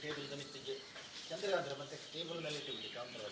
Table ಗಮಿತಿಗೆ ಚಂದ್ರಗಾಂಧ್ರ ಮತ್ತೆ table ಮೇಲೆ ಇಟ್ಟುಬಿಡಿ counter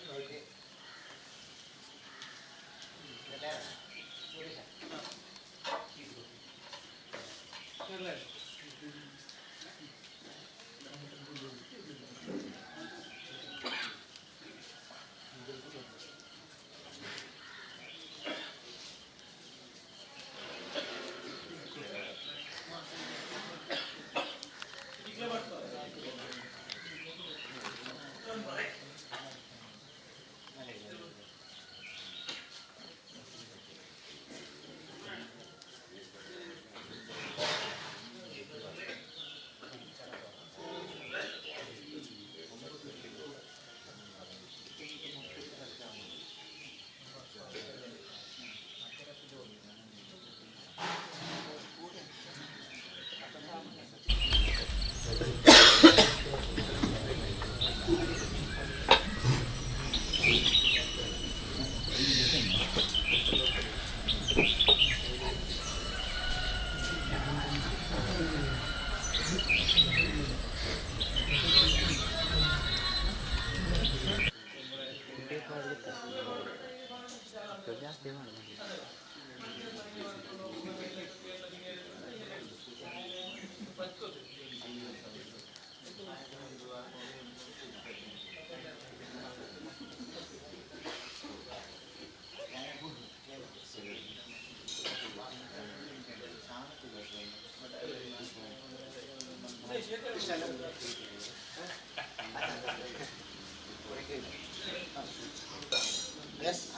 Yes.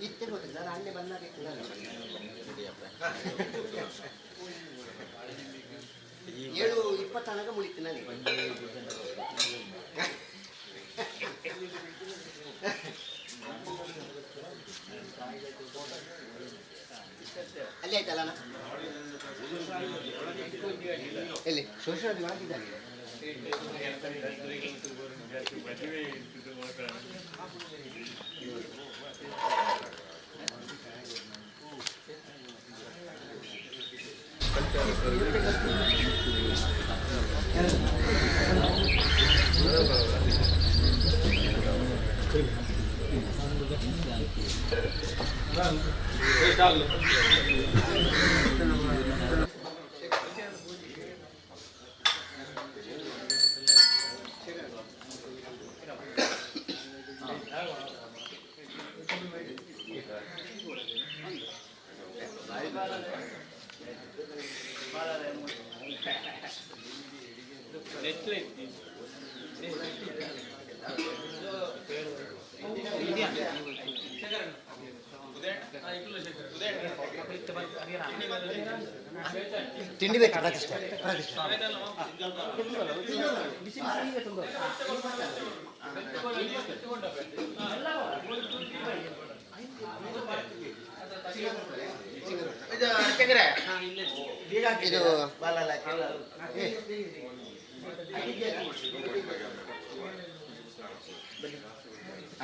ಇತ್ತೆ ಗೊತ್ತಿಲ್ಲ ನಾನು ಅಲ್ಲೇ ಬಂದಾಗ ಏಳು 20 ತನಕ ಮುಳಿತು ನನಗೆ ಅಲ್ಲಿ ಆಯ್ತಲ್ಲ ಎಲ್ಲಿ ಶೋಷಣೆ ಮಾಡಿದ್ದಾನೆ ತಿಂಡಿ ಬೇಕು ಪ್ರತಿಷ್ಠೆ ಇದು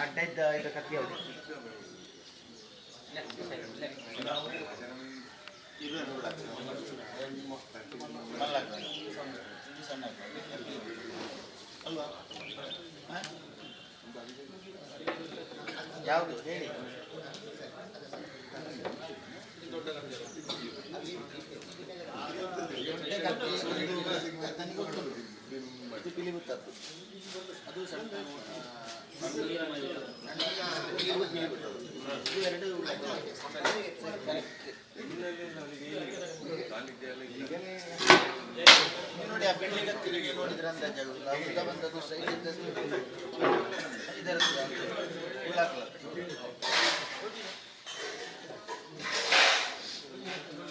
ಅಡ್ಡ ಇದ್ದ ಇದು ಕತ್ತಿ ಯಾವುದು ಅಲ್ವಾ ಯಾವುದು ಹೇಳಿ ಪಿಲಿ ಬಿಟ್ಟದ್ದು ಅದು ಸಣ್ಣ ಎರಡು ನೋಡಿ ಆ ಬೆಳ್ಳಿಗೆ ತಿರುಗಿ ನೋಡಿದ್ರೆ ಅಂದಾಜು ಉದ್ದ ಬಂದದ್ದು ಸೈಡ್ ಇದ್ದದ್ದು ಇದರದ್ದು ಉಳ್ಳಾಕಲ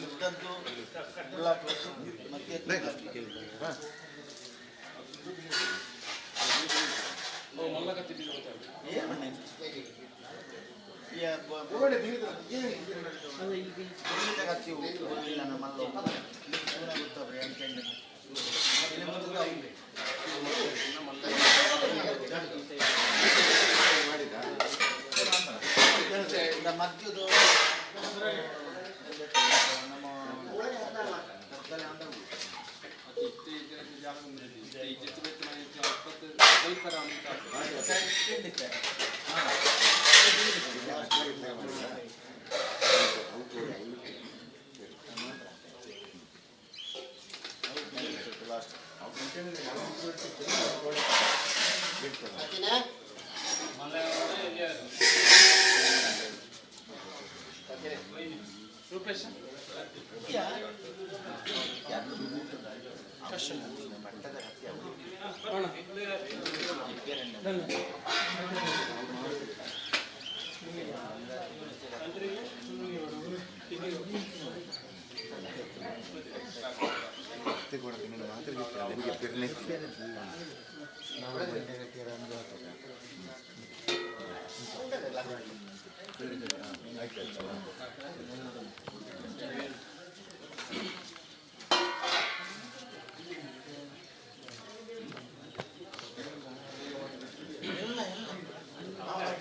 ಉದ್ದದ್ದು ಉಳ್ಳಾಕಲದ್ದು ಮತ್ತೆ ಮಧ್ಯದು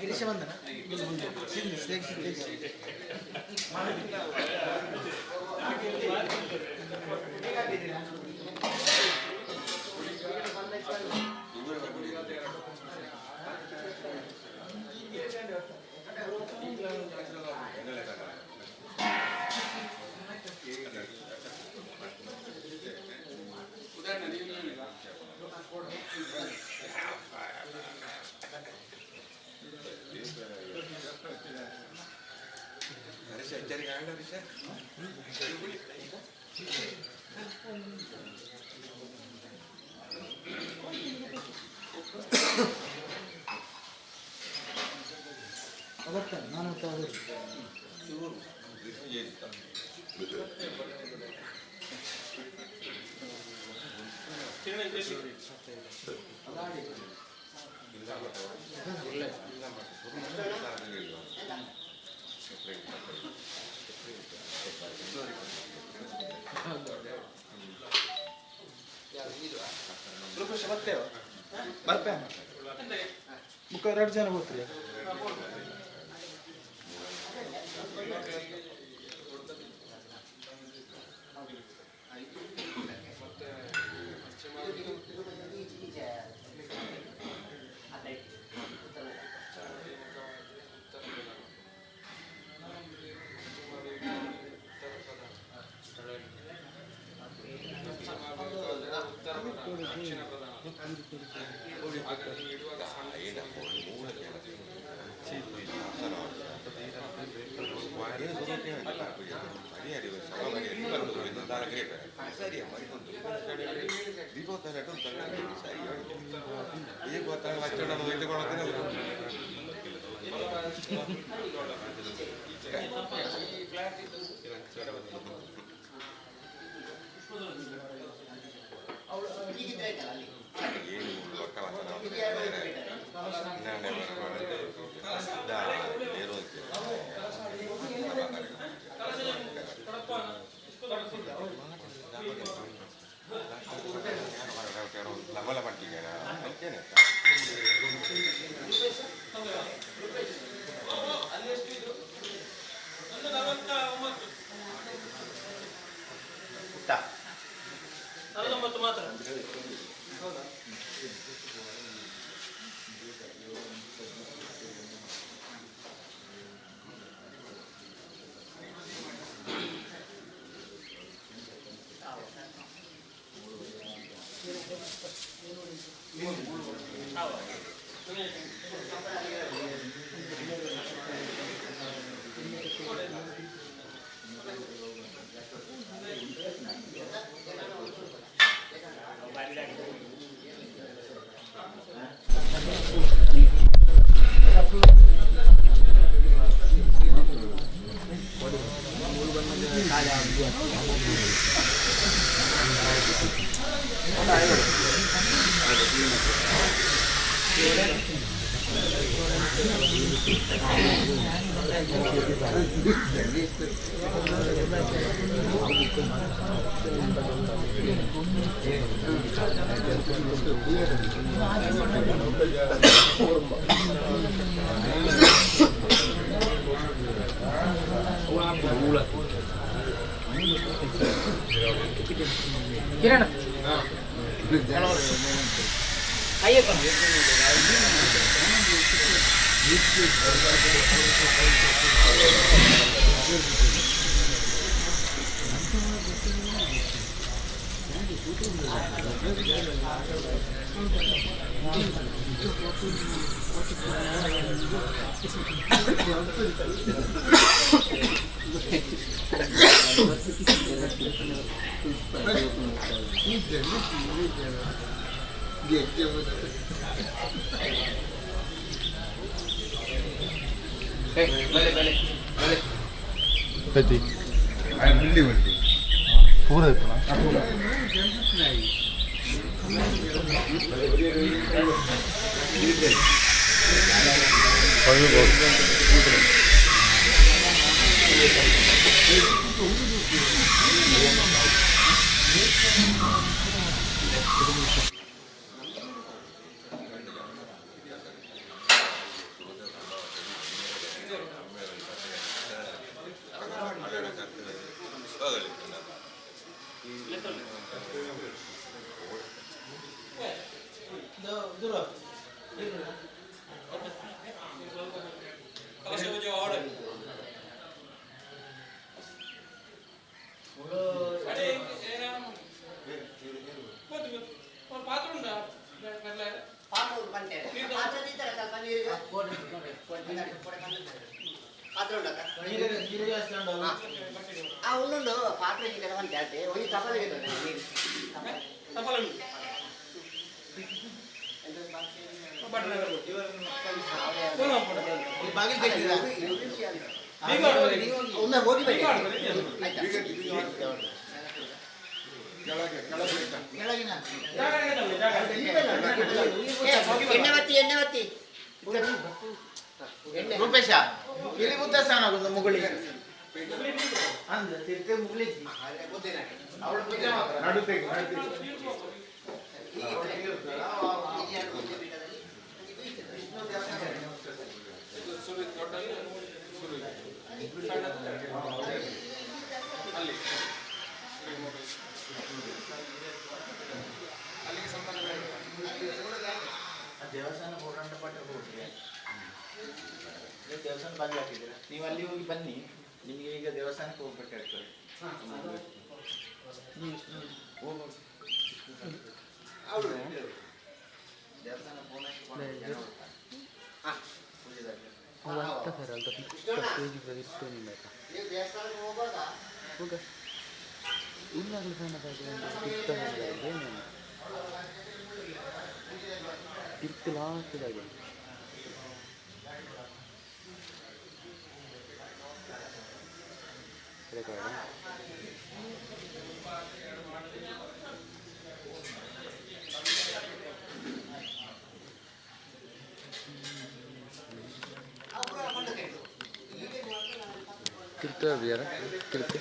ಗಿರೀಶ ಬಂದನ ನಾನು ಬರ್ತೇವೆ ಮುಖ 2 ಜನ ಹೋಗ್ತೀರಿ ಕಿರಣ ಅಯ್ಯಪ್ಪ पूरा ఉన్ను పాత్ర అంటే ఒయి తప్పదు ಎಣ್ಣೆ ರೂಪೇಶ ಇಲ್ಲಿ ಮುದ್ದಸ್ಥಾನ ಮುಗುಳಿ ಅಂದ ತಿರ್ತೆ ಮುಗುಳಿಸಿ ಅವಳು ನಡುಪೇಕು ದೇವಸ್ಥಾನ ಹೋರಾಟ ಪಟ್ಟ ಹೋಗ್ರಿ ದೇವಸ್ಥಾನ ಬಾಗಿ ಹಾಕಿದ್ದೀರ ನೀವು ಅಲ್ಲಿ ಹೋಗಿ ಬನ್ನಿ ನಿಮಗೆ ಈಗ ದೇವಸ್ಥಾನಕ್ಕೆ ಹೋಗ್ಬೇಕಾಗ್ತದೆ ದೇವಸ್ಥಾನ ಫೋನ್ ಹಾಕಿ ದೇವಸ್ಥಾನಕ್ಕೆ ಹೋಗುವಾಗ Kirte biar, kirte.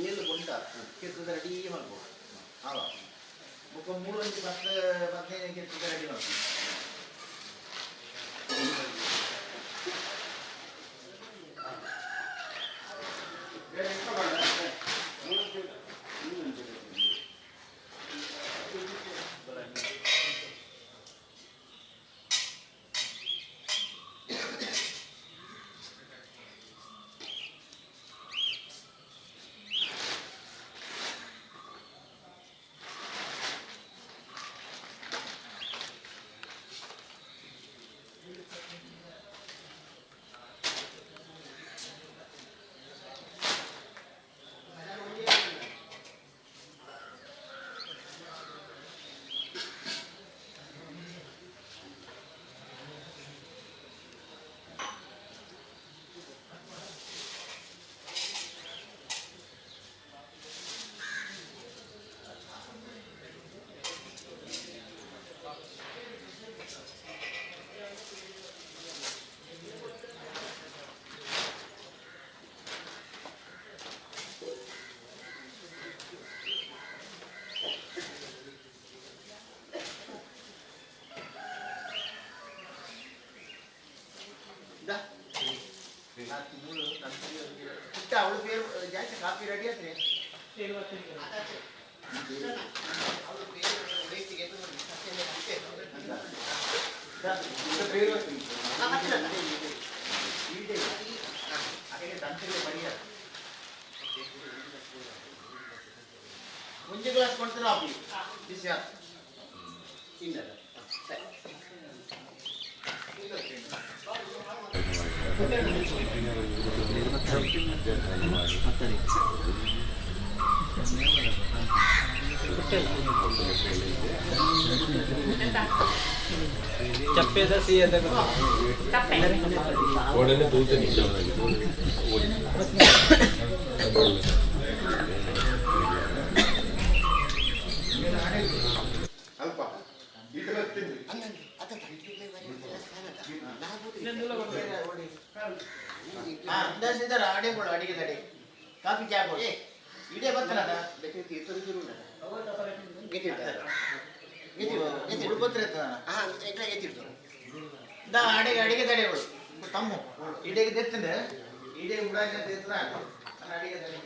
ಏಳು ಗುಂಟ ಕೆತ್ತದ ರೆಡಿ ಮಾಡ್ಬೋದು ಅವ ಮುಖ 3-15 ಕೆತ್ತದ ರೆಡಿ ಮಾಡ್ಬೋದು ಅವಳ పేరు ಜಾಸ್ತಿ ಕಾಪಿ ರೆಡಿ ಆದ್ರೆ ಅವಳ పేరు ರೇಟಿಗೆ ಮುಂಚೆ ಗ್ಲಾಸ್ ಕೊಡ್ತಾರ ಅಪ್ಪಿ ಬಿಸಿ ಇಲ್ಲ ಚಪ್ಪೆದ ಸಿಹಿಯದ ಒಡನೆ ತೂತೆ ಅಲ್ಪ ಇಂದಾಸಿದ್ದಾರೆ ಅಡೆ ಕೊಡು ಅಡಿಗೆ ತಡೆ ಕಾಫಿ ಚಾ ಕೊಡು ಇಡೇ ಬರ್ತಾನದ ಅಡಿಗೆ ಅಡಿಗೆ ತಡೆಗಳು ತಮ್ಮ ಇಡೆಗೆ ತೆತ್ತಂದ್ರೆ ಇಡೇ ಉಡಾಗ ತೆತ್ತನ ಅಡಿಗೆ ತಡೆ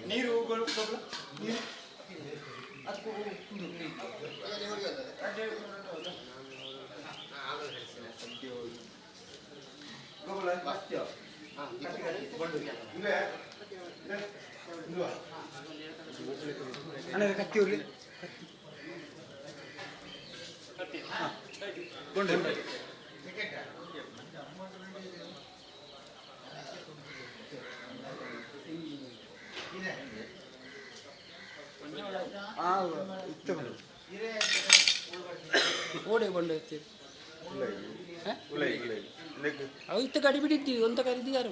ನೀರು ಕತ್ತಿ ಹೋಗ್ಲಿ ಓಡೆ ಬಂಡು ಅವು ಇತ್ತ ಕಡಿ ಬಿಟ್ಟಿದ್ದಿ ಒಂತ ಕರಿದಿ ಯಾರು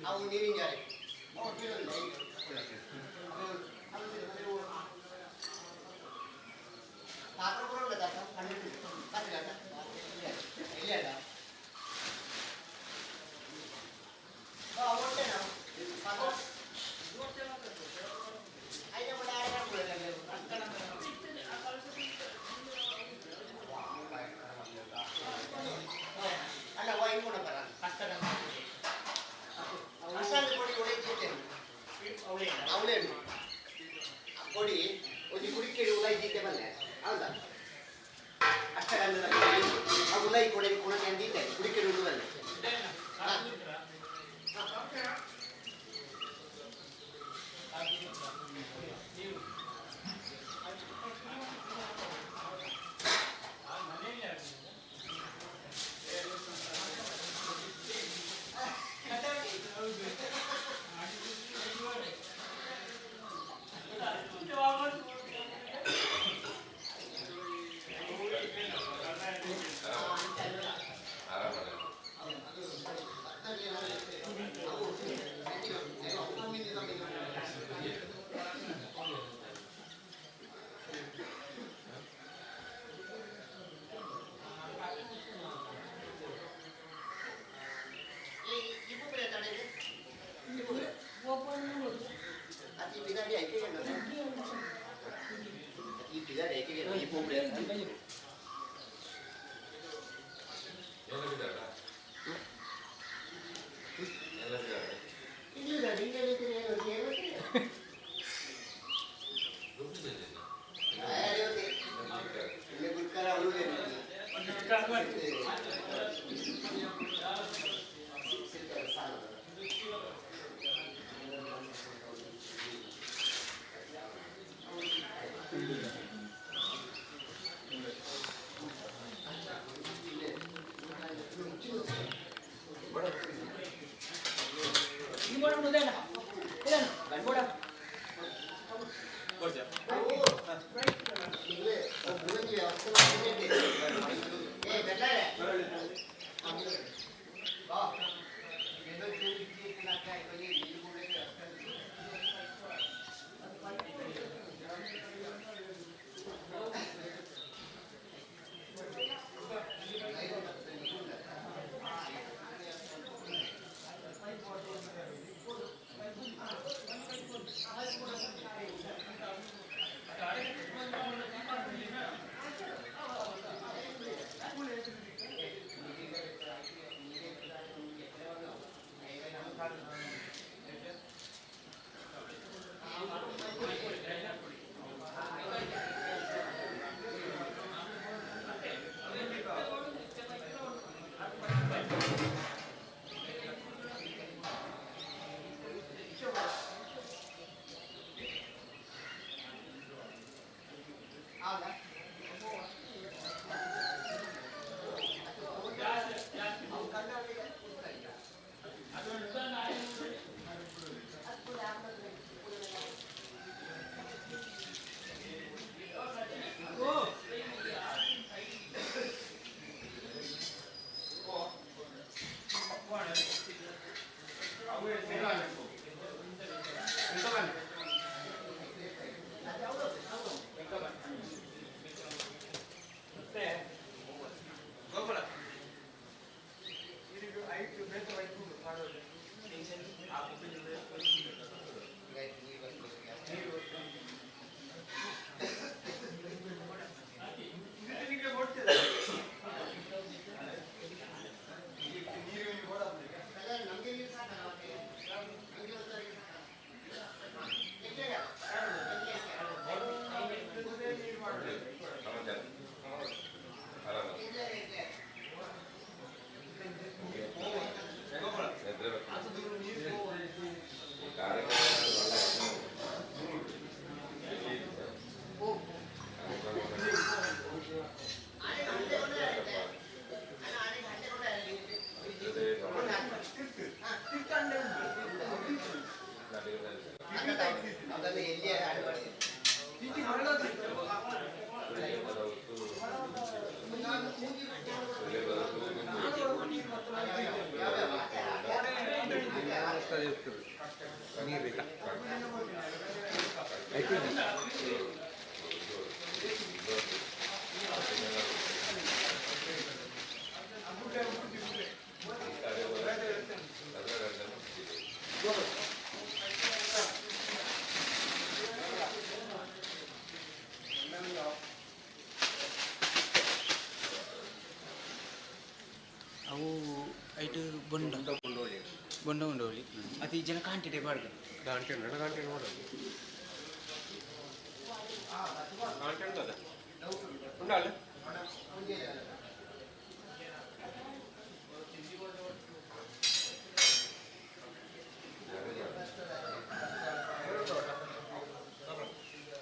ಅವು ನೀರಿನ ಜಾರಿ ಪಾತ್ರ ಕೂಡ ಉಂಟು ಇಲ್ಲಿ ಅಲ್ಲ ಅಲ್ಲ ವೈನ್ ಕೂಡ ಬರ ಮಸಾಲೆ ಪೊಡಿ ಉಳಿದಿದ್ದೇನೆ ಅವಳೇ ಪೊಡಿ ಒಂದು ಕುಡಿಕೆಡಿ ಉಳಿದಿದ್ದೆ ಬಂದೆ ಹೌದಾ ಅಷ್ಟಗಂಧದ ಆ ಉಲೈ ಕೊಡಿ ಕುಣಕ್ಕೆ ಅಂದಿದ್ದೆ ಕುಡಿಕೆಡಿ ಉಳಿದಲ್ಲ ಕಾರ್ಯಕ್ರಮ ಅವು ಐಟು ಬೊಂಡ ಬೊಂಡ ಉಂಡೋಳಿ ಅದು ಈ ಜನ ಕಾಂಟಿಡೆ ಬಾಡ್ದು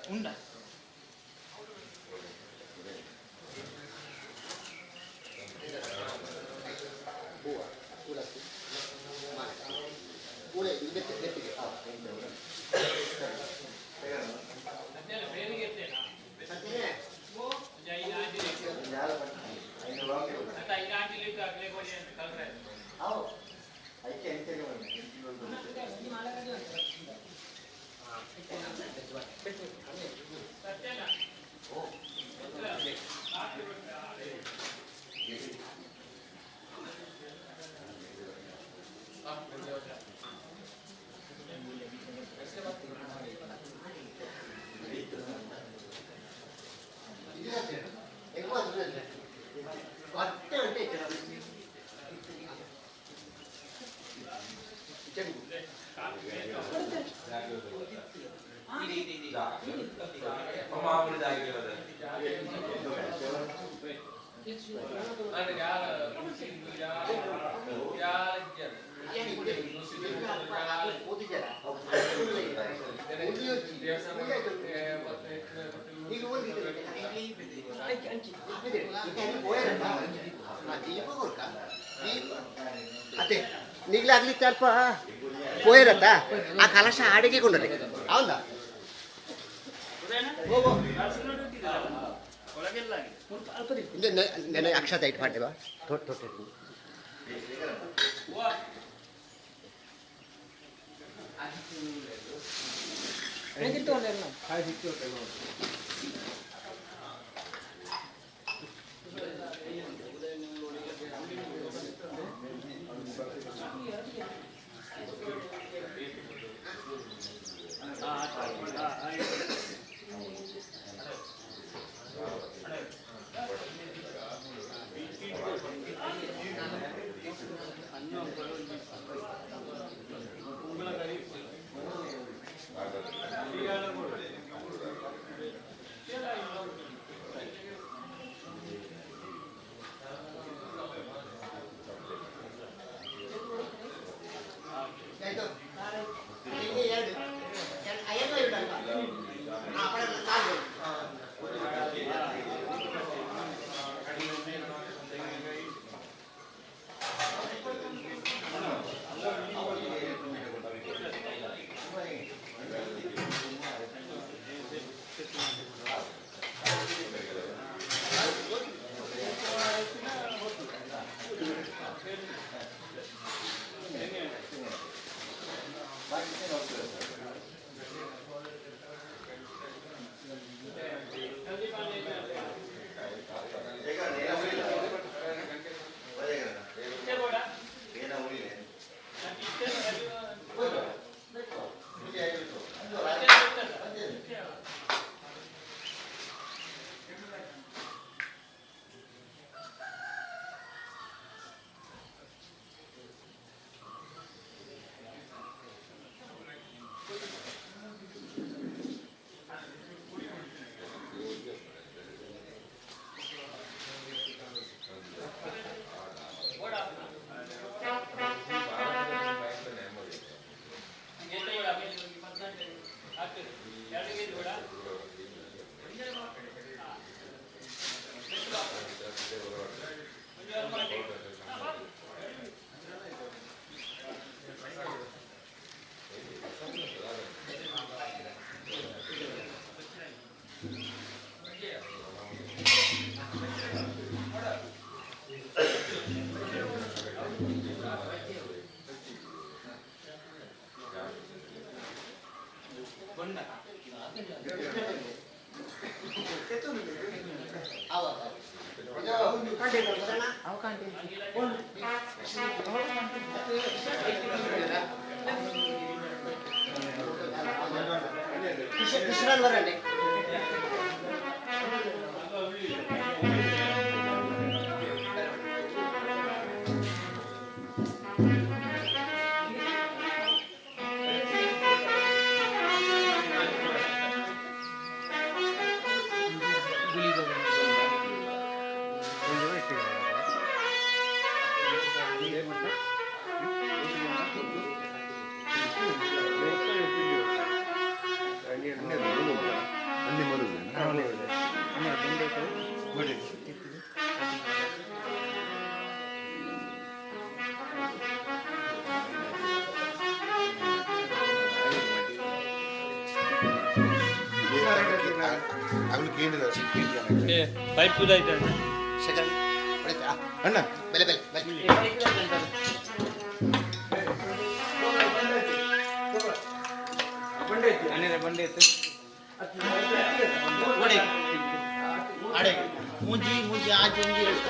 ಉಂಡ ಅದೇ ನಿಗ್ಲಾಗ್ಲಿ ಸ್ವಲ್ಪ ಪೋಯಿರತ್ತ ಆ ಕಲಶ ಅಡಿಗೆ ಕೊಂಡ್ರೆ ಹೌದಾ ನೆನೆ ಅಕ್ಷತೆ ಇಟ್ಟು ಮಾಡ್ತೇವಾ ತೊಟ್ಟೆ కృష్ణాలు వరండి. ಪೈಪ್ ಆಯ್ತು ಸೆಕೆಂಡ್ ಅಣ್ಣ ಬೆಲೆ ಬೆಲೆ ಅನ್ನಿರ ಬಂಡೆ ಇತ್ತು ಅಡೆ ಮುಂಜಿ ಮುಂಜಿ ಆಚೆ ಮುಂಜಿ ಹೇಳು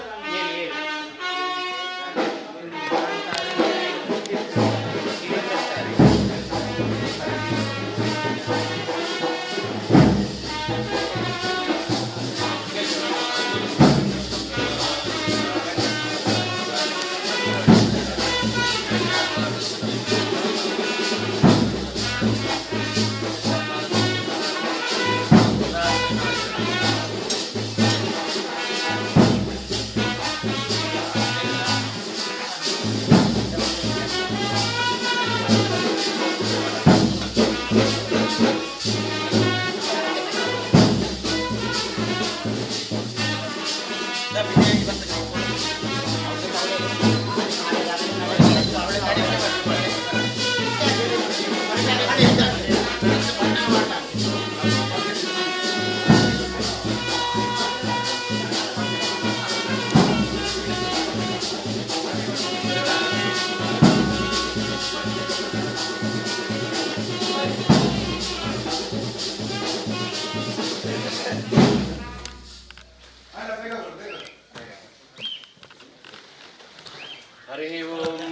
हरि ओम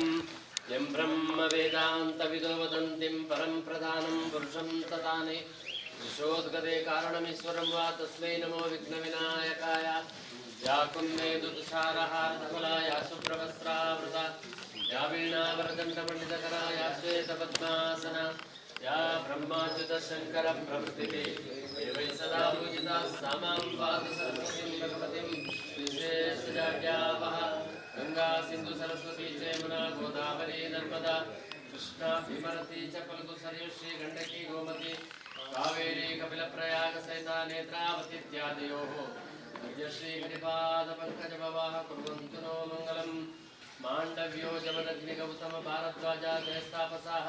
यं ब्रह्म वेदान्तविदो वदन्तिं परं प्रधानं पुरुषं तदाने विशोद्गते कारणमीश्वरं वा तस्मै नमो विघ्नविनायकाय या कुन्मेदुतुषारहारधवला या शुभ्रवस्त्रावृता या वीणावरदण्डपण्डितकरा या श्वेतपद्मासना या ब्रह्माच्युतशङ्करप्रभृतिः देवैः सदा पूजिता सा मां पातु सरस्वतीं भगवतीं विशेषजाड्यावः गंगा सिंधु सरस्वती जयमुना गोदावरी नर्मदा कृष्णा भीमरती च फल्गु सरयुषी गंडकी गोमती कावेरी कपिलप्रयाग सहिता नेत्रावती इत्यादयोः श्री गिरिपाद पंकज भवाः कुर्वन्तु नो मङ्गलम् माण्डव्यो जमदग्नि गौतम भारद्वाजा जयस्तापसाः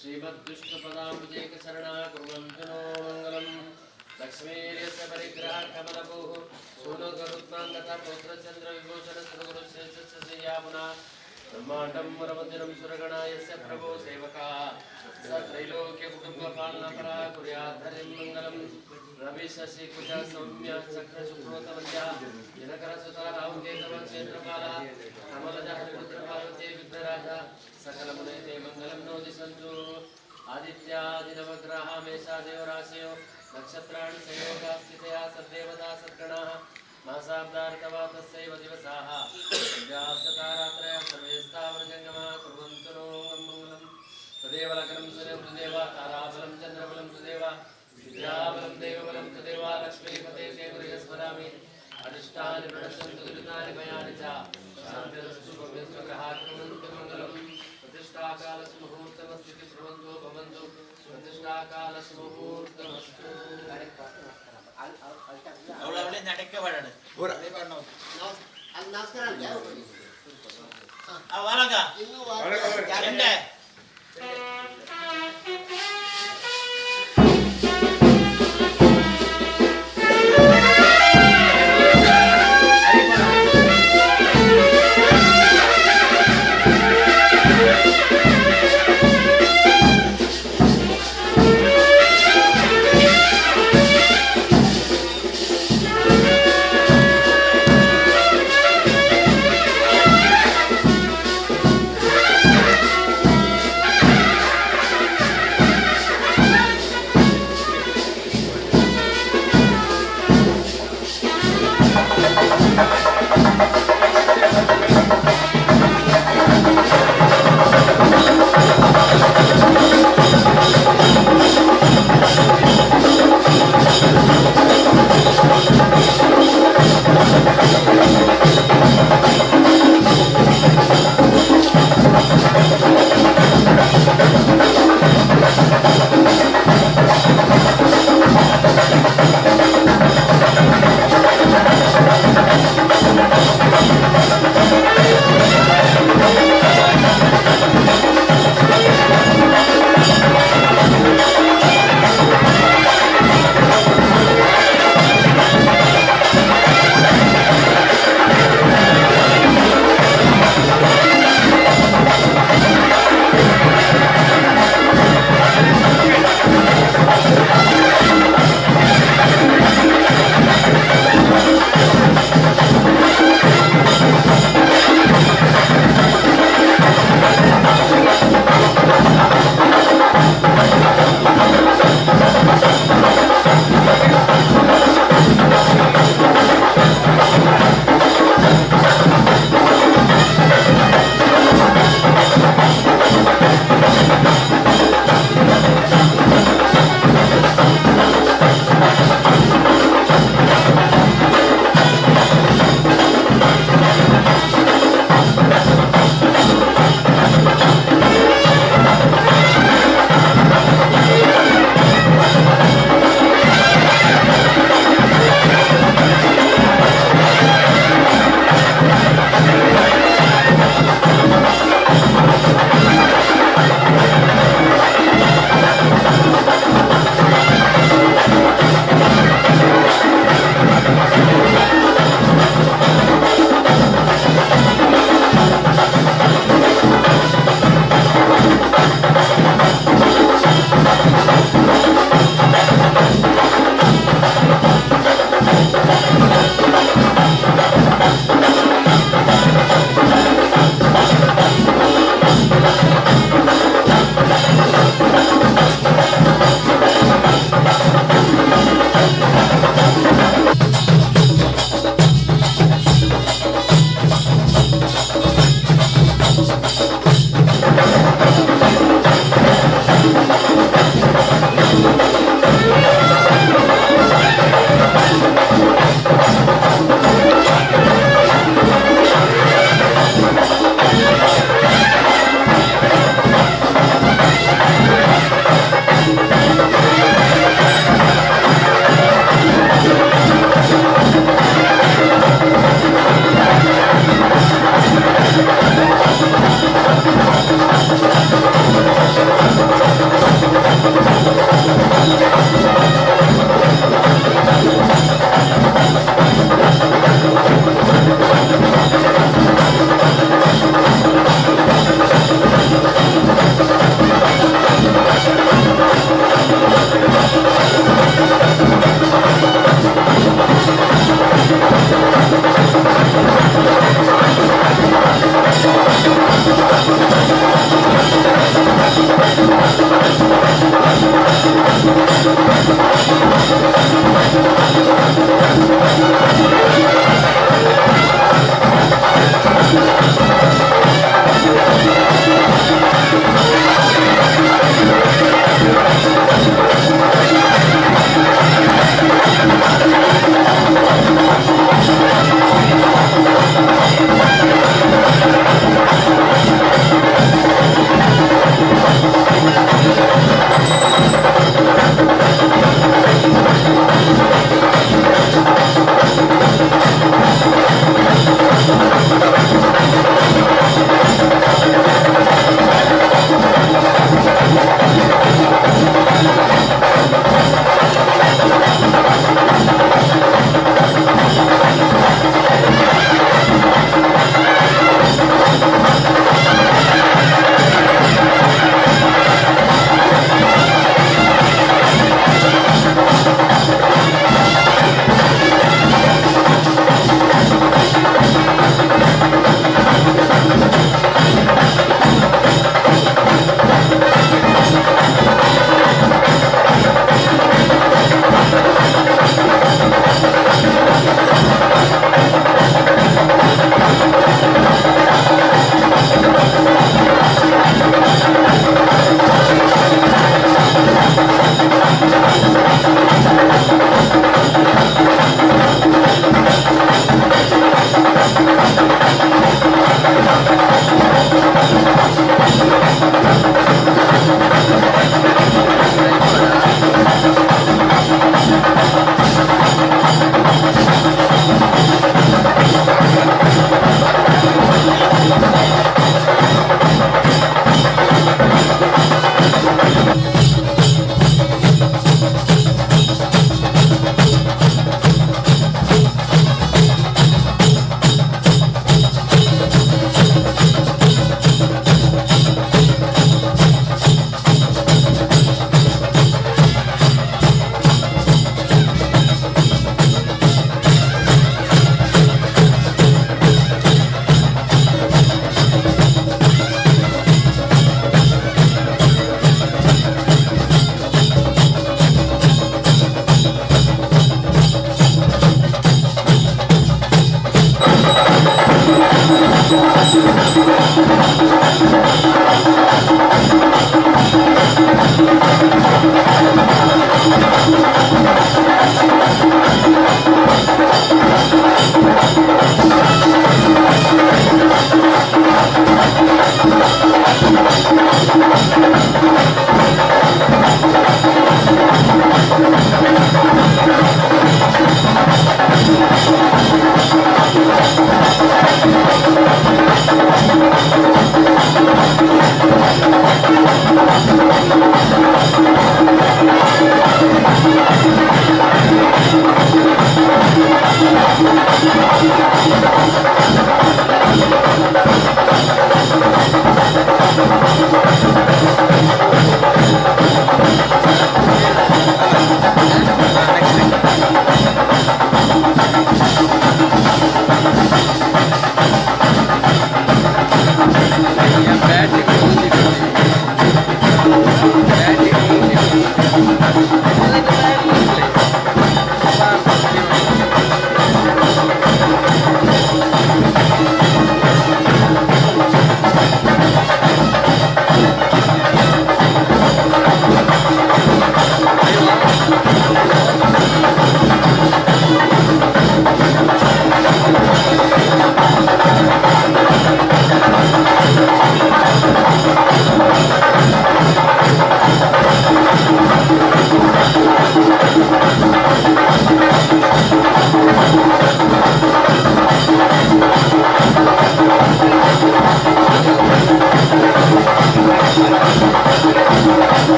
श्रीमद्विष्णुपदाम्बुजैकशरणा कुर्वन्तु नो मङ्गलम् लक्ष्मीर्यस्य परिग्रह कमलभूः सूनुगरुत्माङ्गता पौत्रचन्द्र विभूषण सुरगुरु श्रेष्ठस्य श्रीयामुना ब्रह्माण्डं वरमन्दिरं सुरगणा यस्य प्रभो सेवका स त्रैलोक्य कुटुम्बपालनपरा कुर्याद्धरिं मङ्गलं रवि शशि कुज सौम्य चक्र शुक्रोतमन्या दिनकरसुता राहुकेतवक्षेत्रपाला कमलज हरिपुत्र पार्वती विघ्नराजा सकलमुनैते मङ्गलं नोति सन्तु आदित्यादिनवग्रहा मेषादेवराशयो नक्षत्राणि संयोगा स्थितया सद्देवता सद्गणाः मासाब्दार्तवा तस्यैव दिवसाः सतारात्रयः सर्वे स्थावरजङ्गमाः कुर्वन्तु नो मङ्गलम् तदेव लग्नं सूर्यं तदेव ताराबलं चन्द्रबलं तदेव विद्याबलं देवबलं तदेव लक्ष्मीपते ते गृहस्मरामि अरिष्टानि प्रणश्यन्तु दुरितानि भयानि च शान्तिरस्तु भव्यस्तु ग्रहाः कुर्वन्तु मङ्गलम् प्रतिष्ठाकालसुमुहूर्तमस्ति कुर्वन्तु भवन्तु प्रतिष्ठाकालसुमुहूर्तमस्तु ಅವಳವಳೆ ನಾಟಕ ಮಾಡಾಡ ನಮಸ್ಕಾರ ಅವಾಗ ಎಂಡೆ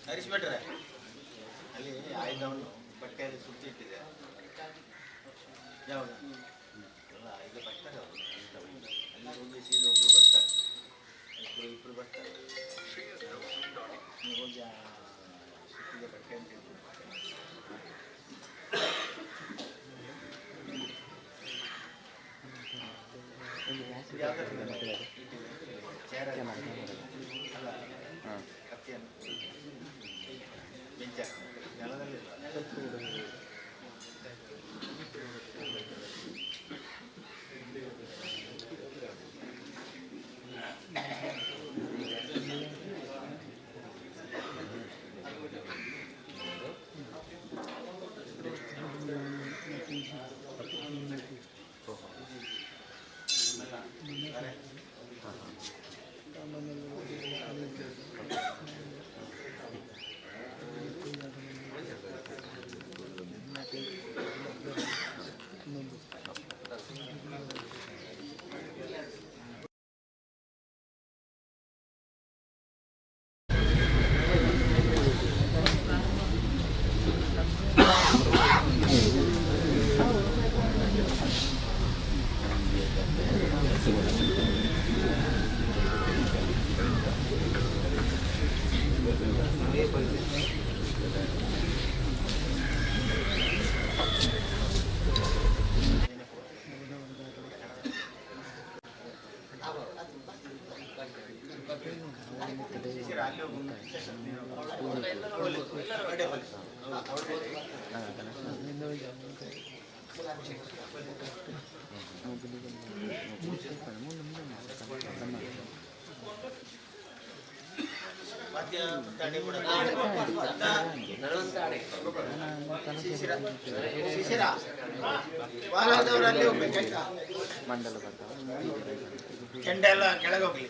ಹರೀಶ್ ಭಟ್ರೆ ಅಲ್ಲಿ ಆಯ್ದವನು ಬಟ್ಟೆಯಲ್ಲಿ ಸುತ್ತಿಟ್ಟಿದೆ ಯಾವಾಗ ಅಲ್ಲ ಈಗ ಬರ್ತಾರೆ ಅವರು ಅಲ್ಲಿ ಹೋಗಿ ಸೀದ ಒಬ್ರು ಬರ್ತಾರೆ ಇಬ್ಬರು ಬರ್ತಾರೆ ಹೋಗಿ ಆ ಸುತ್ತಿಗೆ ಕಟ್ಟೆ ಅಂತ ಹೇಳ್ಬೋದು. ಅಲ್ಲ ಕತ್ತಿಯನ್ನು ಬೆಂಚ ನೆಲದಲ್ಲಿ ವಾರದವರಲ್ಲಿ ಹೋಗ್ಬೇಕಾಯ್ತಾ ಮಂಡಲ ಕೆಂಡ ಎಲ್ಲ ಕೆಳಗೆ ಹೋಗ್ಲಿ.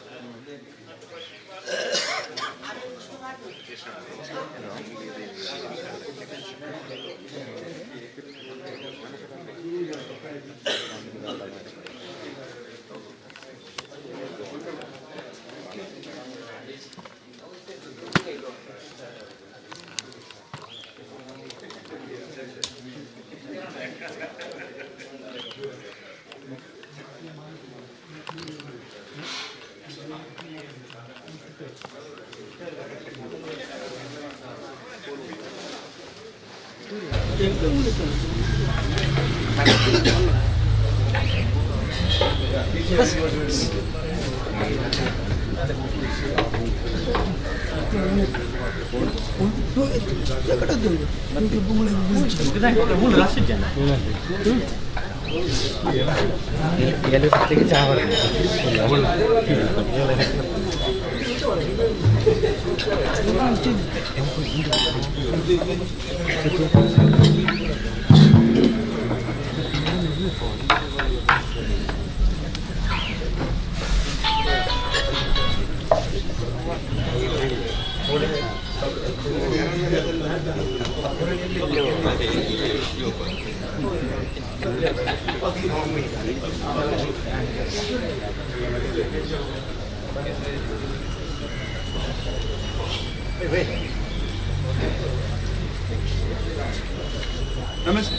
ರಮೇಶ್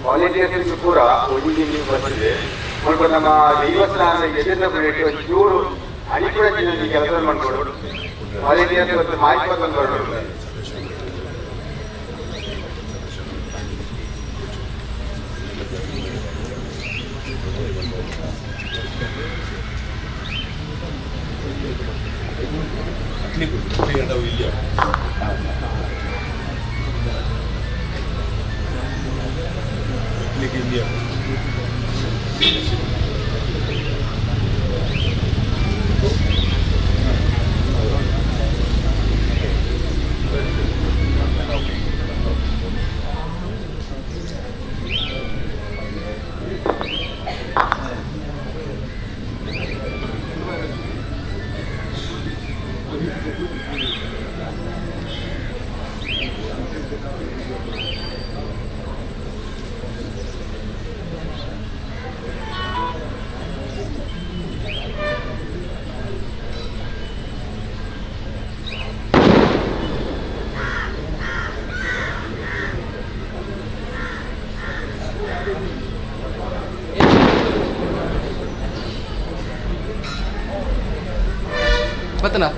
ವಾಲಂಟಿಯರ್ಸ್ ಕೂಡ ಒಳ್ಳೆ ನೀವು ಬಂದಿದೆ ಸ್ವಲ್ಪ ನಮ್ಮ ದೇವಸ್ಥಾನದ ಎದುರಿನ ಚೂರು ಹನಿ ಕೂಡ ಕೆಲಸ ಮಾಡ್ಕೊಂಡು ವಾಲಂಟಿಯರ್ಸ್ ಇವತ್ತು ಮಾಹಿತಿ ಬಂದು ಇಲ್ಲ India. ಬತ್ತನಾ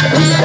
Thank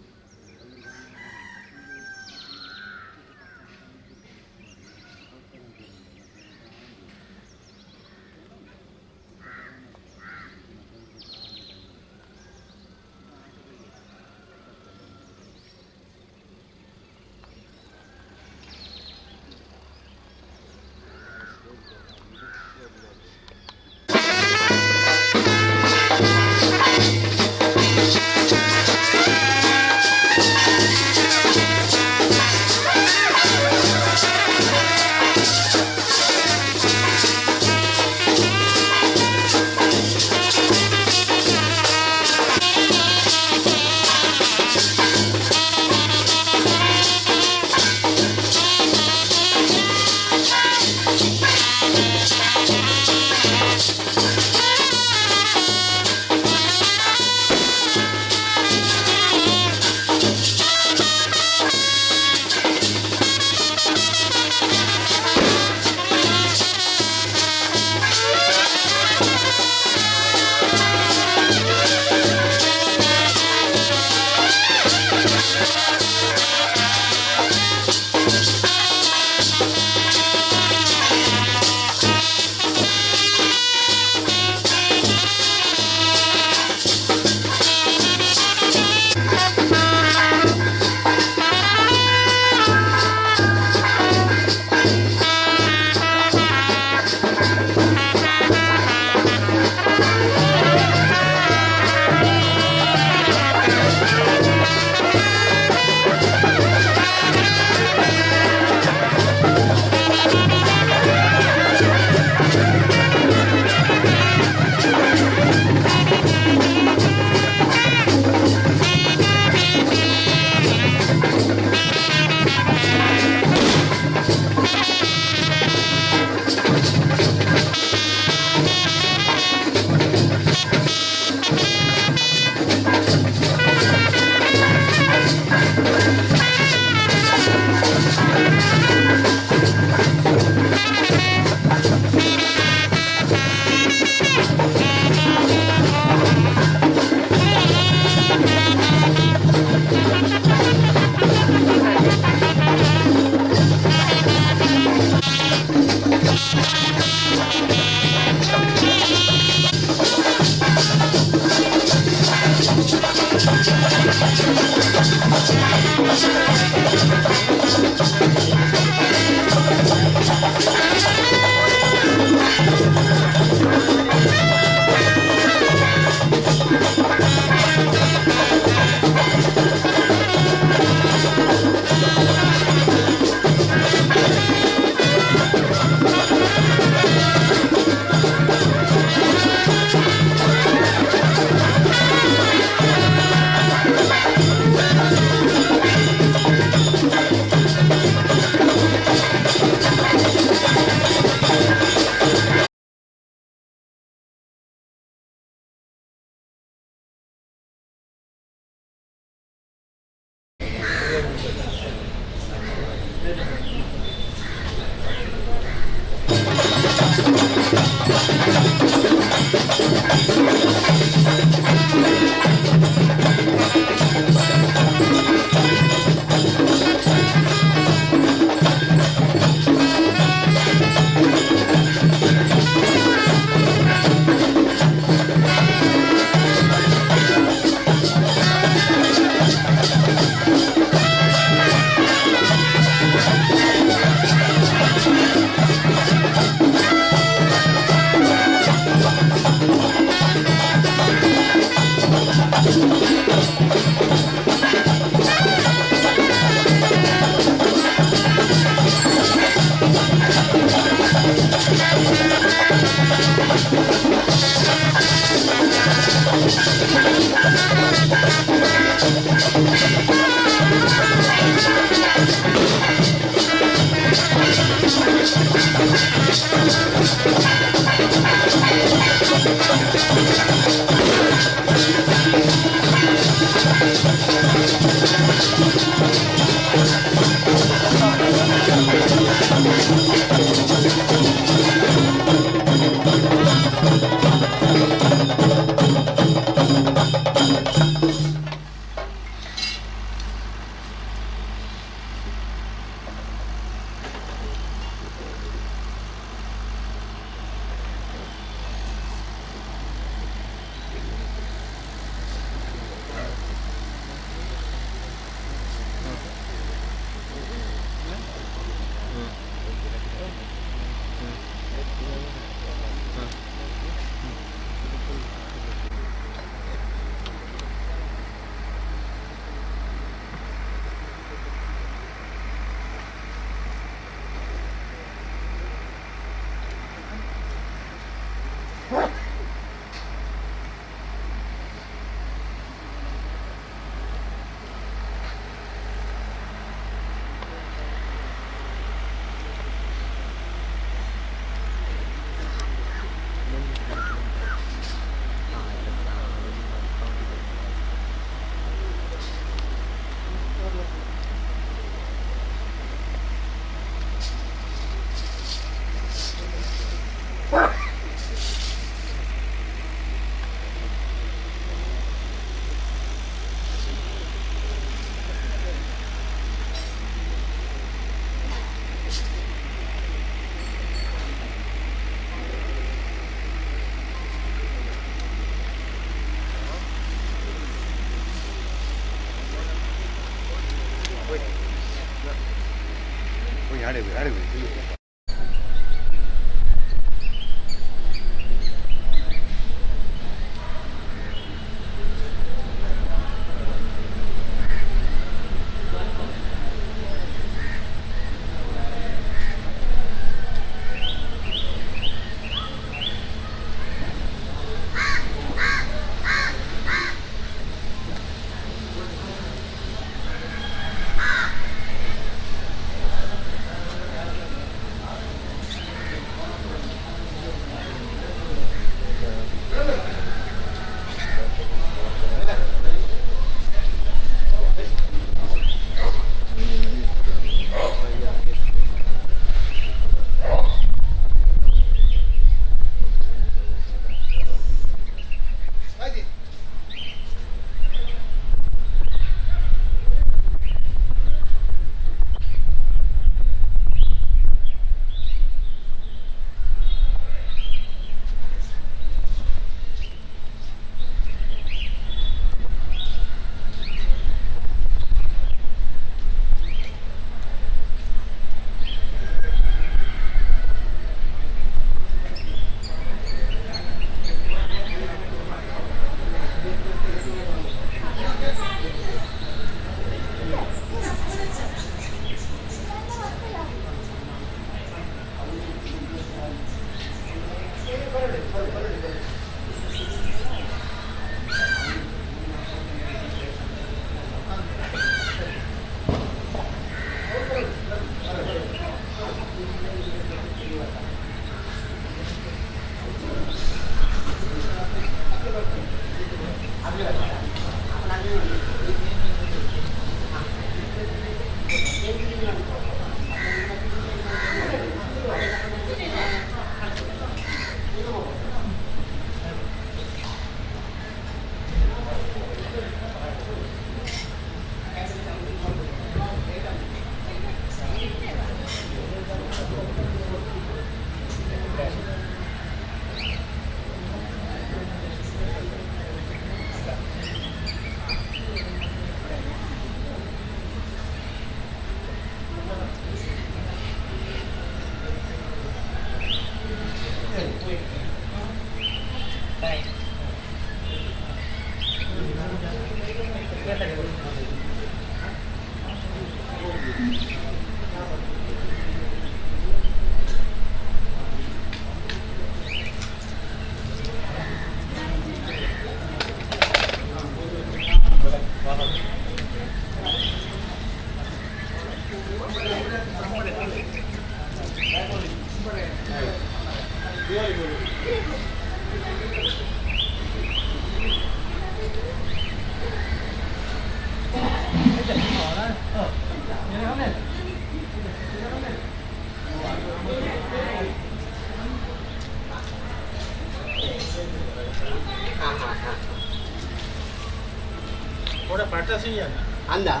Anda.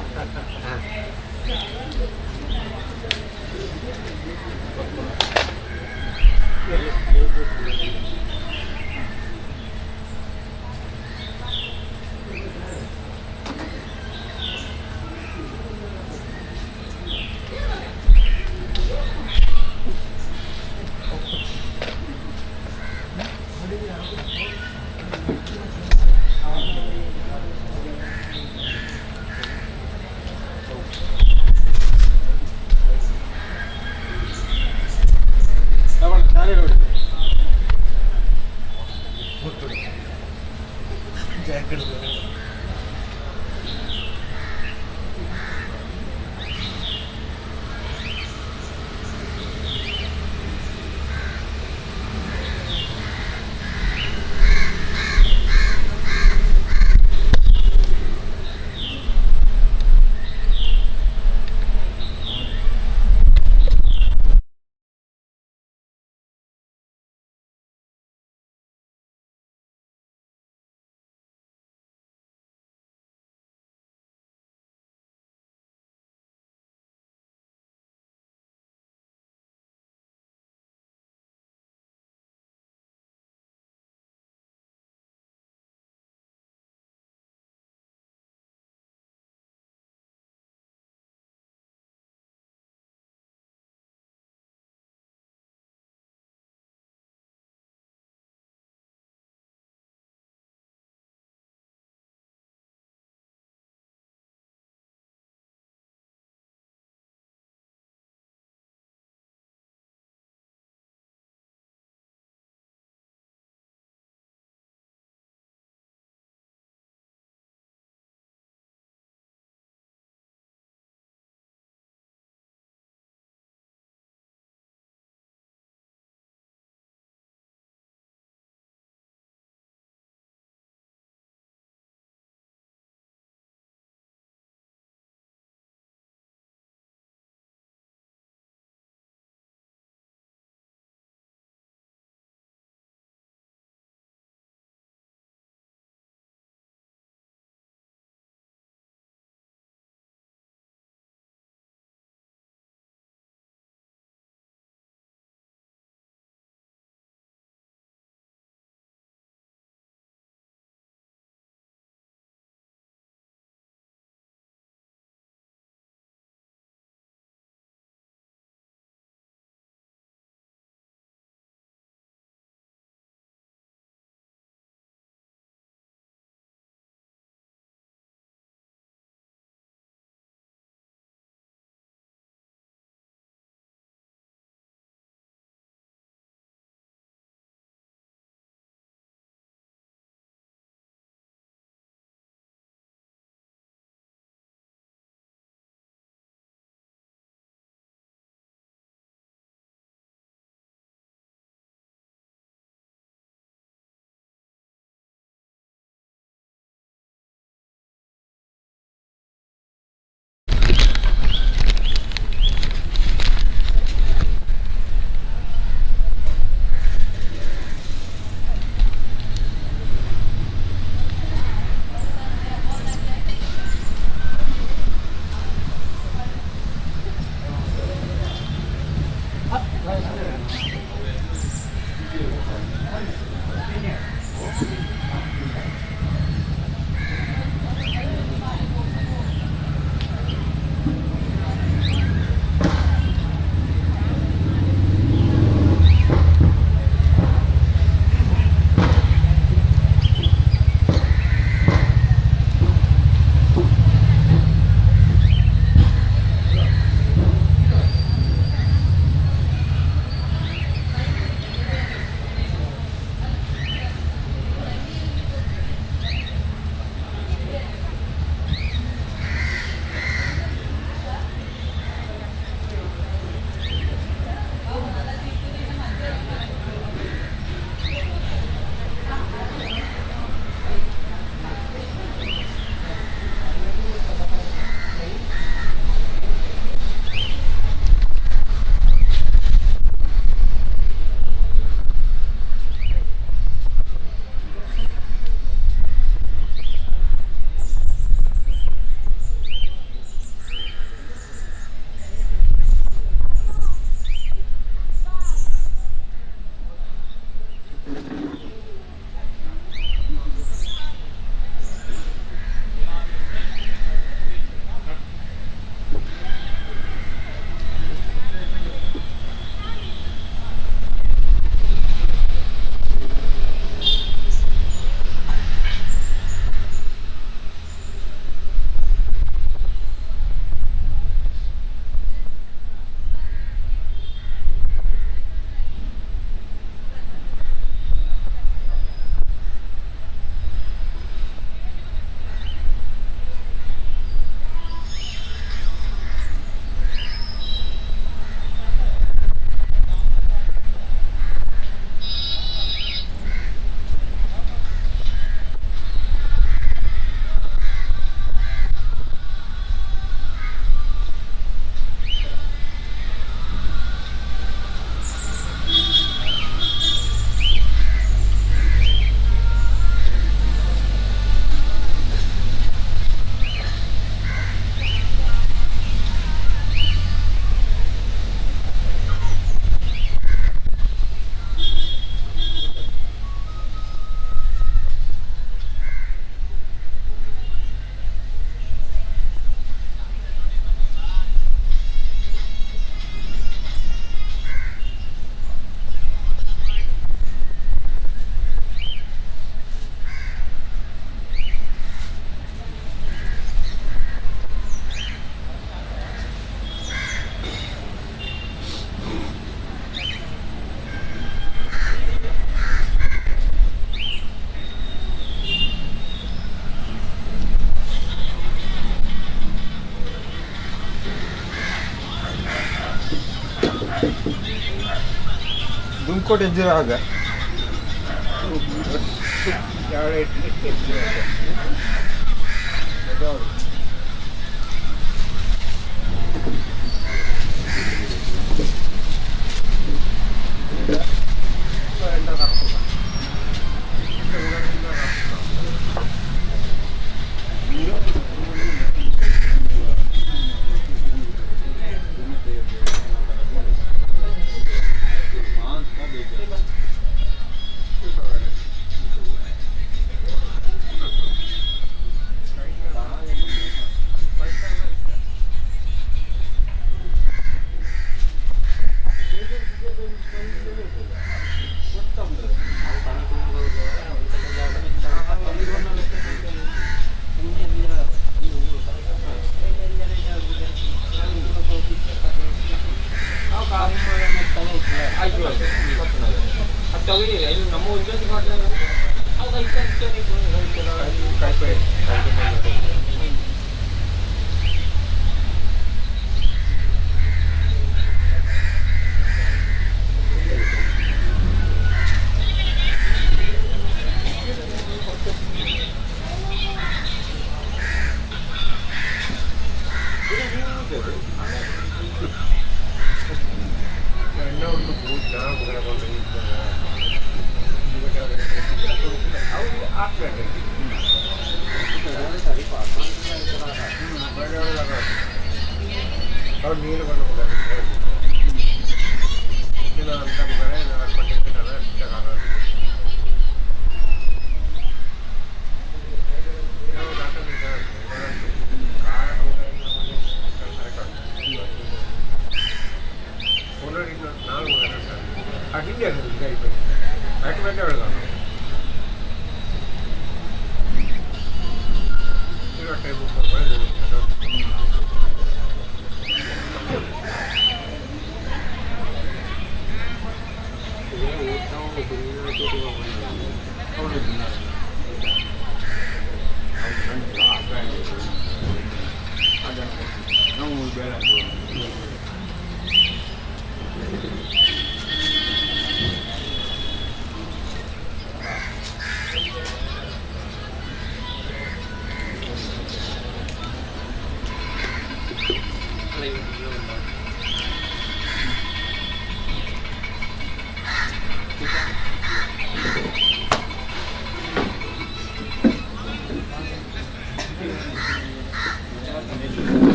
ದುಮ್ಕೋಟೆ ಎಜ್ಜಿರಾಗ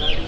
How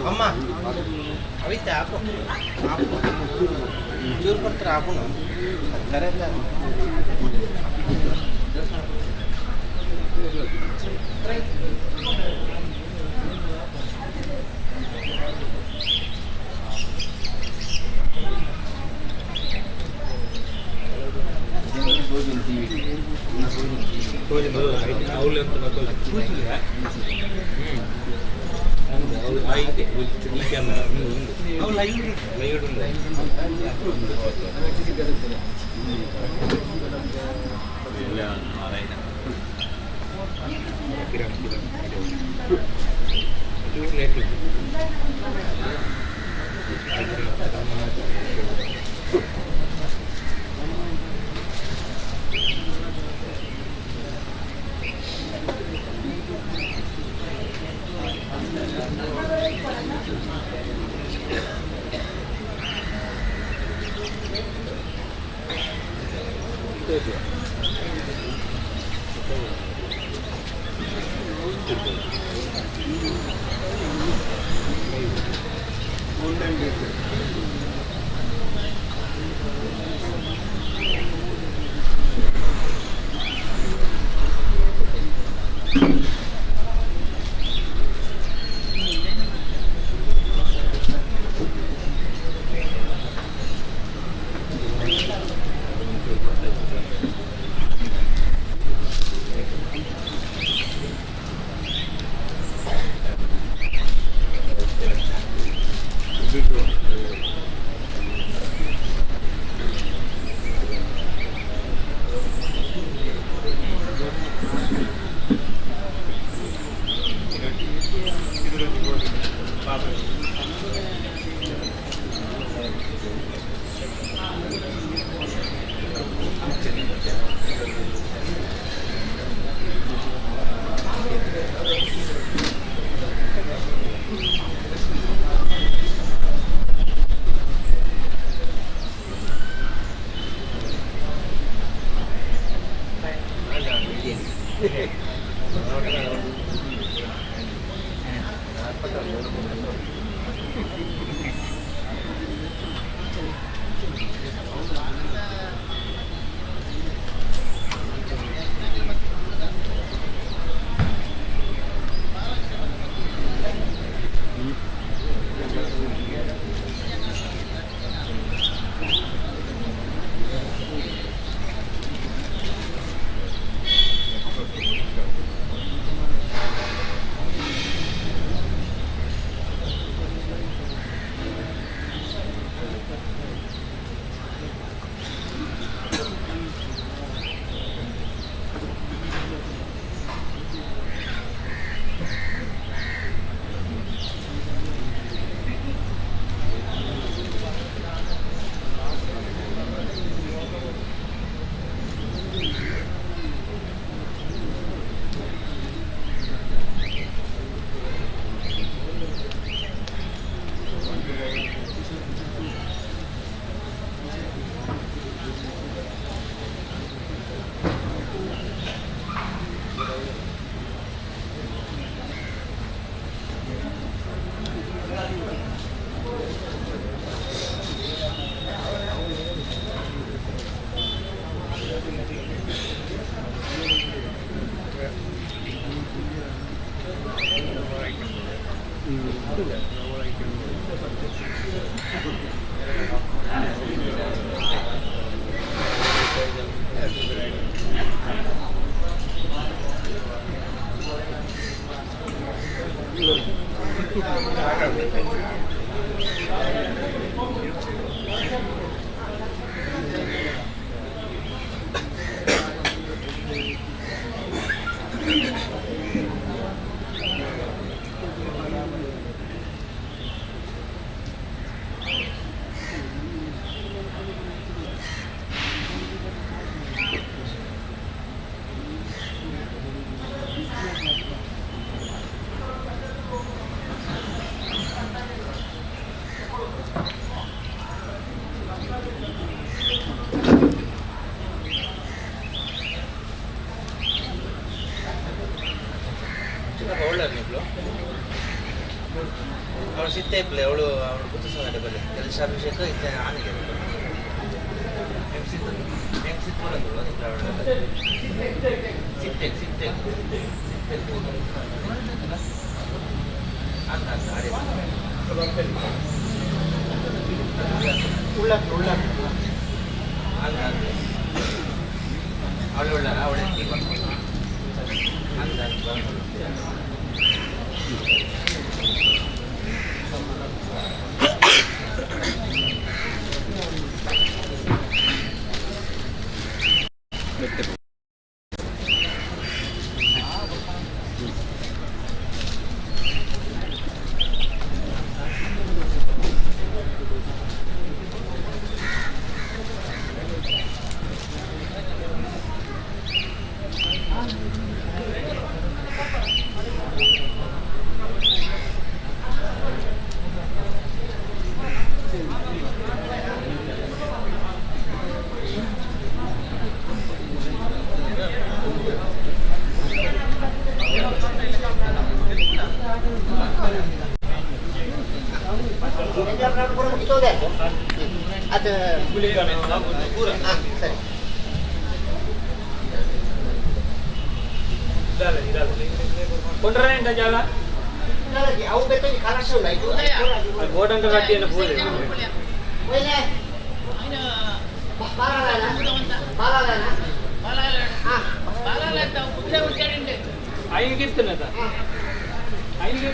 ಅಮ್ಮ ಅವಿತಾ ಚೂರು ಬರ್ತಾರೆ ಆಪುಣ ಕರೆಲ್ಲ ಅವಳು ಸಿತ್ತೆ ಇಪ್ಪಲೆ ಅವಳು ಗುರುತಿಸೋಣ ಬಲ್ಲಿ ಕೆಲಸ ಅಭಿಷೇಕ ಇತ್ತೆ ಆನೆಗೆ ಸಿತ್ತೆ ಸಿತ್ತೆ ಅವಳು ಉಳ್ಳ ಅವಳೆ ಅದು ಸರಿ ಕೊಂಡ್ರೆ ಎಂತ ಜಾಗ ಅವು ಬೇಕಾಗಿ ಕಲರ್ಸ್ ಉಂಟು ಗೋಡಂಗ ಗಟ್ಟಿಯನ್ನು ಪೂಜೆ ಐನಿಗೆ ಇರ್ತೇನೆ ಐನಿಗೆ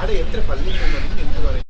ആടെ എത്ര പള്ളികളുണ്ട് എന്ത് പറയും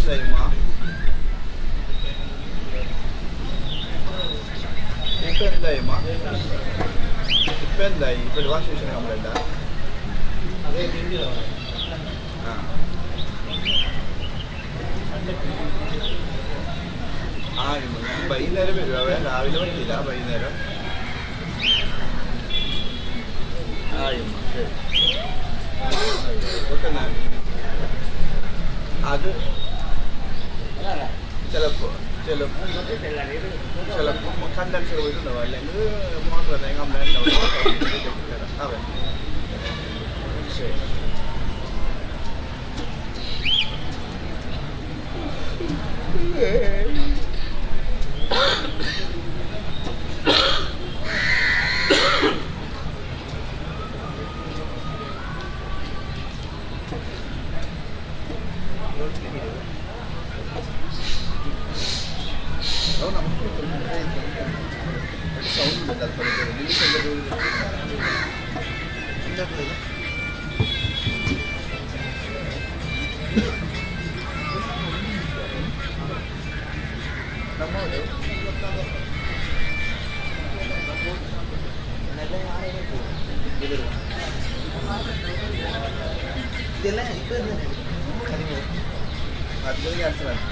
Ima. Dipende Ima. Dipende ఇప్పుడు వాష్ మిషన్ కంప్లైంట్ ಅದೇ ತಿಂಡಿ വൈകുന്നേരം വരുവാ രാവിലെ പറ്റില്ല വൈകുന്നേരം അത് ചിലപ്പോൾ കണ്ടൻസർ പോയിട്ടുണ്ടാവും അല്ലെങ്കിൽ മോട്ടർ എന്തെങ്കിലും കംപ്ലൈൻറ്റ് ഉണ്ടാവും അവൻ ശരി ಇದೆಲ್ಲ ಇಬ್ಬರು ಅದು ಕ್ಯಾನ್ಸಲ್ ಆಗ್ತದೆ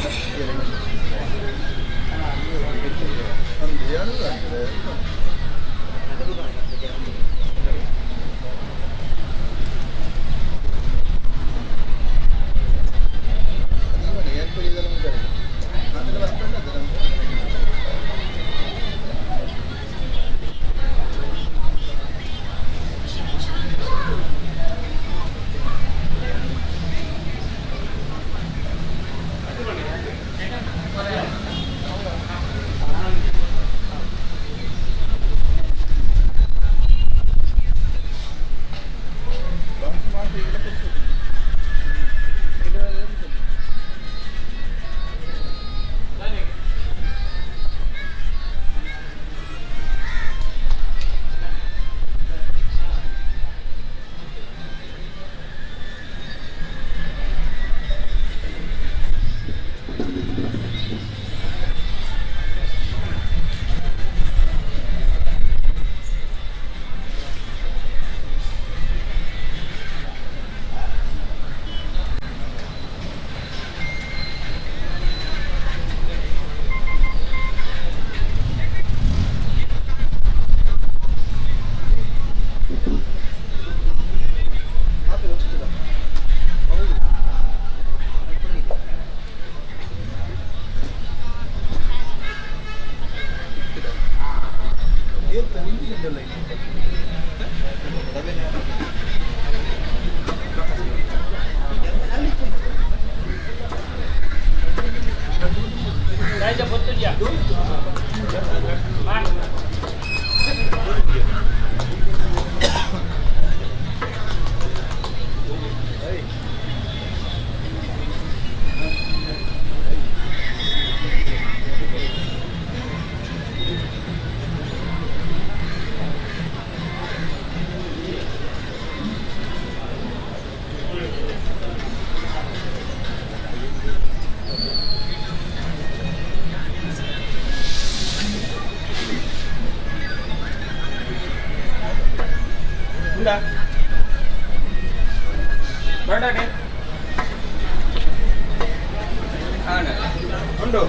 ಉಂಟು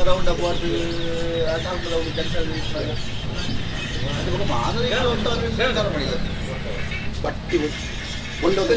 ರೌಂಡ್ ಅಪ್ ಅದು ರೌಂಡ್ ಬಟ್ಟಿ ಒಂದೊಂದು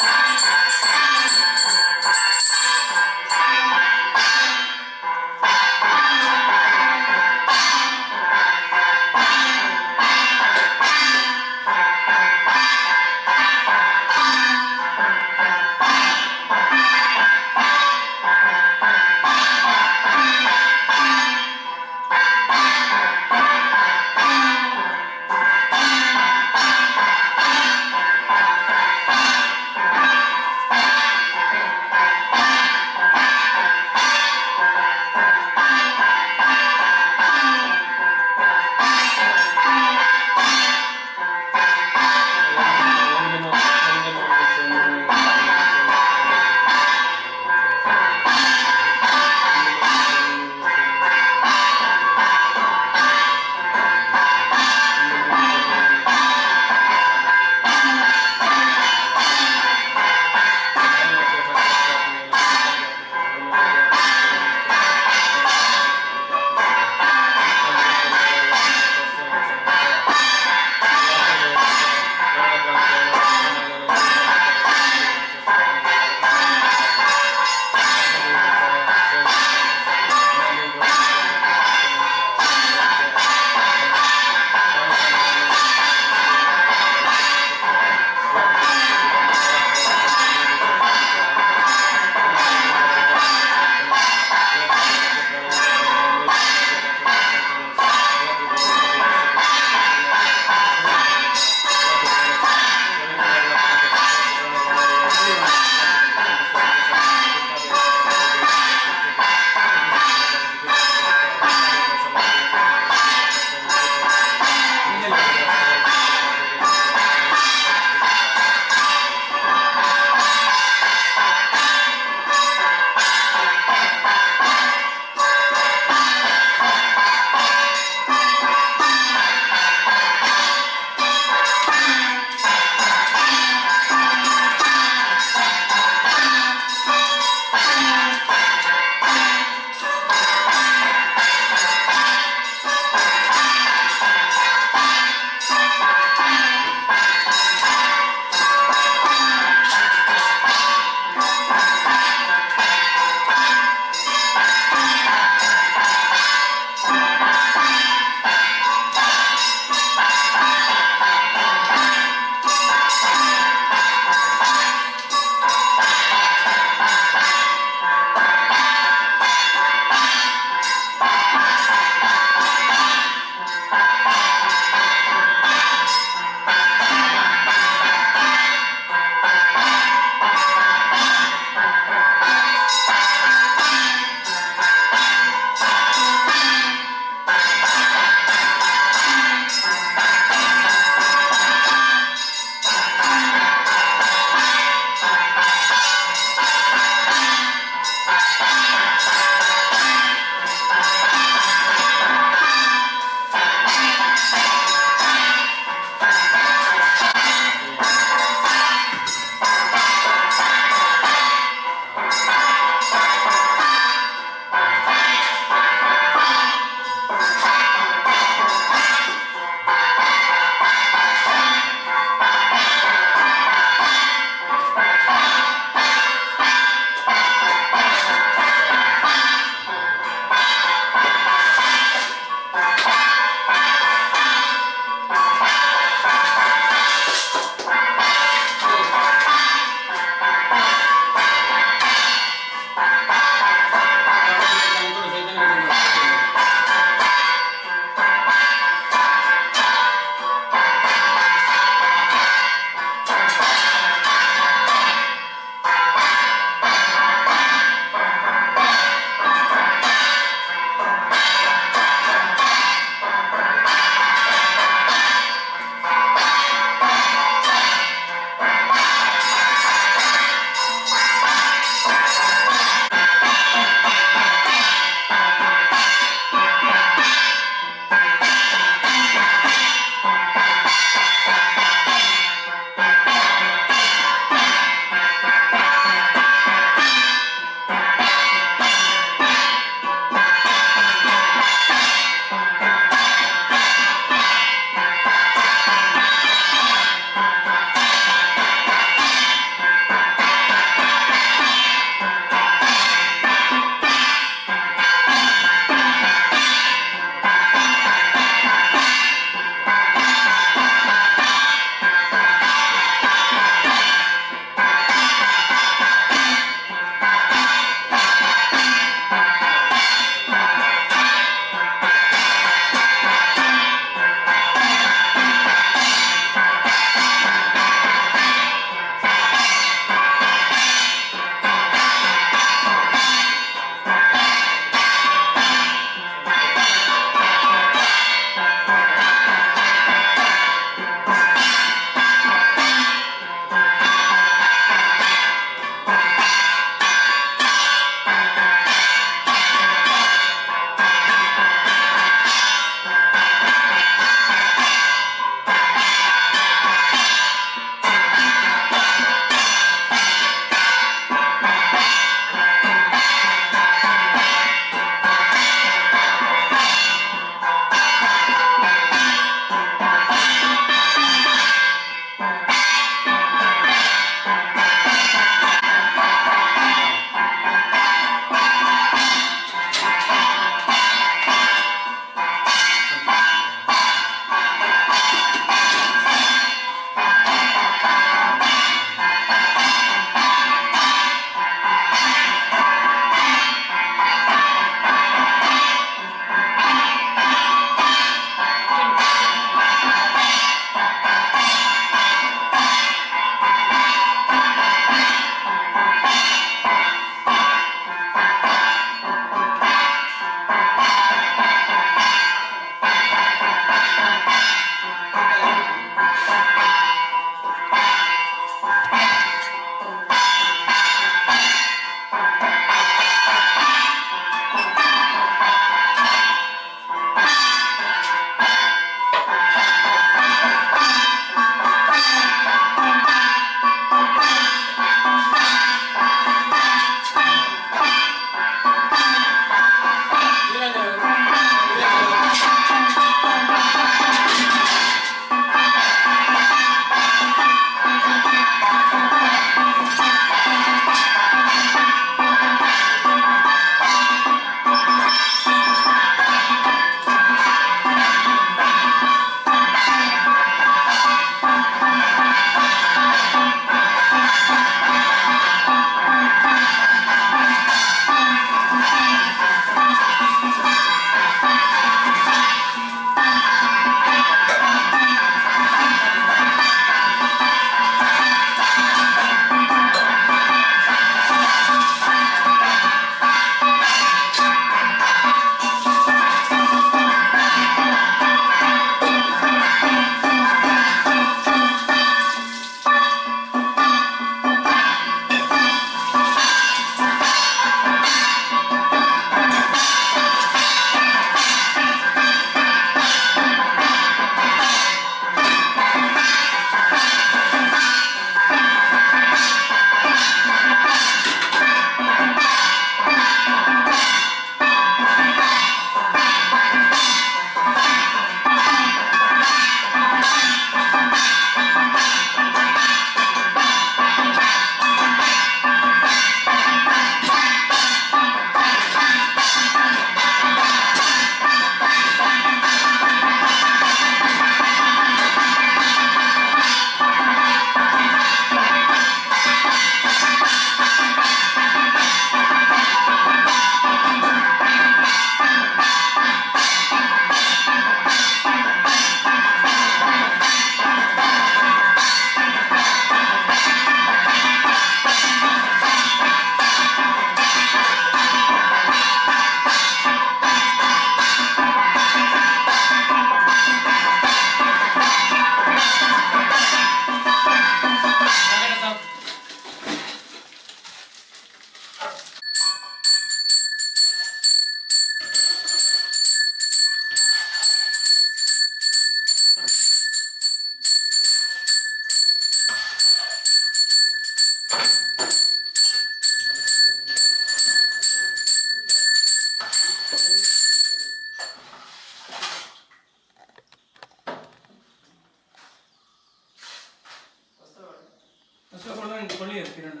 ಕೊಳ್ಳಿ ಇರ್ತೀರಣ್ಣ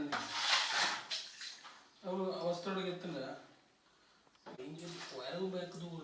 ಅವರು ಅವಸ್ಥೆಯೊಳಗೆ ಎತ್ತಲ್ಲ ಹಿಂಗೆ ಯಾರಿಗೂ ಬೇಕು ದೂರ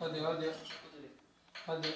ಅದೇ ಅದೇ ಅದೇ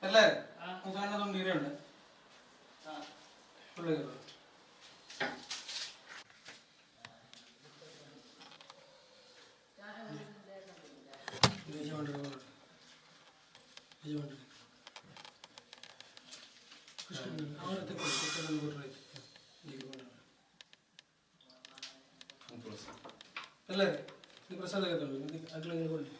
അല്ലേ സാറിനതൊന്നും തീരെയുണ്ട് പിള്ളേർ ಅಲ್ಲೇ ಪ್ರಸಾದ ಆಗಲಿ ಕೊಡಿ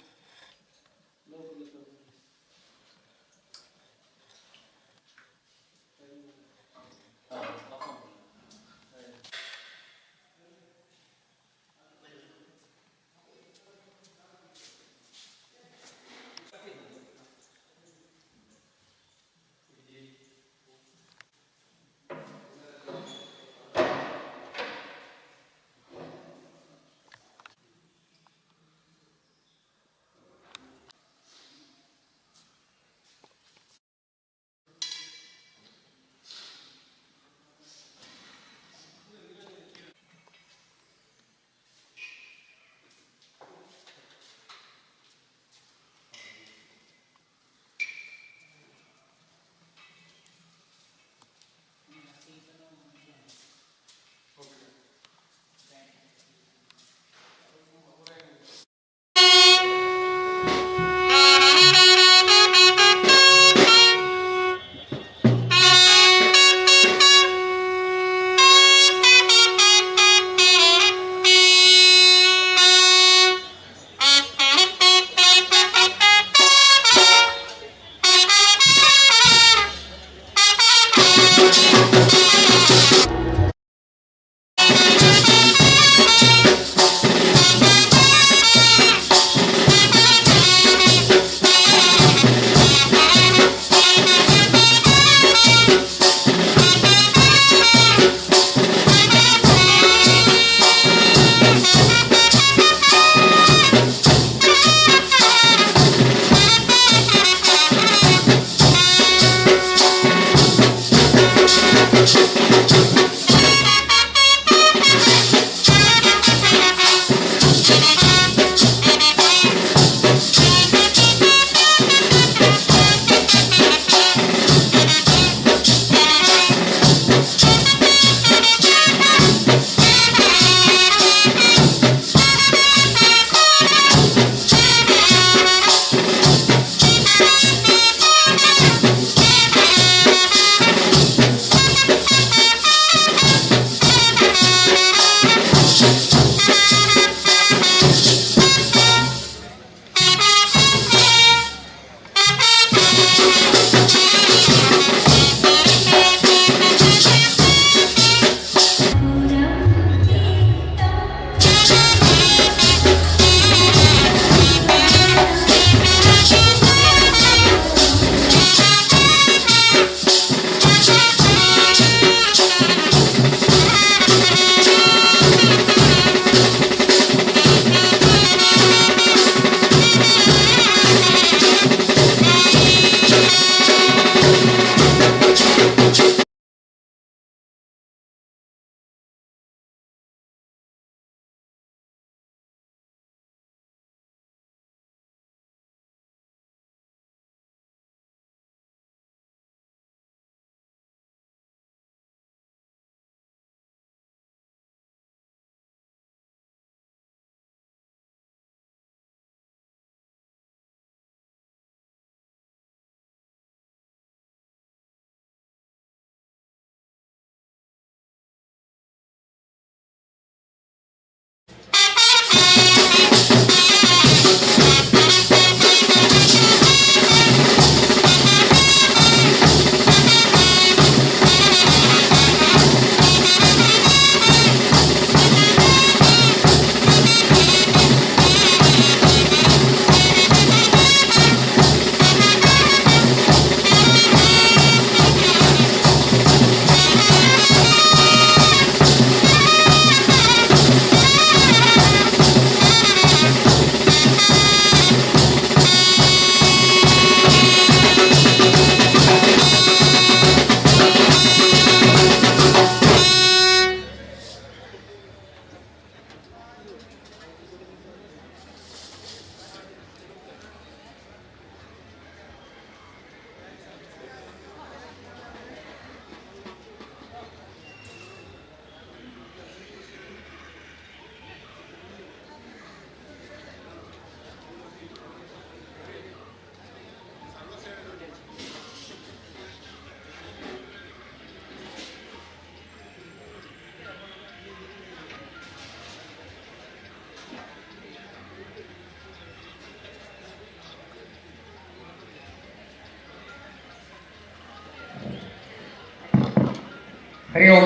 हरि ओम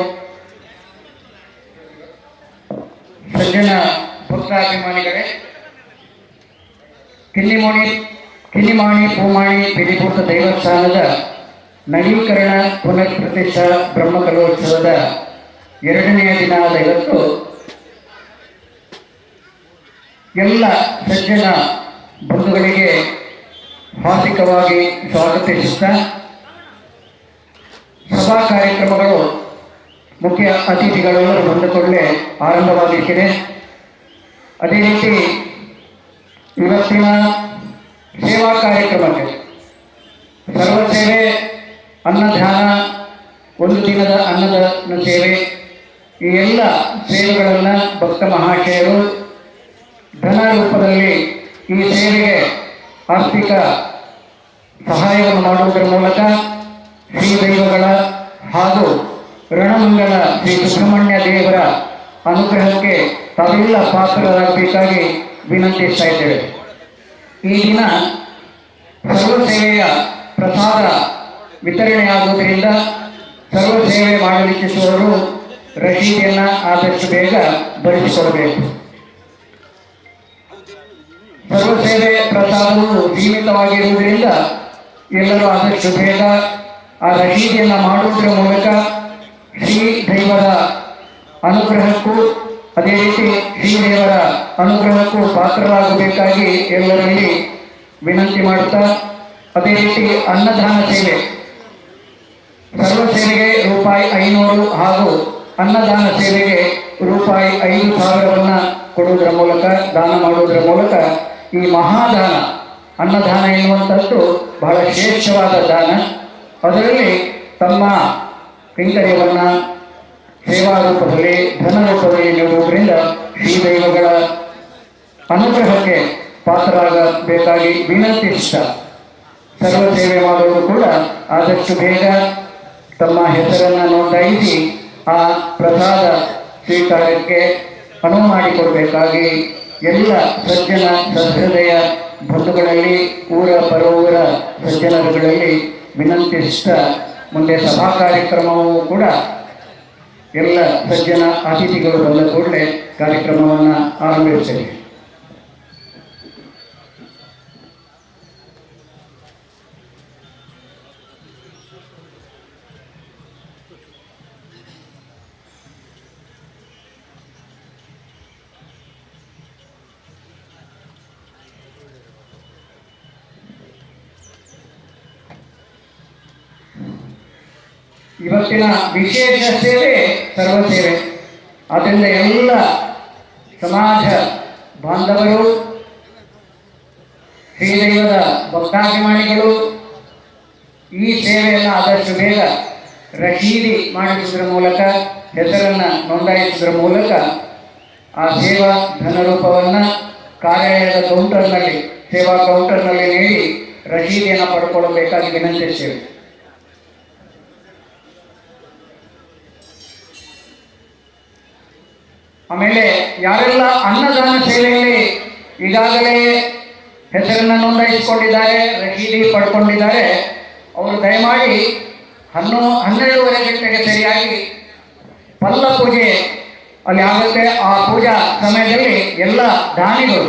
सज्जन ಭಕ್ತಾಭಿಮಾನಿಗಳೇ, ಕಿನ್ನಿಮಾಣಿ ಪೂಮಾಣಿ ಪಿಲಿಭೂತ ದೈವಸ್ಥಾನದ ನವೀಕರಣ ಪುನರ್ ಪ್ರತಿಷ್ಠಾ ಬ್ರಹ್ಮಕಲೋತ್ಸವದ 2ನೇ ದಿನವಾದ ಇವತ್ತು ಎಲ್ಲ ಸಜ್ಜನ ಬಂಧುಗಳಿಗೆ ಹಾರ್ದಿಕವಾಗಿ ಸ್ವಾಗತಿಸುತ್ತಾ ಸಭಾ ಕಾರ್ಯಕ್ರಮಗಳು ಮುಖ್ಯ ಅತಿಥಿಗಳೆಲ್ಲರೂ ಬಂದ ಕೂಡಲೇ ಆರಂಭವಾಗಲಿಕ್ಕಿದೆ. ಅದೇ ರೀತಿ ಇವತ್ತಿನ ಸೇವಾ ಕಾರ್ಯಕ್ರಮಕ್ಕೆ ಸರ್ವಸೇವೆ, ಅನ್ನದಾನ, ಒಂದು ದಿನದ ಅನ್ನದಾನ ಸೇವೆ, ಈ ಎಲ್ಲ ಸೇವೆಗಳನ್ನು ಭಕ್ತ ಮಹಾಶಯರು ಧನ ರೂಪದಲ್ಲಿ ಈ ಸೇವೆಗೆ ಆರ್ಥಿಕ ಸಹಾಯವನ್ನು ಮಾಡುವುದರ ಮೂಲಕ ಶ್ರೀದೈವಗಳ ಹಾಗೂ ರಣಮಂಗಲ ಶ್ರೀ ಸುಬ್ರಹ್ಮಣ್ಯ ದೇವರ ಅನುಗ್ರಹಕ್ಕೆ ತಾವೆಲ್ಲ ಪಾತ್ರರಾಗಬೇಕಾಗಿ ವಿನಂತಿಸ್ತಾ ಇದ್ದೇವೆ. ಈ ದಿನ ಸರ್ವಸೇವೆಯ ಪ್ರಸಾದ ವಿತರಣೆಯಾಗುವುದರಿಂದ ಸರ್ವ ಸೇವೆ ಮಾಡಲಿಚ್ಛಿಸುವವರು ರಶೀದಿಯನ್ನು ಆದಷ್ಟು ಬೇಗ ಬರೆಸಿಕೊಡಬೇಕು. ಸರ್ವ ಸೇವೆ ಪ್ರಸಾದವು ಸೀಮಿತವಾಗಿರುವುದರಿಂದ ಎಲ್ಲರೂ ಆದಷ್ಟು ಬೇಗ ಆ ರಶೀದಿಯನ್ನು ಮಾಡುವುದರ ಮೂಲಕ ಶ್ರೀ ದೈವದ ಅನುಗ್ರಹಕ್ಕೂ ಅದೇ ರೀತಿ ಶ್ರೀದೇವರ ಅನುಗ್ರಹಕ್ಕೂ ಪಾತ್ರರಾಗಬೇಕಾಗಿ ಎಲ್ಲರಲ್ಲಿ ವಿನಂತಿ ಮಾಡುತ್ತಾ, ಅದೇ ರೀತಿ ಅನ್ನದಾನ ಸೇವೆ ಸರ್ವ ಸೇವೆಗೆ ₹500 ಹಾಗೂ ಅನ್ನದಾನ ಸೇವೆಗೆ ₹5,000 ಕೊಡುವುದರ ಮೂಲಕ, ದಾನ ಮಾಡುವುದರ ಮೂಲಕ ಈ ಮಹಾದಾನ ಅನ್ನದಾನ ಎನ್ನುವಂಥದ್ದು ಬಹಳ ಶ್ರೇಷ್ಠವಾದ ದಾನ. ಅದರಲ್ಲಿ ತಮ್ಮ ಕೈಂಕರ್ಯವನ್ನು ಸೇವಾ ರೂಪದಲ್ಲಿ, ಧನ ರೂಪದಲ್ಲಿ ನೀಡುವುದರಿಂದ ಶ್ರೀದೈವಗಳ ಅನುಗ್ರಹಕ್ಕೆ ಪಾತ್ರರಾಗಬೇಕಾಗಿ ವಿನಂತಿಸುತ್ತಾ, ಸರ್ವ ಸೇವೆ ಮಾಡುವುದು ಕೂಡ ಆದಷ್ಟು ಬೇಗ ತಮ್ಮ ಹೆಸರನ್ನು ನೋಂದಾಯಿಸಿ ಆ ಪ್ರಸಾದ ಸ್ವೀಕಾರಕ್ಕೆ ಅನುವು ಮಾಡಿಕೊಡಬೇಕಾಗಿ ಎಲ್ಲ ಸಜ್ಜನ ಸಹೃದಯ ಬಂಧುಗಳಲ್ಲಿ, ಊರ ಪರವೂರ ಸಜ್ಜನರುಗಳಲ್ಲಿ ವಿನಂತಿಸುತ್ತಾ, ಮುಂದೆ ಸಭಾ ಕಾರ್ಯಕ್ರಮವೂ ಕೂಡ ಎಲ್ಲ ಸಜ್ಜನ ಅತಿಥಿಗಳು ಬಂದ ಕೂಡಲೇ ಕಾರ್ಯಕ್ರಮವನ್ನು ಆರಂಭಿಸುತ್ತೇವೆ. ಇವತ್ತಿನ ವಿಶೇಷ ಸೇವೆ ಸರ್ವ ಸೇವೆ. ಆದ್ದರಿಂದ ಎಲ್ಲ ಸಮಾಜ ಬಾಂಧವರು, ಶ್ರೀದೈವದ ಭಕ್ತಾಭಿಮಾನಿಗಳು ಈ ಸೇವೆಯನ್ನು ಆದಷ್ಟು ಬೇಗ ರಶೀದಿ ಮಾಡಿಸುವುದರ ಮೂಲಕ, ಹೆಸರನ್ನು ನೋಂದಾಯಿಸುವುದರ ಮೂಲಕ ಆ ಸೇವಾ ಧನರೂಪವನ್ನು ಕಾರ್ಯಾಲಯದ ಕೌಂಟರ್ನಲ್ಲಿ, ಸೇವಾ ಕೌಂಟರ್ನಲ್ಲಿ ನೀಡಿ ರಶೀದಿಯನ್ನು ಪಡ್ಕೊಳ್ಳಬೇಕಾಗಿ ವಿನಂತಿಸುತ್ತೇವೆ. ಆಮೇಲೆ ಯಾರೆಲ್ಲ ಅನ್ನದಾನ ಸೇವೆಯಲ್ಲಿ ಈಗಾಗಲೇ ಹೆಸರನ್ನು ನೋಂದಾಯಿಸಿಕೊಂಡಿದ್ದಾರೆ, ರಶೀದಿ ಪಡ್ಕೊಂಡಿದ್ದಾರೆ, ಅವರು ದಯಮಾಡಿ 12:30 ಗಂಟೆಗೆ ಸರಿಯಾಗಿ ಪಲ್ಲ ಪೂಜೆ ಅಲ್ಲಿ ಆಗುತ್ತೆ. ಆ ಪೂಜಾ ಸಮಯದಲ್ಲಿ ಎಲ್ಲ ದಾನಿಗಳು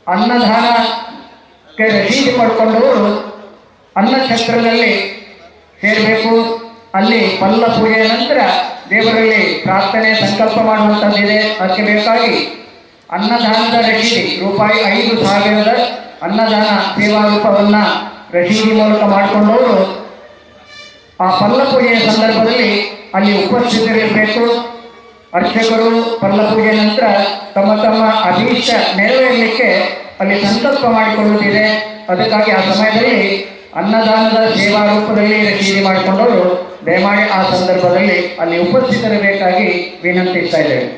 ಅನ್ನದಾನಕ್ಕೆ ರಶೀದಿ ಪಡ್ಕೊಂಡವರು ಅನ್ನಛತ್ರದಲ್ಲಿ ಸೇರಬೇಕು. ಅಲ್ಲಿ ಪಲ್ಲ ಪೂಜೆಯ ನಂತರ ದೇವರಲ್ಲಿ ಪ್ರಾರ್ಥನೆ ಸಂಕಲ್ಪ ಮಾಡುವಂಥದ್ದಿದೆ. ಅದಕ್ಕೆ ಬೇಕಾಗಿ ಅನ್ನದಾನದ ರಶೀದಿ ₹5,000 ಅನ್ನದಾನ ಸೇವಾ ರೂಪವನ್ನು ರಶೀದಿ ಮೂಲಕ ಮಾಡಿಕೊಂಡವರು ಆ ಪಲ್ಲ ಪೂಜೆಯ ಸಂದರ್ಭದಲ್ಲಿ ಅಲ್ಲಿ ಉಪಸ್ಥಿತರಿರಬೇಕು. ಅರ್ಚಕರು ಪಲ್ಲ ಪೂಜೆಯ ನಂತರ ತಮ್ಮ ತಮ್ಮ ಅಭೀಷ್ಟ ನೆರವೇರಲಿಕ್ಕೆ ಅಲ್ಲಿ ಸಂಕಲ್ಪ ಮಾಡಿಕೊಳ್ಳುತ್ತಿದೆ. ಅದಕ್ಕಾಗಿ ಆ ಸಮಯದಲ್ಲಿ ಅನ್ನದಾನದ ಸೇವಾ ರೂಪದಲ್ಲಿ ರಶೀದಿ ಮಾಡಿಕೊಂಡವರು ದಯಮಾಡಿ ಆ ಸಂದರ್ಭದಲ್ಲಿ ಅಲ್ಲಿ ಉಪಸ್ಥಿತರಿರಬೇಕಾಗಿ ವಿನಂತಿಸ್ತಾ ಇದ್ದೇವೆ.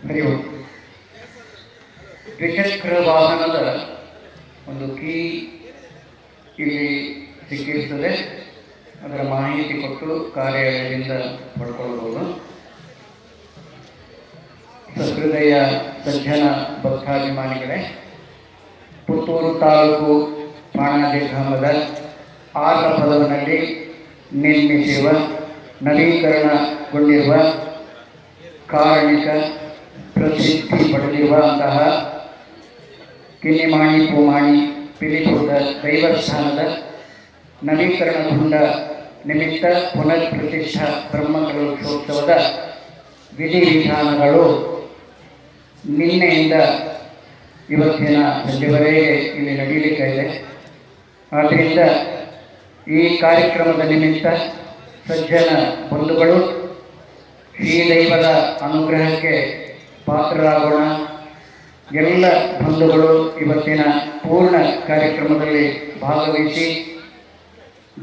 ಹರಿ ಓಂ. ದ್ವಿಚಕ್ರ ವಾಹನದ ಒಂದು ಕೀ ಇಲ್ಲಿ ಸಿಕ್ಕಿರ್ತದೆ. ಅದರ ಮಾಹಿತಿ ಕೊಟ್ಟು ಕಾರ್ಯಾಲಯದಿಂದ ಪಡ್ಕೊಳ್ಬೋದು. ಸಹೃದಯ ಸಜ್ಜನ ಭಕ್ತಾಭಿಮಾನಿಗಳೇ, ಪುತ್ತೂರು ತಾಲೂಕು ಪಾಣಾಜಿ ಗ್ರಾಮದ ಆರ್ಲಪದವಿನಲ್ಲಿ ನಿರ್ಮಿಸಿರುವ ನವೀಕರಣಗೊಂಡಿರುವ ಕಾರಣಿಕ ಪ್ರಸಿದ್ಧಿ ಪಡೆದಿರುವಂತಹ ಕಿನ್ನಿಮಾಣಿ ಪೂಮಾಣಿ ಪಿಲಿಪುರದ ದೈವಸ್ಥಾನದ ನವೀಕರಣಗೊಂಡ ನಿಮಿತ್ತ ಪುನರ್ ಪ್ರತಿಷ್ಠಾ ಬ್ರಹ್ಮಕಲಶೋತ್ಸವದ ವಿಧಿವಿಧಾನಗಳು ನಿನ್ನೆಯಿಂದ ಇವತ್ತಿನ ಸಂಜೆವರೆಗೆ ಇಲ್ಲಿ ನಡೆಯಲಿಕ್ಕೆ ಇದೆ. ಆದ್ದರಿಂದ ಈ ಕಾರ್ಯಕ್ರಮದ ನಿಮಿತ್ತ ಸಜ್ಜನ ಬಂಧುಗಳು ಶ್ರೀದೈವದ ಅನುಗ್ರಹಕ್ಕೆ ಪಾತ್ರರಾಗೋಣ. ಎಲ್ಲ ಬಂಧುಗಳು ಇವತ್ತಿನ ಪೂರ್ಣ ಕಾರ್ಯಕ್ರಮದಲ್ಲಿ ಭಾಗವಹಿಸಿ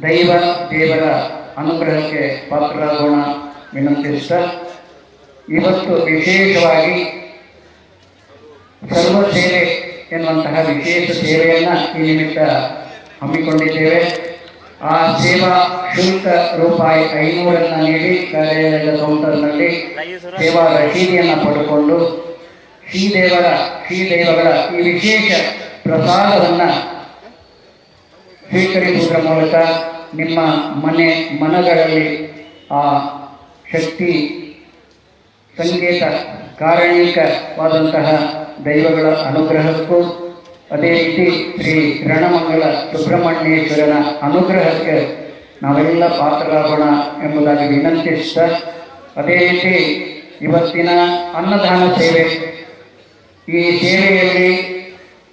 ದೈವ ದೇವರ ಅನುಗ್ರಹಕ್ಕೆ ಪಾತ್ರರಾಗೋಣ ವಿನಂತಿಸ್ತಾ, ಇವತ್ತು ವಿಶೇಷವಾಗಿ ಸರ್ವ ಸೇವೆ ಎನ್ನುವಂತಹ ವಿಶೇಷ ಸೇವೆಯನ್ನು ಈ ನಿಮಿತ್ತ ಹಮ್ಮಿಕೊಂಡಿದ್ದೇವೆ. ಆ ಸೇವಾ ಶುಲ್ಕ ರೂಪಾಯಿ 500 ನೀಡಿ ಕಾರ್ಯಾಲಯದ ಕೌಂಟರ್ನಲ್ಲಿ ಸೇವಾ ರಸೀದಿಯನ್ನು ಪಡೆದುಕೊಂಡು ಶ್ರೀದೇವಗಳ ಈ ವಿಶೇಷ ಪ್ರಸಾದವನ್ನು ಸ್ವೀಕರಿಸುವುದರ ಮೂಲಕ ನಿಮ್ಮ ಮನಗಳಲ್ಲಿ ಆ ಶಕ್ತಿ ಸಂಕೇತ ಕಾರಣಿಕವಾದಂತಹ ದೈವಗಳ ಅನುಗ್ರಹಕ್ಕೂ ಅದೇ ರೀತಿ ಶ್ರೀ ರಣಮಂಗಲ ಸುಬ್ರಹ್ಮಣ್ಯೇಶ್ವರನ ಅನುಗ್ರಹಕ್ಕೆ ನಾವೆಲ್ಲ ಪಾತ್ರರಾಗೋಣ ಎಂಬುದಾಗಿ ವಿನಂತಿಸ್ತಾ, ಅದೇ ರೀತಿ ಇವತ್ತಿನ ಅನ್ನದಾನ ಸೇವೆ, ಈ ಸೇವೆಯಲ್ಲಿ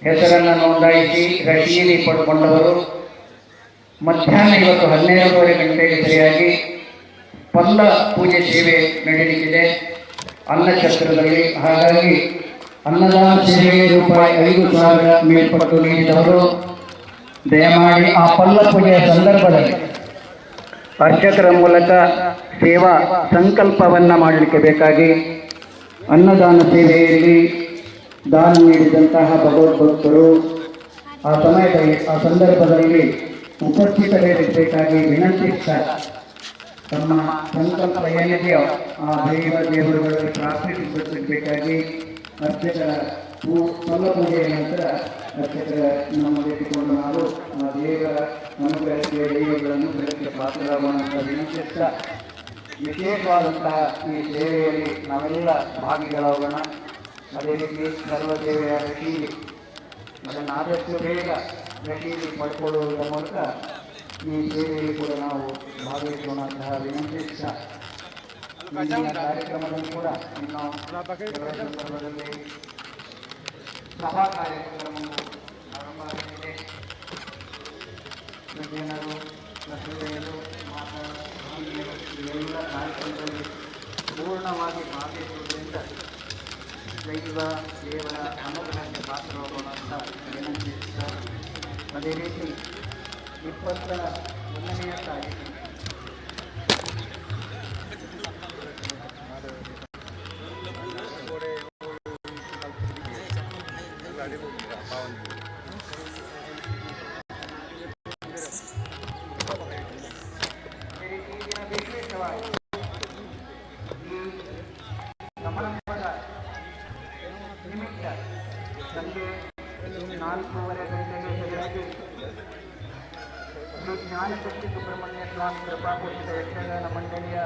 ಹೆಸರನ್ನು ನೋಂದಾಯಿಸಿ ರಸೀದಿ ಪಡ್ಕೊಂಡವರು ಮಧ್ಯಾಹ್ನ ಇವತ್ತು 12:30 ಗಂಟೆಗೆ ಸರಿಯಾಗಿ ಪಲ್ಲ ಪೂಜೆ ಸೇವೆ ನಡೆಯಲಿಕ್ಕಿದೆ ಅನ್ನಛತ್ರದಲ್ಲಿ. ಹಾಗಾಗಿ ಅನ್ನದಾನ ಸೇವೆಗೆ ರೂಪಾಯಿ 5,000 ಮೇಲ್ಪಟ್ಟು ನೀಡಿದವರು ದಯಮಾಡಿ ಆ ಪಲ್ಲ ಪೂಜೆಯ ಸಂದರ್ಭದಲ್ಲಿ ಅರ್ಚಕರ ಮೂಲಕ ಸೇವಾ ಸಂಕಲ್ಪವನ್ನು ಮಾಡಲಿಕ್ಕೆ ಬೇಕಾಗಿ ಅನ್ನದಾನ ಸೇವೆಯಲ್ಲಿ ದಾನ ನೀಡಿದಂತಹ ಭಗವದ್ಭಕ್ತರು ಆ ಸಮಯದಲ್ಲಿ ಆ ಸಂದರ್ಭದಲ್ಲಿ ಉಪಸ್ಥಿತರಿರಬೇಕಾಗಿ ವಿನಂತಿಸ್ತಾರೆ. ತಮ್ಮ ಸಂಕಲ್ಪ ಏನಿದೆಯೋ ಆ ದೇವರುಗಳಲ್ಲಿ ಪ್ರಾರ್ಥಿಸಬೇಕಾಗಿ ಅರ್ಚಕರ ಪಲ್ಲ ಪೂಜೆಯ ನಂತರ ಅರ್ಚಕರ ನಮ್ಮಲ್ಲಿಟ್ಟುಕೊಂಡು ನಾವು ಆ ದೇವರ ಅನುಗ್ರಹಕ್ಕೆ ದೈವಗಳ ಅನುಗ್ರಹಕ್ಕೆ ಪಾತ್ರರಾಗೋಣ ಅಂತ ವಿನಂತಿಸ್ತಾ, ವಿಶೇಷವಾದಂತಹ ಈ ಸೇವೆಯಲ್ಲಿ ನಾವೆಲ್ಲ ಭಾಗಿಗಳಾಗೋಣ. ಅದೇ ರೀತಿ ಸರ್ವ ಸೇವೆಯ ರಸೀದಿ ಅದನ್ನು ಆದಷ್ಟು ಬೇಗ ರಸೀದಿ ಪಡ್ಕೊಳ್ಳುವುದರ ಮೂಲಕ ಈ ಸೇವೆಯಲ್ಲಿ ಕೂಡ ನಾವು ಭಾಗವಹಿಸೋಣ ಅಂತಹ ವಿನಂತಿಸ್ತಾ, ಇಂದಿನ ಕಾರ್ಯಕ್ರಮದಲ್ಲಿ ಕೂಡ ಇನ್ನು ಕೆಲವು ಸಂದರ್ಭದಲ್ಲಿ ಸಭಾ ಕಾರ್ಯಕ್ರಮವನ್ನು ಆರಂಭ ನಾವೆಲ್ಲ ದೇವರ ಅನುಗ್ರಹಕ್ಕೆ ಪಾತ್ರವಾಗೋಣ ಅಂತ ವಿನಂತಿಸ್ತಾ, ಅದೇ ರೀತಿ 21ನೇ ತಾರೀಕು ಸಮಾರಂಭದ ನಿಮಿತ್ತ ಸಂಜೆ 4:30 ಗಂಟೆಗೆ ಸರಿಯಾಗಿ ಶ್ರೀ ಜ್ಞಾನಶಕ್ತಿ ಸುಬ್ರಹ್ಮಣ್ಯ ಸ್ವಾಮಿ ಕೃಪಾಪೂರಿತ ಯಕ್ಷಗಾನ ಮಂಡಳಿಯ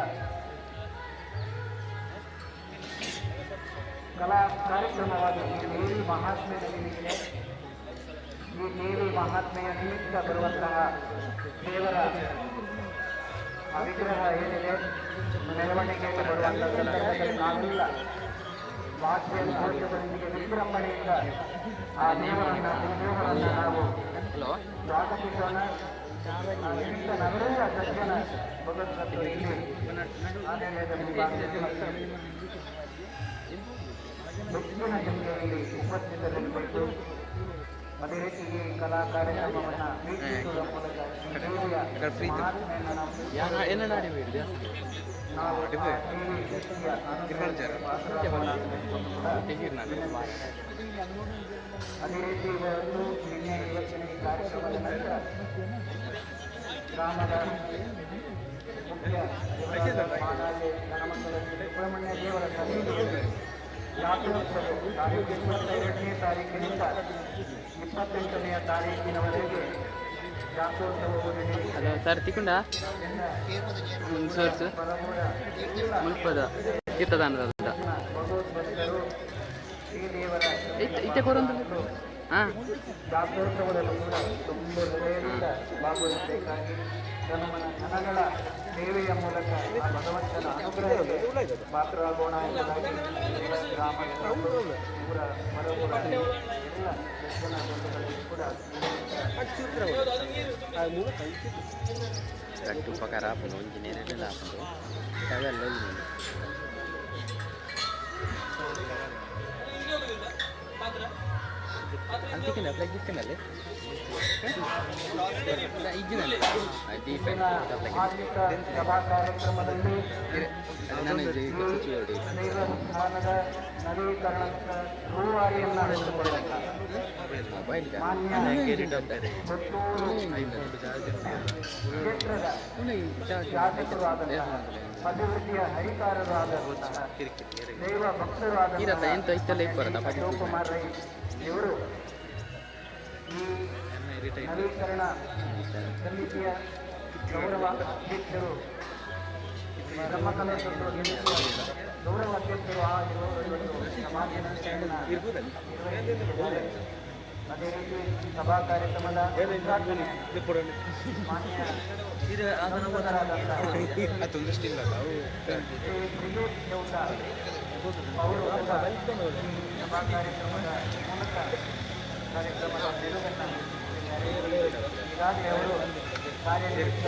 ಕಲಾ ಕಾರ್ಯಕ್ರಮವಾದ ಈ ದೇವಿ ಮಹಾತ್ಮೆಯ ನಿಮಿತ್ತ, ಈ ದೇವಿ ಮಹಾತ್ಮೆಯ ನಿಮಿತ್ತ ಬರುವಂತಹ ದೇವರ ಆ ವಿಗ್ರಹ ಏನಿದೆ ಮೆರವಣಿಗೆಗೆ ಬರುವಂತಹ ಸಂದರ್ಭದಲ್ಲಿ ನಾವೆಲ್ಲ ವಾದ್ಯ ಘೋಷಗಳೊಂದಿಗೆ ವಿಜೃಂಭಣೆಯಿಂದ ಆ ದೇವರನ್ನು ನಾವು ಸ್ವಾಗತಿಸೋಣ. ಆ ನಿಮಿತ್ತ ನಾವೆಲ್ಲ ಸಜ್ಜನ ಭಗವದ್ಭಕ್ತರು ಇಲ್ಲಿ ಆಲಯದ ಮುಂಭಾಗದಲ್ಲಿ ಮತ್ತು ಹೆಚ್ಚಿನ ಸಂಖ್ಯೆಯಲ್ಲಿ ಉಪಸ್ಥಿತರಿರಬೇಕು. ಅದೇ ರೀತಿ ಈ ಕಲಾ ಕಾರ್ಯಕ್ರಮವನ್ನು ವೀಕ್ಷಿಸುವ ಮೂಲಕ ದೇವಿಯ ಮಹಾತ್ಮೆಯನ್ನು ನಾವು ಅದೇ ರೀತಿ ಇವತ್ತು ನಿನ್ನೆ ಇವತ್ತಿನ ಈ ಕಾರ್ಯಕ್ರಮದ ನಂತರ ಗ್ರಾಮದ ಮುಖ್ಯ ಮಾದಾಲೆ ಗಣಮಂಡಲದಲ್ಲಿ ಸುಬ್ರಹ್ಮಣ್ಯ ದೇವರ ಸನ್ನಿಧಿಯಲ್ಲಿ ಜಾತ್ರೋತ್ಸವ ತಾರೀಕು 22ನೇ ತಾರೀಕಿನಿಂದ 28ನೇ ತಾರೀಕಿನವರೆಗೆ ಜಾತ್ರೋತ್ಸವವು ನಡೆಯುತ್ತದೆ. ಸರ್ ತಿಕ್ಕೊಂಡ ಸೋರ್ಸ್ ಮುಲ್ಪದ ತೀರ್ಥದಾನದ ಭಗವದ್ಭಕ್ತರು ಈ ದೇವರ ಇತ್ತೆ ಕೊರೊಂದು ಹಾಂ ಜಾತ್ರೋತ್ಸವದಲ್ಲೂ ಕೂಡ ತುಂಬ ಹೃದಯದಿಂದ ಭಾಗವಹಿಸಬೇಕಾಗಿ ಜನಗಳ ಸೇವೆಯ ಮೂಲಕ ಆ ಭಗವಂತನ ಅನುಗ್ರಹಕ್ಕೆ ಪಾತ್ರರಾಗೋಣ ಎಂಬುದಾಗಿ ಗ್ರಾಮದ ಊರ ಹೊರಗೂರ ಎಲ್ಲ ಜನ ಬಂಧುಗಳಲ್ಲಿ ಕೂಡ ಗಂಟು ಉಪಕಾರ ಆಪುಂಡು ಒಂಜಿ ನೇರೆಲ್ಲ ಆಪುಂಡು ಅವೆಲ್ಲ ಅಂತಿಕ್ಕಿನ ಫ್ಲಗ್ ಇತ್ತಿನಲ್ಲಿ ಇಜ್ಜಿನಲ್ಲಿ ಧಾರ್ಮಿಕ ಸಭಾ ಕಾರ್ಯಕ್ರಮದಲ್ಲಿ ನಾನು ದೇವಸ್ಥಾನದ ನವೀಕರಣದ ರೂವಾರಿಯನ್ನು ನಡೆಸಿಕೊಳ್ಳುತ್ತಾರೆ. ಕ್ಷೇತ್ರದ ಶಾಸಕರಾದಂತಹ ಅಭಿವೃದ್ಧಿಯ ಹರಿಕಾರರಾದಂತಹ ದೈವ ಭಕ್ತರಾದಂತಹ ಶಿವಕುಮಾರ್ ರೈ ಇವರು ಈ ನವೀಕರಣ ಸಮಿತಿಯ ಗೌರವ ಅಧ್ಯಕ್ಷರು, ಬ್ರಹ್ಮಕಲಶರು ಗೌರವ ಅಧ್ಯಕ್ಷರು ಆಗಿರುವ ಸಮಾಜ ನಿರ್ವಹಿಸಿದ್ದಾರೆ. ಅದೇ ರೀತಿ ಸಭಾ ಕಾರ್ಯಕ್ರಮದ ಉದ್ಘಾಟನೆ ಮಾನ್ಯ ಅವರು ಸಭಾ ಕಾರ್ಯಕ್ರಮದ ಮೂಲಕ ಕಾರ್ಯಕ್ರಮದ ಮೆರುಗನ್ನು ಈಗಾಗಲೇ ಅವರು ಕಾರ್ಯನಿರತ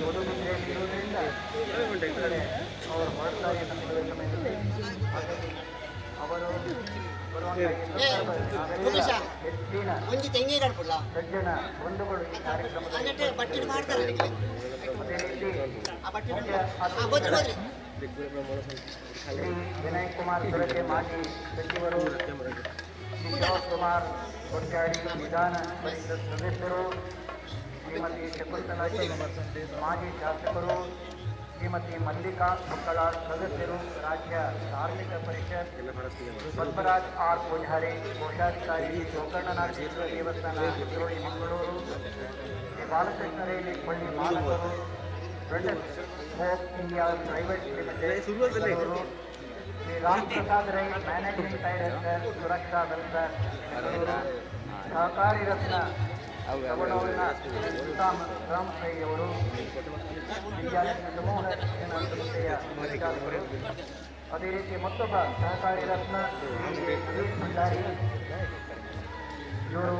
ಕೊಡುಗೆಯಲ್ಲಿ ಇರುವುದರಿಂದ ಅವರು ಹೊರತಾಗಿ ನಮಗೆ ಸಮಯದಲ್ಲಿ ಅವರು ಹೆಚ್ಚಿನ ಸಜ್ಜನ ಬಂಧುಗಳು ಈ ಕಾರ್ಯಕ್ರಮದಲ್ಲಿ ಅದೇ ರೀತಿ ಶ್ರೀ ವಿನಯ್ ಕುಮಾರ್ ಸುರಕೆ ಮಾಜಿ ಸಚಿವರು, ಶಿವಕುಮಾರ್ ಕೊಟ್ಯಾಡಿ ವಿಧಾನ ಪರಿಷತ್ ಸದಸ್ಯರು, ಶ್ರೀಮತಿ ಶಕುಂತಲಾ ಮಾಜಿ ಶಾಸಕರು, ಶ್ರೀಮತಿ ಮಲ್ಲಿಕಾ ಮಕ್ಕಳಾರ್ ಸದಸ್ಯರು, ರಾಜ್ಯ ಧಾರ್ಮಿಕ ಪರಿಷತ್, ಪದ್ಮರಾಜ್ ಆರ್ ಪೂಜಾರಿ ಕೋಶಾಧಿಕಾರಿ, ಗೋಕರ್ಣನಾಥೇಶ್ವರ ದೇವಸ್ಥಾನ ಚಿರೋಳಿ ಮಂಗಳೂರು, ಶ್ರೀ ಬಾಲಕೃಷ್ಣ ರೈಲಿ ಪಳ್ಳಿ ಮಾಲಕರು, red hope India private limited, Shri Ram Prasad Rai managing director Suraksha welfare, ಸಹಕಾರಿ ರತ್ನ ಸವಣೂರಿನ ರಾಮ್ ರೈ ಅವರು, ವಿದ್ಯಾರ್ಥಿ ಸಮೂಹ ಸಂಸ್ಥೆಯ ಅಧಿಕಾರಿಗಳು, ಅದೇ ರೀತಿ ಮತ್ತೊಬ್ಬ ಸಹಕಾರಿ ರತ್ನ ಭಂಡಾರಿ, ಇವರು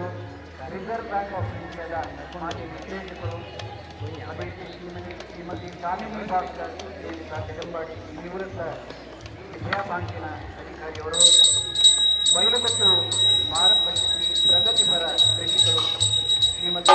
ರಿಸರ್ವ್ ಬ್ಯಾಂಕ್ ಆಫ್ ಇಂಡಿಯಾದ ಮಾಜಿ ನಿರ್ದೇಶಕರು, ಅದೇ ರೀತಿ ಶ್ರೀಮತಿ ಶಾಲಿನಿ ಭಾಸ್ಕರ್ ಜಗಂಬಾಡಿ ನಿವೃತ್ತ ವಿದ್ಯಾ ಬ್ಯಾಂಕಿನ ಅಧಿಕಾರಿಯವರು, ಬಯಲುಕೊಟ್ಟು ಪ್ರಗತಿಪರ ಕೃಷಿಕರು ಶ್ರೀಮತಿ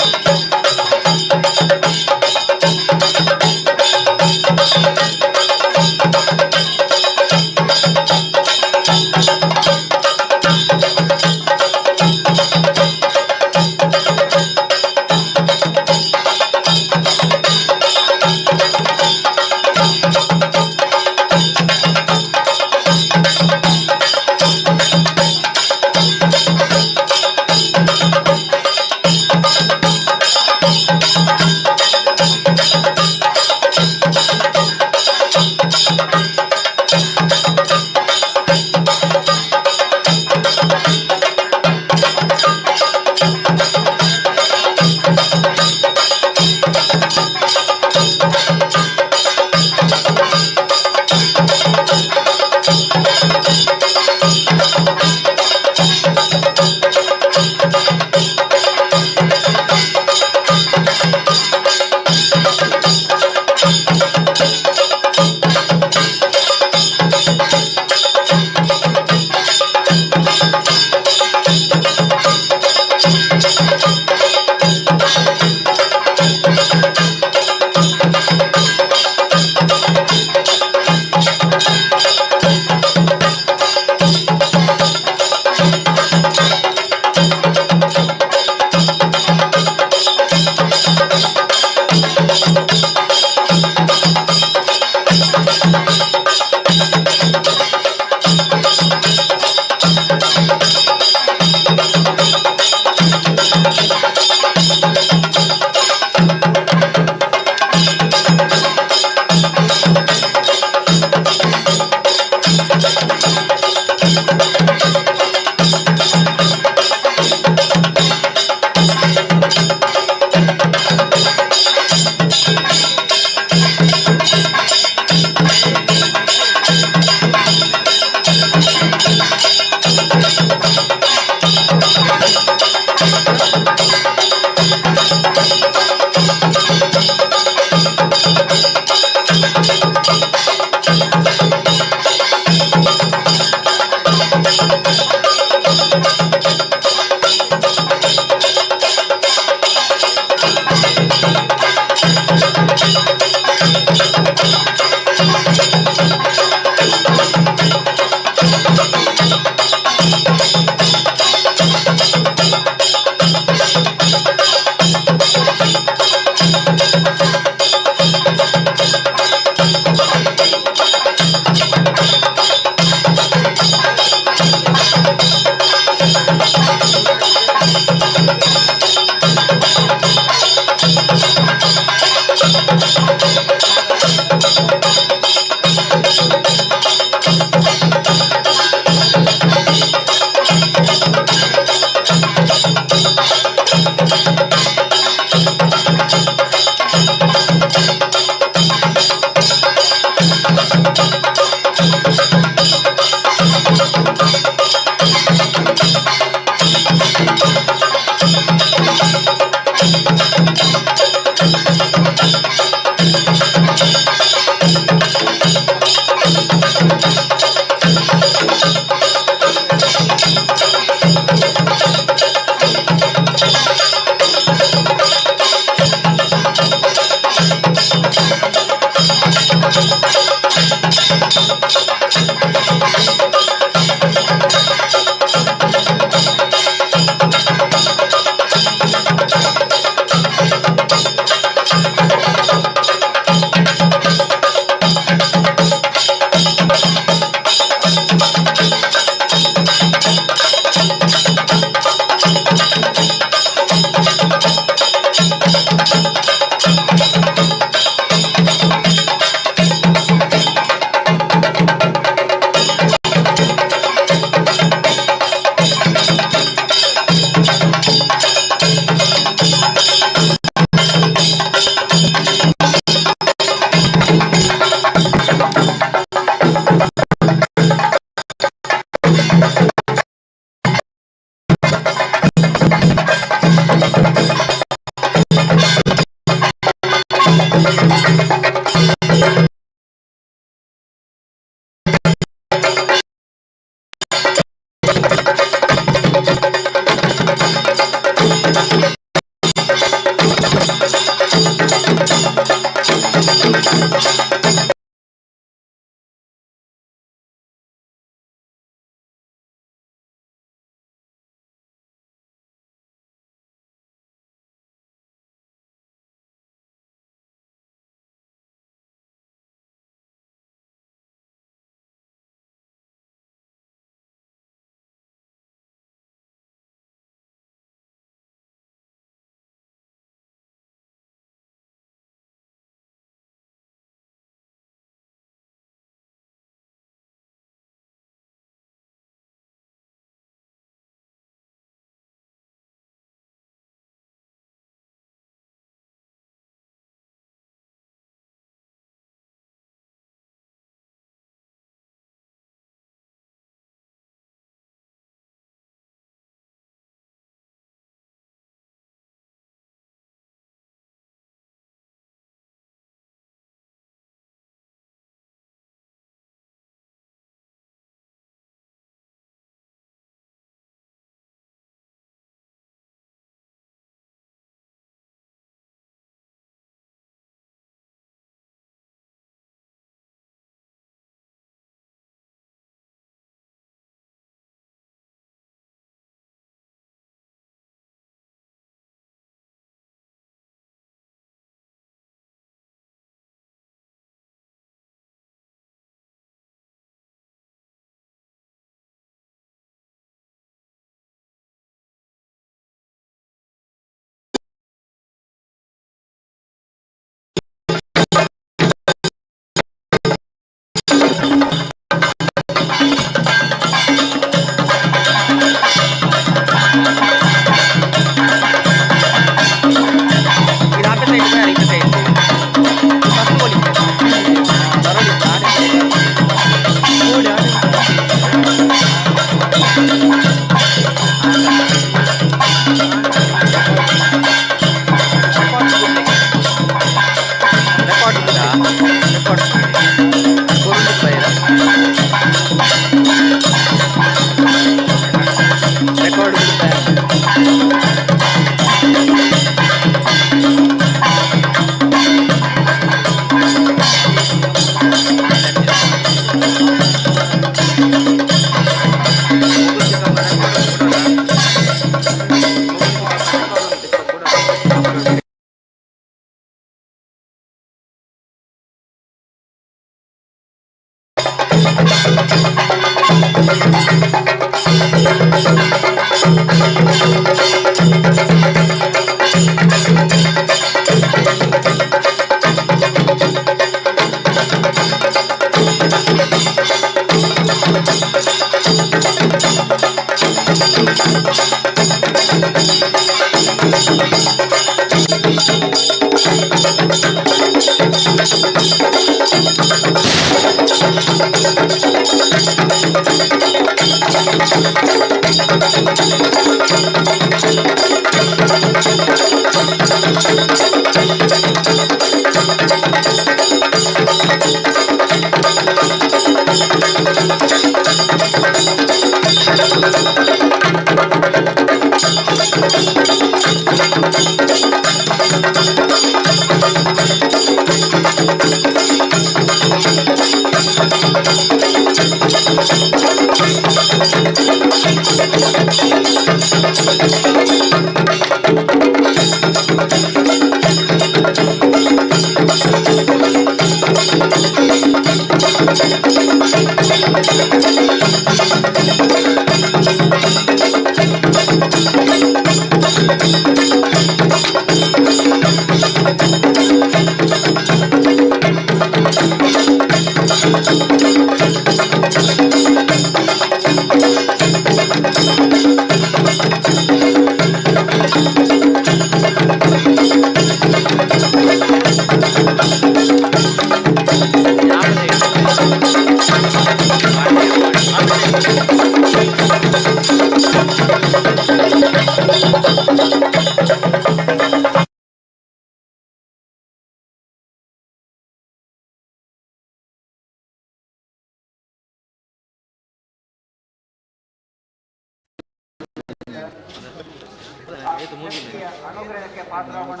ಅನುಗ್ರಹಕ್ಕೆ ಪಾತ್ರವಣ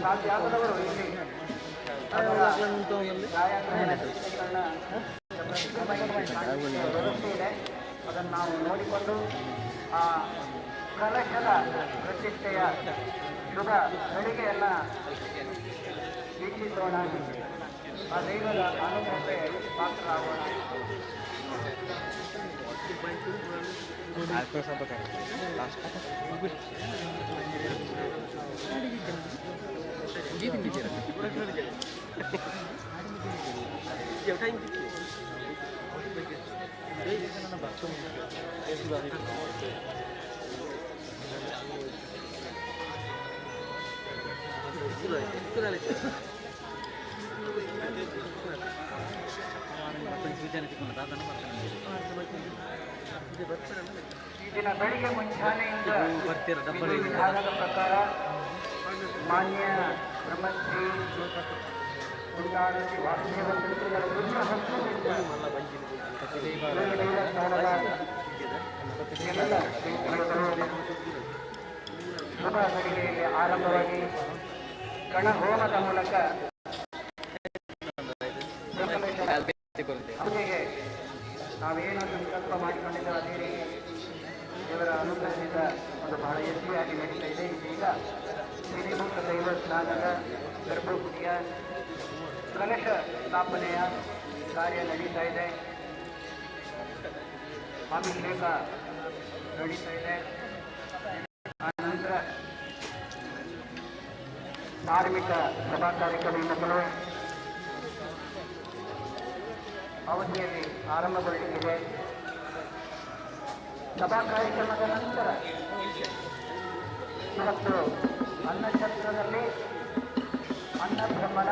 ಸಾಧ್ಯಾದವರು ಇಲ್ಲಿ ಅದನ್ನು ನಾವು ನೋಡಿಕೊಂಡು ಆ ಕಲಶದ ಪ್ರತಿಷ್ಠೆಯ ಶುಭ ಗಳಿಗೆಯನ್ನು ವೀಕ್ಷಿಸೋಣ. ಆ ದೈವದ ಅನುಗ್ರಹಕ್ಕೆ ಪಾತ್ರರಾಗೋಣ. ಈ ದಿನ ಬೆಳಿಗ್ಗೆ ಮುಂಜಾನೆಯಿಂದ ವಿಧಾನದ ಪ್ರಕಾರ ಮಾನ್ಯ ಬ್ರಹ್ಮಶ್ರೀ ಗುರುನಾನಂದ ವಾಸುದೇವ ತೀರ್ಥರ ರುದ್ರಹಸ್ತದಿಂದ ಎಲ್ಲ ಶುಭ ಗಳಿಗೆಯಲ್ಲಿ ಆರಂಭವಾಗಿ ಗಣಹೋಮದ ಮೂಲಕ ಪೂಜೆಗೆ ನಾವೇನು ಸಂಕಲ್ಪ ಮಾಡಿಕೊಂಡಿದ್ದೇವೆ ಅದೇ ರೀತಿ ದೇವರ ಅನುಗ್ರಹದಿಂದ ಒಂದು ಬಹಳ ಯಶಸ್ವಿಯಾಗಿ ನಡೀತಾ ಇದೆ. ಇದೀಗ ಶ್ರೀಮಂತ ದೈವ ಸ್ನಾನದ ಗರ್ಭಗುಡಿಯ ಕಲಶ ಸ್ಥಾಪನೆಯ ಕಾರ್ಯ ನಡೀತಾ ಇದೆ. ಅಭಿಷೇಕ ನಡೀತಾ ಇದೆ. ಆನಂತರ ಧಾರ್ಮಿಕ ಸಭಾ ಕಾರ್ಯಕ್ರಮಗಳು ಅವಧಿಯಲ್ಲಿ ಆರಂಭಗೊಳ್ಳಲಿದೆ. ಸಭಾ ಕಾರ್ಯಕ್ರಮದ ನಂತರ ಇವತ್ತು ಅನ್ನಛತ್ರದಲ್ಲಿ ಅನ್ನಬ್ರಹ್ಮಣ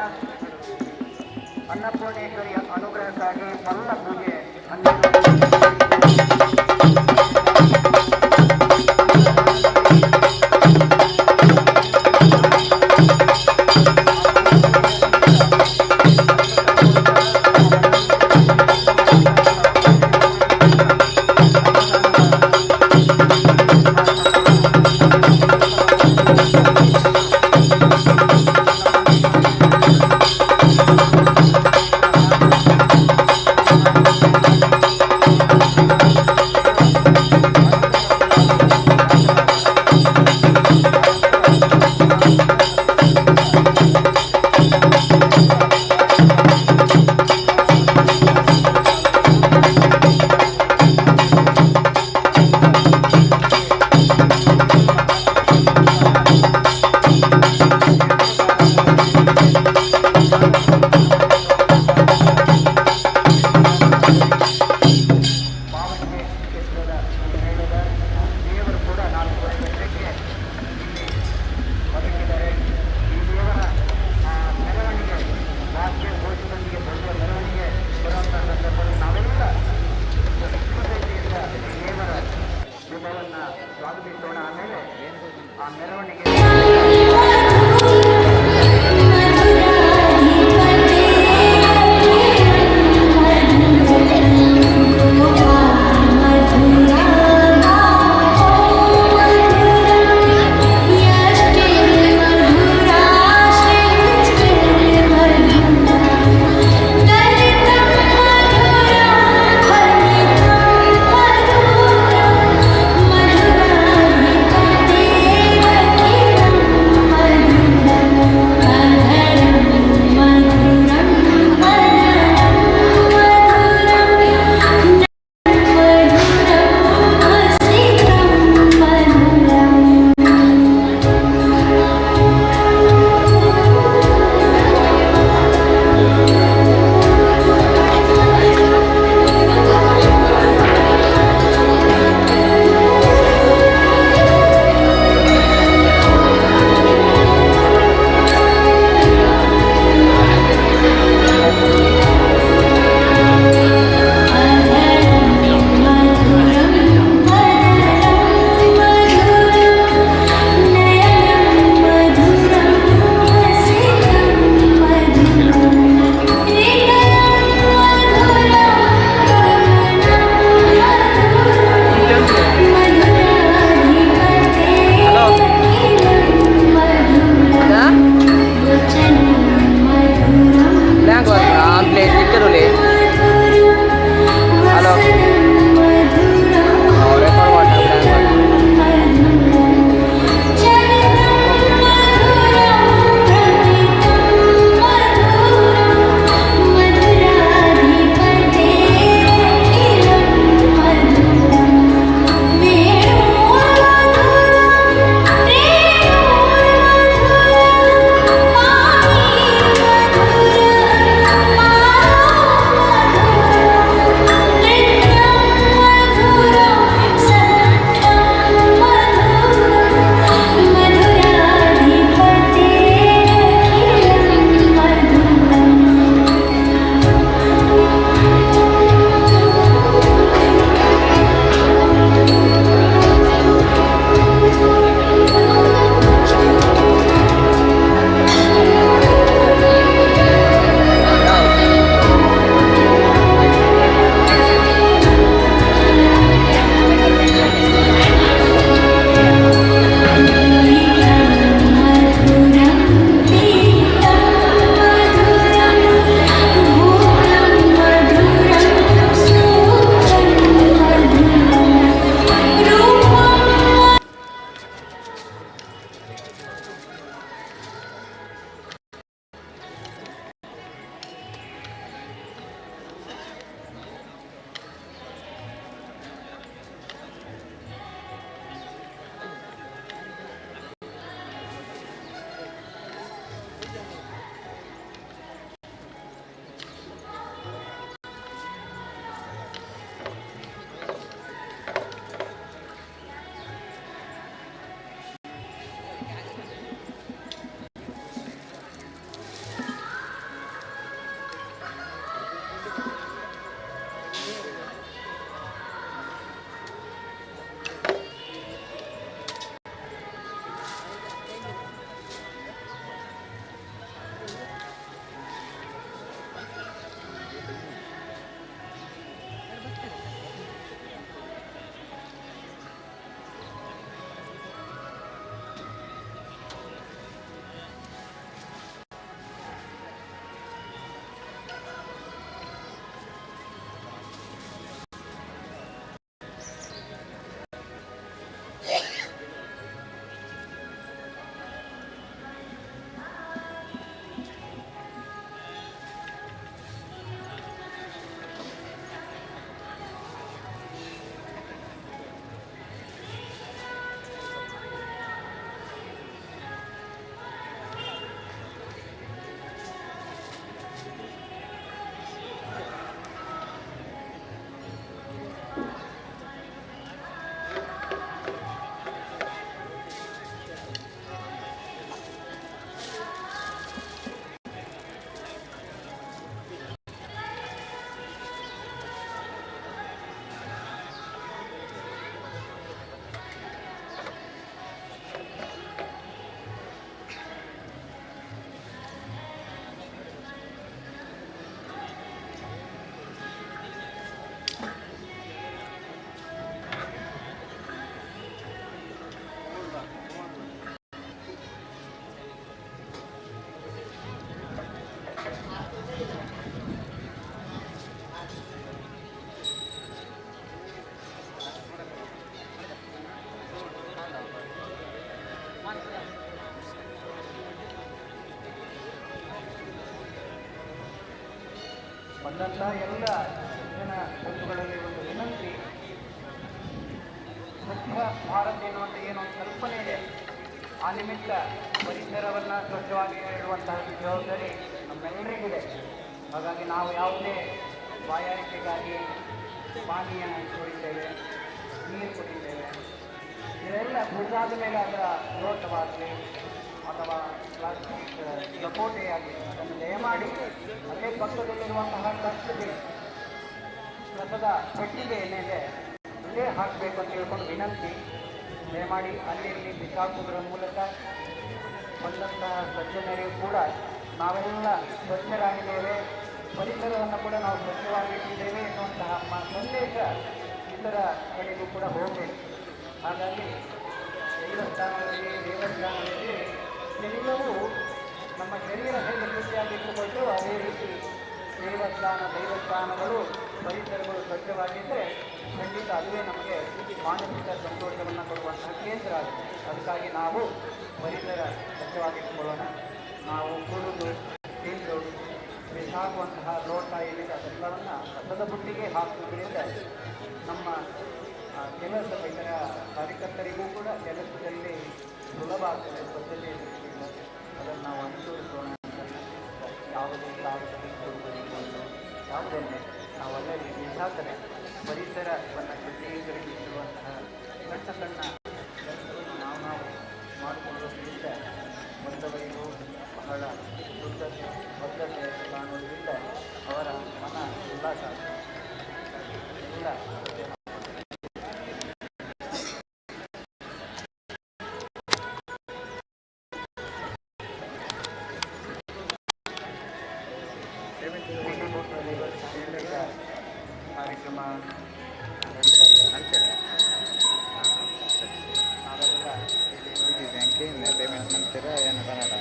ಅನ್ನಪೂರ್ಣೇಶ್ವರಿಯ ಅನುಗ್ರಹಕ್ಕಾಗಿ ಮಲ್ಲ ಪೂಜೆ ಬಂದಂಥ ಎಲ್ಲ ಜನ ಬಂಧುಗಳಲ್ಲಿ ಒಂದು ವಿನಂತಿ, ಸ್ವಚ್ಛ ಭಾರತ್ ಎನ್ನುವಂಥ ಏನೊಂದು ಕಲ್ಪನೆ ಇದೆ, ಆ ನಿಮಿತ್ತ ಪರಿಸರವನ್ನು ಸ್ವಚ್ಛವಾಗಿ ಇಡುವಂತಹ ಜವಾಬ್ದಾರಿ ನಮ್ಮೆಲ್ಲರಿಗಿದೆ. ಹಾಗಾಗಿ ನಾವು ಯಾವುದೇ ಬಾಯಾರಿಕೆಗಾಗಿ ಪಾನೀಯ ಕುಡಿತೇವೆ, ನೀರು ಕುಡಿತೇವೆ, ಇದೆಲ್ಲ ಕುಡಿದಾದ ಮೇಲೆ ಅದರ ಲೋಟವಾಗಲಿ ಅಥವಾ ಪ್ಲಾಸ್ಟಿಕ್ ಲಕೋಟೆಯಾಗಿ ಅದನ್ನು ದಯಮಾಡಿ ಅಲ್ಲೇ ಪಕ್ಕದಲ್ಲಿರುವಂತಹ ಕಸದ ಪೆಟ್ಟಿಗೆ ಏನಿದೆ ಅಲ್ಲೇ ಹಾಕಬೇಕು ಅಂತ ಹೇಳ್ಕೊಂಡು ವಿನಂತಿ. ದಯಮಾಡಿ ಅಲ್ಲಿ ಇಲ್ಲಿ ಬಿಸಾಕುವುದರ ಮೂಲಕ ಬಂದಂತಹ ಸಜ್ಜನರಿಗೂ ಕೂಡ ನಾವೆಲ್ಲ ಸ್ವಚ್ಛರಾಗಿದ್ದೇವೆ, ಪರಿಸರವನ್ನು ಕೂಡ ನಾವು ಸ್ವಚ್ಛವಾಗಿಟ್ಟಿದ್ದೇವೆ ಎನ್ನುವಂತಹ ಸಂದೇಶ ಇತರ ಕಡೆಗೂ ಕೂಡ ಹೋಗಬೇಕು. ಹಾಗಾಗಿ ದೇವಸ್ಥಾನದಲ್ಲಿ ಎಲ್ಲವೂ ನಮ್ಮ ಶರೀರ ಹೇಗೆ ಶುಚಿಯಾಗಿಟ್ಟುಕೊಂಡು ಅದೇ ರೀತಿ ದೇವಸ್ಥಾನಗಳು ಪರಿಸರಗಳು ಸ್ವಚ್ಛವಾಗಿದ್ದರೆ ಖಂಡಿತ ಅದುವೇ ನಮಗೆ ಮಾನಸಿಕ ಸಂತೋಷವನ್ನು ಕೊಡುವಂತಹ ಕೇಂದ್ರ ಆಗುತ್ತೆ. ಅದಕ್ಕಾಗಿ ನಾವು ಪರಿಸರ ಸ್ವಚ್ಛವಾಗಿಟ್ಟುಕೊಳ್ಳೋಣ. ನಾವು ಕುಡಿದು ತಿಂದು ಬಿಸಾಕುವಂತಹ ಲೋಟ ಏನಿದೆ ಅದೆಲ್ಲವನ್ನು ಕಸದ ಬುಟ್ಟಿಗೆ ಹಾಕುವುದರಿಂದ ನಮ್ಮ ಕೆಲಸದ ಇತರ ಕಾರ್ಯಕರ್ತರಿಗೂ ಕೂಡ ಕೆಲಸದಲ್ಲಿ ಸುಲಭ ಆಗ್ತದೆ. ಸ್ವಚ್ಛತೆಯ ದೃಷ್ಟಿಯಿಂದ ಅದನ್ನು ನಾವು ಅನುಸರಿಸೋಣ. ಯಾವುದೇ ಕಾಗದಲ್ಲಿ ಕೊಡುವುದು ಯಾವುದನ್ನೇ ನಾವು ಅಲ್ಲಲ್ಲಿ ಬಿಸಾಕದೆ ಪರಿಸರವನ್ನು ಶುದ್ಧೀಕರಿಸುವಂತಹ ಸಣ್ಣ ಸಣ್ಣ ಕೆಲಸಗಳನ್ನು ನಾವು ಮಾಡಿಕೊಳ್ಳುವುದರಿಂದ ಬಂದವರಿಗೂ ಬಹಳ ಬದ್ಧತೆ ಕಾಣುವುದರಿಂದ ಅವರ ಮನ ಉಲ್ಲಾಸ ಎಲ್ಲ ಕಾರ್ಯಕ್ರಮ ಬ್ಯಾಂಕಿಂದ ಪೇಮೆಂಟ್ ಮಾಡ್ತೀರಾ ಏನು ಕನ್ನಡ?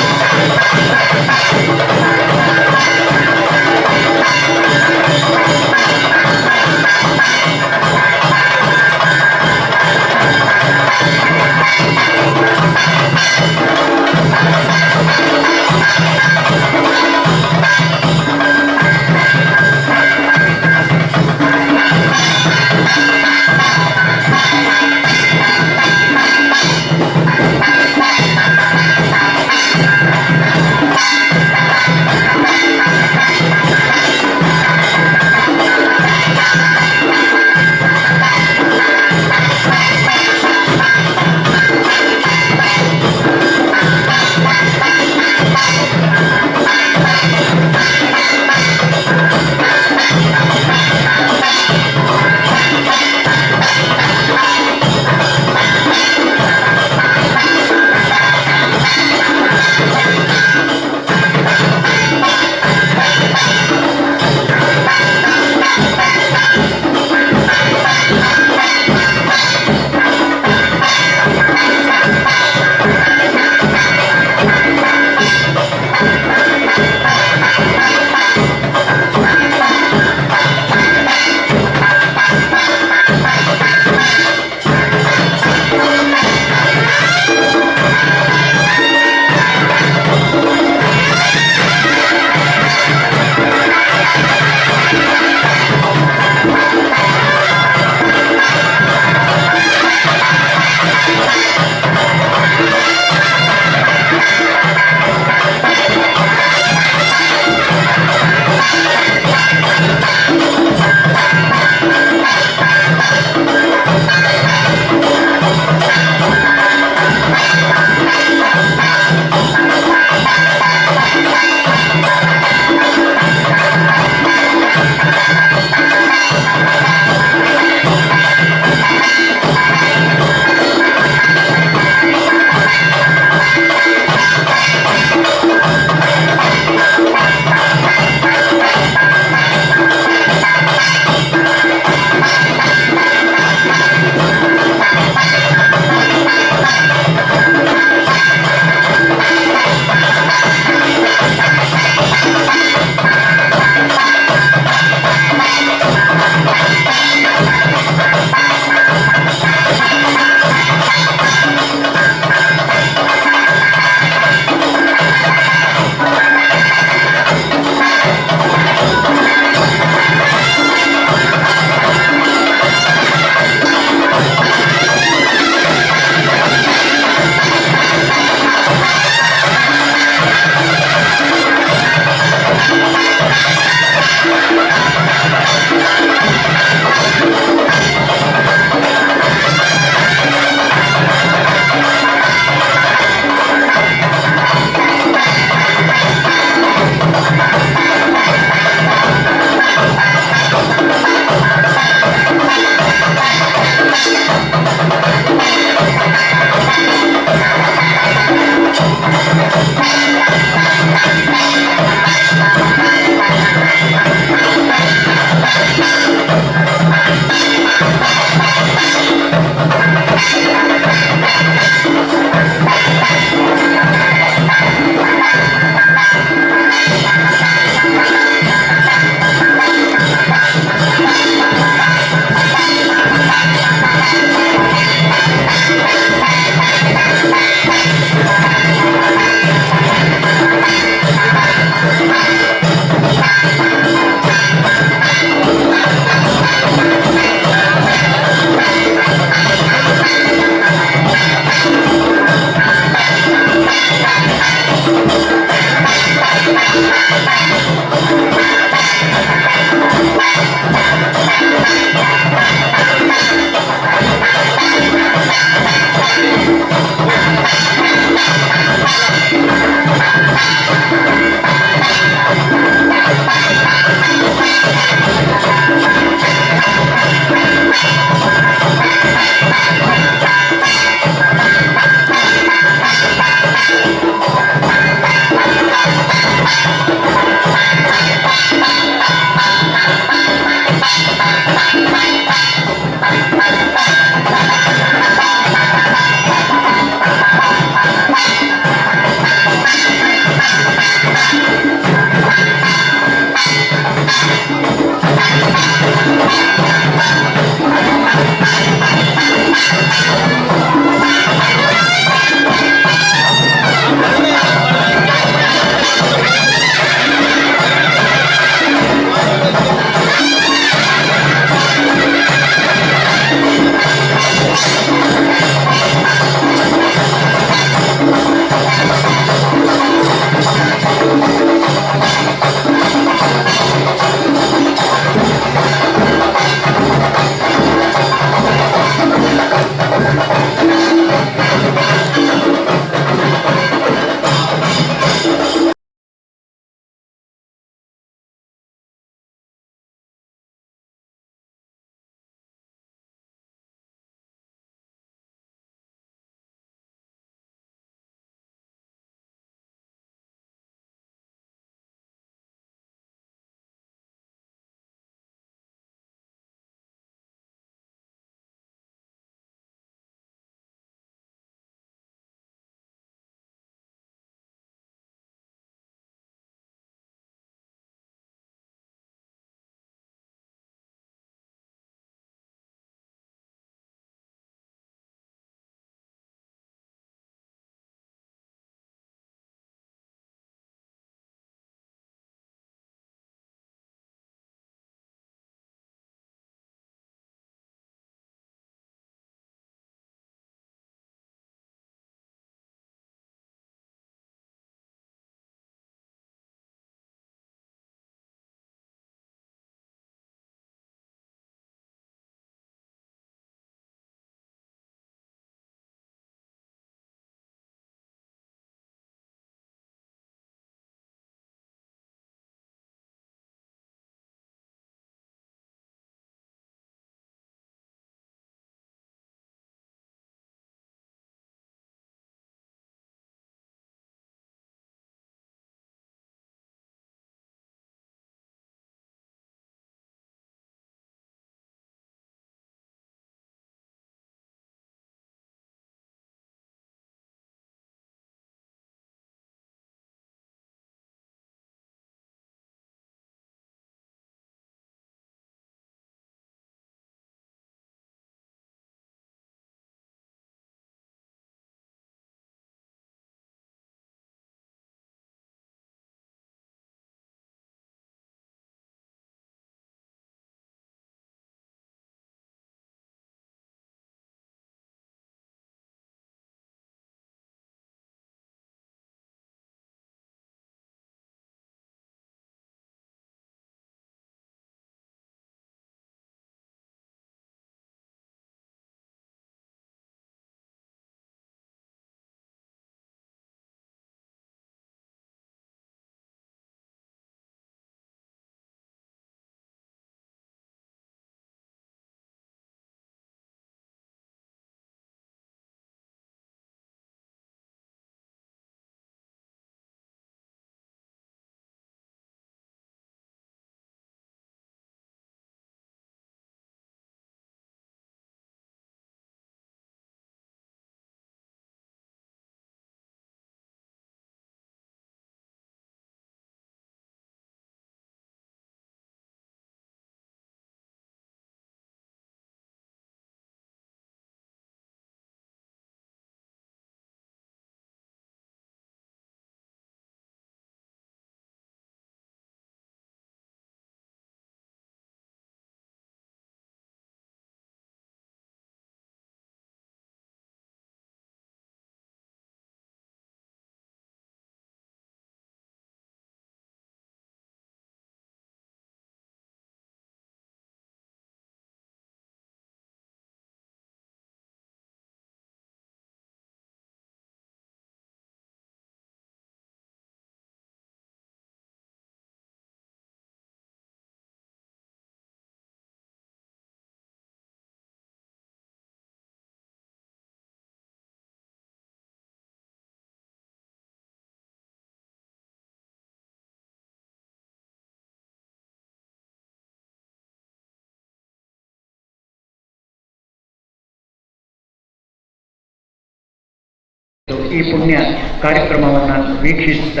ಈ ಪುಣ್ಯ ಕಾರ್ಯಕ್ರಮವನ್ನು ವೀಕ್ಷಿಸಿದ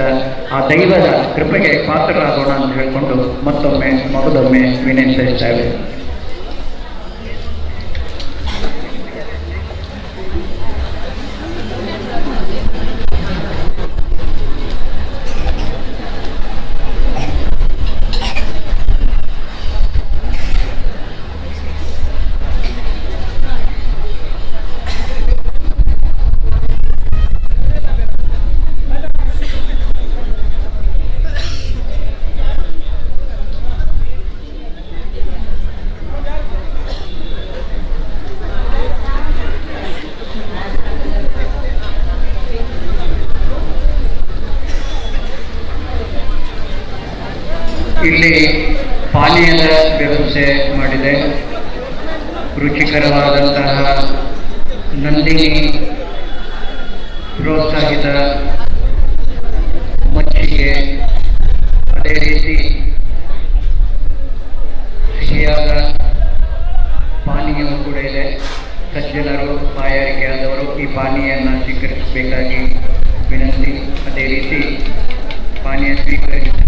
ಆ ದೈವದ ಕೃಪೆಗೆ ಪಾತ್ರರಾಗೋಣ ಅಂತ ಹೇಳಿಕೊಂಡು ಮತ್ತೊಮ್ಮೆ ಮಗದೊಮ್ಮೆ ವಿನಂತಿಸುತ್ತೇವೆ. ಇಲ್ಲಿ ಪಾನೀಯದ ವ್ಯವಸ್ಥೆ ಮಾಡಿದೆ. ರುಚಿಕರವಾದಂತಹ ನಂದಿನಿ ಪ್ರೋತ್ಸಾಹಿತ ಮಜ್ಜಿಗೆ, ಅದೇ ರೀತಿ ಸಿಹಿಯಾದ ಪಾನೀಯವೂ ಕೂಡ ಇದೆ. ಸಜ್ಜನರು ಬಾಯಾರಿಕೆಯಾದವರು ಈ ಪಾನೀಯನ್ನು ಸ್ವೀಕರಿಸಬೇಕಾಗಿ ವಿನಂತಿ. ಅದೇ ರೀತಿ ಪಾನೀಯ ಸ್ವೀಕರಿಸಿದ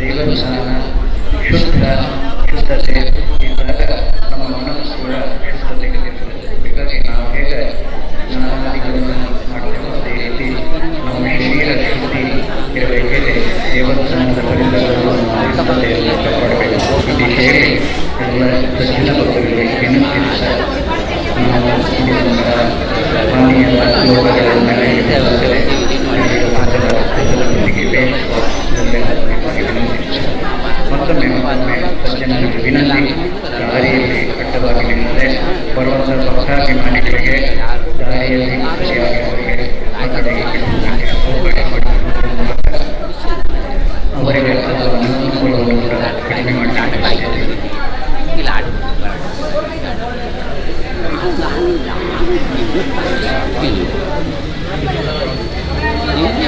ದೇವಸ್ಥಾನ ಶುದ್ಧತೆ ಇದ್ದಾಗ ನಮ್ಮ ಮನಸ್ಸು ಕೂಡ ಶುದ್ಧತೆಗೆ ಹೀಗಾಗಿ ನಾವು ಹೇಗೆ ಸ್ನಾನಾದಿಗಳನ್ನು ಮಾಡ್ತೇವೆ ಅದೇ ರೀತಿ ನಮ್ಮ ಶರೀರ ಶುದ್ಧಿ ಇರಬೇಕಿದೆ. ದೇವಸ್ಥಾನದ ಪರಿಸರವನ್ನು ಶುದ್ಧತೆಯನ್ನು ಕಾಪಾಡಬೇಕು. ಇದು ಹೇಳಿ ಎಲ್ಲ ಸಜ್ಜನ ಭಕ್ತರಿಗೆ ವಿನಂತಿಸ ನಾವು ಪಾನೀಯ ಲೋಕಗಳನ್ನು ಮತ್ತೊಮ್ಮೆ ಸಜ್ಜನರಿಗೆ ವಿನಂತಿ, ದಾರಿಯಲ್ಲಿ ಅಡ್ಡವಾಗಿ ನಿಲ್ಲದೆ ಬರುವಂಥ ಭಕ್ತಾಭಿಮಾನಿಗಳಿಗೆ ದಾರಿಯಲ್ಲಿ ಸರಿಯಾಗಿ ಅವರಿಗೆ ಅವಕಾಶ ಅವರಿಗೆ ಅನುಕೂಲವನ್ನು ಕೂಡ ಕಡಿಮೆ ಮಾಡಿ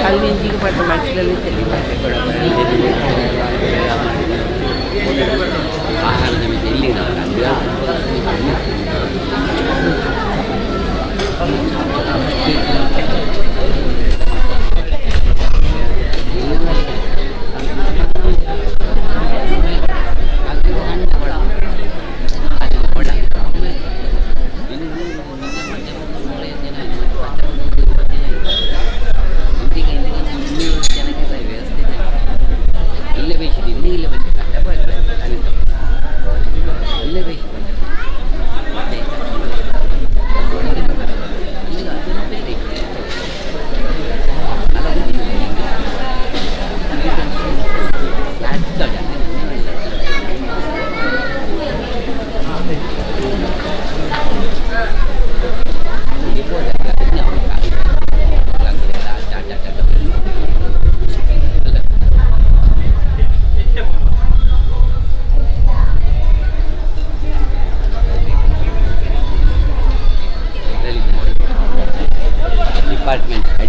Alvinci pada masalah itu terlibat berapa ahal kami Delhi nak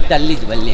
ತಲ್ಲಿದ್ದು ಬಲ್ಲಿ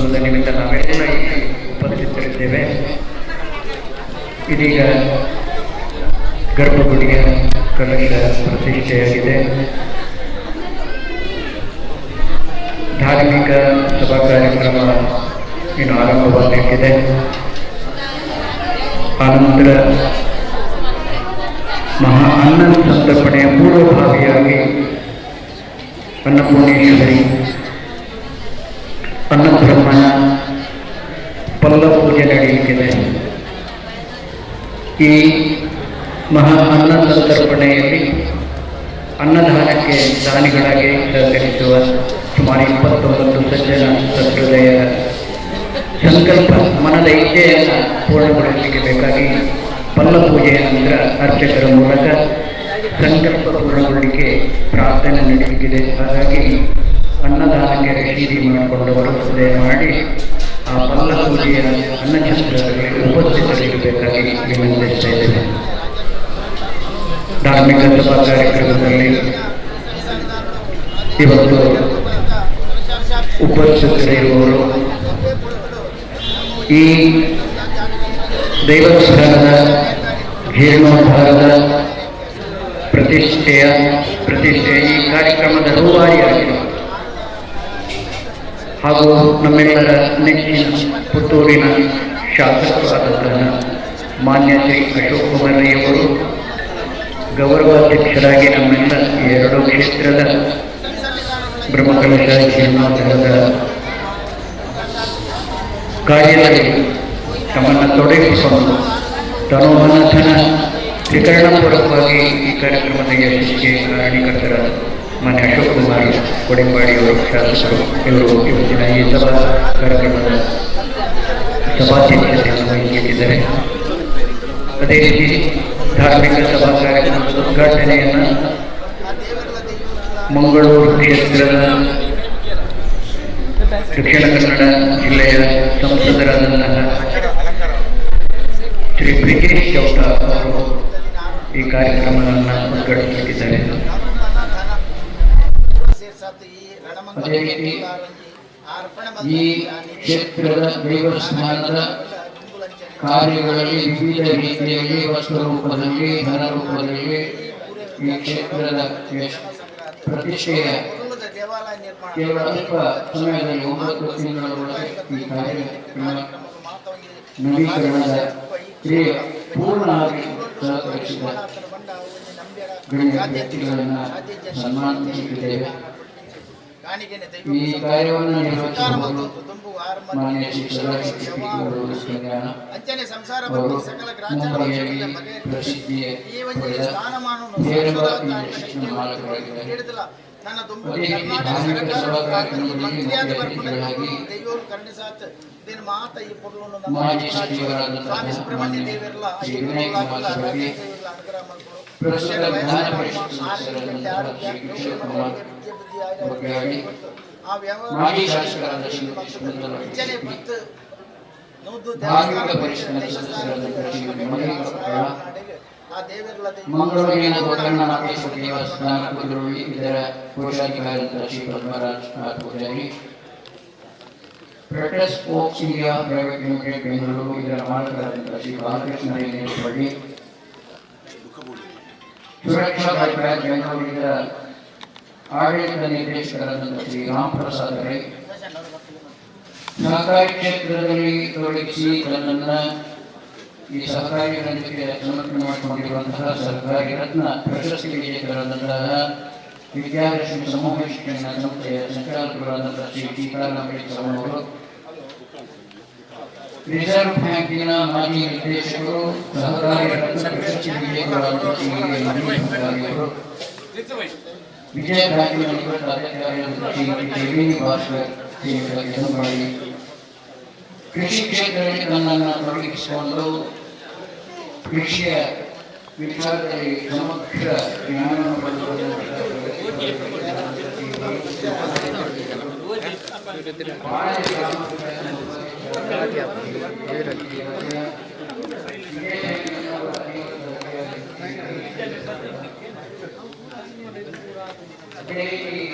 ಮಹೋತ್ಸವದ ನಿಮಿತ್ತ ನಾವೆಲ್ಲ ಇಲ್ಲಿ ಉಪಸ್ಥಿತರಿದ್ದೇವೆ. ಇದೀಗ ಗರ್ಭಗುಡಿಯ ಕಲಶ ಪ್ರತಿಷ್ಠೆಯಾಗಿದೆ. ಧಾರ್ಮಿಕ ಸಭಾ ಕಾರ್ಯಕ್ರಮ ಇನ್ನು ಆರಂಭವಾಗಬೇಕಿದೆ. ಆನಂತರ ಮಹಾ ಅನ್ನ ಸಂತರ್ಪಣೆಯ ಪೂರ್ವಭಾವಿಯಾಗಿ ಅನ್ನಪೂರ್ಣೇಶ್ವರಿ ಅನ್ನಬ್ರಹ್ಮಣ ಪಲ್ಲ ಪೂಜೆ ನಡೆಯುತ್ತಿದೆ. ಈ ಮಹಾ ಅನ್ನ ಸಂತರ್ಪಣೆಯಲ್ಲಿ ಅನ್ನದಾನಕ್ಕೆ ದಾನಿಗಳಾಗಿ ಸಹಕರಿಸುವ ಸುಮಾರು 29 ಸಜ್ಜನ ಸಹೃದಯ ಸಂಕಲ್ಪ ಮನದ ಇಚ್ಛೆಯನ್ನು ಪೂರ್ಣಗೊಳಿಸಲಿಕ್ಕೆ ಬೇಕಾಗಿ ಪಲ್ಲ ಪೂಜೆಯ ನಂತರ ಅರ್ಚಕರ ಮೂಲಕ ಸಂಕಲ್ಪ ಪೂರ್ಣಗೊಳ್ಳಿಕ್ಕೆ ಪ್ರಾರ್ಥನೆ ನಡೆಯುತ್ತಿದೆ. ಹಾಗಾಗಿ ಅನ್ನದಾನಕ್ಕೆ ರಶೀದಿ ಮಾಡಿಕೊಂಡವರು ದಯಮಾಡಿ ಆ ಪಲ್ಲ ಪೂಜೆಯ ಅನ್ನಛತ್ರದಲ್ಲಿ ಉಪಸ್ಥಿತರಿರಬೇಕಾಗಿ ವಿನಂತಿಸ್ತಾ ಇದ್ದೇವೆ. ಧಾರ್ಮಿಕ ಸಭಾ ಕಾರ್ಯಕ್ರಮದಲ್ಲಿ ಇವತ್ತು ಉಪಸ್ಥಿತರಿರುವವರು ಈ ದೈವಸ್ಥಾನದ ಜೀರ್ಣೋದ್ಧಾರದ ಪ್ರತಿಷ್ಠೆಯ ಈ ಕಾರ್ಯಕ್ರಮದ ರೂವಾರಿಯಾಗಿದೆ ಹಾಗೂ ನಮ್ಮೆಲ್ಲರ ನೆಚ್ಚಿನ ಪುತ್ತೂರಿನ ಶಾಸಕರಾದಂತಹ ಮಾನ್ಯ ಶ್ರೀ ಅಶೋಕ್ ಕುಮಾರ್ ರೈಯವರು ಗೌರವಾಧ್ಯಕ್ಷರಾಗಿ ನಮ್ಮೆಲ್ಲ 2 ಕ್ಷೇತ್ರದ ಬ್ರಹ್ಮಕಲಶ ಜೀರ್ಣೋದ್ಧಾರದ ಕಾರ್ಯದಲ್ಲಿ ತಮ್ಮನ್ನು ತೊಡಗಿಸಿಕೊಂಡು ತನೋಮನಧನ ತ್ರಿಕರಣಪೂರ್ವಕವಾಗಿ ಈ ಕಾರ್ಯಕ್ರಮದ ಯಶಸ್ಸಿಗೆ ಕಾರಣೀಕರ್ತರಾದ ಮಾನ್ಯ ಅಶೋಕ್ ಕುಮಾರ್ ಕೊಡಿಂಬಾಡಿಯವರು ಶಾಸಕರು ಇವರು ಇವತ್ತಿನ ಈ ಸಭಾ ಕಾರ್ಯಕ್ರಮದ ಸಭಾಧ್ಯಕ್ಷತೆಯನ್ನು ವಹಿಸಿದ್ದಾರೆ. ಅದೇ ರೀತಿ ಧಾರ್ಮಿಕ ಸಭಾ ಕಾರ್ಯಕ್ರಮದ ಉದ್ಘಾಟನೆಯನ್ನು ಮಂಗಳೂರು ಕ್ಷೇತ್ರದ ದಕ್ಷಿಣ ಕನ್ನಡ ಜಿಲ್ಲೆಯ ಸಂಸದರಾದಂತಹ ಶ್ರೀ ಬ್ರಿಜೇಶ್ ಚೌಟ ಅವರು ಈ ಕಾರ್ಯಕ್ರಮವನ್ನು ಉದ್ಘಾಟಿಸುತ್ತಿದ್ದಾರೆ. ಅದೇ ರೀತಿ ಈ ಕ್ಷೇತ್ರದ ದೇವಸ್ಥಾನದ ಕಾರ್ಯಗಳಲ್ಲಿ ವಿವಿಧ ರೀತಿಯಲ್ಲಿ ವಸ್ತು ರೂಪದಲ್ಲಿ ಧನ ರೂಪದಲ್ಲಿ ಈ ಕ್ಷೇತ್ರದ ಪ್ರತಿಷ್ಠೆಯ ಕೇವಲ ಅಲ್ಪ ಸಮಯದಲ್ಲಿ 9 ತಿಂಗಳ ಒಳಗೆ ಈ ಕಾರ್ಯಕ್ರಮ ನವೀಕರಣದ ಕ್ರಿಯೆ ಪೂರ್ಣವಾಗಿ ಸಹಕರಿಸಿದ ಗಣ್ಯ ವ್ಯಕ್ತಿಗಳನ್ನು ಸನ್ಮಾನಿಸುತ್ತಿದ್ದೇವೆ. ಈ ಕಾರ್ಯವನ್ನು ನಿರ್ವಹಿಸುವವರು ಮಾನ್ಯ ಶ್ರೀ ಸದಾಶಿವರು ಅವರು ಮುಂಬಯಿಯಲ್ಲಿ ಪ್ರಸಿದ್ಧಿಯ ಪಡೆದ ಹೇರವ ಇನ್ಸ್ಟಿಟ್ಯೂಷನ್ ಮಾಲಕರಾಗಿದ್ದಾರೆ. ಅದೇ ರೀತಿ ಧಾರ್ಮಿಕ ಸಭಾ ಕಾರ್ಯಕ್ರಮದಲ್ಲಿ ಮುಖ್ಯ ಅತಿಥಿಗಳಾಗಿ ಮಾಜಿ ಸಚಿವರಾದಂತಹ ಮಾನ್ಯ ಶ್ರೀ ವಿನಯ್ ಕುಮಾರ್ ಅವರಿಗೆ ಪ್ರಸ್ತುತ ವಿಧಾನ ಪರಿಷತ್ ಸದಸ್ಯರಾದಂತಹ ಶ್ರೀ ಕಿಶೋರ್ ಕುಮಾರ್ ಬಗ್ಗಾಡಿ, ಮಾಜಿ ಶಾಸಕರಾದ ಶ್ರೀ ಸುಂದರ ಧಾರ್ಮಿಕ ಪರಿಷತ್ ಸದಸ್ಯರಾದಂತಹ ಶ್ರೀ ಮಹೇಶ್ವರ ಮಂಗಳೂರಿನ ಗೋಕರ್ಣನಾಥೇಶ್ವರ ದೇವಸ್ಥಾನ ಕುದುರೋಳಿ ಇದರ ಕೋಶಾಧಿಕಾರಿಯಾದ ಶ್ರೀ ಪದ್ಮರಾಜ್ ಪೂಜಾರಿ, ಪ್ರಟಸ್ ಸ್ಪೋಕ್ಸ್ ಇಂಡಿಯಾ ಪ್ರೈವೇಟ್ ಲಿಮಿಟೆಡ್ ಬೆಂಗಳೂರು ಇದರ ಮಾಲಕರಾದಂತಹ ಶ್ರೀ ಬಾಲಕೃಷ್ಣ ನೇರಪಳ್ಳಿ, ಸುರಕ್ಷಾ ಬ್ಯಾಂಕ್ ಬೆಂಗಳೂರು ಇದರ ಆಡಳಿತ ನಿರ್ದೇಶಕರಾದಂತಹ ಶ್ರೀ ರಾಮ್ ಪ್ರಸಾದ್ ರೈ, ಸಹಕಾರಿ ಕ್ಷೇತ್ರದಲ್ಲಿ ತೊಡಗಿಸಿ ತನ್ನನ್ನು ಈ ಸಹಕಾರಿ ರಂಗಕ್ಕೆ ಸಮರ್ಪಣೆ ಮಾಡಿಕೊಂಡಿರುವಂತಹ ಸರ್ಕಾರಿ ರತ್ನ ಪ್ರಶಸ್ತಿ ವಿಜೇತರಾದಂತಹ ವಿದ್ಯಾಲಕ್ಷ್ಮಿ ಸಮೂಹ ಶಿಕ್ಷಣ ಸಂಸ್ಥೆಯ ಸಂಚಾಲಕರಾದಂತಹ ಶ್ರೀ ಸೀತಾರಾಮ್ ಅವರು, ರಿಸರ್ವ್ ಬ್ಯಾಂಕಿನ ಮಾಜಿ ನಿರ್ದೇಶಕರು ಸಹಕಾರಿ ರತ್ನ ಪ್ರಶಸ್ತಿ ವಿಜೇತರಾದಂತಹ ಶ್ರೀ ಅವರು, ವಿಜಯ ಬ್ಯಾಂಕಿನ ನಿವೃತ್ತ ಅಧಿಕಾರಿಯಾದಂತಹ ಶ್ರೀ ದೇವಿನಿ ಭಾಸ್ಕರ್ ಕೆಲಸ ಮಾಡಿ ಕೃಷಿ ಕ್ಷೇತ್ರದಲ್ಲಿ ತನ್ನನ್ನು ತೊಡಗಿಸಿಕೊಂಡು ಕೃಷಿಯ ವಿಚಾರದಲ್ಲಿ ಸಮಗ್ರ ಜ್ಞಾನವನ್ನು ಅದೇ ರೀತಿ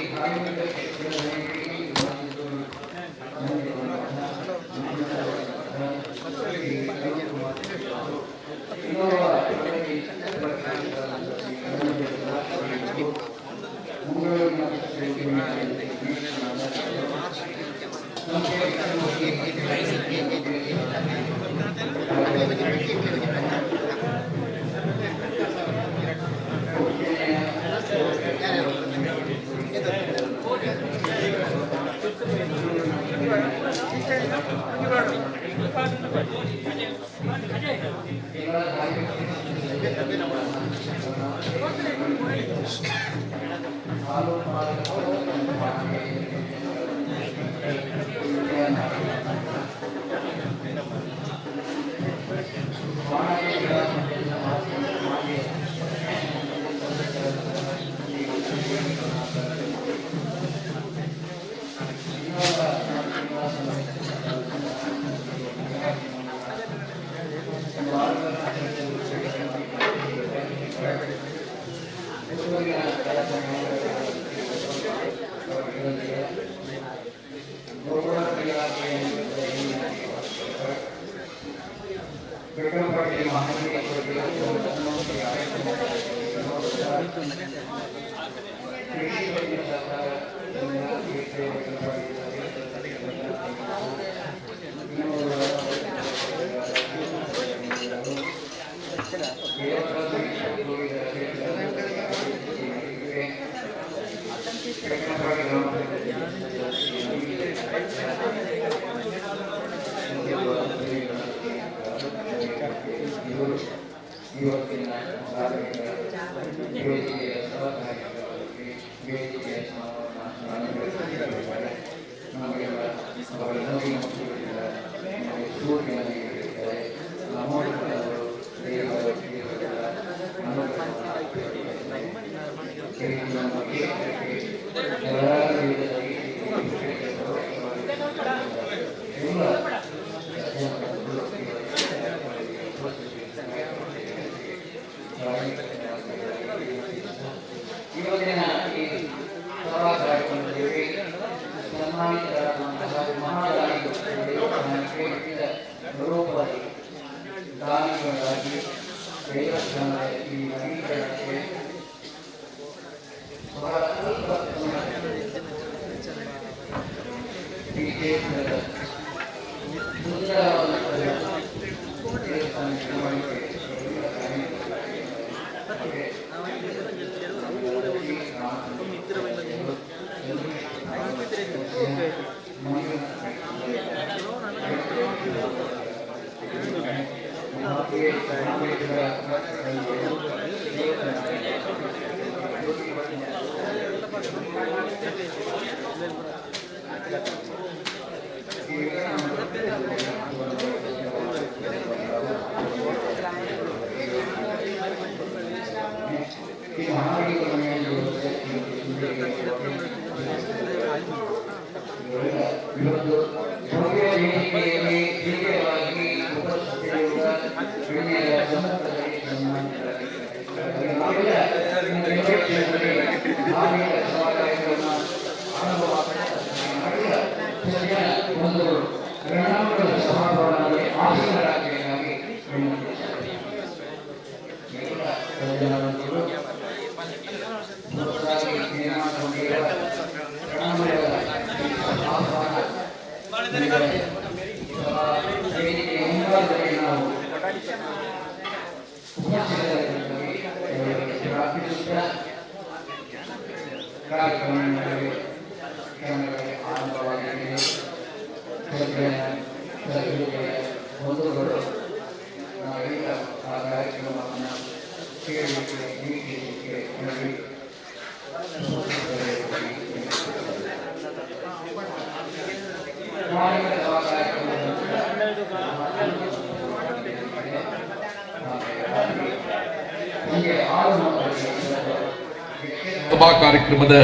ಸಭಾ ಕಾರ್ಯಕ್ರಮದ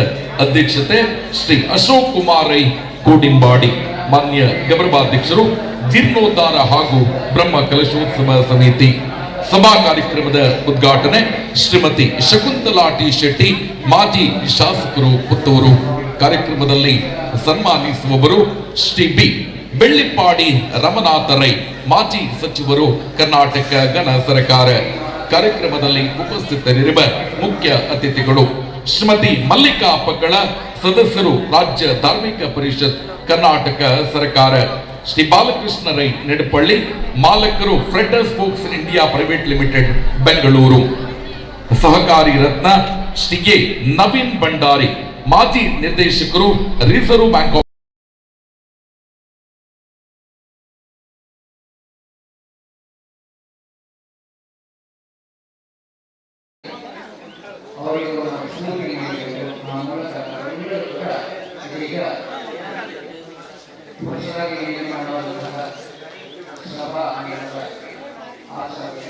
ಅಧ್ಯಕ್ಷತೆ ಶ್ರೀ ಅಶೋಕ್ ಕುಮಾರ್ ರೈ ಕೋಡಿಂಬಾಡಿ, ಮಾನ್ಯ ಗೌರವಾಧ್ಯಕ್ಷರು, ಜೀರ್ಣೋದ್ಧಾರ ಹಾಗೂ ಬ್ರಹ್ಮ ಕಲಶೋತ್ಸವ ಸಮಿತಿ. ಸಭಾ ಕಾರ್ಯಕ್ರಮದ ಉದ್ಘಾಟನೆ ಶ್ರೀಮತಿ ಶಕುಂತಲಾ ಟಿ ಶೆಟ್ಟಿ, ಮಾಜಿ ಶಾಸಕರು ಪುತ್ತೂರು. ಕಾರ್ಯಕ್ರಮದಲ್ಲಿ ಸನ್ಮಾನಿಸುವವರು ಶ್ರೀ ಬಿ ಬೆಳ್ಳಿಪ್ಪಾಡಿ ರಮನಾಥ ರೈ, ಮಾಜಿ ಸಚಿವರು, ಕರ್ನಾಟಕ ಗಣ ಸರ್ಕಾರ. ಕಾರ್ಯಕ್ರಮದಲ್ಲಿ ಉಪಸ್ಥಿತರಿರುವ ಮುಖ್ಯ ಅತಿಥಿಗಳು ಶ್ರೀಮತಿ ಮಲ್ಲಿಕಾ ಪಕ್ಕಳ, ಸದಸ್ಯರು, ರಾಜ್ಯ ಧಾರ್ಮಿಕ ಪರಿಷತ್, ಕರ್ನಾಟಕ ಸರ್ಕಾರ. ಶ್ರೀ ಬಾಲಕೃಷ್ಣ ರೈ ನೆಡಪಳ್ಳಿ, ಮಾಲಕರು, ಫ್ರೆಡ್ಡರ್ ಸ್ಪೋಕ್ಸ್ ಇಂಡಿಯಾ ಪ್ರೈವೇಟ್ ಲಿಮಿಟೆಡ್, ಬೆಂಗಳೂರು. ಸಹಕಾರಿ ರತ್ನ ಶ್ರೀ ಎ ನವೀನ್ ಭಂಡಾರಿ, ಮಾಜಿ ನಿರ್ದೇಶಕರು, ರಿಸರ್ವ್ ಬ್ಯಾಂಕ್ ಆಫ್ ಈಗ ಹೊಸದಾಗಿ ನಿರ್ಮಾಣ ಮಾಡುವಂತಹ ಸಭಾ ಅಂಗಣದ ಆಸನಕ್ಕೆ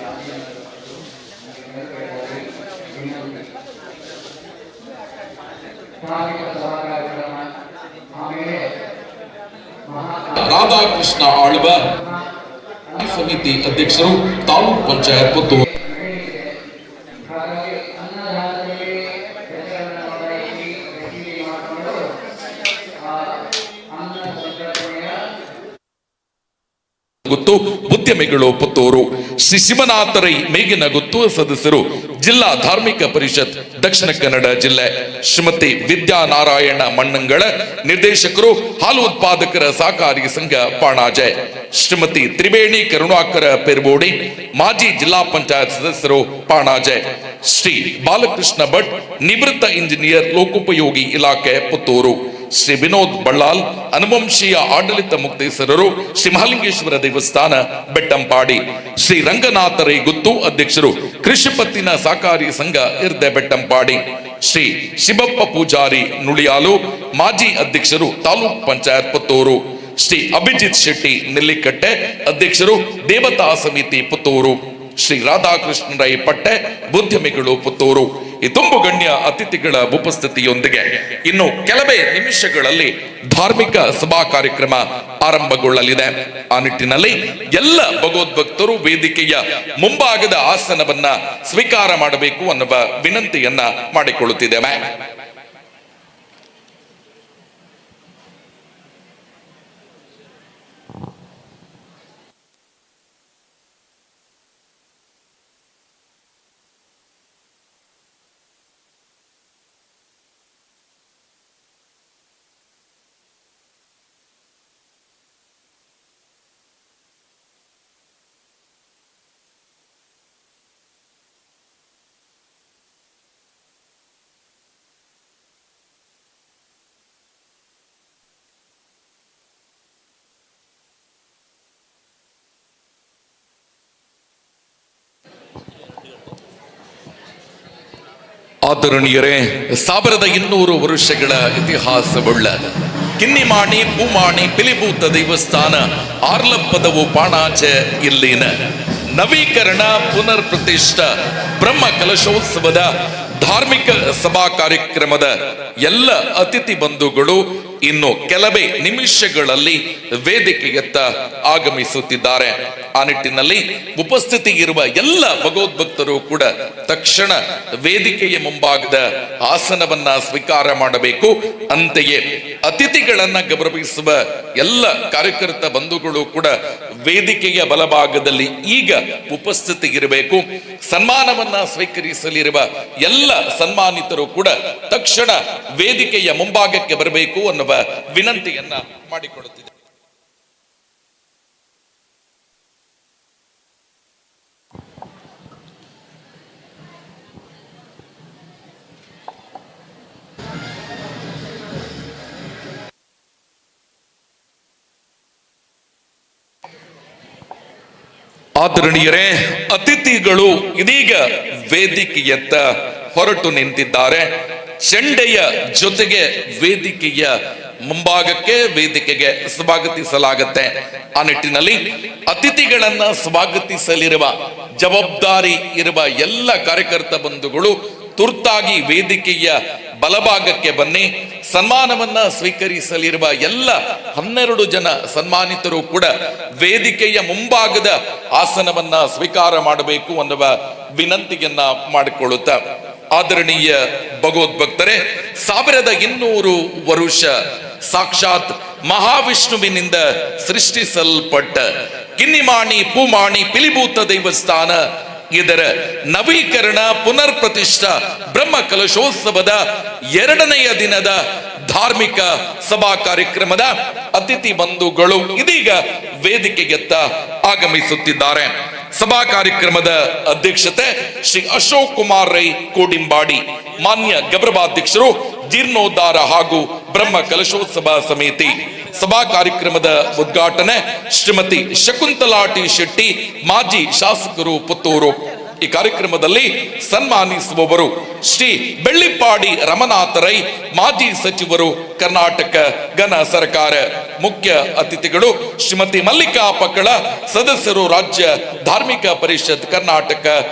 ಧಾರ್ಮಿಕ ಸಭಾ ಕಾರ್ಯಕ್ರಮ ಆಮೇಲೆ ರಾಧಾಕೃಷ್ಣ ಆಳ್ವ ಸಮಿತಿ ಅಧ್ಯಕ್ಷರು ತಾಲೂಕ್ ಪಂಚಾಯತ್ ಪುತ್ತೂರು. ಗುತ್ತು ಉದ್ಯಮಿಗಳು ಪುತ್ತೂರು. ಶ್ರೀ ಶಿವನಾಥರೈ ಮೇಗಿನ ಗುತ್ತು ಸದಸ್ಯರು ಜಿಲ್ಲಾ ಧಾರ್ಮಿಕ ಪರಿಷತ್ ದಕ್ಷಿಣ ಕನ್ನಡ ಜಿಲ್ಲೆ. ಶ್ರೀಮತಿ ವಿದ್ಯಾನಾರಾಯಣ ಮಣ್ಣಂಗಳ ನಿರ್ದೇಶಕರು ಹಾಲು ಉತ್ಪಾದಕರ ಸಹಕಾರಿ ಸಂಘ ಪಾಣಾಜೆ. ಶ್ರೀಮತಿ ತ್ರಿವೇಣಿ ಕರುಣಾಕರ ಪೆರ್ಬೋಡಿ ಮಾಜಿ ಜಿಲ್ಲಾ ಪಂಚಾಯತ್ ಸದಸ್ಯರು ಪಾಣಾಜೆ. ಶ್ರೀ ಬಾಲಕೃಷ್ಣ ಭಟ್ ನಿವೃತ್ತ ಇಂಜಿನಿಯರ್ ಲೋಕೋಪಯೋಗಿ ಇಲಾಖೆ ಪುತ್ತೂರು. ಶ್ರೀ ವಿನೋದ್ ಬಳ್ಳಾಲ್ ಅನುವಂಶೀಯ ಆಡಳಿತ ಮುಕ್ತೇಸರರು ಶ್ರೀ ಮಹಾಲಿಂಗೇಶ್ವರ ದೇವಸ್ಥಾನ ಬೆಟ್ಟಂಪಾಡಿ. ಶ್ರೀ ರಂಗನಾಥರೈ ಗುತ್ತು ಅಧ್ಯಕ್ಷರು ಕೃಷಿ ಪತ್ತಿನ ಸಹಕಾರಿ ಸಂಘ ಇರ್ದೆ ಬೆಟ್ಟಂಪಾಡಿ. ಶ್ರೀ ಶಿವಪ್ಪ ಪೂಜಾರಿ ನುಳಿಯಾಲು ಮಾಜಿ ಅಧ್ಯಕ್ಷರು ತಾಲೂಕ್ ಪಂಚಾಯತ್ ಪುತ್ತೂರು. ಶ್ರೀ ಅಭಿಜಿತ್ ಶೆಟ್ಟಿ ನೆಲ್ಲಿಕಟ್ಟೆ ಅಧ್ಯಕ್ಷರು ದೇವತಾ ಸಮಿತಿ ಪುತ್ತೂರು. ಶ್ರೀ ರಾಧಾಕೃಷ್ಣ ರೈ ಪಟ್ಟೆ ಉದ್ಯಮಿಗಳು ಪುತ್ತೂರು. ಈ ತುಂಬು ಗಣ್ಯ ಅತಿಥಿಗಳ ಉಪಸ್ಥಿತಿಯೊಂದಿಗೆ ಇನ್ನು ಕೆಲವೇ ನಿಮಿಷಗಳಲ್ಲಿ ಧಾರ್ಮಿಕ ಸಭಾ ಕಾರ್ಯಕ್ರಮ ಆರಂಭಗೊಳ್ಳಲಿದೆ. ಆ ನಿಟ್ಟಿನಲ್ಲಿ ಎಲ್ಲ ಭಗವದ್ಭಕ್ತರು ವೇದಿಕೆಯ ಮುಂಭಾಗದ ಆಸನವನ್ನ ಸ್ವೀಕಾರ ಮಾಡಬೇಕು ಅನ್ನುವ ವಿನಂತಿಯನ್ನ ಮಾಡಿಕೊಳ್ಳುತ್ತಿದ್ದೇವೆ. ಆದರಣೀಯರೇ, 1200 ವರ್ಷಗಳ ಇತಿಹಾಸವುಳ್ಳ ಕಿನ್ನಿಮಾಣಿ ಪೂಮಾಣಿ ಪಿಲಿಭೂತ ದೇವಸ್ಥಾನ ಆರ್ಲಪ್ಪದವು ಪಾಣಾಚೆ ಇಲ್ಲಿನ ನವೀಕರಣ ಪುನರ್ ಪ್ರತಿಷ್ಠ ಬ್ರಹ್ಮ ಕಲಶೋತ್ಸವದ ಧಾರ್ಮಿಕ ಸಭಾ ಕಾರ್ಯಕ್ರಮದ ಎಲ್ಲ ಅತಿಥಿ ಬಂಧುಗಳು ಇನ್ನು ಕೆಲವೇ ನಿಮಿಷಗಳಲ್ಲಿ ವೇದಿಕೆಯತ್ತ ಆಗಮಿಸುತ್ತಿದ್ದಾರೆ. ಆ ನಿಟ್ಟಿನಲ್ಲಿ ಉಪಸ್ಥಿತಿ ಇರುವ ಎಲ್ಲ ಭಗವದ್ಭಕ್ತರು ಕೂಡ ತಕ್ಷಣ ವೇದಿಕೆಯ ಮುಂಭಾಗದ ಆಸನವನ್ನ ಸ್ವೀಕಾರ ಮಾಡಬೇಕು. ಅಂತೆಯೇ ಅತಿಥಿಗಳನ್ನ ಗೌರವಿಸುವ ಎಲ್ಲ ಕಾರ್ಯಕರ್ತ ಬಂಧುಗಳು ಕೂಡ ವೇದಿಕೆಯ ಬಲಭಾಗದಲ್ಲಿ ಈಗ ಉಪಸ್ಥಿತಿ ಇರಬೇಕು. ಸನ್ಮಾನವನ್ನ ಸ್ವೀಕರಿಸಲಿರುವ ಎಲ್ಲ ಸನ್ಮಾನಿತರು ಕೂಡ ತಕ್ಷಣ ವೇದಿಕೆಯ ಮುಂಭಾಗಕ್ಕೆ ಬರಬೇಕು ಅನ್ನುವ ವಿನಂತಿಯನ್ನ ಮಾಡಿಕೊಳ್ಳುತ್ತಿದೆ. ಆದರಣೀಯರೇ, ಅತಿಥಿಗಳು ಇದೀಗ ವೇದಿಕೆಯತ್ತ ಹೊರಟು ನಿಂತಿದ್ದಾರೆ. ಚೆಂಡೆಯ ಜೊತೆಗೆ ವೇದಿಕೆಯ ಮುಂಭಾಗಕ್ಕೆ ವೇದಿಕೆಗೆ ಸ್ವಾಗತಿಸಲಾಗುತ್ತೆ. ಆ ನಿಟ್ಟಿನಲ್ಲಿ ಅತಿಥಿಗಳನ್ನ ಸ್ವಾಗತಿಸಲಿರುವ ಜವಾಬ್ದಾರಿ ಇರುವ ಎಲ್ಲ ಕಾರ್ಯಕರ್ತ ಬಂಧುಗಳು ತುರ್ತಾಗಿ ವೇದಿಕೆಯ ಬಲಭಾಗಕ್ಕೆ ಬನ್ನಿ. ಸನ್ಮಾನವನ್ನ ಸ್ವೀಕರಿಸಲಿರುವ ಎಲ್ಲ 12 ಜನ ಸನ್ಮಾನಿತರು ಕೂಡ ವೇದಿಕೆಯ ಮುಂಭಾಗದ ಆಸನವನ್ನ ಸ್ವೀಕಾರ ಮಾಡಬೇಕು ಅನ್ನುವ ವಿನಂತಿಯನ್ನ ಮಾಡಿಕೊಳ್ಳುತ್ತಾ, ಆದರಣೀಯ ಭಗವದ್ಭಕ್ತರೇ, 1200 ವರುಷ ಸಾಕ್ಷಾತ್ ಮಹಾವಿಷ್ಣುವಿನಿಂದ ಸೃಷ್ಟಿಸಲ್ಪಟ್ಟ ಕಿನ್ನಿಮಾಣಿ ಪೂಮಾಣಿ ಪಿಲಿಭೂತ ದೇವಸ್ಥಾನ ಇದರ ನವೀಕರಣ ಪುನರ್ ಪ್ರತಿಷ್ಠಾ ಬ್ರಹ್ಮ ಕಲಶೋತ್ಸವದ 2ನೆಯ ದಿನದ ಧಾರ್ಮಿಕ ಸಭಾ ಕಾರ್ಯಕ್ರಮದ ಅತಿಥಿ ಬಂಧುಗಳು ಇದೀಗ ವೇದಿಕೆಗೆತ್ತ ಆಗಮಿಸುತ್ತಿದ್ದಾರೆ. ಸಭಾ ಕಾರ್ಯಕ್ರಮದ ಅಧ್ಯಕ್ಷತೆ ಶ್ರೀ ಅಶೋಕ್ ಕುಮಾರ್ ರೈ ಕೋಡಿಂಬಾಡಿ, ಮಾನ್ಯ ಗೌರವಾಧ್ಯಕ್ಷರು ಜೀರ್ಣೋದ್ಧಾರ ಹಾಗೂ ಬ್ರಹ್ಮ ಕಲಶೋತ್ಸವ ಸಮಿತಿ. ಸಭಾ ಕಾರ್ಯಕ್ರಮದ ಉದ್ಘಾಟನೆ ಶ್ರೀಮತಿ ಶಕುಂತಲಾ ಟಿ ಶೆಟ್ಟಿ, ಮಾಜಿ ಶಾಸಕರು ಪುತ್ತೂರು. ಈ ಕಾರ್ಯಕ್ರಮದಲ್ಲಿ ಸನ್ಮಾನಿಸುವವರು ಶ್ರೀ ಬೆಳ್ಳಿಪ್ಪಾಡಿ ರಮನಾಥ ರೈ, ಮಾಜಿ ಸಚಿವರು, ಕರ್ನಾಟಕ ಘನ ಸರ್ಕಾರ. ಮುಖ್ಯ ಅತಿಥಿಗಳು ಶ್ರೀಮತಿ ಮಲ್ಲಿಕಾ ಪಕ್ಕಳ, ಸದಸ್ಯರು, ರಾಜ್ಯ ಧಾರ್ಮಿಕ ಪರಿಷತ್, ಕರ್ನಾಟಕ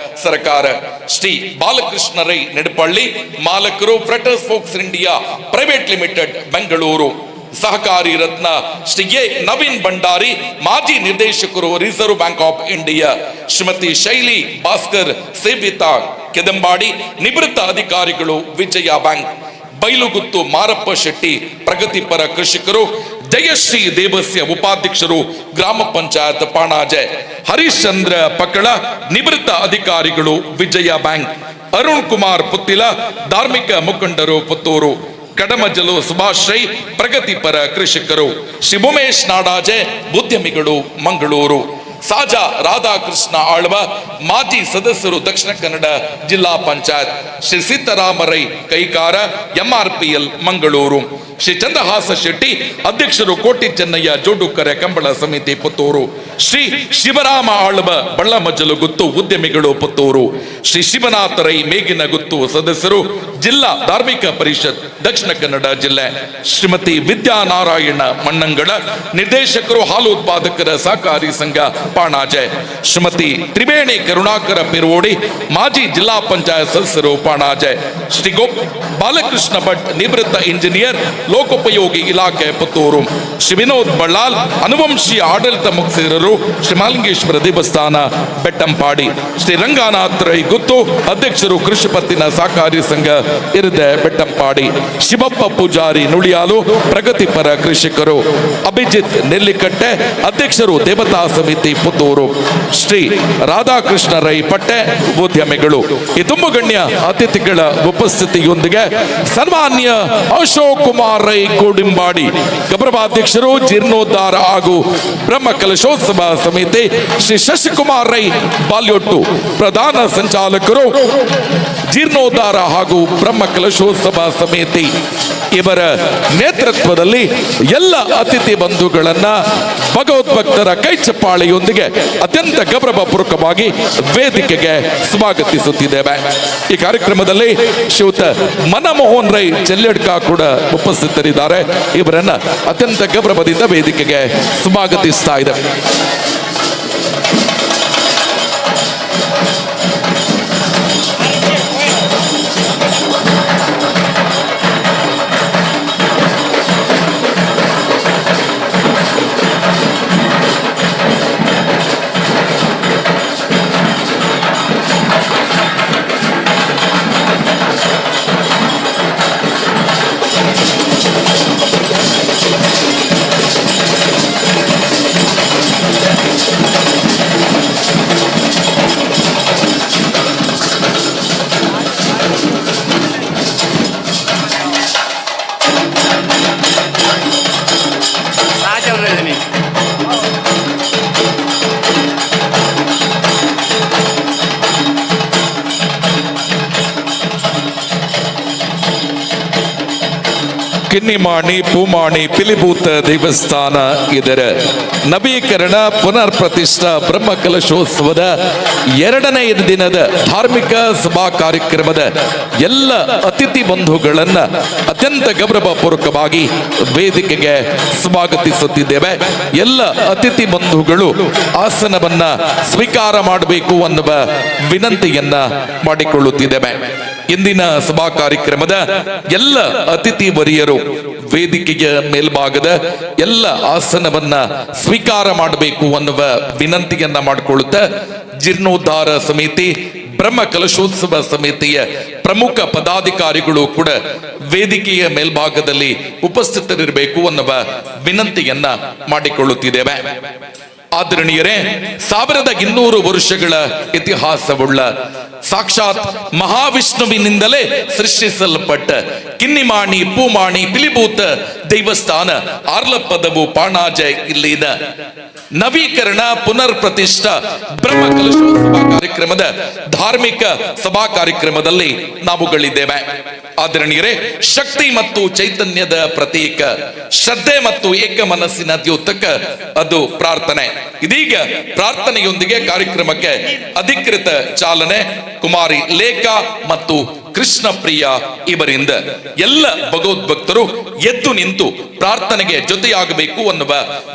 ಸರ್ಕಾರ. ಶ್ರೀ ಬಾಲಕೃಷ್ಣ ರೈ ನೆಡಪಳ್ಳಿ, ಮಾಲಕರು, ಫ್ರೆಟರ್ಸ್ ಫೋಕ್ಸ್ ಇಂಡಿಯಾ ಪ್ರೈವೇಟ್ ಲಿಮಿಟೆಡ್, ಬೆಂಗಳೂರು. ಸಹಕಾರಿ ರತ್ನ ಶ್ರೀ ಎ ನವೀನ್ ಭಂಡಾರಿ, ಮಾಜಿ ನಿರ್ದೇಶಕರು, reserve bank of India. Shrimati Shaili Bhaskar Savita Kedambadi, ನಿವೃತ್ತ ಅಧಿಕಾರಿಗಳು, ವಿಜಯ ಬ್ಯಾಂಕ್. ಬೈಲುಗುತ್ತು ಮಾರಪ್ಪ ಶೆಟ್ಟಿ, ಪ್ರಗತಿಪರ ಕೃಷಿಕರು. ಜಯಶ್ರೀ ದೇವಸ್ಯ ಉಪಾಧ್ಯಕ್ಷರು, ಗ್ರಾಮ ಪಂಚಾಯತ್ ಪಾಣಾಜೆ. ಹರಿಶ್ಚಂದ್ರ ಪಕ್ಕಳ, ನಿವೃತ್ತ ಅಧಿಕಾರಿಗಳು, ವಿಜಯ ಬ್ಯಾಂಕ್. ಅರುಣ್ ಕುಮಾರ್ ಪುತ್ತಿಲ, ಧಾರ್ಮಿಕ ಮುಖಂಡರು, ಪುತ್ತೂರು. ಕಡಮಜಲು ಸುಭಾಷ್ ರೈ, ಪ್ರಗತಿಪರ ಕೃಷಿಕರು. ಶ್ರೀ ಉಮೇಶ್ ನಾಡಾಜೆ, ಉದ್ಯಮಿಗಳು, ಮಂಗಳೂರು. ಸಾಜಾ ರಾಧಾಕೃಷ್ಣ ಆಳ್ವ, ಮಾಜಿ ಸದಸ್ಯರು, ದಕ್ಷಿಣ ಕನ್ನಡ ಜಿಲ್ಲಾ ಪಂಚಾಯತ್. ಶ್ರೀ ಸೀತಾರಾಮ ರೈ ಕೈಕಾರ, ಎಂಆರ್ಪಿಎಲ್, ಮಂಗಳೂರು. ಶ್ರೀ ಚಂದ್ರಹಾಸ ಶೆಟ್ಟಿ, ಅಧ್ಯಕ್ಷರು, ಕೋಟಿ ಚೆನ್ನಯ್ಯ ಜೋಡುಕರೆ ಕಂಬಳ ಸಮಿತಿ, ಪುತ್ತೂರು. ಶ್ರೀ ಶಿವರಾಮ ಆಳ್ವ, ಬಳ್ಳಮಜ್ಜಲು ಗುತ್ತು, ಉದ್ಯಮಿಗಳು, ಪುತ್ತೂರು. ಶ್ರೀ ಶಿವನಾಥ ರೈ ಮೇಗಿನ ಗುತ್ತು, ಸದಸ್ಯರು, ಜಿಲ್ಲಾ ಧಾರ್ಮಿಕ ಪರಿಷತ್, ದಕ್ಷಿಣ ಕನ್ನಡ ಜಿಲ್ಲೆ. ಶ್ರೀಮತಿ ವಿದ್ಯಾನಾರಾಯಣ ಮಣ್ಣಂಗಳ, ನಿರ್ದೇಶಕರು, ಹಾಲು ಉತ್ಪಾದಕರ ಸಹಕಾರಿ ಸಂಘ, ಪಾಣಾಜೆ. ಶ್ರೀಮತಿ ತ್ರಿವೇಣಿ ಕರುಣಾಕರ ಪಿರೋಡಿ, ಮಾಜಿ ಜಿಲ್ಲಾ ಪಂಚಾಯತ್ ಸದಸ್ಯರು, ಪಾಣಾಜೆ. ಶ್ರೀ ಬಾಲಕೃಷ್ಣ ಭಟ್, ನಿವೃತ್ತ ಇಂಜಿನಿಯರ್, ಲೋಕೋಪಯೋಗಿ ಇಲಾಖೆ, ಪುತ್ತೂರು. ಶ್ರೀ ವಿನೋದ್ ಬಳ್ಳಾಲ್, ಅನುವಂಶೀಯ ಆಡಳಿತ ಮುಖ್ಯಸ್ಥರು, ಶ್ರೀ ಮಾಲಿಂಗೇಶ್ವರ ದೇವಸ್ಥಾನ, ಬೆಟ್ಟಂಪಾಡಿ. ಶ್ರೀ ರಂಗನಾಥ್ ರೈ ಗುತ್ತು, ಅಧ್ಯಕ್ಷರು, ಕೃಷಿ ಪತ್ತಿನ ಸಹಕಾರಿ ಸಂಘ, ಇರದೆ, ಬೆಟ್ಟಂಪಾಡಿ. ಶಿವಪ್ಪ ಪೂಜಾರಿ ನುಳಿಯಾಲು, ಪ್ರಗತಿಪರ ಕೃಷಿಕರು. ಅಭಿಜಿತ್ ನೆಲ್ಲಿಕಟ್ಟೆ, ಅಧ್ಯಕ್ಷರು, ದೇವತಾ ಸಮಿತಿ, ಪುತ್ತೂರು. ಶ್ರೀ ರಾಧಾಕೃಷ್ಣ ರೈ ಪಟ್ಟೆ, ಉದ್ಯಮಿಗಳು. ಈ ತುಂಬು ಗಣ್ಯ ಅತಿಥಿಗಳ ಉಪಸ್ಥಿತಿಯೊಂದಿಗೆ ಸನ್ಮಾನ್ಯ ಅಶೋಕ್ ಕುಮಾರ್ ರೈ ಕೋಡಿಂಬಾಡಿ, ಗೌರವಾಧ್ಯಕ್ಷರು, ಜೀರ್ಣೋದ್ಧಾರ ಹಾಗೂ ಬ್ರಹ್ಮ ಕಲಶೋತ್ಸವ ಸಮಿತಿ. ಶ್ರೀ ಶಶಿಕುಮಾರ್ ರೈ ಬಾಲ್ಯೊಟ್ಟು, ಪ್ರಧಾನ ಸಂಚಾಲಕರು, ಜೀರ್ಣೋದ್ಧಾರ ಹಾಗೂ ಬ್ರಹ್ಮ ಕಲಶೋತ್ಸವ ಸಮಿತಿ. ಇವರ ನೇತೃತ್ವದಲ್ಲಿ ಎಲ್ಲ ಅತಿಥಿ ಬಂಧುಗಳನ್ನ ಭಗವದ್ಭಕ್ತರ ಕೈ ಚಪ್ಪಾಳೆಯೊಂದಿಗೆ ಅತ್ಯಂತ ಗೌರವಪೂರ್ವಕವಾಗಿ ವೇದಿಕೆಗೆ ಸ್ವಾಗತಿಸುತ್ತಿದ್ದೇವೆ. ಈ ಕಾರ್ಯಕ್ರಮದಲ್ಲಿ ಶ್ರೀಯುತ ಮನಮೋಹನ್ ರೈ ಚೆಲ್ಲೆಡ್ಕ ಕೂಡ ಉಪಸ್ಥಿತರಿದ್ದಾರೆ. ಇವರನ್ನ ಅತ್ಯಂತ ಗೌರವದಿಂದ ವೇದಿಕೆಗೆ ಸ್ವಾಗತಿಸ್ತಾ ಇದೆ. ಕಿನ್ನಿಮಾಣಿ ಪೂಮಾಣಿ ಪಿಲಿಭೂತ ದೇವಸ್ಥಾನ ಇದರ ನವೀಕರಣ ಪುನರ್ ಪ್ರತಿಷ್ಠಾ ಬ್ರಹ್ಮ ಕಲಶೋತ್ಸವದ 2ನೇ ದಿನದ ಧಾರ್ಮಿಕ ಸಭಾ ಕಾರ್ಯಕ್ರಮದ ಎಲ್ಲ ಅತಿಥಿ ಬಂಧುಗಳನ್ನ ಅತ್ಯಂತ ಗೌರವಪೂರ್ವಕವಾಗಿ ವೇದಿಕೆಗೆ ಸ್ವಾಗತಿಸುತ್ತಿದ್ದೇವೆ. ಎಲ್ಲ ಅತಿಥಿ ಬಂಧುಗಳು ಆಸನವನ್ನ ಸ್ವೀಕಾರ ಮಾಡಬೇಕು ಅನ್ನುವ ವಿನಂತಿಯನ್ನ ಮಾಡಿಕೊಳ್ಳುತ್ತಿದ್ದೇವೆ. ಇಂದಿನ ಸಭಾ ಕಾರ್ಯಕ್ರಮದ ಎಲ್ಲ ಅತಿಥಿ ವರಿಯರು ವೇದಿಕೆಯ ಮೇಲ್ಭಾಗದ ಎಲ್ಲ ಆಸನವನ್ನ ಸ್ವೀಕಾರ ಮಾಡಬೇಕು ಅನ್ನುವ ವಿನಂತಿಯನ್ನ ಮಾಡಿಕೊಳ್ಳುತ್ತಾ ಜೀರ್ಣೋದ್ಧಾರ ಸಮಿತಿ, ಬ್ರಹ್ಮ ಕಲಶೋತ್ಸವ ಸಮಿತಿಯ ಪ್ರಮುಖ ಪದಾಧಿಕಾರಿಗಳು ಕೂಡ ವೇದಿಕೆಯ ಮೇಲ್ಭಾಗದಲ್ಲಿ ಉಪಸ್ಥಿತರಿರಬೇಕು ಅನ್ನುವ ವಿನಂತಿಯನ್ನ ಮಾಡಿಕೊಳ್ಳುತ್ತಿದ್ದೇವೆ. ಆದರಣೀಯರೇ, 1200 ವರ್ಷಗಳ ಇತಿಹಾಸವುಳ್ಳ ಸಾಕ್ಷಾತ್ ಮಹಾವಿಷ್ಣುವಿನಿಂದಲೇ ಸೃಷ್ಟಿಸಲ್ಪಟ್ಟ ಕಿನ್ನಿಮಾಣಿ ಪೂಮಾಣಿ ಪಿಲಿಭೂತ ದೇವಸ್ಥಾನ ಆರ್ಲಪ್ಪದವು ಪಾಣಾಜೆ ಇಲ್ಲಿನ ನವೀಕರಣ ಪುನರ್ ಪ್ರತಿಷ್ಠಾ ಬ್ರಹ್ಮ ಕಲಶೋತ್ಸವ ಕಾರ್ಯಕ್ರಮದ ಧಾರ್ಮಿಕ ಸಭಾ ಕಾರ್ಯಕ್ರಮದಲ್ಲಿ ನಾವುಗಳಿದ್ದೇವೆ. ಆದರಣೀಯರೇ, ಶಕ್ತಿ ಮತ್ತು ಚೈತನ್ಯದ ಪ್ರತೀಕ, ಶ್ರದ್ಧೆ ಮತ್ತು ಏಕ ಮನಸ್ಸಿನ ದ್ಯೋತಕ ಅದು ಪ್ರಾರ್ಥನೆ. ಇದೀಗ ಪ್ರಾರ್ಥನೆಯೊಂದಿಗೆ ಕಾರ್ಯಕ್ರಮಕ್ಕೆ ಅಧಿಕೃತ ಚಾಲನೆ ಕುಮಾರಿ ಲೇಖಾ ಮತ್ತು ಕೃಷ್ಣ ಪ್ರಿಯ ಇವರಿಂದ. ಎಲ್ಲ ಭಗವದ್ಭಕ್ತರು ಎದ್ದು ನಿಂತು ಪ್ರಾರ್ಥನೆಗೆ ಜೊತೆಯಾಗಬೇಕು ಅನ್ನುವ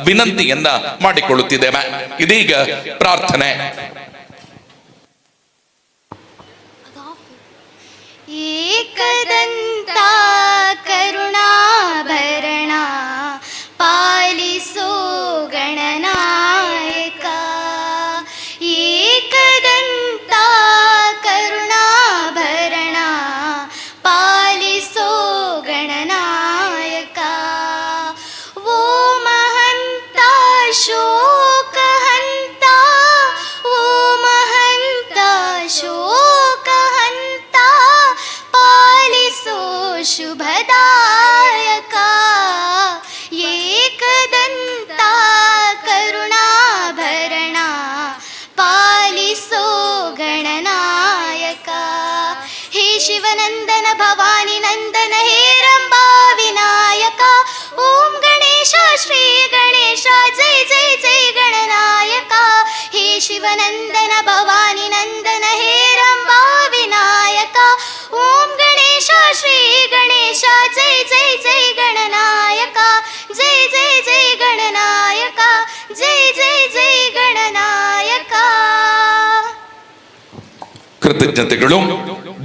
ವಿನಂತಿಯನ್ನ ಮಾಡಿಕೊಳ್ಳುತ್ತಿದ್ದೇವೆ. ಇದೀಗ ಪ್ರಾರ್ಥನೆ. ಏಕದಂತ ಕರುಣಾಭರಣ ಪಾಲಿಸೋ ಗಣನಾಯಕ. ಏಕದಂತ ಕರುಣಾಭರಣ ಪಾಲಿಸೋ ಗಣನಾಯಕ. ಓ ಮಹಂತ ಶೋಕಹಂತ, ಓ ಮಹಂತ ಶೋಕಹಂತ ಪಾಲಿಸೋ ಶುಭದಾಯಕ. ಏಕದಂತ ಕರುಣಾಭರಣ ಪಾಲಿಸೋ ಗಣನಾಯಕ. ಹೇ ಶಿವನಂದನ ಭವಾನಿ ನಂದನ ಹೇ ರಂಭಾ ವಿನಾಯಕ. ಓಂ ಗಣೇಶ ಶ್ರೀ ಗಣೇಶ ಜೈ ಜೈ ಜೈ ಗಣನಾಯಕ. ಹೇ ಶಿವನಂದನ ಭವಾನಿ ನಂದನ ಹೇ ರಂಭಾ ವಿನಾಯಕ. ಓಂ ಗಣೇಶ ಶ್ರೀ ಗಣೇಶ ಜೈ ಜೈ ಜೈ ಗಣನಾಯಕ. ಜೈ ಜೈ ಜೈ ಗಣನಾಯಕ. ಜೈ ಜೈ ಜೈ ಗಣನಾಯಕ. ಕೃತಜ್ಞತೆಗಳು.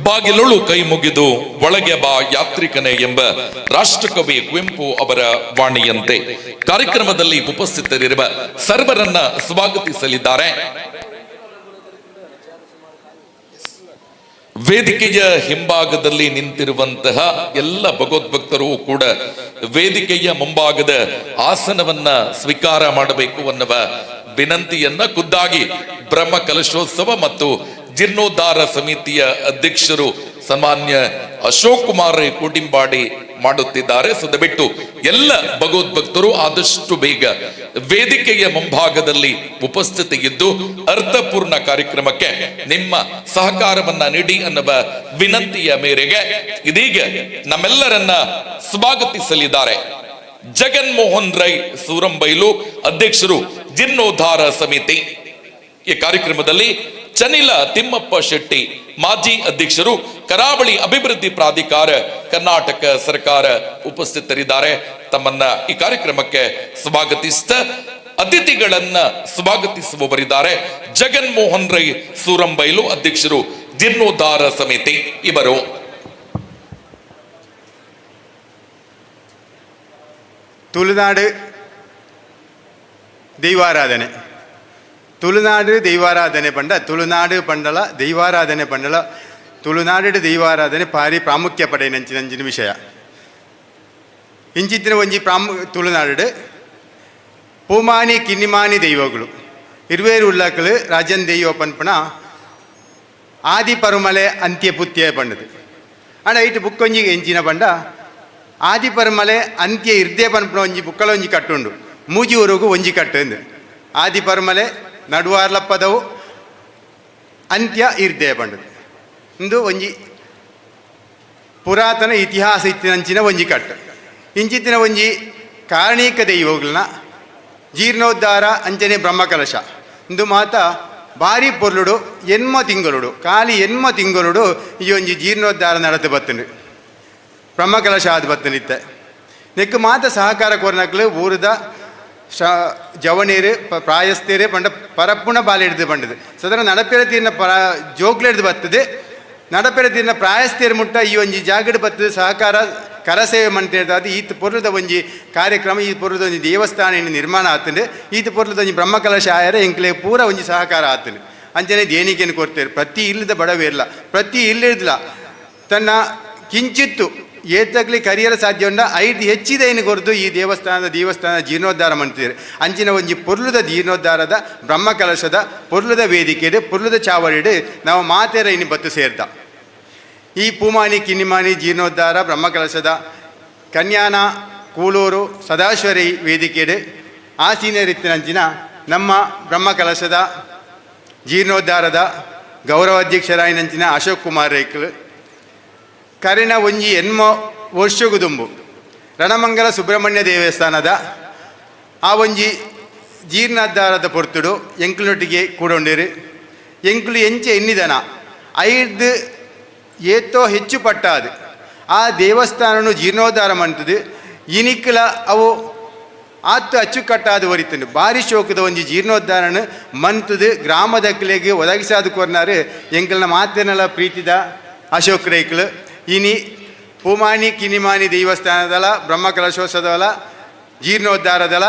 ಬಾಗಿಲೊಳು ಕೈ ಮುಗಿದು ಒಳಗೆ ಬಾ ಯಾತ್ರಿಕನೇ ಎಂಬ ರಾಷ್ಟ್ರಕವಿ ಕುವೆಂಪು ಅವರ ವಾಣಿಯಂತೆ ಕಾರ್ಯಕ್ರಮದಲ್ಲಿ ಉಪಸ್ಥಿತರಿರುವ ಸರ್ವರನ್ನ ಸ್ವಾಗತಿಸಲಿದ್ದಾರೆ. ವೇದಿಕೆಯ ಹಿಂಭಾಗದಲ್ಲಿ ನಿಂತಿರುವಂತಹ ಎಲ್ಲ ಭಗವದ್ಭಕ್ತರು ಕೂಡ ವೇದಿಕೆಯ ಮುಂಭಾಗದ ಆಸನವನ್ನ ಸ್ವೀಕಾರ ಮಾಡಬೇಕು ಅನ್ನುವ ವಿನಂತಿಯನ್ನ ಖುದ್ದಾಗಿ ಬ್ರಹ್ಮ ಕಲಶೋತ್ಸವ ಮತ್ತು ಜೀರ್ಣೋದ್ಧಾರ ಸಮಿತಿಯ ಅಧ್ಯಕ್ಷರು ಸನ್ಮಾನ್ಯ ಅಶೋಕ್ ಕುಮಾರ್ ಕೋಟಿಂಬಾಡಿ ಮಾಡುತ್ತಿದ್ದಾರೆ. ಸದಬಿಟ್ಟು ಎಲ್ಲ ಭಗವದ್ಭಕ್ತರು ಆದಷ್ಟು ಬೇಗ ವೇದಿಕೆಯ ಮುಂಭಾಗದಲ್ಲಿ ಉಪಸ್ಥಿತಿಯಿದ್ದು ಅರ್ಥಪೂರ್ಣ ಕಾರ್ಯಕ್ರಮಕ್ಕೆ ನಿಮ್ಮ ಸಹಕಾರವನ್ನ ನೀಡಿ ಅನ್ನುವ ವಿನಂತಿಯ ಮೇರೆಗೆ ಇದೀಗ ನಮ್ಮೆಲ್ಲರನ್ನ ಸ್ವಾಗತಿಸಲಿದ್ದಾರೆ ಜಗನ್ಮೋಹನ್ ರೈ ಸೂರಂಬೈಲು, ಅಧ್ಯಕ್ಷರು ಜೀರ್ಣೋದ್ಧಾರ ಸಮಿತಿ. ಈ ಕಾರ್ಯಕ್ರಮದಲ್ಲಿ ಚನಿಲ ತಿಮ್ಮಪ್ಪ ಶೆಟ್ಟಿ, ಮಾಜಿ ಅಧ್ಯಕ್ಷರು ಕರಾವಳಿ ಅಭಿವೃದ್ಧಿ ಪ್ರಾಧಿಕಾರ ಕರ್ನಾಟಕ ಸರ್ಕಾರ ಉಪಸ್ಥಿತರಿದ್ದಾರೆ. ತಮ್ಮನ್ನ ಈ ಕಾರ್ಯಕ್ರಮಕ್ಕೆ ಸ್ವಾಗತಿಸಿದ ಅತಿಥಿಗಳನ್ನ ಸ್ವಾಗತಿಸುವವರಿದ್ದಾರೆ ಜಗನ್ಮೋಹನ್ ರೈ ಸೂರಂಬೈಲು, ಅಧ್ಯಕ್ಷರು ಜೀರ್ಣೋದ್ಧಾರ ಸಮಿತಿ ಇವರು. ತುಳುನಾಡು ದೈವಾರಾಧನೆ, ತುಳುನಾಡು ದೈವಾರಾಧನೆ ಪಂಡ ತುಳುನಾಡು ಪಂಡಲ ದೈವಾರಾಧನೆ ಪಂಡಲ ತುಳುನಾಡು ದೈವಾರಾಧನೆ ಭಾರಿ ಪ್ರಾಮುಖ್ಯ ಪಡೆಯಂಚಿನ ವಿಷಯ. ಇಂಚಿತ್ತಿನ ಒಂಜಿ ತುಳುನಾಡು ಪೂಮಾನಿ ಕಿನ್ನಿಮಾನಿ ದೈವಗಳು ಇರುವೇರು ಉಳ್ಳಾಕಲು ರಾಜನ್ ದೈವ ಪನ್ಪಣ ಆದಿ ಪರುಮಲೆ ಅಂತ್ಯ ಪುತ್ಯ ಪಂಡದು ಅಣ್ಣ ಇಟ್ಟು ಬುಕ್ಕೊಂಜಿ ಎಂಚಿನ ಪಂಡ ಆದಿ ಪರುಮಲೆ ಅಂತ್ಯ ಇರ್ದೇ ಪನ್ಪಣ ಒಂಜಿ ಬುಕ್ಕಲ ಒಂಜಿ ಕಟ್ಟುಂಡು ಮೂಜಿ ಊರಿಗೂ ಒಂಜಿ ಕಟ್ಟು ಎಂದು ಆದಿ ಪರುಮಲೆ ನಡುವಾರ್ಲಪ್ಪದವು ಅಂತ್ಯ ಇರ್ದೇ ಪಂಡದು ಇಂದು ಒಂಜಿ ಪುರಾತನ ಇತಿಹಾಸ ಇತ್ತಿನಂಚಿನ ಒಂಜಿ ಕಟ್ಟು. ಇಂಚಿತ್ತಿನ ಒಂಜಿ ಕಾರಣೀಕ ದೈವಗಳನ್ನ ಜೀರ್ಣೋದ್ಧಾರ ಅಂಚನೆ ಬ್ರಹ್ಮಕಲಶ ಇಂದು ಮಾತ ಭಾರಿ ಪೊರ್ಲುಡು ಎನ್ಮ ತಿಂಗಳುಡು ಖಾಲಿ ಎನ್ಮ ತಿಂಗಳುಡು ಈ ಒಂಜಿ ಜೀರ್ಣೋದ್ಧಾರ ನಡತೆ ಬತ್ತನು ಬ್ರಹ್ಮಕಲಶ ಆದ ಬತ್ತನಿತ್ತೆ ನೆಕ್ಕು ಮಾತ ಸಹಕಾರ ಕೊರ್ನಕ್ಲು ಊರದ ಜವನೇರು ಪ್ರಾಯಸ್ಥೇರೆ ಪಂಡ ಪರಪ್ಪುಣ ಬಾಲೆ ಹಿಡಿದು ಪಂಡದು ಸದರ ನಡಪೆರ ತೀರ್ನ ಜೋಗ್ಲು ಹಿಡಿದು ಬರ್ತದೆ. ನಡಪೆರ ತೀರ್ನ ಪ್ರಾಯಸ್ಥೇರು ಮುಟ್ಟ ಈ ಒಂಜಿ ಜಾಗಡ್ ಬರ್ತದೆ ಸಹಕಾರ ಕರಸೇವೆ ಮಂಟೇದಾದ ಈತ ಪೊರ್ಲದ ಒಂಜಿ ಕಾರ್ಯಕ್ರಮ ಈ ಪೊರ್ಲದ ಒಂಜಿ ದೇವಸ್ಥಾನ ನಿರ್ಮಾಣ ಆತಂಡು ಈತ ಪೊರ್ಲದ ಒಂಜಿ ಬ್ರಹ್ಮಕಲಶ ಆಯರ ಎಂಕ್ಲೆ ಪೂರ ಒಂಜಿ ಸಹಕಾರ ಆತನು ಅಂಚನೆ ದೇಣಿಗೆಯನ್ನು ಕೊಡ್ತೇವೆ. ಪ್ರತಿ ಇಲ್ಲದ ಬಡವೇರ್ಲ ಪ್ರತಿ ಇಲ್ಲದಿಲ್ಲ ತನ್ನ ಕಿಂಚಿತ್ತು ಏತಗ್ಲಿ ಕರಿಯರ ಸಾಧ್ಯ ಉಂಡ ಐದು ಹೆಚ್ಚಿದೇನು ಕೊರದು ಈ ದೇವಸ್ಥಾನ ಜೀರ್ಣೋದ್ಧಾರ ಮಾಡ್ತಿದ್ದಾರೆ. ಅಂಚಿನ ಒಂಜಿ ಪೊರ್ಲುದ ಜೀರ್ಣೋದ್ಧಾರದ ಬ್ರಹ್ಮಕಲಶದ ಪೊರ್ಲುದ ವೇದಿಕೆಡು ಪೊರ್ಲುದ ಚಾವಡಿಡು ನಾವು ಮಾತೇರ ಇನ್ನು ಬತ್ತು ಸೇರ್ದ ಈ ಪೂಮಾನಿ ಕಿನ್ನಿಮಾನಿ ಜೀರ್ಣೋದ್ಧಾರ ಬ್ರಹ್ಮಕಲಶದ ಕನ್ಯಾನ ಕೂಳೂರು ಸದಾಶ್ವರಿ ವೇದಿಕೆಡು ಆಸೀನರಿತ್ತಿನಂಚಿನ ನಮ್ಮ ಬ್ರಹ್ಮಕಲಶದ ಜೀರ್ಣೋದ್ಧಾರದ ಗೌರವಾಧ್ಯಕ್ಷರಾಯಿನಂಚಿನ ಅಶೋಕ್ ಕುಮಾರ್ ರೈಕಲ್ ಕರಿನ ಒಂಜಿ ಎನ್ಮ ವರ್ಷಗುದುಂಬು ರಣಮಂಗಲ ಸುಬ್ರಹ್ಮಣ್ಯ ದೇವಸ್ಥಾನದ ಆ ಒಂಜಿ ಜೀರ್ಣೋದ್ಧಾರದ ಪೊರ್ತುಡು ಎಂಕ್ಲನೊಟ್ಟಿಗೆ ಕೂಡೊಂಡಿರು. ಎಂಕ್ಲು ಎಂಚೆ ಎನ್ನಿದನ 5 ಏತೋ ಹೆಚ್ಚು ಪಟ್ಟಾದು ಆ ದೇವಸ್ಥಾನನು ಜೀರ್ಣೋದ್ಧಾರ ಮಂತದು ಇನಿಕ್ಲ ಅವು ಆತ್ತು ಅಚ್ಚುಕಟ್ಟಾದು ಒರಿತಂಡು ಭಾರಿ ಶೋಕದ ಒಂಜಿ ಜೀರ್ಣೋದ್ಧಾರನು ಮಂತದು ಗ್ರಾಮದಕ್ಲೆಗೆ ಒದಗಿಸಾದು ಕೊರ್ನಾರು ಎಂಕಲ್ನ ಮಾತೇನಲ ಪ್ರೀತಿದ ಅಶೋಕ್ ರೈಕ್ಲು ಇನಿ ಪೂಮಾನಿ ಕಿನಿಮಾನಿ ದೇವಸ್ಥಾನದಲ ಬ್ರಹ್ಮಕಲಶೋತ್ಸವದಲ ಜೀರ್ಣೋದ್ಧಾರದಲ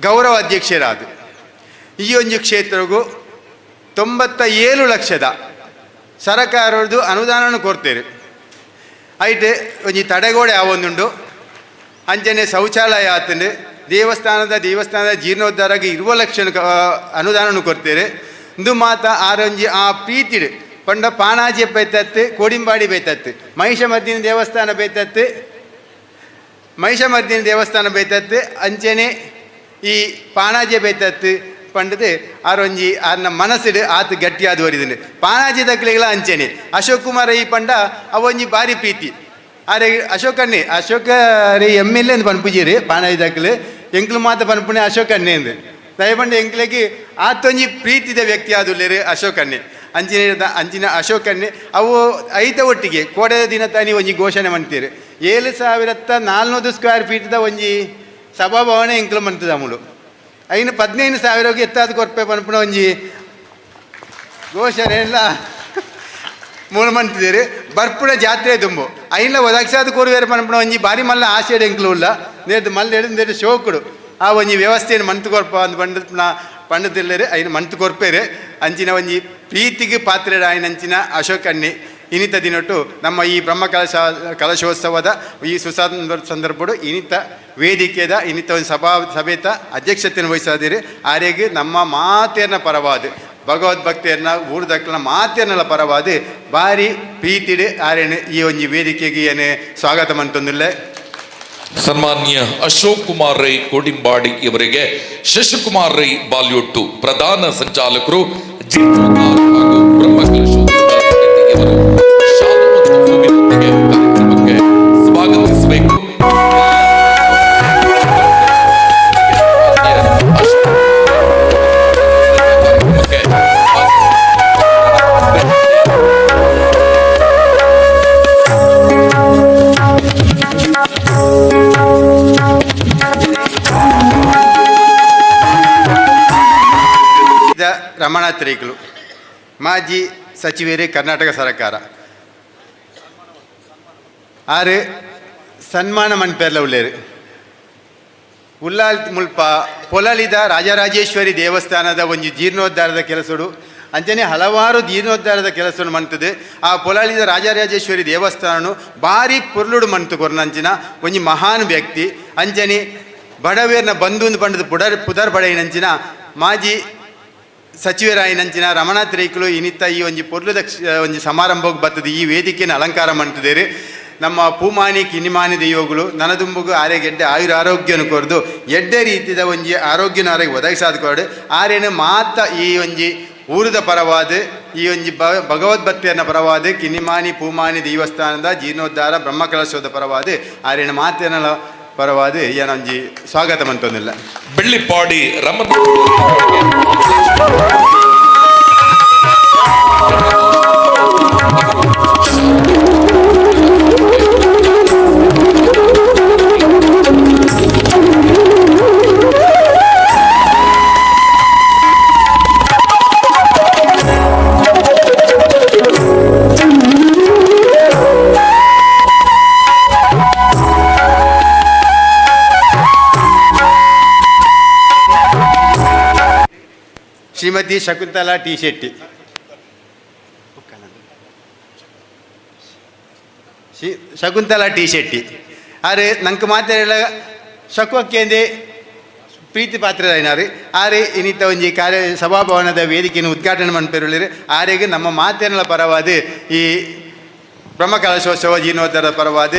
ಗೌರವ ಅಧ್ಯಕ್ಷರಾದು. ಈ ಒಂದು ಕ್ಷೇತ್ರಗೂ 97 ಲಕ್ಷದ ಸರಕಾರದ್ದು ಅನುದಾನವನ್ನು ಕೊಡ್ತೇವೆ. ಐಟೆ ಒಂಜಿ ತಡೆಗೋಡೆ ಆವೊಂದುಂಡು ಅಂಚನೆ ಶೌಚಾಲಯ ಆತಂಡು ದೇವಸ್ಥಾನದ ಜೀರ್ಣೋದ್ಧಾರಕ್ಕೆ 20 ಲಕ್ಷ ಅನುದಾನವನ್ನು ಕೊಡ್ತೇವೆ. ಇಂದು ಮಾತ ಆರೊಂಜಿ ಆ ಪ್ರೀತಿಡು ಪಂಡ ಪಾಣಾಜಿ ಬೈತತ್ತು ಕೋಡಿಂಬಾಡಿ ಬೈತತ್ತು ಮಹಿಷಮರ್ದಿನ ದೇವಸ್ಥಾನ ಬೈತತ್ತು ಅಂಚನೆ ಈ ಪಾಣಾಜಿ ಬೈತತ್ತು ಪಂಡದು ಆರೊಂಜಿ ಆರ್ನ ಮನಸ್ಸಿಡು ಆತು ಗಟ್ಟಿಯಾದ ಒರಿದುಂಡು ಪಾಣಾಜಿ ದಕ್ಲೆಗಳ ಅಂಚನೆ ಅಶೋಕ್ ಕುಮಾರ್ ಈ ಪಂಡ ಅವೊಂಜಿ ಭಾರಿ ಪ್ರೀತಿ ಆರೆ ಅಶೋಕ ರೇ MLA ಎಂದು ಪನ್ಪುಜಿರಿ ಪಾಣಾಜಿ ದಕ್ಲು ಎಂಕ್ಲು ಮಾತ ಪನ್ಪುಣೆ ಅಶೋಕ್ ಅನ್ನೆ ಎಂದು ದಯಪಂಡ ಎಂಕ್ಲೆಗೆ ಆತೊಂಜಿ ಪ್ರೀತಿದ ವ್ಯಕ್ತಿ ಆದುಲ್ಲೇರು ಅಶೋಕ್ ಅನ್ನೆ ಅಂಚಿನ ಅಶೋಕ್ ಅನ್ನೆ ಅವು ಐತ ಒಟ್ಟಿಗೆ ಕೋಡೆದ ದಿನ ತಾನಿ ಒಂಜಿ ಘೋಷಣೆ ಮಾಡ್ತೀರಿ 7,400 ಸ್ಕ್ವೇರ್ ಫೀಟ್ದ ಒಂಜಿ ಸಭಾಭವನ ಎಂಕ್ಲು ಮಂತದ ಅಮುಲು ಐನು 15,000 ಎತ್ತಾದ ಕೊರ್ಪೆ ಪನ್ಪುಣ ಒಂಜಿ ಘೋಷಣೆ ಎಲ್ಲ ಮೂಲ ಮಂತಿದ್ದೀರಿ ಬರ್ಪುಣ ಜಾತ್ರೆ ತುಂಬು ಐನ್ಲ ಒದಗಿಸಾದ ಕೋರುವೇರು ಪನ್ಪುಣ ಒಂಜಿ ಬಾರಿ ಮಲ್ಲ ಆಸೆಡ್ ಎಂಕ್ಲು ಉಲ್ಲ ನೇದು ಮಲ್ಲ ಎಡು ಶೋಕುಡು ಆ ಒಂಜಿ ವ್ಯವಸ್ಥೆಯನ್ನು ಮಂತು ಕೊರ್ಪ ಅಂತ ಪಂಡದಿಲ್ಲರಿ ಐನು ಮಂತು ಕೊರ್ಪೇರೆ ಅಂಚಿನ ಒಂಜಿ ಪ್ರೀತಿಗೆ ಪಾತ್ರೆಡ ಆಯ್ನ ಅಂಚಿನ ಅಶೋಕ್ ಅನ್ನಿ ಇನಿತ ದಿನೊಟ್ಟು ನಮ್ಮ ಈ ಕಲಶೋತ್ಸವದ ಈ ಸಂದರ್ಭಡು ಇನಿತ ವೇದಿಕೆದ ಇನಿತ ಒಂದು ಸಭೆತ ಅಧ್ಯಕ್ಷತೆಯನ್ನು ವಹಿಸಾದಿರಿ ಆರೆಗೆ ನಮ್ಮ ಮಾತೇರ್ನ ಪರವಾದ ಭಗವದ್ಭಕ್ತಿಯನ್ನ ಊರ್ದಕ್ಕನ ಮಾತೇರ್ನಲ ಪರವಾದ ಭಾರಿ ಪ್ರೀತಿಡು ಆರೇನು ಈ ಒಂಜಿ ವೇದಿಕೆಗೆ ಏನೇ ಸ್ವಾಗತ ಮಂತೊಂದಿಲ್ಲ. ಸನ್ಮಾನ್ಯ ಅಶೋಕ್ ಕುಮಾರ್ ರೈ ಕೋಡಿಂಬಾಡಿ ಇವರಿಗೆ ಶಶಿಕುಮಾರ್ ರೈ ಬಾಲ್ಯೋಟ್ಟು ಪ್ರಧಾನ ಸಂಚಾಲಕರು ಜೀರ್ಣೋದ್ಧಾರ ಹಾಗೂ ಬ್ರಹ್ಮಕಲಶೋತ್ಸವ ಸಮಿತಿಯವರು ಶಾಲು ಮತ್ತು ಹೂವಿನೊಂದಿಗೆ ಕಾರ್ಯಕ್ರಮಕ್ಕೆ ಸ್ವಾಗತಿಸಬೇಕು. ರಮಣಾಥ್ ರೈಕಲು ಮಾಜಿ ಸಚಿವರು ಕರ್ನಾಟಕ ಸರ್ಕಾರ ಆರು ಸನ್ಮಾನ ಮನ್ಪೇರ್ಲ ಉಳ್ಳೇರು ಉಲ್ಲಾಲ್ ಮುಲ್ಪ ಪೊಲಲಿದ ರಾಜರಾಜೇಶ್ವರಿ ದೇವಸ್ಥಾನದ ಒಂಜಿ ಜೀರ್ಣೋದ್ಧಾರದ ಕೆಲಸಡು ಅಂಚನೆ ಹಲವಾರು ಜೀರ್ಣೋದ್ಧಾರದ ಕೆಲಸವನ್ನು ಮಂತದೆ. ಆ ಪೊಲಲಿದ ರಾಜರಾಜೇಶ್ವರಿ ದೇವಸ್ಥಾನ ಭಾರಿ ಪೊರ್ಲುಡು ಮಂತು ಕೊರ್ನಂಚಿನ ಒಂಜಿ ಮಹಾನ್ ವ್ಯಕ್ತಿ ಅಂಚನೆ ಬಡವೇರ್ನ ಬಂಧುಂದು ಪಂಡದ ಪುದರ್ ಬಡೆಯಿನಂಚಿನ ಮಾಜಿ ಸಚಿವರಾಯಿನಂಚಿನ ರಮಣಾಥ್ ರೈಕಲು ಇನಿತ್ತ ಈ ಒಂಜಿ ಪೊರ್ಲುದ ಒಂಜಿ ಸಮಾರಂಭಕ್ಕೆ ಬರ್ತದೆ ಈ ವೇದಿಕೆಯನ್ನು ಅಲಂಕಾರ ಮಾಡ್ತಿದ್ದೇವೆ. ನಮ್ಮ ಪೂಮಾನಿ ಕಿನಿಮಾನಿ ದೈವಗಳು ನನದುಂಬುಗು ಆರೆಗೆಡ್ಡೆ ಆಯುರಾರೋಗ್ಯನ ಕೊರದು ಎಡ್ಡೆ ರೀತಿಯ ಒಂಜಿ ಆರೋಗ್ಯನ ಆರೋಗ್ಯ ಒದಗಿಸಾದ ಕೊರಡು ಆರೇನು ಮಾತ ಈ ಒಂಜಿ ಊರದ ಪರವಾದ ಈ ಒಂಜಿ ಭಗವದ್ಭಕ್ತಿಯನ್ನ ಪರವಾದ ಕಿನಿಮಾನಿ ಪೂಮಾನಿ ದೇವಸ್ಥಾನದ ಜೀರ್ಣೋದ್ಧಾರ ಬ್ರಹ್ಮಕಲಶೋದ ಪರವಾದ ಆರೇನು ಮಾತೇನಲ ಪರವಾದ ಏನೊಂಜಿ ಸ್ವಾಗತ ಮಂತೊಂದಿಲ್ಲ. ಬೆಳ್ಳಿಪಾಡಿ ರಮಣ ಶ್ರೀಮತಿ ಶಕುಂತಲಾ ಟಿ ಶೆಟ್ಟಿ, ಶಕುಂತಲಾ ಟಿ ಶೆಟ್ಟಿ ಆರೆ ನಂಗೆ ಮಾತಾಡ ಶಕುವಕ್ಕೇಂದೆ ಪ್ರೀತಿ ಪಾತ್ರರಾಯಿನಾರು ಆರೆ ಇನ್ನಿತ ಒಂಜಿ ಸಭಾಭವನದ ವೇದಿಕೆಯನ್ನು ಉದ್ಘಾಟನೆ ಮಾಡ್ಪೇರುಳ್ಳಿರು ಆರೆಗೆ ನಮ್ಮ ಮಾತೇನಲ ಪರವಾದ ಈ ಬ್ರಹ್ಮಕಲಶೋತ್ಸವ ಜೀರ್ಣೋದ್ಧಾರದ ಪರವಾದ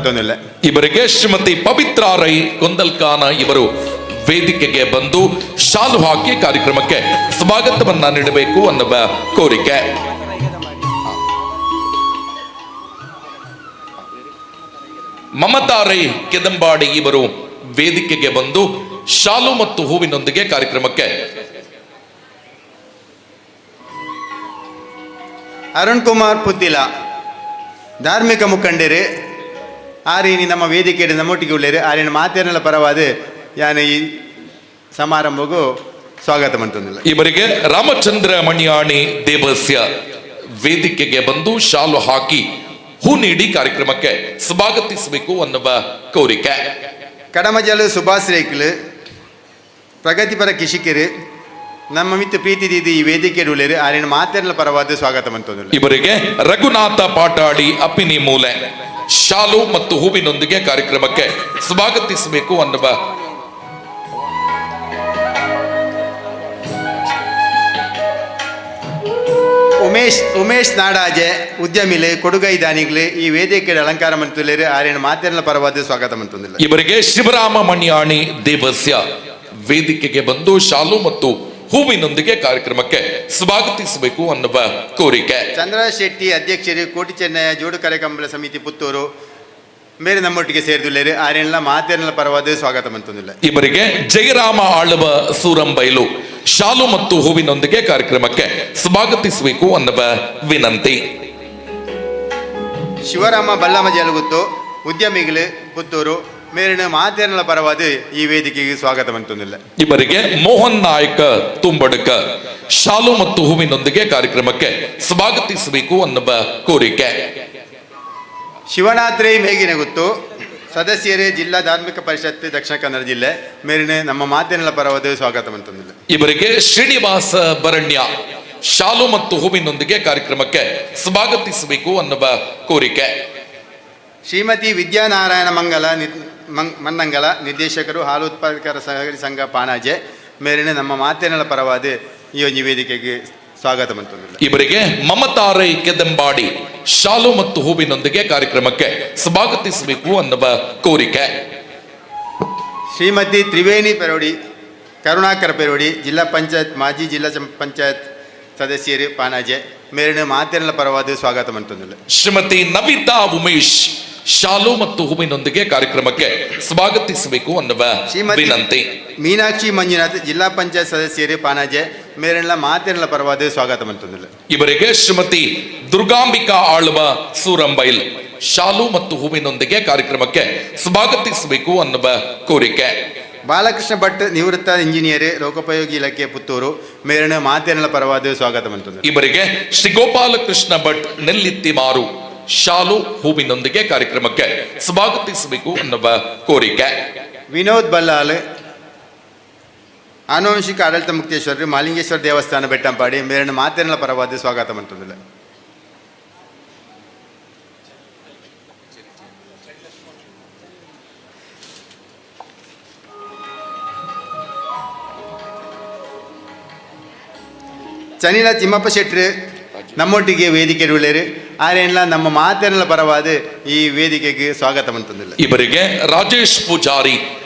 ಅಂತಂದಿಲ್ಲ. ಇವರಿಗೆ ಶ್ರೀಮತಿ ಪವಿತ್ರ ರೈ ಕೊಂದಲ್ಕಾನ ಇವರು ವೇದಿಕೆಗೆ ಬಂದು ಶಾಲು ಹಾಕಿ ಕಾರ್ಯಕ್ರಮಕ್ಕೆ ಸ್ವಾಗತವನ್ನ ನೀಡಬೇಕು ಅನ್ನುವ ಕೋರಿಕೆ. ಮಮತಾ ರೈ ಕೆದಂಬಾಡಿ ಇವರು ವೇದಿಕೆಗೆ ಬಂದು ಶಾಲು ಮತ್ತು ಹೂವಿನೊಂದಿಗೆ ಕಾರ್ಯಕ್ರಮಕ್ಕೆ. ಅರುಣ್ ಕುಮಾರ್ ಪುತ್ತಿಲ ಧಾರ್ಮಿಕ ಮುಖಂಡರು ಆರೇನಿ ನಮ್ಮ ವೇದಿಕೆಯಲ್ಲಿ ನಮ್ಮೊಟ್ಟಿಗೆ ಉಳ್ಳೇರು ಆರೇನು ಮಾತೇನೆಲ್ಲ ಪರವಾದ ಯಾನ ಈ ಸಮಾರಂಭಗೂ ಸ್ವಾಗತ ಮಂತಂದಿಲ್ಲ. ಇವರಿಗೆ ರಾಮಚಂದ್ರ ಮಣಿಯಾಣಿ ದೇವಸ್ಯ ವೇದಿಕೆಗೆ ಬಂದು ಶಾಲು ಹಾಕಿ ಹೂ ನೀಡಿ ಕಾರ್ಯಕ್ರಮಕ್ಕೆ ಸ್ವಾಗತಿಸಬೇಕು ಅನ್ನುವ ಕೋರಿಕೆ. ಕಡಮಜಲು ಸುಭಾಷ್ ರೇಖಲು ಪ್ರಗತಿಪರ ಕಿಶಿಕರು ನಮ್ಮ ಮಿತ್ರ ಪ್ರೀತಿ ದೀದಿ ಈ ವೇದಿಕೆಯಲ್ಲಿ ಉಳ್ಳೇರು ಆರೇನು ಮಾತೇನೆಲ್ಲ ಪರವಾದ ಸ್ವಾಗತ ಮಂತಂದಿಲ್ಲ. ಇವರಿಗೆ ರಘುನಾಥ ಪಾಟಾಡಿ ಅಪ್ಪಿನಿ ಮೂಲೆ ಶಾಲು ಮತ್ತು ಹೂವಿನೊಂದಿಗೆ ಕಾರ್ಯಕ್ರಮಕ್ಕೆ ಸ್ವಾಗತಿಸಬೇಕು ಅನ್ನುವ ಉಮೇಶ್ ನಾಡಾಜೆ ಉದ್ಯಮಿಲೆ ಕೊಡುಗೈ ದಾನಿಗಳು ಈ ವೇದಿಕೆಯಲ್ಲಿ ಅಲಂಕಾರ ಮಂತುಳ್ಳೇರು ಆರೇನು ಮಾತೇನೆಲ್ಲ ಪರವಾದ ಸ್ವಾಗತ ಮಂತಂದಿಲ್ಲ. ಇವರಿಗೆ ಶಿವರಾಮ ಮಣಿಯಾಣಿ ದೇವಸ್ಯ ವೇದಿಕೆಗೆ ಬಂದು ಶಾಲು ಮತ್ತು ಹೂವಿನೊಂದಿಗೆ ಕಾರ್ಯಕ್ರಮಕ್ಕೆ ಸ್ವಾಗತಿಸಬೇಕು ಅನ್ನುವ ಕೋರಿಕೆ. ಚಂದ್ರ ಶೆಟ್ಟಿ ಅಧ್ಯಕ್ಷರು ಕೋಟಿ ಚೆನ್ನಯ್ಯ ಜೋಡು ಕಾರ್ಯಕ್ರಮ ಸಮಿತಿ ಪುತ್ತೂರು ಬೇರೆ ನಮ್ಮೊಟ್ಟಿಗೆ ಸೇರಿದುಳ್ಳೇರು ಆರೇನೆಲ್ಲ ಮಾತೇನೆಲ್ಲ ಪರವಾದ ಸ್ವಾಗತ ಮಂತಂದಿಲ್ಲ. ಇವರಿಗೆ ಜಯರಾಮ ಆಳುವ ಸೂರಂಬೈಲು ಶಾಲು ಮತ್ತು ಹೂವಿನೊಂದಿಗೆ ಕಾರ್ಯಕ್ರಮಕ್ಕೆ ಸ್ವಾಗತಿಸಬೇಕು ಅನ್ನುವ ವಿನಂತಿ. ಶಿವರಾಮ ಬಲ್ಲಮ್ಮ ಜಲಗುತ್ತು ಉದ್ಯಮಿಗಳು ಪುತ್ತೂರು ಮೇರಿನ ಮಾತೇನೆಲ್ಲ ಪರವಾದ ಈ ವೇದಿಕೆಗೆ ಸ್ವಾಗತ ಮಂತಂದಿಲ್ಲ. ಇವರಿಗೆ ಮೋಹನ್ ನಾಯಕ ತುಂಬಡಕ ಶಾಲು ಮತ್ತು ಹೂವಿನೊಂದಿಗೆ ಕಾರ್ಯಕ್ರಮಕ್ಕೆ ಸ್ವಾಗತಿಸಬೇಕು ಅನ್ನುವ ಕೋರಿಕೆ. ಶಿವನಾಥ್ರೈ ಮೇಗಿನಗುತ್ತು ಸದಸ್ಯರೇ ಜಿಲ್ಲಾ ಧಾರ್ಮಿಕ ಪರಿಷತ್ ದಕ್ಷಿಣ ಕನ್ನಡ ಜಿಲ್ಲೆ ಮೇರಿನ ನಮ್ಮ ಮಾತೇನೆಲ್ಲ ಪರವಾದ ಸ್ವಾಗತ ಮಂತಂದಿಲ್ಲ. ಇವರಿಗೆ ಶ್ರೀನಿವಾಸ ಬರಣ್ಯ ಶಾಲು ಮತ್ತು ಹೂವಿನೊಂದಿಗೆ ಕಾರ್ಯಕ್ರಮಕ್ಕೆ ಸ್ವಾಗತಿಸಬೇಕು ಅನ್ನುವ ಕೋರಿಕೆ. ಶ್ರೀಮತಿ ವಿದ್ಯಾನಾರಾಯಣ ಮನ್ನಂಗಲ ನಿರ್ದೇಶಕರು ಹಾಲು ಉತ್ಪಾದಕರ ಸಹಕಾರಿ ಸಂಘ ಪಾನಾಜೆ ಮೇರಿನ ನಮ್ಮ ಮಾತೇನೆಲ್ಲ ಪರವಾದ ಈ ಒಂದು ವೇದಿಕೆಗೆ ಸ್ವಾಗತ ಮಂತಂದಿಲ್ಲ. ಇವರಿಗೆ ಮಮತಾ ರೈ ಕೆದಂಬಾಡಿ ಶಾಲು ಮತ್ತು ಹೂವಿನೊಂದಿಗೆ ಕಾರ್ಯಕ್ರಮಕ್ಕೆ ಸ್ವಾಗತಿಸಬೇಕು ಅನ್ನುವ ಕೋರಿಕೆ. ಶ್ರೀಮತಿ ತ್ರಿವೇಣಿ ಪೆರೋಡಿ ಕರುಣಾಕರ ಪೆರೋಡಿ ಜಿಲ್ಲಾ ಪಂಚಾಯತ್ ಮಾಜಿ ಜಿಲ್ಲಾ ಪಂಚಾಯತ್ ಸದಸ್ಯರು ಪಾನಾಜೆ ಮೇರಿನ ಮಾತೇನೆಲ್ಲ ಪರವಾದ ಸ್ವಾಗತ ಮಂತಂದಿಲ್ಲ. ಶ್ರೀಮತಿ ನವಿತಾ ಉಮೇಶ್ ಶಾಲು ಮತ್ತು ಹೂವಿನೊಂದಿಗೆ ಕಾರ್ಯಕ್ರಮಕ್ಕೆ ಸ್ವಾಗತಿಸಬೇಕು ಅನ್ನುವ ವಿನಂತಿ. ಮೀನಾಕ್ಷಿ ಮಂಜುನಾಥ್ ಜಿಲ್ಲಾ ಪಂಚಾಯತ್ ಸದಸ್ಯರು ಪಾನಾಜೆ ಮೇರೆಲ್ಲ ಮಾತೇನೆಲ್ಲ ಪರವಾದ ಸ್ವಾಗತ ಮಂತಂದಿಲ್ಲ. ಇವರಿಗೆ ಶ್ರೀಮತಿ ದುರ್ಗಾಂಬಿಕಾ ಆಳ್ವ ಸೂರಂಬೈಲ್ ಶಾಲು ಮತ್ತು ಹೂವಿನೊಂದಿಗೆ ಕಾರ್ಯಕ್ರಮಕ್ಕೆ ಸ್ವಾಗತಿಸಬೇಕು ಅನ್ನುವ ಕೋರಿಕೆ. ಬಾಲಕೃಷ್ಣ ಭಟ್ ನಿವೃತ್ತ ಇಂಜಿನಿಯರ್ ಲೋಕೋಪಯೋಗಿ ಇಲಾಖೆ ಪುತ್ತೂರು ಮೇರಿನ ಮಾತೇನೆಲ್ಲ ಪರವಾದ ಸ್ವಾಗತ ಮಂತಂದಿಲ್ಲ. ಇವರಿಗೆ ಶ್ರೀ ಗೋಪಾಲಕೃಷ್ಣ ಭಟ್ ನೆಲ್ಲಿತ್ತಿಮಾರು ಶಾಲು ಹೂವಿನೊಂದಿಗೆ ಕಾರ್ಯಕ್ರಮಕ್ಕೆ ಸ್ವಾಗತಿಸಬೇಕು ಅನ್ನುವ ಕೋರಿಕೆ. ವಿನೋದ್ ಬಲ್ಲಾಲ್ ಆನುವಂಶಿಕ ಆಡಳಿತ ಮುಕ್ತೇಶ್ವರರು ಮಾಲಿಂಗೇಶ್ವರ ದೇವಸ್ಥಾನ ಬೆಟ್ಟಂಪಾಡಿ ಮೇರಿನ ಮಾತೇನೆಲ್ಲ ಪರವಾದ ಸ್ವಾಗತ ಮಂತಂದಿಲ್ಲ. ಚನಿಲ ತಿಮ್ಮಪ್ಪ ಶೆಟ್ರು ನಮ್ಮೊಟ್ಟಿಗೆ ವೇದಿಕೆ ಉಳ್ಳೇರು ಆರೇನೆಲ್ಲ ನಮ್ಮ ಮಾತೇನೆಲ್ಲ ಪರವಾದ ಈ ವೇದಿಕೆಗೆ ಸ್ವಾಗತ ಮಂತಂದಿಲ್ಲ. ಇವರಿಗೆ ರಾಜೇಶ್ ಪೂಜಾರಿ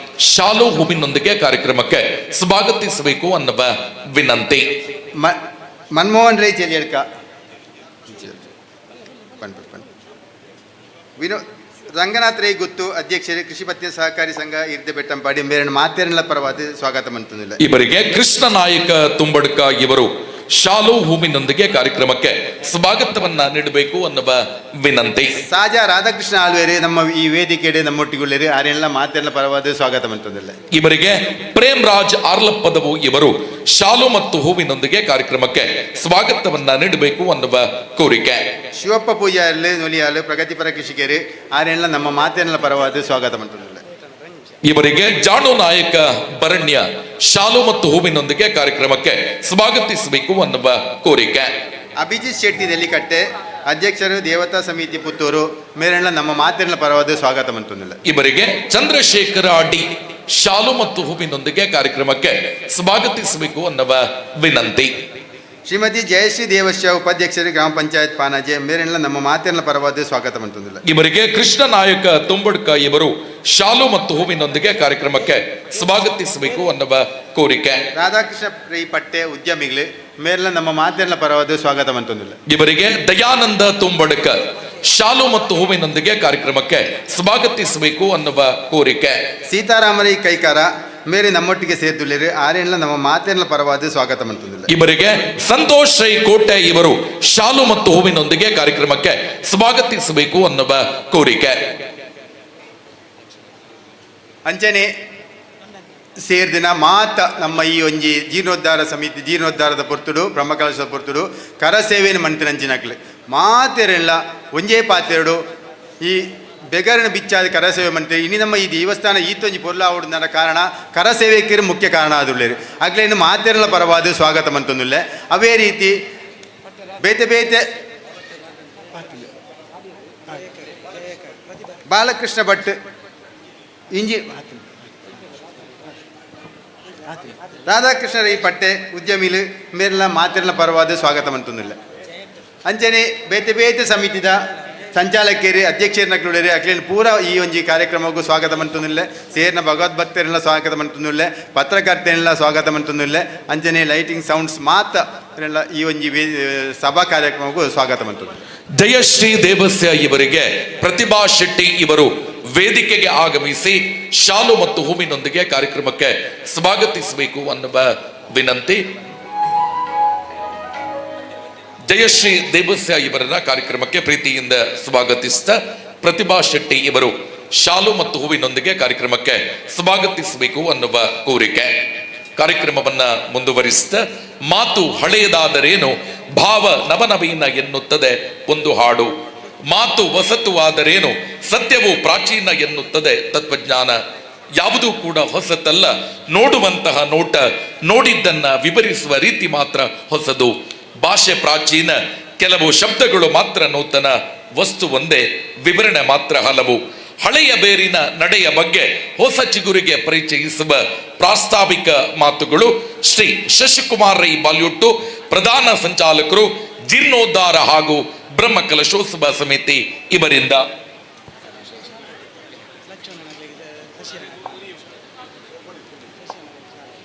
ಶಾಲು ಹೂವಿನೊಂದಿಗೆ ಕಾರ್ಯಕ್ರಮಕ್ಕೆ ಸ್ವಾಗತಿಸಬೇಕು ಅನ್ನುವ ವಿನಂತಿ. ಮನ್ಮೋಹನ್ ರೈ ಚೆಲಿಯಡ್ಕ ವಿನೋದ್ ರಂಗನಾಥ್ ರೈ ಗುತ್ತು ಅಧ್ಯಕ್ಷರು ಕೃಷಿ ಪತ್ತಿನ ಸಹಕಾರಿ ಸಂಘ ಇರ್ದೆ ಬೆಟ್ಟಂಪಾಡಿ ಮೇರಿನ ಮಾತೇನೆಲ್ಲ ಪರವಾದ ಸ್ವಾಗತ ಮಂತಂದಿಲ್ಲ. ಇವರಿಗೆ ಕೃಷ್ಣ ನಾಯಕ ತುಂಬಡ್ಕ ಇವರು ಶಾಲು ಹೂವಿನೊಂದಿಗೆ ಕಾರ್ಯಕ್ರಮಕ್ಕೆ ಸ್ವಾಗತವನ್ನ ನೀಡಬೇಕು ಅನ್ನುವ ವಿನಂತಿ. ಸಾಜಾ ರಾಧಾಕೃಷ್ಣ ಆಳ್ವೇರಿ ನಮ್ಮ ಈ ವೇದಿಕೆಯಲ್ಲಿ ನಮ್ಮೊಟ್ಟಿಗುಳ್ಳೇರಿ ಆರೆಲ್ಲ ಮಾತೆಲ್ಲ ಪರವಾದ ಸ್ವಾಗತ ಮಂತಂದಿಲ್ಲ. ಇವರಿಗೆ ಪ್ರೇಮ್ ರಾಜ್ ಆರ್ಲಪ್ಪದವು ಇವರು ಶಾಲು ಮತ್ತು ಹೂವಿನೊಂದಿಗೆ ಕಾರ್ಯಕ್ರಮಕ್ಕೆ ಸ್ವಾಗತವನ್ನ ನೀಡಬೇಕು ಅನ್ನುವ ಕೋರಿಕೆ. ಶಿವಪ್ಪ ಪೂಜಾರಿ ನೊಲಿಯಾಲು ಪ್ರಗತಿಪರ ಕೃಷಿಕರು ಆರೆಲ್ಲ ನಮ್ಮ ಮಾತೆಲ್ಲ ಪರವಾದ ಸ್ವಾಗತ ಮಂತಂದಿಲ್ಲ. ಇವರಿಗೆ ಜಾಣು ನಾಯಕ ಬರಣ್ಯ ಶಾಲು ಮತ್ತು ಹೂವಿನೊಂದಿಗೆ ಕಾರ್ಯಕ್ರಮಕ್ಕೆ ಸ್ವಾಗತಿಸಬೇಕು ಅನ್ನುವ ಕೋರಿಕೆ. ಅಭಿಜಿತ್ ಶೆಟ್ಟಿ ನೆಲ್ಲಿಕಟ್ಟೆ ಅಧ್ಯಕ್ಷರು ದೇವತಾ ಸಮಿತಿ ಪುತ್ತೂರು ಮೇರೆಲ್ಲ ನಮ್ಮ ಮಾತೆಲ್ಲ ಪರವಾದ ಸ್ವಾಗತ ಮಂತಂದಿಲ್ಲ. ಇವರಿಗೆ ಚಂದ್ರಶೇಖರ ಅಡ್ಡಿ ಶಾಲು ಮತ್ತು ಹೂವಿನೊಂದಿಗೆ ಕಾರ್ಯಕ್ರಮಕ್ಕೆ ಸ್ವಾಗತಿಸಬೇಕು ಅನ್ನುವ ವಿನಂತಿ. ಶ್ರೀಮತಿ ಜಯಶ್ರೀ ದೇವಶ್ಯ ಉಪಾಧ್ಯಕ್ಷರು ಗ್ರಾಮ ಪಂಚಾಯತ್ ಪಾನಾಜೆ ಮೇರೆಲ್ಲ ನಮ್ಮ ಮಾತಿನ ಪರವಾದ ಸ್ವಾಗತ ಮಂತಂದಿಲ್ಲ. ಇವರಿಗೆ ಕೃಷ್ಣ ನಾಯಕ ತುಂಬಡ್ಕ ಇವರು ಶಾಲು ಮತ್ತು ಹೂವಿನೊಂದಿಗೆ ಕಾರ್ಯಕ್ರಮಕ್ಕೆ ಸ್ವಾಗತಿಸಬೇಕು ಅನ್ನುವ ಕೋರಿಕೆ. ರಾಧಾಕೃಷ್ಣ ರೈ ಪಟ್ಟೆ ಉದ್ಯಮಿಗಳು ಮೇರೆಲ್ಲ ನಮ್ಮ ಮಾತಿನ ಪರವಾದ ಸ್ವಾಗತ ಮಂತಂದಿಲ್ಲ. ಇವರಿಗೆ ದಯಾನಂದ ತುಂಬಡ್ಕ ಶಾಲು ಮತ್ತು ಹೂವಿನೊಂದಿಗೆ ಕಾರ್ಯಕ್ರಮಕ್ಕೆ ಸ್ವಾಗತಿಸಬೇಕು ಅನ್ನುವ ಕೋರಿಕೆ. ಸೀತಾರಾಮರೈ ಕೈಕಾರ ಮೇರೆ ನಮ್ಮೊಟ್ಟಿಗೆ ಸೇರ್ದುಳ್ಳಿರು ಆರೇಣ್ಣ ನಮ್ಮ ಮಾತಿನ ಪರವಾದ ಸ್ವಾಗತ ಮಂತಂದಿಲ್ಲ. ಇವರಿಗೆ ಸಂತೋಷ್ ರೈ ಕೋಟೆ ಇವರು ಶಾಲು ಮತ್ತು ಹೂವಿನೊಂದಿಗೆ ಕಾರ್ಯಕ್ರಮಕ್ಕೆ ಸ್ವಾಗತಿಸಬೇಕು ಅನ್ನುವ ಕೋರಿಕೆ. ಅಂಚನೆ ಸೇರ್ದಿನ ಮಾತ ನಮ್ಮ ಈ ಒಂಜಿ ಜೀರ್ಣೋದ್ಧಾರ ಸಮಿತಿ ಜೀರ್ಣೋದ್ಧಾರದ ಪೊರ್ತುಡು ಬ್ರಹ್ಮಕಲಶದ ಪೊರ್ತುಡು ಕರಸೇವೆಯನ್ನು ಮಂತಿನಂಚಿನಕ್ಲೆ ಮಾತೆರೆಲ್ಲ ಒಂಜೇ ಪಾತೆರಡು ಈ ಬೆಗರಿನ ಬಿಚ್ಚಾದ ಕರಸೇವೆ ಮಂತ್ರಿ ಇನ್ನು ನಮ್ಮ ಈ ದೇವಸ್ಥಾನ ಈತೊಂಜಿ ಪೊರ್ಲ ಆವಡ್ನ ಕಾರಣ ಕರಸೇವೆಕರು ಮುಖ್ಯ ಕಾರಣ ಆದುಳ್ಳೇರು ಆಗಲೇ ಇನ್ನು ಮಾತೆರಲ ಪರವಾದ ಸ್ವಾಗತ ಮಂತೊಂದುಲ್ಲೆ. ಅವೇ ರೀತಿ ಬೇತೆ ಬೇತೆ ಬಾಲಕೃಷ್ಣ ಭಟ್ ಇಂಜಿ ರಾಧಾಕೃಷ್ಣ ರೈ ಪಟ್ಟೆ ಉದ್ಯಮಿಲು ಮೇರೆಲ್ಲ ಮಾತೆರಲ ಪರವಾದ ಸ್ವಾಗತ ಮಂತೊಂದುಲ್ಲೆ. ಅಂಚನೆ ಬೇತೆ ಬೇತೆ ಸಮಿತಿದ ಸಂಚಾಲಕಿಯರು ಅಧ್ಯಕ್ಷರನ್ನಕ್ಲುಡೇರಿ ಅಕ್ಲೇನು ಪೂರ ಈ ಒಂಜಿ ಕಾರ್ಯಕ್ರಮಕ್ಕೂ ಸ್ವಾಗತ ಮಂತೊಂದುಲ್ಲೆ. ಸೇರ್ನ ಭಗವದ್ಭಕ್ತರೆಲ್ಲ ಸ್ವಾಗತ ಮಂತೊಂದುಲ್ಲೆ, ಪತ್ರಕರ್ತೆಲ್ಲ ಸ್ವಾಗತ ಮಂತೊಂದುಲ್ಲೆ. ಅಂಚನೆ ಲೈಟಿಂಗ್ ಸೌಂಡ್ಸ್ ಮಾತ ಈ ಒಂಜಿ ಸಭಾ ಕಾರ್ಯಕ್ರಮಕ್ಕೂ ಸ್ವಾಗತ ಮಂತೊಂದು. ಜಯಶ್ರೀ ದೇವಸ್ಯ ಇವರಿಗೆ ಪ್ರತಿಭಾ ಶೆಟ್ಟಿ ಇವರು ವೇದಿಕೆಗೆ ಆಗಮಿಸಿ ಶಾಲು ಮತ್ತು ಹೂವಿನೊಂದಿಗೆ ಕಾರ್ಯಕ್ರಮಕ್ಕೆ ಸ್ವಾಗತಿಸಬೇಕು ಅನ್ನುವ ವಿನಂತಿ. ಜಯಶ್ರೀ ದೇವಸ್ಯ ಇವರನ್ನ ಕಾರ್ಯಕ್ರಮಕ್ಕೆ ಪ್ರೀತಿಯಿಂದ ಸ್ವಾಗತಿಸಿದ ಪ್ರತಿಭಾ ಶೆಟ್ಟಿ ಇವರು ಶಾಲು ಮತ್ತು ಹೂವಿನೊಂದಿಗೆ ಕಾರ್ಯಕ್ರಮಕ್ಕೆ ಸ್ವಾಗತಿಸಬೇಕು ಅನ್ನುವ ಕೋರಿಕೆ. ಕಾರ್ಯಕ್ರಮವನ್ನ ಮುಂದುವರಿಸಿದ ಮಾತು ಹಳೆಯದಾದರೇನು ಭಾವ ನವನವೀನ ಎನ್ನುತ್ತದೆ ಒಂದು ಹಾಡು, ಮಾತು ಹೊಸತು ಆದರೇನು ಸತ್ಯವು ಪ್ರಾಚೀನ ಎನ್ನುತ್ತದೆ ತತ್ವಜ್ಞಾನ. ಯಾವುದೂ ಕೂಡ ಹೊಸತಲ್ಲ, ನೋಡುವಂತಹ ನೋಟ, ನೋಡಿದ್ದನ್ನ ವಿವರಿಸುವ ರೀತಿ ಮಾತ್ರ ಹೊಸದು. ಭಾಷೆ ಪ್ರಾಚೀನ, ಕೆಲವು ಶಬ್ದಗಳು ಮಾತ್ರ ನೂತನ, ವಸ್ತು ಒಂದೇ, ವಿವರಣೆ ಮಾತ್ರ ಹಲವು. ಹಳೆಯ ಬೇರಿನ ನಡೆಯ ಬಗ್ಗೆ ಹೊಸ ಚಿಗುರಿಗೆ ಪರಿಚಯಿಸುವ ಪ್ರಾಸ್ತಾವಿಕ ಮಾತುಗಳು ಶ್ರೀ ಶಶಿಕುಮಾರ್ ರೈ ಬಾಲ್ಯುಟ್ಟು ಪ್ರಧಾನ ಸಂಚಾಲಕರು ಜೀರ್ಣೋದ್ಧಾರ ಹಾಗೂ ಬ್ರಹ್ಮಕಲಶೋತ್ಸವ ಸಮಿತಿ ಇವರಿಂದ.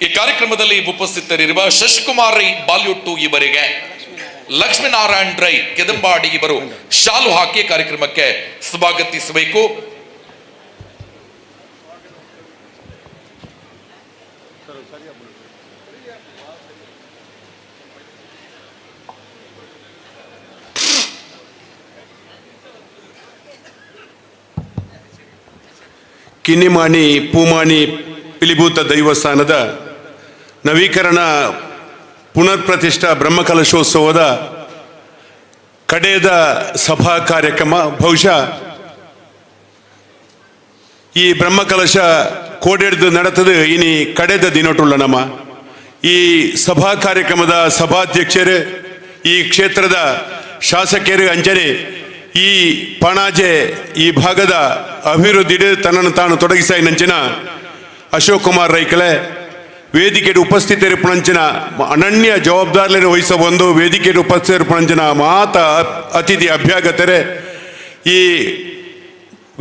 ಈ ಕಾರ್ಯಕ್ರಮದಲ್ಲಿ ಉಪಸ್ಥಿತರಿರುವ ಶಶಿಕುಮಾರ್ ರೈ ಬಾಲ್ಯುಟ್ಟು ಇವರಿಗೆ ಲಕ್ಷ್ಮೀನಾರಾಯಣ್ ರೈ ಕೆದಂಬಾಡಿ ಇವರು ಶಾಲು ಹಾಕಿ ಕಾರ್ಯಕ್ರಮಕ್ಕೆ ಸ್ವಾಗತಿಸಬೇಕು. ಕಿನ್ನಿಮಾಣಿ ಪೂಮಾಣಿ ಪಿಲಿಭೂತ ದೈವಸ್ಥಾನದ ನವೀಕರಣ ಪುನರ್ ಪ್ರತಿಷ್ಠಾ ಬ್ರಹ್ಮಕಲಶೋತ್ಸವದ ಕಡೆಯದ ಸಭಾ ಕಾರ್ಯಕ್ರಮ. ಬಹುಶಃ ಈ ಬ್ರಹ್ಮಕಲಶ ಕೋಡೆಡ್ದು ನಡತದು ಇನಿ ಕಡೆದ ದಿನಟುಳ್ಳ ನಮ್ಮ ಈ ಸಭಾ ಕಾರ್ಯಕ್ರಮದ ಸಭಾಧ್ಯಕ್ಷರು, ಈ ಕ್ಷೇತ್ರದ ಶಾಸಕರು, ಅಂಚನೆ ಈ ಪಣಾಜೆ ಈ ಭಾಗದ ಅಭಿವೃದ್ಧಿ ತನ್ನನ್ನು ತಾನು ತೊಡಗಿಸಾಯಿ ನಂಚಿನ ಅಶೋಕ್ ಕುಮಾರ್ ರೈಕಲೆ ವೇದಿಕೆ ಉಪಸ್ಥಿತರು ಪುಣಂಚಿನ ಅನನ್ಯ ಜವಾಬ್ದಾರಿಯನ್ನು ವಹಿಸಬಂದು ವೇದಿಕೆ ಉಪಸ್ಥಿತರು ಪುಣಂಚಿನ ಮಾತ ಅತಿಥಿ ಅಭ್ಯಾಗತರೆ ಈ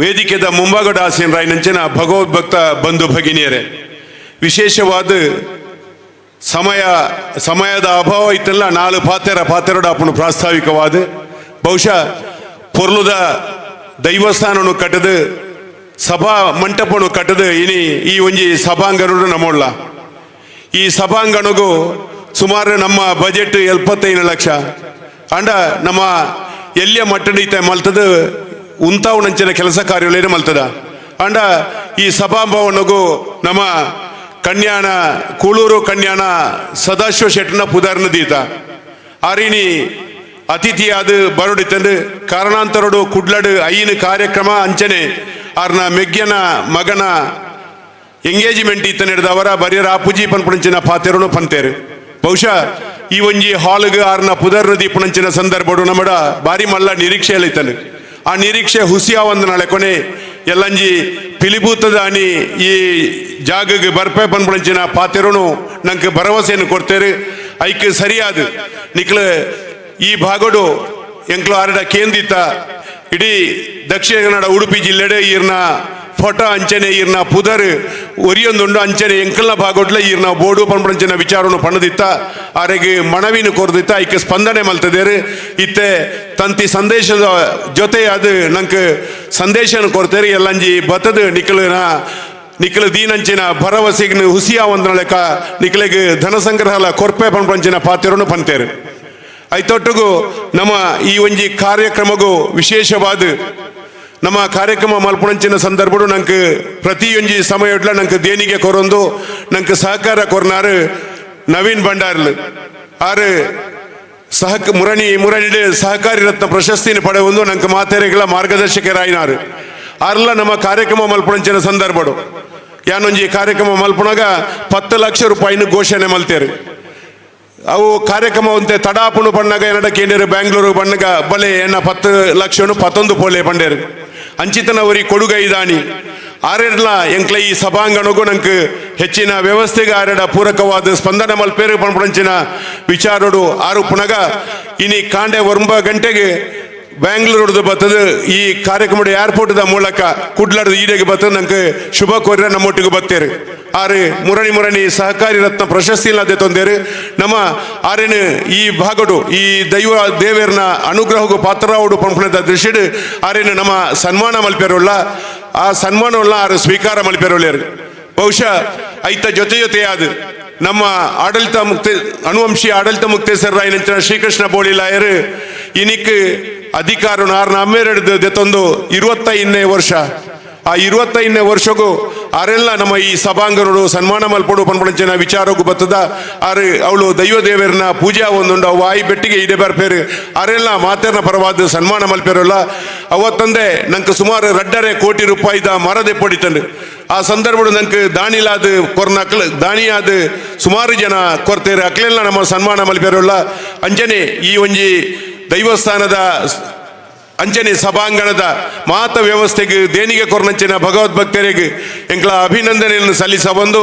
ವೇದಿಕೆದ ಮುಂಭಾಗದ ಆಸೀನ ರಾಯ್ ನಂಚಿನ ಭಗವದ್ಭಕ್ತ ಬಂಧು ಭಗಿನಿಯರೇ, ವಿಶೇಷವಾದ ಸಮಯದ ಅಭಾವ ಇತ್ತಲ್ಲ, 4 ಪಾತೆರಡು ಅಪ್ಪನು ಪ್ರಾಸ್ತಾವಿಕವಾದ ಬಹುಶಃ ಪೊರ್ಲುದ ದೈವಸ್ಥಾನನು ಕಟ್ಟದು ಸಭಾ ಮಂಟಪನು ಕಟ್ಟದು ಇನಿ ಈ ಒಂಜಿ ಸಭಾಂಗಣ ನಮ್ಮೊಳ್ಳ. ಈ ಸಭಾಂಗಣಗೂ ಸುಮಾರು ನಮ್ಮ ಬಜೆಟ್ 75 ಲಕ್ಷ ಅಂಡ ನಮ್ಮ ಎಲ್ಲಿಯ ಮಟ್ಟಡಿತ ಮಲ್ತದ ಉಂತಾವು ನಂಚಿನ ಕೆಲಸ ಕಾರ್ಯಗಳೇನು ಮಲ್ತದ ಅಂಡ ಈ ಸಭಾಭವನಗೂ ನಮ್ಮ ಕನ್ಯಾಣ ಕೂಳೂರು ಕನ್ಯಾಣ ಸದಾಶಿವ ಶೆಟ್ಟನ ಪುದಾರ್ನ ದೀತ ಆರಿನಿ ಅತಿಥಿಯಾದ ಬರೋಡಿತಂದು ಕಾರಣಾಂತರಡು ಕುಡ್ಲಡು ಐನ ಕಾರ್ಯಕ್ರಮ ಅಂಚನೆ ಆರ್ನ ಮೆಗ್ಯನ ಮಗನ ಎಂಗೇಜ್ಮೆಂಟ್ ಇತ್ತ ನಡೆದವರ ಬರಿಯರ ಪೂಜಿ ಪನ್ಪುಣಂಚಿನ ಪಾತೆರನು ಪಂತೇರು. ಬಹುಶಃ ಈ ಒಂಜಿ ಹಾಲ್ಗೆ ಆರ್ನ ಪುದರ್ನದಿ ಪುಣಂಚಿನ ಸಂದರ್ಭಡು ನಮ್ಮಡ ಬಾರಿ ಮಲ್ಲ ನಿರೀಕ್ಷೆಯಲ್ಲಿ ಇತ್ತನು. ಆ ನಿರೀಕ್ಷೆ ಹುಸಿಯ ಒಂದು ನಾಳೆ ಕೊನೆ ಎಲ್ಲಂಜಿ ಪಿಲಿಭೂತದ ಅನಿ ಈ ಜಾಗಗೆ ಬರ್ಪೆ ಪನ್ಪುಣಂಚಿನ ಪಾತೆರನು ನಂಗೆ ಭರವಸೆಯನ್ನು ಕೊಡ್ತೇರು. ಐಕ್ ಸರಿಯಾದ ನಿಕ್ಲು ಈ ಭಾಗಡು ಎಂಕ್ಲು ಆರಡ ಕೇಂದ್ರಿತ ಇಡೀ ದಕ್ಷಿಣ ಕನ್ನಡ ಉಡುಪಿ ಜಿಲ್ಲೆಡೆ ಈರ್ನ ಫೋಟೋ ಅಂಚನೆ ಈರ್ನ ಪುದರ್ ಒರಿಯೊಂದುಂಡು ಅಂಚನೆ ಎಂಕಲ್ನ ಭಾಗೋಟ್ಲ ಈರ್ನ ಬೋರ್ಡು ಪಂಪಂಚಿನ ವಿಚಾರವನ್ನು ಪಣದಿತ್ತ ಆರೆಗೆ ಮನವಿನ ಕೊರ್ದಿತ್ತ ಐಕೆ ಸ್ಪಂದನೆ ಮಲ್ತದೇರು ಇತ್ತೆ ತಂತಿ ಸಂದೇಶದ ಜೊತೆ ಅದು ನಂಗೆ ಸಂದೇಶನ ಕೊಡ್ತೇರಿ ಎಲ್ಲಂಜಿ ಬತ್ತದ ನಿಖಲು ದೀನಂಚಿನ ಭರವಸೆಗೆ ಹುಸಿಯ ಒಂದ್ರ ಲೆಕ್ಕ ನಿಖಲಿಗೆ ಧನ ಸಂಗ್ರಹಲ ಕೊರ್ಪೆ ಪಂಪಂಚಿನ ಪಾತ್ರವನ್ನು ಪಂತೇರು ಐತೊಟ್ಟಿಗೂ ನಮ್ಮ ಈ ಒಂಜಿ ಕಾರ್ಯಕ್ರಮಗೂ ವಿಶೇಷವಾದ ನಮ್ಮ ಕಾರ್ಯಕ್ರಮ ಮಲ್ಪುಣಂಚಿನ ಸಂದರ್ಭಡು ನಂಗೆ ಪ್ರತಿಯೊಂಜಿ ಸಮಯಡ್ಲ ನಂಗೆ ದೇಣಿಗೆ ಕೊರೊಂದು ನಂಗೆ ಸಹಕಾರ ಕೊರ್ನಾರು ನವೀನ್ ಭಂಡಾರ್ಲು ಆರು ಮುರಣಿಡೆ ಸಹಕಾರಿ ರತ್ನ ಪ್ರಶಸ್ತಿನ ಪಡೆಯೊಂದು ನಂಗೆ ಮಾತೆರೆಗಳ ಮಾರ್ಗದರ್ಶಕರಾಯಿನಾರು ಆರ್ಲ ನಮ್ಮ ಕಾರ್ಯಕ್ರಮ ಮಲ್ಪುಣಂಚಿನ ಸಂದರ್ಭಡು ಯಾನೊಂಜಿ ಕಾರ್ಯಕ್ರಮ ಮಲ್ಪುಣಾಗ 10 ಲಕ್ಷ ರೂಪಾಯಿನ ಘೋಷಣೆ ಮಲ್ತೇರು ಅವು ಕಾರ್ಯಕ್ರಮ ಒಂತೆ ತಡಾಪುಣು ಬಣ್ಣಗ ಏನಡ ಕೇಂದ್ರ ಬ್ಯಾಂಗ್ಳೂರು ಬಣ್ಣಗ ಬಲೆ ಎನ್ನ 10 ಲಕ್ಷನು 11 ಪೋಲೆ ಬಂಡೇರು ಅಂಚಿತನವರಿ ಕೊಡುಗೈದಾಣಿ ಆರೆಡ್ಲ ಎಂಕ್ಲ ಈ ಸಭಾಂಗಣಗೂ ನಂಗೆ ಹೆಚ್ಚಿನ ವ್ಯವಸ್ಥೆಗೆ ಆರೆಡ ಪೂರಕವಾದ ಸ್ಪಂದನ ಮಲ್ಪೇರು ಪಂಪಂಚಿನ ವಿಚಾರಡು ಆರು ಪುನಗ ಇನಿ ಕಾಂಡೆ 9 ಗಂಟೆಗೆ ಬ್ಯಾಂಗ್ಳೂರ್ದು ಬರ್ತದೆ ಈ ಕಾರ್ಯಕ್ರಮದ ಏರ್ಪೋರ್ಟ್ದ ಮೂಲಕ ಕುಡ್ಲದ ಈಡೆಗೆ ಬರ್ತದೆ ನಂಗೆ ಶುಭ ಕೋರ್ಯ ನಮ್ಮೊಟ್ಟಿಗೆ ಬರ್ತೇರು ಆರು ಮುರಣಿ ಸಹಕಾರಿ ರತ್ನ ಪ್ರಶಸ್ತಿ ಇಲ್ಲದೆ ತೊಂದೇರು ನಮ್ಮ ಆರೇನು ಈ ಭಾಗಡು ಈ ದೇವರನ ಅನುಗ್ರಹಗೂ ಪಾತ್ರರಾವುಡು ಪಂಪಣದ ದೃಶ್ಯಡು ಆರೇನು ನಮ್ಮ ಸನ್ಮಾನ ಮಲ್ಪೇರೋಲ್ಲ ಆ ಸನ್ಮಾನವನ್ನ ಆರು ಸ್ವೀಕಾರ ಮಲ್ಪೇರೋಳ್ಯಾರು ಬಹುಶಃ ಐತ ಜೊತೆಯಾದ ನಮ್ಮ ಆಡಳಿತ ಅನುವಂಶಿ ಆಡಳಿತ ಮುಕ್ತೇಶ್ವರ ಶ್ರೀಕೃಷ್ಣ ಬೋಳಿಲಾಯರು ಇನಿಕ್ ಅಧಿಕಾರ ಆರ್ನ ಅಮ್ಮೇರೆಡ್ದು ದೆತ್ತೊಂದು 25ನೇ ವರ್ಷ ಆ 25ನೇ ವರ್ಷಗೂ ಆರೆಲ್ಲ ನಮ್ಮ ಈ ಸಭಾಂಗರು ಸನ್ಮಾನ ಮಲ್ಪಡು ಪಂಪಂಚಿನ ವಿಚಾರಕ್ಕೂ ಬರ್ತದ ಆರು ಅವಳು ದೈವ ದೇವರನ್ನ ಪೂಜಾ ಒಂದುಂಡು ಅವು ಆಯಿ ಬೆಟ್ಟಿಗೆ ಇಡೆ ಬರ್ಪೇರು ಆರೆಲ್ಲ ಮಾತೇರ್ನ ಪರವಾದ ಸನ್ಮಾನ ಮಲ್ಪೇರಲ್ಲ ಅವತ್ತಂದೆ ನಂಗೆ ಸುಮಾರು 2.5 ಕೋಟಿ ರೂಪಾಯಿದ ಮರದೆ ಪಡಿತಂಡು ಆ ಸಂದರ್ಭ ನಂಗೆ ದಾನಿಲಾದ ಕೊರ್ನ ದಾನಿಯಾದ ಸುಮಾರು ಜನ ಕೊರ್ತೇರು ಅಕ್ಲೆಲ್ಲ ನಮ್ಮ ಸನ್ಮಾನ ಮಲ್ಪೇರಲ್ಲ ಅಂಜನೆ ಈ ಒಂಜಿ ದೈವಸ್ಥಾನದ ಅಂಚನೆ ಸಭಾಂಗಣದ ಮಾತ ವ್ಯವಸ್ಥೆಗೆ ದೇಣಿಗೆ ಕೊರ್ನಂಚಿನ ಭಗವದ್ಭಕ್ತರಿಗೆ ಎಂಕ್ಲ ಅಭಿನಂದನೆಯನ್ನು ಸಲ್ಲಿಸ ಬಂದು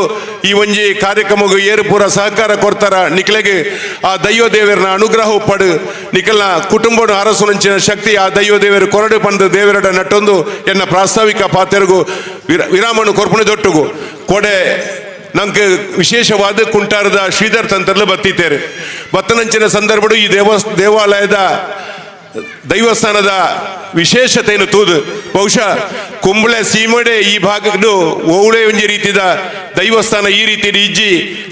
ಈ ಒಂಜಿ ಕಾರ್ಯಕ್ರಮಗೂ ಏರು ಪೂರ ಸಹಕಾರ ಕೊಡ್ತಾರ ನಿಖಲೆಗೆ ಆ ದೈವ ದೇವರನ ಅನುಗ್ರಹ ಪಡು ನಿಖಲ್ನ ಕುಟುಂಬದ ಅರಸುನಂಚಿನ ಶಕ್ತಿ ಆ ದೈವ ದೇವರು ಕೊರಡು ಪಂದು ದೇವರಡ ನಟ್ಟೊಂದು ಎನ್ನ ಪ್ರಾಸ್ತಾವಿಕ ಪಾತ್ರೆಗೂ ವಿರಾಮನು ಕೊರ್ಪಣದೊಟ್ಟುಗು ಕೊಡೆ ನಂಗೆ ವಿಶೇಷವಾದ ಕುಂಟಾರದ ಶ್ರೀಧರ್ ತಂತ್ರಲು ಬತ್ತಿದ್ದೇರು ಬತ್ತನಂಚಿನ ಸಂದರ್ಭಡು ಈ ದೇವಾಲಯದ ದೈವಸ್ಥಾನದ ವಿಶೇಷತೆಯನ್ನು ತೂದು ಬಹುಶಃ ಕುಂಬಳೆ ಸೀಮಡೆ ಈ ಭಾಗದ್ದು ಓವಳೆ ಒಂಜಿ ರೀತಿದ ದೈವಸ್ಥಾನ ಈ ರೀತಿ ಇಜ್ಜಿ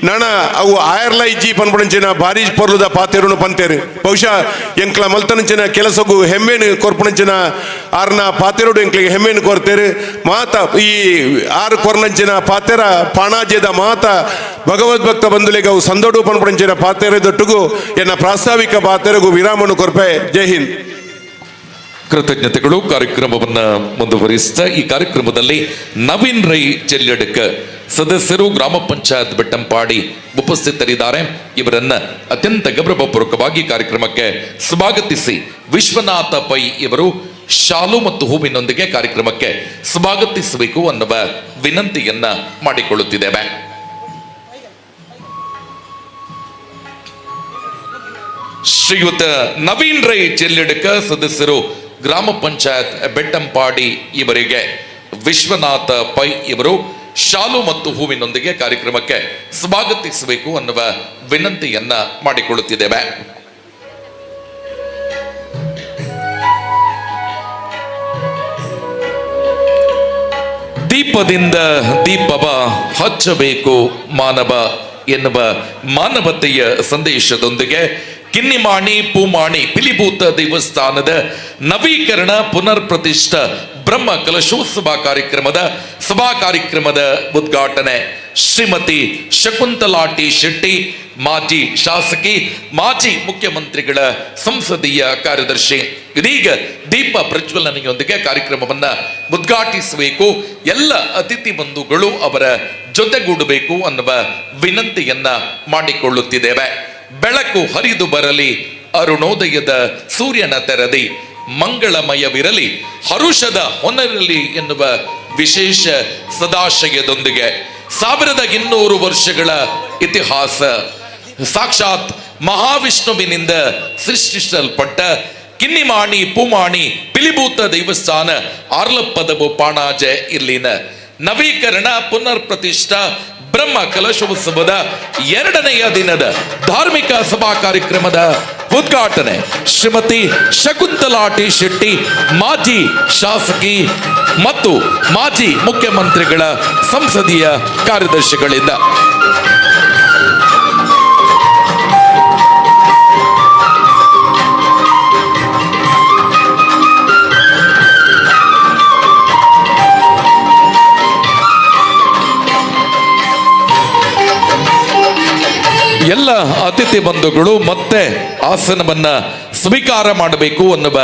ನಣ ಅವು ಆಯರ್ಲ ಇಜ್ಜಿ ಪನ್ಪಣಂಚಿನ ಭಾರಿ ಪೊರ್ಲುದ ಪಾತೆರನ್ನು ಪಂತೇರು ಬಹುಶಃ ಎಂಕ್ಲ ಮಲ್ತನಂಚಿನ ಕೆಲಸಗೂ ಹೆಮ್ಮೆನು ಕೊರ್ಪಣಂಚಿನ ಆರ್ನ ಪಾತೆರೋಡು ಎಂಕ್ಲಿಗೆ ಹೆಮ್ಮೆನು ಕೊರ್ತೇರು ಮಾತ ಈ ಆರು ಕೊರ್ನಂಚಿನ ಪಾತೆರ ಪಾಣಾಜ್ಯದ ಮಾತ ಭಗವದ್ಭಕ್ತ ಬಂಧುಲಿಗೆ ಅವು ಸಂದೋಡು ಪನ್ಪಣಂಚಿನ ಪಾತೆರದೊಟ್ಟಿಗೂ ಎನ್ನ ಪ್ರಾಸ್ತಾವಿಕ ಪಾತೆರೆಗೂ ವಿರಾಮನು ಕೊರ್ಪೆ ಜೈ ಹಿಂದ್. ಕೃತಜ್ಞತೆಗಳು. ಕಾರ್ಯಕ್ರಮವನ್ನು ಮುಂದುವರಿಸ್ತಾ ಈ ಕಾರ್ಯಕ್ರಮದಲ್ಲಿ ನವೀನ್ ರೈ ಚೆಲ್ಲಡ್ಕ ಸದಸ್ಯರು ಗ್ರಾಮ ಪಂಚಾಯತ್ ಬೆಟ್ಟಂಪಾಡಿ ಉಪಸ್ಥಿತರಿದ್ದಾರೆ. ಇವರನ್ನ ಅತ್ಯಂತ ಗೌರವಪೂರ್ವಕವಾಗಿ ಕಾರ್ಯಕ್ರಮಕ್ಕೆ ಸ್ವಾಗತಿಸಿ ವಿಶ್ವನಾಥ ಪೈ ಇವರು ಶಾಲು ಮತ್ತು ಹೂವಿನೊಂದಿಗೆ ಕಾರ್ಯಕ್ರಮಕ್ಕೆ ಸ್ವಾಗತಿಸಬೇಕು ಅನ್ನುವ ವಿನಂತಿಯನ್ನ ಮಾಡಿಕೊಳ್ಳುತ್ತಿದ್ದೇವೆ. ಶ್ರೀಯುತ ನವೀನ್ ರೈ ಚೆಲ್ಲಡ್ಕ ಸದಸ್ಯರು ಗ್ರಾಮ ಪಂಚಾಯತ್ ಬೆಟ್ಟಂಪಾಡಿ ಇವರಿಗೆ ವಿಶ್ವನಾಥ ಪೈ ಇವರು ಶಾಲು ಮತ್ತು ಹೂವಿನೊಂದಿಗೆ ಕಾರ್ಯಕ್ರಮಕ್ಕೆ ಸ್ವಾಗತಿಸಬೇಕು ಅನ್ನುವ ವಿನಂತಿಯನ್ನ ಮಾಡಿಕೊಳ್ಳುತ್ತಿದ್ದೇವೆ. ದೀಪದಿಂದ ದೀಪವ ಹಚ್ಚಬೇಕು ಮಾನವ ಎನ್ನುವ ಮಾನವತೆಯ ಸಂದೇಶದೊಂದಿಗೆ ಕಿನ್ನಿಮಾಣಿ ಪೂಮಾಣಿ ಪಿಲಿಭೂತ ದೇವಸ್ಥಾನದ ನವೀಕರಣ ಪುನರ್ ಪ್ರತಿಷ್ಠ ಬ್ರಹ್ಮ ಕಲಶೋತ್ಸವ ಕಾರ್ಯಕ್ರಮದ ಉದ್ಘಾಟನೆ ಶ್ರೀಮತಿ ಶಕುಂತಲಾ ಟಿ ಶೆಟ್ಟಿ, ಮಾಜಿ ಶಾಸಕಿ, ಮಾಜಿ ಮುಖ್ಯಮಂತ್ರಿಗಳ ಸಂಸದೀಯ ಕಾರ್ಯದರ್ಶಿ. ಇದೀಗ ದೀಪ ಪ್ರಜ್ವಲನೆಯೊಂದಿಗೆ ಕಾರ್ಯಕ್ರಮವನ್ನ ಉದ್ಘಾಟಿಸಬೇಕು. ಎಲ್ಲ ಅತಿಥಿ ಬಂಧುಗಳು ಅವರ ಜೊತೆಗೂಡಬೇಕು ಅನ್ನುವ ವಿನಂತಿಯನ್ನ ಮಾಡಿಕೊಳ್ಳುತ್ತಿದ್ದೇವೆ. ಬೆಳಕು ಹರಿದು ಬರಲಿ, ಅರುಣೋದಯದ ಸೂರ್ಯನ ತೆರದಿ, ಮಂಗಳಮಯವಿರಲಿ, ಹರುಷದ ಹೊನರಲಿ ಎನ್ನುವ ವಿಶೇಷ ಸದಾಶಯದೊಂದಿಗೆ 1200 ವರ್ಷಗಳ ಇತಿಹಾಸ, ಸಾಕ್ಷಾತ್ ಮಹಾವಿಷ್ಣುವಿನಿಂದ ಸೃಷ್ಟಿಸಲ್ಪಟ್ಟ ಕಿನ್ನಿಮಾಣಿ ಪೂಮಾಣಿ ಪಿಲಿಭೂತ ದೈವಸ್ಥಾನ ಆರ್ಲಪ್ಪದವು ಪಾಣಾಜೆ ಇಲ್ಲಿನ ನವೀಕರಣ ಪುನರ್ ಪ್ರತಿಷ್ಠಾ ಬ್ರಹ್ಮ ಕಲಶೋತ್ಸವದ 2ನೆಯ ದಿನದ ಧಾರ್ಮಿಕ ಸಭಾ ಕಾರ್ಯಕ್ರಮದ ಉದ್ಘಾಟನೆ ಶ್ರೀಮತಿ ಶಕುಂತಲಾ ಟಿ ಶೆಟ್ಟಿ, ಮಾಜಿ ಶಾಸಕಿ ಮತ್ತು ಮಾಜಿ ಮುಖ್ಯಮಂತ್ರಿಗಳ ಸಂಸದೀಯ ಕಾರ್ಯದರ್ಶಿಗಳಿಂದ. ಎಲ್ಲ ಅತಿಥಿ ಬಂಧುಗಳು ಮತ್ತೆ ಆಸನವನ್ನ ಸ್ವೀಕಾರ ಮಾಡಬೇಕು ಅನ್ನುವ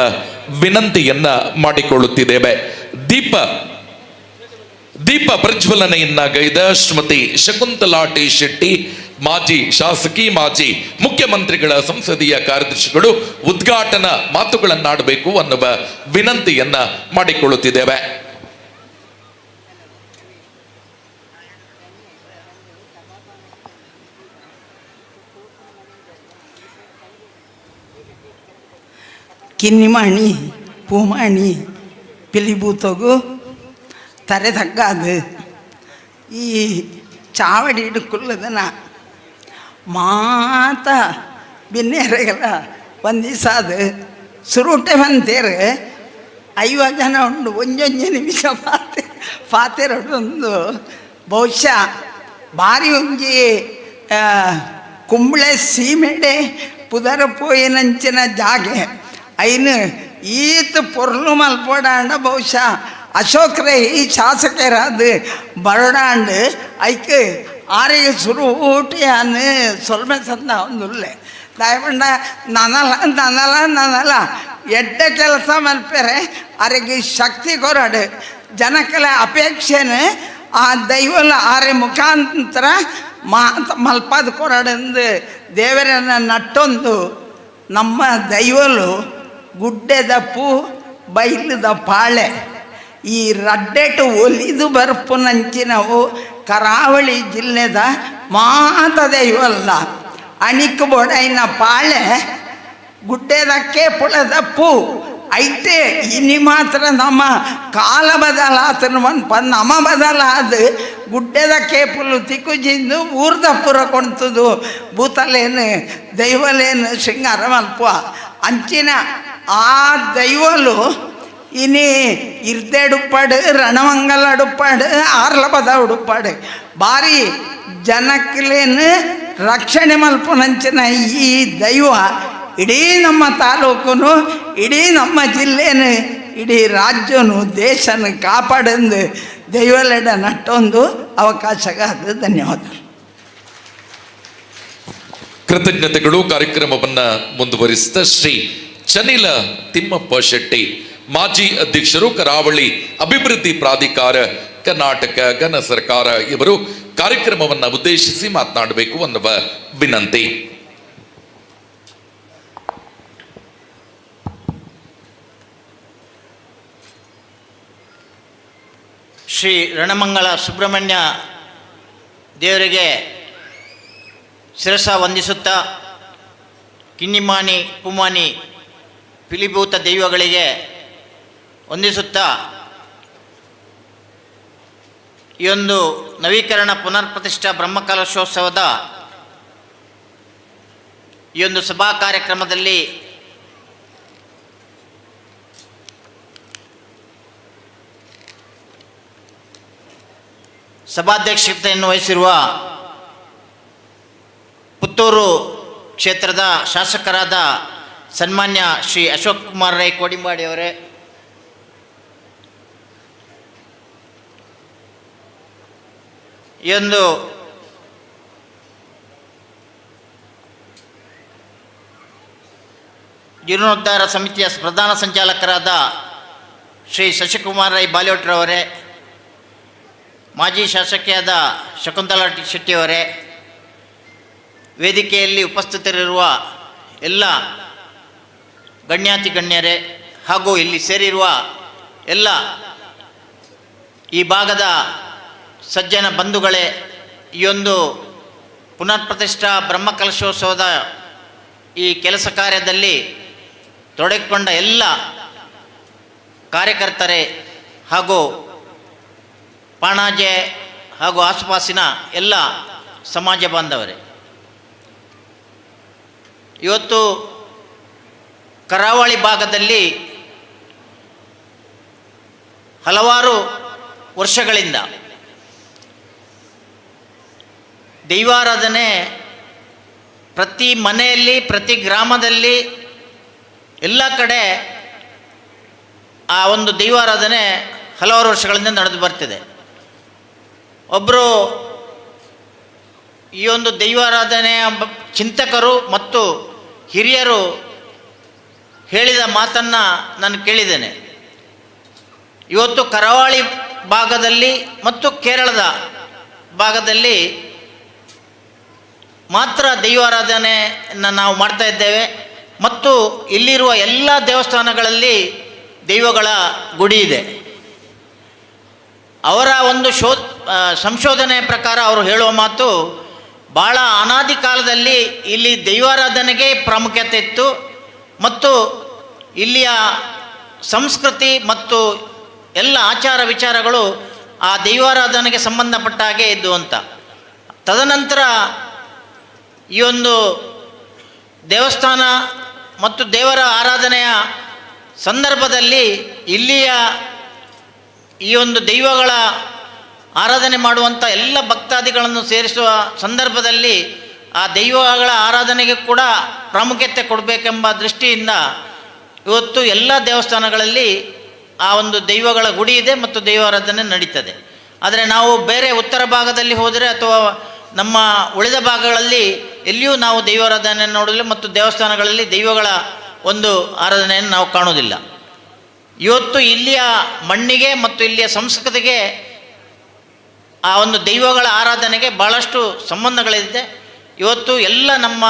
ವಿನಂತಿಯನ್ನ ಮಾಡಿಕೊಳ್ಳುತ್ತಿದ್ದೇವೆ. ದೀಪ ಪ್ರಜ್ವಲನೆಯನ್ನ ಗೈದ ಶ್ರೀಮತಿ ಶಕುಂತಲಾ ಟಿ ಶೆಟ್ಟಿ, ಮಾಜಿ ಶಾಸಕಿ, ಮಾಜಿ ಮುಖ್ಯಮಂತ್ರಿಗಳ ಸಂಸದೀಯ ಕಾರ್ಯದರ್ಶಿಗಳು ಉದ್ಘಾಟನಾ ಮಾತುಗಳನ್ನಾಡಬೇಕು ಅನ್ನುವ ವಿನಂತಿಯನ್ನ ಮಾಡಿಕೊಳ್ಳುತ್ತಿದ್ದೇವೆ. ಕಿನ್ನಿಮಾಣಿ ಪೂಮಾಣಿ ಪಿಲಿಭೂತಗು ತರೆದಗ್ಗಾದು ಈ ಚಾವಡಿ ಹಿಡ್ಕೊಳ್ಳೋದನ್ನ ಮಾತ ಬಿನ್ನೇರೆಗಳ ಒಂದಿಸಾದು ಸುರುಟೆ ಬಂತೇರು 50 ಜನ ಉಂಡು ಒಂಜೊಂಜೆ ನಿಮಿಷ ಪಾತೆರಡೊಂದು ಬಹುಶಃ ಭಾರಿ ಒಂಜಿ ಕುಂಬಳೆ ಸೀಮೆಡೆ ಪುದರ ಪೋಯಿನಂಚಿನ ಜಾಗೆ ಐನು ಈತ ಪೊರ್ಲು ಮಲ್ಪೋಡಾಂಡ ಬಹುಶಃ ಅಶೋಕ್ರೆ ಈ ಶಾಸಕರಾದ ಬರಡಾಂಡು ಐಕ್ ಆರಿಗೆ ಶುರು ಊಟಿಯಾನು ಸೊಲ್ಮೆ ಸಂದ ಒಂದುಲ್ಲೆ ದಯಪಂಡ ನನಲ ಎಡ್ಡ ಕೆಲಸ ಮಲ್ಪೆರೆ ಅವರಿಗೆ ಶಕ್ತಿ ಕೊರಡು ಜನಕ್ಕೆಲ್ಲ ಅಪೇಕ್ಷೆನು ಆ ದೈವಲ ಆರೆ ಮುಖಾಂತರ ಮಲ್ಪದ ಕೊರಡಂದು ದೇವರನ್ನ ನಟ್ಟೊಂದು ನಮ್ಮ ದೈವಲು ಗುಡ್ಡೆದ ಪೂ ಬೈಲದ ಪಾಳೆ ಈ ರಡ್ಡೆಟು ಒಲಿದು ಬರ್ಪುನಂಚಿನವು ಕರಾವಳಿ ಜಿಲ್ಲೆದ ಮಾತ ದೈವಲ್ಲ ಅಣಿಕ್ ಬೊಡೈನ ಪಾಳೆ ಗುಡ್ಡೆದಕ್ಕೆ ಪುಳದ ಪೂ ಐತೆ ಇನಿ ಮಾತ್ರ ನಮ್ಮ ಕಾಲ ಬದಲಾತನ ನಮ್ಮ ಬದಲಾದ ಗುಡ್ಡೆದ ಕೇಪುಲು ತಿಕ್ಕುಜಿಂದು ಊರ್ದ ಪುರ ಕೊಂತದು ಭೂತಲೇನು ದೈವಲೇನು ಶೃಂಗಾರ ಮಲ್ಪ ಅಂಚಿನ ಆ ದೈವಲು ಇನಿ ಇರ್ದೆ ಉಡುಪಾಡು ರಣಮಂಗಲ ಉಡುಪಾಡು ಆರ್ಲಪದ ಉಡುಪಾಡು ಭಾರಿ ಜನಕ್ಕಲೇನು ರಕ್ಷಣೆ ಮಲ್ಪನಂಚಿನ ಈ ದೈವ ಇಡೀ ನಮ್ಮ ತಾಲೂಕುನು ಇಡೀ ನಮ್ಮ ಜಿಲ್ಲೆನು ಇಡೀ ರಾಜ್ಯನು ದೇಶನ ಕಾಪಾಡಂದು ದೈವಲೆಡ ನಟ್ಟೊಂದು ಅವಕಾಶಗಾದ ಧನ್ಯವಾದಗಳು. ಕೃತಜ್ಞತೆಗಳು. ಕಾರ್ಯಕ್ರಮವನ್ನ ಮುಂದುವರಿಸಿದ ಶ್ರೀ ಚನಿಲ ತಿಮ್ಮಪ್ಪ ಶೆಟ್ಟಿ, ಮಾಜಿ ಅಧ್ಯಕ್ಷರು, ಕರಾವಳಿ ಅಭಿವೃದ್ಧಿ ಪ್ರಾಧಿಕಾರ, ಕರ್ನಾಟಕ ಘನ ಸರ್ಕಾರ, ಇವರು ಕಾರ್ಯಕ್ರಮವನ್ನು ಉದ್ದೇಶಿಸಿ ಮಾತನಾಡಬೇಕು ಅನ್ನುವ ವಿನಂತಿ. ಶ್ರೀ ರಣಮಂಗಲ ಸುಬ್ರಹ್ಮಣ್ಯ ದೇವರಿಗೆ ಶಿರಸ ವಂದಿಸುತ್ತಾ, ಕಿನ್ನಿಮಾಣಿ ಪೂಮಾಣಿ ಪಿಲಿಭೂತ ದೈವಗಳಿಗೆ ವಂದಿಸುತ್ತಾ, ಈ ಒಂದು ನವೀಕರಣ ಪುನರ್ ಪ್ರತಿಷ್ಠಾ ಬ್ರಹ್ಮಕಲಶೋತ್ಸವದ ಈ ಒಂದು ಸಭಾ ಕಾರ್ಯಕ್ರಮದಲ್ಲಿ ಸಭಾಧ್ಯಕ್ಷತೆಯನ್ನು ವಹಿಸಿರುವ ಪುತ್ತೂರು ಕ್ಷೇತ್ರದ ಶಾಸಕರಾದ ಸನ್ಮಾನ್ಯ ಶ್ರೀ ಅಶೋಕ್ ಕುಮಾರ್ ರೈ ಕೋಡಿಂಬಾಡಿಯವರೇ, ಈ ಒಂದು ಜೀರ್ಣೋದ್ಧಾರ ಸಮಿತಿಯ ಪ್ರಧಾನ ಸಂಚಾಲಕರಾದ ಶ್ರೀ ಶಶಿಕುಮಾರ್ ರೈ ಬಾಲಿಯೋಟ್ರವರೇ, ಮಾಜಿ ಶಾಸಕಿಯಾದ ಶಕುಂತಲಾ ಟಿ ಶೆಟ್ಟಿಯವರೇ, ವೇದಿಕೆಯಲ್ಲಿ ಉಪಸ್ಥಿತರಿರುವ ಎಲ್ಲ ಗಣ್ಯಾತಿ ಗಣ್ಯರೇ ಹಾಗೂ ಇಲ್ಲಿ ಸೇರಿರುವ ಎಲ್ಲ ಈ ಭಾಗದ ಸಜ್ಜನ ಬಂಧುಗಳೇ, ಈ ಒಂದು ಪುನರ್ ಪ್ರತಿಷ್ಠಾ ಬ್ರಹ್ಮಕಲಶೋತ್ಸವದ ಈ ಕೆಲಸ ಕಾರ್ಯದಲ್ಲಿ ತೊಡಗಿಕೊಂಡ ಎಲ್ಲ ಕಾರ್ಯಕರ್ತರೇ ಹಾಗೂ ಪಾಣಾಜೆ ಹಾಗೂ ಆಸುಪಾಸಿನ ಎಲ್ಲ ಸಮಾಜ ಬಾಂಧವರೇ, ಇವತ್ತು ಕರಾವಳಿ ಭಾಗದಲ್ಲಿ ಹಲವಾರು ವರ್ಷಗಳಿಂದ ದೈವಾರಾಧನೆ ಪ್ರತಿ ಮನೆಯಲ್ಲಿ, ಪ್ರತಿ ಗ್ರಾಮದಲ್ಲಿ, ಎಲ್ಲ ಕಡೆ ಆ ಒಂದು ದೈವಾರಾಧನೆ ಹಲವಾರು ವರ್ಷಗಳಿಂದ ನಡೆದು ಬರ್ತಿದೆ. ಒಬ್ಬರು ಈ ಒಂದು ದೈವಾರಾಧನೆಯ ಚಿಂತಕರು ಮತ್ತು ಹಿರಿಯರು ಹೇಳಿದ ಮಾತನ್ನು ನಾನು ಕೇಳಿದ್ದೇನೆ. ಇವತ್ತು ಕರಾವಳಿ ಭಾಗದಲ್ಲಿ ಮತ್ತು ಕೇರಳದ ಭಾಗದಲ್ಲಿ ಮಾತ್ರ ದೈವಾರಾಧನೆಯನ್ನು ನಾವು ಮಾಡ್ತಾ ಇದ್ದೇವೆ ಮತ್ತು ಇಲ್ಲಿರುವ ಎಲ್ಲ ದೇವಸ್ಥಾನಗಳಲ್ಲಿ ದೈವಗಳ ಗುಡಿ ಇದೆ. ಅವರ ಒಂದು ಸಂಶೋಧನೆಯ ಪ್ರಕಾರ ಅವರು ಹೇಳುವ ಮಾತು, ಭಾಳ ಅನಾದಿ ಕಾಲದಲ್ಲಿ ಇಲ್ಲಿ ದೈವಾರಾಧನೆಗೆ ಪ್ರಾಮುಖ್ಯತೆ ಇತ್ತು ಮತ್ತು ಇಲ್ಲಿಯ ಸಂಸ್ಕೃತಿ ಮತ್ತು ಎಲ್ಲ ಆಚಾರ ವಿಚಾರಗಳು ಆ ದೈವಾರಾಧನೆಗೆ ಸಂಬಂಧಪಟ್ಟ ಹಾಗೆ ಇದ್ದು ಅಂತ. ತದನಂತರ ಈ ಒಂದು ದೇವಸ್ಥಾನ ಮತ್ತು ದೇವರ ಆರಾಧನೆಯ ಸಂದರ್ಭದಲ್ಲಿ ಇಲ್ಲಿಯ ಈ ಒಂದು ದೈವಗಳ ಆರಾಧನೆ ಮಾಡುವಂಥ ಎಲ್ಲ ಭಕ್ತಾದಿಗಳನ್ನು ಸೇರಿಸುವ ಸಂದರ್ಭದಲ್ಲಿ ಆ ದೈವಗಳ ಆರಾಧನೆಗೆ ಕೂಡ ಪ್ರಾಮುಖ್ಯತೆ ಕೊಡಬೇಕೆಂಬ ದೃಷ್ಟಿಯಿಂದ ಇವತ್ತು ಎಲ್ಲ ದೇವಸ್ಥಾನಗಳಲ್ಲಿ ಆ ಒಂದು ದೈವಗಳ ಗುಡಿ ಇದೆ ಮತ್ತು ದೈವಾರಾಧನೆ ನಡೀತದೆ. ಆದರೆ ನಾವು ಬೇರೆ ಉತ್ತರ ಭಾಗದಲ್ಲಿ ಹೋದರೆ ಅಥವಾ ನಮ್ಮ ಉಳಿದ ಭಾಗಗಳಲ್ಲಿ ಎಲ್ಲಿಯೂ ನಾವು ದೈವಾರಾಧನೆ ನೋಡಲಿಲ್ಲ ಮತ್ತು ದೇವಸ್ಥಾನಗಳಲ್ಲಿ ದೈವಗಳ ಒಂದು ಆರಾಧನೆಯನ್ನು ನಾವು ಕಾಣುವುದಿಲ್ಲ. ಇವತ್ತು ಇಲ್ಲಿಯ ಮಣ್ಣಿಗೆ ಮತ್ತು ಇಲ್ಲಿಯ ಸಂಸ್ಕೃತಿಗೆ ಆ ಒಂದು ದೈವಗಳ ಆರಾಧನೆಗೆ ಭಾಳಷ್ಟು ಸಂಬಂಧಗಳಿದೆ. ಇವತ್ತು ಎಲ್ಲ ನಮ್ಮ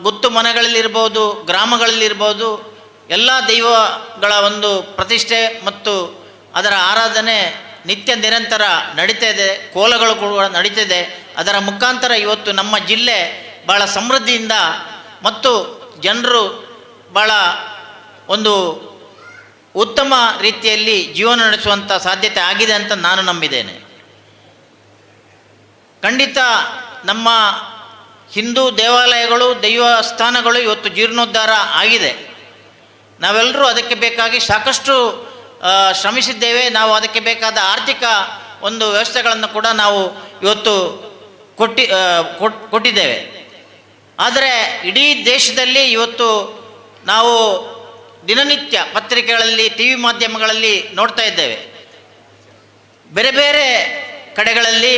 ಗುತ್ತು ಮನೆಗಳಲ್ಲಿರ್ಬೋದು, ಗ್ರಾಮಗಳಲ್ಲಿರ್ಬೋದು, ಎಲ್ಲ ದೈವಗಳ ಒಂದು ಪ್ರತಿಷ್ಠೆ ಮತ್ತು ಅದರ ಆರಾಧನೆ ನಿತ್ಯ ನಿರಂತರ ನಡೀತಾ ಇದೆ. ಕೋಲಗಳು ಕೂಡ ನಡೀತಾ ಇದೆ. ಅದರ ಮುಖಾಂತರ ಇವತ್ತು ನಮ್ಮ ಜಿಲ್ಲೆ ಭಾಳ ಸಮೃದ್ಧಿಯಿಂದ ಮತ್ತು ಜನರು ಭಾಳ ಒಂದು ಉತ್ತಮ ರೀತಿಯಲ್ಲಿ ಜೀವನ ನಡೆಸುವಂಥ ಸಾಧ್ಯತೆ ಆಗಿದೆ ಅಂತ ನಾನು ನಂಬಿದ್ದೇನೆ. ಖಂಡಿತ ನಮ್ಮ ಹಿಂದೂ ದೇವಾಲಯಗಳು, ದೈವಸ್ಥಾನಗಳು ಇವತ್ತು ಜೀರ್ಣೋದ್ಧಾರ ಆಗಿದೆ. ನಾವೆಲ್ಲರೂ ಅದಕ್ಕೆ ಬೇಕಾಗಿ ಸಾಕಷ್ಟು ಶ್ರಮಿಸಿದ್ದೇವೆ. ನಾವು ಅದಕ್ಕೆ ಬೇಕಾದ ಆರ್ಥಿಕ ಒಂದು ವ್ಯವಸ್ಥೆಗಳನ್ನು ಕೂಡ ನಾವು ಇವತ್ತು ಕೊಟ್ಟಿದ್ದೇವೆ. ಆದರೆ ಇಡೀ ದೇಶದಲ್ಲಿ ಇವತ್ತು ನಾವು ದಿನನಿತ್ಯ ಪತ್ರಿಕೆಗಳಲ್ಲಿ, ಟಿ ವಿ ಮಾಧ್ಯಮಗಳಲ್ಲಿ ನೋಡ್ತಾ ಇದ್ದೇವೆ. ಬೇರೆ ಬೇರೆ ಕಡೆಗಳಲ್ಲಿ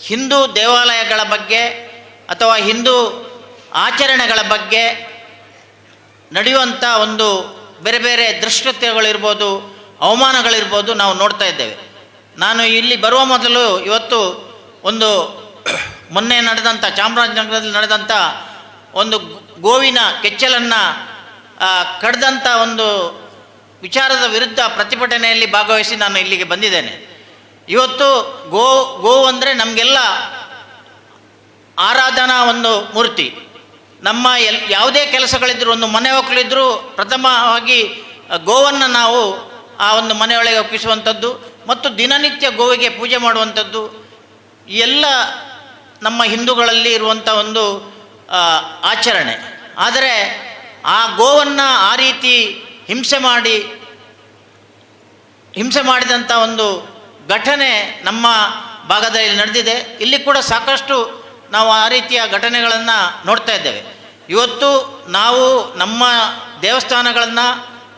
ಹಿಂದೂ ದೇವಾಲಯಗಳ ಬಗ್ಗೆ ಅಥವಾ ಹಿಂದೂ ಆಚರಣೆಗಳ ಬಗ್ಗೆ ನಡೆಯುವಂಥ ಒಂದು ಬೇರೆ ಬೇರೆ ದುಷ್ಕೃತ್ಯಗಳಿರ್ಬೋದು, ಅವಮಾನಗಳಿರ್ಬೋದು ನಾವು ನೋಡ್ತಾ ಇದ್ದೇವೆ. ನಾನು ಇಲ್ಲಿ ಬರುವ ಮೊದಲು ಇವತ್ತು ಒಂದು ಮೊನ್ನೆ ನಡೆದಂಥ ಚಾಮರಾಜನಗರದಲ್ಲಿ ನಡೆದಂಥ ಒಂದು ಗೋವಿನ ಕೆಚ್ಚಲನ್ನು ಕಡ್ದಂಥ ಒಂದು ವಿಚಾರದ ವಿರುದ್ಧ ಪ್ರತಿಭಟನೆಯಲ್ಲಿ ಭಾಗವಹಿಸಿ ನಾನು ಇಲ್ಲಿಗೆ ಬಂದಿದ್ದೇನೆ. ಇವತ್ತು ಗೋವು ಅಂದರೆ ನಮಗೆಲ್ಲ ಆರಾಧನಾ ಒಂದು ಮೂರ್ತಿ. ನಮ್ಮ ಯಾವುದೇ ಕೆಲಸಗಳಿದ್ದರೂ, ಒಂದು ಮನೆ ಒಕ್ಕಲಿದ್ದರೂ ಪ್ರಥಮವಾಗಿ ಗೋವನ್ನು ನಾವು ಆ ಒಂದು ಮನೆಯೊಳಗೆ ಒಪ್ಪಿಸುವಂಥದ್ದು ಮತ್ತು ದಿನನಿತ್ಯ ಗೋವಿಗೆ ಪೂಜೆ ಮಾಡುವಂಥದ್ದು ಎಲ್ಲ ನಮ್ಮ ಹಿಂದೂಗಳಲ್ಲಿ ಇರುವಂಥ ಒಂದು ಆಚರಣೆ. ಆದರೆ ಆ ಗೋವನ್ನು ಆ ರೀತಿ ಹಿಂಸೆ ಮಾಡಿದಂಥ ಒಂದು ಘಟನೆ ನಮ್ಮ ಭಾಗದಲ್ಲಿ ನಡೆದಿದೆ. ಇಲ್ಲಿ ಕೂಡ ಸಾಕಷ್ಟು ನಾವು ಆ ರೀತಿಯ ಘಟನೆಗಳನ್ನು ನೋಡ್ತಾ ಇದ್ದೇವೆ. ಇವತ್ತು ನಾವು ನಮ್ಮ ದೇವಸ್ಥಾನಗಳನ್ನು,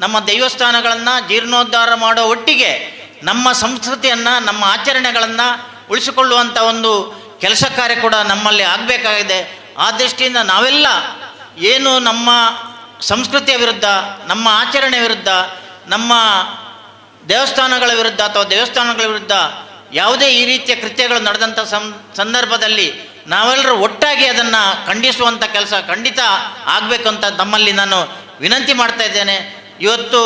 ನಮ್ಮ ದೈವಸ್ಥಾನಗಳನ್ನು ಜೀರ್ಣೋದ್ಧಾರ ಮಾಡೋ ಒಟ್ಟಿಗೆ ನಮ್ಮ ಸಂಸ್ಕೃತಿಯನ್ನು, ನಮ್ಮ ಆಚರಣೆಗಳನ್ನು ಉಳಿಸಿಕೊಳ್ಳುವಂಥ ಒಂದು ಕೆಲಸ ಕಾರ್ಯ ಕೂಡ ನಮ್ಮಲ್ಲಿ ಆಗಬೇಕಾಗಿದೆ. ಆ ದೃಷ್ಟಿಯಿಂದ ನಾವೆಲ್ಲ ಏನು ನಮ್ಮ ಸಂಸ್ಕೃತಿಯ ವಿರುದ್ಧ, ನಮ್ಮ ಆಚರಣೆ ವಿರುದ್ಧ, ನಮ್ಮ ದೇವಸ್ಥಾನಗಳ ವಿರುದ್ಧ ಅಥವಾ ದೇವಸ್ಥಾನಗಳ ವಿರುದ್ಧ ಯಾವುದೇ ಈ ರೀತಿಯ ಕೃತ್ಯಗಳು ನಡೆದಂಥ ಸಂದರ್ಭದಲ್ಲಿ ನಾವೆಲ್ಲರೂ ಒಟ್ಟಾಗಿ ಅದನ್ನು ಖಂಡಿಸುವಂಥ ಕೆಲಸ ಖಂಡಿತ ಆಗಬೇಕು ಅಂತ ನಮ್ಮಲ್ಲಿ ನಾನು ವಿನಂತಿ ಮಾಡ್ತಾ ಇದ್ದೇನೆ. ಇವತ್ತು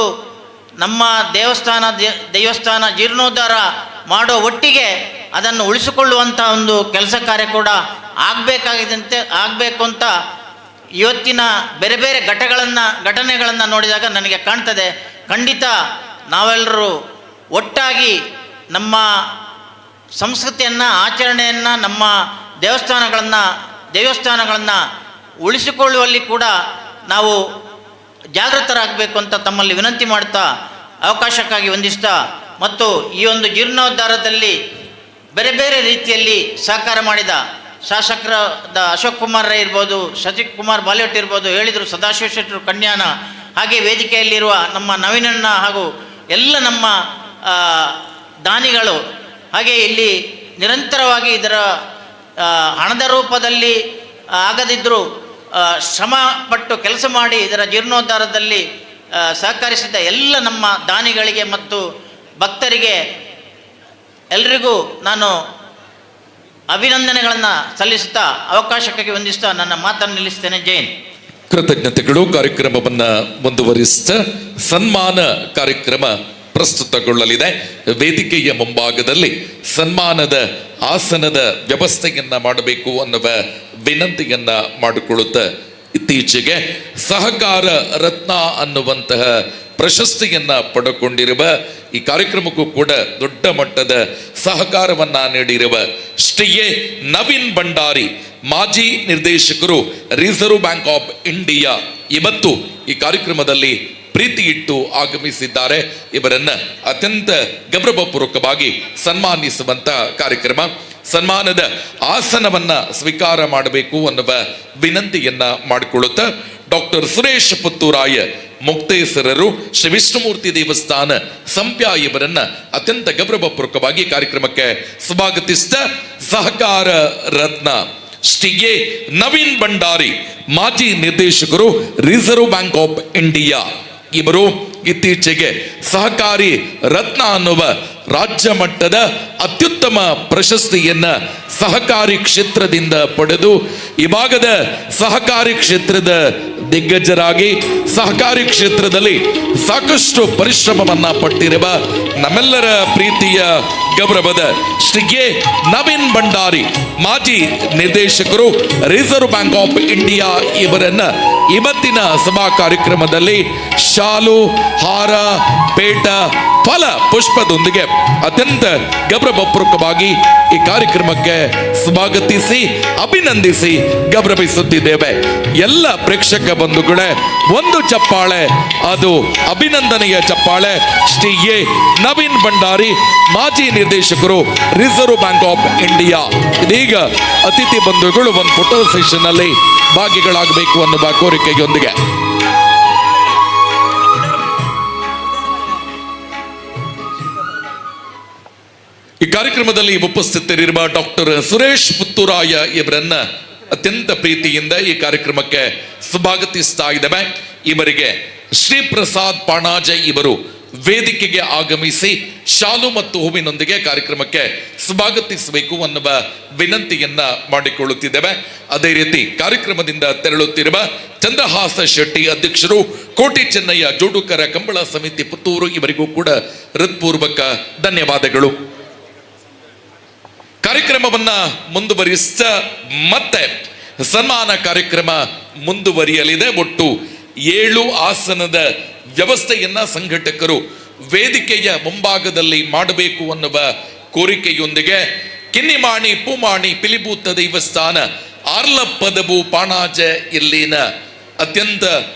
ನಮ್ಮ ದೈವಸ್ಥಾನ ಜೀರ್ಣೋದ್ಧಾರ ಮಾಡೋ ಒಟ್ಟಿಗೆ ಅದನ್ನು ಉಳಿಸಿಕೊಳ್ಳುವಂಥ ಒಂದು ಕೆಲಸ ಕಾರ್ಯ ಕೂಡ ಆಗಬೇಕು ಅಂತ ಇವತ್ತಿನ ಬೇರೆ ಬೇರೆ ಘಟನೆಗಳನ್ನು ನೋಡಿದಾಗ ನನಗೆ ಕಾಣ್ತದೆ. ಖಂಡಿತ ನಾವೆಲ್ಲರೂ ಒಟ್ಟಾಗಿ ನಮ್ಮ ಸಂಸ್ಕೃತಿಯನ್ನು, ಆಚರಣೆಯನ್ನು, ನಮ್ಮ ದೇವಸ್ಥಾನಗಳನ್ನು ಉಳಿಸಿಕೊಳ್ಳುವಲ್ಲಿ ಕೂಡ ನಾವು ಜಾಗೃತರಾಗಬೇಕು ಅಂತ ತಮ್ಮಲ್ಲಿ ವಿನಂತಿ ಮಾಡ್ತಾ, ಅವಕಾಶಕ್ಕಾಗಿ ವಂದಿಸ್ತಾ, ಮತ್ತು ಈ ಒಂದು ಜೀರ್ಣೋದ್ಧಾರದಲ್ಲಿ ಬೇರೆ ಬೇರೆ ರೀತಿಯಲ್ಲಿ ಸಹಕಾರ ಮಾಡಿದ ಶಾಸಕರಾದ ಅಶೋಕ್ ಕುಮಾರ್ ರೈ ಇರ್ಬೋದು, ಸತೀಶ್ ಕುಮಾರ್ ಬಾಲಿವಟ್ ಇರ್ಬೋದು, ಹೇಳಿದರು ಸದಾಶಿವ ಶೆಟ್ಟರು ಕನ್ಯಾನ, ಹಾಗೆ ವೇದಿಕೆಯಲ್ಲಿರುವ ನಮ್ಮ ನವೀನಣ್ಣ ಹಾಗೂ ಎಲ್ಲ ನಮ್ಮ ದಾನಿಗಳು, ಹಾಗೆ ಇಲ್ಲಿ ನಿರಂತರವಾಗಿ ಇದರ ಹಣದ ರೂಪದಲ್ಲಿ ಆಗದಿದ್ದರೂ ಶ್ರಮಪಟ್ಟು ಕೆಲಸ ಮಾಡಿ ಇದರ ಜೀರ್ಣೋದ್ಧಾರದಲ್ಲಿ ಸಹಕರಿಸಿದ ಎಲ್ಲ ನಮ್ಮ ದಾನಿಗಳಿಗೆ ಮತ್ತು ಭಕ್ತರಿಗೆ ಎಲ್ರಿಗೂ ನಾನು ಅಭಿನಂದನೆಗಳನ್ನು ಸಲ್ಲಿಸುತ್ತಾ, ಅವಕಾಶಕ್ಕಾಗಿ ವಂದಿಸ್ತಾ ನನ್ನ ಮಾತನ್ನು ನಿಲ್ಲಿಸ್ತೇನೆ. ಜೈನ್. ಕೃತಜ್ಞತೆಗಳು. ಕಾರ್ಯಕ್ರಮವನ್ನು ಮುಂದುವರಿಸ್ತಾ ಸನ್ಮಾನ ಕಾರ್ಯಕ್ರಮ ಪ್ರಸ್ತುತಗೊಳ್ಳಲಿದೆ. ವೇದಿಕೆಯ ಮುಂಭಾಗದಲ್ಲಿ ಸನ್ಮಾನದ ಆಸನದ ವ್ಯವಸ್ಥೆಯನ್ನ ಮಾಡಬೇಕು ಅನ್ನುವ ವಿನಂತಿಯನ್ನ ಮಾಡಿಕೊಳ್ಳುತ್ತಾ, ಇತ್ತೀಚೆಗೆ ಸಹಕಾರ ರತ್ನ ಅನ್ನುವಂತಹ ಪ್ರಶಸ್ತಿಯನ್ನ ಪಡೆದುಕೊಂಡಿರುವ, ಈ ಕಾರ್ಯಕ್ರಮಕ್ಕೂ ಕೂಡ ದೊಡ್ಡ ಮಟ್ಟದ ಸಹಕಾರವನ್ನ ನೀಡಿರುವ ಶ್ರೀ ಎ ನವೀನ್ ಭಂಡಾರಿ, ಮಾಜಿ ನಿರ್ದೇಶಕರು, ರಿಸರ್ವ್ ಬ್ಯಾಂಕ್ ಆಫ್ ಇಂಡಿಯಾ, ಇವತ್ತು ಈ ಕಾರ್ಯಕ್ರಮದಲ್ಲಿ ಪ್ರೀತಿ ಇಟ್ಟು ಆಗಮಿಸಿದ್ದಾರೆ. ಇವರನ್ನ ಅತ್ಯಂತ ಗೌರವಪೂರ್ವಕವಾಗಿ ಸನ್ಮಾನಿಸುವಂತ ಕಾರ್ಯಕ್ರಮ. ಸನ್ಮಾನದ ಆಸನವನ್ನ ಸ್ವೀಕಾರ ಮಾಡಬೇಕು ಅನ್ನುವ ವಿನಂತಿಯನ್ನ ಮಾಡಿಕೊಳ್ಳುತ್ತಾ, ಡಾಕ್ಟರ್ ಸುರೇಶ್ ಪುತ್ತೂರಾಯ ಮುಕ್ತೇಶ್ವರರು, ಶ್ರೀ ವಿಷ್ಣುಮೂರ್ತಿ ದೇವಸ್ಥಾನ ಸಂಪ್ಯ ಇವರನ್ನ ಅತ್ಯಂತ ಗೌರವಪೂರ್ವಕವಾಗಿ ಕಾರ್ಯಕ್ರಮಕ್ಕೆ ಸ್ವಾಗತಿಸಿದ ಸಹಕಾರ ರತ್ನ ಶ್ರೀ ಎ ನವೀನ್ ಭಂಡಾರಿ, ಮಾಜಿ ನಿರ್ದೇಶಕರು, ರಿಸರ್ವ್ ಬ್ಯಾಂಕ್ ಆಫ್ ಇಂಡಿಯಾ, ಇವರು ಇತ್ತೀಚೆಗೆ ಸಹಕಾರಿ ರತ್ನ ಅನ್ನುವ ರಾಜ್ಯ ಮಟ್ಟದ ಅತ್ಯುತ್ತಮ ಪ್ರಶಸ್ತಿಯನ್ನ ಸಹಕಾರಿ ಕ್ಷೇತ್ರದಿಂದ ಪಡೆದು ಈ ಭಾಗದ ಸಹಕಾರಿ ಕ್ಷೇತ್ರದ ದಿಗ್ಗಜರಾಗಿ ಸಹಕಾರಿ ಕ್ಷೇತ್ರದಲ್ಲಿ ಸಾಕಷ್ಟು ಪರಿಶ್ರಮವನ್ನ ಪಟ್ಟಿರುವ ನಮ್ಮೆಲ್ಲರ ಪ್ರೀತಿಯ ಗೌರವದ ಶ್ರೀ ಎ ನವೀನ್ ಭಂಡಾರಿ, ಮಾಜಿ ನಿರ್ದೇಶಕರು, ರಿಸರ್ವ್ ಬ್ಯಾಂಕ್ ಆಫ್ ಇಂಡಿಯಾ ಇವರನ್ನ ಇವತ್ತಿನ ಸಭಾ ಕಾರ್ಯಕ್ರಮದಲ್ಲಿ ಶಾಲು, ಹಾರ, ಪೇಟ, ಫಲ ಪುಷ್ಪದೊಂದಿಗೆ ಅತ್ಯಂತ ಗೌರವಪೂರ್ವಕವಾಗಿ ಈ ಕಾರ್ಯಕ್ರಮಕ್ಕೆ ಸ್ವಾಗತಿಸಿ ಅಭಿನಂದಿಸಿ ಗೌರವಿಸುತ್ತಿದ್ದೇವೆ. ಎಲ್ಲ ಪ್ರೇಕ್ಷಕ ಬಂಧುಗಳೇ, ಒಂದು ಚಪ್ಪಾಳೆ, ಅದು ಅಭಿನಂದನೆಯ ಚಪ್ಪಾಳೆ. ಶ್ರೀ ಎ ನವೀನ್ ಭಂಡಾರಿ, ಮಾಜಿ ನಿರ್ದೇಶಕರು, ರಿಸರ್ವ್ ಬ್ಯಾಂಕ್ ಆಫ್ ಇಂಡಿಯಾ. ಇದೀಗ ಅತಿಥಿ ಬಂಧುಗಳು ಒಂದು ಫೋಟೋ ಸೆಷನ್ ಅಲ್ಲಿ ಭಾಗಿಗಳಾಗಬೇಕು ಅನ್ನುವ ಕೋರಿಕೆಯೊಂದಿಗೆ ಈ ಕಾರ್ಯಕ್ರಮದಲ್ಲಿ ಉಪಸ್ಥಿತರಿರುವ ಡಾಕ್ಟರ್ ಸುರೇಶ್ ಪುತ್ತೂರಾಯ ಇವರನ್ನ ಅತ್ಯಂತ ಪ್ರೀತಿಯಿಂದ ಈ ಕಾರ್ಯಕ್ರಮಕ್ಕೆ ಸ್ವಾಗತಿಸ್ತಾ ಇದ್ದೇವೆ. ಇವರಿಗೆ ಶ್ರೀ ಪ್ರಸಾದ್ ಪಾಣಾಜೆ ಇವರು ವೇದಿಕೆಗೆ ಆಗಮಿಸಿ ಶಾಲು ಮತ್ತು ಹೂವಿನೊಂದಿಗೆ ಕಾರ್ಯಕ್ರಮಕ್ಕೆ ಸ್ವಾಗತಿಸಬೇಕು ಅನ್ನುವ ವಿನಂತಿಯನ್ನ ಮಾಡಿಕೊಳ್ಳುತ್ತಿದ್ದೇವೆ. ಅದೇ ರೀತಿ ಕಾರ್ಯಕ್ರಮದಿಂದ ತೆರಳುತ್ತಿರುವ ಚಂದ್ರಹಾಸ ಶೆಟ್ಟಿ ಅಧ್ಯಕ್ಷರು, ಕೋಟಿ ಚೆನ್ನಯ್ಯ ಜೋಡುಕರ ಕಂಬಳ ಸಮಿತಿ ಪುತ್ತೂರು, ಇವರಿಗೂ ಕೂಡ ಹೃತ್ಪೂರ್ವಕ ಧನ್ಯವಾದಗಳು. ಕಾರ್ಯಕ್ರಮವನ್ನ ಮುಂದುವರಿಸ ಮತ್ತೆ ಸನ್ಮಾನ ಕಾರ್ಯಕ್ರಮ ಮುಂದುವರಿಯಲಿದೆ. ಒಟ್ಟು 7 ಆಸನದ ವ್ಯವಸ್ಥೆಯನ್ನ ಸಂಘಟಕರು ವೇದಿಕೆಯ ಮುಂಭಾಗದಲ್ಲಿ ಮಾಡಬೇಕು ಅನ್ನುವ ಕೋರಿಕೆಯೊಂದಿಗೆ ಕಿನ್ನಿಮಾಣಿ ಪೂಮಾಣಿ ಪಿಲಿಭೂತ ದೇವಸ್ಥಾನ ಆರ್ಲಪ್ಪದಬು ಪಾಣಾಜೆ ಇಲ್ಲಿನ ಅತ್ಯಂತ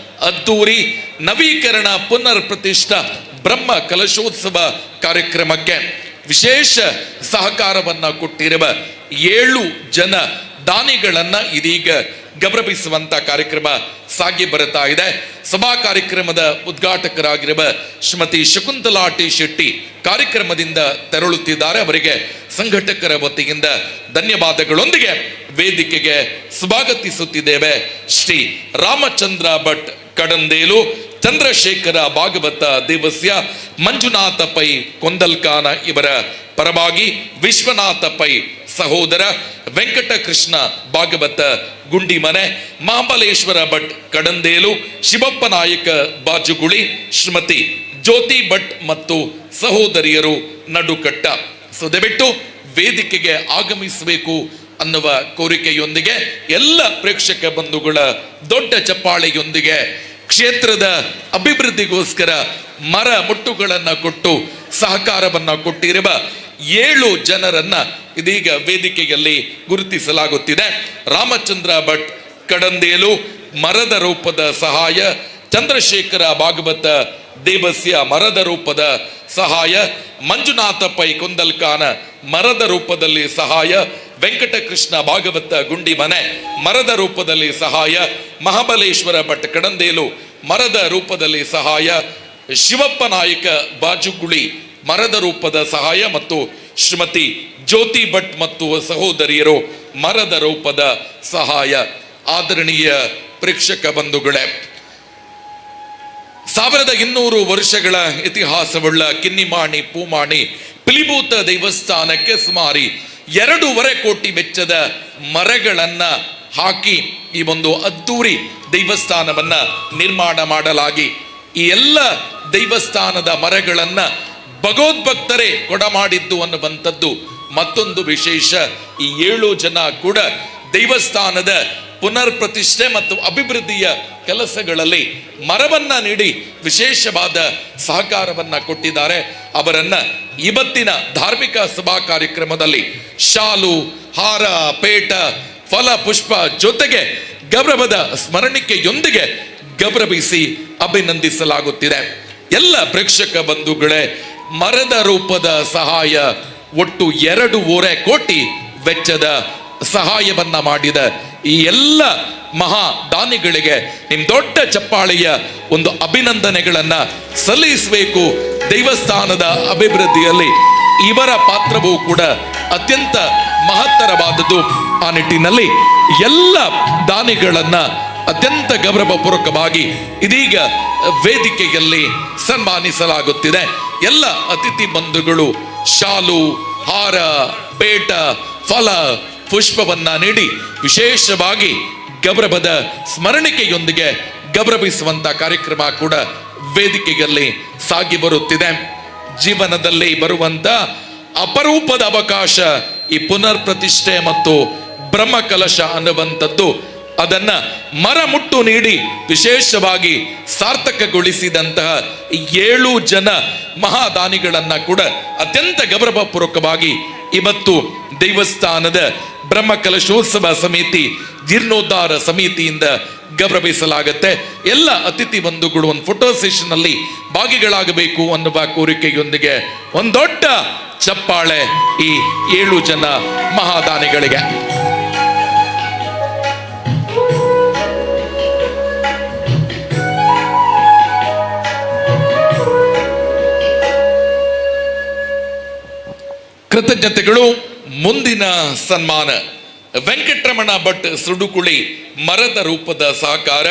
ಅದ್ದೂರಿ ನವೀಕರಣ ಪುನರ್ ಪ್ರತಿಷ್ಠಾ ಬ್ರಹ್ಮ ಕಲಶೋತ್ಸವ ಕಾರ್ಯಕ್ರಮಕ್ಕೆ ವಿಶೇಷ ಸಹಕಾರವನ್ನ ಕೊಟ್ಟಿರುವ 7 ಜನ ದಾನಿಗಳನ್ನ ಇದೀಗ ಗೌರವಿಸುವಂತ ಕಾರ್ಯಕ್ರಮ ಸಾಗಿ ಬರುತ್ತಾ ಇದೆ. ಸಭಾ ಕಾರ್ಯಕ್ರಮದ ಉದ್ಘಾಟಕರಾಗಿರುವ ಶ್ರೀಮತಿ ಶಕುಂತಲಾ ಟಿ ಶೆಟ್ಟಿ ಕಾರ್ಯಕ್ರಮದಿಂದ ತೆರಳುತ್ತಿದ್ದಾರೆ. ಅವರಿಗೆ ಸಂಘಟಕರ ವತಿಯಿಂದ ಧನ್ಯವಾದಗಳೊಂದಿಗೆ ವೇದಿಕೆಗೆ ಸ್ವಾಗತಿಸುತ್ತಿದ್ದೇವೆ. ಶ್ರೀ ರಾಮಚಂದ್ರ ಭಟ್ ಕಡಂದೇಲು, ಚಂದ್ರಶೇಖರ ಭಾಗವತ ದೇವಸ್ಯ, ಮಂಜುನಾಥ ಪೈ ಕೊಂದಲ್ಕಾನ ಇವರ ಪರವಾಗಿ ವಿಶ್ವನಾಥ ಪೈ ಸಹೋದರ, ವೆಂಕಟಕೃಷ್ಣ ಭಾಗವತ ಗುಂಡಿಮನೆ, ಮಹಾಬಲೇಶ್ವರ ಭಟ್ ಕಡಂದೇಲು, ಶಿವಪ್ಪ ನಾಯಕ ಬಾಜುಗುಳಿ, ಶ್ರೀಮತಿ ಜ್ಯೋತಿ ಭಟ್ ಮತ್ತು ಸಹೋದರಿಯರು ನಡುಕಟ್ಟ. ಸೊ ದಯವಿಟ್ಟು ವೇದಿಕೆಗೆ ಆಗಮಿಸಬೇಕು ಅನ್ನುವ ಕೋರಿಕೆಯೊಂದಿಗೆ ಎಲ್ಲ ಪ್ರೇಕ್ಷಕ ಬಂಧುಗಳ ದೊಡ್ಡ ಚಪ್ಪಾಳೆಯೊಂದಿಗೆ ಕ್ಷೇತ್ರದ ಅಭಿವೃದ್ಧಿಗೋಸ್ಕರ ಮರ ಮುಟ್ಟುಗಳನ್ನು ಕೊಟ್ಟು ಸಹಕಾರವನ್ನ ಕೊಟ್ಟಿರುವ 7 ಜನರನ್ನ ಇದೀಗ ವೇದಿಕೆಯಲ್ಲಿ ಗುರುತಿಸಲಾಗುತ್ತಿದೆ. ರಾಮಚಂದ್ರ ಭಟ್ ಕಡಂದೇಲು ಮರದ ರೂಪದ ಸಹಾಯ, ಚಂದ್ರಶೇಖರ ಭಾಗವತ ದೇವಸ್ಯ ಮರದ ರೂಪದ ಸಹಾಯ, ಮಂಜುನಾಥ ಪೈ ಕುಂದಲ್ಕಾನ ಮರದ ರೂಪದಲ್ಲಿ ಸಹಾಯ, ವೆಂಕಟಕೃಷ್ಣ ಭಾಗವತ ಗುಂಡಿಮನೆ ಮರದ ರೂಪದಲ್ಲಿ ಸಹಾಯ, ಮಹಾಬಲೇಶ್ವರ ಭಟ್ ಕಡಂದೇಲು ಮರದ ರೂಪದಲ್ಲಿ ಸಹಾಯ, ಶಿವಪ್ಪ ನಾಯಕ ಬಾಜುಗುಳಿ ಮರದ ರೂಪದ ಸಹಾಯ ಮತ್ತು ಶ್ರೀಮತಿ ಜ್ಯೋತಿ ಭಟ್ ಮತ್ತು ಸಹೋದರಿಯರು ಮರದ ರೂಪದ ಸಹಾಯ. ಆದರಣೀಯ ಪ್ರೇಕ್ಷಕ ಬಂಧುಗಳೇ, 1200 ವರ್ಷಗಳ ಇತಿಹಾಸವುಳ್ಳ ಕಿನ್ನಿಮಾಣಿ ಪೂಮಾಣಿ ಪಿಲಿಭೂತ ದೇವಸ್ಥಾನಕ್ಕೆ ಸುಮಾರು 2.5 ಕೋಟಿ ವೆಚ್ಚದ ಮರಗಳನ್ನ ಹಾಕಿ ಈ ಒಂದು ಅದ್ದೂರಿ ದೇವಸ್ಥಾನವನ್ನ ನಿರ್ಮಾಣ ಮಾಡಲಾಗಿ ಈ ಎಲ್ಲ ದೇವಸ್ಥಾನದ ಮರಗಳನ್ನ ಭಗವದ್ಭಕ್ತರೇ ಕೊಡಮಾಡಿದ್ದು ಅನ್ನುವಂಥದ್ದು ಮತ್ತೊಂದು ವಿಶೇಷ. ಈ 7 ಜನ ಕೂಡ ದೇವಸ್ಥಾನದ ಪುನರ್ ಪ್ರತಿಷ್ಠೆ ಮತ್ತು ಅಭಿವೃದ್ಧಿಯ ಕೆಲಸಗಳಲ್ಲಿ ಮರವನ್ನ ನೀಡಿ ವಿಶೇಷವಾದ ಸಹಕಾರವನ್ನ ಕೊಟ್ಟಿದ್ದಾರೆ. ಅವರನ್ನ ಇವತ್ತಿನ ಧಾರ್ಮಿಕ ಸಭಾ ಕಾರ್ಯಕ್ರಮದಲ್ಲಿ ಶಾಲು, ಹಾರ, ಪೇಟ, ಫಲ, ಪುಷ್ಪ ಜೊತೆಗೆ ಗೌರವದ ಸ್ಮರಣಿಕೆಯೊಂದಿಗೆ ಗೌರವಿಸಿ ಅಭಿನಂದಿಸಲಾಗುತ್ತಿದೆ. ಎಲ್ಲ ಪ್ರೇಕ್ಷಕ ಬಂಧುಗಳೇ, ಮರದ ರೂಪದ ಸಹಾಯ ಒಟ್ಟು 2.5 ಕೋಟಿ ವೆಚ್ಚದ ಸಹಾಯವನ್ನ ಮಾಡಿದ ಈ ಎಲ್ಲ ಮಹಾ ದಾನಿಗಳಿಗೆ ನಿಮ್ ದೊಡ್ಡ ಚಪ್ಪಾಳೆಯ ಒಂದು ಅಭಿನಂದನೆಗಳನ್ನ ಸಲ್ಲಿಸಬೇಕು. ದೇವಸ್ಥಾನದ ಅಭಿವೃದ್ಧಿಯಲ್ಲಿ ಇವರ ಪಾತ್ರವೂ ಕೂಡ ಅತ್ಯಂತ ಮಹತ್ತರವಾದದ್ದು. ಆ ನಿಟ್ಟಿನಲ್ಲಿ ಎಲ್ಲ ದಾನಿಗಳನ್ನ ಅತ್ಯಂತ ಗೌರವಪೂರ್ವಕವಾಗಿ ಇದೀಗ ವೇದಿಕೆಯಲ್ಲಿ ಸನ್ಮಾನಿಸಲಾಗುತ್ತಿದೆ. ಎಲ್ಲ ಅತಿಥಿ ಬಂಧುಗಳು ಶಾಲು, ಹಾರ, ಪೇಟ, ಫಲ, ಪುಷ್ಪವನ್ನ ನೀಡಿ ವಿಶೇಷವಾಗಿ ಗೌರವದ ಸ್ಮರಣಿಕೆಯೊಂದಿಗೆ ಗೌರವಿಸುವಂತ ಕಾರ್ಯಕ್ರಮ ಕೂಡ ವೇದಿಕೆಯಲ್ಲಿ ಸಾಗಿ ಬರುತ್ತಿದೆ. ಜೀವನದಲ್ಲಿ ಬರುವಂತ ಅಪರೂಪದ ಅವಕಾಶ ಈ ಪುನರ್ ಪ್ರತಿಷ್ಠೆ ಮತ್ತು ಬ್ರಹ್ಮಕಲಶ ಅನ್ನುವಂಥದ್ದು. ಅದನ್ನ ಮರ ಮುಟ್ಟು ನೀಡಿ ವಿಶೇಷವಾಗಿ ಸಾರ್ಥಕಗೊಳಿಸಿದಂತಹ 7 ಜನ ಮಹಾದಾನಿಗಳನ್ನ ಕೂಡ ಅತ್ಯಂತ ಗೌರವಪೂರ್ವಕವಾಗಿ ಇವತ್ತು ದೇವಸ್ಥಾನದ ಬ್ರಹ್ಮಕಲಶೋತ್ಸವ ಸಮಿತಿ, ಜೀರ್ಣೋದ್ಧಾರ ಸಮಿತಿಯಿಂದ ಗೌರವಿಸಲಾಗುತ್ತೆ. ಎಲ್ಲ ಅತಿಥಿ ಬಂಧುಗಳು ಒಂದು ಫೋಟೋ ಸೆಷನ್ ಅಲ್ಲಿ ಭಾಗಿಗಳಾಗಬೇಕು ಅನ್ನುವ ಕೋರಿಕೆಯೊಂದಿಗೆ ಒಂದು ದೊಡ್ಡ ಚಪ್ಪಾಳೆ ಈ 7 ಜನ ಮಹಾದಾನಿಗಳಿಗೆ. ಕೃತಜ್ಞತೆಗಳು. ಮುಂದಿನ ಸನ್ಮಾನ ವೆಂಕಟರಮಣ ಭಟ್ ಸುಡುಕುಳಿ ಮರದ ರೂಪದ ಸಹಕಾರ,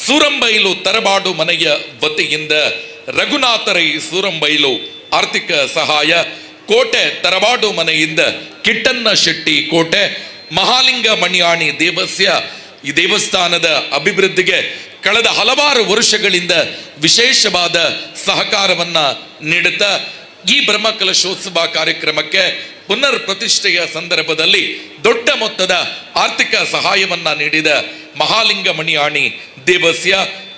ಸೂರಂಬೈಲು ತರಬಾಡು ಮನೆಯ ವತಿಯಿಂದ ರಘುನಾಥರೈ ಸೂರಂಬೈಲು ಆರ್ಥಿಕ ಸಹಾಯ, ಕೋಟೆ ತರಬಾಡು ಮನೆಯಿಂದ ಕಿಟ್ಟನ್ನ ಶೆಟ್ಟಿ ಕೋಟೆ, ಮಹಾಲಿಂಗ ಮಣಿಯಾಣಿ ದೇವಸ್ಯ ಈ ದೇವಸ್ಥಾನದ ಅಭಿವೃದ್ಧಿಗೆ ಕಳೆದ ಹಲವಾರು ವರ್ಷಗಳಿಂದ ವಿಶೇಷವಾದ ಸಹಕಾರವನ್ನ ನೀಡುತ್ತಾ ಈ ಬ್ರಹ್ಮಕಲಶೋತ್ಸವ ಕಾರ್ಯಕ್ರಮಕ್ಕೆ ಪುನರ್ ಪ್ರತಿಷ್ಠೆಯ ಸಂದರ್ಭದಲ್ಲಿ ದೊಡ್ಡ ಮೊತ್ತದ ಆರ್ಥಿಕ ಸಹಾಯವನ್ನ ನೀಡಿದ ಮಹಾಲಿಂಗ ಮಣಿಯಾಣಿ ದೇವಸ್ಯ,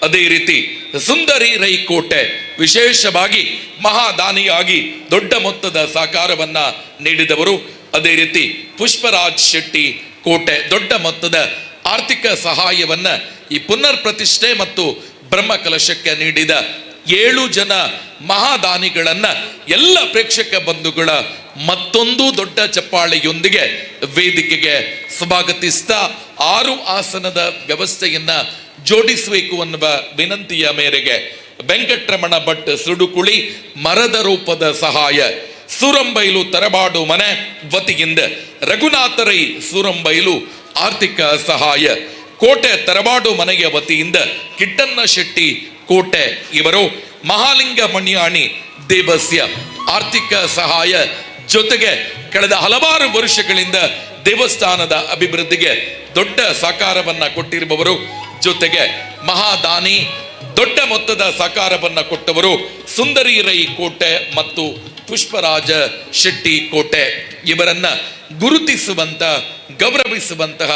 ಅದೇ ರೀತಿ ಸುಂದರಿ ರೈ ಕೋಟೆ ವಿಶೇಷವಾಗಿ ಮಹಾದಾನಿಯಾಗಿ ದೊಡ್ಡ ಮೊತ್ತದ ಸಹಕಾರವನ್ನ ನೀಡಿದವರು, ಅದೇ ರೀತಿ ಪುಷ್ಪರಾಜ್ ಶೆಟ್ಟಿ ಕೋಟೆ ದೊಡ್ಡ ಮೊತ್ತದ ಆರ್ಥಿಕ ಸಹಾಯವನ್ನ ಈ ಪುನರ್ ಪ್ರತಿಷ್ಠೆ ಮತ್ತು ಬ್ರಹ್ಮಕಲಶಕ್ಕೆ ನೀಡಿದ 7 ಜನ ಮಹಾದಾನಿಗಳನ್ನ ಎಲ್ಲ ಪ್ರೇಕ್ಷಕ ಬಂಧುಗಳ ಮತ್ತೊಂದು ದೊಡ್ಡ ಚಪ್ಪಾಳೆಯೊಂದಿಗೆ ವೇದಿಕೆಗೆ ಸ್ವಾಗತಿಸ್ತಾ 6 ಆಸನದ ವ್ಯವಸ್ಥೆಯನ್ನ ಜೋಡಿಸಬೇಕು ಅನ್ನುವ ವಿನಂತಿಯ ಮೇರೆಗೆ ವೆಂಕಟರಮಣ ಭಟ್ ಸುಡುಕುಳಿ ಮರದ ರೂಪದ ಸಹಾಯ, ಸೂರಂಬೈಲು ತರಬಾಡು ಮನೆ ವತಿಯಿಂದ ರಘುನಾಥರೈ ಸೂರಂಬೈಲು ಆರ್ಥಿಕ ಸಹಾಯ, ಕೋಟೆ ತರಬಾಡು ಮನೆಯ ವತಿಯಿಂದ ಕಿಟ್ಟನ್ನ ಶೆಟ್ಟಿ ಕೋಟೆ ಇವರು, ಮಹಾಲಿಂಗ ಮಣಿಯಾಣಿ ದೇವಸ್ಯ ಆರ್ಥಿಕ ಸಹಾಯ ಜೊತೆಗೆ ಕಳೆದ ಹಲವಾರು ವರ್ಷಗಳಿಂದ ದೇವಸ್ಥಾನದ ಅಭಿವೃದ್ಧಿಗೆ ದೊಡ್ಡ ಸಹಕಾರವನ್ನ ಕೊಟ್ಟಿರುವವರು, ಜೊತೆಗೆ ಮಹಾದಾನಿ ದೊಡ್ಡ ಮೊತ್ತದ ಸಹಕಾರವನ್ನ ಕೊಟ್ಟವರು ಸುಂದರಿ ರೈ ಕೋಟೆ ಮತ್ತು ಪುಷ್ಪರಾಜ ಶೆಟ್ಟಿ ಕೋಟೆ ಇವರನ್ನ ಗುರುತಿಸುವಂತ, ಗೌರವಿಸುವಂತಹ,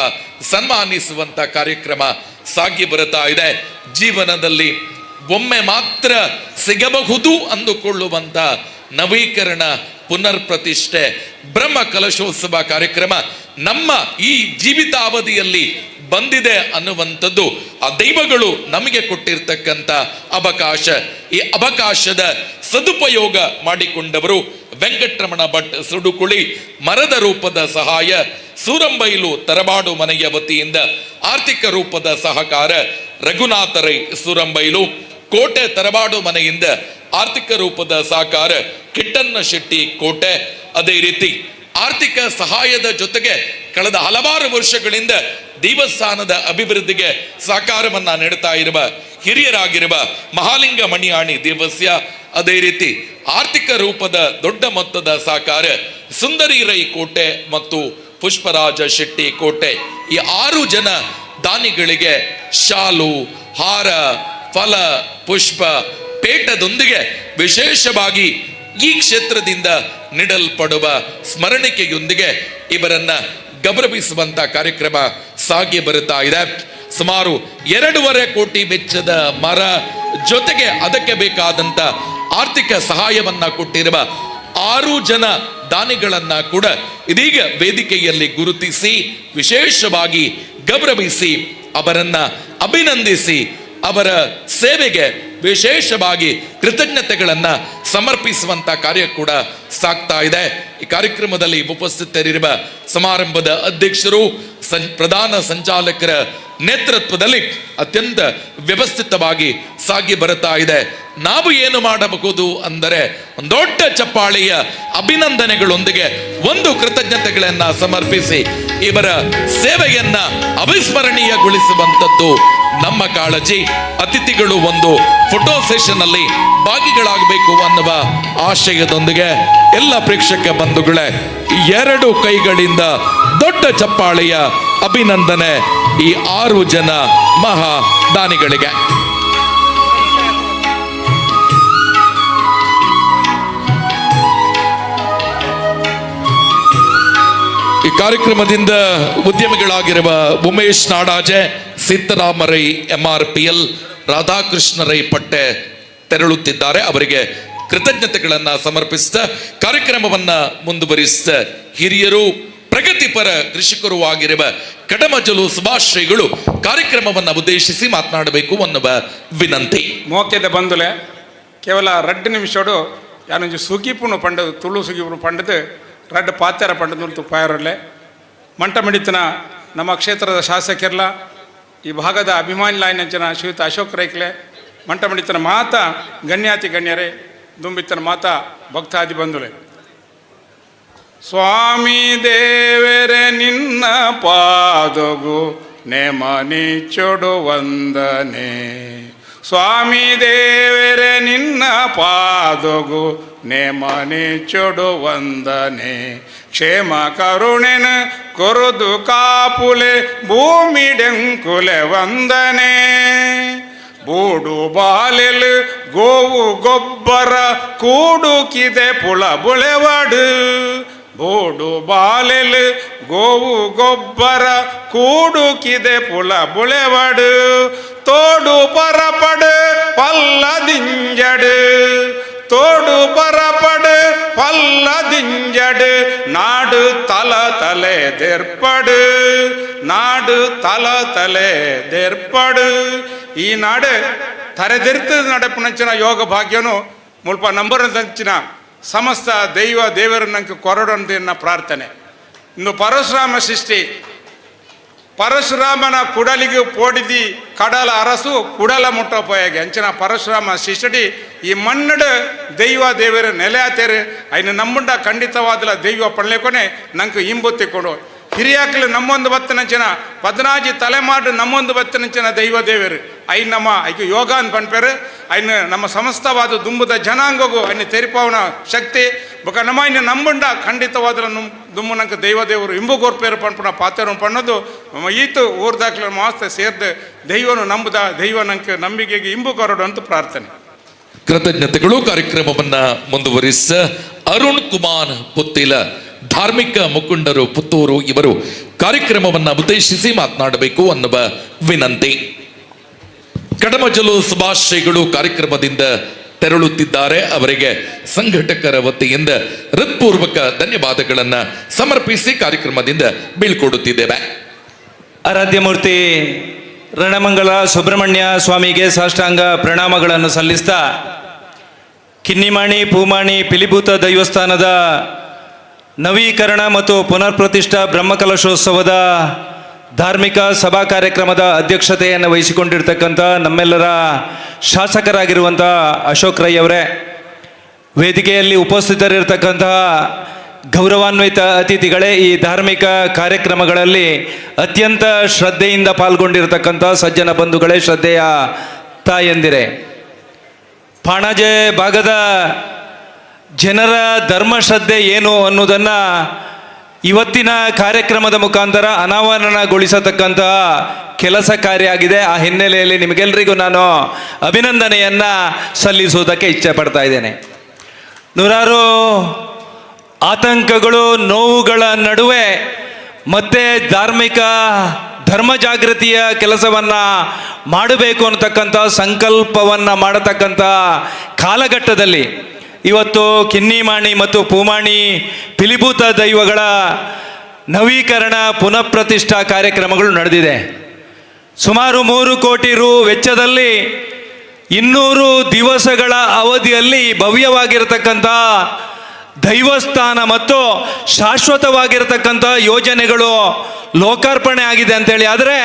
ಸನ್ಮಾನಿಸುವಂತ ಕಾರ್ಯಕ್ರಮ ಸಾಗಿ ಬರುತ್ತಾ ಇದೆ. ಜೀವನದಲ್ಲಿ ಒಮ್ಮೆ ಮಾತ್ರ ಸಿಗಬಹುದು ಅಂದುಕೊಳ್ಳುವಂತ ನವೀಕರಣ, ಪುನರ್ ಪ್ರತಿಷ್ಠೆ, ಬ್ರಹ್ಮ ಕಲಶೋತ್ಸವ ಕಾರ್ಯಕ್ರಮ ನಮ್ಮ ಈ ಜೀವಿತಾವಧಿಯಲ್ಲಿ ಬಂದಿದೆ ಅನ್ನುವಂಥದ್ದು ಆ ದೈವಗಳು ನಮಗೆ ಕೊಟ್ಟಿರ್ತಕ್ಕಂಥ ಅವಕಾಶ. ಈ ಅವಕಾಶದ ಸದುಪಯೋಗ ಮಾಡಿಕೊಂಡವರು ವೆಂಕಟರಮಣ ಭಟ್ ಸುಡುಕುಳಿ, ಮರದ ರೂಪದ ಸಹಾಯ, ಸೂರಂಬೈಲು ತರಬಾಡು ಮನೆಯ ವತಿಯಿಂದ ಆರ್ಥಿಕ ರೂಪದ ಸಹಕಾರ ರಘುನಾಥ ರೈ ಸೂರಂಬೈಲು, ಕೋಟೆ ತರಬಾಡು ಮನೆಯಿಂದ ಆರ್ಥಿಕ ರೂಪದ ಸಹಕಾರ ಕಿಟ್ಟಣ್ಣ ಶೆಟ್ಟಿ ಕೋಟೆ. ಅದೇ ರೀತಿ ಆರ್ಥಿಕ ಸಹಾಯದ ಜೊತೆಗೆ ಕಳೆದ ಹಲವಾರು ವರ್ಷಗಳಿಂದ ದೇವಸ್ಥಾನದ ಅಭಿವೃದ್ಧಿಗೆ ಸಹಕಾರವನ್ನ ನೀಡುತ್ತಾ ಇರುವ ಹಿರಿಯರಾಗಿರುವ ಮಹಾಲಿಂಗ ಮಣಿಯಾಣಿ ದೇವಸ್ಯ. ಅದೇ ರೀತಿ ಆರ್ಥಿಕ ರೂಪದ ದೊಡ್ಡ ಮೊತ್ತದ ಸಹಕಾರ ಸುಂದರಿ ರೈ ಕೋಟೆ ಮತ್ತು ಪುಷ್ಪರಾಜ ಶೆಟ್ಟಿ ಕೋಟೆ. ಈ 6 ಜನ ದಾನಿಗಳಿಗೆ ಶಾಲು, ಹಾರ, ಫಲ, ಪುಷ್ಪ, ಪೇಟದೊಂದಿಗೆ ವಿಶೇಷವಾಗಿ ಈ ಕ್ಷೇತ್ರದಿಂದ ನೀಡಲ್ಪಡುವ ಸ್ಮರಣಿಕೆಯೊಂದಿಗೆ ಇವರನ್ನ ಗೌರವಿಸುವಂತ ಕಾರ್ಯಕ್ರಮ ಸಾಗಿ ಬರುತ್ತಾ ಇದೆ. ಸುಮಾರು 2.5 ಕೋಟಿ ವೆಚ್ಚದ ಮರ ಜೊತೆಗೆ ಅದಕ್ಕೆ ಬೇಕಾದಂತ ಆರ್ಥಿಕ ಸಹಾಯವನ್ನ ಕೊಟ್ಟಿರುವ 6 ಜನ ದಾನಿಗಳನ್ನ ಕೂಡ ಇದೀಗ ವೇದಿಕೆಯಲ್ಲಿ ಗುರುತಿಸಿ ವಿಶೇಷವಾಗಿ ಗೌರವಿಸಿ ಅವರನ್ನ ಅಭಿನಂದಿಸಿ ಅವರ ಸೇವೆಗೆ ವಿಶೇಷವಾಗಿ ಕೃತಜ್ಞತೆಗಳನ್ನ ಸಮರ್ಪಿಸುವಂತ ಕಾರ್ಯ ಕೂಡ ಸಾಗ್ತಾ ಇದೆ. ಈ ಕಾರ್ಯಕ್ರಮದಲ್ಲಿ ಉಪಸ್ಥಿತರಿರುವ ಸಮಾರಂಭದ ಅಧ್ಯಕ್ಷರು, ಪ್ರಧಾನ ಸಂಚಾಲಕರ ನೇತೃತ್ವದಲ್ಲಿ ಅತ್ಯಂತ ವ್ಯವಸ್ಥಿತವಾಗಿ ಸಾಗಿ ಬರುತ್ತಾ ಇದೆ. ನಾವು ಏನು ಮಾಡಬಹುದು ಅಂದರೆ ದೊಡ್ಡ ಚಪ್ಪಾಳೆಯ ಅಭಿನಂದನೆಗಳೊಂದಿಗೆ ಒಂದು ಕೃತಜ್ಞತೆಗಳನ್ನ ಸಮರ್ಪಿಸಿ ಇವರ ಸೇವೆಯನ್ನ ಅವಿಸ್ಮರಣೀಯಗೊಳಿಸುವಂಥದ್ದು ನಮ್ಮ ಕಾಳಜಿ. ಅತಿಥಿಗಳು ಒಂದು ಫೋಟೋ ಸೆಷನ್ ಅಲ್ಲಿ ಭಾಗಿಗಳಾಗಬೇಕು ಅನ್ನುವ ಆಶಯದೊಂದಿಗೆ ಎಲ್ಲ ಪ್ರೇಕ್ಷಕ ಬಂಧುಗಳೇ 2 ಕೈಗಳಿಂದ ದೊಡ್ಡ ಚಪ್ಪಾಳೆಯ ಅಭಿನಂದನೆ ಈ 6 ಜನ ಮಹಾ ದಾನಿಗಳಿಗೆ. ಈ ಕಾರ್ಯಕ್ರಮದಿಂದ ಉದ್ಯಮಿಗಳಾಗಿರುವ ಉಮೇಶ್ ನಾಡಾಜೆ, ಸಿದ್ದರಾಮ ರೈ MRPL, ರಾಧಾಕೃಷ್ಣ ರೈ ಪಟ್ಟೆ ತೆರಳುತ್ತಿದ್ದಾರೆ. ಅವರಿಗೆ ಕೃತಜ್ಞತೆಗಳನ್ನ ಸಮರ್ಪಿಸಿದ ಕಾರ್ಯಕ್ರಮವನ್ನ ಮುಂದುವರಿಸಿದ ಹಿರಿಯರು, ಪ್ರಗತಿಪರ ಕೃಷಿಕರು ಆಗಿರುವ ಕಡಮಜಲು ಸುಭಾಷ್ ಶ್ರೀಗಳು ಕಾರ್ಯಕ್ರಮವನ್ನು ಉದ್ದೇಶಿಸಿ ಮಾತನಾಡಬೇಕು ಅನ್ನುವ ವಿನಂತಿ. ಮೋಕೆದ ಬಂದುಲೆ ಕೇವಲ 2 ನಿಮಿಷಡು ಯಾನೊಂದು ಸುಗಿಪುನು ಪಂಡದು ತುಳು ಸುಗಿಪುನು ಪಂಡದು 2 ಪಾತ್ಯಾರ ಪಂಡದು ತುಪ್ಪಾಯರಲ್ಲೇ ಮಂಟ ಮಿಡಿತನ ನಮ್ಮ ಕ್ಷೇತ್ರದ ಶಾಸಕರ್ಲ ಈ ಭಾಗದ ಅಭಿಮಾನಿಲಾಯನಂಚನ ಶ್ರೀಯುತ ಅಶೋಕ್ ರೈಕ್ಲೆ ಮಂಟ ಮಿಡಿತನ ಮಾತ ಗಣ್ಯಾತಿ ಗಣ್ಯರೇ ದುಂಬಿತ್ತನ ಮಾತ ಭಕ್ತಾದಿ ಬಂದುಲೆ. ಸ್ವಾಮಿ ದೇವರೇ ನಿನ್ನ ಪಾದಗು ನೇಮನಿ ಚೊಡು ವಂದನೆ, ಸ್ವಾಮಿ ದೇವರೇ ನಿನ್ನ ಪಾದಗು ನೇಮನಿ ಚೊಡು ವಂದನೆ, ಕ್ಷೇಮ ಕರುಣೆನ ಕೊರುದು ಕಾಪುಲೆ ಭೂಮಿಡೆಂಕುಲೆ ವಂದನೆ, ಬೂಡು ಬಾಲೆಲು ಗೋವು ಗೊಬ್ಬರ ಕೂಡುಕಿದೆ ಪುಳ ಬುಳೆವಡು, ಬೂಡು ಬಾಲೆಲು ಗೋವು ಗೊಬ್ಬರ ಕೂಡುಕಿದೆ ಪುಳ ಬುಳೆವಡು, ತೋಡು ಪರಪಡು ಪಲ್ಲದಿಂಜಡು, ತೋಡು ಪರಪಡು ಪಲ್ಲದಿಂಜಡು, ನಾಡು ತಲ ತಲೆ ದೆರ್ಪಡು, ನಾಡು ತಲ ತಲೆ ದೆರ್ಪಡು. ಈ ನಾಡು ತರೆದಿರ್ತದ ನಡೆಪುನಂಚಿನ ಯೋಗ ಭಾಗ್ಯನು ಮುಲ್ಪ ನಂಬರದಂಚಿನ ಸಮಸ್ತ ದೈವ ದೇವರ ನಂಗೆ ಕೊರಡೊಂದಿನ ಪ್ರಾರ್ಥನೆ. ಇನ್ನು ಪರಶುರಾಮ ಸೃಷ್ಟಿ, ಪರಶುರಾಮನ ಕುಡಲಿಗೆ ಪೋಡಿದಿ ಕಡಲ ಅರಸು ಕುಡಲ ಮುಟ್ಟಪೋಯಾಗೆ ಅಂಚಿನ ಪರಶುರಾಮ ಶಿಷ್ಟಡಿ ಈ ಮನ್ನಡ ದೈವ ದೇವರ ನೆಲೆಯಾತೇರು ಐನು ನಮ್ಮುಂಡ ಖಂಡಿತವಾದಲ ದೈವ ಪಡ್ಲೇಕೊನೆ ನಂಗೆ ಇಂಬುತ್ತಿಕೊಂಡು ಹಿರಿಯಾಕಲು ನಮ್ಮೊಂದು ಬತ್ತನಂಚಿನ 14 ತಲೆಮಾಡು ನಮ್ಮೊಂದು ಬತ್ತನಂಚಿನ ದೈವ ದೇವರು ಐ ನಮ್ಮ ಐದು ಯೋಗ ಅಂತ ಪನ್ಪೇರು ಐನು ನಮ್ಮ ಸಮಸ್ತವಾದ ದುಂಬುದ ಜನಾಂಗಗೂ ಐನು ತೆರಿಪಾವನ ಶಕ್ತಿ ಬೊಕ ನಮ್ಮ ಇನ್ನು ನಂಬುಂಡ ಖಂಡಿತವಾದ ದುಮ್ಮು ನಂಗೆ ದೈವ ದೇವರು ಇಂಬು ಗೋರ್ಪೇರು ಪನ್ಪುಣ ಪಾತ್ರ ಪಣ್ಣದು ಈತು ಊರ್ದಾಕ್ಲ ಮಾಸ್ತ ಸೇರ್ದು ದೈವನು ನಂಬುದ ದೈವ ನಂಗೆ ನಂಬಿಕೆಗೆ ಇಂಬು ಕೊರಡು ಅಂತ ಪ್ರಾರ್ಥನೆ. ಕೃತಜ್ಞತೆಗಳು. ಕಾರ್ಯಕ್ರಮವನ್ನ ಮುಂದುವರಿಸ ಅರುಣ್ ಕುಮಾರ್ ಪುತ್ತಿಲ ಧಾರ್ಮಿಕ ಮುಖಂಡರು ಪುತ್ತೂರು ಇವರು ಕಾರ್ಯಕ್ರಮವನ್ನು ಉದ್ದೇಶಿಸಿ ಮಾತನಾಡಬೇಕು ಅನ್ನುವ ವಿನಂತಿ. ಕಡಮಜಲು ಸುಭಾಷ್ ಶ್ರೀಗಳು ಕಾರ್ಯಕ್ರಮದಿಂದ ತೆರಳುತ್ತಿದ್ದಾರೆ. ಅವರಿಗೆ ಸಂಘಟಕರ ವತಿಯಿಂದ ಹೃತ್ಪೂರ್ವಕ ಧನ್ಯವಾದಗಳನ್ನು ಸಮರ್ಪಿಸಿ ಕಾರ್ಯಕ್ರಮದಿಂದ ಬೀಳ್ಕೊಡುತ್ತಿದ್ದೇವೆ. ಆರಾಧ್ಯ ಮೂರ್ತಿ ರಣಮಂಗಲ ಸುಬ್ರಹ್ಮಣ್ಯ ಸ್ವಾಮಿಗೆ ಸಾಷ್ಟಾಂಗ ಪ್ರಣಾಮಗಳನ್ನು ಸಲ್ಲಿಸ್ತಾ ಕಿನ್ನಿಮಾಣಿ ಪೂಮಾಣಿ ಪಿಲಿಭೂತ ದೈವಸ್ಥಾನದ ನವೀಕರಣ ಮತ್ತು ಪುನರ್ ಪ್ರತಿಷ್ಠಾ ಬ್ರಹ್ಮಕಲಶೋತ್ಸವದ ಧಾರ್ಮಿಕ ಸಭಾ ಕಾರ್ಯಕ್ರಮದ ಅಧ್ಯಕ್ಷತೆಯನ್ನು ವಹಿಸಿಕೊಂಡಿರ್ತಕ್ಕಂಥ ನಮ್ಮೆಲ್ಲರ ಶಾಸಕರಾಗಿರುವಂಥ ಅಶೋಕ್ ರೈ ಅವರೇ, ವೇದಿಕೆಯಲ್ಲಿ ಉಪಸ್ಥಿತರಿರ್ತಕ್ಕಂತಹ ಗೌರವಾನ್ವಿತ ಅತಿಥಿಗಳೇ, ಈ ಧಾರ್ಮಿಕ ಕಾರ್ಯಕ್ರಮಗಳಲ್ಲಿ ಅತ್ಯಂತ ಶ್ರದ್ಧೆಯಿಂದ ಪಾಲ್ಗೊಂಡಿರತಕ್ಕಂಥ ಸಜ್ಜನ ಬಂಧುಗಳೇ, ಶ್ರದ್ಧೆಯ ತಾಯಂದಿರೇ, ಪಾಣಾಜೆ ಭಾಗದ ಜನರ ಧರ್ಮಶ್ರದ್ಧೆ ಏನು ಅನ್ನೋದನ್ನು ಇವತ್ತಿನ ಕಾರ್ಯಕ್ರಮದ ಮುಖಾಂತರ ಅನಾವರಣಗೊಳಿಸತಕ್ಕಂತಹ ಕೆಲಸ ಕಾರ್ಯ ಆಗಿದೆ. ಆ ಹಿನ್ನೆಲೆಯಲ್ಲಿ ನಿಮಗೆಲ್ಲರಿಗೂ ನಾನು ಅಭಿನಂದನೆಯನ್ನು ಸಲ್ಲಿಸುವುದಕ್ಕೆ ಇಚ್ಛೆ ಪಡ್ತಾ ಇದ್ದೇನೆ. ನೂರಾರು ಆತಂಕಗಳು, ನೋವುಗಳ ನಡುವೆ ಮತ್ತೆ ಧಾರ್ಮಿಕ ಧರ್ಮ ಜಾಗೃತಿಯ ಕೆಲಸವನ್ನು ಮಾಡಬೇಕು ಅನ್ನತಕ್ಕಂಥ ಸಂಕಲ್ಪವನ್ನು ಮಾಡತಕ್ಕಂಥ ಕಾಲಘಟ್ಟದಲ್ಲಿ ಇವತ್ತು ಕಿನ್ನಿಮಾಣಿ ಮತ್ತು ಪೂಮಾಣಿ ಪಿಲಿಭೂತ ದೈವಗಳ ನವೀಕರಣ ಪುನಃಪ್ರತಿಷ್ಠಾ ಕಾರ್ಯಕ್ರಮಗಳು ನಡೆದಿದೆ. ಸುಮಾರು 3 ಕೋಟಿ ರು ವೆಚ್ಚದಲ್ಲಿ 200 ದಿವಸಗಳ ಅವಧಿಯಲ್ಲಿ ಭವ್ಯವಾಗಿರತಕ್ಕಂಥ ದೈವಸ್ಥಾನ ಮತ್ತು ಶಾಶ್ವತವಾಗಿರತಕ್ಕಂಥ ಯೋಜನೆಗಳು ಲೋಕಾರ್ಪಣೆ ಆಗಿದೆ ಅಂತೇಳಿ. ಆದರೆ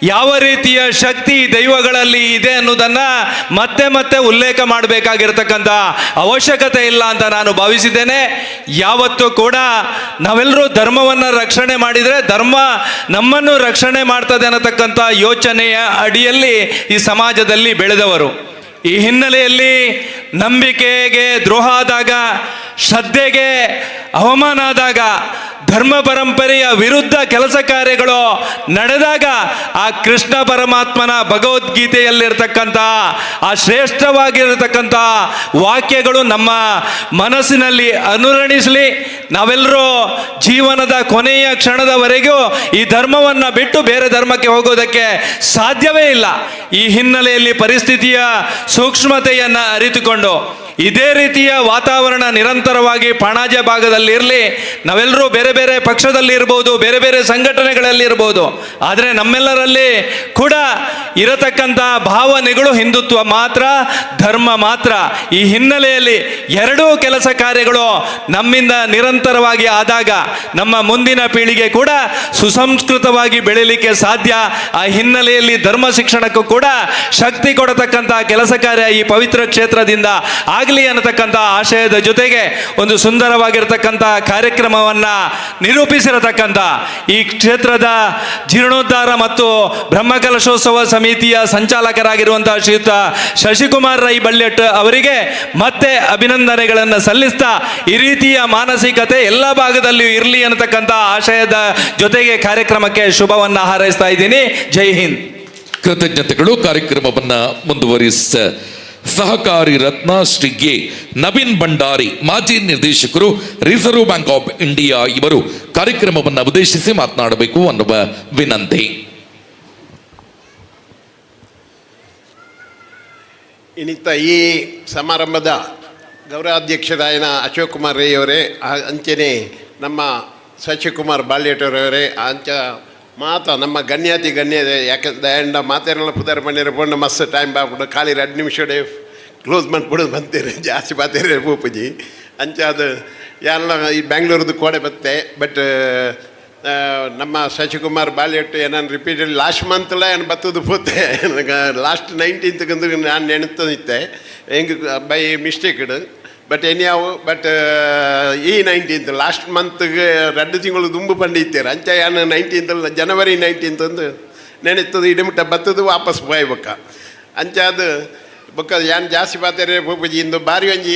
ಯಾವ ರೀತಿಯ ಶಕ್ತಿ ದೈವಗಳಲ್ಲಿ ಇದೆ ಅನ್ನೋದನ್ನು ಮತ್ತೆ ಮತ್ತೆ ಉಲ್ಲೇಖ ಮಾಡಬೇಕಾಗಿರ್ತಕ್ಕಂಥ ಅವಶ್ಯಕತೆ ಇಲ್ಲ ಅಂತ ನಾನು ಭಾವಿಸಿದ್ದೇನೆ. ಯಾವತ್ತೂ ಕೂಡ ನಾವೆಲ್ಲರೂ ಧರ್ಮವನ್ನು ರಕ್ಷಣೆ ಮಾಡಿದರೆ ಧರ್ಮ ನಮ್ಮನ್ನು ರಕ್ಷಣೆ ಮಾಡ್ತದೆ ಅನ್ನತಕ್ಕಂಥ ಯೋಚನೆಯ ಅಡಿಯಲ್ಲಿ ಈ ಸಮಾಜದಲ್ಲಿ ಬೆಳೆದವರು. ಈ ಹಿನ್ನೆಲೆಯಲ್ಲಿ ನಂಬಿಕೆಗೆ ದ್ರೋಹ ಆದಾಗ, ಶ್ರದ್ಧೆಗೆ ಅವಮಾನ ಆದಾಗ, ಧರ್ಮ ಪರಂಪರೆಯ ವಿರುದ್ಧ ಕೆಲಸ ಕಾರ್ಯಗಳು ನಡೆದಾಗ ಆ ಕೃಷ್ಣ ಪರಮಾತ್ಮನ ಭಗವದ್ಗೀತೆಯಲ್ಲಿರ್ತಕ್ಕಂಥ ಆ ಶ್ರೇಷ್ಠವಾಗಿರತಕ್ಕಂಥ ವಾಕ್ಯಗಳು ನಮ್ಮ ಮನಸ್ಸಿನಲ್ಲಿ ಅನುರಣಿಸಲಿ. ನಾವೆಲ್ಲರೂ ಜೀವನದ ಕೊನೆಯ ಕ್ಷಣದವರೆಗೂ ಈ ಧರ್ಮವನ್ನು ಬಿಟ್ಟು ಬೇರೆ ಧರ್ಮಕ್ಕೆ ಹೋಗೋದಕ್ಕೆ ಸಾಧ್ಯವೇ ಇಲ್ಲ. ಈ ಹಿನ್ನೆಲೆಯಲ್ಲಿ ಪರಿಸ್ಥಿತಿಯ ಸೂಕ್ಷ್ಮತೆಯನ್ನು ಅರಿತುಕೊಂಡು ಇದೇ ರೀತಿಯ ವಾತಾವರಣ ನಿರಂತರವಾಗಿ ಪಾಣಾಜೆ ಭಾಗದಲ್ಲಿ ಇರಲಿ. ನಾವೆಲ್ಲರೂ ಬೇರೆ ಬೇರೆ ಪಕ್ಷದಲ್ಲಿ ಇರ್ಬೋದು, ಬೇರೆ ಬೇರೆ ಸಂಘಟನೆಗಳಲ್ಲಿ ಇರ್ಬೋದು, ಆದರೆ ನಮ್ಮೆಲ್ಲರಲ್ಲಿ ಕೂಡ ಇರತಕ್ಕಂಥ ಭಾವನೆಗಳು ಹಿಂದುತ್ವ ಮಾತ್ರ, ಧರ್ಮ ಮಾತ್ರ. ಈ ಹಿನ್ನೆಲೆಯಲ್ಲಿ ಎರಡೂ ಕೆಲಸ ಕಾರ್ಯಗಳು ನಮ್ಮಿಂದ ನಿರಂತರವಾಗಿ ಆದಾಗ ನಮ್ಮ ಮುಂದಿನ ಪೀಳಿಗೆ ಕೂಡ ಸುಸಂಸ್ಕೃತವಾಗಿ ಬೆಳೀಲಿಕ್ಕೆ ಸಾಧ್ಯ. ಆ ಹಿನ್ನೆಲೆಯಲ್ಲಿ ಧರ್ಮ ಶಿಕ್ಷಣಕ್ಕೂ ಕೂಡ ಶಕ್ತಿ ಕೊಡತಕ್ಕಂಥ ಕೆಲಸ ಕಾರ್ಯ ಈ ಪವಿತ್ರ ಕ್ಷೇತ್ರದಿಂದ ಆಗಲಿ ಅನ್ನತಕ್ಕಂಥ ಆಶಯದ ಜೊತೆಗೆ ಒಂದು ಸುಂದರವಾಗಿರತಕ್ಕಂಥ ಕಾರ್ಯಕ್ರಮವನ್ನು ನಿರೂಪಿಸಿರತಕ್ಕಂಥ ಈ ಕ್ಷೇತ್ರದ ಜೀರ್ಣೋದ್ಧಾರ ಮತ್ತು ಬ್ರಹ್ಮಕಲಶೋತ್ಸವ ಸಮಿತಿಯ ಸಂಚಾಲಕರಾಗಿರುವಂತಹ ಶ್ರೀಯುತ ಶಶಿಕುಮಾರ್ ರೈ ಬಳ್ಳೆಟ್ ಅವರಿಗೆ ಮತ್ತೆ ಅಭಿನಂದನೆಗಳನ್ನು ಸಲ್ಲಿಸ್ತಾ ಈ ರೀತಿಯ ಮಾನಸಿಕತೆ ಎಲ್ಲ ಭಾಗದಲ್ಲಿಯೂ ಇರಲಿ ಅನ್ನತಕ್ಕಂಥ ಆಶಯದ ಜೊತೆಗೆ ಕಾರ್ಯಕ್ರಮಕ್ಕೆ ಶುಭವನ್ನು ಹಾರೈಸ್ತಾ ಇದ್ದೀನಿ. ಜೈ ಹಿಂದ್. ಕೃತಜ್ಞತೆಗಳು. ಕಾರ್ಯಕ್ರಮವನ್ನು ಮುಂದುವರಿಸ ಸಹಕಾರಿ ರತ್ನ ಶ್ರೀ ಎ ನವೀನ್ ಭಂಡಾರಿ, ಮಾಜಿ ನಿರ್ದೇಶಕರು, ರಿಸರ್ವ್ ಬ್ಯಾಂಕ್ ಆಫ್ ಇಂಡಿಯಾ ಇವರು ಕಾರ್ಯಕ್ರಮವನ್ನು ಉದ್ದೇಶಿಸಿ ಮಾತನಾಡಬೇಕು ಅನ್ನುವ ವಿನಂತಿ. ಇನ್ನಿತ್ತ ಈ ಸಮಾರಂಭದ ಗೌರವಾಧ್ಯಕ್ಷರಾಯನ ಅಶೋಕ್ ಕುಮಾರ್ ರೈ ಅವರೇ, ಅಂಚನೆ ನಮ್ಮ ಶಶಿಕುಮಾರ್ ಬಾಳ್ಯಟವರವರೇ, ಅಂಚ ನಮ್ಮ ಗಣ್ಯಾತಿ ಗಣ್ಯದೆ. ಯಾಕಂದ್ರೆ ಎಂಡ ಮಾತೆಲ್ಲ ಪುದರ್ ಮನೆಯರ ಬಂದು ಮಸ್ತ್ ಟೈಮ್ ಬಾಗ್ಬಿಡು, ಖಾಲಿ 2 ನಿಮಿಷಡೆ ಕ್ಲೋಸ್ ಮಾಡ್ಬಿಡೋದು ಬಂತೀರಿ, ಜಾಸ್ತಿ ಬಾತೇರಿ ಪೂಪುಜಿ ಅಂಚ ಅದು ಎಲ್ಲ ಈ ಬ್ಯಾಂಗ್ಳೂರ್ದು ಕೋಡೆ ಬತ್ತೆ. ಬಟ್ ನಮ್ಮ ಶಶಿಕುಮಾರ್ ಬಾಲ್ಯಟ್ಟು ನಾನು ರಿಪೀಟೆಡ್ ಲಾಸ್ಟ್ ಮಂತ್ಲ ಏನು ಬತ್ತದು ಪೋತೆ ಲಾಸ್ಟ್ 19th ನಾನು ನೆನೆತನಿತ್ತೆ ಹೆಂಗೆ ಬೈ ಮಿಸ್ಟೇಕ್ಡ್. ಬಟ್ ಎನಿಯಾವು ಬಟ್ ಈ 19th ಲಾಸ್ಟ್ ಮಂತ್ಗೆ 2 ತಿಂಗಳು ದುಂಬು ಪಂಡಿತ್ತೀರ ಅಂಚ ಏನು 19th ಜನವರಿ 19th ಒಂದು ನೆನೆತದು ಇಡಮಿಟ್ಟ ಬತ್ತದು ವಾಪಸ್ ಹೋಯ್ಬೇಕ ಅಂಚ ಅದು ಬೊಕ್ಕ ಏನು ಜಾಸ್ತಿ ಬಾತಾರೆ ಪೂಪುಜಿ ಇಂದು ಬಾರಿ ಒಂಜಿ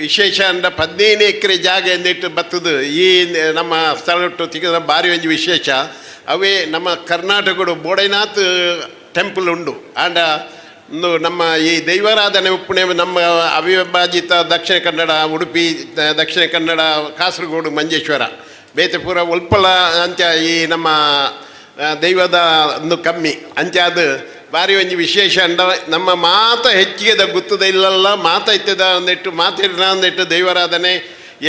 ವಿಶೇಷ ಅಂದ 15 ಎಕರೆ ಜಾಗ ಎಂದಿಟ್ಟು ಬತ್ತದು ಈ ನಮ್ಮ ಸ್ಥಳಟ್ಟು ತಿಗದ ಬಾರಿ ಒಂಜಿ ವಿಶೇಷ. ಅವೇ ನಮ್ಮ ಕರ್ನಾಟಕಡು ಬೋಡೈನಾಥ್ ಟೆಂಪಲ್ ಉಂಡು ಆಂಡ ಒಂದು ನಮ್ಮ ಈ ದೈವಾರಾಧನೆ ಉಪ್ಪುಣೆ ನಮ್ಮ ಅವಿಭಾಜಿತ ದಕ್ಷಿಣ ಕನ್ನಡ, ಉಡುಪಿ, ದಕ್ಷಿಣ ಕನ್ನಡ, ಕಾಸರಗೋಡು, ಮಂಜೇಶ್ವರ, ಬೇತೆಪುರ, ಉಲ್ಪಲ ಅಂಚ ಈ ನಮ್ಮ ದೈವದ ಒಂದು ಕಮ್ಮಿ ಅಂಚ ಅದು ಭಾರಿ ಒಂಜಿ ವಿಶೇಷ ಅಂಡ ನಮ್ಮ ಮಾತ ಹೆಚ್ಚಿಗೆ ಗುತ್ತದ ಇಲ್ಲಲ್ಲ ಮಾತ ಇತ್ತದ ಒಂದಿಟ್ಟು ಮಾತಿರ ಒಂದಿಟ್ಟು ದೈವಾರಾಧನೆ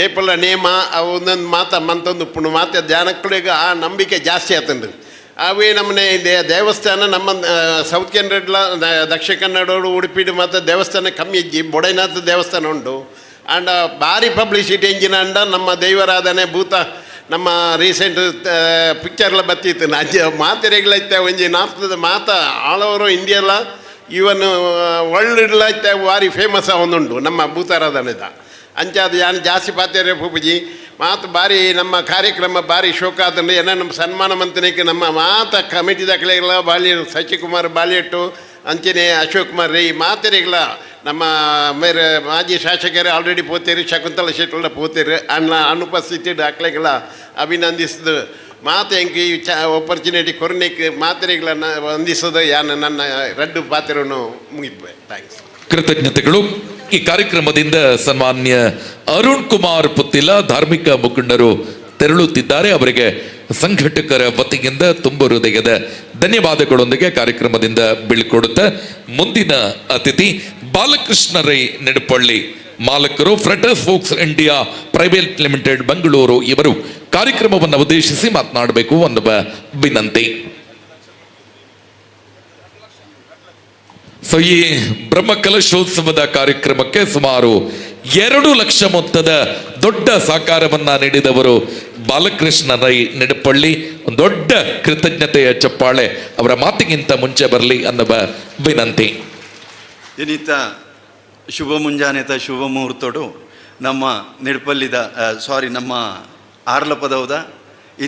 ಏಪಲ ನೇಮ ಅವು ಒಂದೊಂದು ಮಾತ ಮಂತೊಂದು ಉಪ್ಪುಣು ಮಾತ ಜನಗಳಿಗೆ ಆ ನಂಬಿಕೆ ಜಾಸ್ತಿ ಆತಂಡು. ಅವೇ ನಮ್ಮನೆ ದೇವಸ್ಥಾನ ನಮ್ಮ ಸೌತ್ ಕನ್ನಡ, ದಕ್ಷಿಣ ಕನ್ನಡ, ಉಡುಪಿಡು ಮತ್ತು ದೇವಸ್ಥಾನ ಕಮ್ಮಿ ಇಜ್ಜಿ ಬೊಡೈನಾಥ ದೇವಸ್ಥಾನ ಉಂಟು. ಆಂಡ ಭಾರಿ ಪಬ್ಲಿಸಿಟಿ ಎಂಜಿನ ಅಂಡ ನಮ್ಮ ದೈವಾರಾಧನೆ ಭೂತ ನಮ್ಮ ರೀಸೆಂಟ್ ಪಿಕ್ಚರ್ಲ ಬತ್ತಿತ್ತು ಅಜ್ಜ ಮಾತೆರೆಗಳೈತೆ ಒಂಜಿ ನಾರ್ತದ ಮಾತ ಆಲ್ ಓವರ್ ಇಂಡಿಯಲ್ಲ ಇವನ್ ವರ್ಲ್ಡ್ಲ ಐತೆ ಭಾರಿ ಫೇಮಸ್ ಒಂದುಂಟು ನಮ್ಮ ಭೂತಾರಾಧನೆದ ಅಂಚ ಅದು ಯಾನು ಜಾಸ್ತಿ ಪಾತೆರೆ ಪೂಜಿ ಮಾತು ಭಾರಿ ನಮ್ಮ ಕಾರ್ಯಕ್ರಮ ಭಾರಿ ಶೋಕ ಆತಂದ್ರೆ ಏನೋ ನಮ್ಮ ಸನ್ಮಾನ ಮಂತ್ರಿಕೆ ನಮ್ಮ ಮಾತ ಕಮಿಟಿದ ಕಲೆಗಳ ಶಶಿಕುಮಾರ್ ಬಾಲಿಯಟ್ಟು ಅಂಚನೆ ಅಶೋಕ್ ಕುಮಾರ್ ರೈ ಮಾತೆರೆಗಳ ನಮ್ಮ ಮೇರೆ ಮಾಜಿ ಶಾಸಕರೇ ಆಲ್ರೆಡಿ ಪೋತೇರಿ, ಶಕುಂತಲ ಶೆಟ್ಲ ಪೋತೇರಿ ಅನ್ನ ಅನುಪಸ್ಥಿತಿ ದಾಖಲೆಗಳ ಅಭಿನಂದಿಸಿದ ಮಾತು ಹೆಂಗೆ ಆಪರ್ಚುನಿಟಿ ಕೊರನೆಗೆ ಮಾತೆರೆಗಳನ್ನು ವಂದಿಸೋದು ಯಾನು ನನ್ನ ರಡ್ಡು ಪಾತ್ರವನ್ನು ಮುಗಿದ್ವೆ. ಥ್ಯಾಂಕ್ಸ್. ಕೃತಜ್ಞತೆಗಳು. ಈ ಕಾರ್ಯಕ್ರಮದಿಂದ ಸನ್ಮಾನ್ಯ ಅರುಣ್ ಕುಮಾರ್ ಪುತ್ತಿಲ ಧಾರ್ಮಿಕ ಮುಖಂಡರು ತೆರಳುತ್ತಿದ್ದಾರೆ. ಅವರಿಗೆ ಸಂಘಟಕರ ವತಿಯಿಂದ ತುಂಬ ಹೃದಯದ ಧನ್ಯವಾದಗಳೊಂದಿಗೆ ಕಾರ್ಯಕ್ರಮದಿಂದ ಬೀಳ್ಕೊಡುತ್ತಾ ಮುಂದಿನ ಅತಿಥಿ ಬಾಲಕೃಷ್ಣ ರೈ ನೆಡಪಳ್ಳಿ, ಮಾಲಕರು ಫ್ರೆಟರ್ಸ್ ಫೋಕ್ಸ್ ಇಂಡಿಯಾ ಪ್ರೈವೇಟ್ ಲಿಮಿಟೆಡ್ ಬೆಂಗಳೂರು. ಇವರು ಕಾರ್ಯಕ್ರಮವನ್ನು ಉದ್ದೇಶಿಸಿ ಮಾತನಾಡಬೇಕು ಅನ್ನುವ ವಿನಂತಿ. ಸೊ ಈ ಬ್ರಹ್ಮಕಲಶೋತ್ಸವದ ಕಾರ್ಯಕ್ರಮಕ್ಕೆ ಸುಮಾರು 2 ಲಕ್ಷ ಮೊತ್ತದ ದೊಡ್ಡ ಸಹಕಾರವನ್ನ ನೀಡಿದವರು ಬಾಲಕೃಷ್ಣ ರೈ ನೆಡಪಳ್ಳಿ. ದೊಡ್ಡ ಕೃತಜ್ಞತೆಯ ಚಪ್ಪಾಳೆ ಅವರ ಮಾತಿಗಿಂತ ಮುಂಚೆ ಬರಲಿ ಅನ್ನುವ ವಿನಂತಿ. ಇನ್ನಿತ ಶುಭ ಮುಂಜಾನೆತ ಶುಭ ಮುಹೂರ್ತೋಡು ನಮ್ಮ ನೆಡಪಲ್ಲಿದ ನಮ್ಮ ಆರ್ಲಪದವದ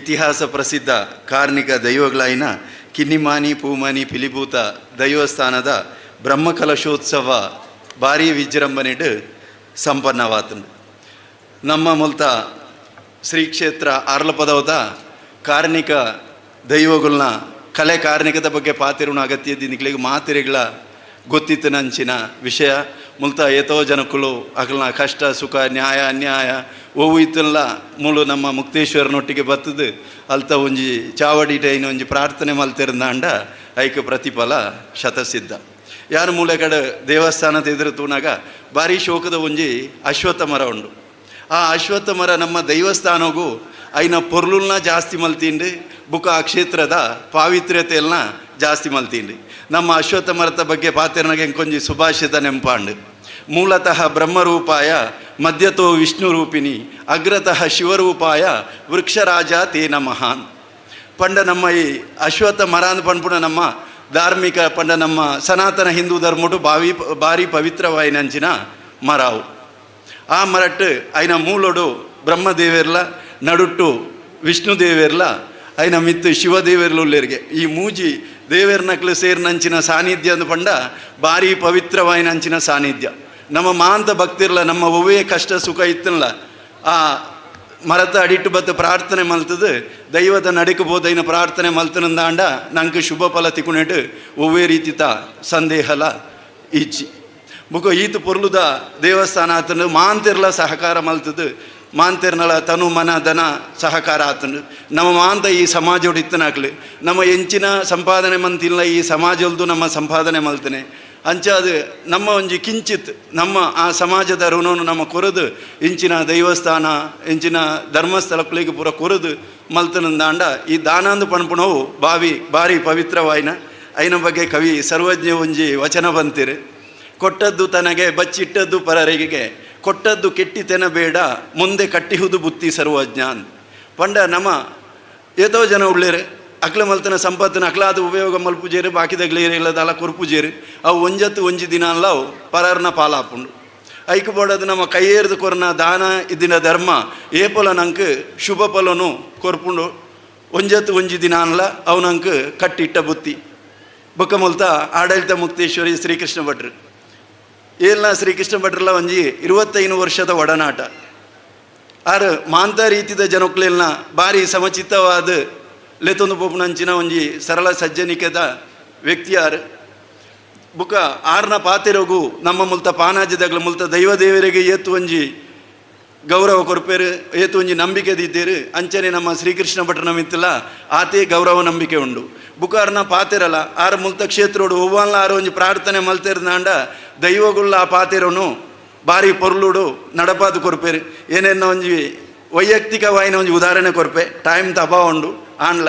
ಇತಿಹಾಸ ಪ್ರಸಿದ್ಧ ಕಾರ್ಣಿಕ ದೈವಗಳಾಯಿನ ಕಿನ್ನಿಮಾನಿ ಪೂಮಾನಿ ಪಿಲಿಭೂತ ದೈವಸ್ಥಾನದ ಬ್ರಹ್ಮಕಲಶೋತ್ಸವ ಭಾರಿ ವಿಜೃಂಭಣೆಡು ಸಂಪನ್ನವಾತನು. ನಮ್ಮ ಮೂಲತ ಶ್ರೀ ಕ್ಷೇತ್ರ ಆರ್ಲಪದವದ ಕಾರ್ಣಿಕ ದೈವಗಳನ್ನ ಕಲೆ ಕಾರ್ಣಿಕದ ಬಗ್ಗೆ ಪಾತಿರುಣ ಅಗತ್ಯದಿಂದ ಮಾತಿರೆಗಳ ಗೊತ್ತಿತ್ತನಂಚಿನ ವಿಷಯ ಮೂಲತ ಏತೋ ಜನಕ್ಕಳು ಅಗಲ್ನ ಕಷ್ಟ ಸುಖ ನ್ಯಾಯ ಅನ್ಯಾಯ ಓವು ಇತ್ತಲ್ಲ ಮೂಲು ನಮ್ಮ ಮುಕ್ತೇಶ್ವರನೊಟ್ಟಿಗೆ ಬತ್ತದು ಅಲ್ತ ಒಂಜಿ ಚಾವಡಿ ಟೈನ್ ಒಂಜಿ ಪ್ರಾರ್ಥನೆ ಮಲ್ತಿರಂದಾಂಡ ಐಕ ಪ್ರತಿಫಲ ಶತಸಿದ್ಧ. ಯಾರ ಮೂಲೆ ಕಡೆ ದೇವಸ್ಥಾನದ ಎದುರು ತೂನಾಗ ಭಾರಿ ಶೋಕದ ಒಂಜಿ ಅಶ್ವತ್ಥ ಮರ ಉಂಡು. ಆ ಅಶ್ವತ್ಥ ಮರ ನಮ್ಮ ದೈವಸ್ಥಾನಗೂ ಐನ ಪೊರ್ಲುಲ್ನ ಜಾಸ್ತಿ ಮಲ್ತಿಂಡು ಬುಕ್ಕ ಆ ಕ್ಷೇತ್ರದ ಪಾವಿತ್ರ್ಯತೆಯನ್ನ ಜಾಸ್ತಿ ಮಲ್ತಿಂಡು. ನಮ್ಮ ಅಶ್ವತ್ಥ ಮರದ ಬಗ್ಗೆ ಪಾತಿರನಾಗ ಎಂಕೊಂಜಿ ಸುಭಾಷಿತ ನೆಂಪಾಂಡು. ಮೂಲತಃ ಬ್ರಹ್ಮರೂಪಾಯ ಮಧ್ಯತೋ ವಿಷ್ಣು ರೂಪಿಣಿ ಅಗ್ರತಃ ಶಿವರೂಪಾಯ ವೃಕ್ಷರಾಜ ತೇನ ಮಹಾನ್. ಪಂಡ ನಮ್ಮ ಈ ಅಶ್ವತ್ಥ ಮರ ಅಂದ್ ಪಂಡ್ಪುಣ ನಮ್ಮ ಧಾರ್ಮಿಕ ಪಂಡ ನಮ್ಮ ಸನಾತನ ಹಿಂದೂ ಧರ್ಮಡು ಭಾರಿ ಪವಿತ್ರವಾಯಿನಂಚಿನ ಮರಾವು. ಆ ಮರಟ್ಟು ಐನ ಮೂಲೋಡು ಬ್ರಹ್ಮದೇವೇರ್ಲ ನಡುಟ್ಟು ವಿಷ್ಣು ದೇವೇರ್ಲ ಐನ ಮಿತ್ತು ಶಿವದೇವೇರ್ಲುಳ್ಳೇರಿಗೆ ಈ ಮೂಜಿ ದೇವೇರ್ನಕ್ಲು ಸೇರ್ನಂಚಿನ ಸಾನ್ನಿಧ್ಯ ಅಂದು ಪಂಡ ಭಾರಿ ಪವಿತ್ರವಾಯಿನಂಚಿನ ಸಾನ್ನಿಧ್ಯ. ನಮ್ಮ ಮಾಂತ ಭಕ್ತಿರ್ಲ ನಮ್ಮ ಒವ್ವೇ ಕಷ್ಟ ಸುಖ ಇತ್ತಲ್ಲ ಆ ಮರತ ಅಡಿಟ್ಟು ಬತ್ತು ಪ್ರಾರ್ಥನೆ ಮಲ್ತದು ದೈವದ ನಡಕು ಬೋದೈನ ಪ್ರಾರ್ಥನೆ ಮಲ್ತನಂದಾಂಡ ನಂಗೆ ಶುಭ ಫಲ ತಿಕ್ಕುನೆಟ್ಟು ಒವ್ವೇ ರೀತಿತ ಸಂದೇಹಲ ಈಚಿ ಬುಕ ಈತ ಪೊರ್ಲುದ ದೇವಸ್ಥಾನ ಆತನು ಮಾಂತಿರ್ಲ ಸಹಕಾರ ಮಲ್ತದು ಮಾಂತಿರ್ನಲ ತನು ಮನ ಧನ ಸಹಕಾರ ಆತನು ನಮ್ಮ ಮಾಂತ ಈ ಸಮಾಜೋಡು ಇತ್ತನಾಗ್ಲಿ ನಮ್ಮ ಎಂಚಿನ ಸಂಪಾದನೆ ಮಂತಿಲ್ಲ ಈ ಸಮಾಜಲ್ದು ನಮ್ಮ ಸಂಪಾದನೆ ಮಲ್ತನೆ ಅಂಚಾದು ನಮ್ಮ ಒಂಜಿ ಕಿಂಚಿತ್ ನಮ್ಮ ಆ ಸಮಾಜದ ಋಣವನ್ನು ನಮ್ಮ ಕೊರದು ಇಂಚಿನ ದೈವಸ್ಥಾನ ಇಂಚಿನ ಧರ್ಮಸ್ಥಳಗಳಿಗೆ ಪೂರ ಕೊರದು ಮಲ್ತನಂದಾಂಡ ಈ ದಾನಾಂದು ಪಣಪುಣವು ಭಾರಿ ಪವಿತ್ರವಾಯಿನ ಐನ ಬಗ್ಗೆ ಕವಿ ಸರ್ವಜ್ಞ ಒಂಜಿ ವಚನ ಬಂತಿರು. ಕೊಟ್ಟದ್ದು ತನಗೆ ಬಚ್ಚಿಟ್ಟದ್ದು ಪರರಿಗೆ ಕೊಟ್ಟದ್ದು ಕೆಟ್ಟಿತೆನ ಬೇಡ ಮುಂದೆ ಕಟ್ಟಿಹುದು ಬುತ್ತಿ ಸರ್ವಜ್ಞಾನ್. ಪಂಡ ನಮ್ಮ ಏತೋ ಜನ ಉಳ್ಳೇರು ಅಕ್ಲ ಮಲ್ತನ ಸಂಪತ್ತಿನ ಅಕ್ಲಾದ ಉಪಯೋಗ ಮಲ್ಪುಜೇರು ಬಾಕಿದಾಗ್ಲೇರು ಇಲ್ಲದ ಅಲ್ಲ ಕೊರ್ಪುಜೇರು ಅವು ಒಂಜತ್ತು ಒಂಜಿ ದಿನ ಅಲ್ಲ ಅವು ಪರರ್ನ ಪಾಲಾಪುಂಡು ಐಕ್ ಬೋಡದು ನಮ್ಮ ಕೈಯೇರ್ದು ಕೊರನ ದಾನ ಇದ್ದಿನ ಧರ್ಮ ಏಪಲ ನಂಗೆ ಶುಭ ಫಲನು ಕೊರ್ಪುಂಡು ಒಂಜತ್ತು ಒಂಜಿ ದಿನ ಅಲ್ಲ ಅವು ನಂಗೆ ಕಟ್ಟಿಟ್ಟ ಬುತ್ತಿ. ಬೊಕ್ಕ ಮೊಲ್ತ ಆಡಳಿತ ಮುಕ್ತೇಶ್ವರಿ ಶ್ರೀಕೃಷ್ಣ ಭಟ್ರು ಏಲ್ನ ಶ್ರೀಕೃಷ್ಣ ಭಟ್ರಲ್ಲ ಒಂಜಿ 25 ವರ್ಷದ ಒಡನಾಟ. ಆರು ಮಾಂತ ರೀತಿದ ಜನಕ್ಲೆಲ್ನ ಭಾರಿ ಸಮಚಿತ್ತವಾದ ಲೆತೊಂದು ಪೋಪುನಂಚಿನ ಒಂಜಿ ಸರಳ ಸಜ್ಜನಿಕದ ವ್ಯಕ್ತಿ ಯಾರು ಬುಕ ಆರ್ನ ಪಾತೆರೋಗು ನಮ್ಮ ಮುಲ್ತ ಪಾನಾಜದಾಗಲ ಮುಲ್ತ ದೈವ ದೇವರಿಗೆ ಏತು ಒಂಜಿ ಗೌರವ ಕೊರ್ಪೇರು ಏತು ಒಂಜಿ ನಂಬಿಕೆ ದೀತೇರು ಅಂಚನೆ ನಮ್ಮ ಶ್ರೀಕೃಷ್ಣ ಭಟ್ರನ ಮಿತ್ತಲ ಆತೆ ಗೌರವ ನಂಬಿಕೆ ಉಂಡು ಬುಕಾರ್ನ ಪಾತೆರಲ್ಲ ಆರ ಮುಲ್ತ ಕ್ಷೇತ್ರೋಡು ಒವ್ವಾನ್ಲ ಆರು ಒಂಜಿ ಪ್ರಾರ್ಥನೆ ಮಲ್ತೇರ್ನಾಂಡ ದೈವಗುಳ್ಳ ಆ ಪಾತೆರೋನು ಭಾರಿ ಪೊರ್ಲುಡು ನಡಪಾದು ಕೊರ್ಪೇರು ಏನೇನ ಒಂಜಿ ವೈಯಕ್ತಿಕವಾಯಿನ ಒಂಜಿ ಉದಾಹರಣೆ ಕೊರ್ಪೆ ಟೈಮ್ ತಪಾ ಉಂಡು ಆಂಡ್ಲ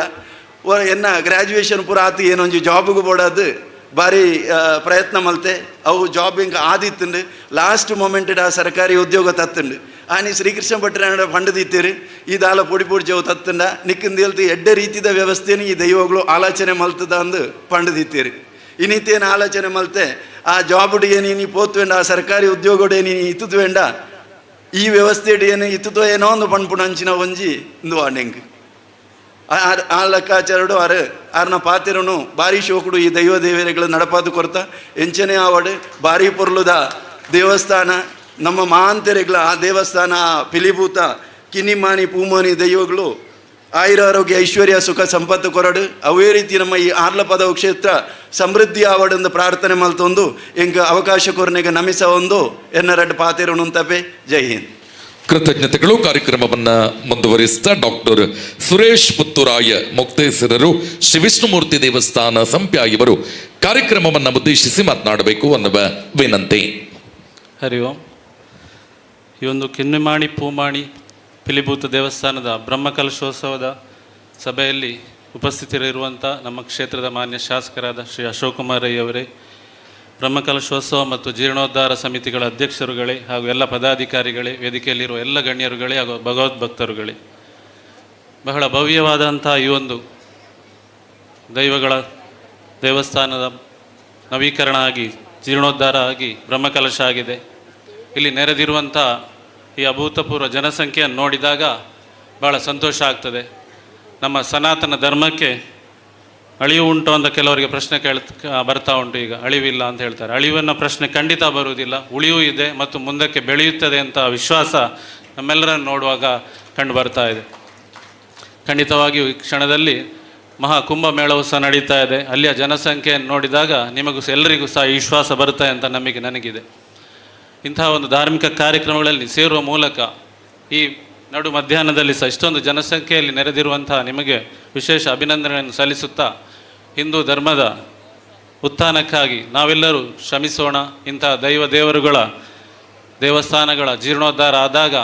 ಎನ್ನ ಗ್ರ್ಯಾಜುಯೇಷನ್ ಪೂರ ಆತು ಏನೊಂಜಿ ಜಾಬ್ಗೂ ಬೋಡಾದು ಭಾರಿ ಪ್ರಯತ್ನ ಮಲ್ತೆ ಅವು ಜಾಬ್ ಹಿಂಗೆ ಆದಿತ್ತುಂಡು ಲಾಸ್ಟ್ ಮೊಮೆಂಟ್ ಆ ಸರ್ಕಾರಿ ಉದ್ಯೋಗ ತತ್ತುಂಡು ಆನಿ ಶ್ರೀಕೃಷ್ಣ ಭಟ್ರ ಫಂಡ್ ದಿತ್ತೀರಿ ಇದಾಲ ಪೊಡಿ ಪೊಡಿ ಜವು ತತ್ತುಂಡ ನಿಕ್ಕಿಂದ ಹೇಳ್ತಿ ಎಡ್ಡೆ ರೀತಿದ ವ್ಯವಸ್ಥೆಯನ್ನು ಈ ದೈವಗಳು ಆಲೋಚನೆ ಮಲ್ತದ ಅಂದು ಫಂಡ್ ದಿತ್ತೀರಿ ಇನ್ನಿತ್ತೇನು ಆಲೋಚನೆ ಮಲ್ತೆ ಆ ಜಾಬ್ ಏನು ನೀ ಪೋತ್ವೇಂಡ ಆ ಸರ್ಕಾರಿ ಉದ್ಯೋಗಡೆ ನೀನು ಇತ್ತುತ್ವೇಂಡ ಈ ವ್ಯವಸ್ಥೆ ಏನು ಇತ್ತುತ್ತೋ ಏನೋ ಒಂದು ಪಣ್ಪುಣ ಅಂಚಿನ ಒಂಜಿ ಇಂದು ವಾಂಡೆಂಗ್ ಆ ಲೆಕ್ಕಾಚಾರಡು ಆರ್ನ ಪಾತಿರನು ಭಾರಿ ಶೋಕುಡು ಈ ದೈವ ದೇವರುಗಳು ನಡಪಾದು ಕೊರತ ಎಂಚನೆ ಆವಡು ಭಾರಿ ಪೊರ್ಲುದ ದೇವಸ್ಥಾನ ನಮ್ಮ ಮಹಾಂತರೆಗಳ ಆ ದೇವಸ್ಥಾನ ಪಿಲಿಭೂತ ಕಿನಿಮಾನಿ ಪೂಮಾನಿ ದೈವಗಳು ಆಯುರ ಆರೋಗ್ಯ ಐಶ್ವರ್ಯ ಸುಖ ಸಂಪತ್ತು ಕೊರಡು ಅವೇ ರೀತಿ ನಮ್ಮ ಈ ಆರ್ಲ ಪದವ ಕ್ಷೇತ್ರ ಸಮೃದ್ಧಿ ಆವಡಂದು ಪ್ರಾರ್ಥನೆ ಮಲ್ತೊಂದು ಎಂಕ ಅವಕಾಶ ಕೊರನೆಗೆ ನಮಿಸ ಒಂದು ಎನ್ನರಡ್ ಪಾತಿರನು ತಪೆ ಜೈ ಹಿಂದ್. ಕೃತಜ್ಞತೆಗಳು. ಕಾರ್ಯಕ್ರಮವನ್ನ ಮುಂದುವರಿಸಿದ ಡಾಕ್ಟರ್ ಸುರೇಶ್ ಪುತ್ತೂರಾಯ ಮುಕ್ತೇಶ್ವರರು ಶ್ರೀ ವಿಷ್ಣುಮೂರ್ತಿ ದೇವಸ್ಥಾನ ಸಂಪ್ಯ ಇವರು ಕಾರ್ಯಕ್ರಮವನ್ನು ಉದ್ದೇಶಿಸಿ ಮಾತನಾಡಬೇಕು ಅನ್ನುವ ವಿನಂತಿ. ಹರಿ ಓಂ. ಈ ಒಂದು ಕಿನ್ನಿಮಾಣಿ ಪೂಮಾಣಿ ಪಿಲಿಭೂತ ದೇವಸ್ಥಾನದ ಬ್ರಹ್ಮಕಲಶೋತ್ಸವದ ಸಭೆಯಲ್ಲಿ ಉಪಸ್ಥಿತರಿರುವಂಥ ನಮ್ಮ ಕ್ಷೇತ್ರದ ಮಾನ್ಯ ಶಾಸಕರಾದ ಶ್ರೀ ಅಶೋಕ್ ಕುಮಾರ್ ರೈ ಅವರೇ, ಬ್ರಹ್ಮಕಲಶೋತ್ಸವ ಮತ್ತು ಜೀರ್ಣೋದ್ಧಾರ ಸಮಿತಿಗಳ ಅಧ್ಯಕ್ಷರುಗಳೇ ಹಾಗೂ ಎಲ್ಲ ಪದಾಧಿಕಾರಿಗಳೇ, ವೇದಿಕೆಯಲ್ಲಿರುವ ಎಲ್ಲ ಗಣ್ಯರುಗಳೇ ಹಾಗೂ ಭಗವದ್ಭಕ್ತರುಗಳೇ, ಬಹಳ ಭವ್ಯವಾದಂಥ ಈ ಒಂದು ದೈವಗಳ ದೇವಸ್ಥಾನದ ನವೀಕರಣ ಆಗಿ ಜೀರ್ಣೋದ್ಧಾರ ಆಗಿ ಬ್ರಹ್ಮಕಲಶ ಆಗಿದೆ. ಇಲ್ಲಿ ನೆರೆದಿರುವಂಥ ಈ ಅಭೂತಪೂರ್ವ ಜನಸಂಖ್ಯೆಯನ್ನು ನೋಡಿದಾಗ ಭಾಳ ಸಂತೋಷ ಆಗ್ತದೆ. ನಮ್ಮ ಸನಾತನ ಧರ್ಮಕ್ಕೆ ಅಳಿವು ಉಂಟು ಅಂತ ಕೆಲವರಿಗೆ ಪ್ರಶ್ನೆ ಬರ್ತಾ ಉಂಟು. ಈಗ ಅಳಿವಿಲ್ಲ ಅಂತ ಹೇಳ್ತಾರೆ. ಅಳಿವಿನ ಪ್ರಶ್ನೆ ಖಂಡಿತ ಬರುವುದಿಲ್ಲ, ಉಳಿಯೂ ಇದೆ ಮತ್ತು ಮುಂದಕ್ಕೆ ಬೆಳೆಯುತ್ತದೆ ಅಂತ ವಿಶ್ವಾಸ ನಮ್ಮೆಲ್ಲರನ್ನು ನೋಡುವಾಗ ಕಂಡು ಬರ್ತಾ ಇದೆ. ಖಂಡಿತವಾಗಿಯೂ ಈ ಕ್ಷಣದಲ್ಲಿ ಮಹಾ ಕುಂಭಮೇಳವು ಸಹ ನಡೀತಾ ಇದೆ. ಅಲ್ಲಿಯ ಜನಸಂಖ್ಯೆಯನ್ನು ನೋಡಿದಾಗ ನಿಮಗೂ ಎಲ್ಲರಿಗೂ ಸಹ ವಿಶ್ವಾಸ ಬರುತ್ತೆ ಅಂತ ನಂಬಿಕೆ ನನಗಿದೆ. ಇಂತಹ ಒಂದು ಧಾರ್ಮಿಕ ಕಾರ್ಯಕ್ರಮಗಳಲ್ಲಿ ಸೇರುವ ಮೂಲಕ ಈ ನಡು ಮಧ್ಯಾಹ್ನದಲ್ಲಿ ಸಹ ಇಷ್ಟೊಂದು ಜನಸಂಖ್ಯೆಯಲ್ಲಿ ನೆರೆದಿರುವಂತಹ ನಿಮಗೆ ವಿಶೇಷ ಅಭಿನಂದನೆಯನ್ನು ಸಲ್ಲಿಸುತ್ತಾ, ಹಿಂದೂ ಧರ್ಮದ ಉತ್ಥಾನಕ್ಕಾಗಿ ನಾವೆಲ್ಲರೂ ಶ್ರಮಿಸೋಣ. ಇಂತಹ ದೇವರುಗಳ ದೇವಸ್ಥಾನಗಳ ಜೀರ್ಣೋದ್ಧಾರ ಆದಾಗ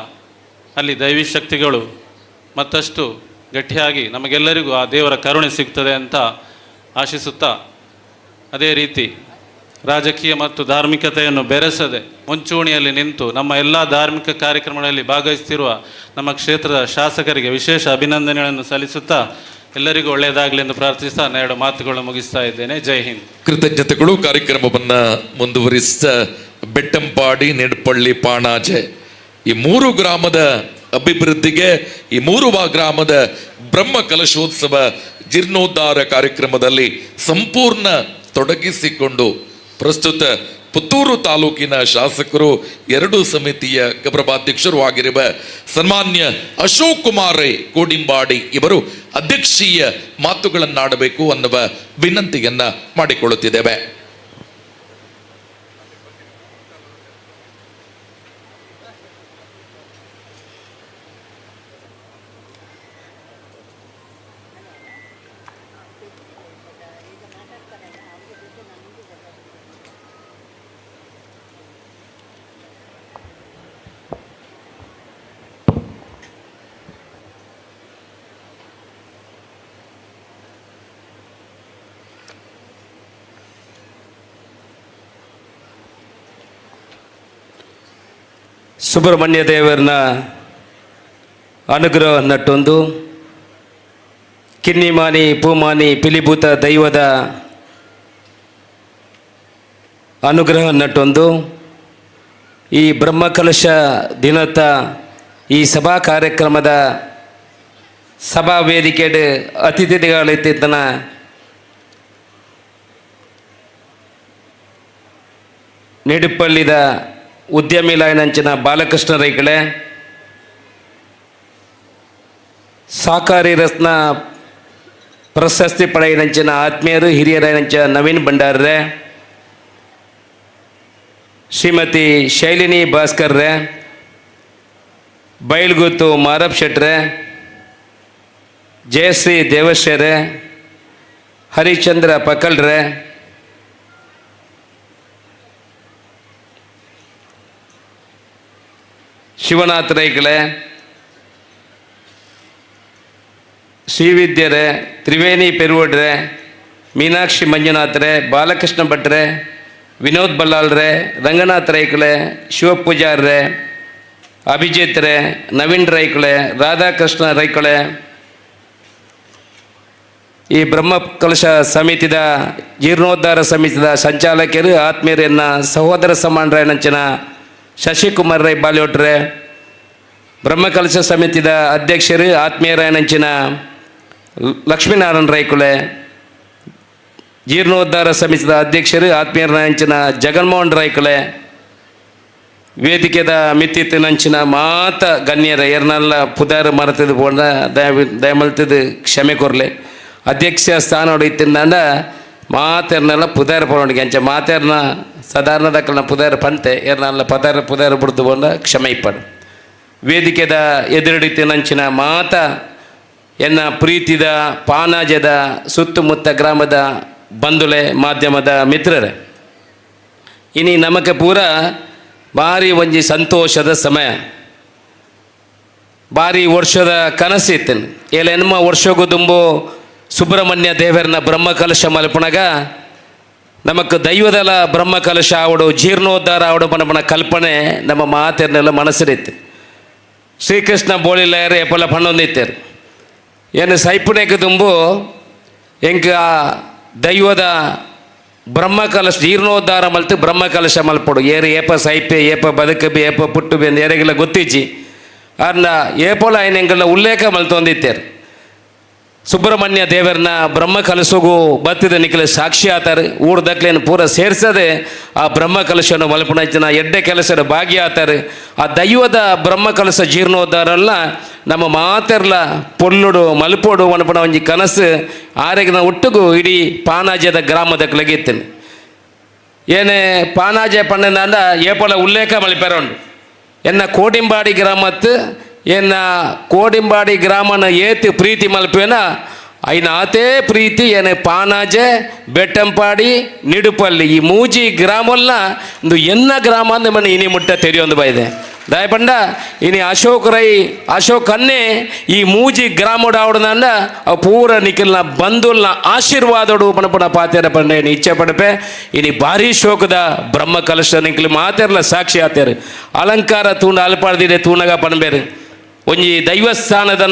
ಅಲ್ಲಿ ದೈವಿ ಶಕ್ತಿಗಳು ಮತ್ತಷ್ಟು ಗಟ್ಟಿಯಾಗಿ ನಮಗೆಲ್ಲರಿಗೂ ಆ ದೇವರ ಕರುಣೆ ಸಿಗ್ತದೆ ಅಂತ ಆಶಿಸುತ್ತಾ, ಅದೇ ರೀತಿ ರಾಜಕೀಯ ಮತ್ತು ಧಾರ್ಮಿಕತೆಯನ್ನು ಬೆರೆಸದೆ ಮುಂಚೂಣಿಯಲ್ಲಿ ನಿಂತು ನಮ್ಮ ಎಲ್ಲ ಧಾರ್ಮಿಕ ಕಾರ್ಯಕ್ರಮಗಳಲ್ಲಿ ಭಾಗವಹಿಸುತ್ತಿರುವ ನಮ್ಮ ಕ್ಷೇತ್ರದ ಶಾಸಕರಿಗೆ ವಿಶೇಷ ಅಭಿನಂದನೆಗಳನ್ನು ಸಲ್ಲಿಸುತ್ತಾ ಎಲ್ಲರಿಗೂ ಒಳ್ಳೆಯದಾಗಲಿ ಎಂದು ಪ್ರಾರ್ಥಿಸ್ತಾ ಎರಡು ಮಾತುಗಳನ್ನು ಮುಗಿಸ್ತಾ ಇದ್ದೇನೆ. ಜೈ ಹಿಂದ್. ಕೃತಜ್ಞತೆಗಳು. ಕಾರ್ಯಕ್ರಮವನ್ನು ಮುಂದುವರಿಸಿದ ಬೆಟ್ಟಂಪಾಡಿ, ನೆಡ್ಪಳ್ಳಿ, ಪಾಣಾಜೆ ಈ 3 ಗ್ರಾಮದ ಅಭಿವೃದ್ಧಿಗೆ ಈ 3 ಗ್ರಾಮದ ಬ್ರಹ್ಮ ಕಲಶೋತ್ಸವ ಜೀರ್ಣೋದ್ಧಾರ ಕಾರ್ಯಕ್ರಮದಲ್ಲಿ ಸಂಪೂರ್ಣ ತೊಡಗಿಸಿಕೊಂಡು ಪ್ರಸ್ತುತ ಪುತ್ತೂರು ತಾಲೂಕಿನ ಶಾಸಕರು, 2 ಸಮಿತಿಯ ಗೌರವಾಧ್ಯಕ್ಷರು ಆಗಿರುವ ಸನ್ಮಾನ್ಯ ಅಶೋಕ್ ಕುಮಾರ್ ರೈ ಕೋಡಿಂಬಾಡಿ ಇವರು ಅಧ್ಯಕ್ಷೀಯ ಮಾತುಗಳನ್ನಾಡಬೇಕು ಅನ್ನುವ ವಿನಂತಿಯನ್ನ ಮಾಡಿಕೊಳ್ಳುತ್ತಿದ್ದೇವೆ. ಸುಬ್ರಹ್ಮಣ್ಯ ದೇವರನ ಅನುಗ್ರಹ ನಟ್ಟೊಂದು ಕಿನ್ನಿಮಾನಿ ಪೂಮಾನಿ ಪಿಲಿಭೂತ ದೈವದ ಅನುಗ್ರಹ ನಟ್ಟೊಂದು ಈ ಬ್ರಹ್ಮಕಲಶ ದಿನದ ಈ ಸಭಾ ಕಾರ್ಯಕ್ರಮದ ಸಭಾ ವೇದಿಕೆಡ್ ಅತಿಥಿಗಳಿತ್ತಿದ್ದನ ನೆಡುಪಳ್ಳಿದ ಉದ್ಯಮಿ ಲಾಯನಂಚಿನ ಬಾಲಕೃಷ್ಣ ರೈಗಳೇ, ಸಹಕಾರಿ ರತ್ನ ಪ್ರಶಸ್ತಿ ಪಡೆಯಿನಂಚಿನ ಆತ್ಮೀಯರು ಹಿರಿಯರಾಯನಂಚ ನವೀನ್ ಭಂಡಾರ್ರೆ, ಶ್ರೀಮತಿ ಶೈಲಿನಿ ಭಾಸ್ಕರ್ರೆ, ಬೈಲ್ಗುತ್ತು ಮಾರಪ್ ಶೆಟ್ರೆ, ಜಯಶ್ರೀ ದೇವಶ್ರೀರೆ, ಹರಿಚಂದ್ರ ಪಕಲ್ರೆ, ಶಿವನಾಥ್ ರೈಕಳೆ, ಶ್ರೀವಿದ್ಯರೆ, ತ್ರಿವೇಣಿ ಪೆರುವಡ್ರೆ, ಮೀನಾಕ್ಷಿ ಮಂಜುನಾಥ್ರೆ, ಬಾಲಕೃಷ್ಣ ಭಟ್ರೆ, ವಿನೋದ್ ಬಲ್ಲಾಳ್ರೆ, ರಂಗನಾಥ್ ರೈಕಳೆ, ಶಿವಪೂಜಾರ್ರೆ, ಅಭಿಜಿತ್ ರೇ, ನವೀನ್ ರೈಕಳೆ, ರಾಧಾಕೃಷ್ಣ ರೈಕಳೆ, ಈ ಬ್ರಹ್ಮ ಕಲಶ ಸಮಿತಿದ ಜೀರ್ಣೋದ್ಧಾರ ಸಮಿತಿದ ಸಂಚಾಲಕರು ಆತ್ಮೀಯರನ್ನ ಸಹೋದರ ಸಮಾನರಾಯಣಂಚಿನ ಶಶಿಕುಮಾರ್ ರೈ ಬಾಲ್ಯೋಟ್ರೆ, ಬ್ರಹ್ಮಕಲಶ ಸಮಿತಿದ ಅಧ್ಯಕ್ಷರು ಆತ್ಮೀಯರಾಯಣಂಚಿನ ಲಕ್ಷ್ಮೀನಾರಾಯಣ ರೈಕುಳೆ, ಜೀರ್ಣೋದ್ಧಾರ ಸಮಿತಿದ ಅಧ್ಯಕ್ಷರು ಆತ್ಮೀಯರಾಯಣಂಚಿನ ಜಗನ್ಮೋಹನ್ ರೈಕುಳೆ, ವೇದಿಕೆದ ಮಿತ್ತಿನಂಚಿನ ಮಾತ ಗಣ್ಯರ ಎರನೆಲ್ಲ ಪುದಾರ ಮರತದು ಪೋಂಡ ದಯಮಲ್ತದು ಕ್ಷಮೆ ಕೊರಲೆ ಅಧ್ಯಕ್ಷ ಸ್ಥಾನ ಹೊಡಿತಿಂದ ಮಾತೆರ್ನೆಲ್ಲ ಪುದಾರ ಪೋಂಡಿಗೆ ಅಂಚೆ ಮಾತೆರ್ನ ಸಾಧಾರಣ ದಕ್ಕಲ್ನ ಪುದಾರ ಪಂತೆ ಎರನೆಲ್ಲ ಪುದಾರ ಬಿಡ್ದು ಪೋಂಡ ಕ್ಷಮೆ ಇಪ್ಪಡು ವೇದಿಕೆದ ಎದುರಡಿತಿನಂಚಿನ ಮಾತ ಎನ್ನ ಪ್ರೀತಿದ ಪಾನಾಜದ ಸುತ್ತಮುತ್ತ ಗ್ರಾಮದ ಬಂಧುಲೆ ಮಾಧ್ಯಮದ ಮಿತ್ರರೇ, ಇನಿ ನಮಗೆ ಪೂರ ಭಾರಿ ಒಂಜಿ ಸಂತೋಷದ ಸಮಯ, ಭಾರಿ ವರ್ಷದ ಕನಸಿತ್ತೇನೆ ಏಲ ಎನ್ಮ ವರ್ಷಗೂ ತುಂಬು ಸುಬ್ರಹ್ಮಣ್ಯ ದೇವರನ ಬ್ರಹ್ಮಕಲಶ ಮಲ್ಪಣಗ ನಮಕ್ ದೈವದಲ ಬ್ರಹ್ಮಕಲಶ ಆವಡು ಜೀರ್ಣೋದ್ಧಾರ ಆವಡು ಪನ ಕಲ್ಪನೆ ನಮ್ಮ ಮಾತೆರ್ನೆಲ್ಲ ಮನಸ್ಸಿರಿತ್ತು. ಶ್ರೀಕೃಷ್ಣ ಬೋಳಿಲಾಯರು ಎಪ್ಪಲ ಪಣ್ಣೊಂದಿತ್ತೇರು ಏನು ಸೈಪುಣೆಗೆ ತುಂಬು ಎಂಕ ದೈವದ ಬ್ರಹ್ಮಕಲಶ ಜೀರ್ಣೋದ್ಧಾರ ಮಲ್ತು ಬ್ರಹ್ಮಕಲಶ ಮಲ್ಪಡು ಏರು ಏಪ ಸೈಪೆ ಏಪ ಬದುಕಬಿ ಏಪ ಪುಟ್ಟುಬಿ ಅಂತ ಏರೆಗೆಲ್ಲ ಗೊತ್ತಿಚ್ಚಿ ಅನ್ನ ಏಪೋಲ ಐನೆಂಗೆಲ್ಲ ಉಲ್ಲೇಖ ಮಲ್ತೊಂದಿತ್ತೇರು. ಸುಬ್ರಹ್ಮಣ್ಯ ದೇವರನ್ನ ಬ್ರಹ್ಮ ಕಲಸಗೂ ಬತ್ತಿದ ನಿಖಲ ಸಾಕ್ಷಿ ಆತಾರೆ ಊರ್ದಕ್ಲೇನು ಪೂರ ಸೇರಿಸದೆ ಆ ಬ್ರಹ್ಮ ಕಲಶವನ್ನು ಮಲ್ಪಣನ ಎಡ್ಡೆ ಕೆಲಸದ ಭಾಗಿ ಆತಾರೆ. ಆ ದೈವದ ಬ್ರಹ್ಮ ಕಲಶ ಜೀರ್ಣೋದ್ಧಾರಲ್ಲ ನಮ್ಮ ಮಾತೆರ್ಲ ಪೊಲ್ಲುಡು ಮಲ್ಪೋಡು ಮಲ್ಪಣ ಒಂಜಿ ಕನಸು ಆರೆಗಿನ ಒಟ್ಟಿಗೂ ಇಡೀ ಪಾನಾಜದ ಗ್ರಾಮದಕ್ಕೆ ಲಗಿತ್ತೇನೆ. ಏನೇ ಪಾನಾಜೆ ಪಣ್ಣನ ಏಪಲ ಉಲ್ಲೇಖ ಮಲ್ಪೆರೋಂಡು ಎನ್ನ ಕೋಡಿಂಬಾಡಿ ಗ್ರಾಮತ್ತು ಎನ್ನ ಕೋಡಿಂಬಾಡಿ ಗ್ರಾಮನ ಏತು ಪ್ರೀತಿ ಮಲ್ಪೇನ ಐನ ಆತೇ ಪ್ರೀತಿ ಏನೇ ಪಾನಾಜೆ ಬೆಟ್ಟಂಪಾಡಿ ನಿಡುಪಲ್ಲಿ ಈ ಮೂಜಿ ಗ್ರಾಮಲ್ಲ ಒಂದು ಎನ್ನ ಗ್ರಾಮ ಅಂದ ಮನೆ ಇನಿ ಮುಟ್ಟ ತೆರೆಯೊಂದು ಬೈದೆ ದಯಪಂಡ ಇನಿ ಅಶೋಕ್ ಅನ್ನೇ ಈ ಮೂಜಿ ಗ್ರಾಮೋಡ ಆವಡನಂದ ಅವು ಪೂರ ನಿಖಿಲ್ನ ಬಂಧುಲ್ನ ಆಶೀರ್ವಾದೋಡು ಪಣಪಣ ಪಾತ್ಯಾರ ಪಂಡೆ ಇಚ್ಛೆ ಪಡಪೆ ಇನಿ ಭಾರಿ ಶೋಕದ ಬ್ರಹ್ಮ ಕಲಶ ನಿಖಿಲ್ ಮಾತೆರ್ಲ ಸಾಕ್ಷಿ ಆತ್ಯಾರು ಅಲಂಕಾರ ತೂಂಡ ಅಲ್ಪಾಡ್ದಿದೆ ತೂಣಗ ಪಣಬೇರು ಒಂಜಿ ದೇವಸ್ಥಾನದ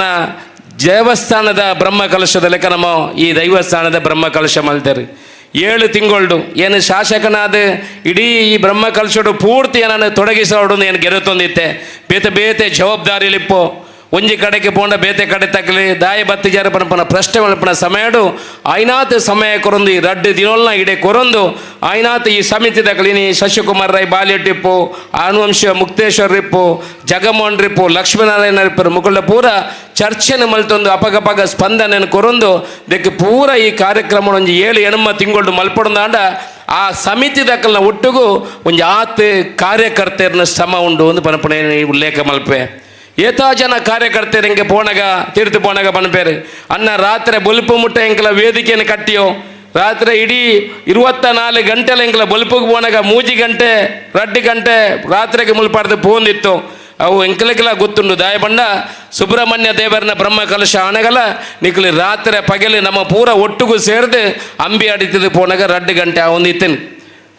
ಬ್ರಹ್ಮ ಕಲಶದ ಲೆಕ್ಕ ನಮ್ಮ ಈ ದೈವಸ್ಥಾನದ ಬ್ರಹ್ಮ ಕಲಶ ಮಲ್ತಾರೆ 7 ತಿಂಗಳು ಏನು ಶಾಸಕನಾದ ಇಡೀ ಈ ಬ್ರಹ್ಮ ಕಲಶಡು ಪೂರ್ತಿ ನಾನು ತೊಡಗಿಸೋಡು ಏನು ಗೆರತೊಂದಿತ್ತೆ ಬೇತೆ ಜವಾಬ್ದಾರಿಲಿಪ್ಪೋ ಒಂಜಿ ಕಡೆಗೆ ಪೋಂಡ ಬೇತೆ ಕಡೆ ತಕ್ಕಲಿ ದಾಯ ಬತ್ತಿ ಜಾರ ಪನಪನ ಪ್ರಶ್ನೆ ಮಲ್ಪನ ಸಮಯಡು ಐನಾತ್ ಸಮಯ ಕೊರೊಂದು ರಡ್ಡು ದಿನೋಲ್ನ ಇಡೆ ಕೊರೊಂದು ಐನಾತ್ ಈ ಸಮಿತಿ ತಕ್ಕಲಿನಿ ಶಶಿಕುಮಾರ್ ರೈ ಬಾಲ್ಯಟ್ಟಿಪ್ಪು ಆನುವಂಶ ಮುಕ್ತೇಶ್ವರ್ ರಿಪ್ಪು ಜಗಮೋಹನ್ ರಿಪ್ಪು ಲಕ್ಷ್ಮೀನಾರಾಯಣ ರಿಪ್ಪರು ಮುಕುಳ ಪೂರ ಚರ್ಚೆನ ಮಲ್ತೊಂದು ಅಪಗಪಗ ಸ್ಪಂದನೆಯನ್ನು ಕೊರೊಂದು ದಕ್ಕೆ ಪೂರ ಈ ಕಾರ್ಯಕ್ರಮ ಒಂಜಿ 7 ತಿಂಗಳು ಮಲ್ಪೊಂದಾಂಡ ಆ ಸಮಿತಿ ದಕ್ಕಲ್ನ ಒಟ್ಟಿಗೂ ಒಂಜಿ ಆತ್ ಕಾರ್ಯಕರ್ತೆಯರ್ನ ಶ್ರಮ ಉಂಡು ಒಂದು ಪನಪನೆ ಉಲ್ಲೇಖ ಮಲ್ಪೆ ಏತಾ ಜನ ಕಾರ್ಯಕರ್ತರು ಹೆಂಗೆ ಪೋಣಗ ತೀರ್ತು ಪೋಣಗ ಪನ್ಪೇರು ಅನ್ನ ರಾತ್ರಿ ಬೊಲ್ಪು ಮುಟ್ಟ ಎಂಕಲ ವೇದಿಕೆಯನ್ನು ಕಟ್ಟಿಯೋ ರಾತ್ರಿ ಇಡೀ 24 ಗಂಟೆಲ ಎಂಕಲ ಬೊಲ್ಪುಗೆ ಪೋಣಗ 3 ಗಂಟೆ 2 ಗಂಟೆ ರಾತ್ರಿಗೆ ಮುಲ್ಪಾಡ್ದು ಪೋಂದಿತ್ತು ಅವು ಎಂಕಲಕ್ಕೆಲ್ಲ ಗೊತ್ತುಂಡು ದಾಯಬಂಡ ಸುಬ್ರಹ್ಮಣ್ಯ ದೇವರನ ಬ್ರಹ್ಮ ಕಲಶ ಆಣಗಲ ನಿಕ್ಲಿ ರಾತ್ರಿ ಪಗಲಿ ನಮ್ಮ ಪೂರ ಒಟ್ಟಿಗೂ ಸೇರಿದು ಅಂಬಿ ಅಡಿತದ ಪೋಣಗ 2 ಗಂಟೆ ಒಂದಿತ್ತೇನೆ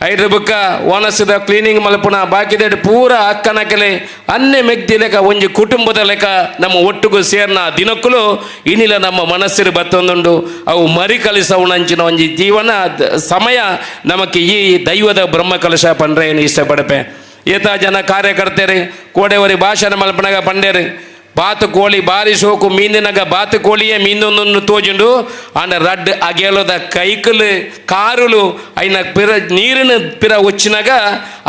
ಐದು ಬುಕ್ಕ ಓನಸ್ದ ಕ್ಲೀನಿಂಗ್ ಮಲ್ಪುನ ಬಾಕಿದೇಡು ಪೂರ ಅಕ್ಕನಕಲೆ ಅನ್ನೆ ಮೆಗ್ದಿ ಲೆಕ್ಕ ಒಂಜಿ ಕುಟುಂಬದ ಲೆಕ್ಕ ನಮ್ಮ ಒಟ್ಟಿಗೂ ಸೇರ್ನ ದಿನಕ್ಕೂ ಇನಿಲ ನಮ್ಮ ಮನಸ್ಸಿರು ಬತ್ತೊಂದುಂಡು ಅವು ಮರಿ ಕಲಿಸವುನಂಚಿನ ಒಂಜಿ ಜೀವನ ಸಮಯ ನಮಕ್ಕೆ ಈ ದೈವದ ಬ್ರಹ್ಮ ಕಲಶ ಪಂಡ್ರೆ ಏನು ಇಷ್ಟಪಡಪೆ ಏತಾ ಜನ ಕಾರ್ಯಕರ್ತರು ಕೋಡೆವರಿ ಭಾಷಣ ಮಲ್ಪನಾಗ ಪಂಡೇರು ಬಾತುಕೋಳಿ ಬಾರಿ ಸೋಕು ಮೀನಿನಾಗ ಬಾತುಕೋಳಿಯೇ ಮೀನೊಂದನ್ನು ತೋಜುಂಡು ಆಂಡ ರಡ್ ಅಗೇಲದ ಕೈಕಲು ಕಾರುಲು అయిన ಪಿರ ನೀರಿನ ಪಿರ వచ్చినాಗ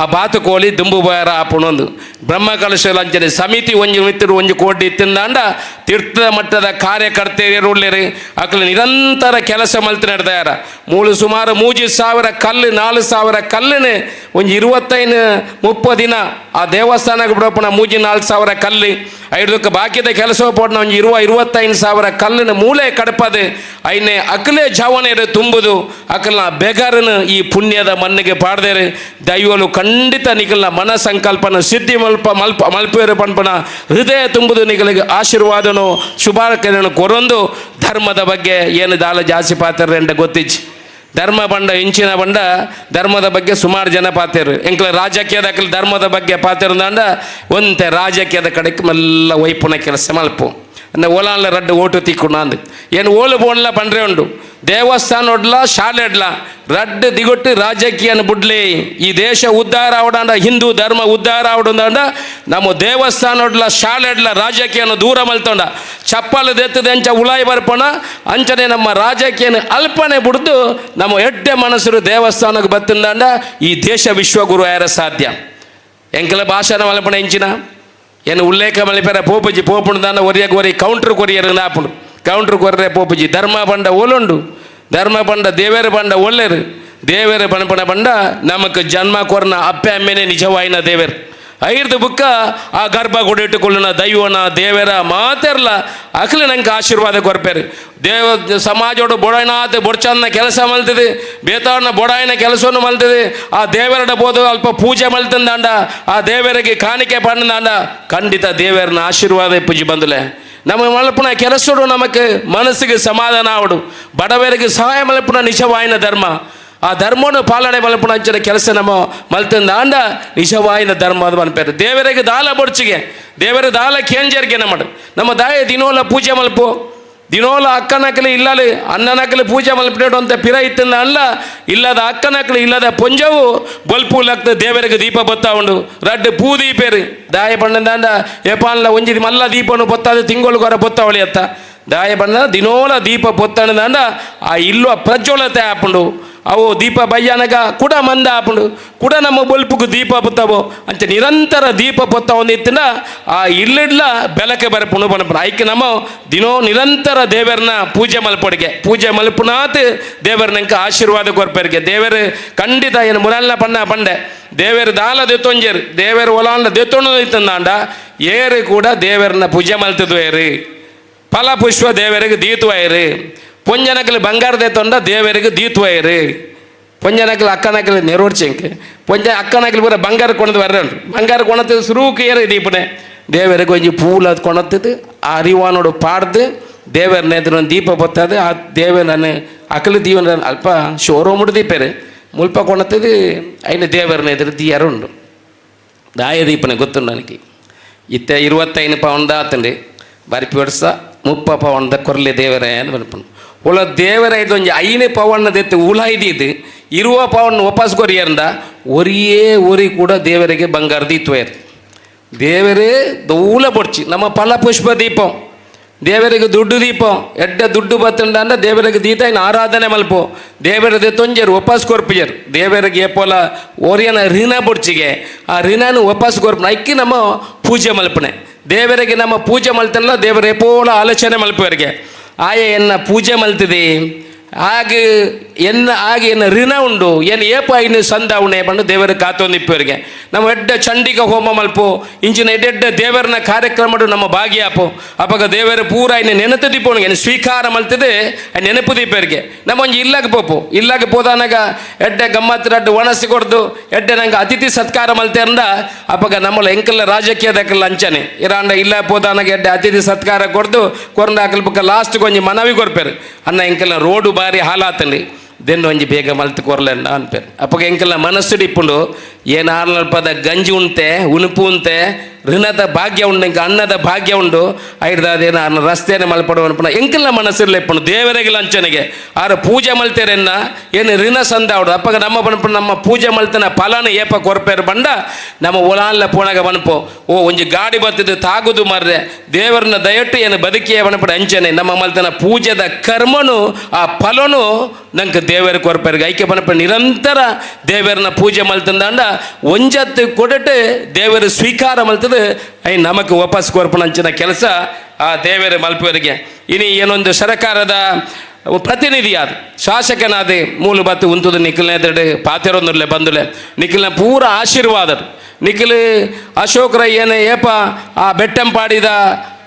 ಆ ಬಾತುಕೋಳಿ ದುಂಬು ಬಾರ ಆಪುಣೊಂದು ಬ್ರಹ್ಮ ಕಲಶ ಅಂಚನೆ ಸಮಿತಿ ಒಂಜಿ ಮಿತ್ತರು ಒಂಜಿ ಕೋಟಿ ಇತ್ತಿಂದಾಂಡ ತೀರ್ಥದ ಮಟ್ಟದ ಕಾರ್ಯಕರ್ತೆಯರುಳ್ಳೇರಿ ಅಕಲು ನಿರಂತರ ಕೆಲಸ ಮಲ್ತಿ ನಡೆದಾರ ಸುಮಾರು 3,000 ಕಲ್ಲು 4,000 ಕಲ್ಲಿನ ಒಂಜಿ 25-30 ದಿನ ಆ ದೇವಸ್ಥಾನಕ್ಕೆ ಬಿಡೋಪಣ 3,000-4,000 ಕಲ್ಲು ಐದಕ್ಕೆ ಬಾಕಿದ ಕೆಲಸ ಪೋಟ್ನ ಒಂಜಿ 25,000 ಕಲ್ಲಿನ ಮೂಲೆ ಕಡಪದು ಐನೆ ಅಕಲೇ ಜವನೇರು ತುಂಬುದು ಅಕಲ್ನ ಬೆಗರನು ಈ ಪುಣ್ಯದ ಮಣ್ಣಿಗೆ ಪಾಡ್ದೇರು ದೈವಲು ಖಂಡಿತ ನಿಖಲ್ನ ಮನ ಸಂಕಲ್ಪನ ಸಿದ್ಧಿ ಮಲ್ಪೇರು ಪಂಪನ ಹೃದಯ ತುಂಬುದು ನಿಖಲಿಗೆ ಆಶೀರ್ವಾದನು ಶುಭಾಶಯನು ಕೊರೊಂದು ಧರ್ಮದ ಬಗ್ಗೆ ಏನು ದಾಲ ಜಾಸ್ತಿ ಪಾತ್ರ ಅಂತ ಗೊತ್ತಿಚ್ಚಿ ಧರ್ಮ ಬಂಡ ಇಂಚಿನ ಬಂಡ ಧರ್ಮದ ಬಗ್ಗೆ ಸುಮಾರು ಜನ ಪಾತೇರು ಎಂಕ್ಲ ರಾಜಕೀಯದ ಧರ್ಮದ ಬಗ್ಗೆ ಪಾತಿರಂದಾಂಡ ಒಂತೆ ರಾಜಕೀಯದ ಕಡೆಗೆ ಮೆಲ್ಲ ವೈಪುನ ಕೆಲಸ ಮಲ್ಪು ಅಂದ್ರೆ ಓಲಾನ್ಲ ರಡ್ಡು ಓಟು ತಿಕ್ಕೊಂಡು ಅಂದು ಏನು ಓಲು ಬೋನ್ಲ ಬಂದ್ರೆ ಉಂಡು ದೇವಸ್ಥಾನ ಒಡ್ಲ ಶಾಲೆ ಇಡ್ಲ ರಡ್ಡು ದಿಗೊಟ್ಟು ರಾಜಕೀಯನ ಬುಡ್ಲಿ ಈ ದೇಶ ಉದ್ಧಾರ ಆವಡಾಂಡ ಹಿಂದೂ ಧರ್ಮ ಉದ್ಧಾರ ಆವಡಂದಾಂಡ ನಮ್ಮ ದೇವಸ್ಥಾನ ಒಡ್ಲ ಶಾಲೆ ಇಡ್ಲ ರಾಜಕೀಯನ ದೂರ ಮಲ್ತೊಂಡ ಚಪ್ಪಲು ದೆತ್ತದ ಅಂಚ ಉಳಾಯಿ ಬರ್ಪಣ ಅಂಚನೆ ನಮ್ಮ ರಾಜಕೀಯನ ಅಲ್ಪನೆ ಬಿಡ್ದು ನಮ್ಮ ಎಡ್ಡೆ ಮನಸ್ಸರು ದೇವಸ್ಥಾನಕ್ಕೆ ಬತ್ತಿಂದಾಂಡ ಈ ದೇಶ ವಿಶ್ವಗುರು ಯಾರ ಸಾಧ್ಯ ಎಂಕಲ ಭಾಷಣ ಮಲ್ಪಣ ಇಂಚಿನ ಏನು ಉಲ್ಲೇಖ ಮಲಿಪೇರ ಪೋಪುಜಿ ಪೋಪುಂಡು ಒರಿಯಾಗ ಒರಿ ಕೌಂಟ್ರ್ ಕೊರಿಯರ್ ಆಪುಂಡು ಕೌಂಟ್ರ್ ಕೊರ್ರೆ ಪೋಪುಜಿ ಧರ್ಮ ಬಂಡ ಓಲುಂಡು ಧರ್ಮ ಬಂಡ ದೇವೇರ ಬಂಡ ಒಳ್ಳೆರು ದೇವೇರ ಪಣಪಣ ಬಂಡ ನಮಕ್ ಜನ್ಮ ಕೊರ್ನ ಅಪ್ಪೆ ಅಮ್ಮೆನೆ ನಿಜವಾಯಿನ ದೇವೇರು ಐರ್ದು ಬುಕ್ಕ ಆ ಗರ್ಭ ಕೊಡಿಟ್ಟುಕೊಳ್ಳುನ ದೈವನ ದೇವರ ಮಾತೆರ್ಲ ಅಖಿಲ ನಂಗೆ ಆಶೀರ್ವಾದ ಕೊರ್ಪೇರು ದೇವ ಸಮಾಜೋಡು ಬೊಡಾಯ್ನಾಥ ಬೊಡ್ಚನ್ನ ಕೆಲಸ ಮಲ್ತದೆ ಬೇತಾಡ್ನ ಬೊಡಾಯಿನ ಕೆಲಸವನ್ನು ಮಲ್ತದೆ ಆ ದೇವರಡ ಬೋದು ಅಲ್ಪ ಪೂಜೆ ಮಲ್ತಂದಾಂಡ ಆ ದೇವರಿಗೆ ಕಾಣಿಕೆ ಪಣ್ಣದಾಂಡ ಖಂಡಿತ ದೇವರನ ಆಶೀರ್ವಾದ ಪೂಜೆ ಬಂದಲೆ ನಮ್ಮ ಮಲ್ಪುನ ಕೆಲಸೋಡು ನಮಗೆ ಮನಸ್ಸಿಗೆ ಸಮಾಧಾನ ಆವಡು ಬಡವರಿಗೆ ಸಹಾಯ ಮಲ್ಪುನ ನಿಜವಾಯಿನ ಧರ್ಮ ಆ ಧರ್ಮವನ್ನು ಪಾಲನೆ ಮಲ್ಪುನ ಅಂಚಿನ ಕೆಲಸ ನಮ್ಮ ಮಲ್ತಂದಾಂಡ ನಿಜವಾಯಿನ ಧರ್ಮ ಅದು ಮಲ್ಪೇರು ದೇವರಿಗೆ ದಾಲ ಬೊಡ್ಚಿಗೆ ದೇವರ ದಾಲ ಕೇಂಜರ್ಗೆ ನಮ್ಮ ದಾಯ ದಿನೋಲ ಪೂಜೆ ಮಲ್ಪು ದಿನೋಲ ಅಕ್ಕನಕಲಿ ಇಲ್ಲಲಿ ಅನ್ನನಕಲಿ ಪೂಜೆ ಮಲ್ಪಿಡೋಡು ಅಂತ ಪಿರ ಇತ್ತಿಂದ ಅಲ್ಲ ಇಲ್ಲದ ಅಕ್ಕನಕಲಿ ಇಲ್ಲದ ಪೊಂಜವು ಬಲ್ಪು ಲಗ್ದ ದೇವರಿಗೆ ದೀಪ ಬತ್ತಾ ಉಂಡು ರಡ್ಡು ಪೂ ದೀಪೇರು ದಾಯ ಬಣ್ಣದಾಂಡ ಏಪಾನ್ಲ ಒಂಜಿ ಮಲ್ಲ ದೀಪನು ಬೊತ್ತಾದ ತಿಂಗಳು ಗೊರ ಬೊತ್ತಾವಳಿ ಅತ್ತ ದಾಯ ಬಣ್ಣ ದಿನೋಲ ದೀಪ ಬೊತ್ತಣದಾಂಡ ಆ ಇಲ್ಲು ಪ್ರಜ್ವಲತೆ ಆಪುಂಡು ಅವು ದೀಪ ಬಯ್ಯಾನಗ ಕೂಡ ಮಂದ ಆಪುಂಡು ಕೂಡ ನಮ್ಮ ಬಲ್ಪುಗೂ ದೀಪ ಬುತ್ತವು ಅಂಚೆ ನಿರಂತರ ದೀಪ ಬೊತ್ತ ಒಂದಿತ್ತಿನ ಆ ಇಲ್ಲಿಡ್ಲ ಬೆಳಕೆ ಬರಪುಣು ಬನಪುಣ ಐಕೆ ನಮ್ಮ ದಿನೋ ನಿರಂತರ ದೇವರನ್ನ ಪೂಜೆ ಮಲ್ಪೊಡಿಗೆ ಪೂಜೆ ಮಲ್ಪುನಾತ್ ದೇವರನಂಕ ಆಶೀರ್ವಾದ ಕೊರ್ಪೇರಿಗೆ ದೇವರು ಖಂಡಿತ ಏನು ಮುರಲ್ನ ಪಂಡೆ ದೇವರು ದಾಲ ದೆತ್ತೊಂಜೇರು ದೇವರು ಒಲಾಂಡ ದೆತ್ತೊಂಡು ಇತ್ತಂದಾಂಡ ಏರು ಕೂಡ ದೇವರನ್ನ ಪೂಜೆ ಮಲ್ತಿದ್ವು ಏರು ಫಲ ಪುಷ್ಪ ದೇವರಿಗೆ ದೀತುವೈರು ಪೊಂಜನಕಲು ಬಂಗಾರ ದೆತ್ತೊಂಡ ದೇವರಿಗೆ ದೀತುವೈರು ಪೊಂಜನಕಲು ಅಕ್ಕನಕಲು ನೆರವೇರ್ಚಂಕೆ ಅಕ್ಕನಕಲು ಪೂರ ಬಂಗಾರ ಕೊಣದು ಬರ್ರೆ ಉಂಟು ಬಂಗಾರ ಕೊಣತದು ಸುರೂಕು ಏರು ದೀಪನೆ ದೇವರಿಗೆ ಒಂಜಿ ಪೂಲ ಕೊಣತ್ತದು ಆ ಅರಿವಾನೋಡು ಪಾಡ್ದು ದೇವರ ನೆದ್ರ ದೀಪ ಬತ್ತದು ಆ ದೇವರನ್ನ ಅಕಲು ದೀವನ ಅಲ್ಪ ಶೋರೂಮ್ ದೀಪೇರು ಮುಲ್ಪ ಕೊಣತ್ತದು ಐನ ದೇವರನ್ನ ಎದುರು ದೀಯಾರು ಉಂಡು ದಾಯ ದೀಪನೆ ಗೊತ್ತುಂಡು ನನಗೆ ಇತ್ತ 25 ಪೌಂಡ್ ಆತಂಡಿ ಬರಿಪಿ ವರ್ಷ 30 ಪೌಂಡ್ ಕೊರ್ಲೆ ದೇವರೇ ಅಂತ ಬರ್ಪನು ಒಳ ದೇವರ ಇದು ಒಂಜಿ 5 ಪೌಂಡ್ ದೆತ್ತು ಉಳ ಇದ್ದಿದ್ದು 20 ಪೌಂಡ್ ವಾಪಸ್ ಕೊರಿಯರಿಂದ ಒರಿ ಕೂಡ ದೇವರಿಗೆ ಬಂಗಾರ ದೀತ್ವಯರು ದೇವರೇ ದೂಲ ಬೊಡ್ಚಿ ನಮ್ಮ ಫಲ ಪುಷ್ಪ ದೀಪಂ ದೇವರಿಗೆ ದುಡ್ಡು ದೀಪಂ ಎಡ್ಡ ದುಡ್ಡು ಬತ್ತಂಡ ದೇವರಿಗೆ ದೀತ ಇನ್ನು ಆರಾಧನೆ ಮಲ್ಪು ದೇವರದೆ ತೊಂಜರು ವಾಪಸ್ ಕೊರ್ಪಿಜರು ದೇವರಿಗೆ ಏಪೋಲ ಓರಿಯನ ಋಣ ಬೊಡ್ಚಿಗೆ ಆ ಋಣನು ವಾಪಸ್ ಕೊರ್ಪನ ಐಕ್ಕಿ ನಮ್ಮ ಪೂಜೆ ಮಲ್ಪನೆ ದೇವರಿಗೆ ನಮ್ಮ ಪೂಜೆ ಮಲ್ತಲ್ಲ ದೇವರ ಏಪೋಲ ಆಲೋಚನೆ ಮಲ್ಪವರಿಗೆ ಆಯ ಎನ್ನ ಪೂಜೆ ಮಲ್ತಿದೆ ಹಾಗೆ ಎನ್ನ ಋಣ ಉಂಡು ಏನು ಏಪ ಇನ್ನು ಸಂದ ಉಣೆ ಬಂದು ದೇವರ ಕಾತೊಂದಿಪ್ಪವರಿಗೆ ನಮ್ಮ ಎಡ್ಡ ಚಂಡಿಕ ಹೋಮ ಮಲ್ಪು ಇಂಚಿನ ಎಡ್ಡೆಡ್ಡ ದೇವರನ್ನ ಕಾರ್ಯಕ್ರಮ ನಮ್ಮ ಭಾಗಿಯಾಪು ಅವಾಗ ದೇವರ ಪೂರ ಇನ್ನು ನೆನತು ದೀಪವನಿಗೆ ಸ್ವೀಕಾರ ಮಲ್ತಿದೆ ನೆನಪು ದೀಪರಿಗೆ ನಮ್ಮ ಒಂಜಿ ಇಲ್ಲಾಗ ಪೋದಾನಾಗ ಎಡ್ಡೆ ಗಮ್ಮತ್ತು ರಡ್ಡು ಒಣಸಿ ಕೊಡ್ದು ಎಡ್ಡೆ ನಂಗೆ ಅತಿಥಿ ಸತ್ಕಾರ ಮಲ್ತೇರಂದ ಅವಾಗ ನಮ್ಮಲ್ಲ ಎಂಕಲ್ಲ ರಾಜಕೀಯದಕ್ಕಲ್ಲ ಅಂಚನೆ ಇರಾಂಡ ಇಲ್ಲ ಪೋದಾನಾಗ ಎಡ್ಡೆ ಅತಿಥಿ ಸತ್ಕಾರ ಕೊಡ್ದು ಕೊರಂಡ ಹಾಕಲ್ಪಕ್ಕ ಲಾಸ್ಟ್ ಒಂಜಿ ಮನವಿ ಕೊರ್ಪೇರು ಅನ್ನ ಎಂಕಲ್ಲ ರೋಡು ಬಾರಿ ಹಾಲಾತಂಡಿ ದೆನ್ನು ಒಂಜಿ ಬೇಗ ಮಲ್ತು ಕೊರ್ಲೆಂಡ ಅನ್ಪೇರು ಅಪ್ಪಗೆ ಎಂಕಲ್ಲ ಮನಸ್ಸು ಡಿಪ್ಪುಂಡು ಏನು ಆರ್ನಲ್ಪದ ಗಂಜಿ ಉಂಟೆ ಉಣುಪು ಉಂಟೆ ಋಣದ ಭಾಗ್ಯ ಉಂಡು ಇಂಕ ಅನ್ನದ ಭಾಗ್ಯ ಉಂಡು ಐಡ್ದಾದೇನು ಆರ್ನ ರಸ್ತೆಯನ್ನು ಮಲ್ಪಡುವ ಅನ್ಪಣ ಎಂಕಲ್ಲ ಮನಸ್ಸಿರ್ಲಿ ಇಪ್ಪುಂಡು ದೇವರಿಗೆ ಲಂಚನೆಗೆ ಆರು ಪೂಜೆ ಮಲ್ತೇರೆನ್ನ ಏನು ಋಣ ಸಂದ ಅವಡು ಅಪ್ಪಗ ನಮ್ಮ ಬನ್ಪು ನಮ್ಮ ಪೂಜೆ ಮಲ್ತನ ಫಲನ ಏಪ ಕೊರ್ಪೇರು ಬಂಡ ನಮ್ಮ ಒಲಾನ್ಲ ಪೋಣಗ ಬನ್ಪು ಓ ಒಂಜಿ ಗಾಡಿ ಬರ್ತದೆ ತಾಗುದು ಮರ್ರೆ ದೇವರನ್ನ ದಯಟ್ಟು ಏನು ಬದುಕಿಯ ಬನಪಡ ಅಂಚನೆ ನಮ್ಮ ಮಲ್ತನ ಪೂಜೆದ ಕರ್ಮನು ಆ ಫಲನು ನಂಗೆ ದೇವರ ಕೊರ್ಪೇರಿಗೆ ಐಕ್ಯ ಬನಪ ನಿರಂತರ ದೇವರನ್ನ ಪೂಜೆ ಮಲ್ತಂದಾಂಡ ಒಂಜತ್ತು ಕೊಡಟ್ಟು ದೇವರು ಸ್ವೀಕಾರ ಮಲ್ತದ ಐ ನಮಕ್ ವಾಪಸ್ ಕೊರ್ಪಣಂಚಿನ ಕೆಲಸ ಆ ದೇವರ ಮಲ್ಪುವರಿಗೆ ಇನಿ ಏನೊಂದು ಸರ್ಕಾರದ ಪ್ರತಿನಿಧಿಯಾದ ಶಾಸಕನಾದ ಮೂಲ ಬತ್ತು ಉಂತುದು ನಿಖಿಲ್ನ ಎದುರು ಪಾತೆರೊಂದುರ್ಲೆ ಬಂದುಲೆ ನಿಖಿಲ್ನ ಪೂರ ಆಶೀರ್ವಾದ ನಿಖಿಲ್ ಅಶೋಕ್ ರೈ ಏನ ಏಪ ಆ ಬೆಟ್ಟಂಪಾಡಿದ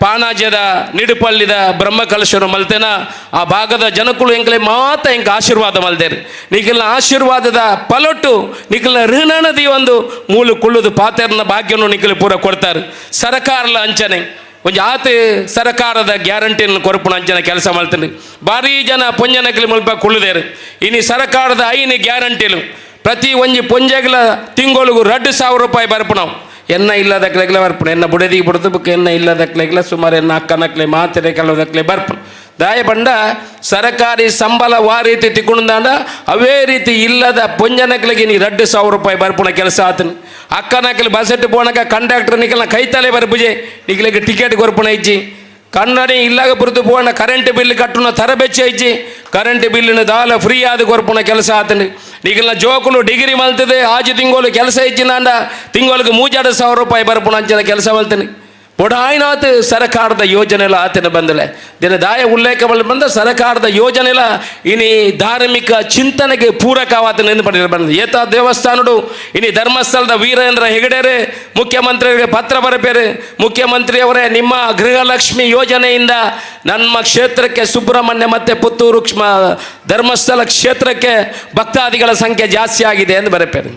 ಪಾನಾಜ್ಯದ ನಿಡುಪಳ್ಳಿದ ಬ್ರಹ್ಮಕಲಶರು ಮಲ್ತೇನ ಆ ಭಾಗದ ಜನಕ್ಕಳು ಎಂಕ್ಲೆ ಮಾತ ಎಂಕ ಆಶೀರ್ವಾದ ಮಲ್ತೇರು ನಿಖಿಲ್ನ ಆಶೀರ್ವಾದದ ಪಲೊಟ್ಟು ನಿಖಿಲ್ನ ಋಣನದಿ ಒಂದು ಮೂಲ ಕುಳ್ಳುದು ಪಾತೆರ್ನ ಭಾಗ್ಯವನ್ನು ನಿಖಿಲ್ ಪೂರ ಕೊಡ್ತಾರೆ ಸರ್ಕಾರಲ ಅಂಚನೆ ಒಂಜಿ ಆತ ಸರ್ಕಾರದ ಗ್ಯಾರಂಟಿಯನ್ನು ಕೊರಪುಣ ಅಂಚನೆ ಕೆಲಸ ಮಾಡ್ತೀನಿ ಭಾರೀ ಜನ ಪೊಂಜನಕ್ಲಿ ಮುಲ್ಪ ಕುಳ್ಳುದೇರು ಇನಿ ಸರ್ಕಾರದ ಐನಿ ಗ್ಯಾರಂಟಿಲು ಪ್ರತಿ ಒಂಜಿ ಪೊಂಜೆಗಳ ತಿಂಗಳಿಗೂ 2,000 ರೂಪಾಯಿ ಬರ್ಪುಣವು ಎನ್ನ ಇಲ್ಲದಕ್ಲೆಗ್ಲ ಬರ್ಪುಣ ಎನ್ನ ಬುಡದಿಗೆ ಬಿಡದು ಬುಕ್ ಎನ್ನ ಇಲ್ಲದಕ್ಲೆಗ್ಲ ಸುಮಾರು ಎನ್ನ ಅಕ್ಕನಕ್ಲೆ ಮಾತಿರೆ ಕೆಲವದಕ್ಲೆ ಬರ್ಪುಣ ದಾಯ ಬಂಡ ಸರ್ಕಾರಿ ಸಂಬಳ ವಾ ರೀತಿ ತಿಕ್ಕೊಂಡ ಅವೇ ರೀತಿ ಇಲ್ಲದ ಪೊಂಜನಕ್ಲಿಗೆ ನೀ 2,000 ರೂಪಾಯಿ ಬರ್ಪುಣ ಕೆಲಸ ಆತನು ಅಕ್ಕನಕ್ಲಿ ಬಸ್ಸೆಟ್ಟು ಪೋಣಕ ಕಂಡಕ್ಟರ್ ನಿಖಲ್ನ ಕೈತಲೆ ಬರ್ಪುಜೆ ನಿಖಲಿಗೆ ಟಿಕೆಟ್ ಕೊರ್ಪುಣ ಇಜ್ಜಿ ಕನ್ನಡಿ ಇಲ್ಲಾಗ ಬುರ್ದು ಪೋಣ ಕರೆಂಟ್ ಬಿಲ್ ಕಟ್ಟುನ ತರಬೆಚ್ಚ ಇಜ್ಜಿ ಕರೆಂಟ್ ಬಿಲ್ಲಿನ ದಾಲ ಫ್ರೀ ಆದ ಕೊರ್ಪುಣ ಕೆಲಸ ಆತನು ನಿಖಲ್ನ ಜೋಕುಲು ಡಿಗ್ರಿ ಮಲ್ತದೆ ಆಜು ತಿಂಗೋಲು ಕೆಲಸ ಇಚ್ಚಿನಾಂಡ ತಿಂಗಳಿಗೆ 3,000 ರೂಪಾಯಿ ಬರ್ಪುಣ ಅಂಚಿನ ಕೆಲಸ ಮಲ್ತೀನಿ ಬೊಡಾಯಿನಾಥ ಸರ್ಕಾರದ ಯೋಜನೆಲ ಆತನ ಬಂದಲೆ ದಿನ ದಾಯ ಉಲ್ಲೇಖ ಬಂದ ಸರ್ಕಾರದ ಯೋಜನೆಲ ಇನಿ ಧಾರ್ಮಿಕ ಚಿಂತನೆಗೆ ಪೂರಕವಾದ ನೆಂದು ಪಡೆದು ಬಂದ ಏತ ದೇವಸ್ಥಾನಡು ಇನಿ ಧರ್ಮಸ್ಥಳದ ವೀರೇಂದ್ರ ಹೆಗಡೆರೆ ಮುಖ್ಯಮಂತ್ರಿಗೆ ಪತ್ರ ಬರಬೇರೆ ಮುಖ್ಯಮಂತ್ರಿಯವರೇ ನಿಮ್ಮ ಗೃಹಲಕ್ಷ್ಮಿ ಯೋಜನೆಯಿಂದ ನಮ್ಮ ಕ್ಷೇತ್ರಕ್ಕೆ ಸುಬ್ರಹ್ಮಣ್ಯ ಮತ್ತು ಪುತ್ತೂರು ಧರ್ಮಸ್ಥಳ ಕ್ಷೇತ್ರಕ್ಕೆ ಭಕ್ತಾದಿಗಳ ಸಂಖ್ಯೆ ಜಾಸ್ತಿ ಆಗಿದೆ ಎಂದು ಬರಪೇರು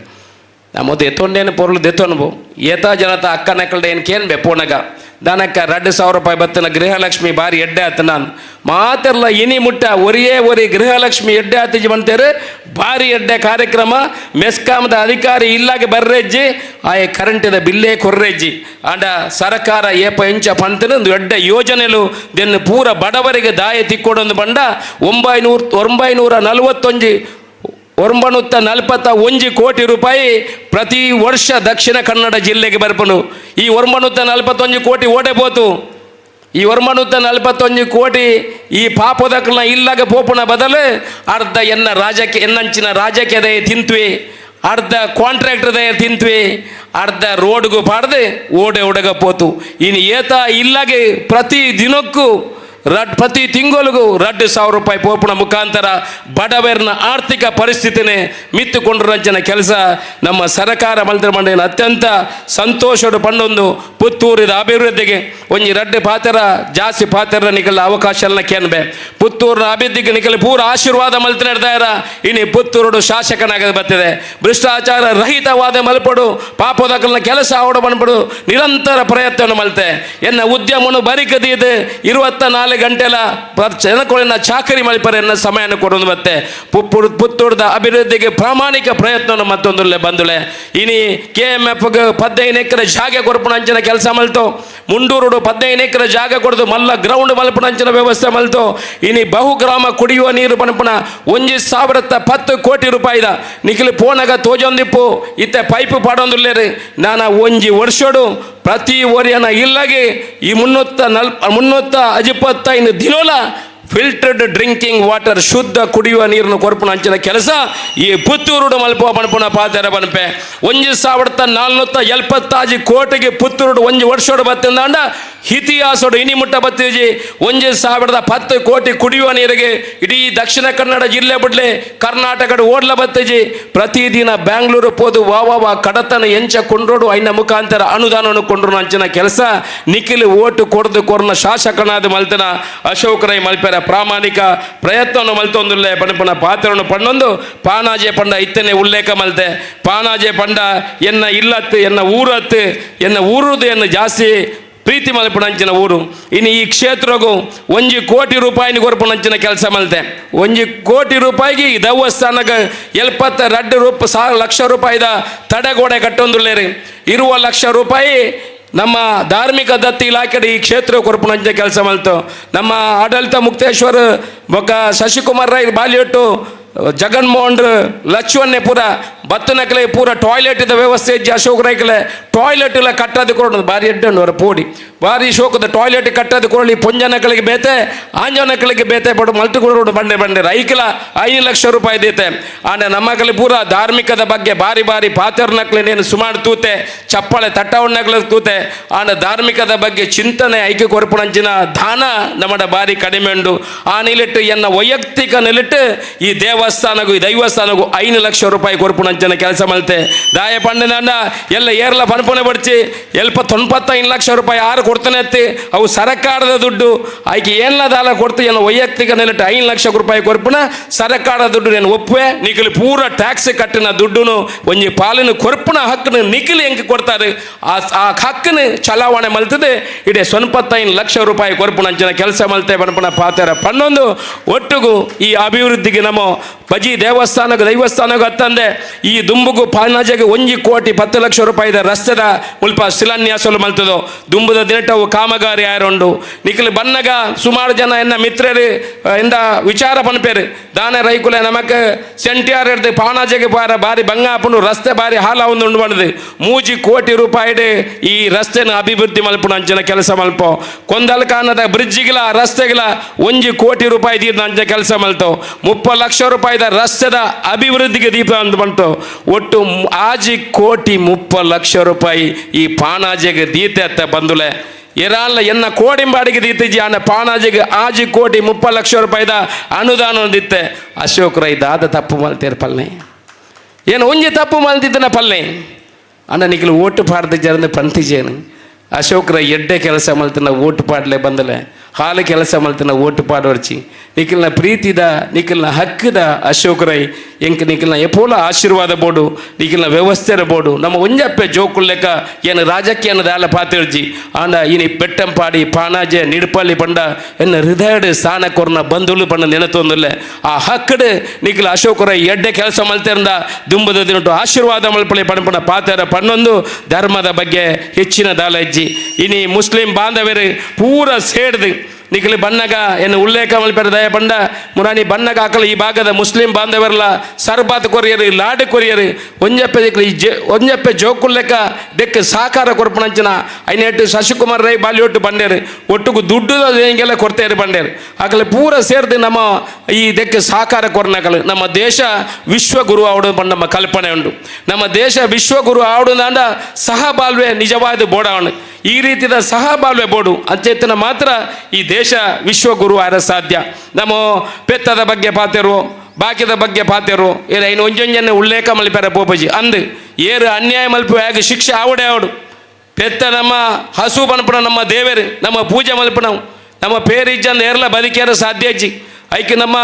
ನಮ್ಮದು ಎತ್ತೊಂಡೇನು ಪೊರ್ಲು ದೆತ್ತೊನ್ಬು ಏತ ಜನತ ಅಕ್ಕನಕ್ಕಳ್ದ ಏನು ಕೇನ್ಬೆ ಪೋಣಗ ದನಕ್ಕ 2,000 ರೂಪಾಯಿ ಬತ್ತನ ಗೃಹಲಕ್ಷ್ಮಿ ಬಾರಿ ಎಡ್ಡೆ ಆತ ನಾನು ಮಾತೆಲ್ಲ ಇನಿ ಮುಟ್ಟ ಒರಿ ಗೃಹಲಕ್ಷ್ಮಿ ಎಡ್ಡೆ ಆತಿಜಿ ಬಂತೇರು ಭಾರಿ ಎಡ್ಡೆ ಕಾರ್ಯಕ್ರಮ ಮೆಸ್ಕಾಮದ ಅಧಿಕಾರಿ ಇಲ್ಲಾಗೆ ಬರ್ರೆಜ್ಜಿ ಆಯೆ ಕರೆಂಟಿದ ಬಿಲ್ಲೇ ಕೊರ್ರೆಜ್ಜಿ ಆಂಡ ಸರ್ಕಾರ ಏಪ ಎಂಚ ಪಂತನ ಒಂದು ಎಡ್ಡೆ ಯೋಜನೆಲು ದೆನ್ನು ಪೂರ ಬಡವರಿಗೆ ದಾಯ ತಿಕ್ಕೊಡೊಂದು ಬಂಡ 941 ಕೋಟಿ ರೂಪಾಯಿ ಪ್ರತಿ ವರ್ಷ ದಕ್ಷಿಣ ಕನ್ನಡ ಜಿಲ್ಲೆಗೆ ಬರ್ಪನು ಈ 941 ಕೋಟಿ ಓಡೆ ಹೋತು ಈ 941 ಕೋಟಿ ಈ ಪಾಪದಕ್ಕನ ಇಲ್ಲಾಗ ಪೋಪುನ ಬದಲು ಅರ್ಧ ಎನ್ನಂಚಿನ ರಾಜಕೀಯದ ತಿಂತ್ವಿ ಅರ್ಧ ಕಾಂಟ್ರಾಕ್ಟರ್ದ ತಿಂತ್ವಿ ಅರ್ಧ ರೋಡ್ಗೂ ಪಾಡ್ದೆ ಓಡೆ ಒಡಗ ಪೋತು ಇನ್ನು ಏತ ಇಲ್ಲಾಗೆ ಪ್ರತಿ ದಿನಕ್ಕೂ ಪ್ರತಿ ತಿಂಗಳಿಗೂ 2,000 ರೂಪಾಯಿ ಪೋಪುಣ ಮುಖಾಂತರ ಬಡವರನ್ನ ಆರ್ಥಿಕ ಪರಿಸ್ಥಿತಿನೇ ಮಿತ್ತುಕೊಂಡಿರಂಚಿನ ಕೆಲಸ ನಮ್ಮ ಸರ್ಕಾರ ಮಂತ್ರಿಮಂಡಲ ಅತ್ಯಂತ ಸಂತೋಷದ ಪಂಡೊಂದು ಪುತ್ತೂರಿನ ಅಭಿವೃದ್ಧಿಗೆ ಒಂಜಿ 2 ಪಾತ್ರ ಜಾಸ್ತಿ ಪಾತ್ರ ನಿಕಲ ಅವಕಾಶ ಕೇನ್ಬೆ ಪುತ್ತೂರಿನ ಅಭಿವೃದ್ಧಿಗೆ ನಿಕಲಿ ಪೂರ ಆಶೀರ್ವಾದ ಮಲ್ತಿ ನಡೆದಾರ ಇನಿ ಪುತ್ತೂರು ಶಾಸಕನಾಗ ಬರ್ತಿದೆ ಭ್ರಷ್ಟಾಚಾರ ರಹಿತವಾದ ಮಲ್ಪಡು ಪಾಪದಕಲ್ನ ಕೆಲಸ ಆವಡ ಬಂದ್ಬಿಡು ನಿರಂತರ ಪ್ರಯತ್ನ ಮಲ್ತೆ ಎನ್ನ ಉದ್ಯಮನು ಬರಿಕದಿದೆ 24 ಗಂಟೆಲ ಜನಕೊಳಿನ ಚಾಕರಿ ಮಲ್ಪರೆ ಎನ್ನ ಸಮಯನ ಕೊಡೋದು ಮತ್ತೆ ಪುತ್ತೂರದ ಅಭಿವೃದ್ಧಿಗೆ ಪ್ರಾಮಾಣಿಕ ಪ್ರಯತ್ನ ಮತ್ತೊಂದು ಬಂದುಲೆ ಇನಿ KMF 15 ಎಕರೆ ಜಾಗ ಕೊರಪಣ ಅಂಚಿನ ಕೆಲಸ ಮಲ್ತು ಮುಂಡೂರು 15 ಎಕರೆ ಜಾಗ ಕೊಡದು ಮಲ್ಲ ಗ್ರೌಂಡ್ ಮಲ್ಪಣ ಅಂಚಿನ ವ್ಯವಸ್ಥೆ ಮಲ್ತು ಇನಿ ಬಹುಗ್ರಾಮ ಕುಡಿಯುವ ನೀರು ಪಣಪಣ 1,010 ಕೋಟಿ ರೂಪಾಯಿದ ನಿಖಿಲ್ ಪೋಣಗ ತೋಜೊಂದಿಪ್ಪು ಇತ್ತೆ ಪೈಪ್ ಪಾಡೊಂದುಲ್ಲೇರಿ ನಾನ ಒಂಜಿ ವರ್ಷಡು ಪ್ರತಿ ಓರಿಯನ ಇಲ್ಲಗೆ ಈ 325 ದಿನೋಲ ಫಿಲ್ಟರ್ಡ್ ಡ್ರಿಂಕಿಂಗ್ ವಾಟರ್ ಶುದ್ಧ ಕುಡಿಯುವ ನೀರನ್ನು ಕೊರಪಣ ಅಂಚಿನ ಕೆಲಸ ಈ ಪುತ್ತೂರು ಮಲ್ಪ ಬಣಪುಣ ಪಾತೆರ ಬನಪೆ 1,470 ಕೋಟಿಗೆ ಪುತ್ತೂರು 1 ವರ್ಷೋಡು ಬತ್ತಿಂದಾಂಡ ಇತಿಹಾಸೋಡು ಇನಿ ಮುಟ್ಟ ಬತ್ತಿಜಿ 1,010 ಕೋಟಿ ಕುಡಿಯುವ ನೀರಿಗೆ ಇಡೀ ದಕ್ಷಿಣ ಕನ್ನಡ ಜಿಲ್ಲೆ ಬಿಡ್ಲೆ ಕರ್ನಾಟಕದ ಓಡ್ಲ ಬತ್ತಿಜಿ ಪ್ರತಿದಿನ ಬ್ಯಾಂಗ್ಳೂರು ಪೋದು ವಾವ ಕಡತನ ಎಂಚ ಕೊಂಡ್ರೋಡು ಐನ ಮುಖಾಂತರ ಅನುದಾನವನ್ನು ಕೊಂಡ್ರು ಅಂಚಿನ ಕೆಲಸ ನಿಖಿಲ್ ಓಟು ಕೊಡದು ಕೊರ್ನ ಶಾಸಕನಾದ ಮಲ್ತನ ಅಶೋಕ್ ರೈ ಮಲ್ಪೆರ ಪ್ರಾಮಾಣಿಕ ಪ್ರಯತ್ನವನ್ನು ಮಲ್ತೊಂದುಲ್ಲೆ ಪಣಪಣ ಪಾತ್ರವನ್ನು ಪಣ್ಣೊಂದು ಪಾನಾಜೆ ಪಂಡ ಇತ್ತನೆ ಉಲ್ಲೇಖ ಮಲ್ತೆ ಪಾನಾಜೆ ಪಂಡ ಎನ್ನ ಇಲ್ಲತ್ತು ಎನ್ನ ಊರತ್ತು ಎನ್ನ ಊರುದು ಎನ್ನ ಜಾಸ್ತಿ ಪ್ರೀತಿ ಮಲ್ಪುನಂಚಿನ ಊರು. ಇನ್ನು ಈ ಕ್ಷೇತ್ರಗೂ 1 ಕೋಟಿ ರೂಪಾಯಿನ ಕೊರ್ಪುನಂಚಿನ ಕೆಲಸ ಮಲ್ತೆ. 1 ಕೋಟಿ ರೂಪಾಯಿಗೆ ಈ ದೇವಸ್ಥಾನಕ್ಕೆ 72 ಲಕ್ಷ ರೂಪಾಯಿದ ತಡೆಗೋಡೆ ಕಟ್ಟೊಂದುಳ್ಳೇರಿ. 20 ಲಕ್ಷ ರೂಪಾಯಿ ನಮ್ಮ ಧಾರ್ಮಿಕ ದತ್ತಿ ಇಲಾಖೆ ಈ ಕ್ಷೇತ್ರ ಕೊರ್ಪುನಂಚಿನ ಕೆಲಸ ಮಲ್ತು. ನಮ್ಮ ಆಡಳಿತ ಮುಕ್ತೇಶ್ವರ ಬೊಕ್ಕ ಶಶಿಕುಮಾರ್ ರೈ ಬಾಲಿಯೊಟ್ಟು ಜಗನ್ಮೋಹನ್ ಲಕ್ಷ್ಮಣೆ ಪೂರ ಬತ್ತನಕಲೆ ಪೂರ ಟಾಯ್ಲೆಟ್ ವ್ಯವಸ್ಥೆ ಇಜ್ಜಿ ಅಶೋಕ್ ರೈಕಲೆ ಟಾಯ್ಲೆಟ್ ಎಲ್ಲ ಕಟ್ಟೋದು ಕೊಡೋದು ಭಾರಿ ಎಡ್ಡನ್ನು ಅವರ ಪೋಡಿ ಭಾರಿ ಶೋಕದ ಟಾಯ್ಲೆಟ್ ಕಟ್ಟೋದು ಕೊಡಲಿ ಪೊಂಜನಕಳಿಗೆ ಬೇತೆ ಆಂಜನಕಳಿಗೆ ಬೇತೆ ಪಡು ಮಲ್ಟಿ ಕೊಡೋಡು ಬಂಡೆ ರೈಕಲ 5 ಲಕ್ಷ ರೂಪಾಯಿ ದೀತೆ. ಆಂಡ ನಮ್ಮಕಲಿ ಪೂರ ಧಾರ್ಮಿಕದ ಬಗ್ಗೆ ಬಾರಿ ಬಾರಿ ಪಾತ್ರನಕ್ಲೆ ನೇನು ಸುಮಾರು ತೂತೆ ಚಪ್ಪಳೆ ತಟ್ಟವಣ್ಣಗಳು ತೂತೆ. ಆಂಡ ಧಾರ್ಮಿಕದ ಬಗ್ಗೆ ಚಿಂತನೆ ಐಕ್ಯ ಕೊರಪುಣಂಚಿನ ದಾನ ನಮ್ಮಡ ಬಾರಿ ಕಡಿಮೆ ಉಂಡು. ಆ ನಿಲಿಟ್ಟು ಎನ್ನ ವೈಯಕ್ತಿಕ ನಿಲಿಟ್ಟು ಈ ದೇವಸ್ಥಾನಗೂ ಈ ದೈವಸ್ಥಾನಗೂ 5 ಲಕ್ಷ ರೂಪಾಯಿ ಕೊರಪುಣಂಚಿನ ಕೆಲಸ ಮಲ್ತೆ. ದಾಯ ಪಂಡನ ಎಲ್ಲ ಏರ್ಲ ಪನ್ಪನೆ ಬಡ್ಚಿ 95 ಲಕ್ಷ ರೂಪಾಯಿ ಆರು ಕೊಡ್ತಾನೆ ಎತ್ತಿ ಅವು ಸರ್ಕಾರದ ದುಡ್ಡು ಆಯ್ಕೆ ಏನೆಲ್ಲ ದಾಲ ಕೊಡ್ತು ಏನೋ ವೈಯಕ್ತಿಕ ನಿಲಿಟ್ಟು 5 ಲಕ್ಷ ರೂಪಾಯಿ ಕೊರ್ಪುನ ಸರ್ಕಾರದ ದುಡ್ಡು నేను ಒಪ್ಪುವೆ ನಿಖಿಲ್ ಪೂರ ಟ್ಯಾಕ್ಸ್ ಕಟ್ಟಿನ ದುಡ್ಡುನು ಒಂಜಿ ಪಾಲಿನ ಕೊರ್ಪುನ ಹಕ್ಕನ್ನು ನಿಖಿಲ್ ಹೆಂಗೆ ಕೊಡ್ತಾರೆ ಆ ಹಕ್ಕನ್ನು ಚಲಾವಣೆ ಮಲ್ತದೆ ಇಡೀ 95 ಲಕ್ಷ ರೂಪಾಯಿ ಕೊರ್ಪುನಂಚಿನ ಕೆಲಸ ಮಲ್ತೆ ಬಣ್ಪನ ಪಾತ್ರ ಪನ್ನೊಂದು ಒಟ್ಟಿಗೂ ಈ ಅಭಿವೃದ್ಧಿಗೆ ನಮ್ಮ ಬಜಿ ದೇವಸ್ಥಾನಕ್ಕೆ ದೈವಸ್ಥಾನಕ್ಕೆ ಹತ್ತಂದೆ ಈ ದುಂಬುಗು ಪಾನಾಜೆಗೆ 1 ಕೋಟಿ 10 ಲಕ್ಷ ರೂಪಾಯಿದ ರಸ್ತೆದ ಮುಲ್ಪ ಶಿಲಾನ್ಯಾಸಲು ಮಲ್ತದೋ ದುಂಬುದ ದಿನಟವು ಕಾಮಗಾರಿ ಆಯರುಂಡು ನಿಖಿಲ್ ಬನ್ನಗ ಸುಮಾರು ಜನ ಎನ್ನ ಮಿತ್ರರು ಎಂದ ವಿಚಾರ ಪನ್ಪೇರು ದಾನ ರೈಕುಲೆ ನಮಕ್ ಸೆಂಟಿಯಾರ್ ಹಿಡ್ದು ಪಾನಾಜೆಗೆ ಬಾರಿ ಬಂಗಾಪುಂಡು ರಸ್ತೆ ಬಾರಿ ಹಾಲ ಒಂದು ಬಂದದು 3 ಕೋಟಿ ರೂಪಾಯಿ ಈ ರಸ್ತೆನ ಅಭಿವೃದ್ಧಿ ಮಲ್ಪುಣ ಅಂಚನ ಕೆಲಸ ಮಲ್ಪೋ ಕೊಂದಲ್ ಕಾನದ ಬ್ರಿಡ್ಜಿಗಿಲ ರಸ್ತೆಗಿಲ 1 ಕೋಟಿ ರೂಪಾಯಿ ದೀಪ ಅಂಚ ಕೆಲಸ ಮಲ್ತೋ 30 ಲಕ್ಷ ರೂಪಾಯಿದ ರಸ್ತೆದ ಅಭಿವೃದ್ಧಿಗೆ ದೀಪ ಅಂತ ಬಂತು ಒಟ್ಟು 6 ಕೋಟಿ 30 ಲಕ್ಷ ರೂಪಾಯಿ ಈ ಪಾನಾಜೆಗೆ ದೀತೆ ಅತ್ತ ಬಂದುಲೆ ಇರಲ್ಲ ಎನ್ನ ಕೋಡಿಂಬಾಡಿಗೆ ದೀತಿಜಿ ಆನೆ ಪಾನಾಜಿಗೆ 6 ಕೋಟಿ 30 ಲಕ್ಷ ರೂಪಾಯಿದ ಅನುದಾನ ದಿತ್ತೆ. ಅಶೋಕ್ ರೈ ದಾದ ತಪ್ಪು ಮಲ್ತೇರು ಪಲ್ಲೆ ಏನು ಒಂಜಿ ತಪ್ಪು ಮಲ್ತಿದ್ದನ ಪಲ್ಲೆ ಅಣ್ಣ ನಿಖಿಲ್ ಓಟು ಪಾಡ್ದ ಜರಂದು ಪಂತಿಜೇನು ಅಶೋಕ್ ರೈ ಎಡ್ಡೆ ಕೆಲಸ ಮಲ್ತಿನ ಓಟು ಪಾಡ್ಲೆ ಬಂದಲೆ ಹಾಲು ಕೆಲಸ ಮಲ್ತಿನ ಓಟು ಪಾಡೋರ್ಚಿ ನಿಖಿಲ್ನ ಪ್ರೀತಿದ ನಿಖಿಲ್ನ ಹಕ್ಕದ ಅಶೋಕ್ ರೈ ಎಂಕ್ ನಿಖಿಲ್ನ ಎಪೋಲ ಆಶೀರ್ವಾದ ಬೋಡು ನಿಖಿಲ್ನ ವ್ಯವಸ್ಥೆರ ಬೋಡು ನಮ್ಮ ಒಂಜಪ್ಪೆ ಜೋಕುಲ್ಲೆಕ್ಕ ಏನು ರಾಜಕೀಯನ ದಾಲ ಪಾತಿರ್ಜಿ ಆಂಡ ಇನಿ ಬೆಟ್ಟಂಪಾಡಿ ಪಾನಾಜೆ ನಿಡ್ಪಲ್ಲಿ ಪಂಡ ಎನ್ನ ಹೃದಯಡ್ ಸ್ಥಾನ ಕೊರ್ನ ಬಂಧುಲು ಪಂಡ ನೆನತೊಂದುಲ್ಲೆ ಆ ಹಕ್ಕಡು ನಿಖಿಲ್ ಅಶೋಕ್ ರೈ ಎಡ್ಡೆ ಕೆಲಸ ಮಲ್ತಿರಂದ ದುಂಬದ ದಿನಟು ಆಶೀರ್ವಾದ ಮಲ್ಪಳಿ ಪಂಡ ಪಾತೆರ ಪನ್ನೊಂದು ಧರ್ಮದ ಬಗ್ಗೆ ಹೆಚ್ಚಿನ ದಾಲ ಇಜ್ಜಿ ಇನಿ ಮುಸ್ಲಿಂ ಬಾಂಧವ್ಯರು ಪೂರ ಸೇಡ್ದು ನಿಖಿಲ್ ಬನ್ನಗ ಏನು ಉಲ್ಲೇಖ ಮಲ್ಪೆರ ದಯ ಪಂಡ ಮುರಾನಿ ಬನ್ನಗ ಹಾಕಲು ಈ ಭಾಗದ ಮುಸ್ಲಿಂ ಬಾಂಧವರಲ್ಲ ಸರ್ಬಾತ್ ಕೊರಿಯರು ಲಾಡು ಕೊರಿಯರು ಒಂಜಪ್ಪೆ ದಿಕ್ಲಿ ಒಂಜಪ್ಪೆ ಜೋಕುಲ್ಲೆಕ್ಕ ದೆಕ್ಕ ಸಾಕಾರ ಕೊರ್ಪಣಂಚಿನ ಐನೆಟ್ಟು ಶಶಿಕುಮಾರ್ ರೈ ಬಾಲಿಯೊಟ್ಟು ಬಂಡೇರು ಒಟ್ಟಿಗೂ ದುಡ್ಡು ಹಿಂಗೆಲ್ಲ ಕೊಡ್ತೇರು ಬಂಡೇರು ಹಾಕಲು ಪೂರ ಸೇರ್ದು ನಮ್ಮ ಈ ದೆಕ್ಕ ಸಾಕಾರ ಕೊರ್ನಕಲು ನಮ್ಮ ದೇಶ ವಿಶ್ವಗುರು ಆವಡು ಪಂಡ ನಮ್ಮ ಕಲ್ಪನೆ ಉಂಟು ನಮ್ಮ ದೇಶ ವಿಶ್ವಗುರು ಆವಡುಂದ ಸಹ ಬಾಳ್ವೆ ನಿಜವಾದ ಬೋಡಾವಣೆ ಈ ರೀತಿಯ ಸಹ ಬಾಳ್ವೆ ಬೋಡು ಅಂಚೆತ್ತನ ಮಾತ್ರ ಈ ದೇಶ ವಿಶ್ವಗುರು ಆರ ಸಾಧ್ಯ. ನಮ್ಮ ಪೆತ್ತದ ಬಗ್ಗೆ ಪಾತೆರು ಬಾಕಿದ ಬಗ್ಗೆ ಪಾತೆರು ಏನ ಇನ್ನು ಒಂಜೊಂಜನ್ನೇ ಉಲ್ಲೇಖ ಮಲ್ಪೆರ ಪೋಪಜಿ ಅಂದು ಏರು ಅನ್ಯಾಯ ಮಲ್ಪುವ ಹೇಗೆ ಶಿಕ್ಷೆ ಆವಡೆ ಆವಡು ಪೆತ್ತ ನಮ್ಮ ಹಸು ಪನ್ಪುಣ ನಮ್ಮ ದೇವರು ನಮ್ಮ ಪೂಜೆ ಮಲ್ಪುಣ ನಮ್ಮ ಪೇರಿಜ್ಜಂದು ಏರ್ಲ ಬದುಕೇರ ಸಾಧ್ಯ ಅಜ್ಜಿ ಐಕೆ ನಮ್ಮ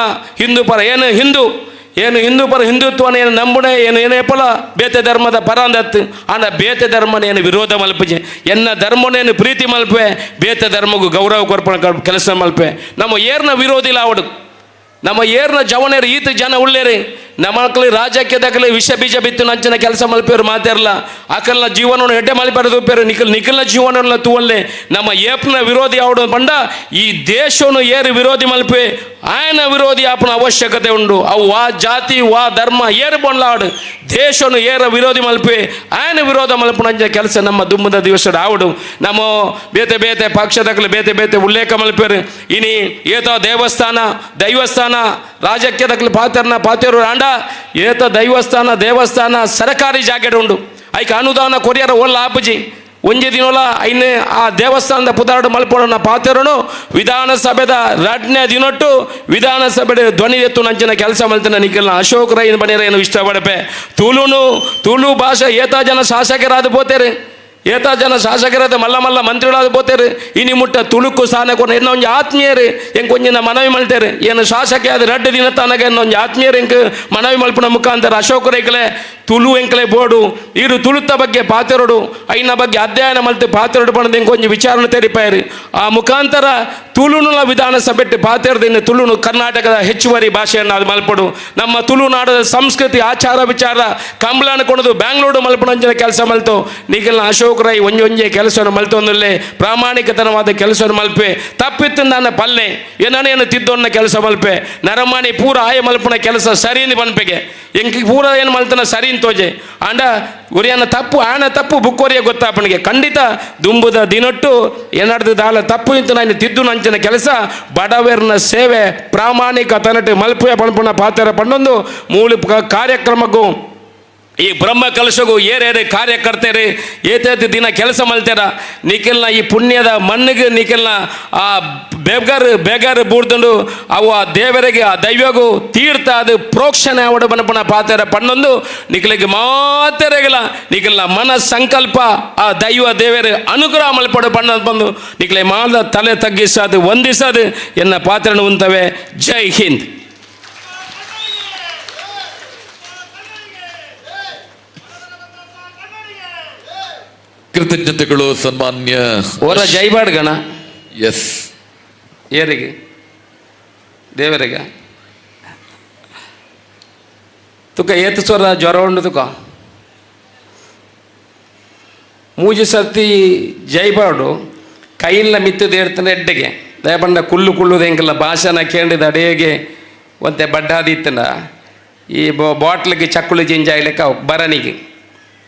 ಹಿಂದೂ ಪರ ಏನು ಹಿಂದೂ ಪರ ಹಿಂದುತ್ವನ ಏನು ನಂಬುಣೆ ಏನು ಎಪ್ಪಲ ಬೇತೆ ಧರ್ಮದ ಪರ ಅಂದತ್ತು ಆಂಡ ಬೇತೆ ಧರ್ಮನ ಏನು ವಿರೋಧ ಮಲ್ಪಜೆ ಎನ್ನ ಧರ್ಮನೇನು ಪ್ರೀತಿ ಮಲ್ಪೆ ಬೇತೆ ಧರ್ಮಗೂ ಗೌರವ ಕೊರ್ಪಣ ಕೆಲಸ ಮಲ್ಪೆ ನಮ್ಮ ಏರ್ನ ವಿರೋಧಿಲ ಅವಡು ನಮ್ಮ ಏರ್ನ ಜವನೇರು ಈತ ಜನ ಉಳ್ಳೇರಿ ನಮ್ಮಕ್ಲಿ ರಾಜಕೀಯದಾಗಲಿ ವಿಷ ಬೀಜ ಬಿತ್ತು ನಂಚಿನ ಕೆಲಸ ಮಲ್ಪೇರು ಮಾತಾರಲ್ಲ ಆಕಲ್ನ ಜೀವನವನ್ನು ಎಡ್ಡೆ ಮಲ್ಪೇರು ತೂಪೇರು ನಿಖಿಲ್ನ ಜೀವನವನ್ನು ತೂವಲ್ಲೇ ನಮ್ಮ ಏಪ್ನ ವಿರೋಧಿ ಅವಡು ಪಂಡ ಈ ದೇಶವನ್ನು ಏರು ವಿರೋಧಿ ಮಲ್ಪೆ ಆಯನ ವಿರೋಧಿ ಆಪನ ಅವಶ್ಯಕತೆ ಉಂಡು ಅವು ವಾ ಜಾತಿ ವಾ ಧರ್ಮ ಏರು ಬಂಡ್ಲಾಡು ದೇಶವನ್ನು ಏರ ವಿರೋಧಿ ಮಲ್ಪೆ ಆಯನ ವಿರೋಧ ಮಲ್ಪನ ಕೆಲಸ ನಮ್ಮ ದುಮ್ಮದ ದಿವಸದ ಆವಡು ನಮ್ಮ ಬೇತೆ ಬೇತೆ ಪಕ್ಷದಾಗಲಿ ಬೇತೆ ಬೇತೆ ಉಲ್ಲೇಖ ಮಲ್ಪೇರು ಇನಿ ಏತ ದೈವಸ್ಥಾನ ರಾಜಕೀಯದಾಗಲಿ ಪಾತೆರು ಆಂಡ ಏತ ದೇವಸ್ಥಾನ ಸರ್ಕಾರಿ ಜಾಗೆಡ್ ಉಂಡು ಐಕ ಅನುದಾನ ಕೊರಿಯರ ಒಲ್ಲ ಆಪುಜಿ ಒಂಜಿ ದಿನೋಲ ಐನೆ ಆ ದೇವಸ್ಥಾನದ ಪುದಾಡು ಮಲ್ಪೋಣ ಪಾತೆರನು ವಿಧಾನಸಭೆದ 2ನೇ ದಿನೊಟ್ಟು ವಿಧಾನಸಭೆ ಧ್ವನಿ ಎತ್ತು ನಂಚಿನ ಕೆಲಸ ಮಲ್ತಿನ ನಿಖಿಲ್ನ ಅಶೋಕ್ ರೈ ಬಣಿರ ಏನು ಇಷ್ಟಪಡಪೆ ತುಳು ಭಾಷೆ ಏತ ಜನ ಶಾಸಕರಾದ ಪೋತೇರು ಏತ ಜನ ಶಾಸಕರಾದ ಮಲ್ಲ ಮಂತ್ರಿಗಳಾದ ಪೋತೇರು ಇನಿ ಮುಟ್ಟ ತುಳುಕು ಸಾನೆ ಕೊಡ ಇನ್ನೊಂದು ಆತ್ಮೀಯರು ಹೆಂಗೆ ಕೊಂಚಿನ ಮನವಿ ಮಲ್ತೇರು ಏನು ಶಾಸಕ ಆದ 2 ದಿನ ತನಕ ಇನ್ನೊಂದು ಆತ್ಮೀಯರು ಹೆಂಗೆ ಮನವಿ ಮಲ್ಪನ ಮುಖಾಂತರ ಅಶೋಕ್ ರೈಕಲೆ ತುಳು ಎಂಕಲೆ ಬೋಡು ಇರು ತುಳುತ ಬಗ್ಗೆ ಪಾತೆರಡು ಐನ ಬಗ್ಗೆ ಅಧ್ಯಯನ ಮಲ್ತು ಪಾತೆರಡು ಪಣದ ಕೊಂಚ ವಿಚಾರಣೆ ತೆರಿಪಾಯಿರಿ ಆ ಮುಖಾಂತರ ತುಳುನುಲ ವಿಧಾನಸಭೆ ಪಾತೆರದಿಂದ ತುಳುನು ಕರ್ನಾಟಕದ ಹೆಚ್ಚುವರಿ ಭಾಷೆಯನ್ನು ಅದು ಮಲ್ಪಡು ನಮ್ಮ ತುಳುನಾಡದ ಸಂಸ್ಕೃತಿ ಆಚಾರ ವಿಚಾರ ಕಂಬಳನ ಕೊಡೋದು ಬ್ಯಾಂಗ್ಳೂರು ಮಲ್ಪಣಂಚಿನ ಕೆಲಸ ಮಲ್ತು ನೀಗೆಲ್ಲ ಅಶೋಕ್ ರೈ ಒಂಜೊಂಜೆ ಕೆಲಸವನ್ನು ಮಲ್ತೊಂದಲ್ಲೇ ಪ್ರಾಮಾಣಿಕತನವಾದ ಕೆಲಸವನ್ನು ಮಲ್ಪೆ ತಪ್ಪಿತ್ತು ನನ್ನ ಪಲ್ಲೆ ಏನೇನು ತಿದ್ದೊನ್ನ ಕೆಲಸ ಮಲ್ಪೆ ನರಮಾಣಿ ಪೂರ ಆಯ ಮಲ್ಪನ ಕೆಲಸ ಸರಿಯಿಂದ ಬನ್ಪೆಗೆ ಎಂಕಿ ಪೂರ ಏನು ಮಲ್ತನ ಸರಿ ತೋಜೆ ಆಂಡ ಉರಿಯನ್ನ ತಪ್ಪು ಆಣ ತಪ್ಪು ಬುಕ್ಕೋರಿಯ ಗೊತ್ತಾಪನಿಗೆ ಖಂಡಿತ ದುಂಬುದ ದಿನೊಟ್ಟು ಏನಾಡ್ದು ದಾಳ ತಪ್ಪು ಇಂತ ನಾನು ತಿದ್ದು ನಂಚಿನ ಕೆಲಸ ಬಡವರ್ನ ಸೇವೆ ಪ್ರಾಮಾಣಿಕ ತನಟು ಮಲ್ಪುಯ ಪಣಪುಣ ಪಾತ್ರ ಪಂಡೊಂದು ಮೂಲ ಕಾರ್ಯಕ್ರಮಕ್ಕೂ ಈ ಬ್ರಹ್ಮ ಕಲಶಗೂ ಏರೇರೆ ಕಾರ್ಯಕರ್ತೇರಿ ಏತೇತಿ ದಿನ ಕೆಲಸ ಮಲ್ತಾರ ನಿಖಿಲ್ನ ಈ ಪುಣ್ಯದ ಮಣ್ಣಿಗೆ ನಿಖಿಲ್ನ ಆ ಬೇಗರ್ ಬೂಡ್ದು ಅವು ಆ ದೇವರಿಗೆ ಆ ದೈವಗೂ ತೀರ್ಥ ಅದು ಪ್ರೋಕ್ಷಣೆ ಅವಡ ಬನಪನ ಪಾತ್ರ ಪಣ್ಣೊಂದು ನಿಖಿಲಿಗೆ ಮಾತೆರೆಗಲ ನಿಖಿಲ್ನ ಮನ ಸಂಕಲ್ಪ ಆ ದೈವ ದೇವರ ಅನುಗ್ರಹ ಮಲ್ಪಡು ಪಣ್ಣ ಬಂದು ನಿಖಿಲೆ ಮಾದ ತಲೆ ತಗ್ಗಿಸೋದು ವಂದಿಸೋದು ಎನ್ನ ಪಾತ್ರನ ಉಂತವೆ. ಜೈ ಹಿಂದ್. ಕೃತಜ್ಞತೆಗಳು ಸನ್ಮಾನ್ಯ ಓರ ಜೈಬಾಡ್ ಗಣ. ಎಸ್ ಏರಿಗೆ ದೇವರಿಗೆ ತುಕ ಏತು ಸ್ವರ ಜ್ವರ ಉಂಡು ತುಕ ಮೂಜಿ ಸರ್ತಿ ಜೈಬಾಡು ಕೈಲ್ಲ ಮಿತ್ತು ದೇಡ್ತಾನೆ ಎಡ್ಡೆಗೆ ದಯಪಂಡ ಕುಳ್ಳುದೆಂಗಿಲ್ಲ ಭಾಷಣ ಕೇಳಿದ ಅಡೆಗೆ ಒಂತೆ ಬಡ್ಡಾದಿತ್ತನ ಈ ಬಾಟ್ಲಿಗೆ ಚಕ್ಕುಳು ಜಿಂಜಾಗ್ಲಿಕ್ಕ ಬರನಿಗೆ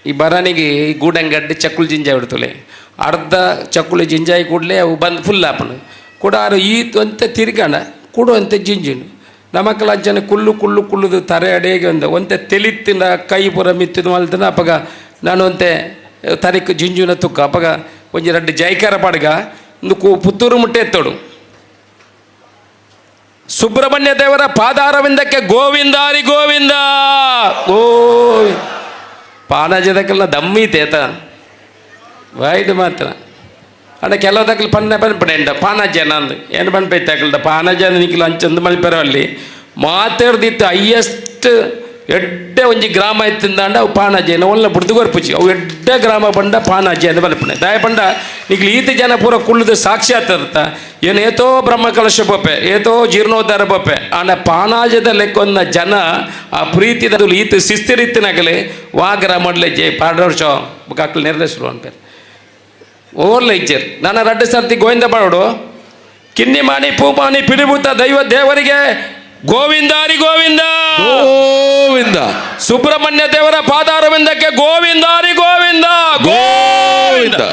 ಈ ಬರನಿಗೆ ಗೂಡಂಗಡ್ಡೆ ಚಕ್ಕುಳು ಜಿಂಜಾಯಿ ಬಿಡ್ತಲೆ ಅರ್ಧ ಚಕ್ಕುಳು ಜಿಂಜಾಯಿ ಕೂಡಲೇ ಅವು ಬಂದು ಫುಲ್ ಹಾಪನು ಕೂಡ ಈತು ಅಂತ ತಿರ್ಗಾಣ ಕೊಡುವಂತೆ ಜಿಂಜಿನು ನಮಕ್ಕಲ್ಲ ಜನ ಕುಳ್ಳುದು ತರೆ ಅಡೆಗೆ ಒಂತೆ ತೆಲಿತ್ತಿನ ಕೈ ಪುರ ಮಿತ್ತಿದ ಮಲ್ತನ ಅಪ್ಪಗ ನಾನು ಒಂತೆ ತರಿಕ್ ಜಿಂಜುನ ತುಕ್ಕ ಅಪ್ಪಗ ಒಂಜಿ ಎರಡು ಜೈಕಾರ ಪಾಡ್ಗ ಒಂದು ಪುತ್ತೂರು ಮುಟ್ಟೆ ಎತ್ತೋಡು ಸುಬ್ರಹ್ಮಣ್ಯ ದೇವರ ಪಾದಾರವಿಂದಕ್ಕೆ ಗೋವಿಂದಾರಿ ಗೋವಿಂದ ಗೋವಿಂದ ಪಾನಜದಕ್ಕೆಲ್ಲ ದಮ್ಮಿ ತೇತ ವೈಡ್ ಮಾತ್ರ ಅಡ ಕೆಲವದಕ್ಕಲ್ಲಿ ಪನ್ಪಡೆಂಡ ಪಾನಜ ನಂದು ಏನು ಪನ್ಪೈತಾಕಲ್ದ ಪಾನಜ ನಿಖಿಲ್ ಅಂಚಂದು ಮಲ್ಪೆರೋ ಅಲ್ಲಿ ಮಾತಾಡ್ದಿತ್ತು ಹೈಯೆಸ್ಟ್ ಎಡ್ಡೆ ಒಂಜಿ ಗ್ರಾಮ ಇತ್ತಿಂದಾಂಡ ಅವು ಪಾನಜೆನ ಒಳ್ಳೆ ಬುಡ್ದು ಗೊರ್ಪುಚಿ ಅವು ಎಡ್ಡೆ ಗ್ರಾಮ ಬಂಡ ಪಾನಜೆ ಅಂತ ಮಲ್ಪನೆ ದಾಯ ಪಂಡ ನಿಖಿಲ್ ಈತ ಜನ ಪೂರ ಕುಳ್ಳುದು ಸಾಕ್ಷಾತ್ ಇರ್ತ ಏನು ಏತೋ ಬ್ರಹ್ಮ ಕಲಶ ಬೊಪ್ಪೆ ಏತೋ ಜೀರ್ಣೋದ್ಧಾರ ಬೊಪ್ಪೆ ಆಂಡ ಪಾನಾಜದ ಲೆಕ್ಕೊಂದ ಜನ ಆ ಪ್ರೀತಿದ ಈತ ಶಿಸ್ತಿರಿತ್ತಿನಾಗಲಿ ವಾಗರ ಮಾಡಲೆ ಜೆ ಪಾಡ್ರವ್ರ ಶೋ ಬುಕ್ಕಾಕ್ಲಿ ನೆರವೇರಿಸಲು ಅನ್ಪೇರು ಓರ್ಲ ಇಜ್ಜರ್ ನಾನು ರಡ್ಡು ಸರ್ತಿ ಗೋವಿಂದ ಬಾಡು ಕಿನ್ನಿ ಮಾಣಿ ಪೂಮಾಣಿ ಪಿಡಿಭೂತ ದೈವ ದೇವರಿಗೆ ಗೋವಿಂದಾರಿ ಗೋವಿಂದ ಗೋವಿಂದ. ಸುಬ್ರಹ್ಮಣ್ಯ ದೇವರ ಪಾದಾರವಿಂದಕ್ಕೆ ಗೋವಿಂದಾರಿ ಗೋವಿಂದ ಗೋವಿಂದ.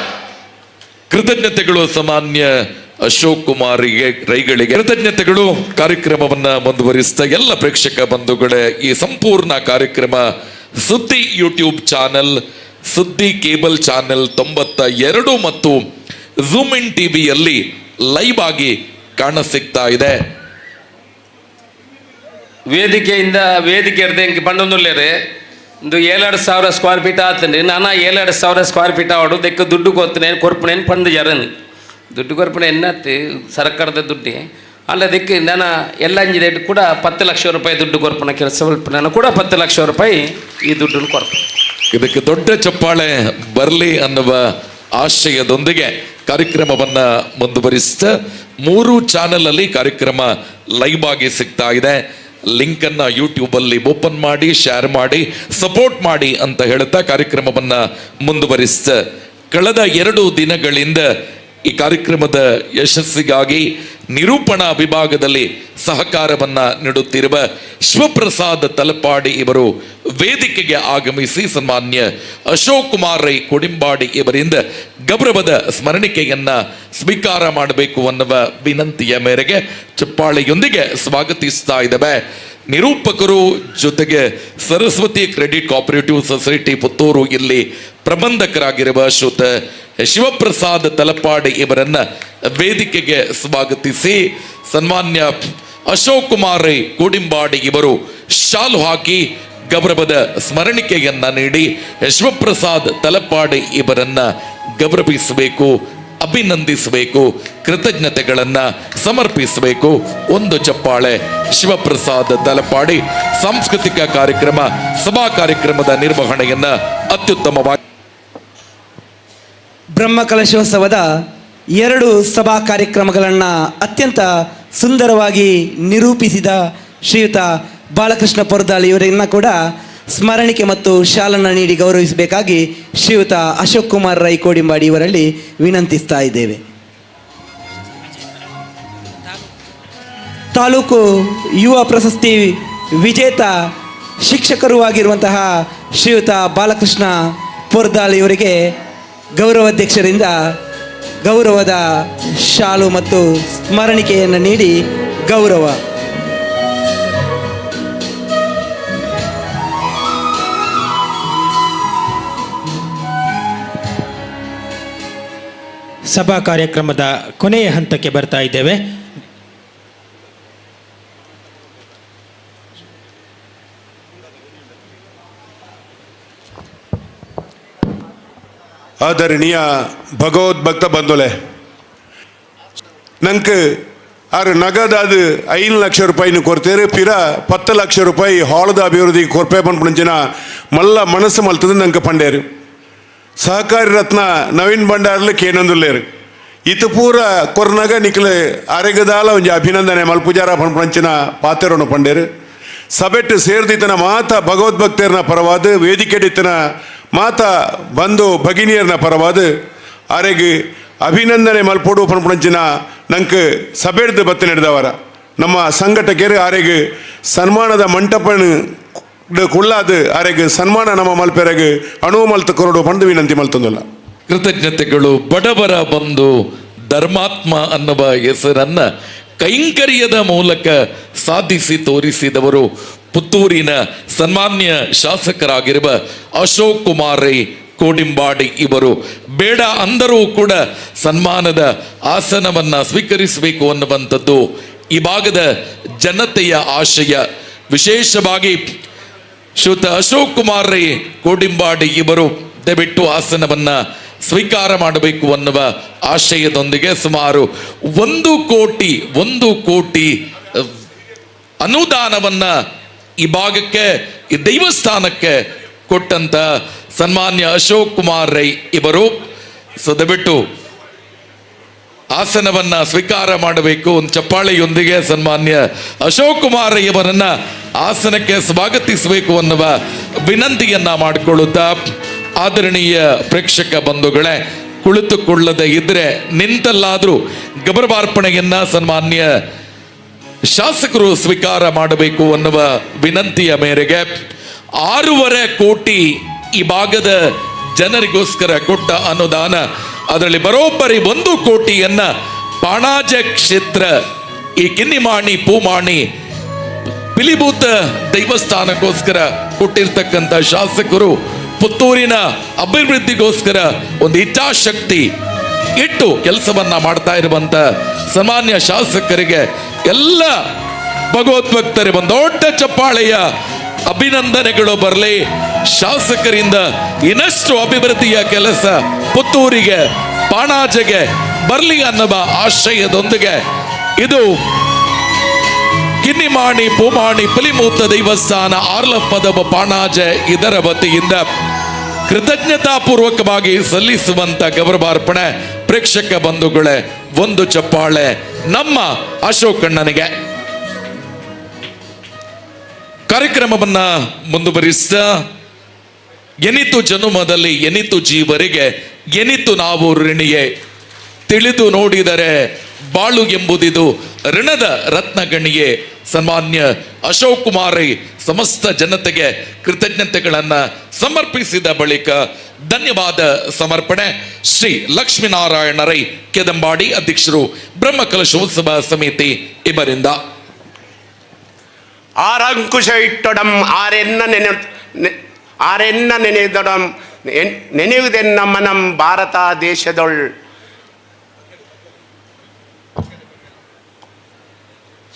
ಕೃತಜ್ಞತೆಗಳು ಸಾಮಾನ್ಯ ಅಶೋಕ್ ಕುಮಾರಿಗೆ ರೈಗಳಿಗೆ ಕೃತಜ್ಞತೆಗಳು. ಕಾರ್ಯಕ್ರಮವನ್ನ ಮುಂದುವರಿಸಿದ ಎಲ್ಲ ಪ್ರೇಕ್ಷಕ ಬಂಧುಗಳೇ, ಈ ಸಂಪೂರ್ಣ ಕಾರ್ಯಕ್ರಮ ಸುದ್ದಿ ಯೂಟ್ಯೂಬ್ ಚಾನೆಲ್, ಸುದ್ದಿ ಕೇಬಲ್ ಚಾನೆಲ್ 92 ಮತ್ತು ಝೂಮ್ ಇನ್ ಟಿವಿಯಲ್ಲಿ ಲೈವ್ ಆಗಿ ಕಾಣಸಿಗ್ತಾ ಇದೆ. ವೇದಿಕೆ ಇರ್ದಂಗೆ ಬಂದೊಂದುಲ್ಲೇರೆ ಒಂದು 7,000 ಸ್ಕ್ವೇರ್ ಫೀಟ್ ಆತಂಡ್ರಿ ನಾನು 7,000 ಸ್ಕ್ವೇರ್ ಫೀಟ್ ಆವಡು ದೆಕ್ಕ ದುಡ್ಡು ಕೊತ್ತನೆ ಕೊರ್ಪಣೆಯನ್ನು ಪಂದು ಜರನು ದುಡ್ಡು ಕೊರ್ಪಣೆ ಎನ್ನತ್ತೆ ಸರ್ಕಾರದ ದುಡ್ಡು ಅಲ್ಲ ದೆಕ್ಕೆ ನಾನು ಎಲ್ಲ ಅಂಜಿದೆ ಕೂಡ 10 ಲಕ್ಷ ರೂಪಾಯಿ ದುಡ್ಡು ಕೊರ್ಪಣೆ ಕೆಲಸ ನಾನು ಕೂಡ 10 ಲಕ್ಷ ರೂಪಾಯಿ ಈ ದುಡ್ಡನ್ನು ಕೊರ್ಪಣೆ. ಇದಕ್ಕೆ ದೊಡ್ಡ ಚಪ್ಪಾಳೆ ಬರಲಿ ಅನ್ನುವ ಆಶಯದೊಂದಿಗೆ ಕಾರ್ಯಕ್ರಮವನ್ನ ಮುಂದುವರಿಸ್ತಾ 3 ಚಾನೆಲ್ ಅಲ್ಲಿ ಕಾರ್ಯಕ್ರಮ ಲೈವ್ ಆಗಿ ಸಿಗ್ತಾ ಇದೆ. ಲಿಂಕ್ ಅನ್ನ ಯೂಟ್ಯೂಬ್ ಅಲ್ಲಿ ಓಪನ್ ಮಾಡಿ, ಶೇರ್ ಮಾಡಿ, ಸಪೋರ್ಟ್ ಮಾಡಿ ಅಂತ ಹೇಳ್ತಾ ಕಾರ್ಯಕ್ರಮವನ್ನ ಮುಂದುವರಿಸ್ತಾ ಕಳೆದ 2 ದಿನಗಳಿಂದ ಈ ಕಾರ್ಯಕ್ರಮದ ಯಶಸ್ಸಿಗಾಗಿ ನಿರೂಪಣಾ ವಿಭಾಗದಲ್ಲಿ ಸಹಕಾರವನ್ನ ನೀಡುತ್ತಿರುವ ಶಿವಪ್ರಸಾದ್ ತಲಪಾಡಿ ಇವರು ವೇದಿಕೆಗೆ ಆಗಮಿಸಿ ಸನ್ಮಾನ್ಯ ಅಶೋಕ್ ಕುಮಾರ್ ರೈ ಕೊಡಿಂಬಾಡಿ ಇವರಿಂದ ಗೌರವದ ಸ್ಮರಣಿಕೆಯನ್ನ ಸ್ವೀಕಾರ ಮಾಡಬೇಕು ಅನ್ನುವ ವಿನಂತಿಯ ಮೇರೆಗೆ ಚಪ್ಪಾಳೆಯೊಂದಿಗೆ ಸ್ವಾಗತಿಸ್ತಾ ಇದ್ದೇವೆ. ನಿರೂಪಕರು ಜೊತೆಗೆ Saraswati credit cooperative society Puttur ಇಲ್ಲಿ ಪ್ರಬಂಧಕರಾಗಿರುವ ಶ್ರೀಯುತ ಶಿವಪ್ರಸಾದ್ ತಲಪಾಡಿ ಇವರನ್ನ ವೇದಿಕೆಗೆ ಸ್ವಾಗತಿಸಿ ಸನ್ಮಾನ್ಯ ಅಶೋಕ್ ಕುಮಾರ್ ರೈ ಕೋಡಿಂಬಾಡಿ ಇವರು ಶಾಲು ಹಾಕಿ ಗೌರವದ ಸ್ಮರಣಿಕೆಯನ್ನ ನೀಡಿ ಶಿವಪ್ರಸಾದ್ ತಲಪಾಡಿ ಇವರನ್ನ ಗೌರವಿಸಬೇಕು. ಅಭಿನಂದಿಸಬೇಕು, ಕೃತಜ್ಞತೆಗಳನ್ನ ಸಮರ್ಪಿಸಬೇಕು. ಒಂದು ಚಪ್ಪಾಳೆ. ಶಿವಪ್ರಸಾದ್ ದಲಪಾಡಿ ಸಾಂಸ್ಕೃತಿಕ ಕಾರ್ಯಕ್ರಮ ಸಭಾ ಕಾರ್ಯಕ್ರಮದ ನಿರ್ವಹಣೆಯನ್ನ ಅತ್ಯುತ್ತಮವಾಗಿ ಬ್ರಹ್ಮಕಲಶೋತ್ಸವದ 2 ಸಭಾ ಕಾರ್ಯಕ್ರಮಗಳನ್ನು ಅತ್ಯಂತ ಸುಂದರವಾಗಿ ನಿರೂಪಿಸಿದ ಶ್ರೀಯುತ ಬಾಲಕೃಷ್ಣ ಪೊರ್ದಾಳಿ ಇವರನ್ನು ಕೂಡ ಸ್ಮರಣಿಕೆ ಮತ್ತು ಶಾಲನ್ನು ನೀಡಿ ಗೌರವಿಸಬೇಕಾಗಿ ಶ್ರೀಯುತ ಅಶೋಕ್ ಕುಮಾರ್ ರೈ ಕೋಡಿಂಬಾಡಿ ಇವರಲ್ಲಿ ವಿನಂತಿಸ್ತಾ ಇದ್ದೇವೆ. ತಾಲೂಕು ಯುವ ಪ್ರಶಸ್ತಿ ವಿಜೇತ ಶಿಕ್ಷಕರೂ ಆಗಿರುವಂತಹ ಶ್ರೀಯುತ ಬಾಲಕೃಷ್ಣ ಪೊರ್ದಾಳಿ ಇವರಿಗೆ ಗೌರವಾಧ್ಯಕ್ಷರಿಂದ ಗೌರವದ ಶಾಲು ಮತ್ತು ಸ್ಮರಣಿಕೆಯನ್ನು ನೀಡಿ ಗೌರವ. ಸಭಾ ಕಾರ್ಯಕ್ರಮದ ಕೊನೆಯ ಹಂತಕ್ಕೆ ಬರ್ತಾ ಇದ್ದೇವೆ. ಆದರಣೀಯ ಭಗವದ್ಭಕ್ತ ಬಂಧುಲೆ, ನಂಗೆ ನಗದಾದ 5 ಲಕ್ಷ ರೂಪಾಯಿನ ಕೊಡ್ತೇವೆ, ಪಿರ 10 ಲಕ್ಷ ರೂಪಾಯಿ ಹಾಳದ ಅಭಿವೃದ್ಧಿಗೆ ಕೊರ್ಪೆ ಪಂಪಂಚಿನ ಮಲ್ಲ ಮನಸ್ಸು ಮಲ್ತದ ನಂಗೆ ಪಂಡೇರು. ಸಹಕಾರಿ ರತ್ನ ನವೀನ್ ಭಂಡಾರ್ಲಿಕ್ಕೆ ಏನಂದುಲ್ಲೇರು ಇದು ಪೂರ ಕೊರ್ನಾಗ ನಿಕ್ಲೆ ಅರೆಗದಾಲ ಒಂಜಿ ಅಭಿನಂದನೆ ಮಲ್ಪುಜಾರ ಪಂಪಂಚಿನ ಪಾತೆರನ್ನು ಪಂಡೇರು. ಸಭೆಟ್ಟು ಸೇರ್ದಿತನ ಮಾತ ಭಗವದ್ಭಕ್ತರನ ಪರವಾದ ವೇದಿಕೆಡಿತನ ಮಾತ ಬಂಧು ಭಗಿನಿಯರ್ನ ಪರವಾದ ಆರೆಗೆ ಅಭಿನಂದನೆ ಮಲ್ಪೋಡು ಪಂಪಂಚಿನ ನಂಗೆ ಸಭೆಡ್ದು ಬತ್ತೆ ನಡೆದವರ ನಮ್ಮ ಸಂಘಟಕರು ಆರೆಗೆ ಸನ್ಮಾನದ ಮಂಟಪನ ಕುಳ್ಳಾದ ಆರೆಗೆ ಸನ್ಮಾನ ನಮ್ಮ ಮಲ್ಪೆರೆಗೆ ಅಣುವು ಮಲ್ತ ಕೊರಡು ಪಂಡು ವಿನಂತಿ ಮಲ್ತಂದಲ್ಲ. ಕೃತಜ್ಞತೆಗಳು. ಬಡವರ ಬಂಧು ಧರ್ಮಾತ್ಮ ಅನ್ನುವ ಹೆಸರನ್ನ ಕೈಂಕರ್ಯದ ಮೂಲಕ ಸಾಧಿಸಿ ತೋರಿಸಿದವರು ಪುತ್ತೂರಿನ ಸನ್ಮಾನ್ಯ ಶಾಸಕರಾಗಿರುವ ಅಶೋಕ್ ಕುಮಾರ್ ರೈ ಕೋಡಿಂಬಾಡಿ ಇವರು. ಬೇಡ ಅಂದರೂ ಕೂಡ ಸನ್ಮಾನದ ಆಸನವನ್ನ ಸ್ವೀಕರಿಸಬೇಕು ಅನ್ನುವಂಥದ್ದು ಈ ಭಾಗದ ಜನತೆಯ ಆಶಯ. ವಿಶೇಷವಾಗಿ ಶ್ರೀಯುತ ಅಶೋಕ್ ಕುಮಾರ್ ರೈ ಕೋಡಿಂಬಾಡಿ ಇವರು ದಯವಿಟ್ಟು ಆಸನವನ್ನ ಸ್ವೀಕಾರ ಮಾಡಬೇಕು ಅನ್ನುವ ಆಶಯದೊಂದಿಗೆ ಸುಮಾರು 1 ಕೋಟಿ ಅನುದಾನವನ್ನ ಈ ಭಾಗಕ್ಕೆ, ಈ ದೇವಸ್ಥಾನಕ್ಕೆ ಕೊಟ್ಟಂತ ಸನ್ಮಾನ್ಯ ಅಶೋಕ್ ಕುಮಾರ್ ರೈ ಇವರು. ದಯವಿಟ್ಟು ಆಸನವನ್ನ ಸ್ವೀಕಾರ ಮಾಡಬೇಕು. ಒಂದು ಚಪ್ಪಾಳೆಯೊಂದಿಗೆ ಸನ್ಮಾನ್ಯ ಅಶೋಕ್ ಕುಮಾರ್ ರೈ ಅವರನ್ನ ಆಸನಕ್ಕೆ ಸ್ವಾಗತಿಸಬೇಕು ಅನ್ನುವ ವಿನಂತಿಯನ್ನ ಮಾಡಿಕೊಳ್ಳುತ್ತಾ, ಆದರಣೀಯ ಪ್ರೇಕ್ಷಕ ಬಂಧುಗಳೇ, ಕುಳಿತುಕೊಳ್ಳದೆ ಇದ್ರೆ ನಿಂತಲ್ಲಾದರೂ ಗೌರವಾರ್ಪಣೆಯನ್ನ ಸನ್ಮಾನ್ಯ ಶಾಸಕರು ಸ್ವೀಕಾರ ಮಾಡಬೇಕು ಅನ್ನುವ ವಿನಂತಿಯ ಮೇರೆಗೆ 6.5 ಕೋಟಿ ಈ ಭಾಗದ ಜನರಿಗೋಸ್ಕರ ಕೊಟ್ಟ ಅನುದಾನ, ಅದರಲ್ಲಿ ಬರೋಬ್ಬರಿ 1 ಕೋಟಿಯನ್ನ ಪಾಣಾಜ ಕ್ಷೇತ್ರ ಈ ಕಿನ್ನಿಮಾಣಿ ಪೂಮಾಣಿ ಪಿಲಿಭೂತ ದೇವಸ್ಥಾನಕ್ಕೋಸ್ಕರ ಕೊಟ್ಟಿರ್ತಕ್ಕಂಥ ಶಾಸಕರು ಪುತ್ತೂರಿನ ಅಭಿವೃದ್ಧಿಗೋಸ್ಕರ ಒಂದು ಇಚ್ಛಾಶಕ್ತಿ ಇಟ್ಟು ಕೆಲಸವನ್ನ ಮಾಡ್ತಾ ಇರುವಂತ ಸಾಮಾನ್ಯ ಶಾಸಕರಿಗೆ ಎಲ್ಲ ಭಗವದ್ಭಕ್ತರೇ ಒಂದು ದೊಡ್ಡ ಚಪ್ಪಾಳೆಯ ಅಭಿನಂದನೆಗಳು ಬರಲಿ. ಶಾಸಕರಿಂದ ಇನ್ನಷ್ಟು ಅಭಿವೃದ್ಧಿಯ ಕೆಲಸ ಪುತ್ತೂರಿಗೆ ಪಾಣಾಜೆಗೆ ಬರಲಿ ಅನ್ನುವ ಆಶಯದೊಂದಿಗೆ ಇದು ಕಿನ್ನಿಮಾಣಿ ಪೂಮಾಣಿ ಪುಲಿಮೂತ ದೇವಸ್ಥಾನ ಆರ್ಲಪ್ಪದ ಪಾಣಾಜೆ ಇದರ ವತಿಯಿಂದ ಕೃತಜ್ಞತಾಪೂರ್ವಕವಾಗಿ ಸಲ್ಲಿಸುವಂತ ಗೌರವಾರ್ಪಣೆ. ಪ್ರೇಕ್ಷಕ ಬಂಧುಗಳೇ, 1 ಚಪ್ಪಾಳೆ ನಮ್ಮ ಅಶೋಕಣ್ಣನಿಗೆ. ಕಾರ್ಯಕ್ರಮವನ್ನ ಮುಂದುವರಿಸ್ತಾ, ಎನಿತು ಜನುಮದಲ್ಲಿ ಎನಿತು ಜೀವರಿಗೆ ಎನಿತು ನಾವು ಋಣಿಯೇ, ತಿಳಿದು ನೋಡಿದರೆ ಬಾಳು ಎಂಬುದಿದು ಋಣದ ರತ್ನಗಣಿಯೇ. ಸನ್ಮಾನ್ಯ ಅಶೋಕ್ ಕುಮಾರ್ ರೈ ಸಮಸ್ತ ಜನತೆಗೆ ಕೃತಜ್ಞತೆಗಳನ್ನ ಸಮರ್ಪಿಸಿದ ಬಳಿಕ ಧನ್ಯವಾದ ಸಮರ್ಪಣೆ ಶ್ರೀ ಲಕ್ಷ್ಮೀನಾರಾಯಣ ರೈ ಕೆದಂಬಾಡಿ ಅಧ್ಯಕ್ಷರು ಬ್ರಹ್ಮಕಲಶೋತ್ಸವ ಸಮಿತಿ ಇವರಿಂದ. ಆರಂಕುಶ ಇಟ್ಟೊಡಂ ಆರೆನ್ನ ನೆನೆದೊಡಂ ನೆನೆಯುವುದೆನ್ನ ಮನಂ ಭಾರತ ದೇಶದೊಳ್.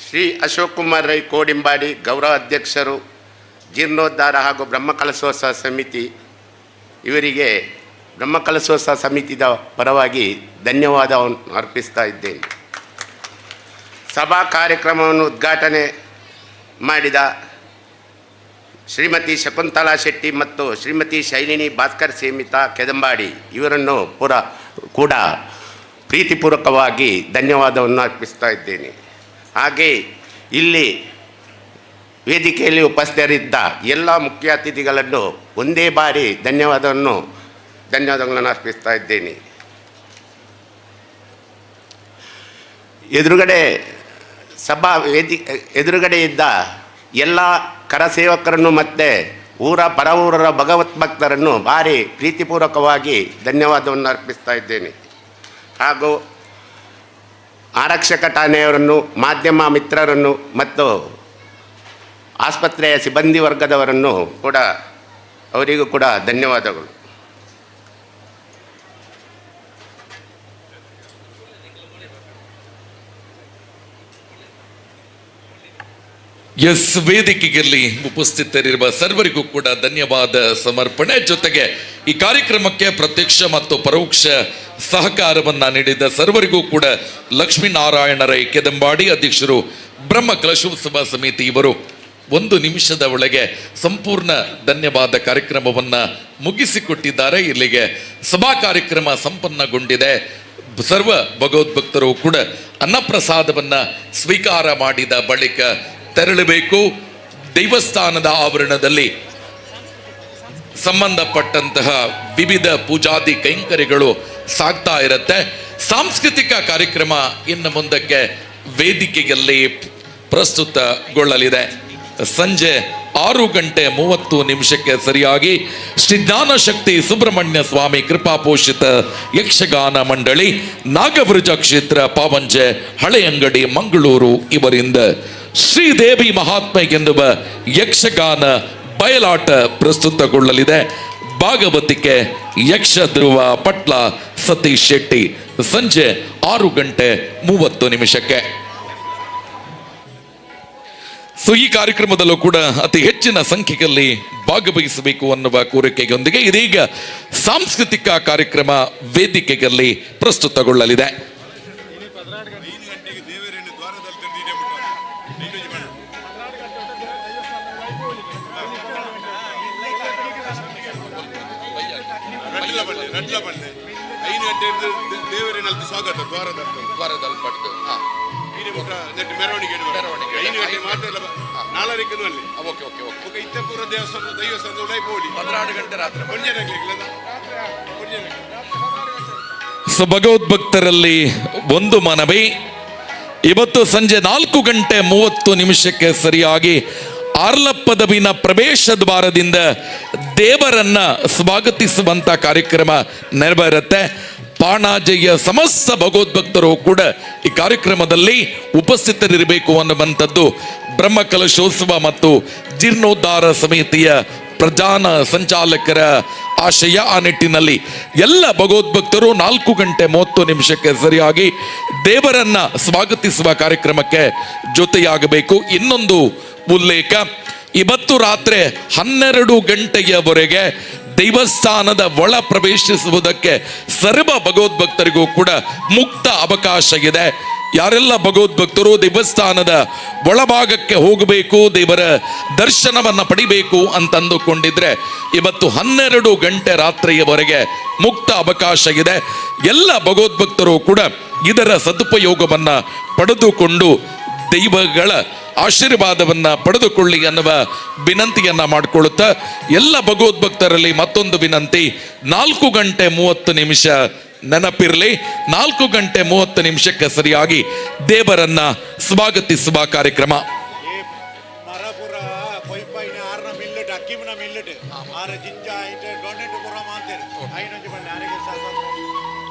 ಶ್ರೀ ಅಶೋಕ್ ಕುಮಾರ್ ರೈ ಕೋಡಿಂಬಾಡಿ ಗೌರವ ಅಧ್ಯಕ್ಷರು, ಜೀರ್ಣೋದ್ಧಾರ ಹಾಗೂ ಬ್ರಹ್ಮಕಲಶೋತ್ಸವ ಸಮಿತಿ ಇವರಿಗೆ ಬ್ರಹ್ಮಕಲಶೋತ್ಸವ ಸಮಿತಿಯ ಪರವಾಗಿ ಧನ್ಯವಾದವನ್ನು ಅರ್ಪಿಸ್ತಾ ಇದ್ದೇನೆ. ಸಭಾ ಕಾರ್ಯಕ್ರಮವನ್ನು ಉದ್ಘಾಟನೆ ಮಾಡಿದ ಶ್ರೀಮತಿ ಶಕುಂತಲಾ ಶೆಟ್ಟಿ ಮತ್ತು ಶ್ರೀಮತಿ ಶೈಲಿನಿ ಭಾಸ್ಕರ್ ಸೇಮಿತಾ ಕೆದಂಬಾಡಿ ಇವರನ್ನು ಕೂಡ ಪ್ರೀತಿಪೂರ್ವಕವಾಗಿ ಧನ್ಯವಾದವನ್ನು ಅರ್ಪಿಸ್ತಾ ಇದ್ದೇನೆ. ಹಾಗೆ ಇಲ್ಲಿ ವೇದಿಕೆಯಲ್ಲಿ ಉಪಸ್ಥಿತರಿದ್ದ ಎಲ್ಲ ಮುಖ್ಯ ಅತಿಥಿಗಳನ್ನು ಒಂದೇ ಬಾರಿ ಧನ್ಯವಾದಗಳನ್ನು ಅರ್ಪಿಸ್ತಾ ಇದ್ದೇನೆ. ಎದುರುಗಡೆ ಇದ್ದ ಎಲ್ಲ ಕರಸೇವಕರನ್ನು ಮತ್ತು ಪರ ಊರರ ಭಗವತ್ ಭಕ್ತರನ್ನು ಭಾರಿ ಪ್ರೀತಿಪೂರ್ವಕವಾಗಿ ಧನ್ಯವಾದವನ್ನು ಅರ್ಪಿಸ್ತಾ ಇದ್ದೇನೆ. ಹಾಗೂ ಆರಕ್ಷಕ ಠಾಣೆಯವರನ್ನು, ಮಾಧ್ಯಮ ಮಿತ್ರರನ್ನು ಮತ್ತು ಆಸ್ಪತ್ರೆಯ ಸಿಬ್ಬಂದಿ ವರ್ಗದವರನ್ನು ಕೂಡ ಅವರಿಗೂ ಕೂಡ ಧನ್ಯವಾದಗಳು. ಎಸ್, ವೇದಿಕೆಯಲ್ಲಿ ಉಪಸ್ಥಿತರಿರುವ ಸರ್ವರಿಗೂ ಕೂಡ ಧನ್ಯವಾದ ಸಮರ್ಪಣೆ. ಜೊತೆಗೆ ಈ ಕಾರ್ಯಕ್ರಮಕ್ಕೆ ಪ್ರತ್ಯಕ್ಷ ಮತ್ತು ಪರೋಕ್ಷ ಸಹಕಾರವನ್ನ ನೀಡಿದ ಸರ್ವರಿಗೂ ಕೂಡ ಲಕ್ಷ್ಮೀನಾರಾಯಣ ರೈ ಕೆದಂಬಾಡಿ ಅಧ್ಯಕ್ಷರು ಬ್ರಹ್ಮ ಕಲಶೋತ್ಸವ ಸಮಿತಿ ಇವರು 1 ನಿಮಿಷದ ಒಳಗೆ ಸಂಪೂರ್ಣ ಧನ್ಯವಾದ ಕಾರ್ಯಕ್ರಮವನ್ನ ಮುಗಿಸಿಕೊಟ್ಟಿದ್ದಾರೆ. ಇಲ್ಲಿಗೆ ಸಭಾ ಕಾರ್ಯಕ್ರಮ ಸಂಪನ್ನಗೊಂಡಿದೆ. ಸರ್ವ ಭಗವದ್ಭಕ್ತರು ಕೂಡ ಅನ್ನಪ್ರಸಾದವನ್ನ ಸ್ವೀಕಾರ ಮಾಡಿದ ಬಳಿಕ ತೆರಳಬೇಕು. ದೇವಸ್ಥಾನದ ಆವರಣದಲ್ಲಿ ಸಂಬಂಧಪಟ್ಟಂತಹ ವಿವಿಧ ಪೂಜಾದಿ ಕೈಂಕರ್ಯಗಳು ಸಾಗ್ತಾ ಇರುತ್ತೆ. ಸಾಂಸ್ಕೃತಿಕ ಕಾರ್ಯಕ್ರಮ ಇನ್ನು ಮುಂದಕ್ಕೆ ವೇದಿಕೆಯಲ್ಲಿ ಪ್ರಸ್ತುತಗೊಳ್ಳಲಿದೆ. ಸಂಜೆ 6:30 ಸರಿಯಾಗಿ ಶ್ರೀ ಜ್ಞಾನಶಕ್ತಿ ಸುಬ್ರಹ್ಮಣ್ಯ ಸ್ವಾಮಿ ಕೃಪಾಪೋಷಿತ ಯಕ್ಷಗಾನ ಮಂಡಳಿ, ನಾಗವೃಜ ಕ್ಷೇತ್ರ, ಪಾವಂಜೆ, ಹಳೆಯಂಗಡಿ, ಮಂಗಳೂರು ಇವರಿಂದ ಶ್ರೀದೇವಿ ಮಹಾತ್ಮೆ ಎನ್ನುವ ಯಕ್ಷಗಾನ ಬಯಲಾಟ ಪ್ರಸ್ತುತಗೊಳ್ಳಲಿದೆ. ಭಾಗವತಿಕೆ ಯಕ್ಷ ಧ್ರುವ ಪಟ್ಲ ಸತೀಶ್ ಶೆಟ್ಟಿ. ಸಂಜೆ 6:30 ಸೊ ಈ ಕಾರ್ಯಕ್ರಮದಲ್ಲೂ ಕೂಡ ಅತಿ ಹೆಚ್ಚಿನ ಸಂಖ್ಯೆಯಲ್ಲಿ ಭಾಗವಹಿಸಬೇಕು ಅನ್ನುವ ಕೋರಿಕೆಯೊಂದಿಗೆ ಇದೀಗ ಸಾಂಸ್ಕೃತಿಕ ಕಾರ್ಯಕ್ರಮ ವೇದಿಕೆಯಲ್ಲಿ ಪ್ರಸ್ತುತಗೊಳ್ಳಲಿದೆ. ಸ್ವಾಗತ ದ್ವಾರದಲ್ಲಿ ಪಡೆದು ಮೆರವಣಿಗೆ ಇತ್ತಪೂರ ದೇವಸ್ಥಾನದ ಉಡೈಪೋಡಿ 12 ಗಂಟೆ ರಾತ್ರಿ ಸೊ ಭಗವದ್ಭಕ್ತರಲ್ಲಿ ಒಂದು ಮನವಿ, ಇವತ್ತು ಸಂಜೆ 4:30 ಸರಿಯಾಗಿ ಆರ್ಲಪದವಿನ ಪ್ರವೇಶ ದ್ವಾರದಿಂದ ದೇವರನ್ನ ಸ್ವಾಗತಿಸುವಂತ ಕಾರ್ಯಕ್ರಮ ನೆರವೇರುತ್ತೆ. ಪಾಣಾಜೆಯ ಸಮಸ್ತ ಭಗವದ್ಭಕ್ತರು ಕೂಡ ಈ ಕಾರ್ಯಕ್ರಮದಲ್ಲಿ ಉಪಸ್ಥಿತರಿರಬೇಕು ಅನ್ನುವಂಥದ್ದು ಬ್ರಹ್ಮ ಕಲಶೋತ್ಸವ ಮತ್ತು ಜೀರ್ಣೋದ್ಧಾರ ಸಮಿತಿಯ ಪ್ರಧಾನ ಸಂಚಾಲಕರ ಆಶಯ. ಆ ನಿಟ್ಟಿನಲ್ಲಿ ಎಲ್ಲ ಭಗವದ್ಭಕ್ತರು 4:30 ಸರಿಯಾಗಿ ದೇವರನ್ನ ಸ್ವಾಗತಿಸುವ ಕಾರ್ಯಕ್ರಮಕ್ಕೆ ಜೊತೆಯಾಗಬೇಕು. ಇನ್ನೊಂದು ಉಲ್ಲೇಖ, ಇವತ್ತು ರಾತ್ರಿ 12 ಗಂಟೆಯವರೆಗೆ ದೇವಸ್ಥಾನದ ಒಳ ಪ್ರವೇಶಿಸುವುದಕ್ಕೆ ಸರ್ವ ಭಗವದ್ಭಕ್ತರಿಗೂ ಕೂಡ ಮುಕ್ತ ಅವಕಾಶ ಇದೆ. ಯಾರೆಲ್ಲ ಭಗವದ್ಭಕ್ತರು ದೇವಸ್ಥಾನದ ಒಳಭಾಗಕ್ಕೆ ಹೋಗಬೇಕು, ದೇವರ ದರ್ಶನವನ್ನ ಪಡಿಬೇಕು ಅಂತಂದುಕೊಂಡಿದ್ರೆ ಇವತ್ತು 12 ಗಂಟೆ ರಾತ್ರಿಯವರೆಗೆ ಮುಕ್ತ ಅವಕಾಶ ಇದೆ. ಎಲ್ಲ ಭಗವದ್ಭಕ್ತರು ಕೂಡ ಇದರ ಸದುಪಯೋಗವನ್ನ ಪಡೆದುಕೊಂಡು ದೈವಗಳ ಆಶೀರ್ವಾದವನ್ನ ಪಡೆದುಕೊಳ್ಳಿ ಅನ್ನುವ ವಿನಂತಿಯನ್ನ ಮಾಡಿಕೊಳ್ಳುತ್ತಾ ಎಲ್ಲ ಭಗವದ್ಭಕ್ತರಲ್ಲಿ ಮತ್ತೊಂದು ವಿನಂತಿ, 4:30 ನೆನಪಿರಲಿ. 4:30 ಸರಿಯಾಗಿ ದೇವರನ್ನ ಸ್ವಾಗತಿಸುವ ಕಾರ್ಯಕ್ರಮ.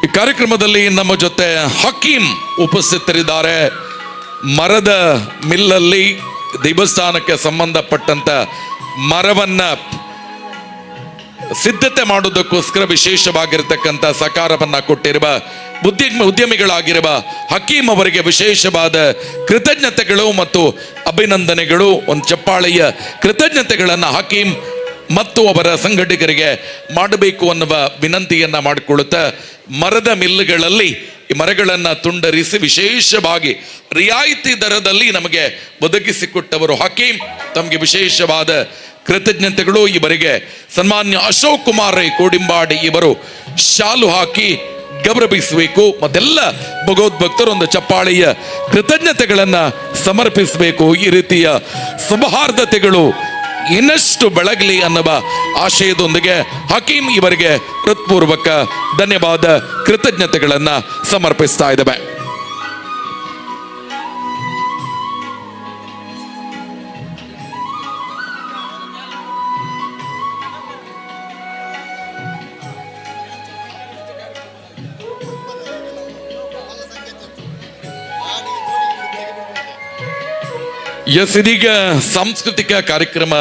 ಈ ಕಾರ್ಯಕ್ರಮದಲ್ಲಿ ನಮ್ಮ ಜೊತೆ ಹಕೀಂ ಉಪಸ್ಥಿತರಿದ್ದಾರೆ. ಮರದ ಮಿಲ್ಲಲ್ಲಿ ದೇವಸ್ಥಾನಕ್ಕೆ ಸಂಬಂಧಪಟ್ಟಂತ ಮರವನ್ನ ಸಿದ್ಧತೆ ಮಾಡುವುದಕ್ಕೋಸ್ಕರ ವಿಶೇಷವಾಗಿರತಕ್ಕಂಥ ಸಹಕಾರವನ್ನ ಕೊಟ್ಟಿರುವ ಉದ್ಯಮಿಗಳಾಗಿರುವ ಹಕೀಂ ಅವರಿಗೆ ವಿಶೇಷವಾದ ಕೃತಜ್ಞತೆಗಳು ಮತ್ತು ಅಭಿನಂದನೆಗಳು. ಒಂದು ಚಪ್ಪಾಳೆಯ ಕೃತಜ್ಞತೆಗಳನ್ನು ಹಕೀಂ ಮತ್ತು ಅವರ ಸಂಘಟಕರಿಗೆ ಮಾಡಬೇಕು ಅನ್ನುವ ವಿನಂತಿಯನ್ನ ಮಾಡಿಕೊಳ್ಳುತ್ತಾ, ಮರದ ಮಿಲ್ಲುಗಳಲ್ಲಿ ಈ ಮರಗಳನ್ನು ತುಂಡರಿಸಿ ವಿಶೇಷವಾಗಿ ರಿಯಾಯಿತಿ ದರದಲ್ಲಿ ನಮಗೆ ಒದಗಿಸಿಕೊಟ್ಟವರು ಹಕೀಂ, ತಮಗೆ ವಿಶೇಷವಾದ ಕೃತಜ್ಞತೆಗಳು. ಇವರಿಗೆ ಸನ್ಮಾನ್ಯ ಅಶೋಕ್ ಕುಮಾರ್ ರೈ ಕೋಡಿಂಬಾಡಿ ಇವರು ಶಾಲು ಹಾಕಿ ಗೌರವಿಸಬೇಕು. ಮತ್ತೆಲ್ಲ ಭಗವದ್ಭಕ್ತರು ಒಂದು ಚಪ್ಪಾಳೆಯ ಕೃತಜ್ಞತೆಗಳನ್ನು ಸಮರ್ಪಿಸಬೇಕು. ಈ ರೀತಿಯ ಸೌಹಾರ್ದತೆಗಳು ಇನ್ನಷ್ಟು ಬೆಳಗಲಿ ಅನ್ನುವ ಆಶಯದೊಂದಿಗೆ ಹಕೀಂ ಇವರಿಗೆ ಹೃತ್ಪೂರ್ವಕ ಧನ್ಯವಾದ, ಕೃತಜ್ಞತೆಗಳನ್ನು ಸಮರ್ಪಿಸ್ತಾ ಇದ್ದೇವೆ. ಇದೀಗ ಸಾಂಸ್ಕೃತಿಕ ಕಾರ್ಯಕ್ರಮ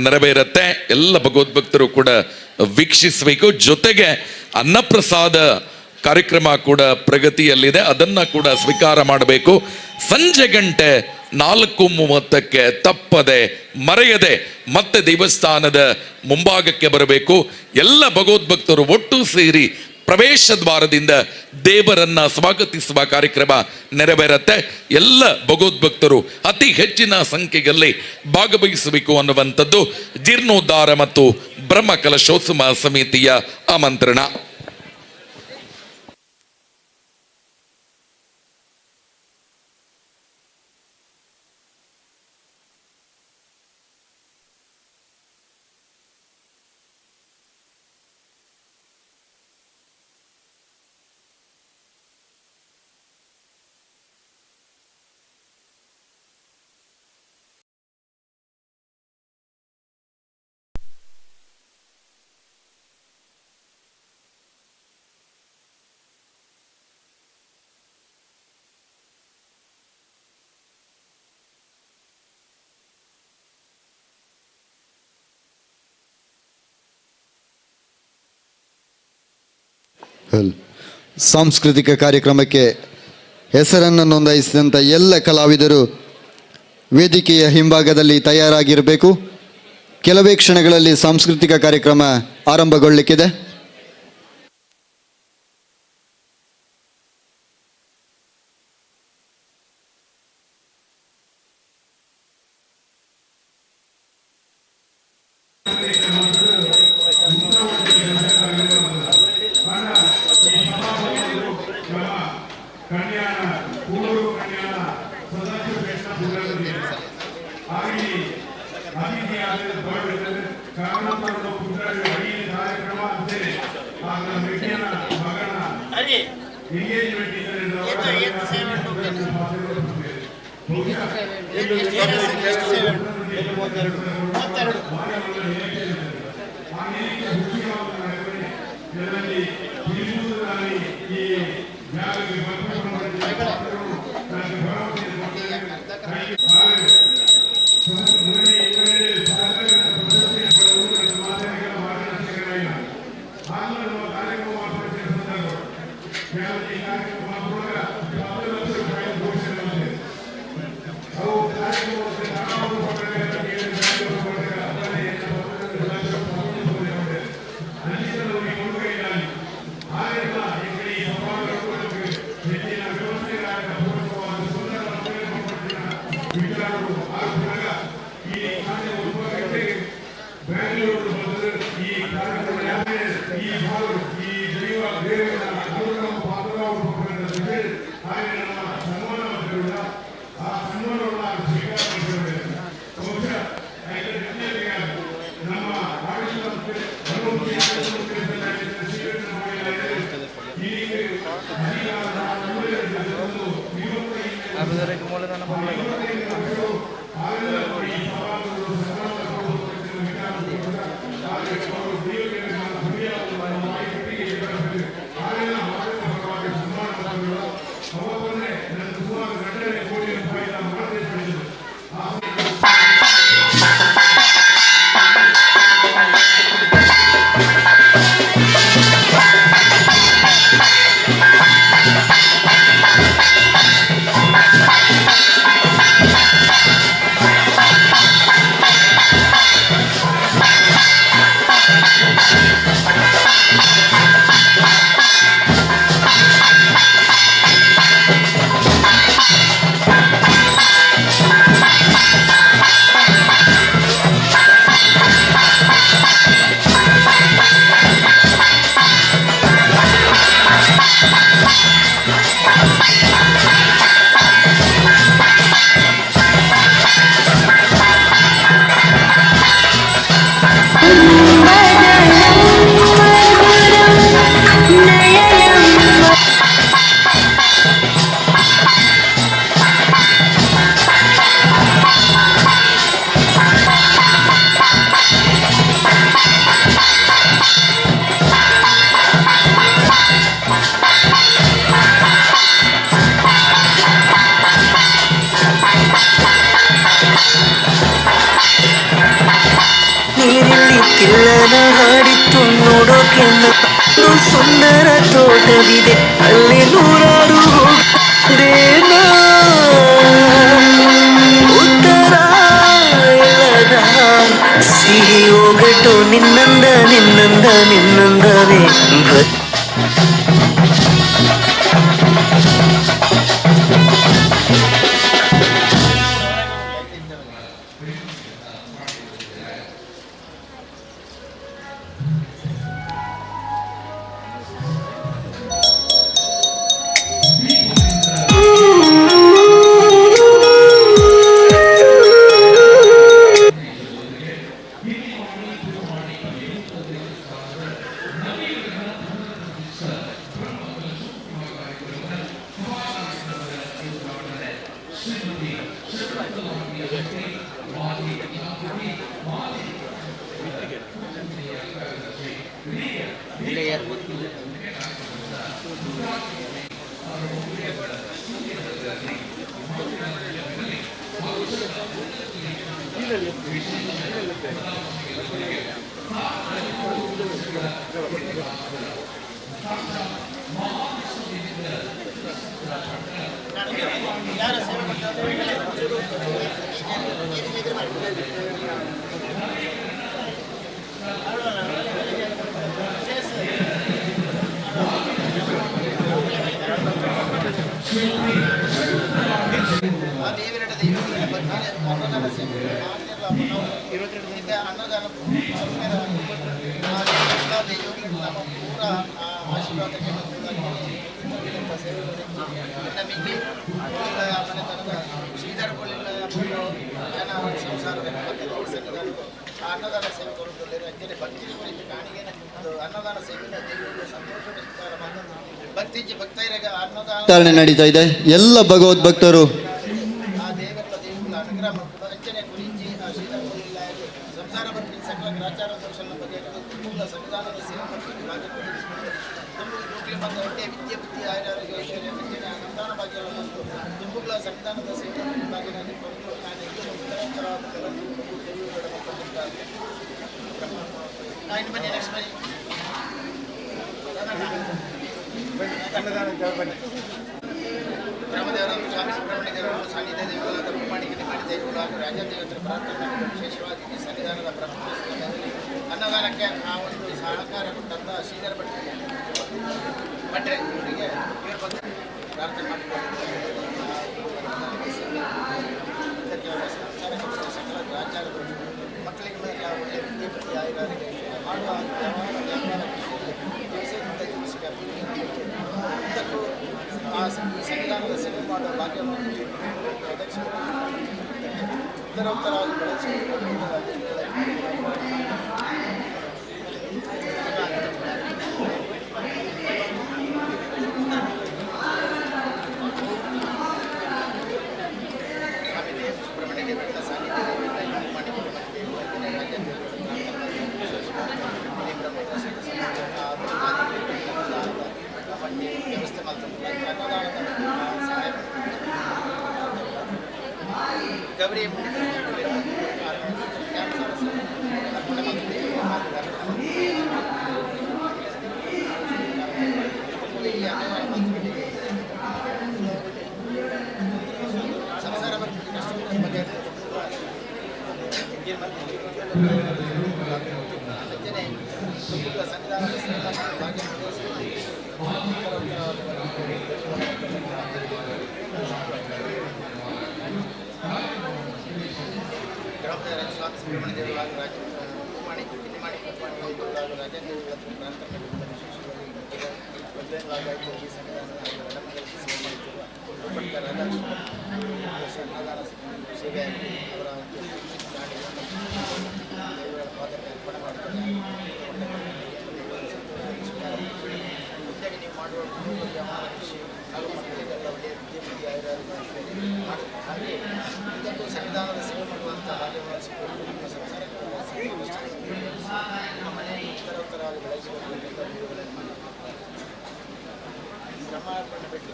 ನೆರವೇರುತ್ತೆ. ಎಲ್ಲ ಭಗವದ್ಭಕ್ತರು ಕೂಡ ವೀಕ್ಷಿಸಬೇಕು. ಜೊತೆಗೆ ಅನ್ನಪ್ರಸಾದ ಕಾರ್ಯಕ್ರಮ ಕೂಡ ಪ್ರಗತಿಯಲ್ಲಿದೆ, ಅದನ್ನ ಕೂಡ ಸ್ವೀಕಾರ ಮಾಡಬೇಕು. ಸಂಜೆ ಗಂಟೆ 4:30 ತಪ್ಪದೆ ಮರೆಯದೆ ಮತ್ತೆ ದೇವಸ್ಥಾನದ ಮುಂಭಾಗಕ್ಕೆ ಬರಬೇಕು. ಎಲ್ಲ ಭಗವದ್ಭಕ್ತರು ಒಟ್ಟು ಸೇರಿ ಪ್ರವೇಶ ದ್ವಾರದಿಂದ ದೇವರನ್ನ ಸ್ವಾಗತಿಸುವ ಕಾರ್ಯಕ್ರಮ ನೆರವೇರುತ್ತೆ. ಎಲ್ಲ ಭಗವದ್ಭಕ್ತರು ಅತಿ ಹೆಚ್ಚಿನ ಸಂಖ್ಯೆಯಲ್ಲಿ ಭಾಗವಹಿಸಬೇಕು ಅನ್ನುವಂಥದ್ದು ಜೀರ್ಣೋದ್ಧಾರ ಮತ್ತು ಬ್ರಹ್ಮ ಕಲಶೋತ್ಸವ ಸಮಿತಿಯ ಆಮಂತ್ರಣ. ಸಾಂಸ್ಕೃತಿಕ ಕಾರ್ಯಕ್ರಮಕ್ಕೆ ಹೆಸರನ್ನು ನೋಂದಾಯಿಸಿದಂಥ ಎಲ್ಲ ಕಲಾವಿದರು ವೇದಿಕೆಯ ಹಿಂಭಾಗದಲ್ಲಿ ತಯಾರಾಗಿರಬೇಕು. ಕೆಲವೇ ಕ್ಷಣಗಳಲ್ಲಿ ಸಾಂಸ್ಕೃತಿಕ ಕಾರ್ಯಕ್ರಮ ಆರಂಭಗೊಳ್ಳಲಿಕ್ಕಿದೆ. ಅವತ್ತೊಂದೇ ನನ್ನ ಸುಮಾರು 2.5 ಕೋಟಿ ರೂಪಾಯಿಯ ಕಿಲ್ಲನ ಹಾಡಿತ್ತು ನೋಡೋಕೆ ಸುಂದರ ತೋಟವಿದೆ ಅಲ್ಲಿ ನೂರಾರು ದೇನಾ ಉತ್ತರ ಇಲ್ಲದ ಸಿಹಿ ಒಗಟು ನಿನ್ನಂದ ನಿನ್ನಂದ ನಿನ್ನಂದವೇ ಅನ್ನದಾನ ಸೇವೆ ಕೊಡುವುದಿಲ್ಲ ಅಂಜನೆ ಭಕ್ತಿ ಕುರಿತು ಕಾಣಿಗೆ ಅನ್ನದಾನ ಸೇವೆ ಸಂತೋಷ ಭಕ್ತಿ ಭಕ್ತರಿಗೆ ಅನ್ನದಾನ ವಿತರಣೆ ನಡೀತಾ ಇದೆ. ಎಲ್ಲ ಭಗವದ್ಭಕ್ತರು ಆ ದೇವರ ಅನುಗ್ರಹ ಮತ್ತು ಅಂಜನೆ ಕುರಿತು ಆ ಶ್ರೀಧರ್ಮದಲ್ಲಿ ಸಂಸಾರ ಭಕ್ತಿ ಸಕಲ ಗ್ರಾಚಾರ ದರ್ಶನ ಬಗ್ಗೆ ತುಂಬ ಸಂವಿಧಾನದ ಸೇವೆ ಮತ್ತು ಯೋಗ್ಯ ಮತ್ತು ಒಳ್ಳೆಯ ವಿದ್ಯೆ ಬುದ್ಧಿ ಆರೋಗ್ಯ ಐಶ್ವರ್ಯ ಅಂಜನೆ ಅನುದಾನ ಭಾಗ್ಯವನ್ನು ತುಂಬುಗಳ ಸಂವಿಧಾನದ ಸೇವೆ ಬಗ್ಗೆ ನಾನು ಕೊಟ್ಟು ನಾನು ಬನ್ನಿ ನೆಕ್ಸ್ಟ್ ಬನ್ನಿ ಗ್ರಾಮದೇವರಾದ ಸ್ವಾಮಿ ಸುಬ್ರಹ್ಮಣ್ಯ ದೇವರು ಸಾನ್ನಿಧ್ಯ ದೇವರಾದ ಪ್ರಮಾಣಿಕತೆ ಮಾಡಿದ ದೇವರು ಹಾಗೂ ರಾಜ ದೇವತರ ಪ್ರಾರ್ಥನೆ ವಿಶೇಷವಾಗಿ ಈ ಸನ್ನಿಧಾನದ ಪ್ರಥಮ ಅನ್ನದಾನಕ್ಕೆ ಆ ಒಂದು ಸಹಕಾರ ಕೊಟ್ಟಂಥ ಶ್ರೀಧರ ಭಟ್ರೆ ಇವರಿಗೆ ಇವ್ರ ಬಗ್ಗೆ ಪ್ರಾರ್ಥನೆ ಮಾಡಿಕೊಂಡಿದ್ದಾರೆ. ಸಕಲ ರಾಜ್ಯಗಳು ಮಕ್ಕಳಿಗೆ ಮೇಲೆ ಒಳ್ಳೆಯ ವಿದ್ಯೆ ಬುದ್ಧಿ ಆಯುರ್ವೇದ ಮಾಡುವ ಉದ್ದಕ್ಕೂ ಈ ಸಂವಿಧಾನದ ಸೇವೆ ಮಾಡುವ ಭಾಗ್ಯವನ್ನು ಅಧ್ಯಕ್ಷ ಉತ್ತರೋತ್ತರವಾಗಿ ಬೆಳೆಸಿಕೊಂಡು ವ್ಯವಸ್ಥೆ ಮಾಡ್ತಾರೆ ಸಹಾಯ ಗೌರಿ ಸಂಸಾರ ಬಗ್ಗೆ ಸಂವಿಧಾನದ ಗ್ರಾಮದ ಸ್ವಾಮಿ ಸುಬ್ರಹ್ಮಣ್ಯ ದೇವರು ಹಾಗೂ ರಾಜ ಕುಮಾರಿ ಕಿನ್ನಿಮಾಡಿ ಕುಮಾರಿ ಹಾಗೂ ರಾಜೇಂದ್ರ ಪ್ರಾರ್ಥನೆ ಭಾಗವಾಗಿ ಈ ಸಂವಿಧಾನದ ಸೇವೆ ಮಾಡುತ್ತಿರುವ ಭಟ್ಟ ರಾಧಾಕೃಷ್ಣ ಅನ್ನದಾನ ಸೇವೆಯಾಗಿ ಅವರ ದೇವರ ಪಾದಕ್ಕೆ ಅರ್ಪಣೆ ಮಾಡುತ್ತಾರೆ. ಮುಂದಾಗಿ ನೀವು ಮಾಡುವ ವ್ಯಾಪಾರ ಕೃಷಿ ಹಾಗೂ ಮಕ್ಕಳಿಗೆಲ್ಲ ಒಳ್ಳೆಯ ವಿದ್ಯೆ ಬುದ್ಧಿ ಆಯುರ್ವೇದ ಹಾಗೆ ಇದಕ್ಕೂ ಸಂವಿಧಾನದ ಸೇವೆ ಮಾಡುವಂಥ ಹಾಗೆ ಮಾಡಿಸಿಕೊಂಡು ನಿಮ್ಮ ಸಂಸಾರಕ್ಕೆ ನಿಮ್ಮ ಮನೆಯನ್ನು ಉತ್ತರೋತ್ತರವಾಗಿ ಬೆಳೆಸಿಕೊಂಡು ಬ್ರಹ್ಮಾರ್ಪಣೆ ಬಿಟ್ಟು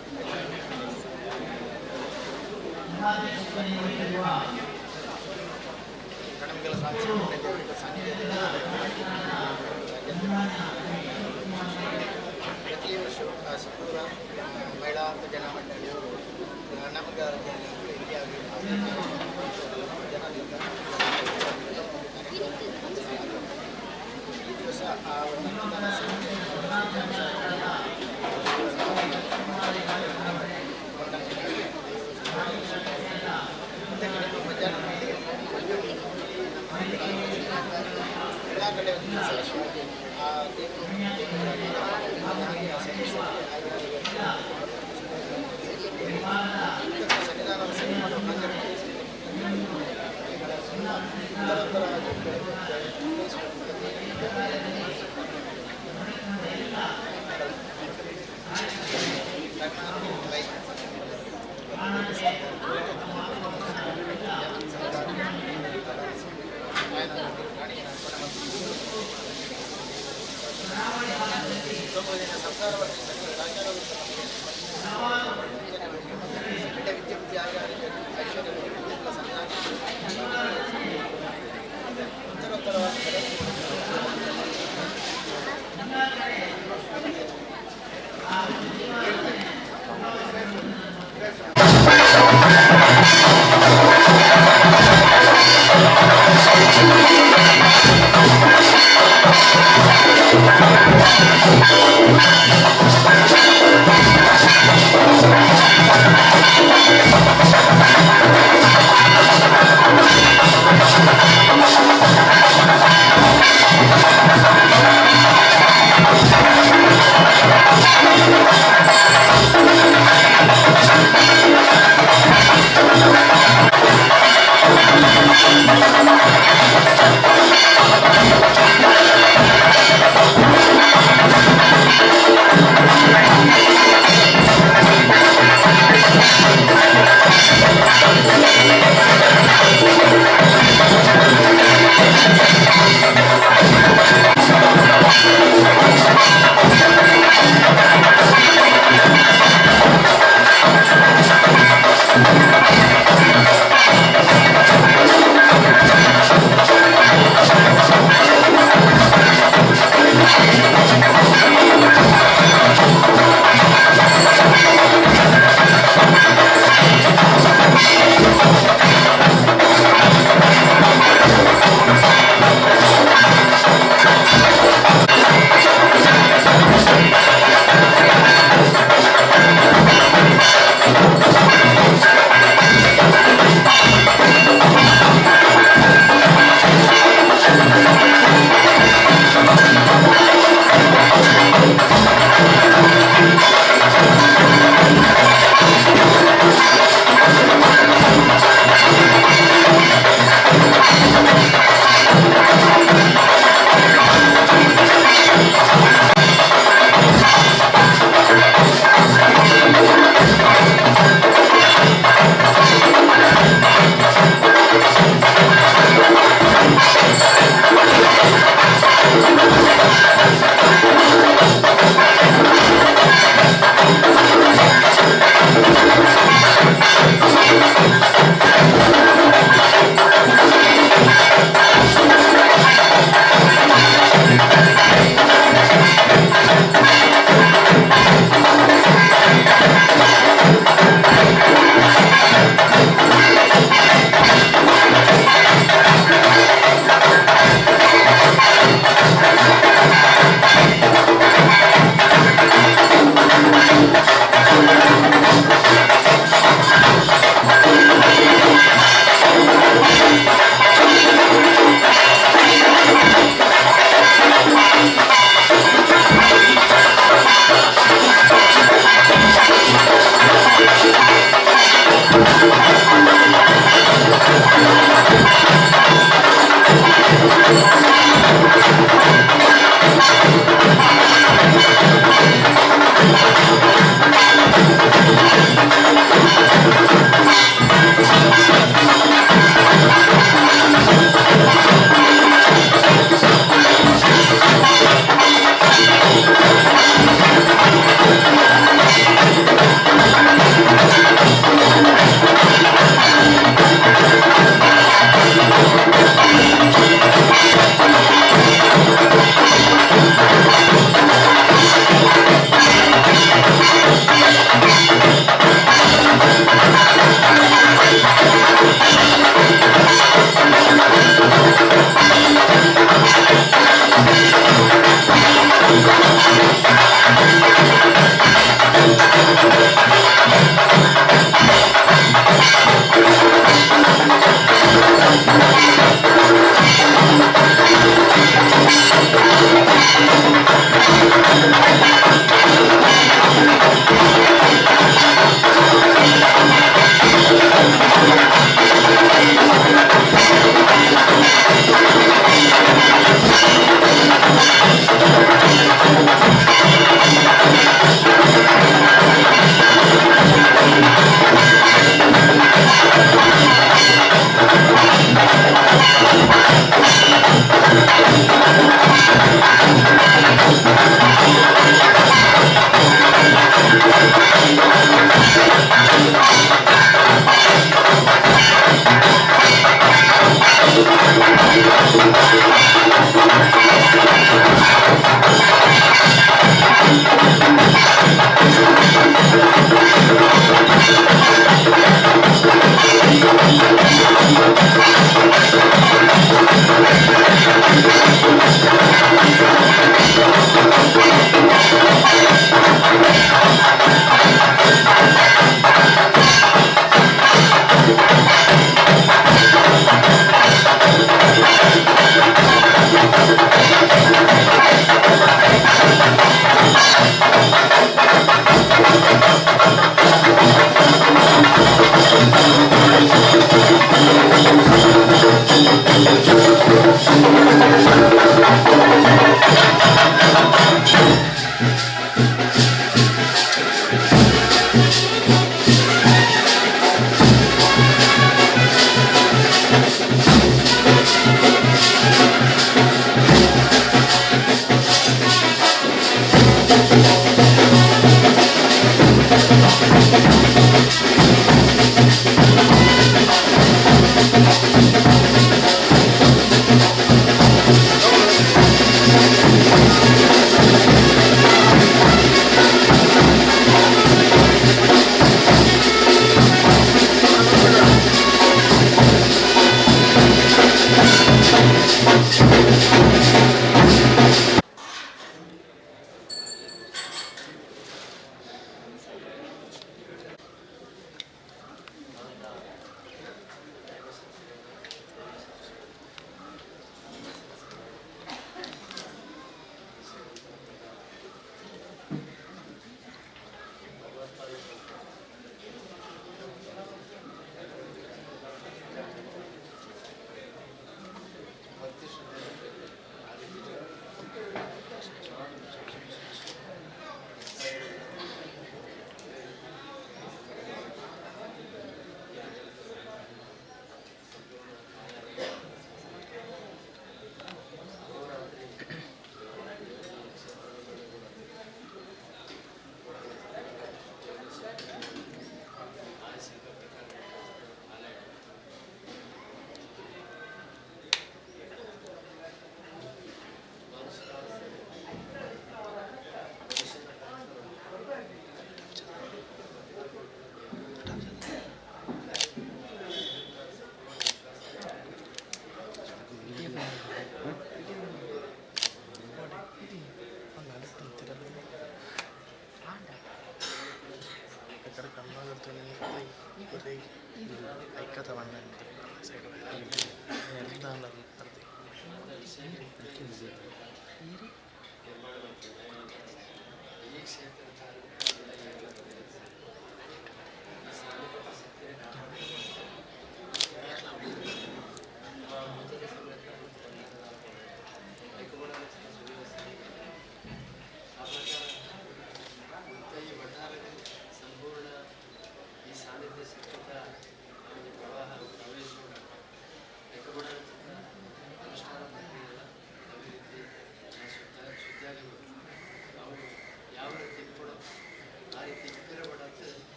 ಕಣಮಿಗೆಲ್ಲ ಸಾಧಿಸಿಕೊಂಡು ಸಾನ್ನಿಧ್ಯ ಮಹಿಳಾ ಜನ ಮಂಡಳಿಯವರು ನಮಗೆ ಈ ದಿವಸ ಆ ಎಲ್ಲ ಕಡೆ ವಿಶೇಷವಾಗಿ ಆ ಸಂವಿಧಾನದ ಸಹಿ ಮಾಡುವ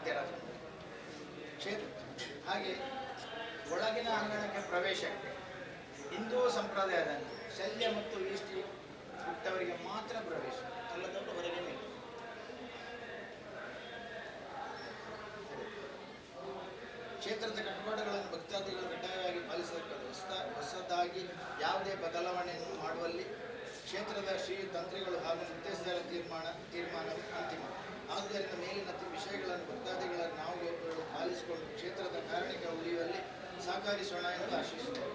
ಮಧ್ಯರಾತ್ರಿ ಕ್ಷೇತ್ರ. ಹಾಗೆ ಒಳಗಿನ ಅಂಗಣಕ್ಕೆ ಪ್ರವೇಶಕ್ಕೆ ಹಿಂದೂ ಸಂಪ್ರದಾಯದಂತೆ ಶಲ್ಯ ಮತ್ತು ಈಷ್ಟಿ ಬಿಟ್ಟವರಿಗೆ ಮಾತ್ರ ಪ್ರವೇಶ, ಅಲ್ಲದವರು ಹೊರಗೆ ನಿಲ್ಲ. ಕ್ಷೇತ್ರದ ಕಟ್ಟುಪಾಡುಗಳನ್ನು ಭಕ್ತಾದಿಗಳು ಕಡ್ಡಾಯವಾಗಿ ಪಾಲಿಸಬೇಕು. ಹೊಸದಾಗಿ ಯಾವುದೇ ಬದಲಾವಣೆಯನ್ನು ಮಾಡುವಲ್ಲಿ ಕ್ಷೇತ್ರದ ಶ್ರೀ ತಂತ್ರಿಗಳು ಹಾಗೂ ನಿರ್ದೇಶಕರ ತೀರ್ಮಾನವು ಅಂತಿಮ. ಆದ್ದರಿಂದ ಮೇಲಿನ ವಿಷಯಗಳನ್ನು ಭಕ್ತಾದಿಗಳ ನಾವು ಪಾಲಿಸಿಕೊಂಡು ಕ್ಷೇತ್ರದ ಕಾರಣಿಕ ಉಳಿಯುವಲ್ಲಿ ಸಹಕರಿಸೋಣ ಎಂದು ಆಶಿಸುತ್ತೇವೆ.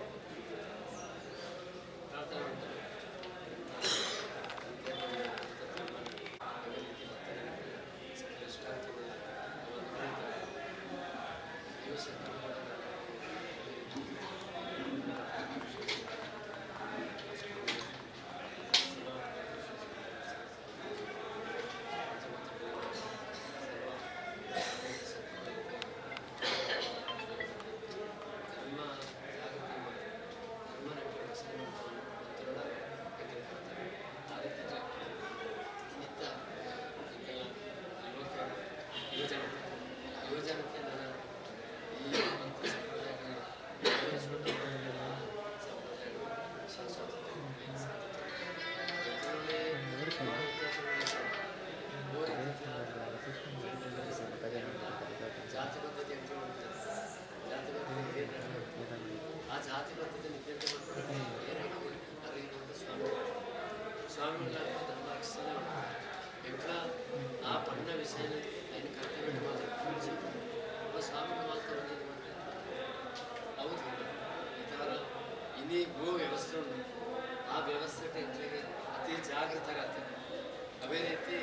ಗೋ ವ್ಯವಸ್ಥೆ ಉಂಟು, ಆ ವ್ಯವಸ್ಥೆ ಅತಿ ಜಾಗೃತರಾಗ್ತದೆ. ಅವೇ ರೀತಿ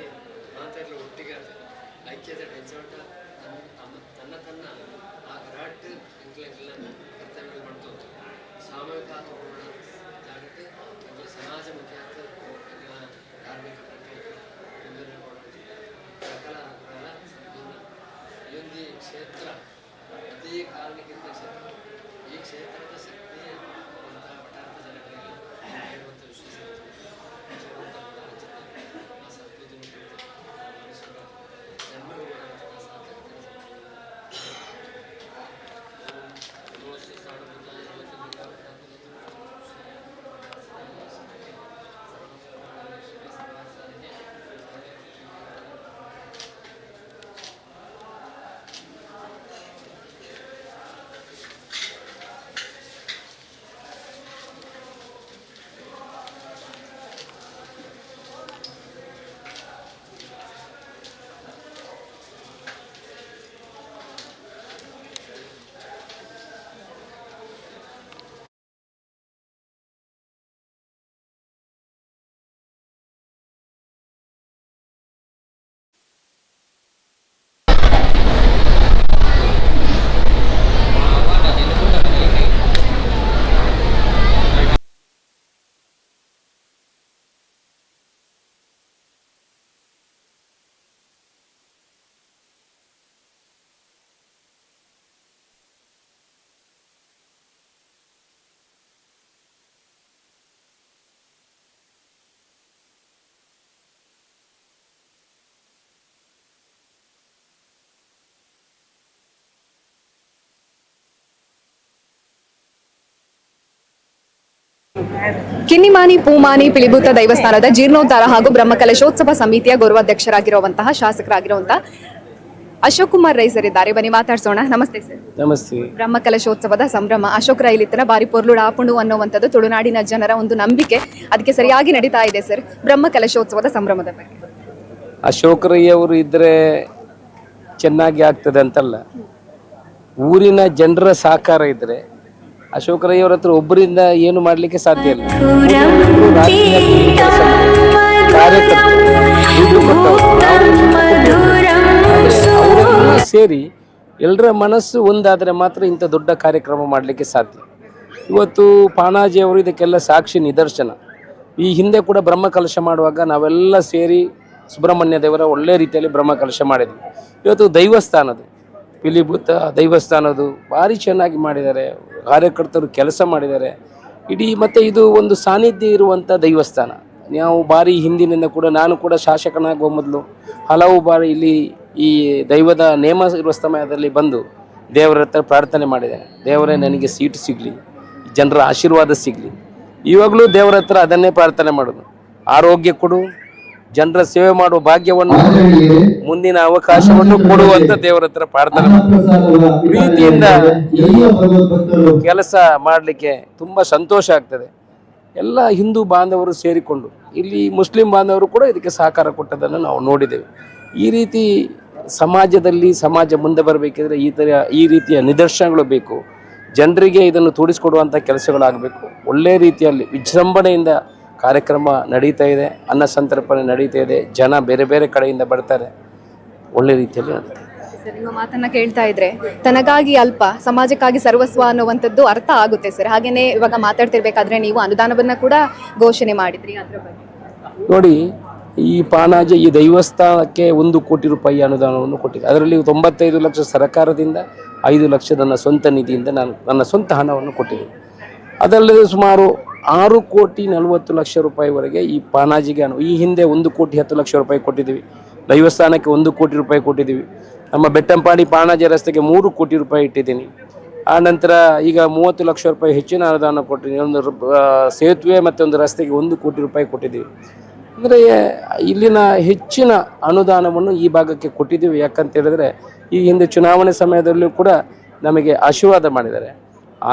ಮಾತಾಡಲು ಒಟ್ಟಿಗೆ ಆಗ್ತದೆ, ಐಕ್ಯತೆ ಬೆಂಚೋಟ ತನ್ನ ತನ್ನ ಆ ಗರಾಟ್ ಇಂಕ್ಲೆಲ್ಲ ಕರ್ತವ್ಯಗಳು ಮಾಡ್ತು ಸಾಮೂಹಿಕ ಜಾಗೃತಿ ಸಮಾಜ ಮುಖ್ಯ ಧಾರ್ಮಿಕ ಸಕಲ ಸಂಪೂರ್ಣ ಈ ಒಂದು ಕ್ಷೇತ್ರ ಅತಿ ಕಾರಣಕ್ಕಿಂತ ಕ್ಷೇತ್ರ, ಈ ಕ್ಷೇತ್ರದ ಶಕ್ತಿ ಪಟಾರ್ಥ ಜನಗಳಿಗೆ ಹೇಳುವಂಥ ವಿಶ್ವಾಸ ಆ ಸಂಸ್ಕೃತಿ ಮನುಷ್ಯರ ಜನ್ಮಗಳು ಕಿನ್ನಿಮಾನಿ ಪೂಮಾನಿ ಪಿಲಿಭೂತ ದೈವಸ್ಥಾನದ ಜೀರ್ಣೋದ್ಧಾರ ಹಾಗೂ ಬ್ರಹ್ಮಕಲಶೋತ್ಸವ ಸಮಿತಿಯ ಗೌರವಾಧ್ಯಕ್ಷರಾಗಿರುವಂತಹ ಶಾಸಕರಾಗಿರುವಂತಹ ಅಶೋಕ್ ಕುಮಾರ್ ರೈ ಸರ್ ಇದ್ದಾರೆ. ಬನ್ನಿ ಮಾತಾಡ್ಸೋಣ. ನಮಸ್ತೆ ಸರ್. ನಮಸ್ತೆ. ಬ್ರಹ್ಮಕಲಶೋತ್ಸವದ ಸಂಭ್ರಮ ಅಶೋಕ್ ರೈ ಇಲ್ಲಿತ್ತನ ಬಾರಿ ಪೊರ್ಲುಡ ಆಪುಂಡು ಅನ್ನುವಂಥದ್ದು ತುಳುನಾಡಿನ ಜನರ ಒಂದು ನಂಬಿಕೆ, ಅದಕ್ಕೆ ಸರಿಯಾಗಿ ನಡೀತಾ ಇದೆ ಸರ್ ಬ್ರಹ್ಮಕಲಶೋತ್ಸವದ ಸಂಭ್ರಮದ ಬಗ್ಗೆ. ಅಶೋಕ್ ರೈ ಅವರು ಇದ್ರೆ ಚೆನ್ನಾಗಿ ಆಗ್ತದೆ ಅಂತಲ್ಲ, ಊರಿನ ಜನರ ಸಹಕಾರ ಇದ್ರೆ ಅಶೋಕ್ ರೈ ಅವರ ಹತ್ರ ಒಬ್ಬರಿಂದ ಏನು ಮಾಡ್ಲಿಕ್ಕೆ ಸಾಧ್ಯ ಇಲ್ಲ. ಸೇರಿ ಎಲ್ಲರ ಮನಸ್ಸು ಒಂದಾದರೆ ಮಾತ್ರ ಇಂಥ ದೊಡ್ಡ ಕಾರ್ಯಕ್ರಮ ಮಾಡಲಿಕ್ಕೆ ಸಾಧ್ಯ. ಇವತ್ತು ಪಾಣಾಜಿ ಅವರು ಇದಕ್ಕೆಲ್ಲ ಸಾಕ್ಷಿ ನಿದರ್ಶನ. ಈ ಹಿಂದೆ ಕೂಡ ಬ್ರಹ್ಮಕಲಶ ಮಾಡುವಾಗ ನಾವೆಲ್ಲ ಸೇರಿ ಸುಬ್ರಹ್ಮಣ್ಯ ದೇವರ ಒಳ್ಳೆ ರೀತಿಯಲ್ಲಿ ಬ್ರಹ್ಮಕಲಶ ಮಾಡಿದ್ವಿ. ಇವತ್ತು ದೈವಸ್ಥಾನದು ಪಿಲಿಭೂತ ದೈವಸ್ಥಾನದು ಭಾರಿ ಚೆನ್ನಾಗಿ ಮಾಡಿದ್ದಾರೆ, ಕಾರ್ಯಕರ್ತರು ಕೆಲಸ ಮಾಡಿದ್ದಾರೆ ಇಡೀ. ಮತ್ತು ಇದು ಒಂದು ಸಾನ್ನಿಧ್ಯ ಇರುವಂಥ ದೈವಸ್ಥಾನ. ನಾವು ಭಾರಿ ಹಿಂದಿನಿಂದ ಕೂಡ, ನಾನು ಕೂಡ ಶಾಸಕನಾಗುವ ಮೊದಲು ಹಲವು ಬಾರಿ ಇಲ್ಲಿ ಈ ದೈವದ ನೇಮ ಇರುವ ಸಮಯದಲ್ಲಿ ಬಂದು ದೇವರ ಹತ್ರ ಪ್ರಾರ್ಥನೆ ಮಾಡಿದ್ದೇನೆ. ದೇವರೇ ನನಗೆ ಸೀಟು ಸಿಗಲಿ, ಜನರ ಆಶೀರ್ವಾದ ಸಿಗಲಿ. ಇವಾಗಲೂ ದೇವರ ಹತ್ರ ಅದನ್ನೇ ಪ್ರಾರ್ಥನೆ ಮಾಡೋದು. ಆರೋಗ್ಯ ಕೊಡು, ಜನರ ಸೇವೆ ಮಾಡುವ ಭಾಗ್ಯವನ್ನು ಕೊಡು, ಮುಂದಿನ ಅವಕಾಶವನ್ನು ಕೊಡುವಂತ ದೇವರ ಹತ್ರ ಪ್ರಾರ್ಥನೆ ಮಾಡೋದು. ಪ್ರೀತಿಯಿಂದ ಈ ಕೆಲಸ ಮಾಡಲಿಕ್ಕೆ ತುಂಬ ಸಂತೋಷ ಆಗ್ತದೆ. ಎಲ್ಲ ಹಿಂದೂ ಬಾಂಧವರು ಸೇರಿಕೊಂಡು ಇಲ್ಲಿ ಮುಸ್ಲಿಂ ಬಾಂಧವರು ಕೂಡ ಇದಕ್ಕೆ ಸಹಕಾರ ಕೊಟ್ಟದನ್ನು ನಾವು ನೋಡಿದ್ದೇವೆ. ಈ ರೀತಿ ಸಮಾಜದಲ್ಲಿ ಸಮಾಜ ಮುಂದೆ ಬರಬೇಕಿದ್ರೆ ಈ ರೀತಿಯ ನಿದರ್ಶನಗಳು ಬೇಕು. ಜನರಿಗೆ ಇದನ್ನು ತೋರಿಸಿಕೊಡುವಂಥ ಕೆಲಸಗಳಾಗಬೇಕು. ಒಳ್ಳೆಯ ರೀತಿಯಲ್ಲಿ ವಿಜೃಂಭಣೆಯಿಂದ ಕಾರ್ಯಕ್ರಮ ನಡೀತಾ ಇದೆ, ಅನ್ನ ಸಂತರ್ಪಣೆ ನಡೀತಾ ಇದೆ, ಜನ ಬೇರೆ ಬೇರೆ ಕಡೆಯಿಂದ ಬರ್ತಾರೆ, ಒಳ್ಳೆ ರೀತಿಯಲ್ಲಿ ನಡೀತಾ ಇದೆ. ಸರ್, ನಿಮ್ಮ ಮಾತನ್ನ ಕೇಳ್ತಾ ಇದ್ರೆ ತನಗಾಗಿ ಅಲ್ಪ ಸಮಾಜಕ್ಕಾಗಿ ಸರ್ವಸ್ವ ಅನ್ನುವಂಥದ್ದು ಅರ್ಥ ಆಗುತ್ತೆ ಸರ್. ಹಾಗೇನೆ ಇವಾಗ ಮಾತಾಡ್ತಿರ್ಬೇಕಾದ್ರೆ ನೀವು ಅನುದಾನವನ್ನ ಕೂಡ ಘೋಷಣೆ ಮಾಡಿದ್ರಿ, ಅದ್ರ ಬಗ್ಗೆ ನೋಡಿ. ಈ ಪಾನಾಜಿ ಈ ದೈವಸ್ಥಾನಕ್ಕೆ 1 ಕೋಟಿ ರೂಪಾಯಿ ಅನುದಾನವನ್ನು ಕೊಟ್ಟಿದೆ. ಅದರಲ್ಲಿ 95 ಲಕ್ಷ ಸರ್ಕಾರದಿಂದ, 5 ಲಕ್ಷ ನನ್ನ ಸ್ವಂತ ನಿಧಿಯಿಂದ ನಾನು ನನ್ನ ಸ್ವಂತ ಹಣವನ್ನು ಕೊಟ್ಟಿದ್ದೀನಿ. ಅದಲ್ಲದೆ ಸುಮಾರು 6 ಕೋಟಿ 40 ಲಕ್ಷ ರೂಪಾಯಿವರೆಗೆ ಈ ಪಾನಾಜಿಗೆ ಈ ಹಿಂದೆ 1 ಕೋಟಿ 10 ಲಕ್ಷ ರೂಪಾಯಿ ಕೊಟ್ಟಿದ್ದೀವಿ. ದೈವಸ್ಥಾನಕ್ಕೆ 1 ಕೋಟಿ ರೂಪಾಯಿ ಕೊಟ್ಟಿದ್ದೀವಿ. ನಮ್ಮ ಬೆಟ್ಟಂಪಾಡಿ ಪಾಣಾಜಿ ರಸ್ತೆಗೆ 3 ಕೋಟಿ ರೂಪಾಯಿ ಇಟ್ಟಿದ್ದೀನಿ. ಆ ನಂತರ ಈಗ 30 ಲಕ್ಷ ರೂಪಾಯಿ ಹೆಚ್ಚಿನ ಅನುದಾನ ಕೊಟ್ಟಿದ್ದೀನಿ. ಒಂದು ಸೇತುವೆ ಮತ್ತು ಒಂದು ರಸ್ತೆಗೆ 1 ಕೋಟಿ ರೂಪಾಯಿ ಕೊಟ್ಟಿದ್ದೀವಿ. ಅಂದರೆ ಇಲ್ಲಿನ ಹೆಚ್ಚಿನ ಅನುದಾನವನ್ನು ಈ ಭಾಗಕ್ಕೆ ಕೊಟ್ಟಿದ್ದೀವಿ. ಯಾಕಂತ ಹೇಳಿದ್ರೆ ಈ ಹಿಂದೆ ಚುನಾವಣೆ ಸಮಯದಲ್ಲೂ ಕೂಡ ನಮಗೆ ಆಶೀರ್ವಾದ ಮಾಡಿದ್ದಾರೆ.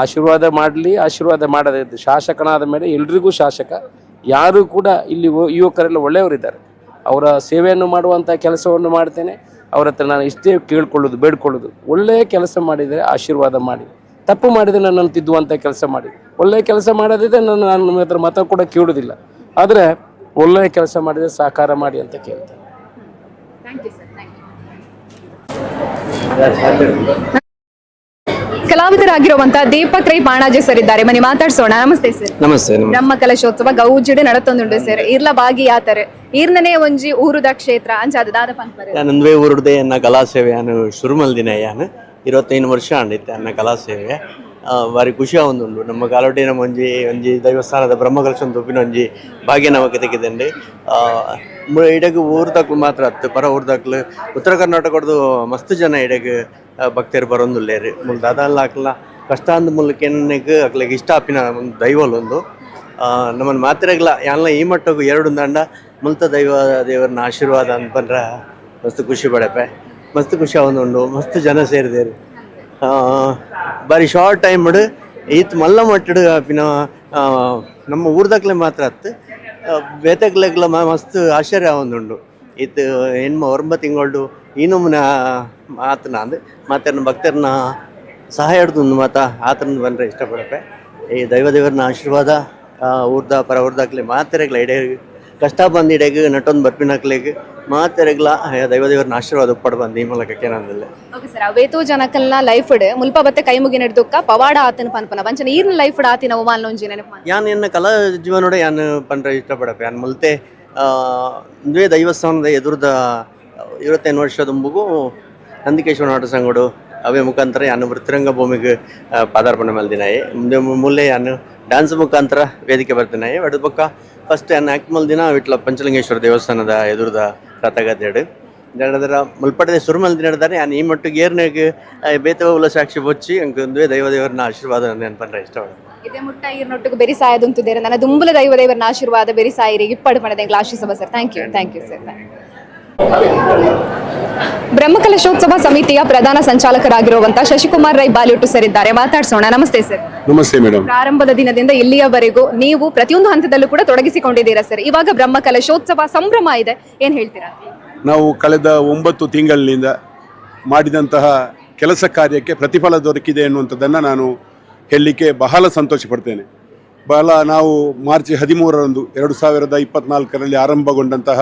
ಆಶೀರ್ವಾದ ಮಾಡಲಿ, ಆಶೀರ್ವಾದ ಮಾಡದೇ ಇದ್ದು ಶಾಸಕನಾದ ಮೇಲೆ ಎಲ್ರಿಗೂ ಶಾಸಕ. ಯಾರು ಕೂಡ ಇಲ್ಲಿ ಯುವಕರೆಲ್ಲ ಒಳ್ಳೆಯವರಿದ್ದಾರೆ. ಅವರ ಸೇವೆಯನ್ನು ಮಾಡುವಂಥ ಕೆಲಸವನ್ನು ಮಾಡ್ತೇನೆ. ಅವ್ರ ಹತ್ರ ನಾನು ಇಷ್ಟೇ ಕೇಳ್ಕೊಳ್ಳೋದು, ಬೇಡ್ಕೊಳ್ಳೋದು, ಒಳ್ಳೆಯ ಕೆಲಸ ಮಾಡಿದರೆ ಆಶೀರ್ವಾದ ಮಾಡಿ, ತಪ್ಪು ಮಾಡಿದರೆ ನನ್ನನ್ನು ತಿದ್ದುವಂಥ ಕೆಲಸ ಮಾಡಿ. ಒಳ್ಳೆಯ ಕೆಲಸ ಮಾಡೋದಿದೆ ನಾನು ನಿಮ್ಮ ಹತ್ರ ಮತ ಕೂಡ ಕೇಳೋದಿಲ್ಲ. ಆದರೆ ಒಳ್ಳೆಯ ಕೆಲಸ ಮಾಡಿದರೆ ಸಹಕಾರ ಮಾಡಿ ಅಂತ ಕೇಳ್ತೇನೆ. ಕಲಾವಿದರಾಗಿರುವಂತಹ ದೀಪಕ್ ರೈ ಪಾಣಾಜೆ ಸರ್ ಇದ್ದಾರೆ, ಬನ್ನಿ ಮಾತಾಡ್ಸೋಣ. ನಮಸ್ತೆ ಸರ್. ನಮಸ್ತೆ. ಬ್ರಹ್ಮ ಕಲಶೋತ್ಸವ ಗೌಜಿಡೆ ನಡತೊಂದುಂಡು ಸರ್. ಇರ್ಲ ಭಾಗಿ ಯಾತಾರೆ ಈರ್ನನೇ ಒಂಜಿ ಊರುದ ಕ್ಷೇತ್ರ ಅಂಚಾದ ದಾದ ಪಂಪರೆ ನಂದುವೆ ಊರುಡೆ ಅನ್ನ ಕಲಾ ಸೇವೆ ನಾನು ಶುರು ಮಲ್ದಿನ ಯಾನು 25 ವರ್ಷ ಅಂಡಿತ್ತೆ ಅನ್ನ ಕಲಾ ಸೇವೆ. ಬಾರಿ ಖುಷಿ ಆವೊಂದುಂಡು. ನಮ್ಮ ಕಾಲೋಟಿನ ಒಂಜಿ ದೈವಸ್ಥಾನದ ಬ್ರಹ್ಮಕಲಶ ತೊಪ್ಪಿನ ಒಂಜಿ ಭಾಗ್ಯ ನಮಕ್ಕೆ ತೆಗೆದಂಡೆ. ಇಡಗು ಊರ್ದಾಕ್ಲು ಮಾತ್ರ ಹತ್ತು ಪರ ಊರ್ದಾಕ್ಲು ಉತ್ತರ ಕರ್ನಾಟಕದ್ದು ಮಸ್ತ್ ಜನ ಇಡಗು ಭಕ್ತರು ಬರೋಂದುಲ್ಲೇರು. ದಾದಲ್ಲ ಹಾಕ್ಲ ಕಷ್ಟ ಅಂದ ಮೂಲಕ ಅಕ್ಲಿಗೆ ಇಷ್ಟ ಆಪಿನ ಒಂದು ದೈವಲೊಂದು ನಮ್ಮನ್ನು ಮಾತಿರಗ್ಲ ಎಲ್ಲ ಈ ಮಟ್ಟಗೂ 2 ದಂಡ ಮುಲ್ತ ದೇವರನ್ನ ಆಶೀರ್ವಾದ ಅಂತಂದ್ರೆ ಮಸ್ತ್ ಖುಷಿ ಪಡಪೆ. ಮಸ್ತ್ ಖುಷಿ ಆವೊಂದುಂಡು. ಮಸ್ತ್ ಜನ ಸೇರಿದೇರು. ಬಾರಿ ಶಾರ್ಟ್ ಟೈಮ್ ಮಡು ಈತ್ ಮಲ್ಲ ಮಟ್ಟಡು ಆಪಿನ ನಮ್ಮ ಊರ್ದಾಕ್ಲೆ ಮಾತ್ರ ಹತ್ತು ಬೇತಕ್ಲೆಗ್ಲ ಮಸ್ತ್ ಆಶ್ಚರ್ಯ ಆವೊಂದುಂಡು. ಈತ್ ಹೆಣ್ಮ 9 ತಿಂಗಳು ಇನ್ನೂ ಆತನ ಅಂದು ಮಾತನ್ನ ಭಕ್ತರನ್ನ ಸಹಾಯ ಹಿಡ್ದು ಮಾತ ಆತನ ಬಂದರೆ ಇಷ್ಟಪಡಪೆ. ಈ ದೇವರನ್ನ ಆಶೀರ್ವಾದ ಊರ್ದ ಪರ ಊರ್ದಾಕ್ಲೆ ಮಾತೆರೆಗ್ಲ ಇಡೇ ಕಷ್ಟ ಬಂದು ಇಡೆಗೆ ನಟೊಂದು ಬರ್ಪಿನಾಕ್ಲೆಗೆ ಮಾತೆರೆಗ್ಲ ದೇವರನ್ನ ಆಶೀರ್ವಾದ ಪಡ್ ಬಂದು ಈ ಮೂಲಕಕ್ಕೆ ನಂದಲ್ಲೇ. ಓಕೆ ಸರ್, ಅವೇತೋ ಜನಕಲ್ನ ಲೈಫ್ ಮುಲ್ಪ ಬತ್ತೆ ಕೈ ಮುಗಿ ನಡೆದೊಕ್ಕ ಪವಾಡ ಆತನ ಪನ್ಪನ ಬಂಚನ ಈರ್ನ ಲೈಫ್ ಆತಿನ ಅವಮಾನ ಒಂಜಿ ನೆನಪು ಯಾನ್ ಎನ್ನ ಕಲಾ ಜೀವನೋಡೆ ಯಾನ್ ಪಂಡ್ರೆ ಇಷ್ಟಪಡಪೆ. ಯಾನ್ ಮುಲ್ತೆ ಇಂದುವೆ ದೈವಸ್ಥಾನದ ಎದುರದ 25 ವರ್ಷದ ಮುಂಬು ನಂದಿಕೇಶ್ವರ ನಾಟ ಸಂಘಡು ಅವೇ ಮುಖಾಂತರ ಯಾನು ವೃತ್ತಿರಂಗ ಭೂಮಿಗೆ ಪಾದಾರ್ಪಣೆ ಮಲ್ದಿನಾಯಿ. ಮುಂದೆ ಮೂಲೆ ಯಾನು ಡ್ಯಾನ್ಸ್ ಮುಖಾಂತರ ವೇದಿಕೆ ಬರ್ತಿನಾಯಿ. ಅದ್ರ ಪಕ್ಕ ಫಸ್ಟ್ ಯಾನು ಆ್ಯಕ್ಟ್ ಮಲ್ದಿನ ವಿಟ್ಲ ಪಂಚಲಿಂಗೇಶ್ವರ ದೇವಸ್ಥಾನದ ಎದುರದ ರಥಗದ್ದೆಡು ಅದರ ಮುಲ್ಪಡದೆ ಸುರು ಮಲ್ದಿನ ಹಿಡಿದಾರೆ. ಯಾನು ಈ ಮಟ್ಟಿಗೆ ಏರ್ನಾಗ ಬೇತವ ಸಾಕ್ಷಿ ಬೊಚ್ಚಿ ಅಂಕಂದುವೆ ದೇವರನ್ನ ಆಶೀರ್ವಾದ ನೆನಪಂದ್ರೆ ಇಷ್ಟಪಡ. ಇದೇ ಮುಟ್ಟ ಈರ್ನೊಟ್ಟಿಗೆ ಬೆರಿ ಸಾಯದುಂತಿದ್ದೇನೆ ನನ್ನ ದುಂಬುಲ ದೇವರನ್ನ ಆಶೀರ್ವಾದ ಬೆರಿ ಸಾಯಿರಿಗೆ ಇಪ್ಪಡು ಪಡೆದ ಆಶಿಸಬ sir. Thank you sir. Brahmakalashotsava ಸಮಿತಿಯ ಪ್ರಧಾನ ಸಂಚಾಲಕರಾಗಿರುವಂತಹ ಶಶಿಕುಮಾರ್ ರೈ ಬಾಲಿವುಡ್ ಸರ್ ಇದ್ದಾರೆ, ಮಾತಾಡ್ಸೋಣ. ನಮಸ್ತೆ ಸರ್. ನಮಸ್ತೆ ಮೇಡಮ್. ಪ್ರಾರಂಭದ ದಿನದಿಂದ ಇಲ್ಲಿಯವರೆಗೂ ನೀವು ಪ್ರತಿಯೊಂದು ಹಂತದಲ್ಲೂ ಕೂಡ ತೊಡಗಿಸಿಕೊಂಡಿದ್ದೀರಾ ಸರ್. ಇವಾಗ ಬ್ರಹ್ಮಕಲಶೋತ್ಸವ ಸಂಭ್ರಮ ಇದೆ, ಏನ್ ಹೇಳ್ತೀರಾ? ನಾವು ಕಳೆದ 9 ತಿಂಗಳಿನಿಂದ ಮಾಡಿದಂತಹ ಕೆಲಸ ಕಾರ್ಯಕ್ಕೆ ಪ್ರತಿಫಲ ದೊರಕಿದೆ ಎನ್ನುವಂಥದ್ದನ್ನು ನಾನು ಹೇಳಲಿಕ್ಕೆ ಬಹಳ ಸಂತೋಷ ಪಡ್ತೇನೆ. ನಾವು ಮಾರ್ಚ್ 13ರಂದು 2024ರಲ್ಲಿ ಆರಂಭಗೊಂಡಂತಹ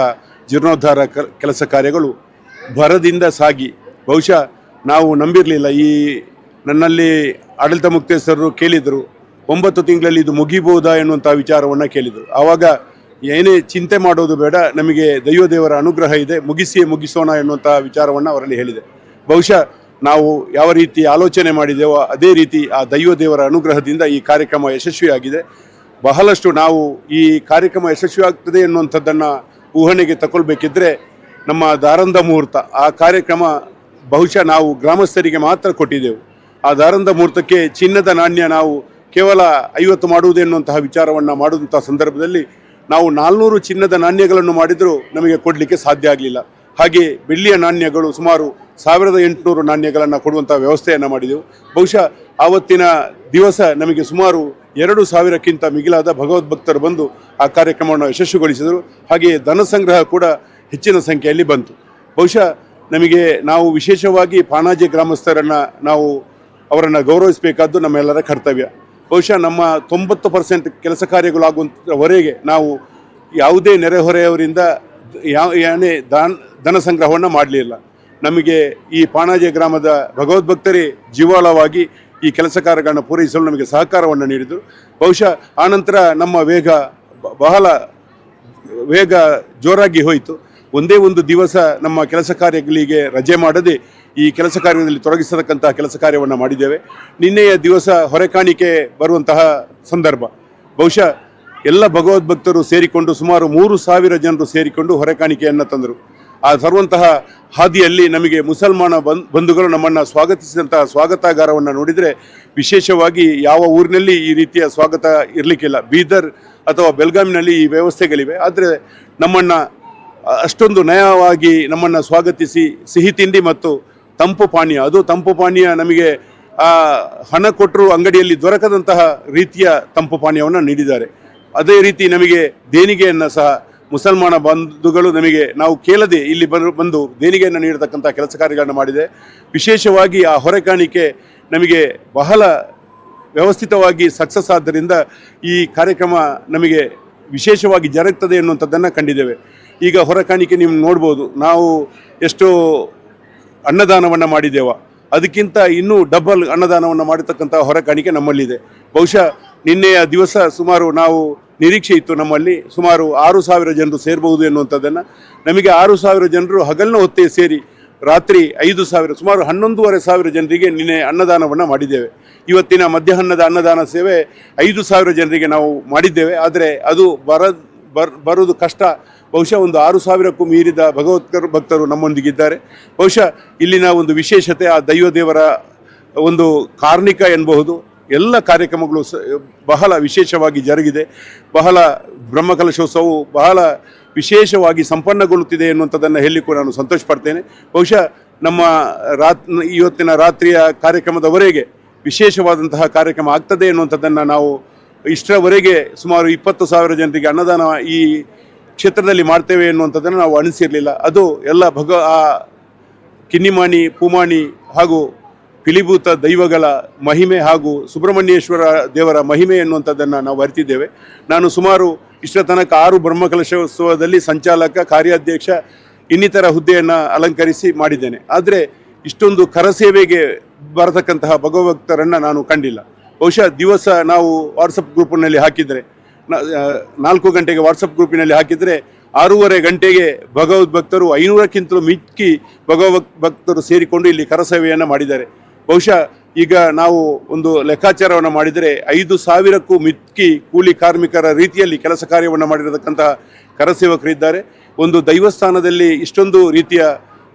ಜೀರ್ಣೋದ್ಧಾರ ಕೆಲಸ ಕಾರ್ಯಗಳು ಭರದಿಂದ ಸಾಗಿ ಬಹುಶಃ ನಾವು ನಂಬಿರಲಿಲ್ಲ. ನನ್ನಲ್ಲಿ ಆಡಳಿತ ಮುಕ್ತೇಶ್ವರರು ಕೇಳಿದರು 9 ತಿಂಗಳಲ್ಲಿ ಇದು ಮುಗಿಬಹುದಾ ಎನ್ನುವಂಥ ವಿಚಾರವನ್ನು ಕೇಳಿದರು. ಆವಾಗ ಏನೇ ಚಿಂತೆ ಮಾಡೋದು ಬೇಡ, ನಮಗೆ ದೇವರ ಅನುಗ್ರಹ ಇದೆ, ಮುಗಿಸೋಣ ಎನ್ನುವಂಥ ವಿಚಾರವನ್ನು ಅವರಲ್ಲಿ ಹೇಳಿದೆ. ಬಹುಶಃ ನಾವು ಯಾವ ರೀತಿ ಆಲೋಚನೆ ಮಾಡಿದೆವೋ ಅದೇ ರೀತಿ ಆ ದೇವರ ಅನುಗ್ರಹದಿಂದ ಈ ಕಾರ್ಯಕ್ರಮ ಯಶಸ್ವಿಯಾಗಿದೆ. ಬಹಳಷ್ಟು ನಾವು ಈ ಕಾರ್ಯಕ್ರಮ ಯಶಸ್ವಿಯಾಗ್ತದೆ ಎನ್ನುವಂಥದ್ದನ್ನು ಊಹನೆಗೆ ತಗೊಳ್ಬೇಕಿದ್ರೆ ನಮ್ಮ ದಾರಂಧ ಮುಹೂರ್ತ ಆ ಕಾರ್ಯಕ್ರಮ ಬಹುಶಃ ನಾವು ಗ್ರಾಮಸ್ಥರಿಗೆ ಮಾತ್ರ ಕೊಟ್ಟಿದ್ದೆವು. ಆ ದಾರಂಧ ಮುಹೂರ್ತಕ್ಕೆ ಚಿನ್ನದ ನಾಣ್ಯ ನಾವು ಕೇವಲ 50 ಮಾಡುವುದೆನ್ನುವಂತಹ ವಿಚಾರವನ್ನು ಮಾಡುವಂತಹ ಸಂದರ್ಭದಲ್ಲಿ ನಾವು 400 ಚಿನ್ನದ ನಾಣ್ಯಗಳನ್ನು ಮಾಡಿದರೂ ನಮಗೆ ಕೊಡಲಿಕ್ಕೆ ಸಾಧ್ಯ ಆಗಲಿಲ್ಲ. ಹಾಗೆ ಬೆಳ್ಳಿಯ ನಾಣ್ಯಗಳು ಸುಮಾರು 1800 ನಾಣ್ಯಗಳನ್ನು ಕೊಡುವಂಥ ವ್ಯವಸ್ಥೆಯನ್ನು ಮಾಡಿದೆವು. ಬಹುಶಃ ಆವತ್ತಿನ ದಿವಸ ನಮಗೆ ಸುಮಾರು 2000ಕ್ಕಿಂತ ಮಿಗಿಲಾದ ಭಗವದ್ಭಕ್ತರು ಬಂದು ಆ ಕಾರ್ಯಕ್ರಮವನ್ನು ಯಶಸ್ವಿಗೊಳಿಸಿದರು. ಹಾಗೆಯೇ ಧನ ಸಂಗ್ರಹ ಕೂಡ ಹೆಚ್ಚಿನ ಸಂಖ್ಯೆಯಲ್ಲಿ ಬಂತು. ಬಹುಶಃ ನಮಗೆ ನಾವು ವಿಶೇಷವಾಗಿ ಪಾಣಾಜೆ ಗ್ರಾಮಸ್ಥರನ್ನು ನಾವು ಅವರನ್ನು ಗೌರವಿಸಬೇಕಾದ್ದು ನಮ್ಮೆಲ್ಲರ ಕರ್ತವ್ಯ. ಬಹುಶಃ ನಮ್ಮ 90% ಕೆಲಸ ಕಾರ್ಯಗಳಾಗುವವರೆಗೆ ನಾವು ಯಾವುದೇ ನೆರೆಹೊರೆಯವರಿಂದ ಏನೇ ಧನ ಸಂಗ್ರಹವನ್ನು ಮಾಡಲಿಲ್ಲ. ನಮಗೆ ಈ ಪಾಣಾಜೆ ಗ್ರಾಮದ ಭಗವದ್ಭಕ್ತರೇ ಜೀವಾಳವಾಗಿ ಈ ಕೆಲಸ ಕಾರ್ಯಗಳನ್ನು ಪೂರೈಸಲು ನಮಗೆ ಸಹಕಾರವನ್ನು ನೀಡಿದರು. ಬಹುಶಃ ಆನಂತರ ನಮ್ಮ ಬಹಳ ವೇಗ ಜೋರಾಗಿ ಹೋಯಿತು. ಒಂದೇ ಒಂದು ದಿವಸ ನಮ್ಮ ಕೆಲಸ ಕಾರ್ಯಗಳಿಗೆ ರಜೆ ಮಾಡದೆ ಈ ಕೆಲಸ ಕಾರ್ಯದಲ್ಲಿ ತೊಡಗಿಸತಕ್ಕಂತಹ ಕೆಲಸ ಕಾರ್ಯವನ್ನು ಮಾಡಿದ್ದೇವೆ. ನಿನ್ನೆಯ ದಿವಸ ಹೊರೆಕಾಣಿಕೆ ಬರುವಂತಹ ಸಂದರ್ಭ ಬಹುಶಃ ಎಲ್ಲ ಭಗವದ್ಭಕ್ತರು ಸೇರಿಕೊಂಡು ಸುಮಾರು 3000 ಜನರು ಸೇರಿಕೊಂಡು ಹೊರೆಕಾಣಿಕೆಯನ್ನು ತಂದರು. ಆ ತರುವಂತಹ ಹಾದಿಯಲ್ಲಿ ನಮಗೆ ಮುಸಲ್ಮಾನ ಬಂಧುಗಳು ನಮ್ಮನ್ನು ಸ್ವಾಗತಿಸಿದಂತಹ ಸ್ವಾಗತಾಗಾರವನ್ನು ನೋಡಿದರೆ ವಿಶೇಷವಾಗಿ ಯಾವ ಊರಿನಲ್ಲಿ ಈ ರೀತಿಯ ಸ್ವಾಗತ ಇರಲಿಕ್ಕಿಲ್ಲ. ಬೀದರ್ ಅಥವಾ ಬೆಳಗಾವಿನಲ್ಲಿ ಈ ವ್ಯವಸ್ಥೆಗಳಿವೆ, ಆದರೆ ನಮ್ಮನ್ನು ಅಷ್ಟೊಂದು ನಯವಾಗಿ ನಮ್ಮನ್ನು ಸ್ವಾಗತಿಸಿ ಸಿಹಿ ತಿಂಡಿ ಮತ್ತು ತಂಪು ಪಾನೀಯ, ಅದು ತಂಪು ಪಾನೀಯ ನಮಗೆ ಹಣ ಕೊಟ್ಟರು ಅಂಗಡಿಯಲ್ಲಿ ದೊರಕದಂತಹ ರೀತಿಯ ತಂಪು ಪಾನೀಯವನ್ನು ನೀಡಿದ್ದಾರೆ. ಅದೇ ರೀತಿ ನಮಗೆ ದೇಣಿಗೆಯನ್ನು ಸಹ ಮುಸಲ್ಮಾನ ಬಂಧುಗಳು ನಮಗೆ ನಾವು ಕೇಳದೆ ಇಲ್ಲಿ ಬಂದು ದೇಣಿಗೆಯನ್ನು ನೀಡತಕ್ಕಂಥ ಕೆಲಸ ಕಾರ್ಯಗಳನ್ನು ಮಾಡಿದೆ. ವಿಶೇಷವಾಗಿ ಆ ಹೊರೆಕಾಣಿಕೆ ನಮಗೆ ಬಹಳ ವ್ಯವಸ್ಥಿತವಾಗಿ ಸಕ್ಸಸ್ ಆದ್ದರಿಂದ ಈ ಕಾರ್ಯಕ್ರಮ ನಮಗೆ ವಿಶೇಷವಾಗಿ ಜರುಗ್ತದೆ ಎನ್ನುವಂಥದ್ದನ್ನು ಕಂಡಿದ್ದೇವೆ. ಈಗ ಹೊರೆಕಾಣಿಕೆ ನೀವು ನೋಡ್ಬೋದು, ನಾವು ಎಷ್ಟು ಅನ್ನದಾನವನ್ನು ಮಾಡಿದ್ದೇವ, ಅದಕ್ಕಿಂತ ಇನ್ನೂ ಡಬಲ್ ಅನ್ನದಾನವನ್ನು ಮಾಡತಕ್ಕಂಥ ಹೊರೆಕಾಣಿಕೆ ನಮ್ಮಲ್ಲಿದೆ. ಬಹುಶಃ ನಿನ್ನೆಯ ದಿವಸ ಸುಮಾರು ನಾವು ನಿರೀಕ್ಷೆ ಇತ್ತು ನಮ್ಮಲ್ಲಿ ಸುಮಾರು 6000 ಜನರು ಸೇರಬಹುದು ಎನ್ನುವಂಥದ್ದನ್ನು. ನಮಗೆ 6000 ಜನರು ಹಗಲಿನ ಹೊತ್ತೇ ಸೇರಿ ರಾತ್ರಿ 5000 ಸುಮಾರು 11,500 ಜನರಿಗೆ ನಿನ್ನೆ ಅನ್ನದಾನವನ್ನು ಮಾಡಿದ್ದೇವೆ. ಇವತ್ತಿನ ಮಧ್ಯಾಹ್ನದ ಅನ್ನದಾನ ಸೇವೆ 5000 ಜನರಿಗೆ ನಾವು ಮಾಡಿದ್ದೇವೆ. ಆದರೆ ಅದು ಬರೋದು ಕಷ್ಟ. ಬಹುಶಃ ಒಂದು 6000ಕ್ಕೂ ಮೀರಿದ ಭಕ್ತರು ನಮ್ಮೊಂದಿಗಿದ್ದಾರೆ. ಬಹುಶಃ ಇಲ್ಲಿನ ಒಂದು ವಿಶೇಷತೆ ಆ ದೈವದೇವರ ಒಂದು ಕಾರ್ಣಿಕ ಎನ್ನಬಹುದು. ಎಲ್ಲ ಕಾರ್ಯಕ್ರಮಗಳು ಬಹಳ ವಿಶೇಷವಾಗಿ ಜರುಗಿದೆ. ಬಹಳ ಬ್ರಹ್ಮಕಲಶೋತ್ಸವವು ಬಹಳ ವಿಶೇಷವಾಗಿ ಸಂಪನ್ನಗೊಳ್ಳುತ್ತಿದೆ ಎನ್ನುವಂಥದ್ದನ್ನು ಹೇಳಲಿಕ್ಕೂ ನಾನು ಸಂತೋಷ ಪಡ್ತೇನೆ. ಬಹುಶಃ ನಮ್ಮ ಇವತ್ತಿನ ರಾತ್ರಿಯ ಕಾರ್ಯಕ್ರಮದವರೆಗೆ ವಿಶೇಷವಾದಂತಹ ಕಾರ್ಯಕ್ರಮ ಆಗ್ತದೆ ಎನ್ನುವಂಥದ್ದನ್ನು ನಾವು ಇಷ್ಟರವರೆಗೆ ಸುಮಾರು 20,000 ಜನರಿಗೆ ಅನ್ನದಾನ ಈ ಕ್ಷೇತ್ರದಲ್ಲಿ ಮಾಡ್ತೇವೆ ಎನ್ನುವಂಥದ್ದನ್ನು ನಾವು ಅನಿಸಿರಲಿಲ್ಲ. ಅದು ಎಲ್ಲ ಕಿನ್ನಿಮಾಣಿ, ಪೂಮಾಣಿ ಹಾಗೂ ಪಿಲಿಭೂತ ದೈವಗಳ ಮಹಿಮೆ ಹಾಗೂ ಸುಬ್ರಹ್ಮಣ್ಯೇಶ್ವರ ದೇವರ ಮಹಿಮೆ ಎನ್ನುವಂಥದ್ದನ್ನು ನಾವು ಅರಿತಿದ್ದೇವೆ. ನಾನು ಸುಮಾರು ಇಷ್ಟರ ತನಕ 6 ಬ್ರಹ್ಮಕಲಶೋತ್ಸವದಲ್ಲಿ ಸಂಚಾಲಕ, ಕಾರ್ಯಾಧ್ಯಕ್ಷ ಇನ್ನಿತರ ಹುದ್ದೆಯನ್ನು ಅಲಂಕರಿಸಿ ಮಾಡಿದ್ದೇನೆ. ಆದರೆ ಇಷ್ಟೊಂದು ಕರಸೇವೆಗೆ ಬರತಕ್ಕಂತಹ ಭಗವದ್ಭಕ್ತರನ್ನು ನಾನು ಕಂಡಿಲ್ಲ. ಬಹುಶಃ ದಿವಸ ನಾವು ವಾಟ್ಸಪ್ ಗ್ರೂಪಿನಲ್ಲಿ ಹಾಕಿದರೆ 4 ಗಂಟೆಗೆ ವಾಟ್ಸಪ್ ಗ್ರೂಪಿನಲ್ಲಿ ಹಾಕಿದರೆ 6:30 ಗಂಟೆಗೆ ಭಗವದ್ಭಕ್ತರು 500ಕ್ಕಿಂತಲೂ ಮಿಕ್ಕಿ ಭಗವದ್ಭಕ್ತರು ಸೇರಿಕೊಂಡು ಇಲ್ಲಿ ಕರಸೇವೆಯನ್ನು ಮಾಡಿದ್ದಾರೆ. ಬಹುಶಃ ಈಗ ನಾವು ಒಂದು ಲೆಕ್ಕಾಚಾರವನ್ನು ಮಾಡಿದರೆ 5,000ಕ್ಕೂ ಮಿಕ್ಕಿ ಕೂಲಿ ಕಾರ್ಮಿಕರ ರೀತಿಯಲ್ಲಿ ಕೆಲಸ ಕಾರ್ಯವನ್ನು ಮಾಡಿರತಕ್ಕಂತಹ ಕರಸೇವಕರಿದ್ದಾರೆ. ಒಂದು ದೈವಸ್ಥಾನದಲ್ಲಿ ಇಷ್ಟೊಂದು ರೀತಿಯ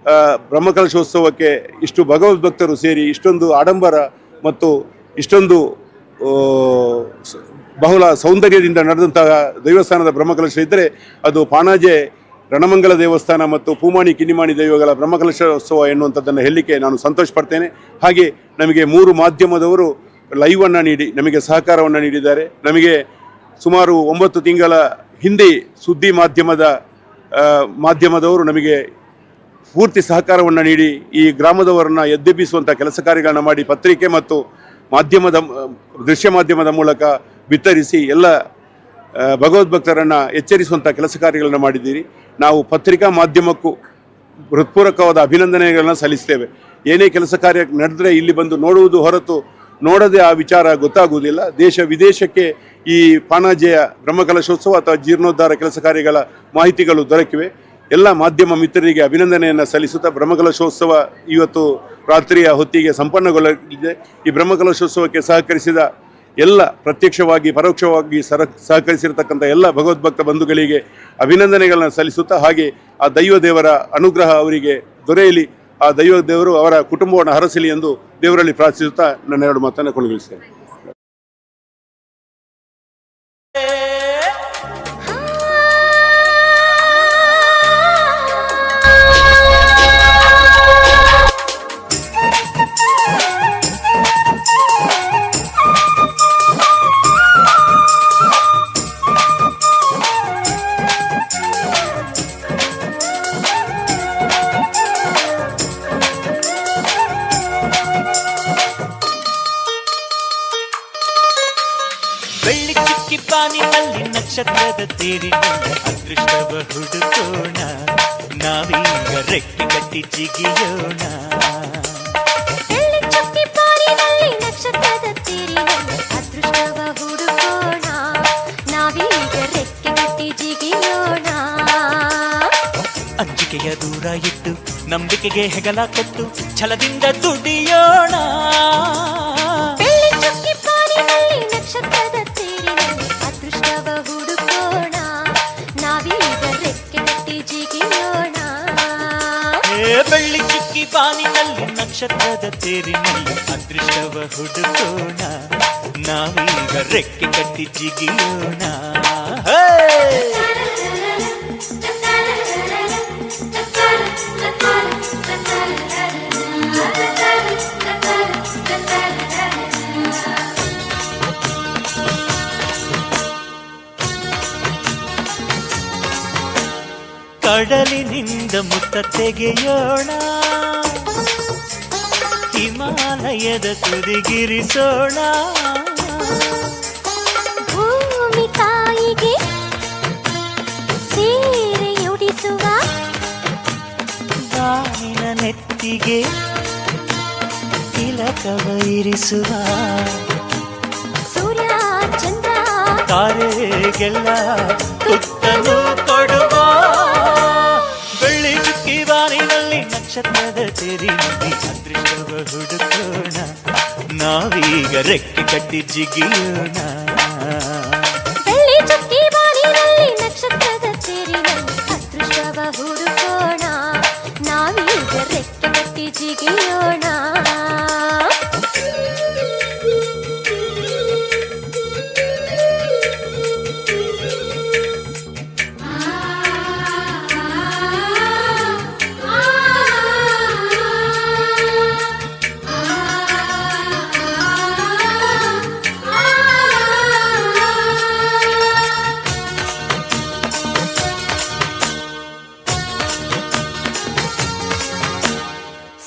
ಬ್ರಹ್ಮಕಲಶೋತ್ಸವಕ್ಕೆ ಇಷ್ಟು ಭಗವದ್ಭಕ್ತರು ಸೇರಿ ಇಷ್ಟೊಂದು ಆಡಂಬರ ಮತ್ತು ಇಷ್ಟೊಂದು ಬಹಳ ಸೌಂದರ್ಯದಿಂದ ನಡೆದಂತಹ ದೇವಸ್ಥಾನದ ಬ್ರಹ್ಮಕಲಶ ಇದ್ದರೆ ಅದು ಪಾಣಾಜೆ ರಣಮಂಗಲ ದೇವಸ್ಥಾನ ಮತ್ತು ಪೂಮಾಣಿ ಕಿನ್ನಿಮಾಣಿ ದೈವಗಳ ಬ್ರಹ್ಮಕಲಶೋತ್ಸವ ಎನ್ನುವಂಥದ್ದನ್ನು ಹೇಳಲಿಕ್ಕೆ ನಾನು ಸಂತೋಷ ಪಡ್ತೇನೆ. ಹಾಗೆ ನಮಗೆ 3 ಮಾಧ್ಯಮದವರು ಲೈವನ್ನು ನೀಡಿ ನಮಗೆ ಸಹಕಾರವನ್ನು ನೀಡಿದ್ದಾರೆ. ನಮಗೆ ಸುಮಾರು 9 ತಿಂಗಳ ಹಿಂದೆ ಸುದ್ದಿ ಮಾಧ್ಯಮದವರು ನಮಗೆ ಪೂರ್ತಿ ಸಹಕಾರವನ್ನು ನೀಡಿ ಈ ಗ್ರಾಮದವರನ್ನು ಎದ್ದೆಬ್ಬಿಸುವಂಥ ಕೆಲಸ ಕಾರ್ಯಗಳನ್ನು ಮಾಡಿ ಪತ್ರಿಕೆ ಮತ್ತು ದೃಶ್ಯ ಮಾಧ್ಯಮದ ಮೂಲಕ ಬಿತ್ತರಿಸಿ ಎಲ್ಲ ಭಗವದ್ಭಕ್ತರನ್ನು ಎಚ್ಚರಿಸುವಂಥ ಕೆಲಸ ಕಾರ್ಯಗಳನ್ನು ಮಾಡಿದ್ದೀರಿ. ನಾವು ಪತ್ರಿಕಾ ಮಾಧ್ಯಮಕ್ಕೂ ಹೃತ್ಪೂರ್ವಕವಾದ ಅಭಿನಂದನೆಗಳನ್ನು ಸಲ್ಲಿಸ್ತೇವೆ. ಏನೇ ಕೆಲಸ ಕಾರ್ಯ ನಡೆದರೆ ಇಲ್ಲಿ ಬಂದು ನೋಡುವುದು ಹೊರತು ನೋಡದೆ ಆ ವಿಚಾರ ಗೊತ್ತಾಗುವುದಿಲ್ಲ. ದೇಶ ವಿದೇಶಕ್ಕೆ ಈ ಪಾಣಾಜೆಯ ಬ್ರಹ್ಮಕಲಶೋತ್ಸವ ಅಥವಾ ಜೀರ್ಣೋದ್ಧಾರ ಕೆಲಸ ಕಾರ್ಯಗಳ ಮಾಹಿತಿಗಳು ದೊರಕಿವೆ. ಎಲ್ಲ ಮಾಧ್ಯಮ ಮಿತ್ರರಿಗೆ ಅಭಿನಂದನೆಯನ್ನು ಸಲ್ಲಿಸುತ್ತಾ ಬ್ರಹ್ಮಕಲಶೋತ್ಸವ ಇವತ್ತು ರಾತ್ರಿಯ ಹೊತ್ತಿಗೆ ಸಂಪನ್ನಗೊಳ್ಳಲಿದೆ. ಈ ಬ್ರಹ್ಮಕಲಶೋತ್ಸವಕ್ಕೆ ಸಹಕರಿಸಿದ ಎಲ್ಲ ಪ್ರತ್ಯಕ್ಷವಾಗಿ ಪರೋಕ್ಷವಾಗಿ ಸಹಕರಿಸಿರ್ತಕ್ಕಂಥ ಎಲ್ಲ ಭಗವದ್ಭಕ್ತ ಬಂಧುಗಳಿಗೆ ಅಭಿನಂದನೆಗಳನ್ನು ಸಲ್ಲಿಸುತ್ತಾ, ಹಾಗೆ ಆ ದೈವ ದೇವರ ಅನುಗ್ರಹ ಅವರಿಗೆ ದೊರೆಯಲಿ, ಆ ದೈವ ದೇವರು ಅವರ ಕುಟುಂಬವನ್ನು ಹರಸಲಿ ಎಂದು ದೇವರಲ್ಲಿ ಪ್ರಾರ್ಥಿಸುತ್ತಾ ನನ್ನ 2 ಮಾತನ್ನು ಕೊನೆಗೊಳಿಸ್ತೇನೆ. ಬೆಳ್ಳಿ ಚುಕ್ಕಿ ಪಾನಿನಲ್ಲಿ ನಕ್ಷತ್ರದ ತೇರಿನಲ್ಲಿ ಅದೃಷ್ಟವ ಹುಡುಕೋಣ, ನಾವೀಗ ರೆಕ್ಕೆ ಕಟ್ಟಿ ಜಿಗಿಯೋಣ. ಬೆಳ್ಳಿ ಚುಕ್ಕಿ ಪಾನಿನಲ್ಲಿ ನಕ್ಷತ್ರದ ತೇರಿನಲ್ಲಿ ಅದೃಷ್ಟವ ಹುಡುಕೋಣ, ನಾವೀಗ ರೆಕ್ಕೆ ಕಟ್ಟಿ ಜಿಗಿಯೋಣ. ಅಂಜಿಕೆಯ ದೂರ ಇಟ್ಟು ನಂಬಿಕೆಗೆ ಹೆಗಲ ಕೊಟ್ಟು ಛಲದಿಂದ ದುಡಿಯೋಣ. ಬೆಳ್ಳಿ ಚುಕ್ಕಿ ಪಾನಿನಲ್ಲಿ ನಕ್ಷತ್ರದ ತೇರಿನಲ್ಲಿ ಅದೃಷ್ಟವ ಹುಡುಕೋಣ, ನಾವೀಗ ರೆಕ್ಕೆ ಕಟ್ಟಿ ಜಿಗಿಯೋಣ. ಬೆಳ್ಳಿ ಚುಕ್ಕಿ ಪಾನಿನಲ್ಲಿ ನಕ್ಷತ್ರದ ತೇರಿನಲ್ಲಿ ಅದೃಷ್ಟವ ಹುಡುಕೋಣ, ನಾವೀಗ ರೆಕ್ಕೆ ಕಟ್ಟಿ ಜಿಗಿಯೋಣ. ಕಡಲಿನಿಂದ ಮುತ್ತ ತೆಗೆಯೋಣ, ಹಿಮಾಲಯದ ತುದಿಗಿರಿಸೋಣ. ಭೂಮಿ ತಾಯಿಗೆ ಸೀರೆಯುಡಿಸುವ, ಬಾನಿನ ನೆತ್ತಿಗೆ ತಿಲಕವ ಇರಿಸುವ. ಸೂರ್ಯ ಚಂದ್ರ ತಾರೆಗೆಲ್ಲ ತುತ್ತನ್ನು ಕೊಡುವ. ಬೆಳ್ಳಿ ಚುಕ್ಕಿ ಬಾನಿನಲ್ಲಿ ನಕ್ಷತ್ರದ ತೇರಿನಲ್ಲಿ ಅದೃಷ್ಟವ ಹುಡುಕೋಣ, ನಾವೀಗ ರೆಕ್ಕೆ ಕಟ್ಟಿ ಜಿಗಿಯೋಣ. ಬೆಳ್ಳಿ ಚುಕ್ಕಿ ಬಾನಿನಲ್ಲಿ ನಕ್ಷತ್ರದ ತೇರಿನಲ್ಲಿ ಅದೃಷ್ಟವ ಹುಡುಕೋಣ, ನಾವೀಗ ರೆಕ್ಕೆ ಕಟ್ಟಿ ಜಿಗಿಯೋಣ.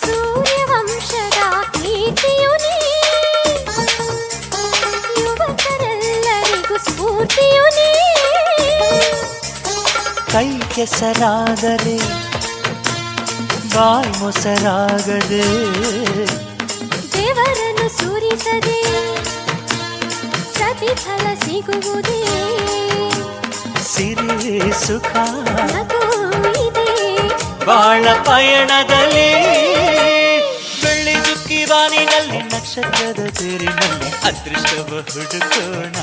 ಸೂರ್ಯವಂಶದ ಕೀರ್ತಿಯು ನೀ, ಯುವಕರೆಲ್ಲರಿಗೂ ಸ್ಫೂರ್ತಿಯು ನೀ. ಕೈ ಕೆಸರಾದರೆ ಬಾಯಿ ಮೊಸರಾಗದೆ, ದೇವರನ್ನು ಸೂರಿಸದೆ ಪ್ರತಿಫಲ ಸಿಗುವುದೇ. ಸಿರಿ ಸುಖ ನಗು ಇದೆ ಬಾಳ ಪಯಣದಲ್ಲಿ. ಬೆಳ್ಳಿ ಚುಕ್ಕಿ ಬಾನಿನಲ್ಲಿ ನಕ್ಷತ್ರದ ತೇರಿನಲ್ಲಿ ಅದೃಷ್ಟವ ಹುಡುಕೋಣ,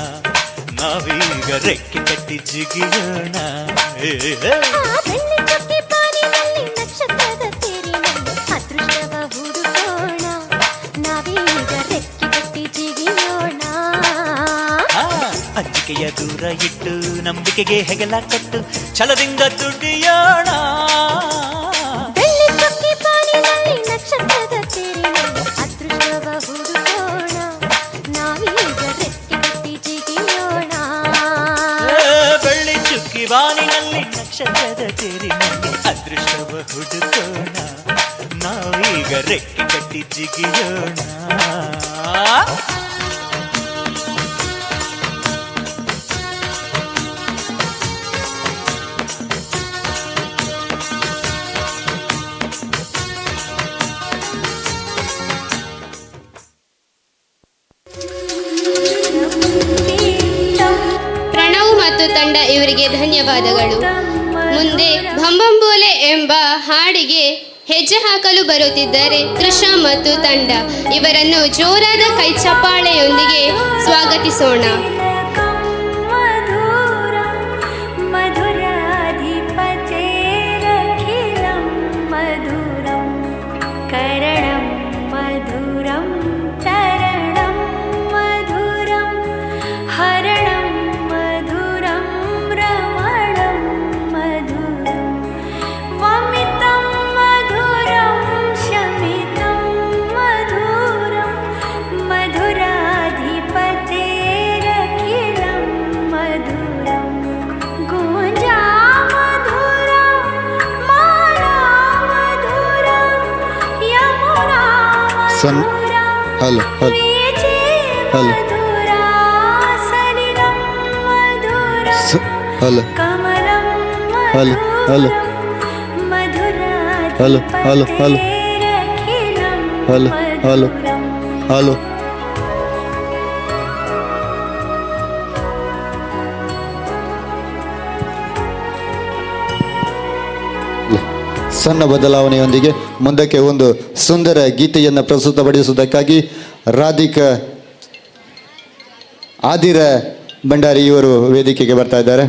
ನಾವೀಗ ರೆಕ್ಕೆ ಕಟ್ಟಿ ಜಿಗಿಯೋಣ. ಬೆಳ್ಳಿ ಚುಕ್ಕಿ ಪಾನಿನಲ್ಲಿ ನಕ್ಷತ್ರದ ತೇರಿನಲ್ಲಿ ಅದೃಷ್ಟವ ಹುಡುಕೋಣ, ನಾವೀಗ ರೆಕ್ಕೆ ಕಟ್ಟಿ ಜಿಗಿಯೋಣ. ಅಂಜಿಕೆಯ ದೂರ ಇಟ್ಟು ನಂಬಿಕೆಗೆ ಹೆಗಲ ಕೊಟ್ಟು ಛಲದಿಂದ ದುಡಿಯೋಣ. ಬೆಳ್ಳಿ ಚುಕ್ಕಿ ಪಾನಿನಲ್ಲಿ ನಕ್ಷತ್ರದ ತೇರಿನಲ್ಲಿ ಅದೃಷ್ಟವ ಹುಡುಕೋಣ, ನಾವೀಗ ರೆಕ್ಕೆ ಕಟ್ಟಿ ಜಿಗಿಯೋಣ. ಬೆಳ್ಳಿ ಚುಕ್ಕಿ ಬಾನಿನಲ್ಲಿ ನಕ್ಷತ್ರದ ತೇರಿನಲ್ಲಿ ಅದೃಷ್ಟವ ಹುಡುಕೋಣ, ನಾವೀಗ ರೆಕ್ಕೆ ಕಟ್ಟಿ ಜಿಗಿಯೋಣ. ಪ್ರಣವ್ ಮತ್ತು ತಂಡ ಇವರಿಗೆ ಧನ್ಯವಾದಗಳು. ಮುಂದೆ ಭಂಬಂಬೋಲೆ ಎಂಬ ಹಾಡಿಗೆ ಹೆಜ್ಜೆ ಹಾಕಲು ಬರುತ್ತಿದ್ದರೆ ಕೃಷ್ಣ ಮತ್ತು ತಂಡ ಇವರನ್ನು ಜೋರಾದ ಕೈ ಚಪ್ಪಾಳೆಯೊಂದಿಗೆ ಸ್ವಾಗತಿಸೋಣ. Hello hello hello hello hello hello hello hello hello hello hello hello ಸಣ್ಣ ಬದಲಾವಣೆಯೊಂದಿಗೆ ಮುಂದಕ್ಕೆ ಒಂದು ಸುಂದರ ಗೀತೆಯನ್ನು ಪ್ರಸ್ತುತಪಡಿಸುವುದಕ್ಕಾಗಿ ರಾಧಿಕಾ ಆದಿರ ಭಂಡಾರಿ ಇವರು ವೇದಿಕೆಗೆ ಬರ್ತಾ ಇದ್ದಾರೆ.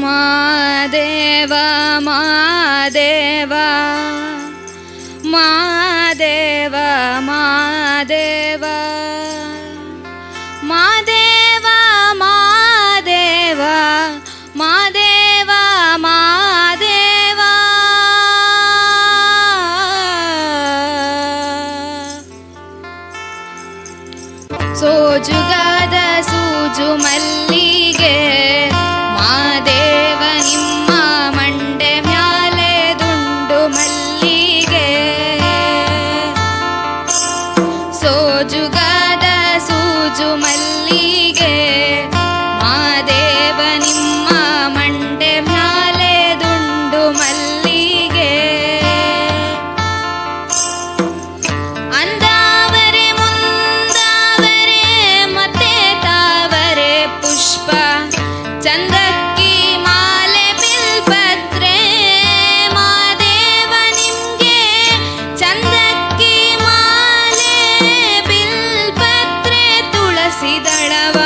ಮಾದೇವ ಮಾದೇವ ಮಾದೇವ ಮಾದೇವ ಮಾದೇವ ಮಾದೇವ ಮಾದೇವ ಮಾದೇವ ಸೋಜುಗಾದ ಸೂಜು ಮಲ್ಲಿಗೆ ಮಾದೇವ ನಿಮ್ಮ ಮಂಡೆ ಮ್ಯಾಲೆ ದುಂಡು ಮಲ್ಲಿಗೆ ಸೋಜುಗಾದ ಸೂಜು ಮಲ್ಲಿಗೆ ಮಾದೇವ ನಿಮ್ಮ ಮಂಡೆ ಮ್ಯಾಲೆ ದುಂಡು ಮಲ್ಲಿಗೆ ಅಂದಾವರೆ ಮುಂದಾವರೆ ಮತ್ತೆ ತಾವರೆ ಪುಷ್ಪ ಚಂದಕ್ಕಿ ಮಾಲೆ ಬಿಲ್ಪತ್ರೆ ಮಾದೇವ ನಿಮ್ಗೆ ಚಂದಕ್ಕಿ ಮಾಲೆ ಬಿಲ್ಪತ್ರೆ ತುಳಸಿ ದಳವ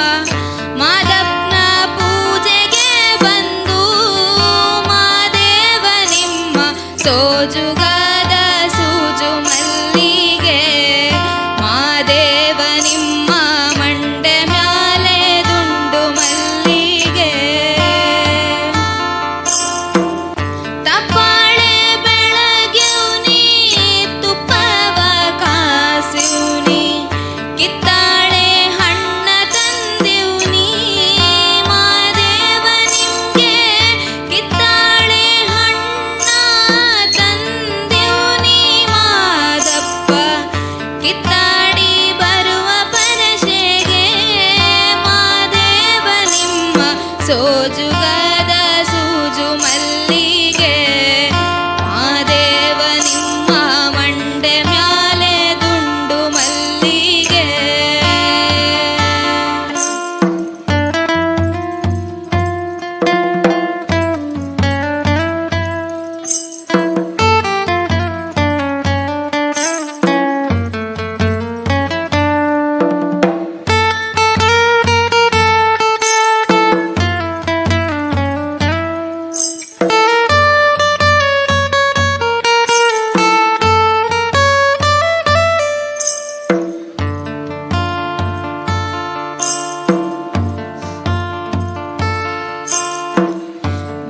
ಮಾದಪ್ಪನ ಪೂಜೆಗೆ ಬಂದು ಮಾದೇವ ನಿಮ್ಮ ಸೋಜುಗಾದ ಸೂಜು ಮಲ್ಲಿಗೆ ಮಾದೇವ ನಿಮ್ಮ ಮಂಡೆ ಮ್ಯಾಲೆ ದುಂಡು ಮಲ್ಲಿಗೆ ತಪ್ಪಾಳೆ ಬೆಳಗ್ಯುನಿ ತುಪ್ಪವ ಕಾಸಿವ್ನಿ ಕಿತ್ತಾಳೆ ಹಣ್ಣ ತಂದಿವ್ನಿ ಮಾದೇವ ನಿಮ್ಗೆ ಕಿತ್ತಾಳೆ ಹಣ್ಣ ತಂದಿವ್ನಿ ಮಾದಪ್ಪ ಕಿತ್ತಾಡಿ ಬರುವ ಪರಶೆಗೆ ಮಾದೇವ ನಿಮ್ಮ ಸೋಜುಗಾದ ಸೂಜು ಮಲ್ಲಿಗೆ ಮಾದೇವ ನಿಮ್ಮ ಮಂಡೆ ಮ್ಯಾಲೆ ದುಂಡು ಮಲ್ಲಿಗೆ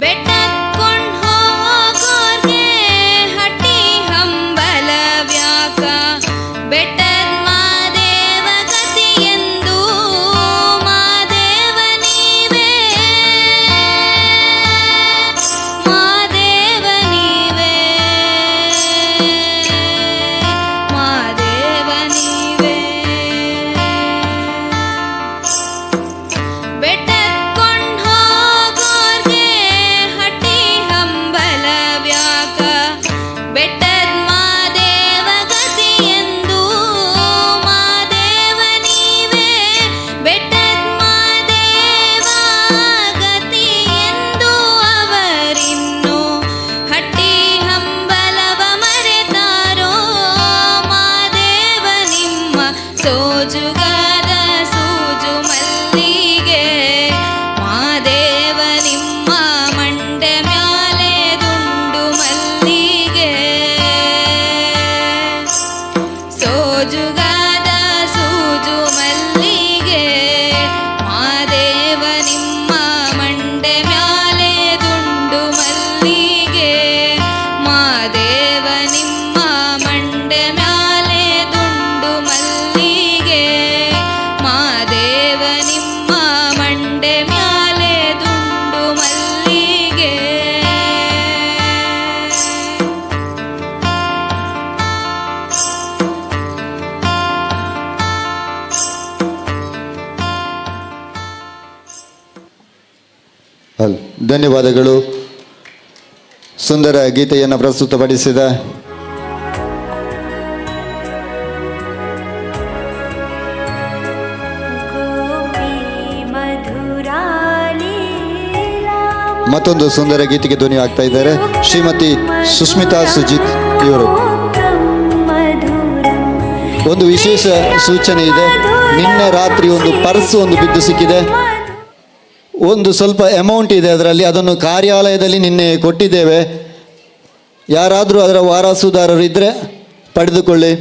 ಬೆಟ್ಟತ್ಕೊಂಡ್ ಹೋಗೋರ್ಗೆ ಹಟ್ಟಿ ಹಂಬಲ ವ್ಯಾಕ ಬೆಟ್ಟದ ಮಾದೇವ ಗತಿಯೆಂದು ಮಾದೇವ ನೀವೇ ಮಾದೇವ ನೀವೇ ಮಾದೇವ ನೀವೇ ಬೆಟ್ಟತ್ಕೊಂಡ್ ಹೋಗೋರ್ಗೆ ಹಟ್ಟಿ ಹಂಬಲ ವ್ಯಾಕ ಬೆಟ್ಟದ ಮಾದೇವ ಗತಿಯೆಂದು ಸೋಜುಗಾದ ಸೂಜು ಮಲ್ಲಿಗೆ ಮಾದೇವ ನಿಮ್ಮ ಮಂಡೆ ಮ್ಯಾಲೆ ದುಂಡು ಮಲ್ಲಿಗೆ ಸೋಜುಗಾದ ಸೂಜು ಮಲ್ಲಿಗೆ ಮಾದೇವ ನಿಮ್ಮ ಮಂಡೆ ಮ್ಯಾಲೆ ದುಂಡು ಮಲ್ಲಿಗೆ ಮಾದೇವ ನಿಮ್ಮ ಮಂಡೆ ಮ್ಯಾಲೆ ದುಂಡು ಮಲ್ಲಿಗೆ ಮಾದೇವ ನಿಮ್ಮ ಮಂಡೆ ಮ್ಯಾಲೆ ದುಂಡು ಮಲ್ಲಿಗೆ ಧನ್ಯವಾದಗಳು. ಸುಂದರ ಗೀತೆಯನ್ನು ಪ್ರಸ್ತುತಪಡಿಸಿದ ಮತ್ತೊಂದು ಸುಂದರ ಗೀತೆಗೆ ಧ್ವನಿ ಆಗ್ತಾ ಇದ್ದಾರೆ ಶ್ರೀಮತಿ ಸುಸ್ಮಿತಾ ಸುಜಿತ್ ಇವರು. ಒಂದು ವಿಶೇಷ ಸೂಚನೆ ಇದೆ. ನಿನ್ನೆ ರಾತ್ರಿ ಒಂದು ಪರ್ಸ್ ಒಂದು ಬಿದ್ದು ಸಿಕ್ಕಿದೆ. ಒಂದು ಸ್ವಲ್ಪ ಅಮೌಂಟ್ ಇದೆ ಅದರಲ್ಲಿ, ಅದನ್ನು ಕಾರ್ಯಾಲಯದಲ್ಲಿ ನಿನ್ನೆ ಕೊಟ್ಟಿದ್ದೇವೆ. ಯಾರಾದರೂ ಅದರ ವಾರಸುದಾರರು ಇದ್ದರೆ ಪಡೆದುಕೊಳ್ಳಿ.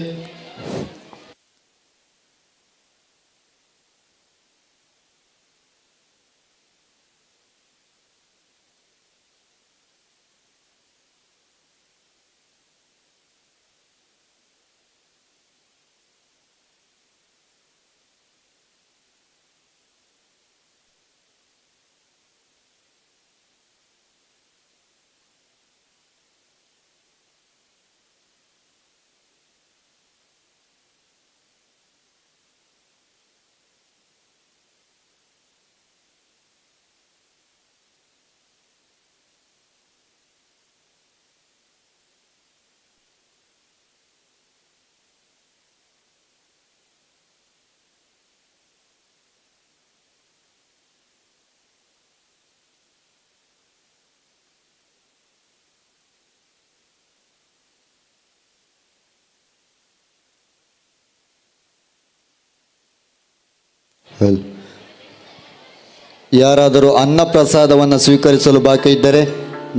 ಯಾರಾದರೂ ಅನ್ನಪ್ರಸಾದವನ್ನು ಸ್ವೀಕರಿಸಲು ಬಾಕಿ ಇದ್ದರೆ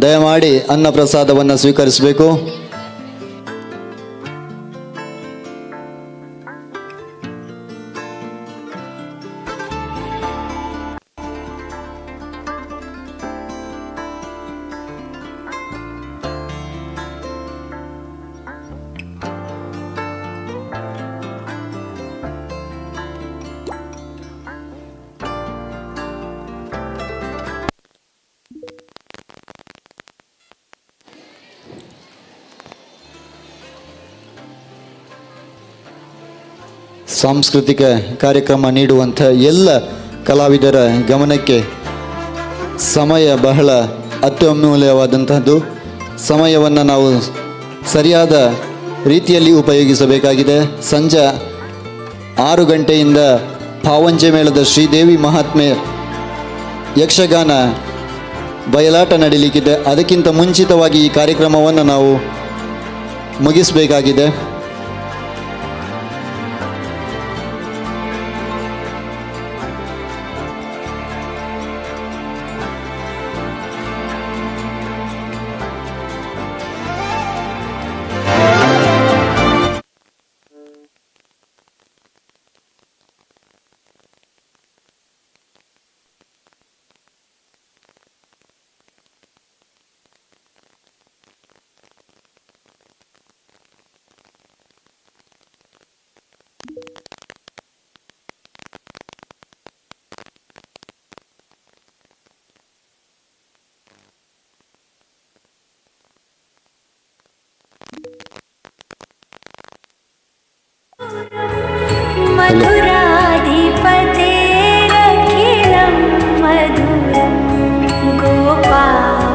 ದಯಮಾಡಿ ಅನ್ನಪ್ರಸಾದವನ್ನು ಸ್ವೀಕರಿಸಬೇಕು. ಸಾಂಸ್ಕೃತಿಕ ಕಾರ್ಯಕ್ರಮ ನೀಡುವಂಥ ಎಲ್ಲ ಕಲಾವಿದರ ಗಮನಕ್ಕೆ ಸಮಯ ಬಹಳ ಅತ್ಯಮೂಲ್ಯವಾದಂಥದ್ದು. ಸಮಯವನ್ನು ನಾವು ಸರಿಯಾದ ರೀತಿಯಲ್ಲಿ ಉಪಯೋಗಿಸಬೇಕಾಗಿದೆ. ಸಂಜೆ 6 ಗಂಟೆಯಿಂದ ಪಾವಂಜೆ ಮೇಳದ ಶ್ರೀದೇವಿ ಮಹಾತ್ಮೆ ಯಕ್ಷಗಾನ ಬಯಲಾಟ ನಡೀಲಿಕ್ಕಿದೆ. ಅದಕ್ಕಿಂತ ಮುಂಚಿತವಾಗಿ ಈ ಕಾರ್ಯಕ್ರಮವನ್ನು ನಾವು ಮುಗಿಸಬೇಕಾಗಿದೆ. मधुराधिपतेरखिलं मधुरं गोपा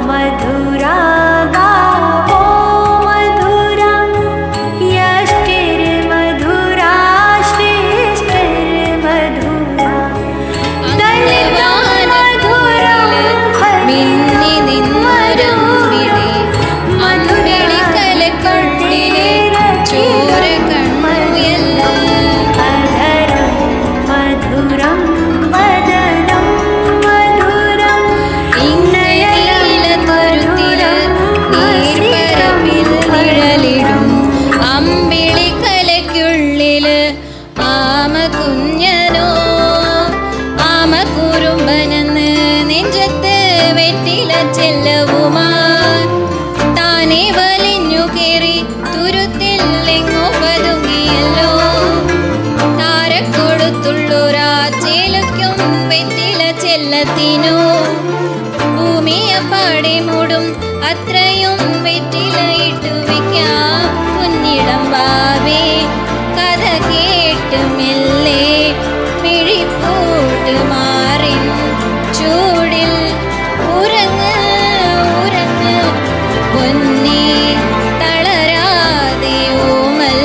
मधुरा गावो मधुरं यष्टिर्मधुरा श्रेष्ठिर्मधुरा धन्यवान मधुरं मिन्नि निन्मरं बिडि मधुरळि कलकण्डिले चोर कण्णु ಎಲ್ಲ കുഞ്ഞനോ ആമക്കുറുമ്പനെന്ന് നെഞ്ചത്ത് വെട്ടില ചെല്ലവുമാർ താനെ വലിഞ്ഞു കേറി തുരുത്തില്ലെങ്ങോ പതുങ്ങിയല്ലോ താരക്കൊടുത്തുള്ളൊരാ ചേലയ്ക്കും വെറ്റില ചെല്ലത്തിനോ ഭൂമിയെ പാടെ മൂടും അത്രയും വെറ്റില ഇട്ടു വയ്ക്കാം കുഞ്ഞിടം വാവേ കഥ കേട്ട് മെല്ലെ മിഴിപ്പൂട്ട് മാറിൻ ചൂടിൽ ഉറങ്ങ് ഉറങ്ങ് പൊന്നേ തളരാതെ ഓമൽ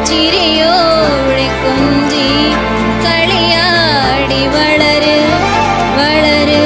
ചിരിയോടെ കൊഞ്ചി കളിയാടി വളര് വളര്.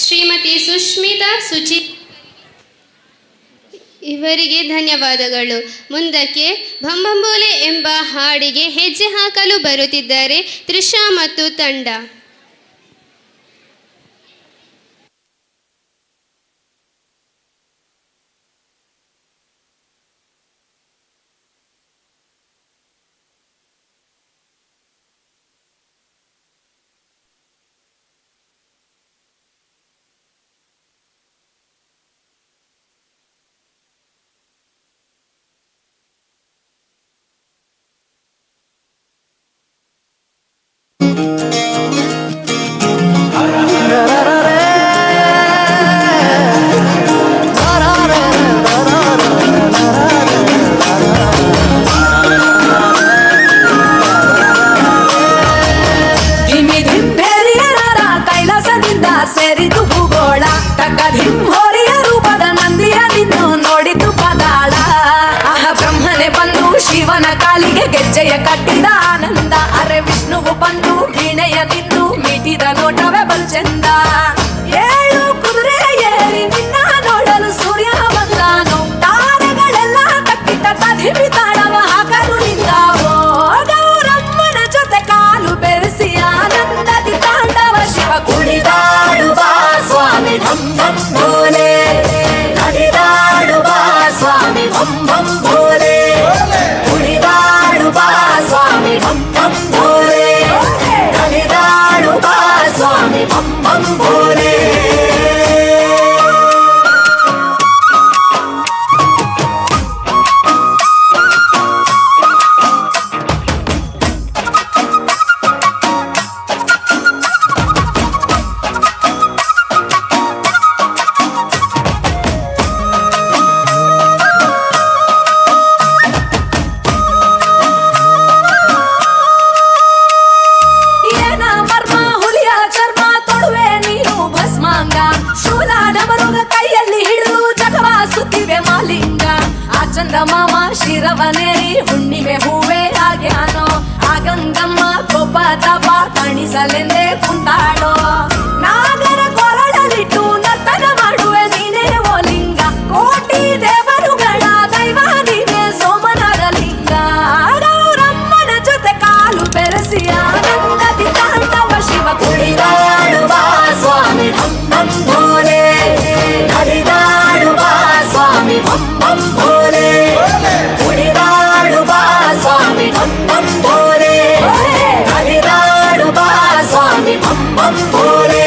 ಶ್ರೀಮತಿ ಸುಷ್ಮಿತಾ ಸುಚಿ ಇವರಿಗೆ ಧನ್ಯವಾದಗಳು. ಮುಂದಕ್ಕೆ ಭಂಬಂಬೋಲೆ ಎಂಬ ಹಾಡಿಗೆ ಹೆಜ್ಜೆ ಹಾಕಲು ಬರುತ್ತಿದ್ದಾರೆ ತ್ರಿಷಾ ಮತ್ತು ತಂಡ. ಸೇರಿತು ಭೂಗೋಳ ತಕ್ಕಧಿಂ ಹೋರಿಯ ರೂಪದ ನಂದಿಯ ನಿನ್ನು ನೋಡಿತು ಪದಾಳ. ಆಹ ಬ್ರಹ್ಮನೆ ಬಂದು ಶಿವನ ಕಾಲಿಗೆ ಗೆಜ್ಜೆಯ ಕಟ್ಟಿದ ಆನಂದ. ಅರೆ ವಿಷ್ಣುವು ಬಂದು ವೀಣೆಯ ತಿಂದು ಮೀಟಿದ ನೋಟವೇ ಬಲು ಚಂದ. ಏಳು ಕುದುರೆ ಏರಿ ನಿನ್ನ ನೋಡಲು ಸೂರ್ಯ ಬಂದಾನು. ತಾರೆಗಳೆಲ್ಲ ತಕ್ಕಿತ ತದಿಮಿ ತಾಳವ ಹಾಕಲು ನಿಂತಾವೋ. ಗೌರಮ್ಮನ ಜೊತೆ ಕಾಲು ಬೆರೆಸಿ ಆನಂದದಿ ತಾಂಡವ ಶಿವ ಕುಣಿದ. ಸ್ವಾಮಿ ಬಂ ಬಂ ಭೋಲೆ. ಮಾಮ ಶಿರವನೇರಿ ಹುಣ್ಣಿಮೆ ಹೂವೇ ಆಗ್ಯಾನೋ ಆ ಗಂಗಮ್ಮ ಕೋಪ ತಪ ತಣಿಸಲೆಂದೇ ಕುಂತಾಡೋ ನಾಗರ ಕೊರಳಲಿಟ್ಟು ನರ್ತನ ಮಾಡುವೆ ನೀನೇ ಓ ಲಿಂಗ ಕೋಟಿ ದೇವರುಗಳ ದೈವ ನೀನೇ ಸೋಮನಾರ ಲಿಂಗ ಗೌರಮ್ಮನ ಜೊತೆ ಕಾಲು ಬೆರೆಸಿ ಆನಂದದಿ ತಾಂಡವ ಶಿವ ಕುಣಿದಾಡುವ ಸ್ವಾಮಿ ಬಂ ಬಂ ಭೋಲೆ ಹರಿದಾಡುವ ಸ್ವಾಮಿ ಬಂ ಬಂ ಭೋಲೆ ಕುಣಿದಾಡುವ ಸ್ವಾಮಿ ಬಂ ಬಂ ಭೋಲೆ ಹರಿದಾಡುವ ಸ್ವಾಮಿ ಬಂ ಬಂ ಭೋಲೆ.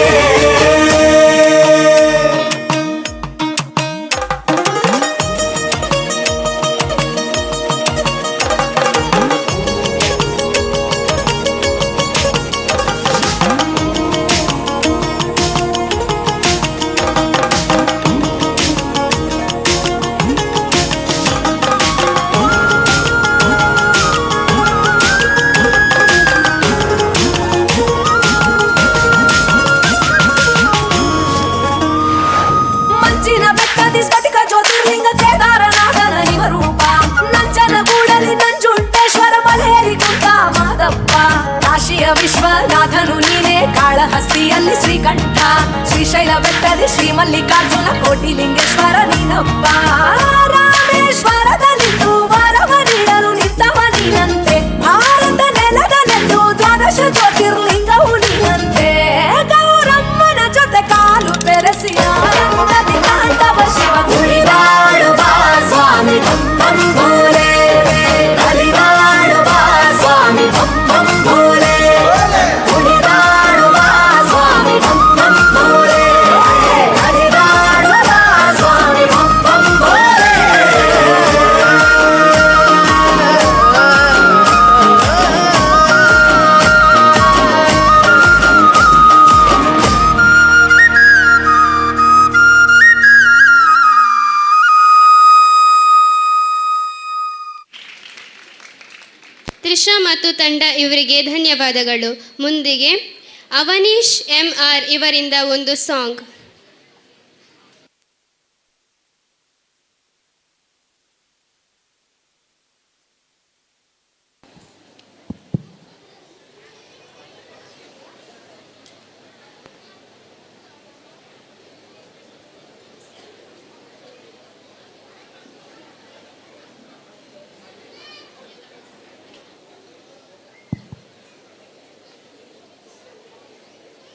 ಸ್ಫಟಿಕ ಜ್ಯೋತಿರ್ಲಿಂಗ ಕೇದಾರನಾಥನ ಇವರೂಪ ನಂಜನಗೂಡಲಿ ನಂಜುಂಡೇಶ್ವರ ಮಲೇರಿ ಕುಂತ ಮಾದಪ್ಪ ಕಾಶಿಯ ವಿಶ್ವನಾಥನು ನೀನೇ ಕಾಳಹಸ್ತಿಯಲ್ಲಿ ಶ್ರೀಕಂಠ ಶ್ರೀಶೈಲ ಬೆಟ್ಟದಿ ಶ್ರೀ ಮಲ್ಲಿಕಾರ್ಜುನ ಕೋಟಿ ಲಿಂಗೇಶ್ವರ ನೀನಪ್ಪ ರಾಮೇಶ್ವರದಲ್ಲಿದ್ದು ವರವ ನೀಡಲು ನಿಂತವ ನೀನಂತೆ ಭಾರತ ನೆಲದಲ್ಲೆಂದು ದ್ವಾದಶ ಜ್ಯೋತಿರ್ಲಿಂಗವು ನೀನಂತೆ ಗೌರಮ್ಮನ ಜೊತೆ ಕಾಲು ಬೆರೆಸಿ ಆನಂದದಿ ಕಾಂತವ ಶಿವ ಕುಣಿದಾಡುವ ಸ್ವಾಮಿ ಬಂ ಬಂ ಭೋಲೆ ಹರಿದಾಡುವ ಸ್ವಾಮಿ ಬಂ ಬಂ ಭೋಲೆ ಕುಣಿದಾಡುವ ಸ್ವಾಮಿ ಬಂ ಬಂ ಭೋಲೆ ಹರಿದಾಡುವ ಸ್ವಾಮಿ ಬಂ ಬಂ ಭೋಲೆ. ತ್ರಿಷಾ ಮತ್ತು ತಂಡ ಇವರಿಗೆ ಧನ್ಯವಾದಗಳು. ಮುಂದಿಗೆ ಅವನೀಶ್ MR ಇವರಿಂದ ಒಂದು song.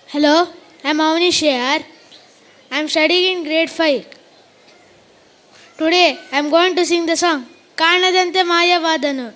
Hello, I'm Avanish here. I'm studying in grade 5. Today, I'm going to sing the song Kanadante Mayavadanu.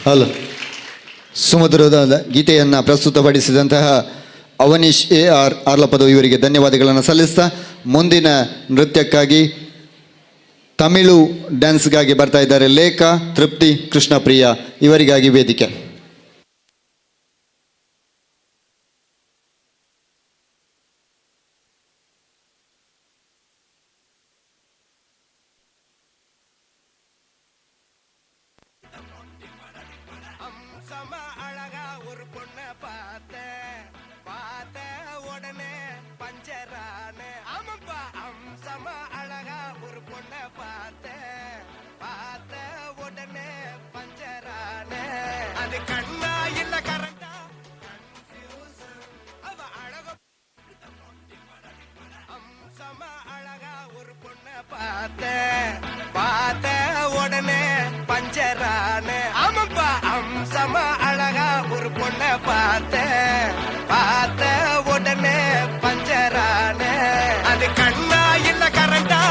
Hello, ಸುಮಧುರವಾದ ಗೀತೆಯನ್ನು ಪ್ರಸ್ತುತಪಡಿಸಿದಂತಹ ಅವನೀಶ್ AR ಆರ್ಲಪದ ಇವರಿಗೆ ಧನ್ಯವಾದಗಳನ್ನು ಸಲ್ಲಿಸ್ತಾ ಮುಂದಿನ ನೃತ್ಯಕ್ಕಾಗಿ ತಮಿಳು ಡ್ಯಾನ್ಸ್ಗಾಗಿ ಬರ್ತಾ ಇದ್ದಾರೆ ಲೇಖಾ, ತೃಪ್ತಿ, ಕೃಷ್ಣಪ್ರಿಯ ಇವರಿಗಾಗಿ ವೇದಿಕೆ. பார்த்த உடனே பஞ்சரான ஆமாப்பா அம்சமா அழகா ஒரு பொண்ண பார்த்த உடனே பஞ்சரான அது கண்ணா இல்ல கரண்டா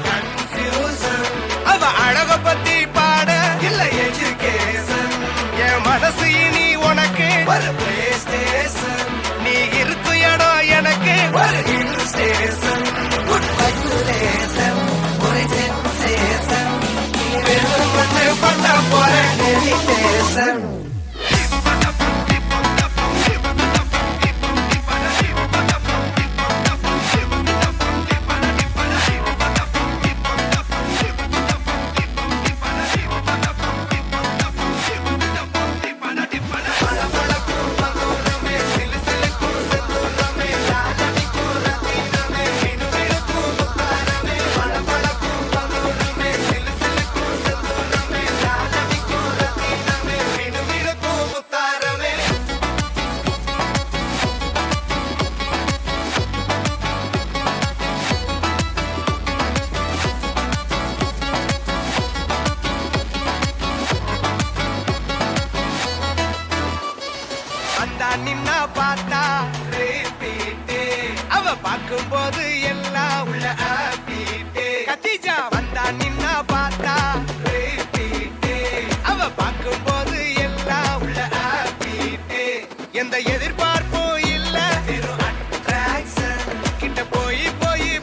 கன்ஃபியூசன் அவ அழக பத்தி பாட இல்ல எஜுகேஷன் என் மனசு இனி உனக்கு ஒரு பிளே ஸ்டேஷன் நீ இருக்கும் இடம் எனக்கு ஒரு ஹில் ஸ்டேஷன் குட் வைகுலேஷன் ஒரு சென்சேஷன் வெறும் பண்ண போற மெடிடேஷன் நின்னா பார்த்தா ரிப்பீட் அவ பார்க்கும்போது எல்லாம் உள்ள ஹாப்பிட் கத்திஜா வந்தா நின்னா பார்த்தா ரிப்பீட் அவ பார்க்கும்போது எல்லாம் உள்ள ஹாப்பிட் எந்த எதிர்பார்ப்பும் இல்ல வெறும் அட்ராக்ஷன் கிட்ட போய்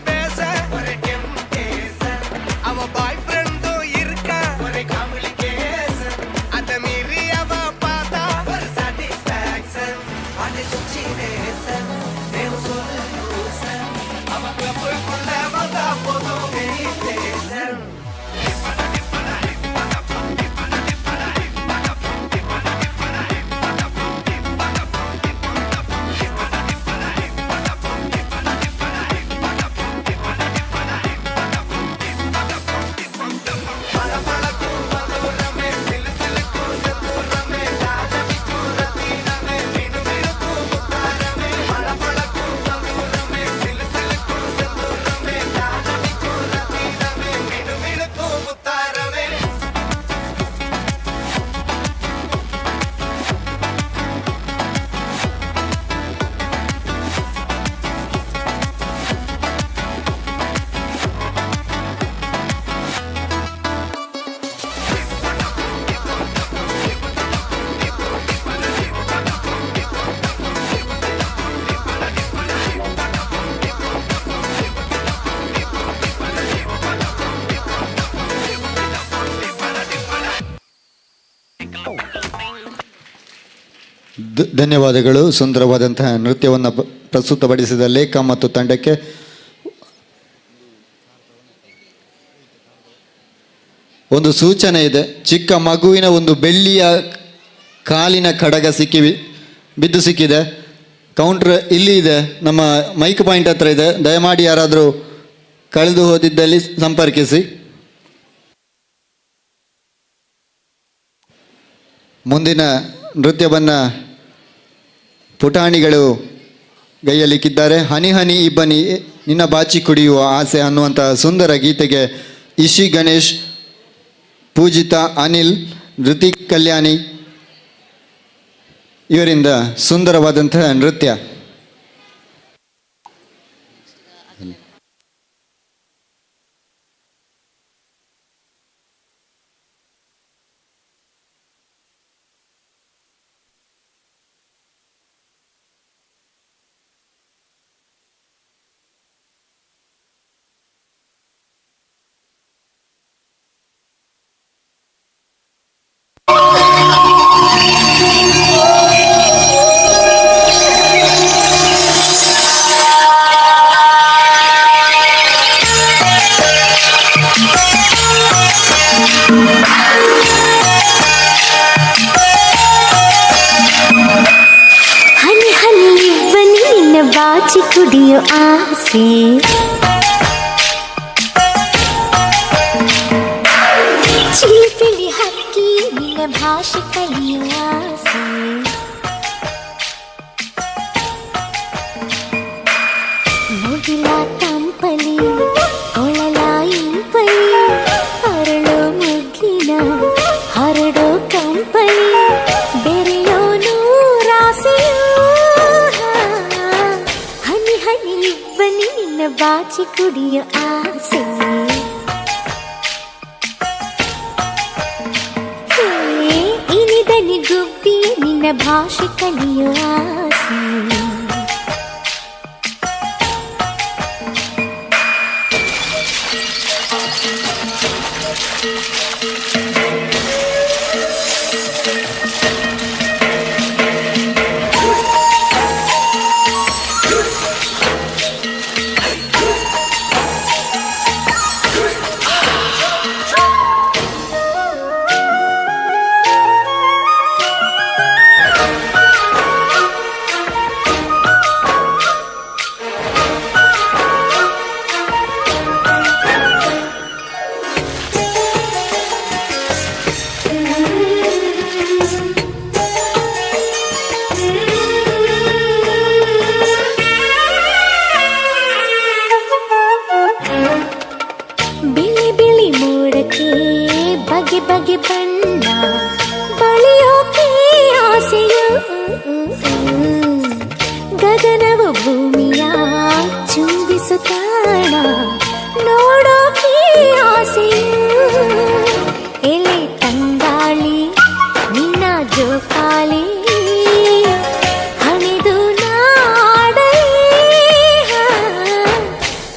பேச ஒரு டெம்டேஷன் அவ பாய் ஃப்ரெண்டும் இருக்கா ஒரு காம்ப்ளிகேஷன் அத மீறி அவ பார்த்தா ஒரு satisfaction அது சுச்சினேஷன் தேவ சொல்யூஷன் அவ கிளப்புக்குள்ள வந்தா போதும் மெடிடேஷன் ಧನ್ಯವಾದಗಳು. ಸುಂದರವಾದಂತಹ ನೃತ್ಯವನ್ನು ಪ್ರಸ್ತುತಪಡಿಸಿದ ಲೇಖಾ ಮತ್ತು ತಂಡಕ್ಕೆ. ಒಂದು ಸೂಚನೆ ಇದೆ, ಚಿಕ್ಕ ಮಗುವಿನ ಒಂದು ಬೆಳ್ಳಿಯ ಕಾಲಿನ ಕಡಗ ಬಿದ್ದು ಸಿಕ್ಕಿದೆ. ಕೌಂಟ್ರ್ ಇಲ್ಲಿ ಇದೆ, ನಮ್ಮ ಮೈಕ್ ಪಾಯಿಂಟ್ ಹತ್ರ ಇದೆ. ದಯಮಾಡಿ ಯಾರಾದರೂ ಕಳೆದು ಹೋದಿದ್ದಲ್ಲಿ ಸಂಪರ್ಕಿಸಿ. ಮುಂದಿನ ನೃತ್ಯವನ್ನು ಪುಟಾಣಿಗಳು ಗೈಯಲಿಕ್ಕಿದ್ದಾರೆ. ಹನಿ ಹನಿ ಇಬ್ಬನಿ ನಿನ್ನ ಬಾಚಿ ಕುಡಿಯುವ ಆಸೆ ಅನ್ನುವಂಥ ಸುಂದರ ಗೀತೆಗೆ ಇಶಿ ಗಣೇಶ್, ಪೂಜಿತಾ, ಅನಿಲ್, ಋತಿಕ್ ಕಲ್ಯಾಣಿ ಇವರಿಂದ ಸುಂದರವಾದಂತಹ ನೃತ್ಯ. ಬಾಚಿ ಕುಡಿಯೋ ಆಸೆ. ಚಿಲಿಪಿಲಿ ಹಕ್ಕಿ ನಿನ್ನ ಭಾಷೆ ಕಲಿಯೋ ಆಸೆ. ಮುಗಿಲ ತಂಪಲಿ ಕೊಳಲ ಇಂಪಲಿ ಹರಳೋ ಮುಗ್ಗಿನ ಹರಡೋ ಕಂಪಲಿ ಬೆರೆಯೋ ನೂರಾಸೆಯೋ. ಹನಿ ಹನಿ ಇಬ್ಬನಿ ನಿನ್ನ ಬಾಚಿ ಕುಡಿಯೋ ಆಸೆ. ಇನಿದನಿ ಗುಬ್ಬಿ ನಿನ್ನ ಭಾಷೆ ಕಲಿಯೋ ಆಸೆ. ಬಿಳಿ ಬಿಳಿ ಮೋಡಕ್ಕೆ ಬಗೆ ಬಗೆ ಬಣ್ಣ ಬಳಿಯೋಕೆ ಆಸೆಯು. ಗಗನವು ಭೂಮಿಯ ಚುಂಬಿಸುತ್ತಾಣ ನೋಡೋಕೆ ಆಸೆಯು. ಎಲೆ ತಂಗಾಳಿ ನಿನ್ನ ಜೋಕಾಲಿ ಹಣಿದು ನಾಡಲಿ.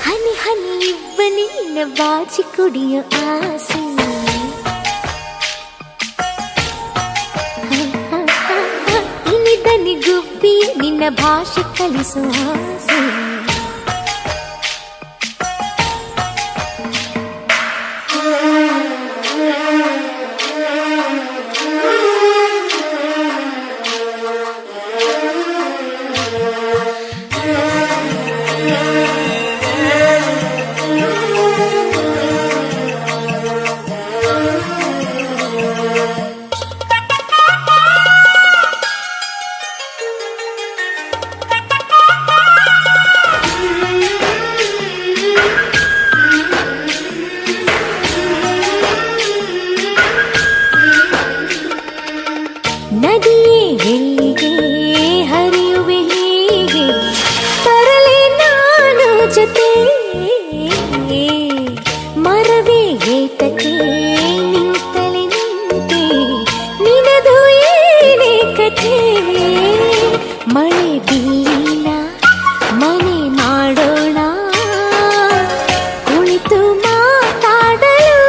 ಹನಿ ಹನಿ ಇಬ್ಬನಿ ನಿನ್ನ ಬಾಚಿ ಕುಡಿಯೋ ಆಸೆ. ಇನಿದನಿ ಗುಬ್ಬಿ ನಿನ್ನ ಭಾಷೆ ಕಲಿಸೋ ಆಸೆ. ನದಿಯೇ ಎಲ್ಲಿಗೆ ಹರಿಯುವೆ ಹೀಗೆ ತರಲೆ ನಾನು ಜೊತೆ. ಮರವೇ ಏತಕ್ಕೆ ನಿಂತಲೆ ನಿಂತೆ ನಿನದು ಏನೇ ಕಥೆ. ಮಳೆ ಬಿಲ್ಲಿನ ಮನೆ ಮಾಡೋಣ ಕುಳಿತು ಮಾತಾಡಲು.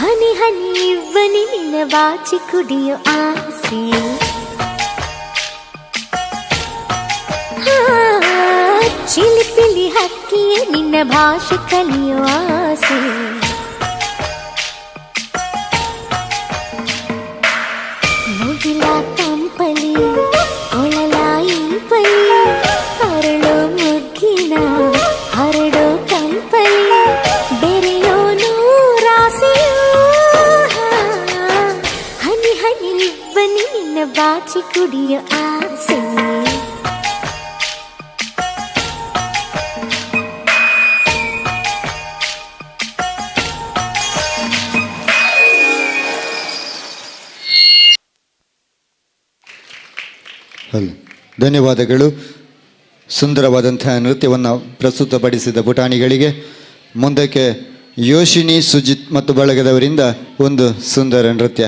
ಹನಿ ಹನಿ ಇಬ್ಬನಿ ನಿನ್ನ ಬಾಚಿ ಕುಡಿಯೋ ಆಸೆ. ಚಿಲಿಪಿಲಿ ಹಕ್ಕಿಯೇ ನಿನ್ನ ಭಾಷೆ ಕಲಿಯೋ ಆಸೆ. ಮುಗಿಲ ತಂಪಲಿ ಕೊಳಲ ಇಂಪಲಿ ಹರಳೋ ಮುಗ್ಗಿನ ಹರಡೋ ಕಂಪಲಿ ಬೆರೆಯೋ ನೂರಾಸೆಯೋ. ಹನಿ ಹನಿ ಇಬ್ಬನಿ ನಿನ್ನ ಬಾಚಿ ಕುಡಿಯೋ ಆಸೆ. ಧನ್ಯವಾದಗಳು. ಸುಂದರವಾದಂತಹ ನೃತ್ಯವನ್ನು ಪ್ರಸ್ತುತಪಡಿಸಿದ ಪುಟಾಣಿಗಳಿಗೆ. ಮುಂದಕ್ಕೆ ಯೋಶಿನಿ, ಸುಜಿತ್ ಮತ್ತು ಬಳಗದವರಿಂದ ಒಂದು ಸುಂದರ ನೃತ್ಯ.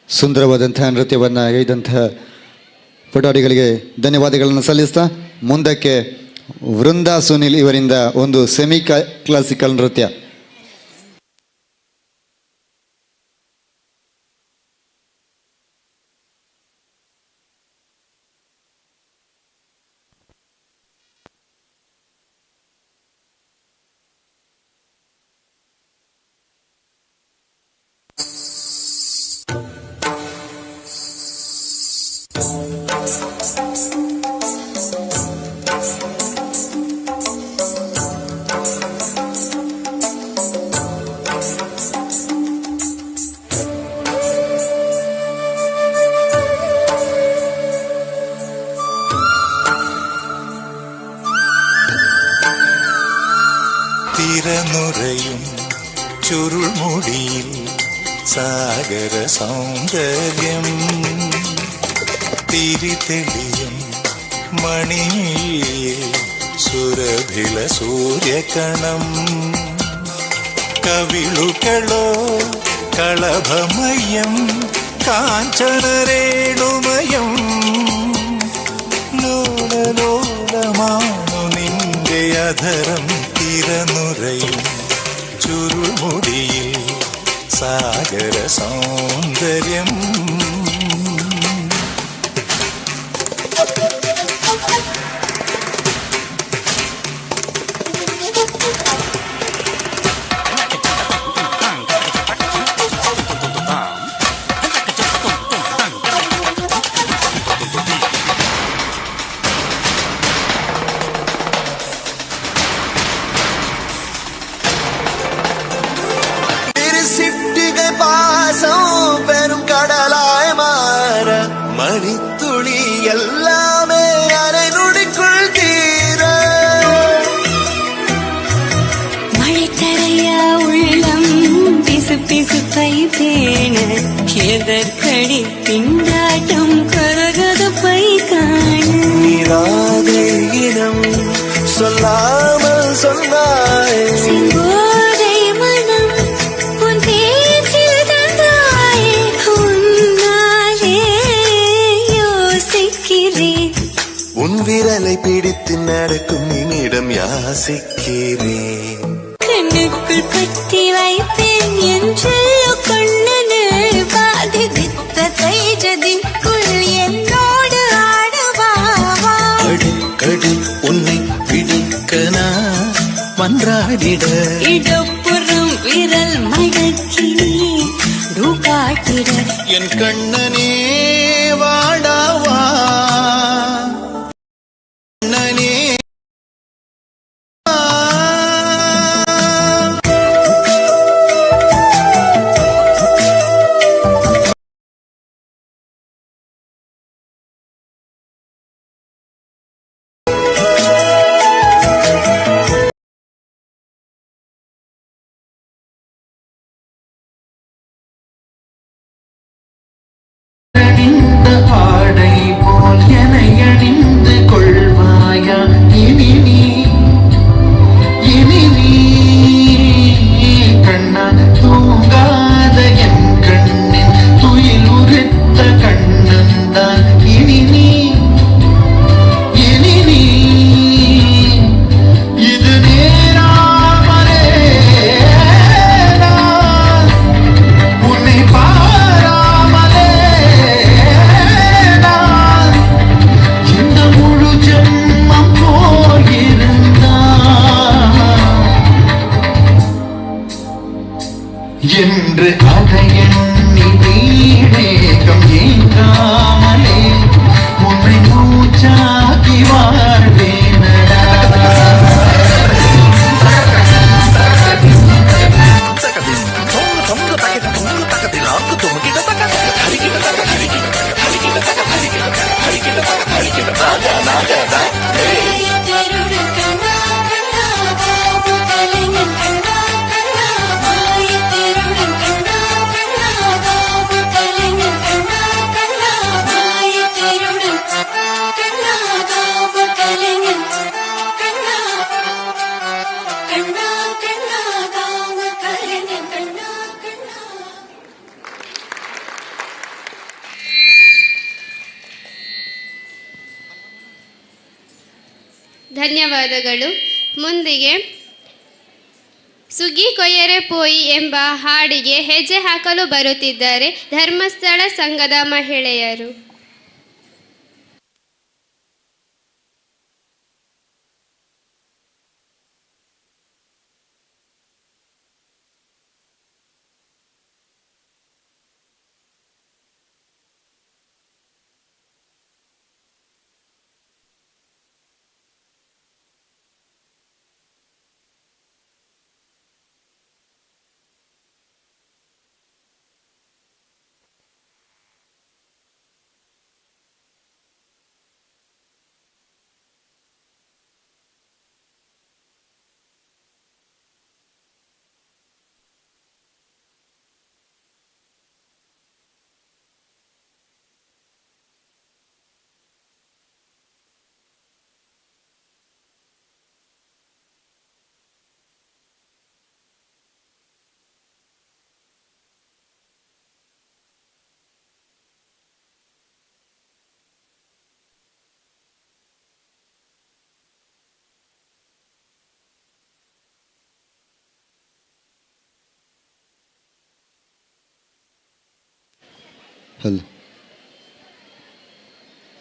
ಸುಂದರವಾದಂತಹ ನೃತ್ಯವನ್ನು ಗೈದಂತಹ ಪಟುವಟಿಗಳಿಗೆ ಧನ್ಯವಾದಗಳನ್ನು ಸಲ್ಲಿಸ್ತಾ ಮುಂದಕ್ಕೆ ವೃಂದಾ ಸುನಿಲ್ ಇವರಿಂದ ಒಂದು ಸೆಮಿ ಕ್ಲಾಸಿಕಲ್ ನೃತ್ಯ. തിരനുറയും ചുരുൾമുടിയിൽ സാഗര സൗന്ദര്യം തിരിതെളിയും മണിയിൽ സുരഭില സൂര്യകണം കവിളുകളോ കളഭമയം കാഞ്ചനരേണുമയം ലോലലോലമാണു നിന്റെ അധരം തിരനുറയും ചുരുൾമുടിയിൽ സാഗര സൗന്ദര്യം மணித்துளி எல்லாமே அரை நொடிக்குள் தீர மழை தரையா உள்ளம் பிசு பிசுப்பை பேண எதற்கடி திண்டாட்டம் கரகதப்பை காண நீராதே இனம் சொல்லாமல் சொன்னாய் செங்கோதை மனம் உன் பேச்சில் தந்தாயே உன்னாலே யோசிக்கிறேன் உன் விரலை பிடித்து நடக்கும் நிமிடம் யாசிக்கிறேன் கண்ணுக்குள் பற்றி வைப்பேன் என் சொல்ல கண்ணனே பாதித்த தைஜதிக்குள் என்னோடு ஆடுவாவா கடு உன்னை பிடிக்கனா மன்றாடிட இடப்புறம் விரல் மடக்கி காட்டிட என் கண்ணனே வாடாவா கண்ணனே ஆடை போல் என அணிந்து கொள்வாயா இனி நீ கண்ணா தூங்காத என் கண்ணின் துயில் உரைத்த கண்ணந்தான் இனி நீ இது நேராமலே நான் உன்னை பாராமலே இந்த முழு ஜென்மம் என்று அதை எண்ணி நீடேகம் ஏங்காமலே உன்னை மூச்சாக்கி வாழ்வேனடா மாய ಧನ್ಯವಾದಗಳು. ಮುಂದಿಗೆ ಸುಗ್ಗಿ ಕೊಯ್ಯರೆ ಪೋಯಿ ಎಂಬ ಹಾಡಿಗೆ ಹೆಜ್ಜೆ ಹಾಕಲು ಬರುತ್ತಿದ್ದಾರೆ ಧರ್ಮಸ್ಥಳ ಸಂಘದ ಮಹಿಳೆಯರು.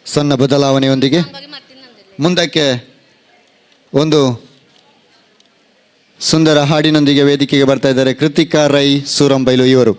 ಸಣ್ಣ ಬದಲಾವಣೆಯೊಂದಿಗೆ ಮುಂದಕ್ಕೆ ಒಂದು ಸುಂದರ ಹಾಡಿನೊಂದಿಗೆ ವೇದಿಕೆಗೆ ಬರ್ತಾ ಇದ್ದಾರೆ ಕೃತಿಕಾ ರೈ ಸೂರಂಬೈಲು ಇವರು.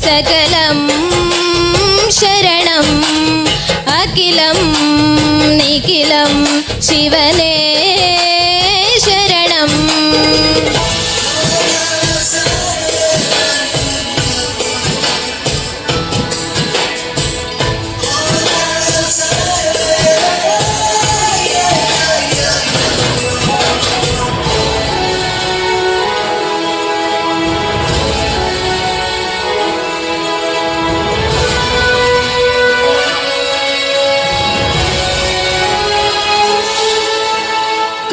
सकलं शरणं अखिलं निखिलं शिवने शरणं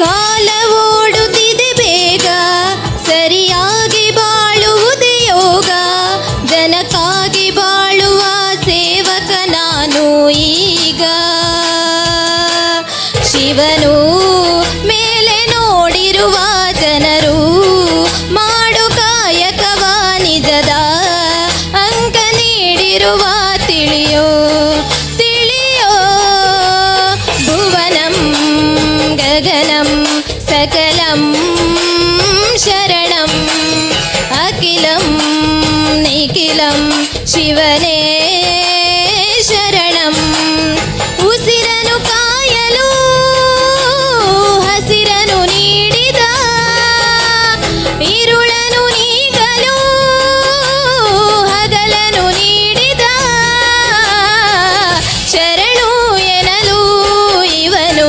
ಕಾಲ ಓಡುತ್ತಿದೆ ಬೇಗ ಸರಿಯಾಗಿ ಬಾಳುವುದೇ ಯೋಗ ಜನಕ್ಕಾಗಿ ಬಾಳುವ ಸೇವಕ ನಾನು ಈಗ ಶಿವನು ಮೇಲೆ ನೋಡಿರುವ ಜನರು ಮಾಡು ಕಾಯಕವ ನಿಜದ ಅಂಕ ನೀಡಿರುವ ತಿಳಿಯೋ ತಿಳಿಯೋ ಭುವನಂ ಗಗನಂ सकलं शरणं अखिलं निखिलं शिवने शरणं ಉಸಿರನು ಕಾಯಲು ಹಸಿರನು ನೀಡಿದ ಇರುಳನು ನೀಗಲು ಹಗಲನು ನೀಡಿದ ಶರಣು ಎನಲು ಇವನು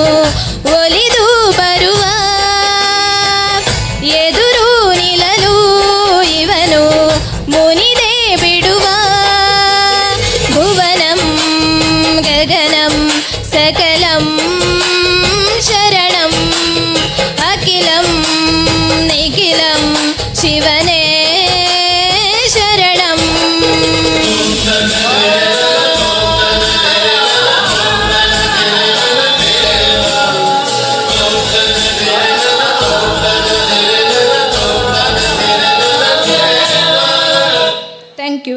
ಒಲಿದು ಬರುವ ಎದುರು ನಿಲ್ಲಲು ಇವನು ಮುನಿದೆ ಬಿಡುವ ಭುವನಂ ಗಗನಂ सकलं शरणं अखिलं निखिलं शिवने शरणं ಥ್ಯಾಂಕ್ ಯು.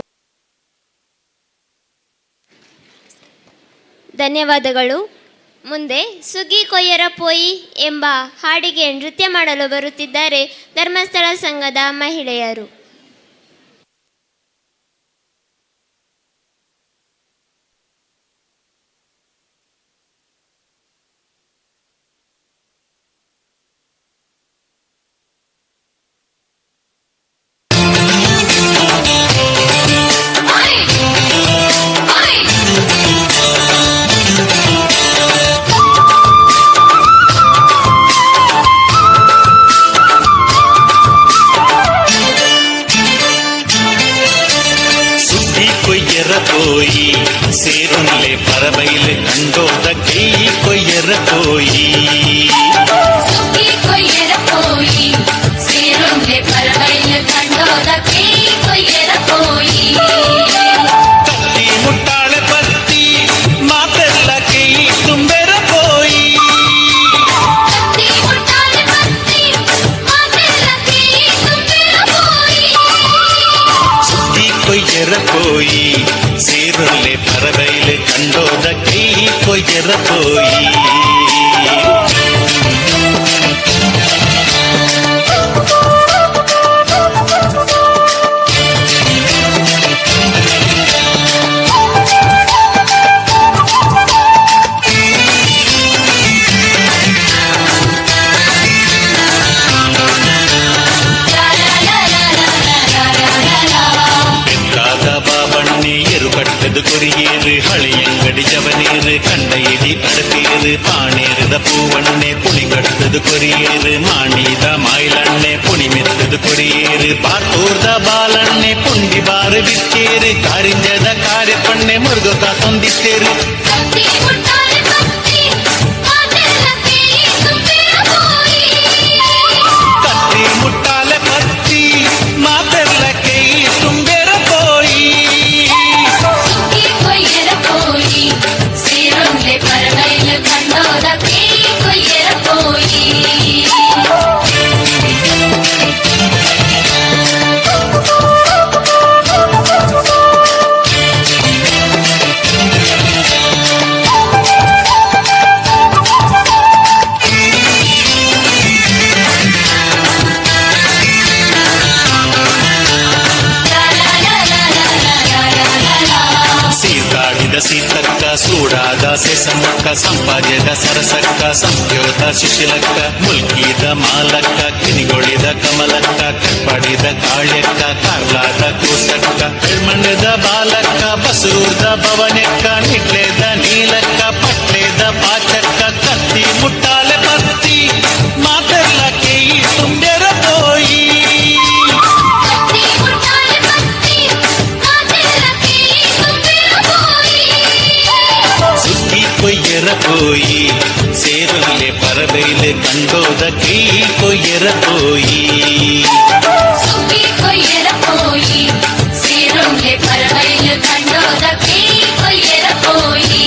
ಧನ್ಯವಾದಗಳು. ಮುಂದೆ ಸುಗ್ಗಿ ಕೊಯ್ಯರ ಪೋಯಿ ಎಂಬ ಹಾಡಿಗೆ ನೃತ್ಯ ಮಾಡಲು ಬರುತ್ತಿದ್ದಾರೆ ಧರ್ಮಸ್ಥಳ ಸಂಘದ ಮಹಿಳೆಯರು. कोई सेरुले परबैल कंडोद कई कोयर कोई ಸುಗ್ಗಿ ಕೊಯ್ಯರ ಪೋಯಿ ಸೇರುಂಡೆ ಪರವೈಲ ಕಂಡೋದ ಕೈ ಕೊಯ್ಯರ ಪೋಯಿ तत्ती मुट्टाळे पत्ती मातेಲ್ಲ कई तुम्बेर कोई ತತ್ತಿ ಮುಟ್ಟಾಲೆ ಪತ್ತಿ ಮಾತೆಲ್ಲ ಕೈ ತುಂಬಿರ ಪೋಯಿ सुग्गी कोयर कोई सेरुले परबैल कंडोद कई कोयर कोई ಕೊರಿಯೇರು ಹಳೆಯಂಗಡಿ ಜವನೀರು ಕಂಡ ಇಡಿ ಅಡತೀರು ಪಾಣೇರದ ಪೂವಣ್ಣೆ ಪುಣಿ ಕಟ್ಟದು ಕೊರಿಯೇರು ಮಾಣಿದ ಮಾಯಿಲಣ್ಣೆ ಪುಣಿ ಮೆತ್ತದು ಕೊರಿಯೇರು ಬಾತೂರ್ದ ಬಾಲಣ್ಣೆ ಪುಂಡಿ ಬಾರು ಬಿತ್ತೇರು ಕಾರಿಂಜದ ಕಾರ್ಯಪಣ್ಣೆ ಮುರುಗುತ್ತ ತೊಂದಿತ್ತೇರು ತತ್ತಿ ಮುಟ್ಟಾಲೆ ಪತ್ತಿ ಮಾತೆಲ್ಲ ಕೈ ತುಂಬಿರ ಪೋಯಿ ತತ್ತಿ ಮುಟ್ಟಾಲೆ ಪತ್ತಿ ಮಾತೆಲ್ಲ ಕೈ ತುಂಬೆರ ಪೋಯಿ ಸುಗ್ಗಿ ಕೊಯ್ಯರ ಪೋಯಿ ಸೇರುಂಡೆ ಪರವೈಲ ಕಂಡೋದ ಕೈ ಕೊಯ್ಯರ ಪೋಯಿ ಸೀತಕ್ಕ ಸೂಡಾದ ಸೆಸಮಕ್ಕ ಸಂಪಾದ್ಯದ ಸರಸಕ್ಕ ಸಂಪ್ಯೋತ ಶಿಶಿಲಕ್ಕ ಮುಲ್ಕಿದ ಮಾಲಕ್ಕ ಕಿನಿಗೊಳಿದ ಕಮಲಕ್ಕ ಕಟ್ಪಾಡಿದ ಕಾಳ್ಯಕ್ಕ ಕಾರ್ಲಾದ ಕೂಸಕ್ಕ ಹೆಣ್ಮಣ್ಣದ ಬಾಲಕ್ಕ ಬಸೂರ್ದ ಭವನಕ್ಕ ನಿಟ್ಲೇದ ನೀಲಕ್ಕ ಪಟ್ಲೇದ ಪಾಚಕ್ಕ ಕತ್ತಿ ಮುಟ್ಟಾಲೆ ಪತ್ತಿ ಮಾತೆಲ್ಲ ಕೇಯಿ ತುಂಬ್ಯರ ತೋಯಿ ಸುಗ್ಗಿ ಕೊಯ್ಯರ ಕೋಯಿ ಸೇರಲೆ ಪರಬೈಲೆ ಕಂಡೋದ ಕೈ ಕೊಯ್ಯರ ಕೋಯಿ ಸುಗ್ಗಿ ಕೊಯ್ಯರ ಕೋಯಿ ಸೇರೊಂಗೆ ಪರವೈಲು ಕಂಡೋದ ಕೈ ಕೊಯ್ಯರ ಕೋಯಿ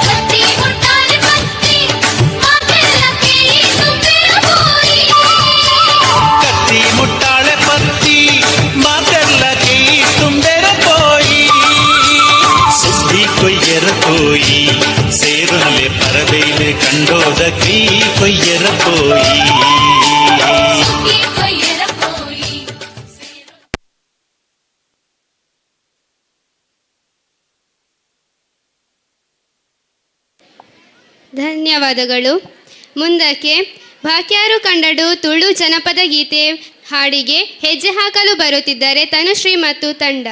ಕತ್ತಿ ಮುಟ್ಟಾಲೆ ಪತ್ತಿ ಮಾತೆಲ್ಲ ಕೇಯಿ ತುಂಬಿರ ಕೋಯಿ ಕತ್ತಿ ಮುಟ್ಟಾಳೆ ಪತ್ತಿ ಮಾತೆಲ್ಲ ಕೈ ತುಂಬೆರ ಕೋಯಿ ಸುಗ್ಗಿ ಕೊಯ್ಯರ ಕೋಯಿ ಸೇರಲೆ ಪರಬೈಲೆ ಕಂಡೋದ ಕೈ ಕೊಯ್ಯರ ಕೋಯಿ ಸುಗ್ಗಿ ಕೊಯ್ಯರ ಕೋಯಿ ಧನ್ಯವಾದಗಳು. ಮುಂದಕ್ಕೆ ಭಾಕ್ಯಾರು ಕಂಡಡು ತುಳು ಜನಪದ ಗೀತೆ ಹಾಡಿಗೆ ಹೆಜ್ಜೆ ಹಾಕಲು ಬರುತ್ತಿದ್ದಾರೆ ತನುಶ್ರೀ ಮತ್ತು ತಂಡ.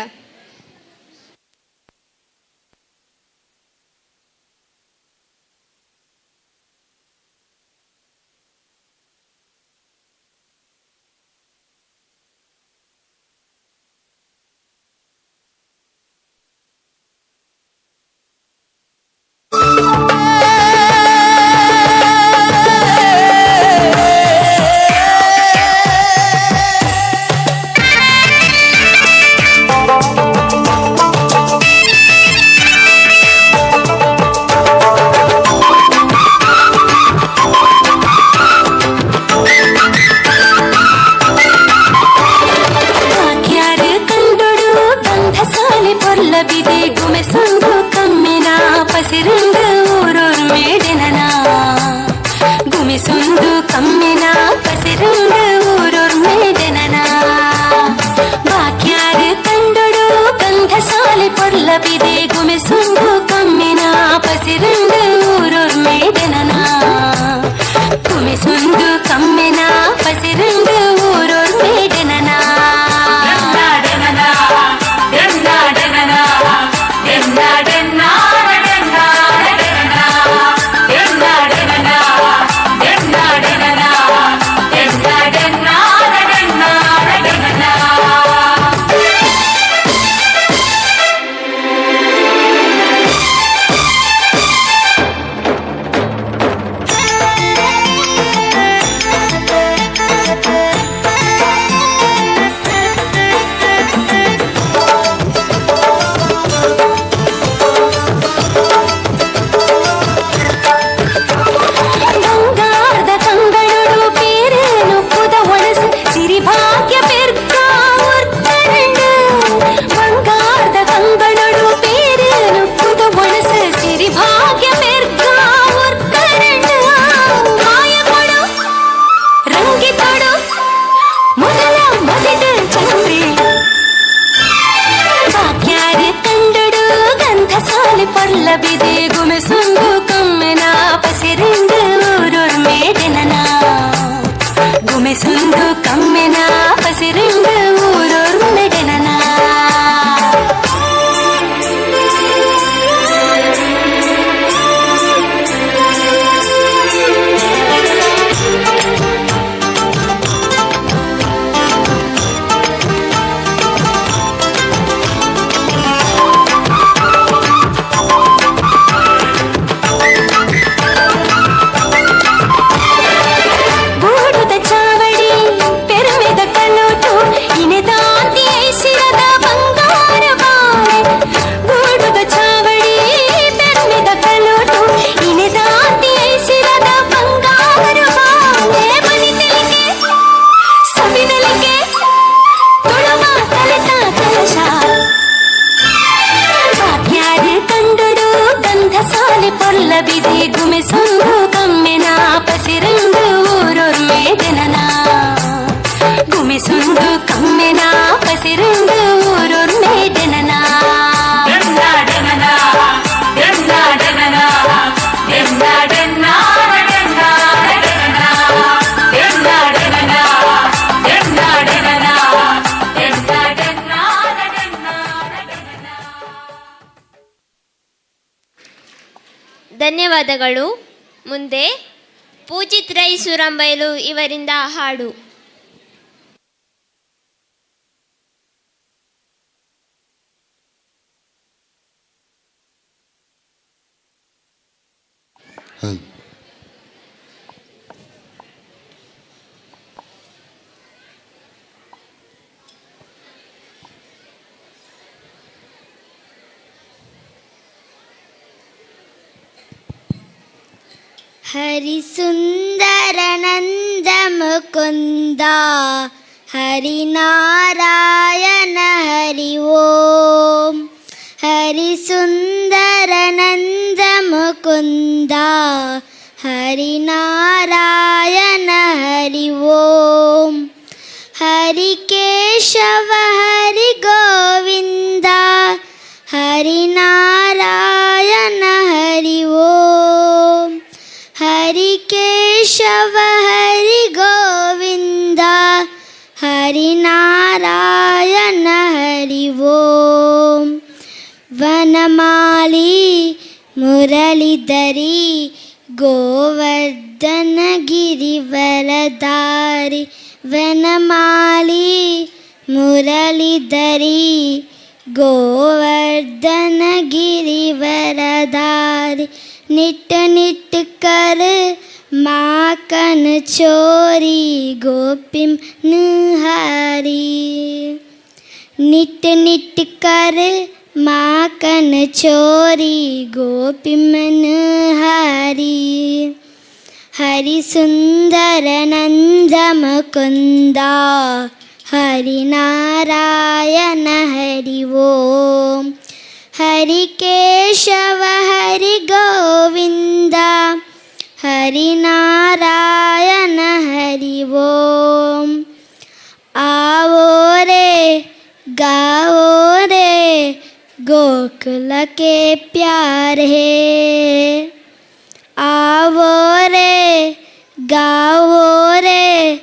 ಬಿದೆ ಗುಮೆಸೊಂದು ಕಮ್ಮಿನ ಪಸಿರುಂಡು ಊರೂರ್ ಮೇಡೆನನ ಗುಮೆಸೊಂದು ಕಮ್ಮಿನ ಪಸಿರುಂಡು ಊರೂರ್ ಮೇಡೆನನ ಬಾಕ್ಯಾರು ಕಂಡೊಡು ಗಂಧ ಸಾಲೆ ಪೊರ್ಲ ಬಿದೆ ಗುಮೆಸೊಂದು ಕಮ್ಮಿನ ಪಸಿರುಂಡು ಊರೂರ್ ಮೇಡೆನನ ಗುಮೆಸೊಂದು ಕಮ್ಮಿನ ಪಸಿರುಂಡು ಊರೂರ್ ಮೇಡೆನನ ಧನ್ಯವಾದಗಳು. ಮುಂದೆ ಪೂಜಿತ್ ರೈ ಸೂರಂಬೈಲು ಇವರಿಂದ ಹಾಡು. ಹರಿಸುಂದರನಂದ ಮುಕುಂದ ಹರಿನಾರಾಯಣ ಹರಿ ಓಂ. ಹರಿಸುಂದರನಂದ ಮುಕುಂದ ಹರಿನಾರಾಯಣ ಹರಿ ಓಂ. ಹರಿಕೇಶವ ಹರಿ ಗೋವಿಂದ ಹರಿನಾರಾಯಣ ಹರಿ ಓಂ. ಹರಿಕೇಶವ ಹರಿ ಗೋವಿಂದ ಹರಿನಾರಾಯಣ ಹರಿ ಓಂ. ವನಮಾಲಿ ಮುರಳಿಧರಿ ಗೋವರ್ಧನ ಗಿರಿವರಧಾರಿ. ವನಮಾಲಿ ಮುರಳಿಧರಿ ಗೋವರ್ಧನ गिरिवरधारी. निट निट कर माकन चोरी गोपिम निहारी. निट निट कर माकन चोरी गोपिम निहारी. हरि सुंदर नंद मुकुंदा हरि नारायण हरि ओम. हरि केशव हरि गोविंद हरि नारायण हरि ओम. आओ रे गाओ रे गोकुल के प्यारे. आओ रे गाओ रे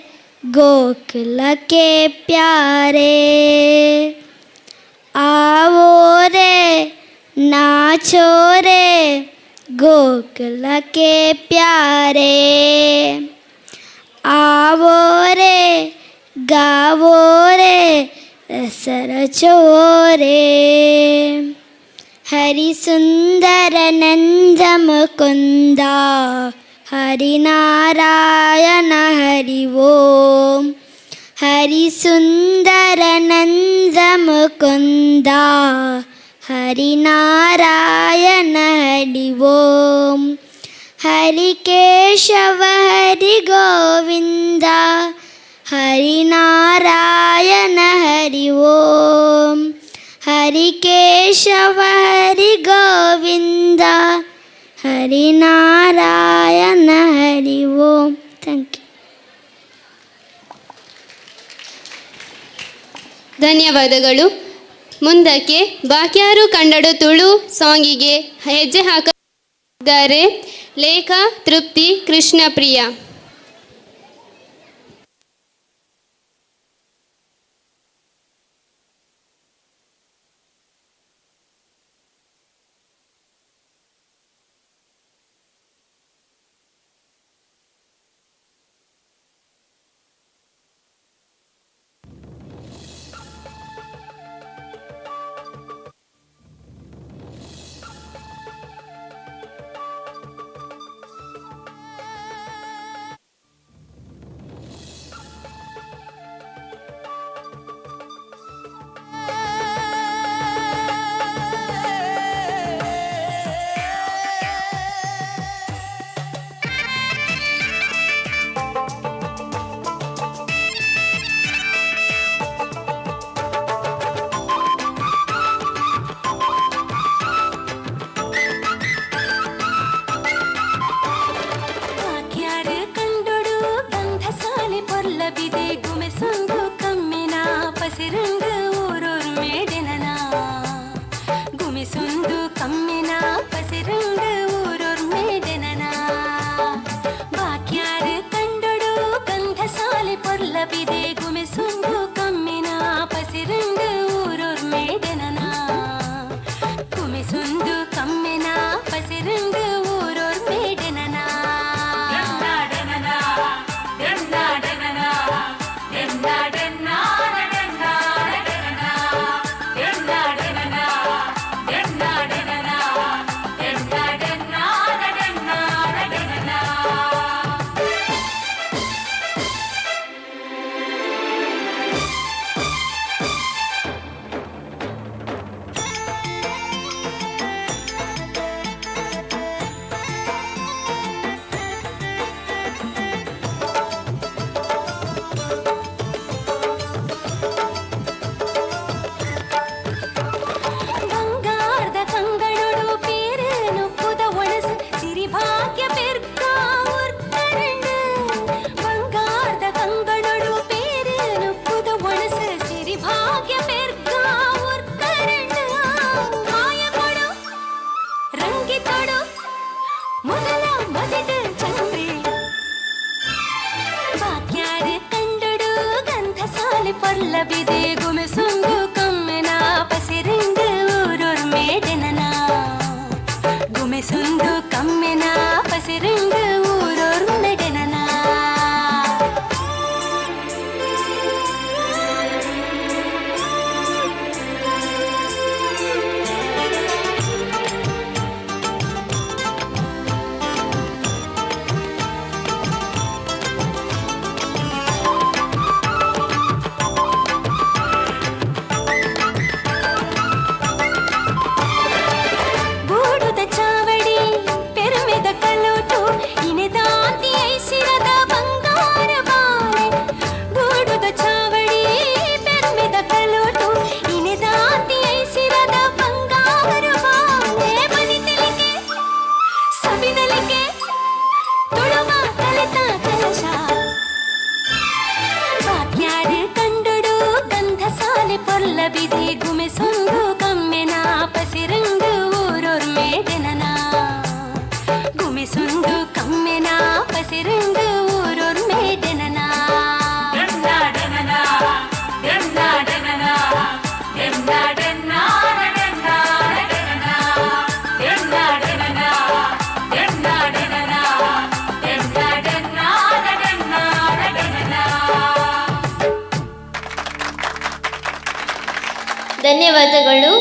गोकुल के प्यारे. आओ रे नाचो रे गोकुल के प्यारे. आओ रे गाओ रे रसर चोरे. हरि सुंदर नंद मुकुंदा हरि नारायण हरि ओम. हरि सुंदर नंद मुकुंदा हरि नारायण हरि ओम. हरि केशव हरि गोविंद हरि नारायण हरि ओम. हरि केशव हरि गोविंद हरि नारायण हरि ओम. Thank you. ಧನ್ಯವಾದಗಳು. ಮುಂದಕ್ಕೆ ಬಾಕ್ಯಾರು ಕನ್ನಡ ತುಳು ಸಾಂಗಿಗೆ ಹೆಜ್ಜೆ ಹಾಕಿದ್ದಾರೆ ಲೇಖಾ ತೃಪ್ತಿ ಕೃಷ್ಣಪ್ರಿಯ. ಧನ್ಯವಾದಗಳು.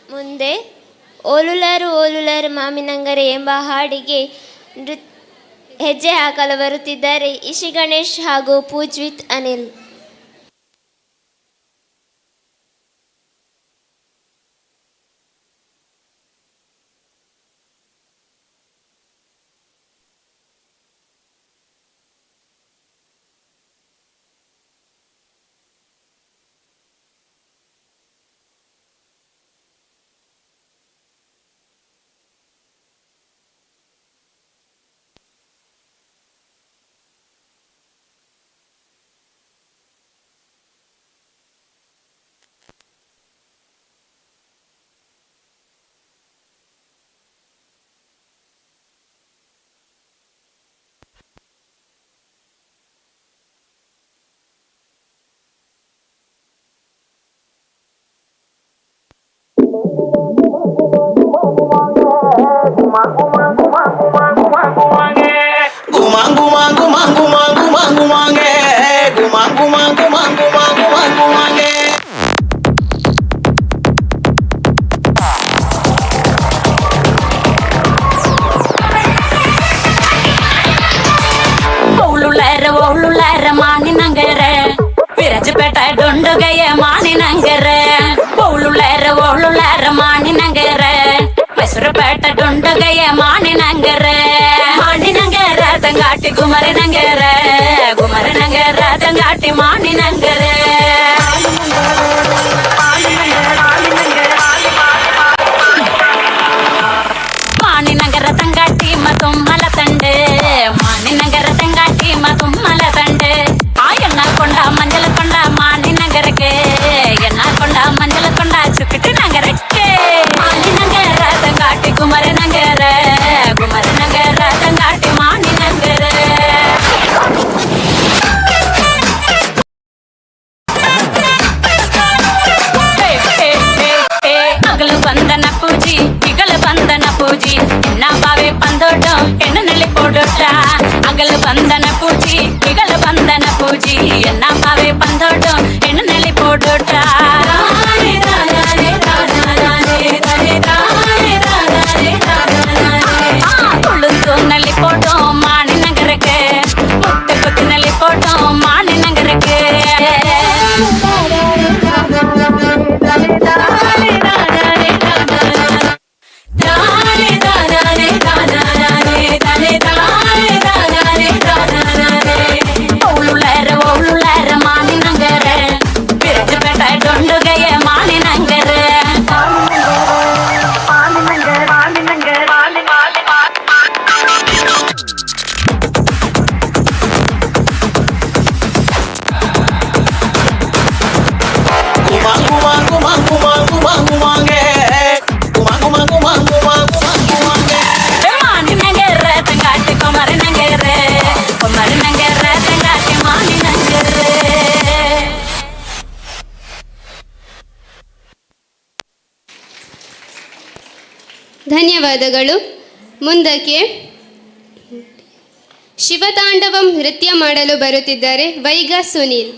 ಮುಂದೆ ಓಲುಲಾರು ಓಲುಲಾರು ಮಾಮಿನಂಗರೆ ಎಂಬ ಹಾಡಿಗೆ ಹೆಜ್ಜೆ ಹಾಕಲು ಬರುತ್ತಿದ್ದಾರೆ ಇಶಿ ಗಣೇಶ್ ಹಾಗೂ ಪೂಜ್ವಿತ್ ಅನಿಲ್. ವಿರಾಜಪೇಟ ಡೊಂಡುಗಯ್ಯ ಮಾನಿನಂಗರ ಓಳುಳಾರ ಮಾನಿನಂಗರ ಮೈಸೂರುಪೇಟ ಡೊಂಡುಗಯ್ಯ ಮಾನಿನಂಗರ ತಂಗಾಟಿ ಗುಮರಿನಂಗರ ತಂಗಾಟಿ ಮಾನಿನಂಗರ ಮಾನಿನಗರ ತಂಗಾಟಿ ಮತ್ತೊಮ್ಮಲ ತಂಡೆ ಮಾನಿನಗರ ತಂಗಾಟಿ ಮತ್ತೊಮ್ಮಲ ತಂಡೆ ಎನ್ನಾಕೊಂಡ ಮಂಜಲ ಕೊಂಡ ಮಾನಿನಗರಕ್ಕೆ ಎನ್ನಾಕೊಂಡ ಮಂಜಲ ಕೊಂಡ ಚುಕ್ಕಿಟಿ ನಗರಕ್ಕೆ ಮಾನಿನಗರ ತಂಗಾಟಿ ಗುಮರಿನಗರ ತಂಗಾಟಿ ಮಾನಿನಗರ ಮಗಳು ಬಂದನ ಪೂಜಿ ಇಗಲು ಬಂದನ ಪೂಜಿ ಎನ್ನ ಬಾವೆ ಪಂದೋಟ ಹೆಣ್ಣನಲ್ಲಿ ಪೋಡೋಟ ಅಗಲು ಬಂದನ ಪೂಜಿ ಇಗಲು ಬಂದನ ಪೂಜಿ ಎನ್ನ ಬಾವೆ ಪಂದೋಟ ಹೆಣ್ಣನಲ್ಲಿ ಪೋಡೋಟ ತುಳುಂತೂನಲ್ಲಿ ಪೋಟೋ ಮಾಣಿನಗರಕ್ಕೆ ಮುಟ್ಟೆ ಕೊತ್ತಿನಲ್ಲಿ ಪೋಟೋ ಮಾಣಿನಗರಕ್ಕೆ ಓಳುಳಾರ ಮಾನಿನಂಗರ ವಿರಾಜಪೇಟ ಡೊಂಡುಗಯ್ಯ ಮಾನಿನಂಗರ ಮಾನಿನಂಗರ ತಂಗಾಟಿ ಕೊಮರಿನಂಗರ ತಂಗಾಟಿ ಮಾನಿನಂಗರ. ಧನ್ಯವಾದಗಳು. ಮುಂದಕ್ಕೆ ಶಿವತಾಂಡವಂ ನೃತ್ಯ ಮಾಡಲು ಬರುತ್ತಿದ್ದಾರೆ ವೈಗ ಸುನೀಲ್.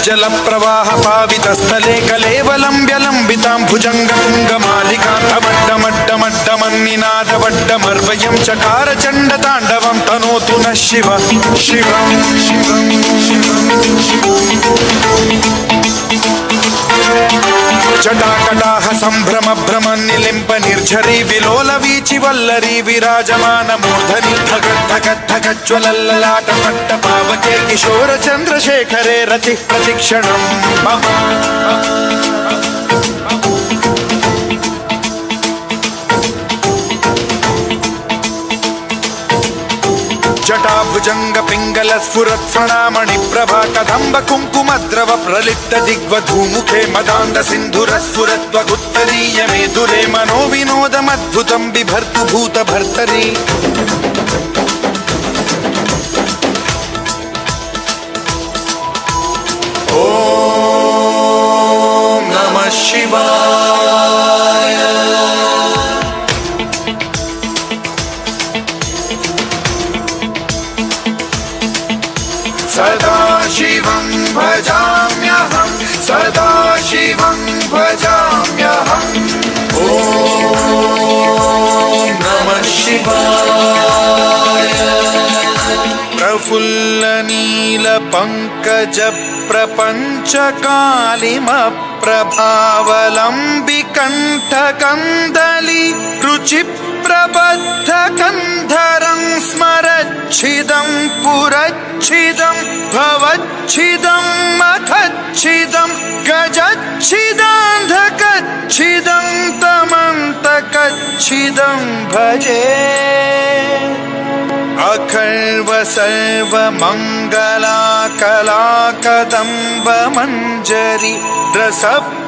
ಜಲ ಪ್ರವಾಹ ಪಾವಿತ ಸ್ಥಲೆ ಕಲೇವಲಂಬ್ಯ ಲಂಬಿತಾಂ ಭುಜಂಗ ತುಂಗ ಮಾಲಿಕಾಂತ ಮಡ್ಡ ಮಡ್ಡ ಮಡ್ಡ ಮನ್ನಿನಾದ ವಡ್ಡ ಮರ್ವಯಂ ಚಕಾರ ಚಂಡ ತಾಂಡವಂ ತನೋತು ನ ಶಿವ ಶಿವಂ ಶಿವಂ ಜಟಾಕಟಾಹ ಸಂಭ್ರಮ ಭ್ರಮ ನಿಲಿಂಪ ನಿರ್ಝರಿ ವಿಲೋಲ ವೀಚಿ ವಲ್ಲರಿ ವಿರಾಜಮಾನ ಮೂರ್ಧನಿ ಜ್ವಲಲ್ಲಾಟ ಪಟ್ಟ ಪಾವಕೆ ಕಿಶೋರ ಚಂದ್ರಶೇಖರೇ ರತಿ ಪ್ರತಿಕ್ಷಣಂ ಮಮ ಜಟಾವೃತ ಭುಜಂಗ ಪಿಂಗಲ ಸ್ಫುರತ್ ಪ್ರಣಾಮಣಿ ಪ್ರಭಾ ಕದಂಬ ಕುಂಕುಮದ್ರವ ಪ್ರಲಿಪ್ತ ದಿಗ್ವಧೂಮುಖೆ ಮದಾಂಧ ಸಿಂಧುರ ಸ್ಫುರತ್ವಗುತ್ತರೀಯ ಮೇದುರೆ ಮನೋ ವಿನೋದಮದ್ಭುತಂ ಬಿಭರ್ತು ಭೂತ ಭರ್ತರಿ ಓಂ ನಮಃ ಶಿವಾಯ सदाशिवं भजाम्यहं सदाशिवं भजाम्यहम् ॐ नमः शिवाय प्रफुल्लनीलपङ्कजप्रपञ्चकालिमप्रभावलम्बिकण्ठकन्दली रुचिप्रबद्धकन्धरं स्मरच्छिदं पुरच्छिदं भवच्छिदं मथच्छिदं गजच्छिदान्धकच्छिदं तमन्तकच्छिदं भजे अखर्व सर्व मंगला कला कदम्ब मंजरी रस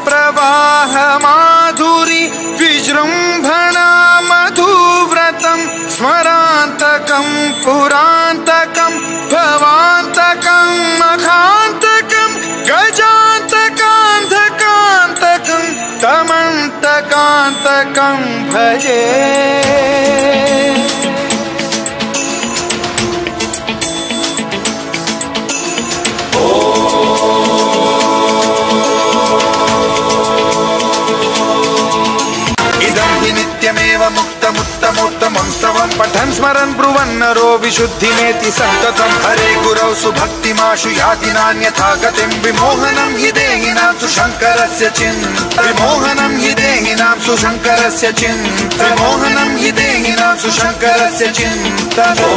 प्रवाह माधुरी विजृंभणा मधुव्रतं स्मरान्तकं पुरान्तकं भवान्तकं मखान्तकं गजान्तकान्धकान्तकं तमन्तकान्तकं भजे नित्यमेव मुक्तमुत्तमोत्तमं स्तवं पठन् स्मरन् ब्रुवन्नरो विशुद्धिमेति सन्ततं हरे गुरौ सुभक्तिमाशु याति नान्यथा गतिं विमोहनं हि देहिनां सुशङ्करस्य विमोहनं हि देहिनां सुशङ्करस्य विमोहनं हि देहिनां सुशङ्करस्य चिन्तनो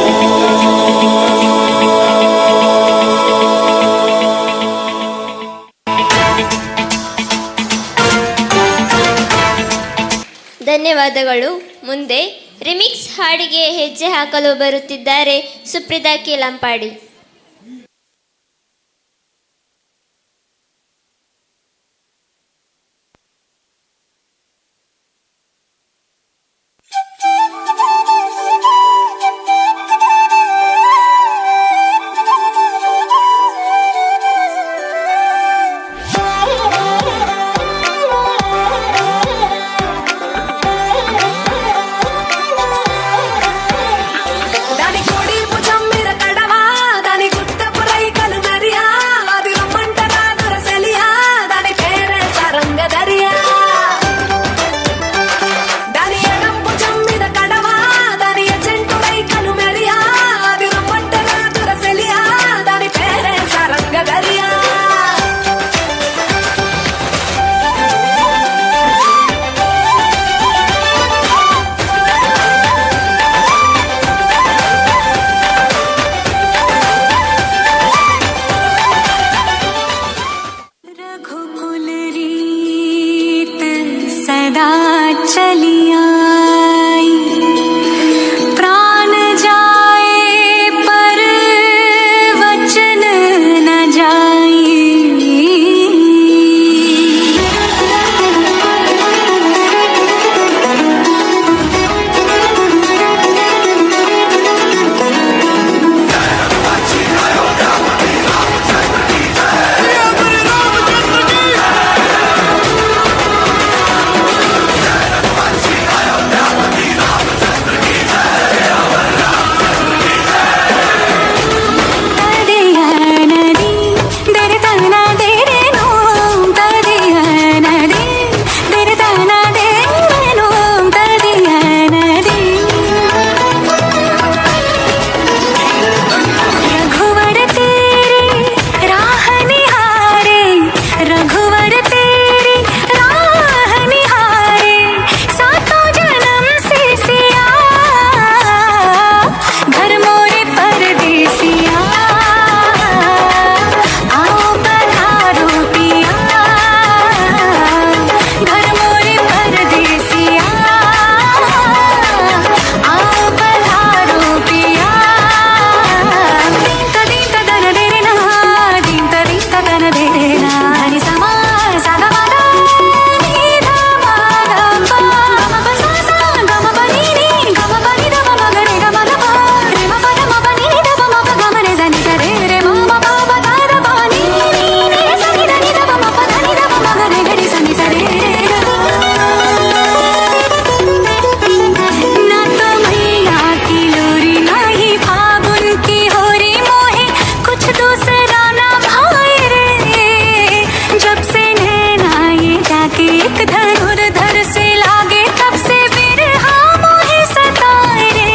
ಧನ್ಯವಾದಗಳು. ಮುಂದೆ ರಿಮಿಕ್ಸ್ ಹಾಡಿಗೆ ಹೆಜ್ಜೆ ಹಾಕಲು ಬರುತ್ತಿದ್ದಾರೆ ಸುಪ್ರೀತಾ ಕೀಲಂಪಾಡಿ. रे रे ना नि सा मा सा गा मा गा नि धा मा गा पा मा प सा सा गा मा प नि नि गा मा प नि धा मा गा रे गा मा धा पा रे मा प धा मा प नि नि धा मा प गा मा रे सा नि सा रे रे मा मा प प धा धा पा नि नि नि सा नि धा नि धा मा प धा नि धा मा गा रे गा रे सा नि सा रे गा ना तो मैया की लोरी ना ही फागुन की होरी मोहे कुछ दूसरा ना भाई रे जब से नैना ये जाके एक धनुर्धर से लागे तब से बिरहा मोहे सताए रे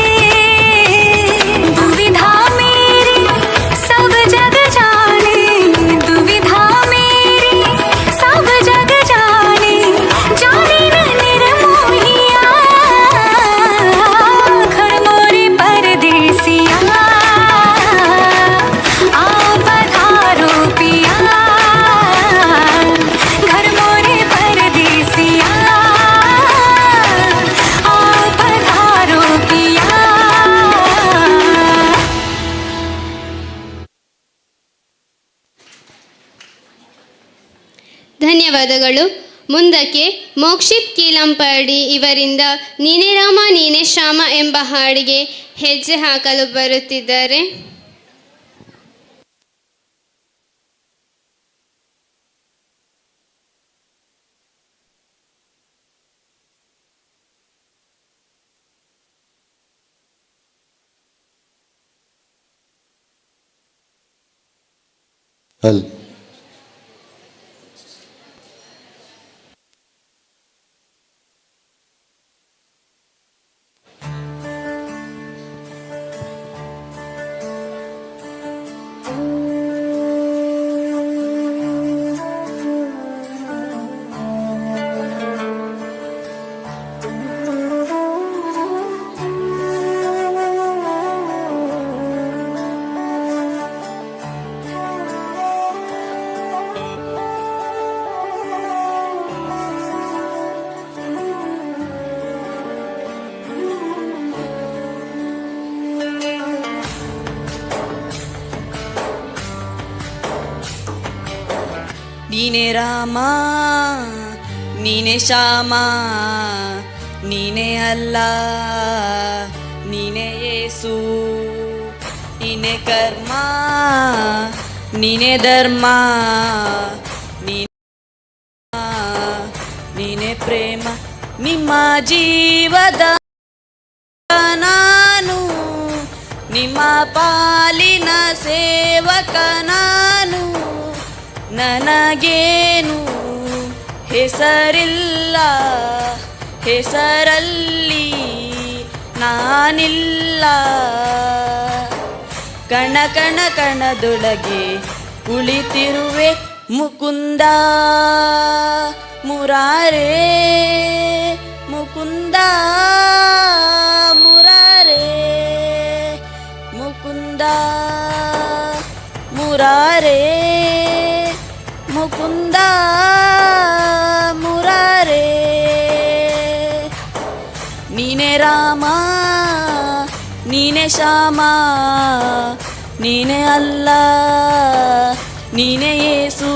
दुविधा मेरी सब जग जाने दुविधा मेरी सब जग जाने जाने न निर्मोहिया घर मोरे परदेसिया आओ पधारो पिया घर मोरे परदेसिया आओ पधारो पिया ಧನ್ಯವಾದಗಳು. ಮುಂದಕ್ಕೆ ಮೋಕ್ಷಿತ್ ಕೀಲಂಪಾಡಿ ಇವರಿಂದ ನೀನೇ ರಾಮ ನೀನೇ ಶ್ಯಾಮ ಎಂಬ ಹಾಡಿಗೆ ಹೆಜ್ಜೆ ಹಾಕಲು ಬರುತ್ತಿದ್ದಾರೆ. ಅಲ್ ನೀನೇ ರಾಮ ನೀನೇ ಶ್ಯಾಮ ನೀನೇ ಅಲ್ಲ ನೀನೇ ಯೇಸು ನೀನೇ ಕರ್ಮ ನೀನೇ ಧರ್ಮ ನೀನೇ ಪ್ರೇಮ ನಿಮ್ಮ ಜೀವದ ನಾನು ನಿಮ್ಮ ಪಾಲಿನ ಸೇವಕ ನಾನು ನನಗೇನು ಹೆಸರಿಲ್ಲ ಹೆಸರಲ್ಲಿ ನಾನಿಲ್ಲ ಕಣ ಕಣ ಕಣದೊಳಗೆ ಕುಳಿತಿರುವೆ ಮುಕುಂದ ಮುರಾರೇ ಮುಕುಂದ ಮುರಾರೇ ಮುಕುಂದ ಮುರಾರೇ ಮುಕುಂದ ಮುರಾರೇ ನೀನೇ ರಾಮ ನೀನೇ ಶ್ಯಾಮ ನೀನೇ ಅಲ್ಲ ನೀನೇ ಯೇಸು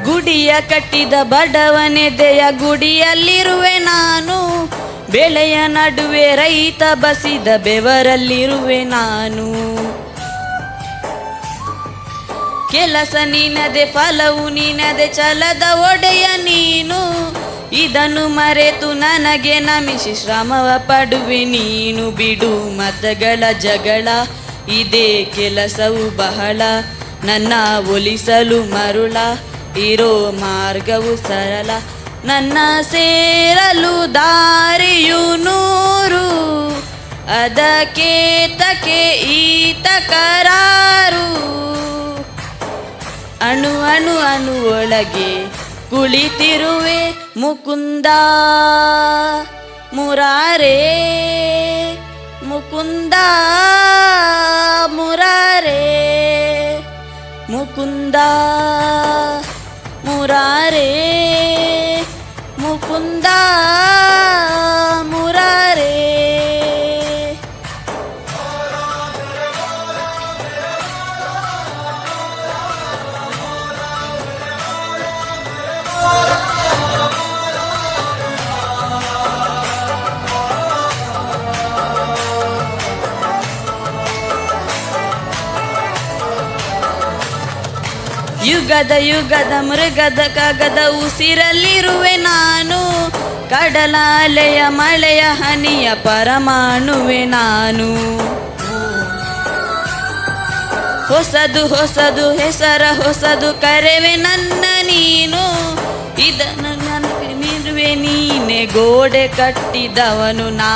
ಗುಡಿಯ ಕಟ್ಟಿದ ಬಡವನೆದೆಯ ಗುಡಿಯಲ್ಲಿರುವೆ ನಾನು ಬೆಳೆಯ ನಡುವೆ ರೈತ ಬಸಿದ ಬೆವರಲ್ಲಿರುವೆ ನಾನು ಕೆಲಸ ನಿನದೆ ಫಲವು ನಿನದೆ ಛಲದ ಒಡೆಯ ನೀನು ಇದನ್ನು ಮರೆತು ನನಗೆ ನಮಿಸಿ ಶ್ರಮವ ಪಡುವೆ ನೀನು ಬಿಡು ಮತಗಳ ಜಗಳ ಇದೇ ಕೆಲಸವು ಬಹಳ ನನ್ನ ಒಲಿಸಲು ಮರುಳ ಇರೋ ಮಾರ್ಗವು ಸರಳ ನನ್ನ ಸೇರಲು ದಾರಿಯು ನೂರು ಅದಕ್ಕೆ ತಕೆ ಈತ ಕರಾರು ಅಣು ಅಣು ಅಣು ಒಳಗೆ ಕುಳಿತಿರುವೆ ಮುಕುಂದ ಮುರಾರೇ ಮುಕುಂದ ಮುರಾರೇ ಮುಕುಂದ ಮುರಾರೇ ಮುಕುಂದ ಮುರಾರೇ. ಯುಗದ ಯುಗದ ಮೃಗದ ಕಗದ ಉಸಿರಲ್ಲಿರುವೆ ನಾನು, ಕಡಲ ಅಲೆಯ ಮಳೆಯ ಹನಿಯ ಪರಮಾಣುವೆ ನಾನು. ಹೊಸದು ಹೊಸದು ಹೆಸರ ಹೊಸದು ಕರೆವೆ ನನ್ನ ನೀನು, ಇದನ್ನು ನನಗಿರುವೆ ನೀನೆ ಗೋಡೆ ಕಟ್ಟಿದವನು ನಾ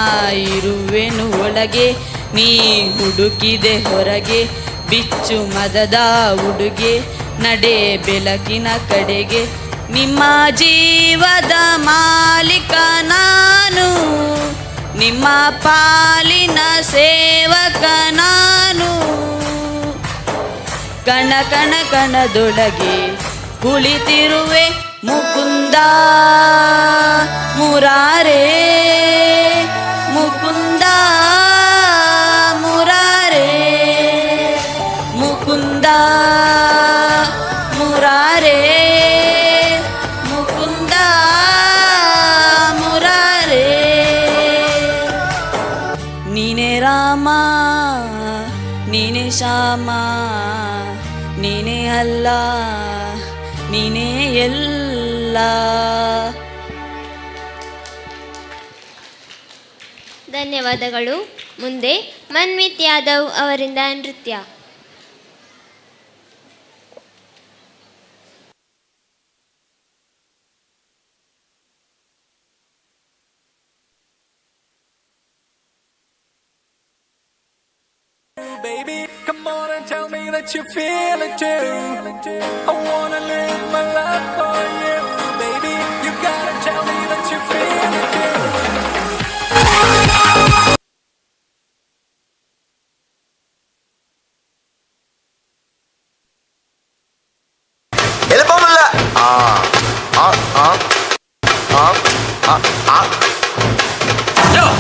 ಇರುವೆನು ಒಳಗೆ, ನೀ ಹುಡುಕಿದೆ ಹೊರಗೆ ಬಿಚ್ಚು ಮದದ ಉಡುಗೆ, ನಡೆ ಬೆಳಕಿನ ಕಡೆಗೆ ನಿಮ್ಮ ಜೀವದ ಮಾಲೀಕ ನಾನು, ನಿಮ್ಮ ಪಾಲಿನ ಸೇವಕ ನಾನು. ಕಣ ಕಣ ಕಣದೊಳಗೆ ಕುಳಿತಿರುವೆ ಮುಕುಂದ ಮುರಾರೇ ಮುಕುಂದ ಮುರಾರೇ ಮುಕುಂದ ಮುರಾರೇ ಮುಕುಂದ ಮುರಾರೇ. ನೀನೇ ರಾಮ ನೀನೇ ಶ್ಯಾಮ ನೀನೇ ಅಲ್ಲ ನೀನೇ ಎಲ್ಲ. ಧನ್ಯವಾದಗಳು. ಮುಂದೆ ಮನ್ವಿತ್ ಯಾದವ್ ಅವರಿಂದ ನೃತ್ಯ. Baby, come on and tell me that you feel it too. I wanna live my life for you. Baby, you gotta tell me that you feel it too.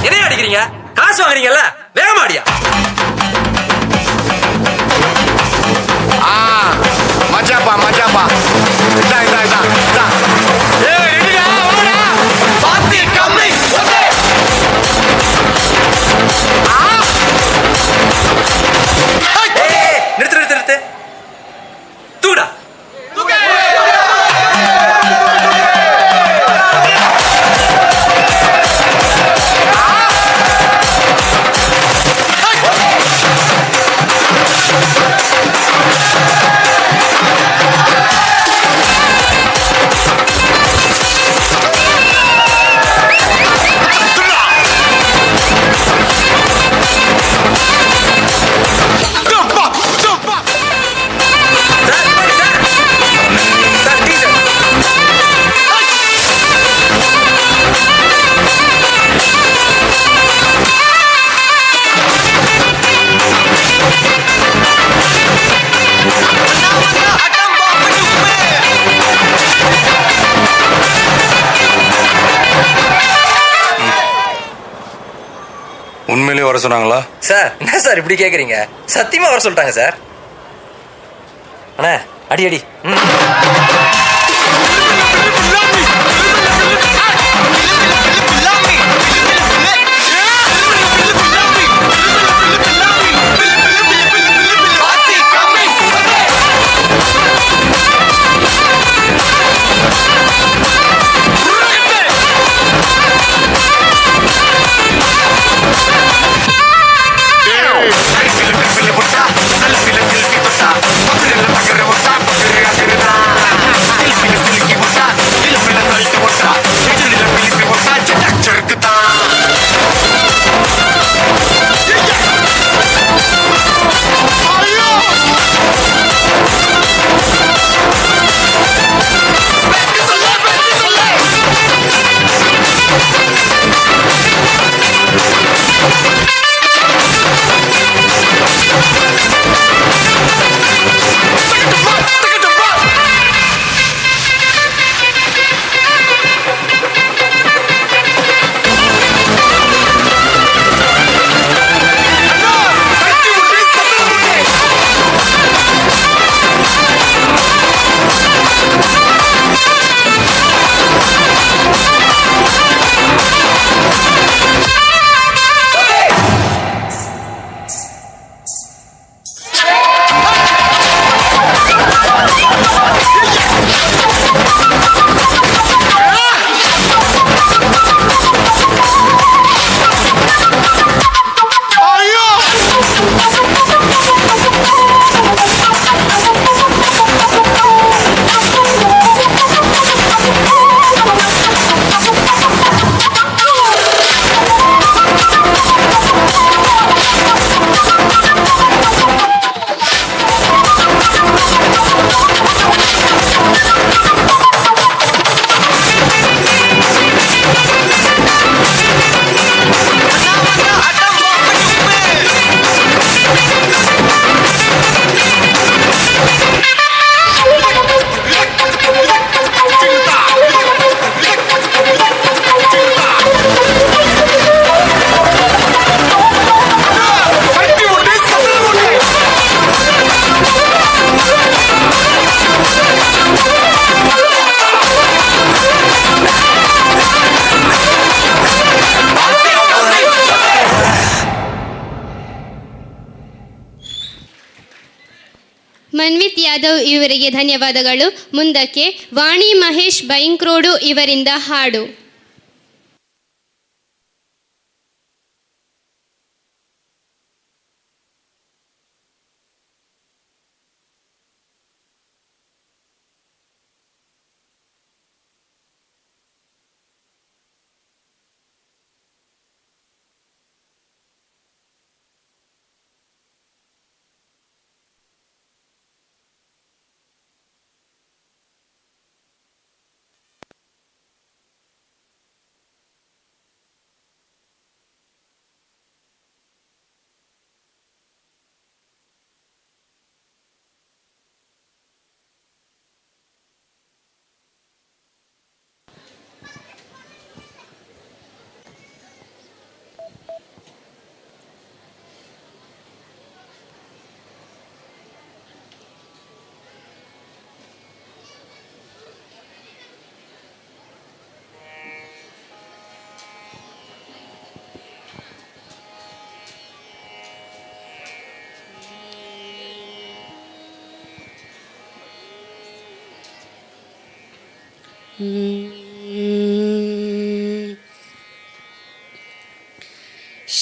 என்ன அடிக்கிறீங்க? காசு வாங்குறீங்கல்ல, வேகமாடியா. மச்சாப்பா மச்சாப்பா இதா இதா இதா இதா ஏய் ரெடிடா வாடா பாத்தி கம்மி ஓகே ஏய் நிறுத்து நிறுத்து நிறுத்து தூடா தூக்கு உண்மையிலேயே வர சொன்னாங்களா? சார் என்ன சார் இப்படி கேக்குறீங்க? சத்தியமா வர சொல்லிட்டாங்க சார். அண்ணா அடி அடி. Selfie, selfie, selfie, Manvith Yadav ಇವರಿಗೆ ಧನ್ಯವಾದಗಳು. ಮುಂದಕ್ಕೆ ವಾಣಿ ಮಹೇಶ್ ಬೈಂಕ್ರೋಡು ಇವರಿಂದ ಹಾಡು.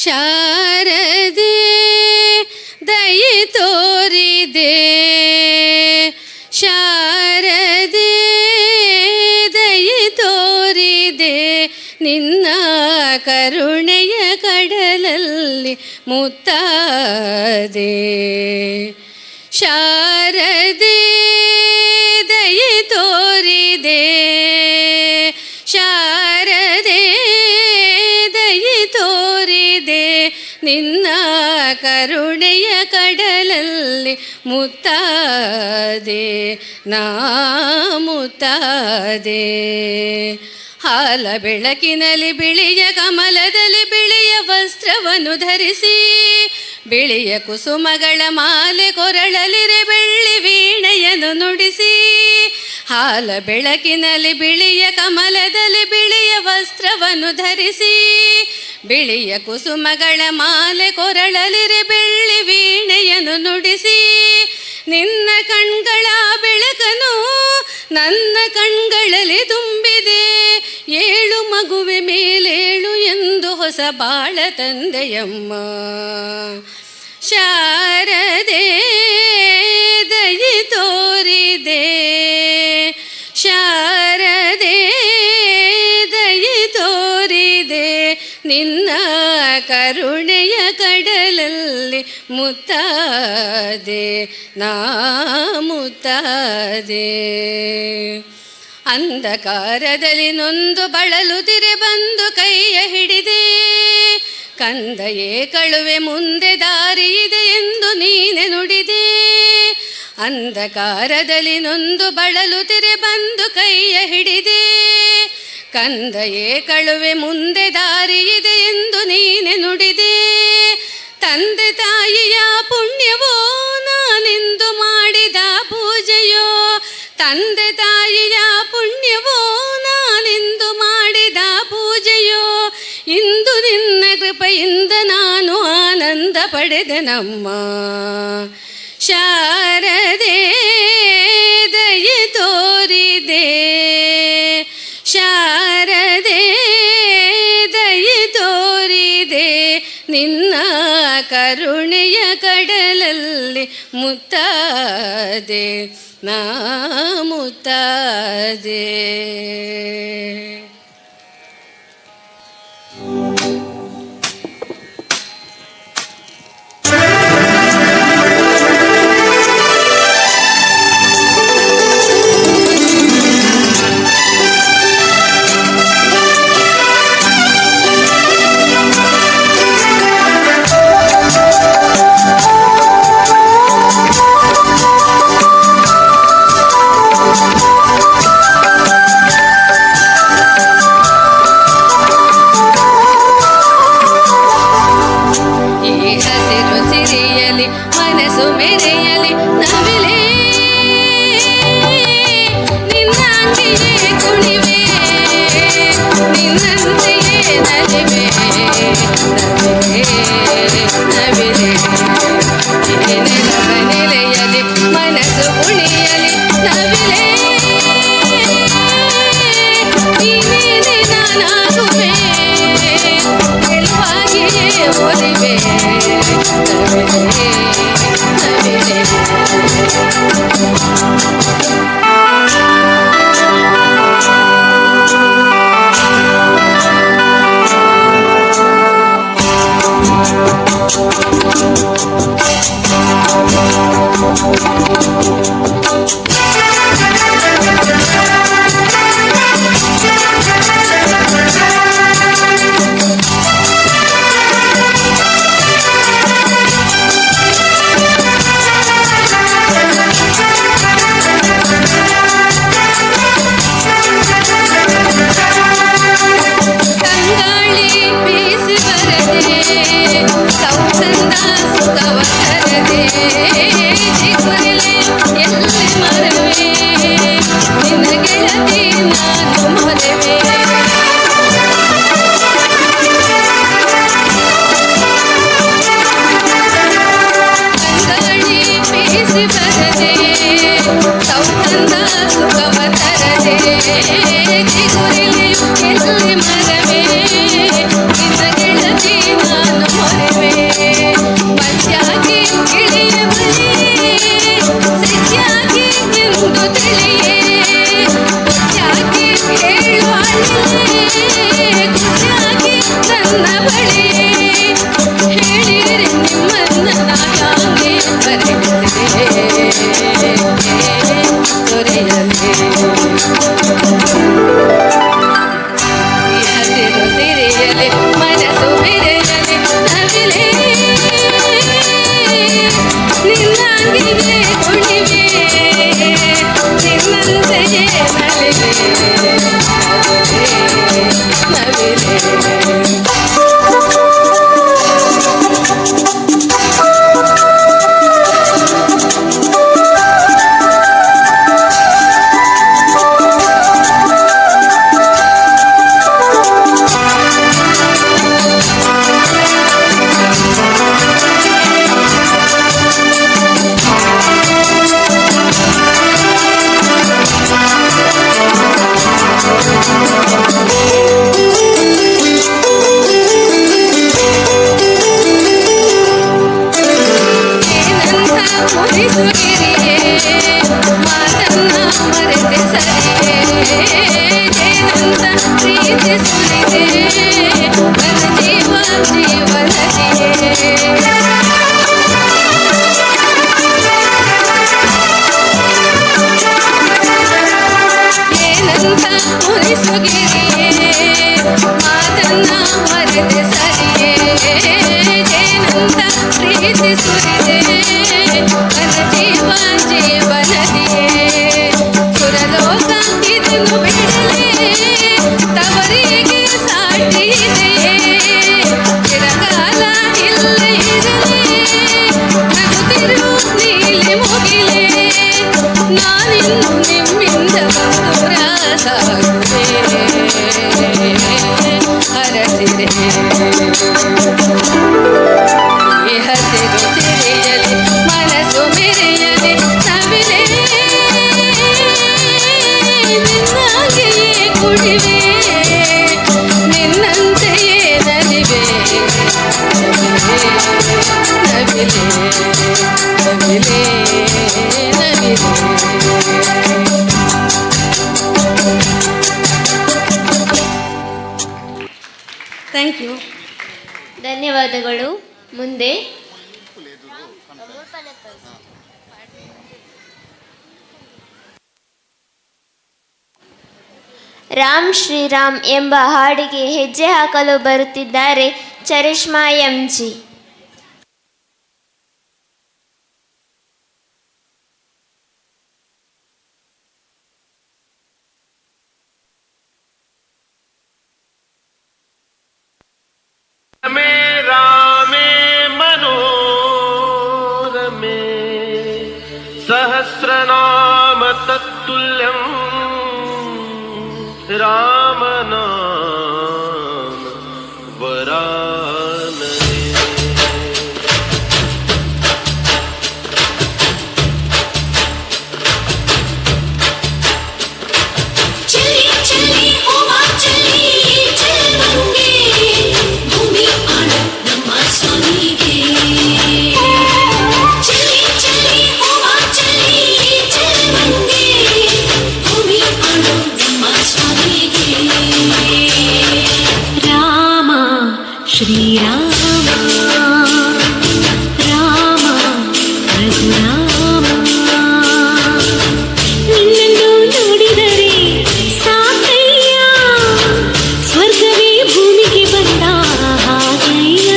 ಶಾರದೆ ದಯೆ ತೋರಿದೆ, ಶಾರದೆ ದಯೆ ತೋರಿದೆ, ನಿನ್ನ ಕರುಣೆಯ ಕಡಲಲ್ಲಿ ಮುತ್ತಾದೆ. ಶಾರದೆ ದಯೆ ತೋರಿದೆ, ಶಾರದೆ ದಯೆ ತೋರಿದೆ, ನಿನ್ನ ಕರುಣೆಯ ಕಡಲಲ್ಲಿ ಮುತ್ತಾದೆ, ನಾ ಮುತ್ತಾದೆ. ಹಾಲ ಬೆಳಕಿನಲ್ಲಿ ಬಿಳಿಯ ಕಮಲದಲ್ಲಿ ಬಿಳಿಯ ವಸ್ತ್ರವನ್ನು ಧರಿಸಿ, ಬಿಳಿಯ ಕುಸುಮಗಳ ಮಾಲೆ ಕೊರಳಲಿರೆ ಬೆಳ್ಳಿ ವೀಣೆಯನ್ನು ನುಡಿಸಿ. ಹಾಲ ಬೆಳಕಿನಲ್ಲಿ ಬಿಳಿಯ ಕಮಲದಲ್ಲಿ ಬಿಳಿಯ ವಸ್ತ್ರವನ್ನು ಧರಿಸಿ, ಬಿಳಿಯ ಕುಸುಮಗಳ ಮಾಲೆ ಕೊರಳಲಿರೆ ಬೆಳ್ಳಿ ವೀಣೆಯನ್ನು ನುಡಿಸಿ. ನಿನ್ನ ಕಣ್ಗಳ ಬೆಳಕನು ನನ್ನ ಕಣ್ಗಳಲ್ಲಿ ತುಂಬಿದೆ, ಏಳು ಮಗುವೆ ಮೇಲೇಳು ಎಂದು ಹೊಸ ಬಾಳ ತಂದೆಯಮ್ಮ. ಶಾರದೆ ದಯೆ ತೋರಿದೆ, ಶಾರದೆ ದಯೆ ತೋರಿದೆ, ನಿನ್ನ ಕರುಣೆಯ ಕಡಲಲ್ಲಿ ಮುತ್ತಾದೆ, ನಾ ಮುತ್ತಾದೆ. ಅಂಧಕಾರದಲ್ಲಿ ನೊಂದು ಬಳಲುತ್ತಿರೆ ಬಂದು ಕೈಯ ಹಿಡಿದೆ, ಕಂದಯೇ ಕಳುವೆ ಮುಂದೆ ದಾರಿ ಇದೆ ಎಂದು ನೀನೆ ಅಂಧಕಾರದಲ್ಲಿ ನೊಂದು ಬಳಲುತ್ತಿರೆ ಬಂದು ಕೈಯ ಹಿಡಿದೆ. ಕಂದಯೇ ಕಳುವೆ ಮುಂದೆ ದಾರಿ ಇದೆ ಎಂದು ನೀನೆ ನುಡಿದೆ. ತಂದೆ ತಾಯಿಯ ಪುಣ್ಯವೋ ನಾನೆಂದು ಮಾಡಿದ ಪೂಜೆಯೋ, ತಂದೆ ತಾಯಿಯ ಪುಣ್ಯವೋ ನಾನೆಂದು ಮಾಡಿದ ಪೂಜೆಯೋ, ಇಂದು ನಿನ್ನ ಕೃಪೆಯಿಂದ ನಾನು ಆನಂದ ಪಡೆದೆನಮ್ಮ. ಶಾರದೆ ದಯೆ ತೋರಿದೆ, ಶಾರದೆ ದಯೆ ತೋರಿದೆ, ನಿನ್ನ ಕರುಣೆಯ ಕಡಲಲ್ಲಿ ಮುತ್ತದೆ ನಾ ಮುತ್ತದೆ. ಮನಸ್ಸು ಮೆರೆಯಲಿ ನವಿಲೆ ನಿನ್ನಂತೆಯೇ ಕುಣಿವೆ, ನಿನ್ನಂತೆಯೇ ನಲಿವೆ ನವಿಲೆ ನೆಲದ ನೆಲೆಯಲಿ ಮನಸ್ಸು ಕುಣಿಯಲಿ ನವಿಲೆ, ನೀನೇನೆ ನಾನಾಗುವೆ ಗೆಲುವಾಗಿಯೇ ಒಲಿವೆ ನವಿಲೆ ನವಿಲೆ. ತಂಗಾಳಿ ಬೀಸಿ ಬರದೆ ಸೌಗಂಧ ಸುಖವ ತರದೆ, ಚಿಗುರಿಲೆ ಎಲ್ಲಿ ಮರವೆ ನಿನ್ನ ಗೆಳತಿ ನಾನು ಮರವೆ. ತಂಗಾಳಿ ಬೀಸಿ ಬರದೆ ಸೌಗಂಧ ಸುಖವ ತರದೆ, ಚಿಗುರಿಲೆ ಎಲ್ಲಿ ಮರವೆ ನಿನ್ನ ಗೆಳತಿ ನಾನು ಮೊರೆವೆ. ಮಧ್ಯಾಗಿ ಇಳಿಯ ಬಲಿ ಸತ್ಯಾಗಿ ಎಂದು ತಿಳಿಯೇ, ಮುತ್ಯಾಗಿ ಹೇಳುವ ಕುತ್ಯಾಗಿ ನನ್ನ ಬಳಿ ಹೇಳಿರಿ ನಿಮ್ಮನ್ನ ನಾಯಾಗಿ ಬರೆಯಲೇ ದೊರೆಯಲೇ. ಹಸಿರು ಸಿರಿಯಲಿ ಮನಸ್ಸು ಬೆರೆಯಲಿ ನವಿಲೆ, ನಿನ್ನಂಗಿಗೆ ಕುಣಿವೆ ನಿನ್ನಂತೆಯೇ ನಲಿವೆ ನವಿಲೆ. ಮುರಿಸುಗಿರಿಯೇ ಮಾತನ್ನ ಮರೆತೆ ಸರಿಯೇ, ಏನಂತ ಪ್ರೀತಿ ಸುರಿದೆ ನನ್ನ ಜೀವ ಜೀವನದಿಯೇ. ಏನಂತ ಮುರಿಸುಗಿರಿಯೇ ಮಾತನ್ನ ಮರೆತೆ ಸರಿಯೇ, ಏನಂತ ಪ್ರೀತಿ ಸುರಿದೆ ನನ್ನ ಜೀವನದಿಯೇ ಸುರಲೋಕ ಇದನ್ನು ಬಿಡಲೇ ತವರಿಗೆ ಸಾಟಿ ಇದೆಯೇ ಚಿರಕಾಲ ಇಲ್ಲೇ ಇರಲೇ ನಗುತ್ತಿರು ನೀಲಿ ಮುಗಿಲೇ ನಾನಿನ್ನು ನಿಮ್ಮಿಂದ ದೂರ ಸಾಗುವೆ ಹರಸಿರೆ ಈ ಹಸಿರು ಸಿರಿಯಲಿ ಮನಸ್ಸು ಮೆರೆಯಲಿ ನವಿಲೆ ನಿನ್ನಾಗೆಯೇ ಕುಡಿವೆ ನಿನ್ನಂತೆಯೇ ನಲಿವೆ ನವಿಲೆ ನವಿಲೆ ನವಿಲೆ ಥ್ಯಾಂಕ್ ಯು. ಧನ್ಯವಾದಗಳು. ಮುಂದೆ ರಾಮ್ ಶ್ರೀರಾಮ್ ಎಂಬ ಹಾಡಿಗೆ ಹೆಜ್ಜೆ ಹಾಕಲು ಬರುತ್ತಿದ್ದಾರೆ ಚರಿಷ್ಮಾ ಎಂಜಿ. रामे मनोरमे सहस्रनाम तत्तुल्यं रामनाम वरानने. चली चली ओवा चली चलवंगे भूमि आड़ ನಮ್ಮ ಸ್ವಾಮಿಗೆ ಚಲಿ ಚಲಿ ಓವಾ ಚಲಿ ಚಲವಂಗೆ ಭೂಮಿ ಆಡ ನಮ್ಮ ಸ್ವಾಮಿಗೆ ರಾಮ ಶ್ರೀರಾಮ ರಾಮ ರಘುರಾಮ ನಿನ್ನನ್ನು ನೋಡಿದರೆ ಸಾಕಯ್ಯ ಸ್ವರ್ಗವೇ ಭೂಮಿಗೆ ಬಂದ ಹಾಗಯ್ಯ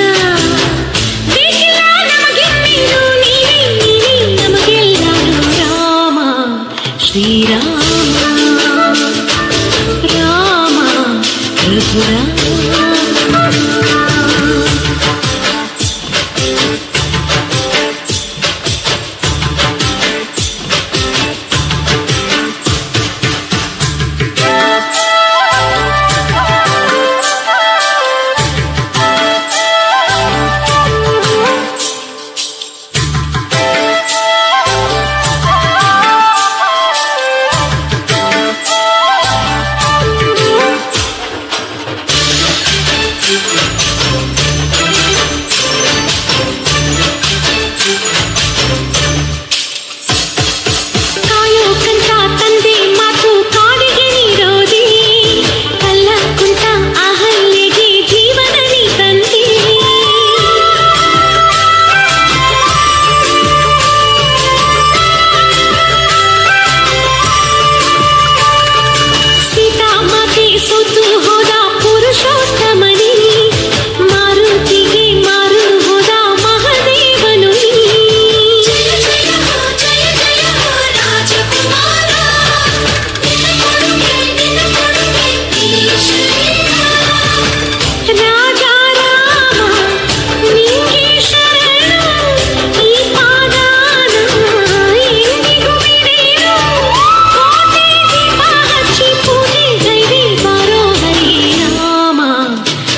ಬೇಕಿಲ್ಲ ನಮಗೆನ್ನೇನು ನೀವೇ ನೀವೇ ನಮಗೆಲ್ಲರೂ ರಾಮ ಶ್ರೀರಾಮ ರಾಮ ರಘುರಾಮ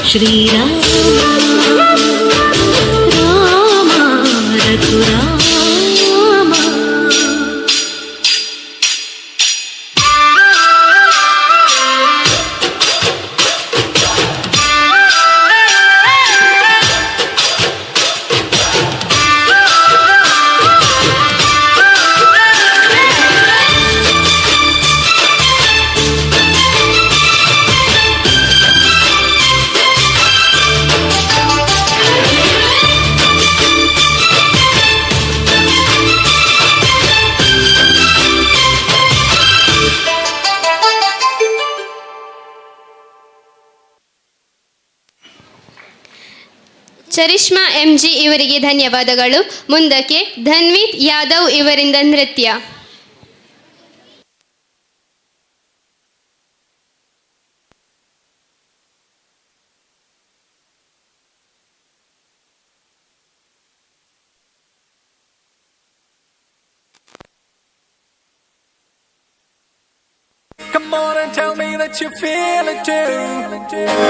ಶ್ರೀರಾಮ ರಾಮ ರಘುರಾಮ. ಚರಿಷ್ಮಾ MG ಇವರಿಗೆ ಧನ್ಯವಾದಗಳು. ಮುಂದಕ್ಕೆ ಧನ್ವಿತ್ ಯಾದವ್ ಇವರಿಂದ ನೃತ್ಯ. Come on and tell me that you feel it too.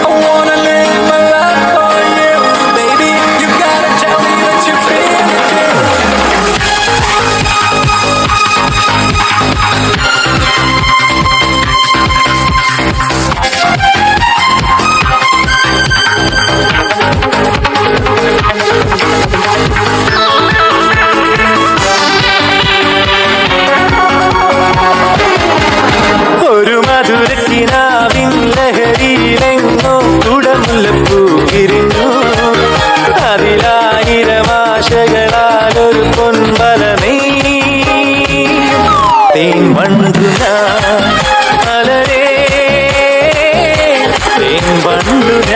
I wanna live my life for you, baby. You gotta tell me that you feel it too. ഒരു മധുരക്കിനാവിൻ ലഹരിയിലെങ്ങോ കുടമുല്ലപ്പൂ വിരിഞ്ഞു. അതിലായിരം ആശകളാലൊരു പൊൻവലമേ തേൻ വണ്ടുന അലരേ തേൻ വണ്ടുന.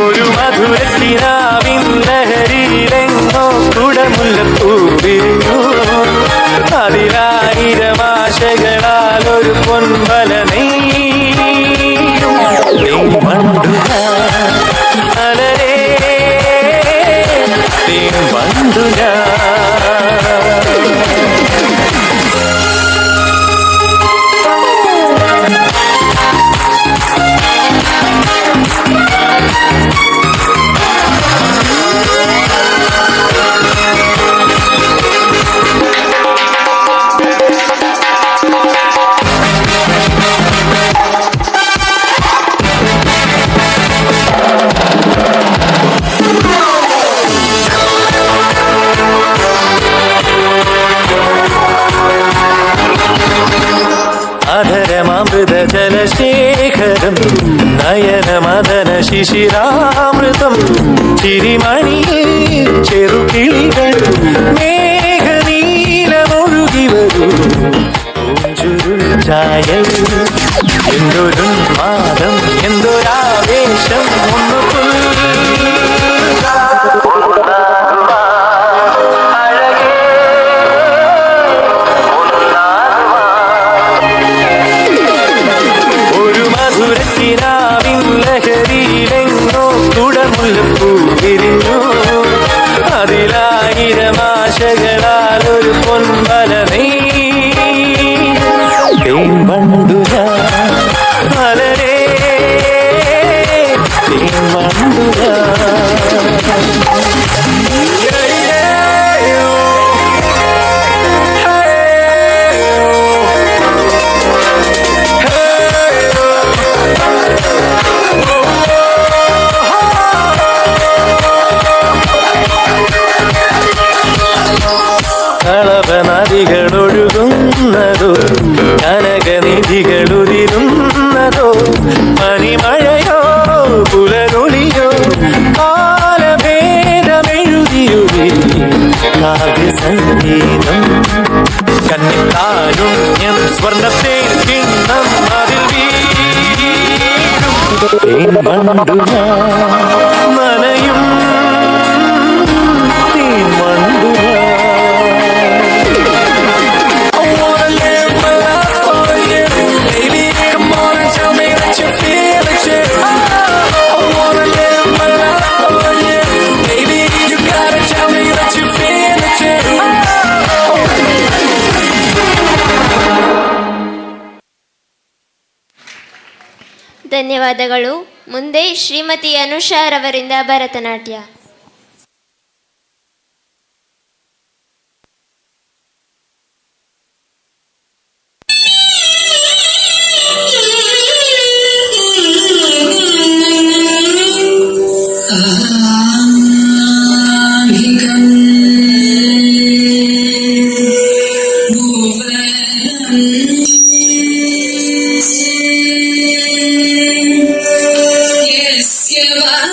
ഒരു മധുരക്കിനാവിൻ ലഹരിയിലെങ്ങോ കുടമുല്ലപ്പൂ വിരിഞ്ഞു. അതിലായിരം ആശകളാലൊരു പൊൻവലമേ വണ്ടുന അലരേ തേൻ വണ്ടുന. അധരമൃത ജലശേഖരം നയനമദന ശിശിരാമൃതം ചിരിമണിയിൽ ചെറുകിളികൾ മേഘനീലമൊഴുകി വരൂ പൂഞ്ചുരുൾ ചായൽ. എന്തൊരു മാതം എന്തൊരാവേശം ഒന്ന് ിനാവിൻ ലഹരിയിലെങ്ങോ കുടമുല്ലപ്പൂ വിരിഞ്ഞു. അതിലായിരം ആശകളാലൊരു പൊൻവലമേ തേൻ വണ്ടുന അലരേ തേൻ വണ്ടുന. കളവ നദികളൊഴുകുന്നതോ കനകനിധികളുതിരുന്നതോ മണിമഴയോ പുലരൊളിയോ കാലഭേദമെഴുതിയൊരു കാവ്യസംഗീതം. കന്നിത്താരുണ്യം സ്വർണ്ണത്തെ കിണ്ണം അതിൽ വീഴും വണ്ടുന മനയും തേൻ വണ്ടുന. ಧನ್ಯವಾದಗಳು. ಮುಂದೆ Shrimati ಅನುಷಾರವರಿಂದ Bharatanatyam. Yes, you are.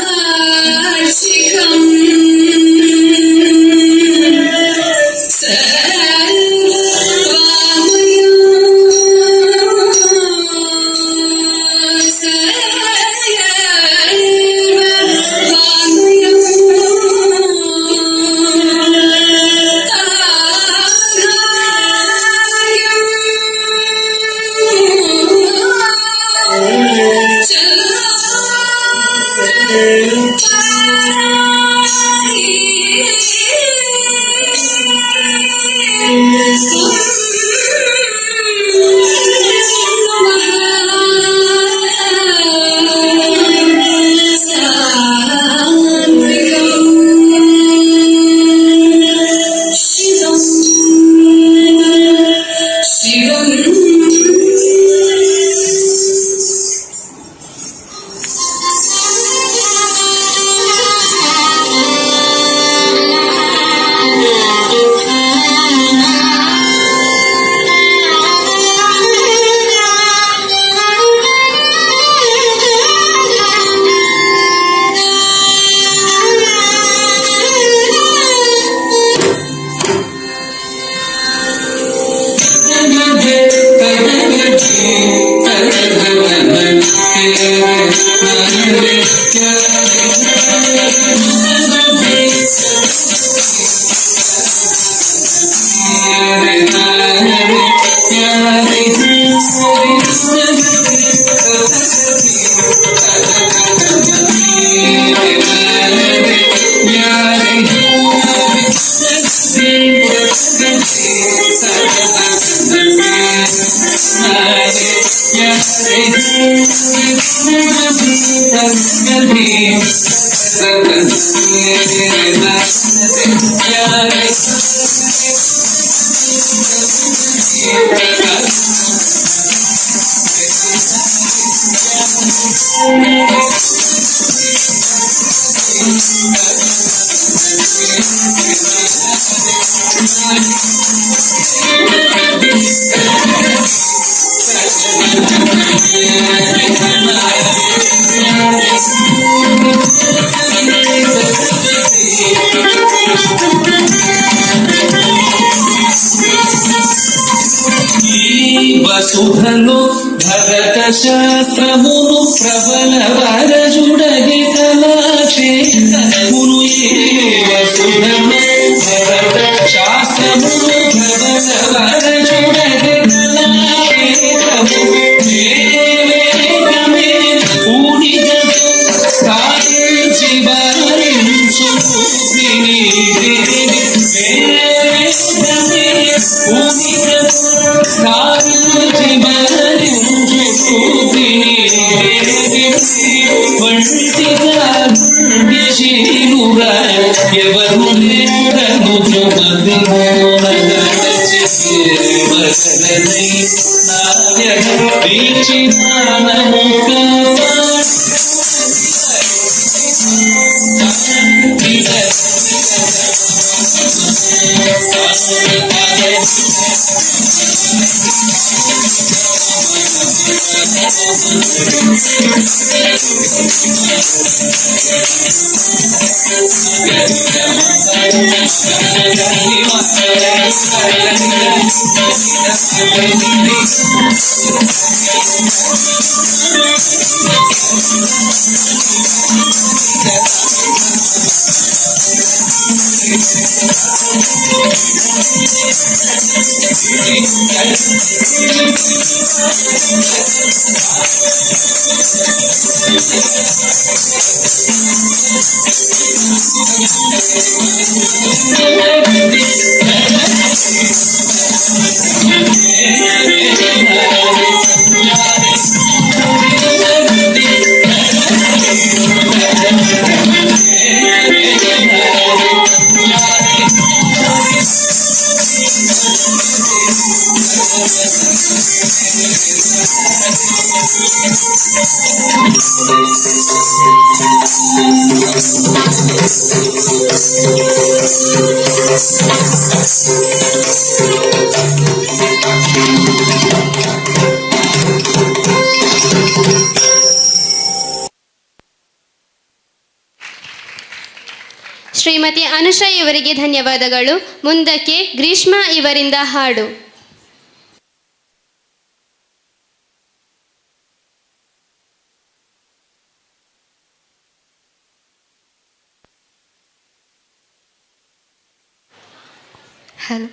వసుధను భరత శాస్త్రమును ప్రబల వరజుడగి కళాక్షేత్రమును వసుధను భరత శాస్త్రమును ప్రబల వరజుడగి కళాక్షేత్రమును సాధించి భరించు ఎవరు లేడను ಶ್ರೀಮತಿ ಅನುಷಾ ಇವರಿಗೆ ಧನ್ಯವಾದಗಳು. ಮುಂದಕ್ಕೆ ಗ್ರೀಷ್ಮಾ ಇವರಿಂದ ಹಾಡು. ಹಲೋ.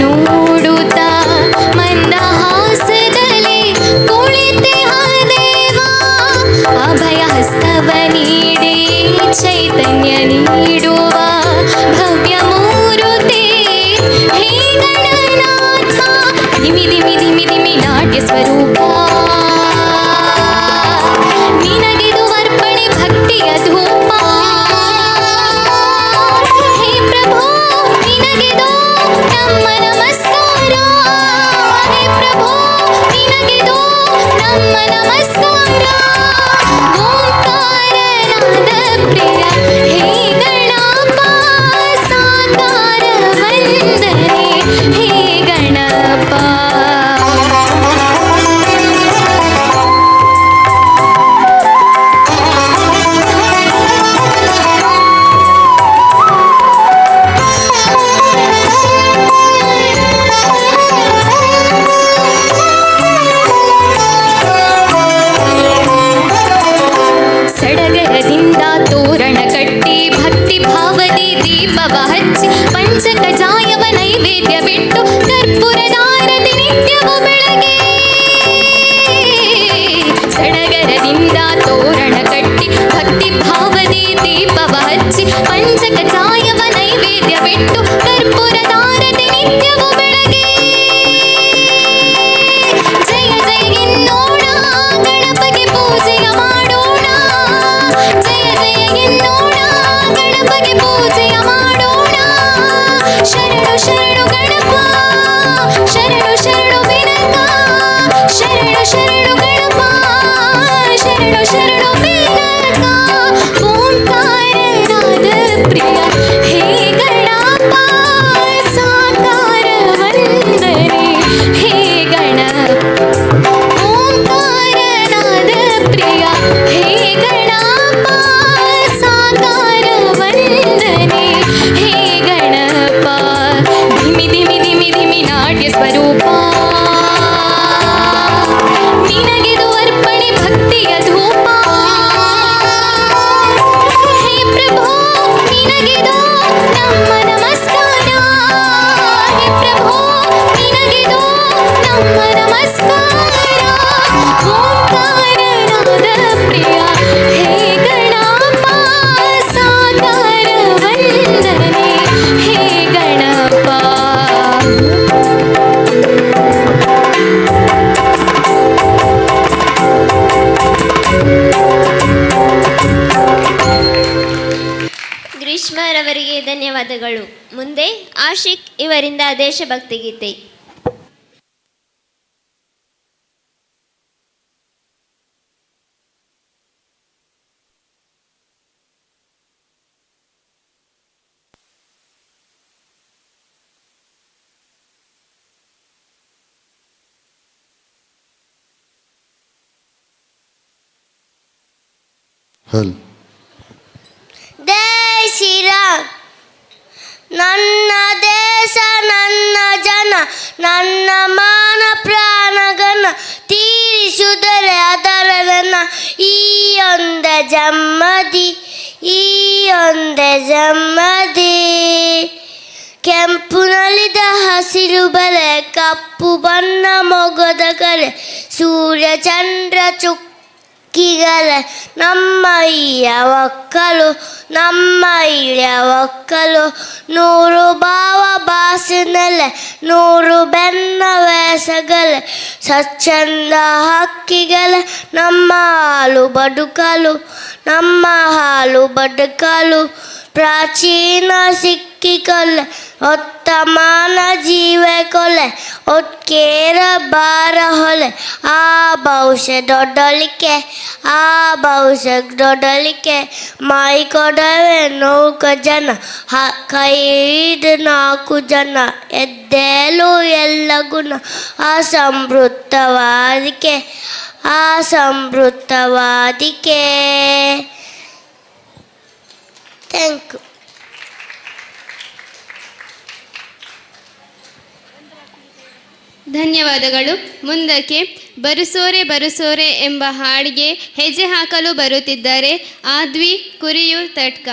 ನೋಡುತ್ತಾ ಮಂದಹಾಸದಲ್ಲಿ ಕುಳಿತೆ ದೇವ ಅಭಯ ಹಸ್ತವ ನೀಡಿ ಚೈತನ್ಯ ನೀಡುವ ಭವ್ಯ ಮೂರುತಿ ಹೇ ಗಣನಾಥ ಧಿಮಿ ಧಿಮಿ ಧಿಮಿ ಧಿಮಿ ನಾಟ್ಯ ಸ್ವರೂಪ ನಿನಗಿದು ಅರ್ಪಣೆ ಭಕ್ತಿಯ ಧೂಪ ಹೇ ಪ್ರಭು ನಿನಗಿದು ನಮ್ಮ ನಮಸ್ಕಾರ ಹೇ ಪ್ರಭು ನಿನಗಿದು ನಮ್ಮ ನಮಸ್ಕಾರ ಓಂಕಾರನಾದ ಪ್ರಿಯ ಹೇ ಗಣಪ ಸಾಕಾರ ವಂದನೆ ಹೇ ಗಣಪ ಸಡಗರದಿಂದ ತೋರಣ ಕಟ್ಟಿ ಭಕ್ತಿ ಭಾವದಿ ದೀಪವ ಹಚ್ಚಿ ಪಂಚಕ ಜಾಯವ ನೈವೇದ್ಯ ಬಿಟ್ಟು ಕರ್ಪೂರದಾರತಿ ನಿತ್ಯವೂ ಬೆಳಗ್ಗೆ ಸಡಗರದಿಂದ ತೋರಣ ಕಟ್ಟಿ ಭಕ್ತಿ ಭಾವದಿ ದೀಪವ ಹಚ್ಚಿ ಪಂಚಕ ಜಾಯವ ನೈವೇದ್ಯ ಬಿಟ್ಟು ಕರ್ಪೂರದಾರತಿ ನಿತ್ಯವೂ ಬೆಳಗ್ಗೆ ಜಯ ಜಯ ಎನ್ನೋಣ ಗಣಪಗೆ ಪೂಜೆಯ ಮಾಡೋಣ ಜಯ ಜಯ ಎನ್ನೋಣ ಗಣಪಗೆ ಪೂಜೆಯ ಮಾಡೋಣ ಶರಣು ಶರಣು ಗಣಪ ಶರಣು ಶರಣು ವಿನಕ ಶರಣು ಶರಣು ಗಣಪ ಶರಣು ಶರಣು ವಿನಕ ಓಂಕಾರನಾದ ಪ್ರಿಯ ಹೇ ಗಣಪ ಸಾಕಾರ ವಂದನೆ ಹೇ ಗಣಪ ಓಂಕಾರನಾದ ಪ್ರಿಯ ಹೇ ಗಣಪ ಸಾಕಾರ ವಂದನೆ ಹೇ ಗಣಪ ಧಿಮಿ ಧಿಮಿ ಧಿಮಿ ಧಿಮಿ ನಾಟ್ಯ ಸ್ವರೂಪ ನಿನಗಿದು ಅರ್ಪಣೆ ಭಕ್ತಿಯ ಧೂಪ ಹೇ ಪ್ರಭು ನಿನಗಿದು ನಮ್ಮ ನಮಸ್ಕಾರ ಹೇ ಪ್ರಭು ನಿನಗಿದು ನಮ್ಮ ನಮಸ್ಕಾರ ಓಂಕಾರನಾದ ಪ್ರಿಯ ಹೇ ಗಣಪ ಸಾಕಾರ ವಂದನೆ ಹೇ ಗಣಪ ಗ್ರೀಷ್ಮರವರಿಗೆ ಧನ್ಯವಾದಗಳು. ಮುಂದೆ ಆಶಿಕ್ ಇವರಿಂದ ದೇಶಭಕ್ತಿ ಗೀತೆ. ಜೈ ಶ್ರೀರಾಮ್. ನನ್ನ ದೇಶ ನನ್ನ ಜನ ನನ್ನ ಮಾನ ಪ್ರಾಣಗನ ತೀರಿಸುದರೆ ಅದರ ನನ್ನ ಈ ಒಂದೇ ಜಮ್ಮದಿ ಈ ಒಂದೇ ಜಮ್ಮದಿ ಕೆಂಪು ನಲಿದ ಹಸಿರು ಬಲೆ ಕಪ್ಪು ಬಣ್ಣ ಮೊಗದ ಕಲೆ ಸೂರ್ಯ ಚಂದ್ರ ಚುಕ್ಕಿಗಲೆ ನಮ್ಮ ಇಯ ಒಕ್ಕಲು ನಮ್ಮ ಇಯ ಒಕ್ಕಲು ನೂರು ಭಾವ ಬಾಸಿನಲೆ ನೂರು ಬೆನ್ನ ವೇಸಗಲೆ ಸ್ವಚ್ಛಂದ ಹಕ್ಕಿಗಲೆ ನಮ್ಮ ಹಾಲು ಬದುಕಲು ನಮ್ಮ ಹಾಲು ಬದುಕಲು ಪ್ರಾಚೀನ ಸಿಕ್ಕಿಕೊಲ್ಲೆ ಒತ್ತಮಾನ ಜೀವೆ ಕೊಲೆ ಒತ್ಕೇರ ಬಾರ ಹೊಲೆ ಆ ಭವಿಷ್ಯ ದೊಡ್ಡಲಿಕೆ ಆ ಭವಿಷ್ಯ ದೊಡ್ಡಲಿಕೆ ಮೈ ಕೊಡವೆ ನೌಕ ಜನ ಕೈದು ನಾಲ್ಕು ಜನ ಎದ್ದೇಲು ಎಲ್ಲ ಗುಣ ಅಸಮೃದ್ಧವಾದಿಕೆ ಅಸಮೃದ್ಧವಾದಿಕೆ. Thank you. ಧನ್ಯವಾದಗಳು. ಮುಂದಕ್ಕೆ ಬರುಸೋರೆ ಬರುಸೋರೆ ಎಂಬ ಹಾಡಿಗೆ ಹೆಜ್ಜೆ ಹಾಕಲು ಬರುತ್ತಿದ್ದಾರೆ ಆದ್ವಿ ಕುರಿಯೂರ್ ತಟ್ಕ.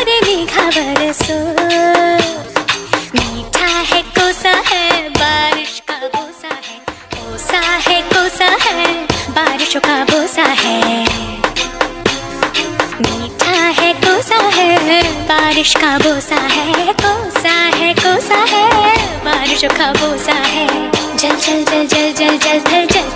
रे मेघा बरसो मीठा है कोसा है बारिश का बोसा है कोसा है कोसा है बारिशों का बोसा है मीठा है कोसा है बारिश का बोसा है कोसा है कोसा है बारिशों का बोसा है जल जल जल जल जल जल थल जल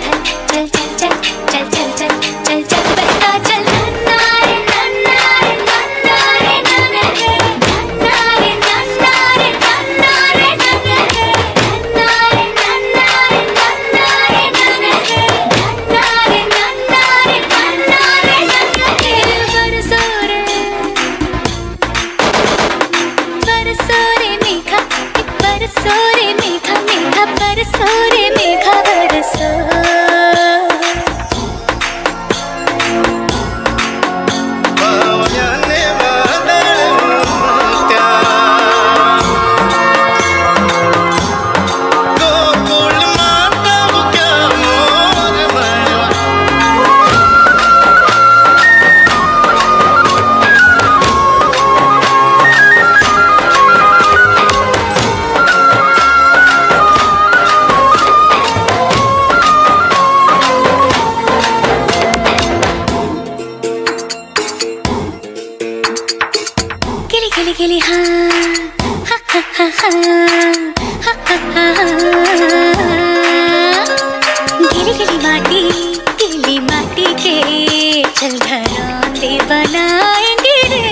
थल चल चल चल चल चल चल चल चल बहता चल नन्ना रे नन्ना रे नन्ना रे नन्ना रे नन्ना रे नन्ना रे नन्ना रे नन्ना रे नन्ना रे नन्ना रे नन्ना रे नन्ना रे नन्ना रे नन्ना रे नन्ना रे नन्ना रे बरसो रे मेघा बरसो रे मेघा मेघा बरसो रे मेघा बरसो गिली गिली हाँ हा हा हा हा हा हा हा गिली गिली माटी के चल घरौंदे बनाएंगे रे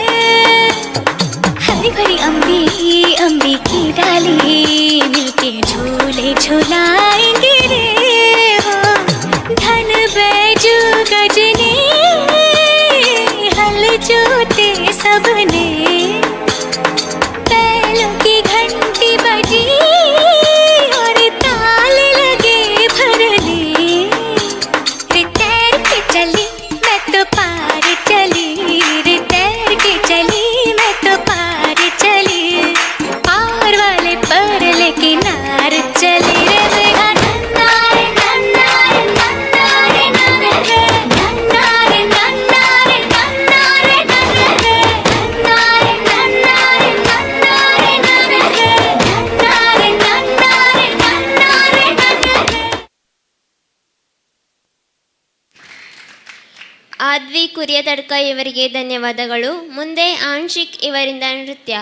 हरी भरी अम्बी की डाली मिलके झूले झूलाएंगे रे हो धन बैजू गजनी हल जोते सबने बैलों की घंटी बजी और ताल लगे भरने रे तैर के चली मैं तो पार चली रे तैर के चली मैं तो पार चली पार वाले पर लेके नार चली रे मेघा नन्ना रे नन्ना रे नन्ना रे नन्ना रे नन्ना रे नन्ना रे नन्ना रे नन्ना रे नन्ना रे नन्ना रे नन्ना रे नन्ना रे नन्ना रे नन्ना रे नन्ना रे नन्ना रे ಆದ್ವಿ ಕುರಿಯತಡ್ಕ ಇವರಿಗೆ ಧನ್ಯವಾದಗಳು. ಮುಂದೆ ಆಂಶಿಕ್ ಇವರಿಂದ ನೃತ್ಯ.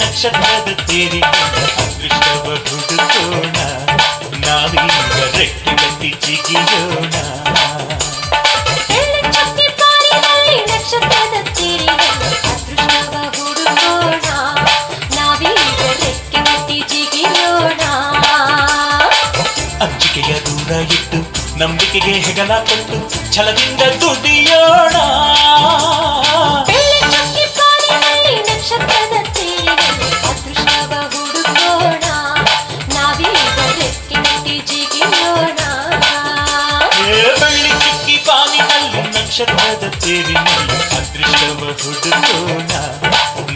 ನಕ್ಷತ್ರದ ತೇರಿ ಅದೃಷ್ಟವ ಹುಡುಕೋಣ ನಾವೀಗ ರೆಕ್ಕೆ ಕಟ್ಟಿ ಜಿಗಿಯೋಣ ನಕ್ಷತ್ರದ ತೇರಿ ಅದೃಷ್ಟವ ಹುಡುಕೋಣ ನಾವೀಗ ರೆಕ್ಕೆ ಕಟ್ಟಿ ಜಿಗಿಯೋಣ ಅಂಜಿಕೆಯ ದೂರ ಇಟ್ಟು ನಂಬಿಕೆಗೆ ಹೆಗಲ ಕೊಟ್ಟು ಛಲದಿಂದ ದುಡಿಯೋಣ ನಕ್ಷತ್ರದ ತೇರಿ ಅದೃಷ್ಟವ ಹುಡುಕೋಣ ನಾವೀಗ ರೆಕ್ಕೆ ಕಟ್ಟಿ ಜಿಗಿಯೋಣ ಬೆಳ್ಳಿ ಚಿಕ್ಕಿ ಬಾನಿನಲ್ಲಿ ನಕ್ಷತ್ರದ ತೇರಿನಲ್ಲಿ ಅದೃಷ್ಟವ ಹುಡುಕೋಣ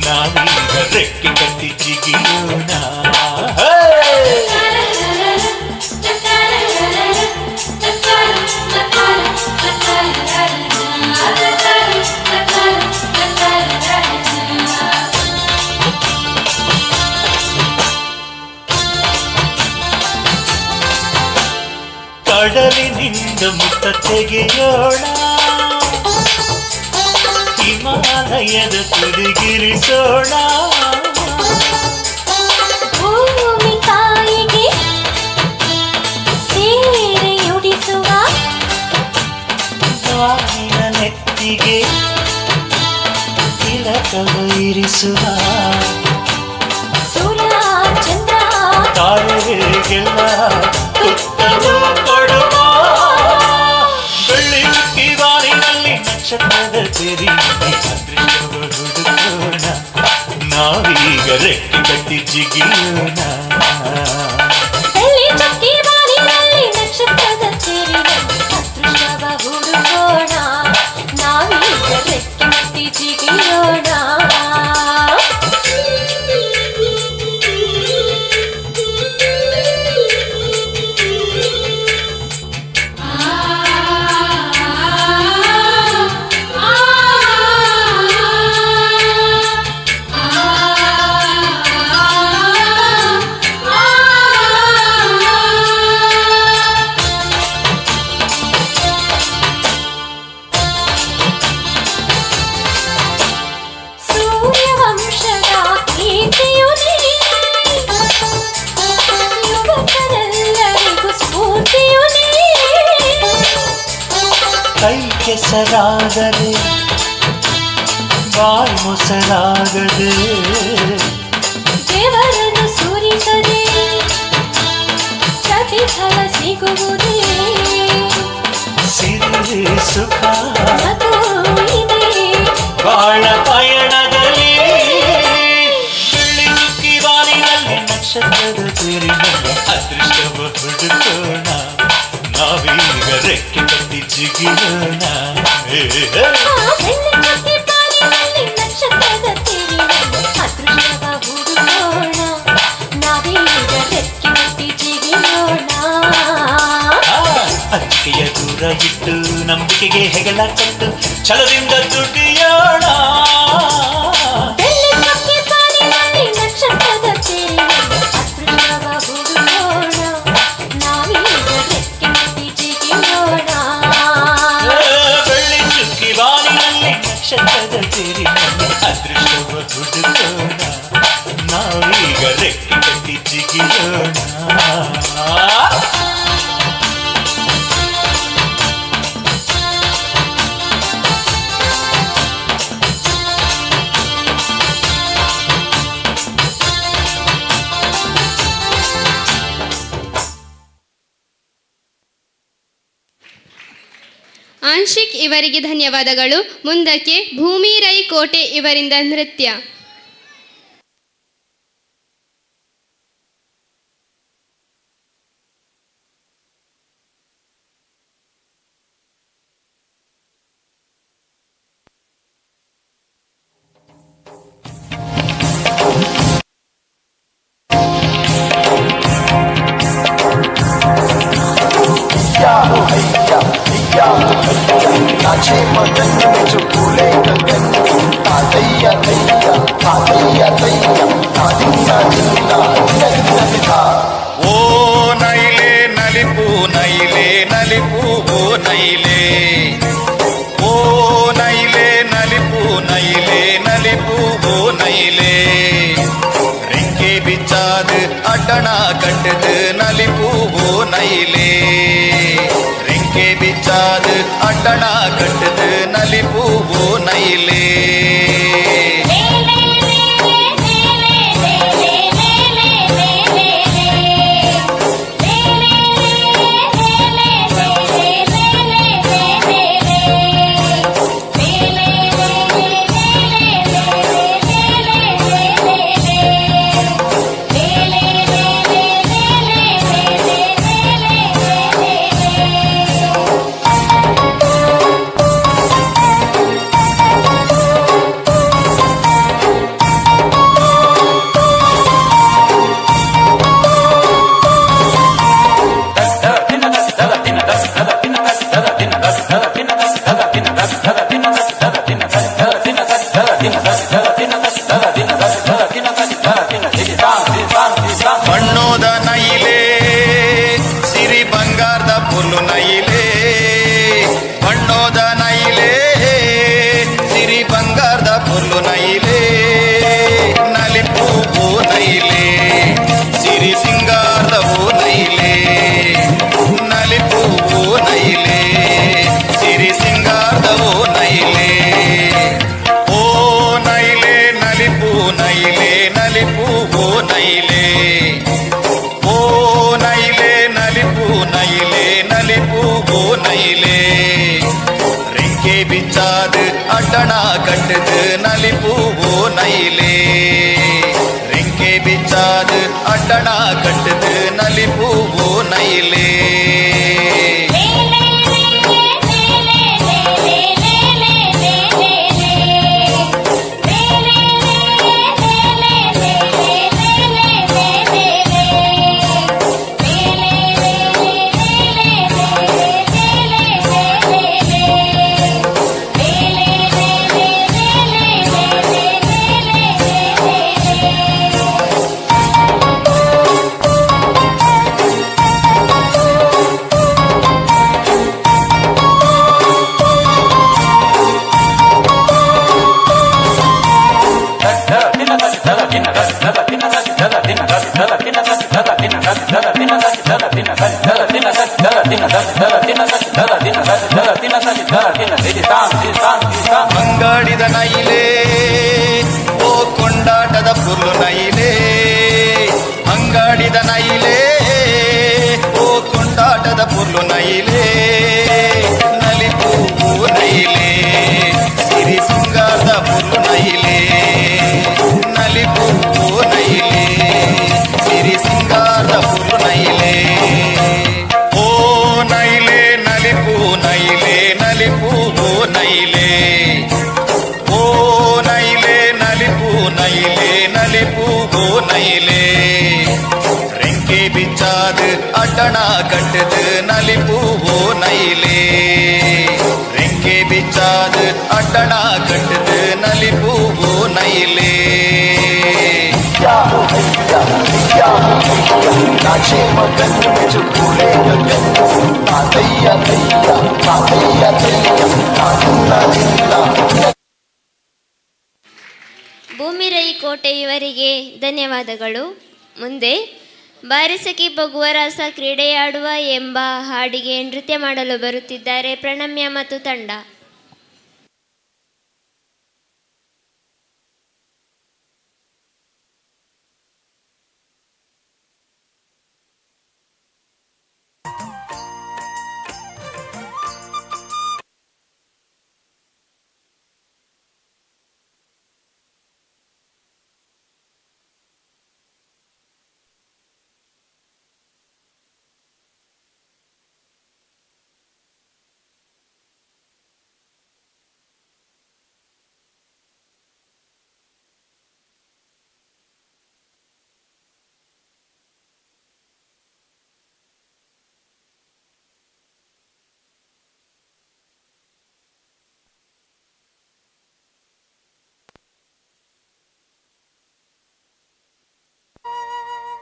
ನಾವೀಗ ರೆಕ್ಕೆ ಕಟ್ಟಿ ಜಿಗಿಯೋಣ. ಕಡಲಿನಿಂದ ಮುತ್ತ ತೆಗೆಯೋಣ, ಹಿಮಾಲಯದ ತುದಿಗಿರಿಸೋಣ. ಭೂಮಿ ತಾಯಿಗೆ ಸೀರೆಯುಡಿಸುವ, ಬಾನಿನ ನೆತ್ತಿಗೆ ತಿಲಕವ ಇರಿಸುವ. ಸೂರ್ಯ ಚಂದ್ರ ತಾರೆಗೆಲ್ಲ ಉತ್ತಮ ಕೊಡುವ. ಬೆಳ್ಳಿ ಚುಕ್ಕಿ ಬಾರಿನಲ್ಲಿ ನಕ್ಷತ್ರದ ತೆರಿ ಅದೃಷ್ಟವ ಹುಡುಕೋಣ ನಾವೀಗ ರೆಕ್ಕೆ ಕಟ್ಟಿ ಜಿಗಿಯೋಣ. ಬೆಳ್ಳಿ ಚುಕ್ಕಿ ಬಾರಿನಲ್ಲಿ ನಕ್ಷತ್ರದ ತೆರಿನಲ್ಲಿ ಅದೃಷ್ಟವ ಹುಡುಕೋಣ ನಾವೀಗ ರೆಕ್ಕೆ ಕಟ್ಟಿ ಜಿಗಿಯೋಣ. ಸೂರ್ಯವಂಶದ ಕೀರ್ತಿಯು ನೀ, ಯುವಕರೆಲ್ಲರಿಗೂ ಸ್ಫೂರ್ತಿಯು ನೀ. ಕೈ ಕೆಸರಾಗದೆ ಬಾಯಿ ಮೊಸರಾಗದೆ, ದೇವರನ್ನು ಸುರಿಸದೆ ಪ್ರತಿಫಲ ಸಿಗುವುದೇ. ಸಿರಿ ಸುಖ ಅದು ಇದೆ ಬಾಳ ಪಯಣದಲ್ಲಿ. ಬೆಳ್ಳಿ ಚುಕ್ಕಿ ಬಾರಿನಲ್ಲಿ ನಕ್ಷತ್ರದ ತೆರಿನಲ್ಲಿ ಅದೃಷ್ಟವ ಹುಡುಕೋಣ ನಾವೀಗ ರೆಕ್ಕೆ ಕಟ್ಟಿ ಜಿಗಿಯೋಣ. ಬೆಳ್ಳಿ ಚುಕ್ಕಿ ಬಾರಿನಲ್ಲಿ ನಕ್ಷತ್ರದ ತೆರಿನಲ್ಲಿ ಅದೃಷ್ಟವ ಹುಡುಕೋಣ ನಾವೀಗ ರೆಕ್ಕೆ ಕಟ್ಟಿ ಜಿಗಿಯೋಣ. ಅತ್ತಿಗೆಯ ದೂರ ಇಟ್ಟು ನಂಬಿಕೆಗೆ ಹೆಗಲ ಕೊಟ್ಟು ಛಲದಿಂದ ದುಡಿಯೋಣ. ಬೆಳ್ಳಿ ಚುಕ್ಕಿ ಬಾರಿನಲ್ಲಿ ನಕ್ಷತ್ರದ ತೆರಿನಲ್ಲಿ ಅದೃಷ್ಟವ ಹುಡುಕೋಣ ನಾವೀಗ ರೆಕ್ಕೆ ಕಟ್ಟಿ ಜಿಗಿಯೋಣ. ಬೆಳ್ಳಿ ಚುಕ್ಕಿ ಬಾರಿನಲ್ಲಿ ನಕ್ಷತ್ರದ ತೆರಿನಲ್ಲಿ ಅದೃಷ್ಟವ ಹುಡುಕೋಣ ನಾವೀಗ ರೆಕ್ಕೆ ಕಟ್ಟಿ ಜಿಗಿಯೋಣ. ಆಂಶಿಕ್ ಇವರಿಗೆ ಧನ್ಯವಾದಗಳು. ಮುಂದಕ್ಕೆ ಭೂಮಿ ರೈ ಕೋಟೆ ಇವರಿಂದ ನೃತ್ಯ. नाचे मगन में जो फूले गगन तातैया तैया तातैया तैया तादिया दिया नग नग था. ఓ నైలే నలిపు నైలే నలిపు ఓ నైలే, ఓ నైలే నలిపు నైలే నలిపు ఓ నైలే. ರೆಕ್ಕೆ ಬಿಚ್ಚಾದು ಅಡ್ಡಣ ಕಟ್ಟದು ನಲಿಪು ಓ ನೈಲೇ. ರೆಕ್ಕೆ ಬಿಚ್ಚಾದು ಅಡ್ಡಣ ಕಟ್ಟದು ನಲಿಪು ಓ ನೈಲೇ. ಬಣ್ಣೋದ ನೈಲೆ ಸಿರಿ ಬಂಗಾರದ ಪುಲ್ಲು ನೈಲೆ ಬಣ್ಣೋದ ನೈಲೆ ಸಿರಿ ಬಂಗಾರದ ಪುಲ್ಲು ನೈಲೆ ನಲಿಪು ನೈಲೆ ಸಿರಿ ಸಿಂಗಾರದವು ನೈಲೆ ನಲಿಪು ನೈಲೆ ಸಿರಿ ಸಿಂಗಾರದವು ನೈಲೆ ಓ ನೈಲೆ ನಲಿಪು ನೈಲೆ ನಲಿಪು ಓ ನೈಲೆ ಓ ನೈಲೆ ನಲಿಪು ನೈಲೆ ನಲಿಪು ಓ ನೈಲೆ ರೆಂಕೆ ಬಿಚ್ಚಾದು ಅಡ್ಡಣ ಕಟ್ಟದು ನಲಿಪು ಓ ನೈಲೆ ರೆಂಕೆ ಬಿಚ್ಚಾದು ಅಡ್ಡಣ ಕಟ್ಟದು ನಲಿಪು ಓ ನೈಲೆ ಅಂಗಾಡಿದ ನೈಲೆ ಓ ಕೊಂಡಾಟದ ಪುಲ್ಲು ನೈಲೆ ಅಂಗಾಡಿದ ನೈಲೆ ಓ ಕೊಂಡಾಟದ ಪುಲ್ಲು ನೈಲೆ ನಲಿಪು ನೈಲೆ ಸಿರಿ ಸಿಂಗಾರದ ಪುಲ್ಲು ನೈಲೆ ನಲಿಪು ನೈಲೆ ಸಿರಿ ಸಿಂಗಾರದ ಪುಲ್ಲು ನೈಲೆ ಓ ನೈಲೆ ನಲಿಪು ನೈಲೆ ನಲಿಪು ಓ ನೈಲೆ ಓ ನೈಲೆ ನಲಿಪು ನೈಲೆ ನಲಿಪು ಓ ನೈಲೆ ರೆಂಕೆ ಬಿಚ್ಚಾದು ಅಡ್ಡಣ ಕಟ್ಟದು ನಲಿಪು ಓ ನೈಲೆ ರೆಂಕೆ ಬಿಚ್ಚಾದು ಅಡ್ಡಣ ಕಟ್ಟದು ನಲಿಪು ಓ ನೈಲೆ नाचे मगन में जो भूले गगन तातैया तैया तातैया तैया तातुना जिंदा ಭೂಮಿರೈ ಕೋಟೆ ಇವರಿಗೆ ಧನ್ಯವಾದಗಳು. ಮುಂದೆ ಬಾರಿಸಕಿ ಬಗುವರಾಸ ಕ್ರೀಡೆಯಾಡುವ ಎಂಬ ಹಾಡಿಗೆ ನೃತ್ಯ ಮಾಡಲು ಬರುತ್ತಿದ್ದಾರೆ ಪ್ರಣಮ್ಯ ಮತ್ತು ತಂಡ.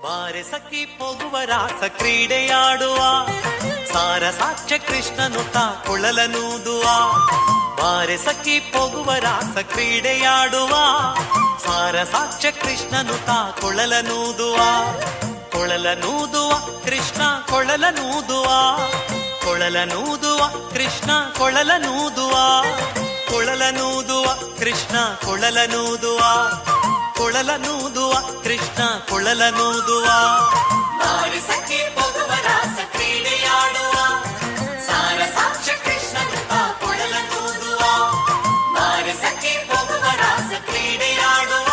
ಬಾರೆ ಸಖಿ ಹೋಗುವ ರಾಸ ಕ್ರೀಡೆಯಾಡುವ ಸಾರ ಸಾಕ್ಷ್ಯ ಕೃಷ್ಣನು ತಾ ಕೊಳಲನೂದುವ ಬಾರೆ ಸಖಿ ಹೋಗುವ ರಾಸ ಕ್ರೀಡೆಯಾಡುವ ಸಾರ ಸಾಕ್ಷ್ಯ ಕೃಷ್ಣನು ತಾ ಕೊಳಲನೂದುವ ಕೊಳಲನೂದುವ ಕೃಷ್ಣ ಕೊಳಲನೂದುವ ಕೊಳಲನೂದುವ ಕೃಷ್ಣ ಕೊಳಲನೂದುವ ಕೊಳಲನೂದುವ ಕೃಷ್ಣ ಕೊಳಲನೂದುವ ಕೊಳಲನೂದುವ ಕೃಷ್ಣ ಕೊಳಲನೂದುವ ಬಾರಿ ಸಖಿ ಹೋಗುವ ರಾಸ ಕ್ರೀಡೆಯಾಡುವ ಸಾರ ಸಾಕ್ಷ್ಯ ಕೃಷ್ಣನು ತಾ ಕೊಳಲನೂದುವ ಬಾರಿ ಸಖಿ ಹೋಗುವ ರಾಸ ಕ್ರೀಡೆಯಾಡುವ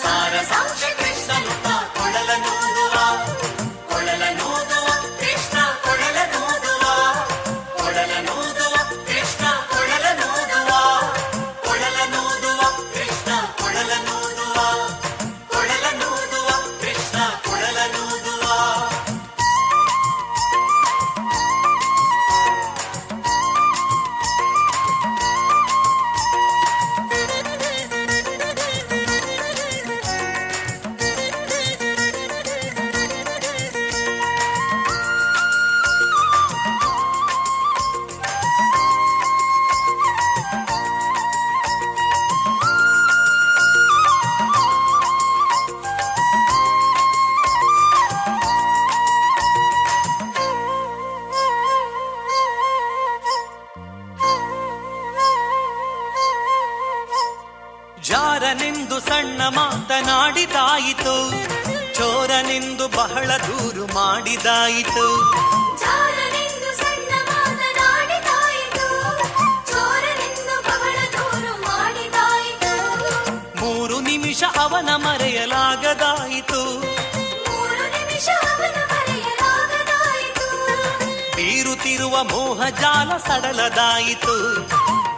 ಸಾರ ಸಾಕ್ಷ್ಯ ಕೃಷ್ಣನು ತಾ ಕೊಳಲನೂದುವ ಕೊಳಲನೂದುವ ಕೃಷ್ಣ ಕೊಳಲನೂದುವ ಕೊಳಲನೂದುವ ಕೃಷ್ಣ ಕೊಳಲನೂದುವ ಕೊಳಲನೂದುವ ಕೃಷ್ಣ ಕೊಳಲನೂದುವ ಕೊಳಲನೂದುವ ಕೃಷ್ಣ ಕೊಳಲನೂದುವ. ಜಾರನೆಂದು ಸಣ್ಣ ಮಾತನಾಡಿದಾಯಿತು, ಚೋರನೆಂದು ಬಹಳ ದೂರು ಮಾಡಿದಾಯಿತು. ಜಾರನೆಂದು ಸಣ್ಣ ಮಾತನಾಡಿದಾಯಿತು, ಚೋರನೆಂದು ಬಹಳ ದೂರು ಮಾಡಿದಾಯಿತು. 3 ನಿಮಿಷ ಅವನ ಮರೆಯಲಾಗದಾಯಿತು, 3 ನಿಮಿಷ ಅವನ ಮರೆಯಲಾಗದಾಯಿತು. ಬೀರುತ್ತಿರುವ ಮೋಹ ಜಾಲ ಸಡಲದಾಯಿತು,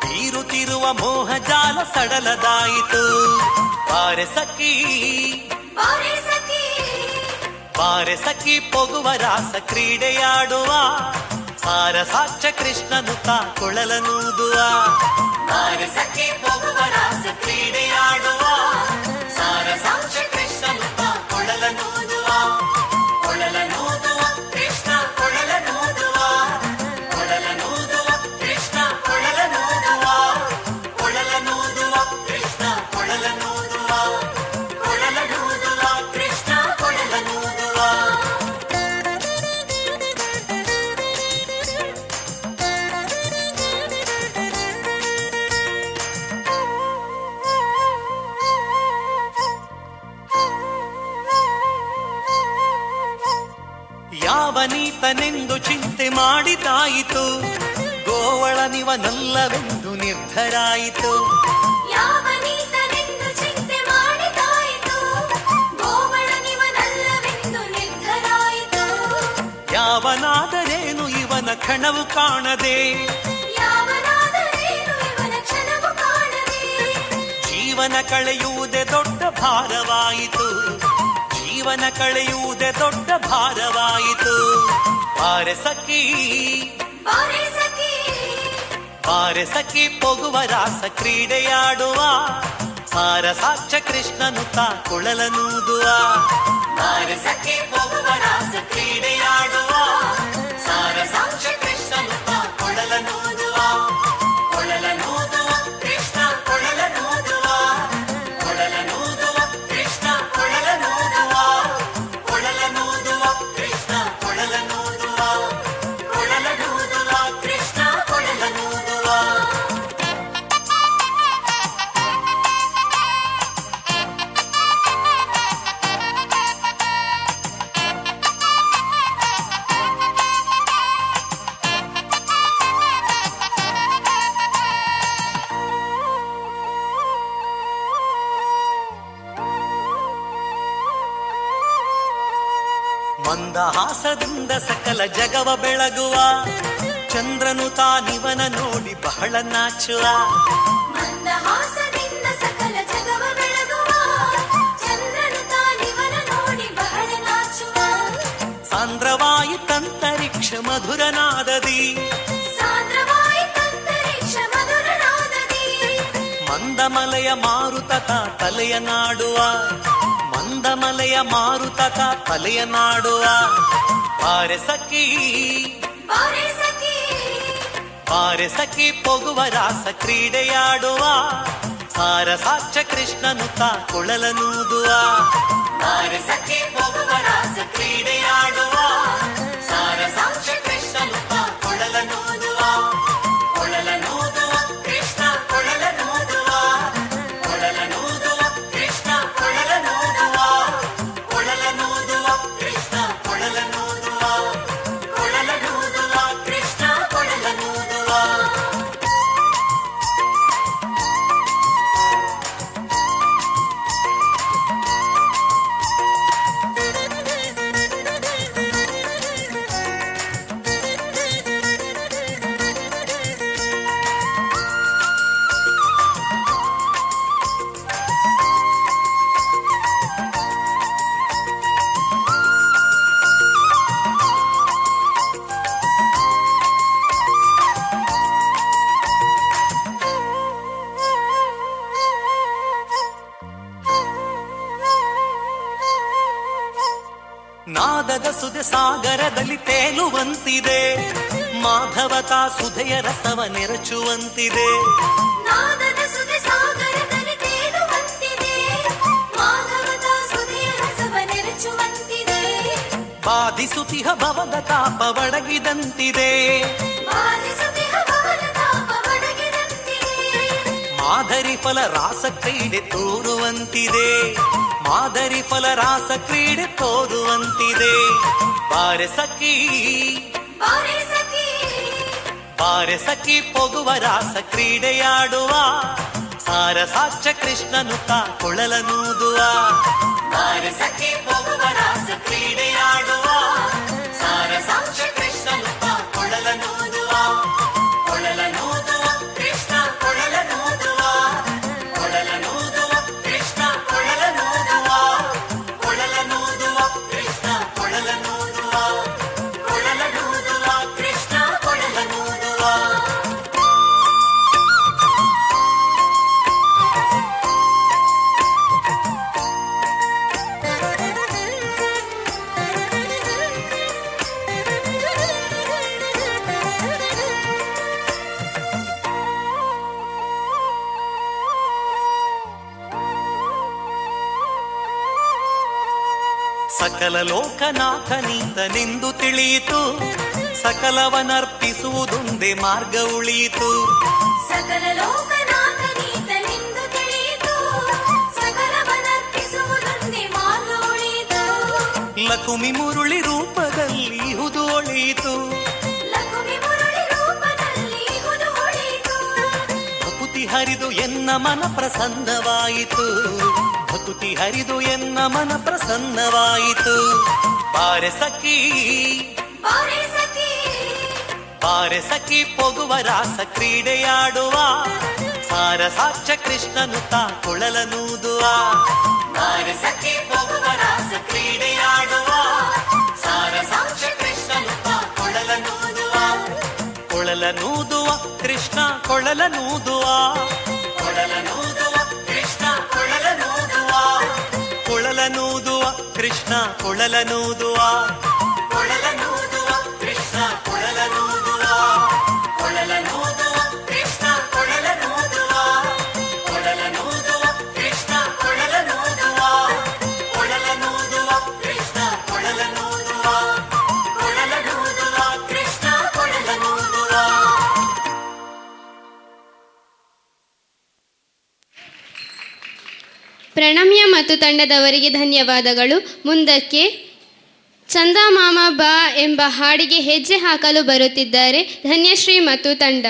ಬೀರುತ್ತಿರುವ ಮೋಹ ಜಾಲ ಸಡಲದಾಯಿತು. ಬಾರೆ ಸಖಿ ಬಾರೆ ಸಖಿ, ಬಾರೆ ಸಖಿ ಪೊಗುವ ರಾಸ ಕ್ರೀಡೆಯಾಡುವ, ಸಾರ ಸಾಕ್ಷ ಕೃಷ್ಣನು ತಾ ಕೊಳಲನೂದುವ. ಬಾರೆ ಸಖಿ ಪೊಗುವ ರಾಸ ಕ್ರೀಡೆಯಾಡುವ, ಸಾರ ಸಾಕ್ಷ ಕೃಷ್ಣನು ತಾ ಕೊಳಲನೂದುವ. ಕೊಳಲನೂದುವ ಕೃಷ್ಣ ಕೊಳಲನೂದುವ, ಕೊಳಲನೂದುವ ಕೃಷ್ಣ ಕೊಳಲನೂದುವ, ಕೊಳಲನೂದುವ ಕೃಷ್ಣ ಕೊಳಲನೂದುವ, ಕೊಳಲನೂದುವ ಕೃಷ್ಣ ಕೊಳಲನೂದುವ. ಯಾವನೀತನೆಂದು ಚಿಂತೆ ಮಾಡಿದಾಯಿತು, ಗೋವಳನಿವನಲ್ಲವೆಂದು ನಿರ್ಧರಾಯಿತು. ಯಾವನೀತನೆಂದು ಚಿಂತೆ ಮಾಡಿದಾಯಿತು, ಗೋವಳನಿವನಲ್ಲವೆಂದು ನಿರ್ಧರಾಯಿತು. ಯಾವನಾದರೇನು ಇವನ ಕ್ಷಣವು ಕಾಣದೆ, ಯಾವನಾದರೇನು ಇವನ ಕ್ಷಣವು ಕಾಣದೆ. ಜೀವನ ಕಳೆಯುವುದೇ ದೊಡ್ಡ ಭಾರವಾಯಿತು, ಜೀವನ ಕಳೆಯುವುದೇ ದೊಡ್ಡ ಭಾರವಾಯಿತು. ಬಾರೆ ಸಖಿ ಬಾರೆ ಸಖಿ, ಬಾರೆ ಸಖಿ ಪೊಗುವ ರಾಸ ಕ್ರೀಡೆಯಾಡುವ, ಸಾರ ಸಾಕ್ಷ ಕೃಷ್ಣನು ತಾ ಕೊಳಲನೂದುವ. ಬಾರೆ ಸಖಿ ಪೊಗುವ ರಾಸ ಕ್ರೀಡೆಯಾಡುವ, ಸಾರ ಸಾಕ್ಷ ಕೃಷ್ಣನು ತಾ ಕೊಳಲನೂದುವ. ಕೊಳಲನೂದುವ ಕೃಷ್ಣ ಕೊಳಲನೂದುವ, ಕೊಳಲನೂದುವ ಕೃಷ್ಣ ಕೊಳಲನೂದುವ, ಕೊಳಲನೂದುವ ಕೃಷ್ಣ ಕೊಳಲನೂದುವ, ಕೊಳಲನೂದುವ ಕೃಷ್ಣ ಕೊಳಲನೂದುವ. ಮಂದಹಾಸದಿಂದ ಸಕಲ ಜಗವ ಬೆಳಗುವ, ಚಂದ್ರನು ತಾನಿವನ ನೋಡಿ ಬಹಳ ನಾಚುವ. ಮಂದಹಾಸದಿಂದ ಸಕಲ ಜಗವ ಬೆಳಗುವ, ಚಂದ್ರನು ತಾನಿವನ ನೋಡಿ ಬಹಳ ನಾಚುವ. ಸಾಂದ್ರವಾಯಿತಂತರಿಕ್ಷ ಮಧುರನಾದದಿ, ಸಾಂದ್ರವಾಯಿತಂತರಿಕ್ಷ ಮಧುರನಾದದಿ. ಮಂದಮಲೆಯ ಮಾರುತ ತಲೆಯ ನಾಡುವ, ಮಂದಮಲೆಯ ಮಾರುತ ತಲೆಯ ನಾಡುವ. ಬಾರೆ ಸಖಿ ಬಾರೆ ಸಖಿ, ಬಾರೆ ಸಖಿ ಪೊಗುವ ರಾಸ ಕ್ರೀಡೆಯಾಡುವ, ಸಾರ ಸಾಕ್ಷ ಕೃಷ್ಣನು ತಾ ಕೊಳಲನೂದುವ. ಬಾರೆ ಸಖಿ ಪೊಗುವ ರಾಸ ಕ್ರೀಡೆಯಾಡುವ, ಸಾರ ಸಾಕ್ಷ ಕೃಷ್ಣನು ತಾ ಕೊಳಲನೂದುವ. ಕೊಳಲನೂದುವ ಕೃಷ್ಣ ಕೊಳಲನೂದುವ, ಕೊಳಲನೂದುವ ಕೃಷ್ಣ ಕೊಳಲನೂದುವ, ಕೊಳಲನೂದುವ ಕೃಷ್ಣ ಕೊಳಲನೂದುವ, ಕೊಳಲನೂದುವ ಕೃಷ್ಣ ಕೊಳಲನೂದುವ. ನಾದದ ಸುದೆ ಸಾಗರದಲ್ಲಿ ತೇಲುವಂತಿದೆ, ಮಾಧವತಾ ಸುಧೆಯ ರಸವ ನೆರಚುವಂತಿದೆ. ನಾದದ ಸುದೆ ಸಾಗರದಲ್ಲಿ ತೇಲುವಂತಿದೆ, ಮಾಧವತಾ ಸುಧೆಯ ರಸವ ನೆರಚುವಂತಿದೆ. ಬಾಧಿಸುತಿಹ ಭವದ ತಾಪ ಒಡಗಿದಂತಿದೆ, ಬಾಧಿಸುತಿಹ ಭವದ ತಾಪ ಒಡಗಿದಂತಿದೆ. ಮಾದರಿ ಫಲ ರಾಸ ಕ್ರೀಡೆ ತೋರುವಂತಿದೆ, ಮಾದರಿ ಫಲ ರಾಸ ಕ್ರೀಡೆ ತೋರುವಂತಿದೆ. ಬಾರೆ ಸಖಿ ಬಾರೆ ಸಖಿ ಪೊಗುವ ರಾಸ ಕ್ರೀಡೆಯಾಡುವ, ಸಾರಸಾಕ್ಷ ಕೃಷ್ಣನು ತಾ ಕೊಳಲನೂದುವ. ಬಾರೆ ಸಖಿ ಪೊಗುವ ರಾಸ ಕ್ರೀಡೆಯಾಡುವ, ಸಾರಸಾಕ್ಷ ಕೃಷ್ಣನು ತಾ ಕೊಳಲನೂದುವ. ಕೊಳಲನೂದುವ ಕೃಷ್ಣ ಕೊಳಲನೂದುವ, ಕೊಳಲನೂದುವ ಕೃಷ್ಣ ಕೊಳಲನೂದುವ, ಕೊಳಲನೂದುವ ಕೃಷ್ಣ ಕೊಳಲನೂದುವ, ಕೊಳಲನೂದುವ ಕೃಷ್ಣ ಕೊಳಲನೂದುವ. ಸಕಲ ಲೋಕನಾಥನಿಂದನೆಂದು ತಿಳಿಯಿತು, ಸಕಲವನರ್ಪಿಸುವುದೊಂದೇ ಮಾರ್ಗ ಉಳಿಯಿತು. ಸಕಲ ಲೋಕನಾಥನಿಂದನೆಂದು ತಿಳಿಯಿತು, ಸಕಲವನರ್ಪಿಸುವುದೊಂದೇ ಮಾರ್ಗ ಉಳಿಯಿತು. ಲಕುಮಿ ಮುರುಳಿ ರೂಪದಲ್ಲಿ ಹುದು ಒಳಿಯಿತು, ಲಕುಮಿ ಮುರಳಿ ರೂಪದಲ್ಲಿ ಹುದು ಹೊಳೆಯಿತು. ಭಕುತಿ ಹರಿದು ಎನ್ನ ಮನ ಪ್ರಸನ್ನವಾಯಿತು, ಭಕುತಿ ಹರಿದು ಎನ್ನ ಮನ ಪ್ರಸನ್ನವಾಯಿತು. ಬಾರೆ ಸಖಿ ಬಾರೆ ಸಖಿ ಬಾರೆ ಸಖಿ ಪೊಗುವ ರಾಸ ಕ್ರೀಡೆಯಾಡುವ, ಸಾರಸಾಕ್ಷ ಕೃಷ್ಣನು ತಾ ಕೊಳಲನೂದುವ. ಬಾರೆ ಸಖಿ ಪೊಗುವ ರಾಸ ಕ್ರೀಡೆಯಾಡುವ, ಸಾರಸಾಕ್ಷ ಕೃಷ್ಣನು ತಾ ಕೊಳಲನೂದುವ. ಕೊಳಲನೂದುವ ಕೃಷ್ಣ ಕೊಳಲನೂದುವ, ಕೊಳಲನೂದುವ ಕೃಷ್ಣ ಕೊಳಲನೂದುವ, ಕೊಳಲನೂದುವ ಕೃಷ್ಣ ಕೊಳಲನೂದುವ, ಕೊಳಲನೂದುವ ಕೃಷ್ಣ ಕೊಳಲನೂದುವ, ಕೊಳಲನೂದುವ ಕೃಷ್ಣ ಕೊಳಲನೂದುವ, ಕೊಳಲನೂದುವ ಕೃಷ್ಣ ಕೊಳಲನೂದುವ, ಕೊಳಲನೂದುವ ಕೃಷ್ಣ ಕೊಳಲನೂದುವ, ಕೊಳಲನೂದುವ ಕೃಷ್ಣ ಕೊಳಲನೂದುವ. ಪ್ರಣಮ್ಯ ಮತ್ತು ತಂಡದವರಿಗೆ ಧನ್ಯವಾದಗಳು. ಮುಂದಕ್ಕೆ ಚಂದಮಾಮ ಬಾ ಎಂಬ ಹಾಡಿಗೆ ಹೆಜ್ಜೆ ಹಾಕಲು ಬರುತ್ತಿದ್ದಾರೆ ಧನ್ಯಶ್ರೀ ಮತ್ತು ತಂಡ.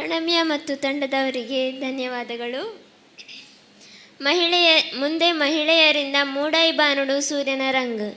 ಪ್ರಣಮ್ಯ ಮತ್ತು ತಂಡದವರಿಗೆ ಧನ್ಯವಾದಗಳು. ಮುಂದೆ ಮಹಿಳೆಯರಿಂದ ಮೂಡೈ ಬಾನುಡು ಸೂರ್ಯನ ರಂಗ್.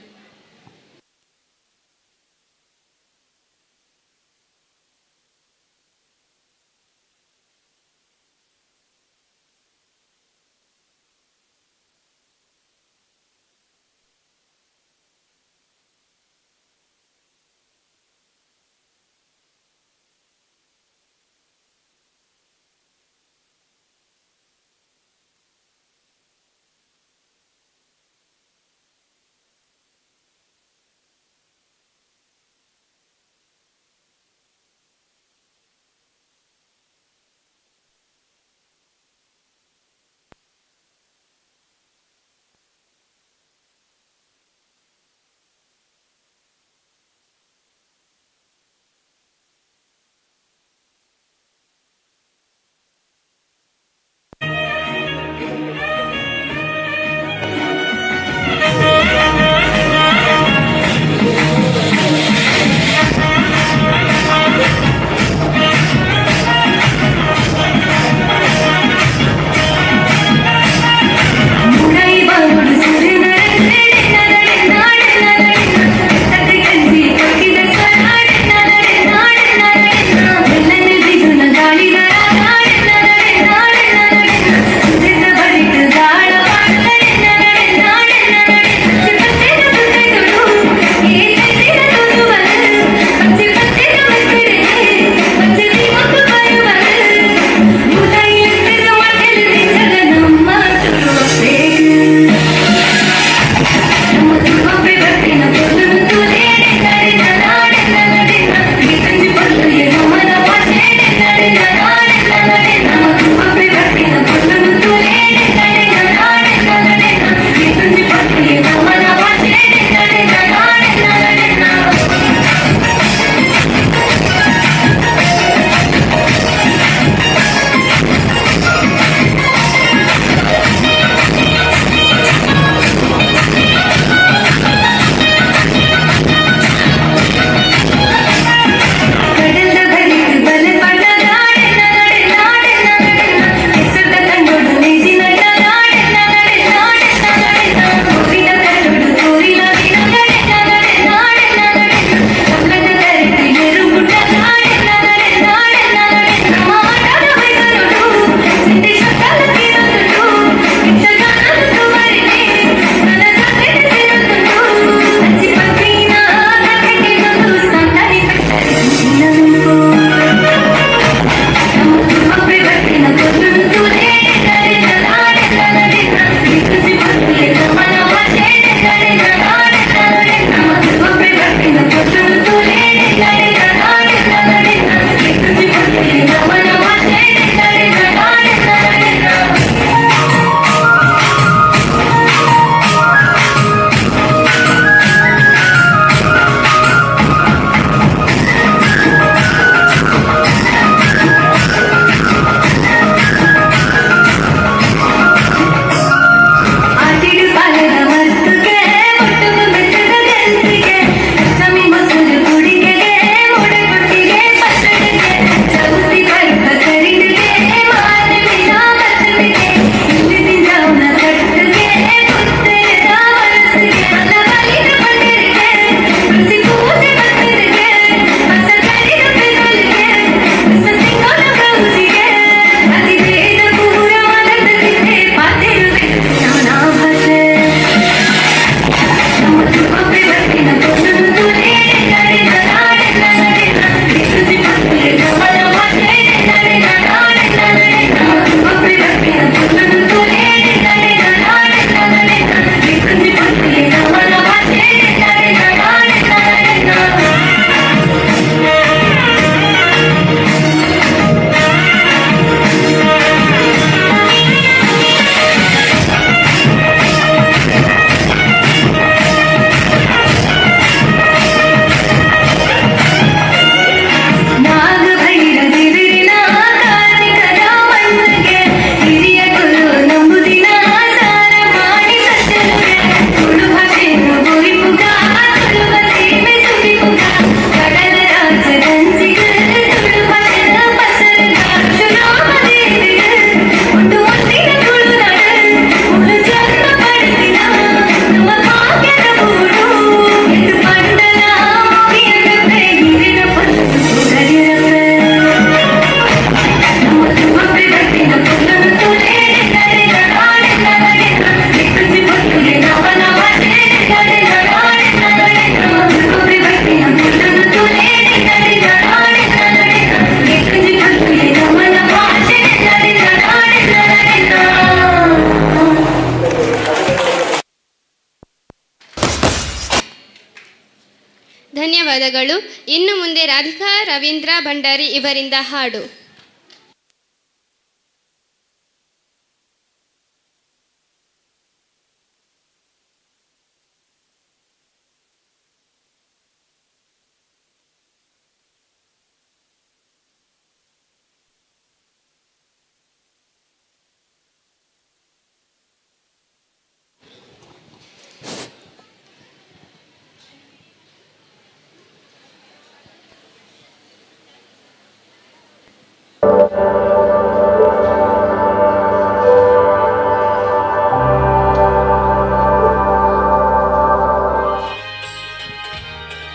ಧನ್ಯವಾದಗಳು. ಇನ್ನು ಮುಂದೆ ರಾಧಿಕಾ ರವೀಂದ್ರ ಭಂಡಾರಿ ಇವರಿಂದ ಹಾಡು.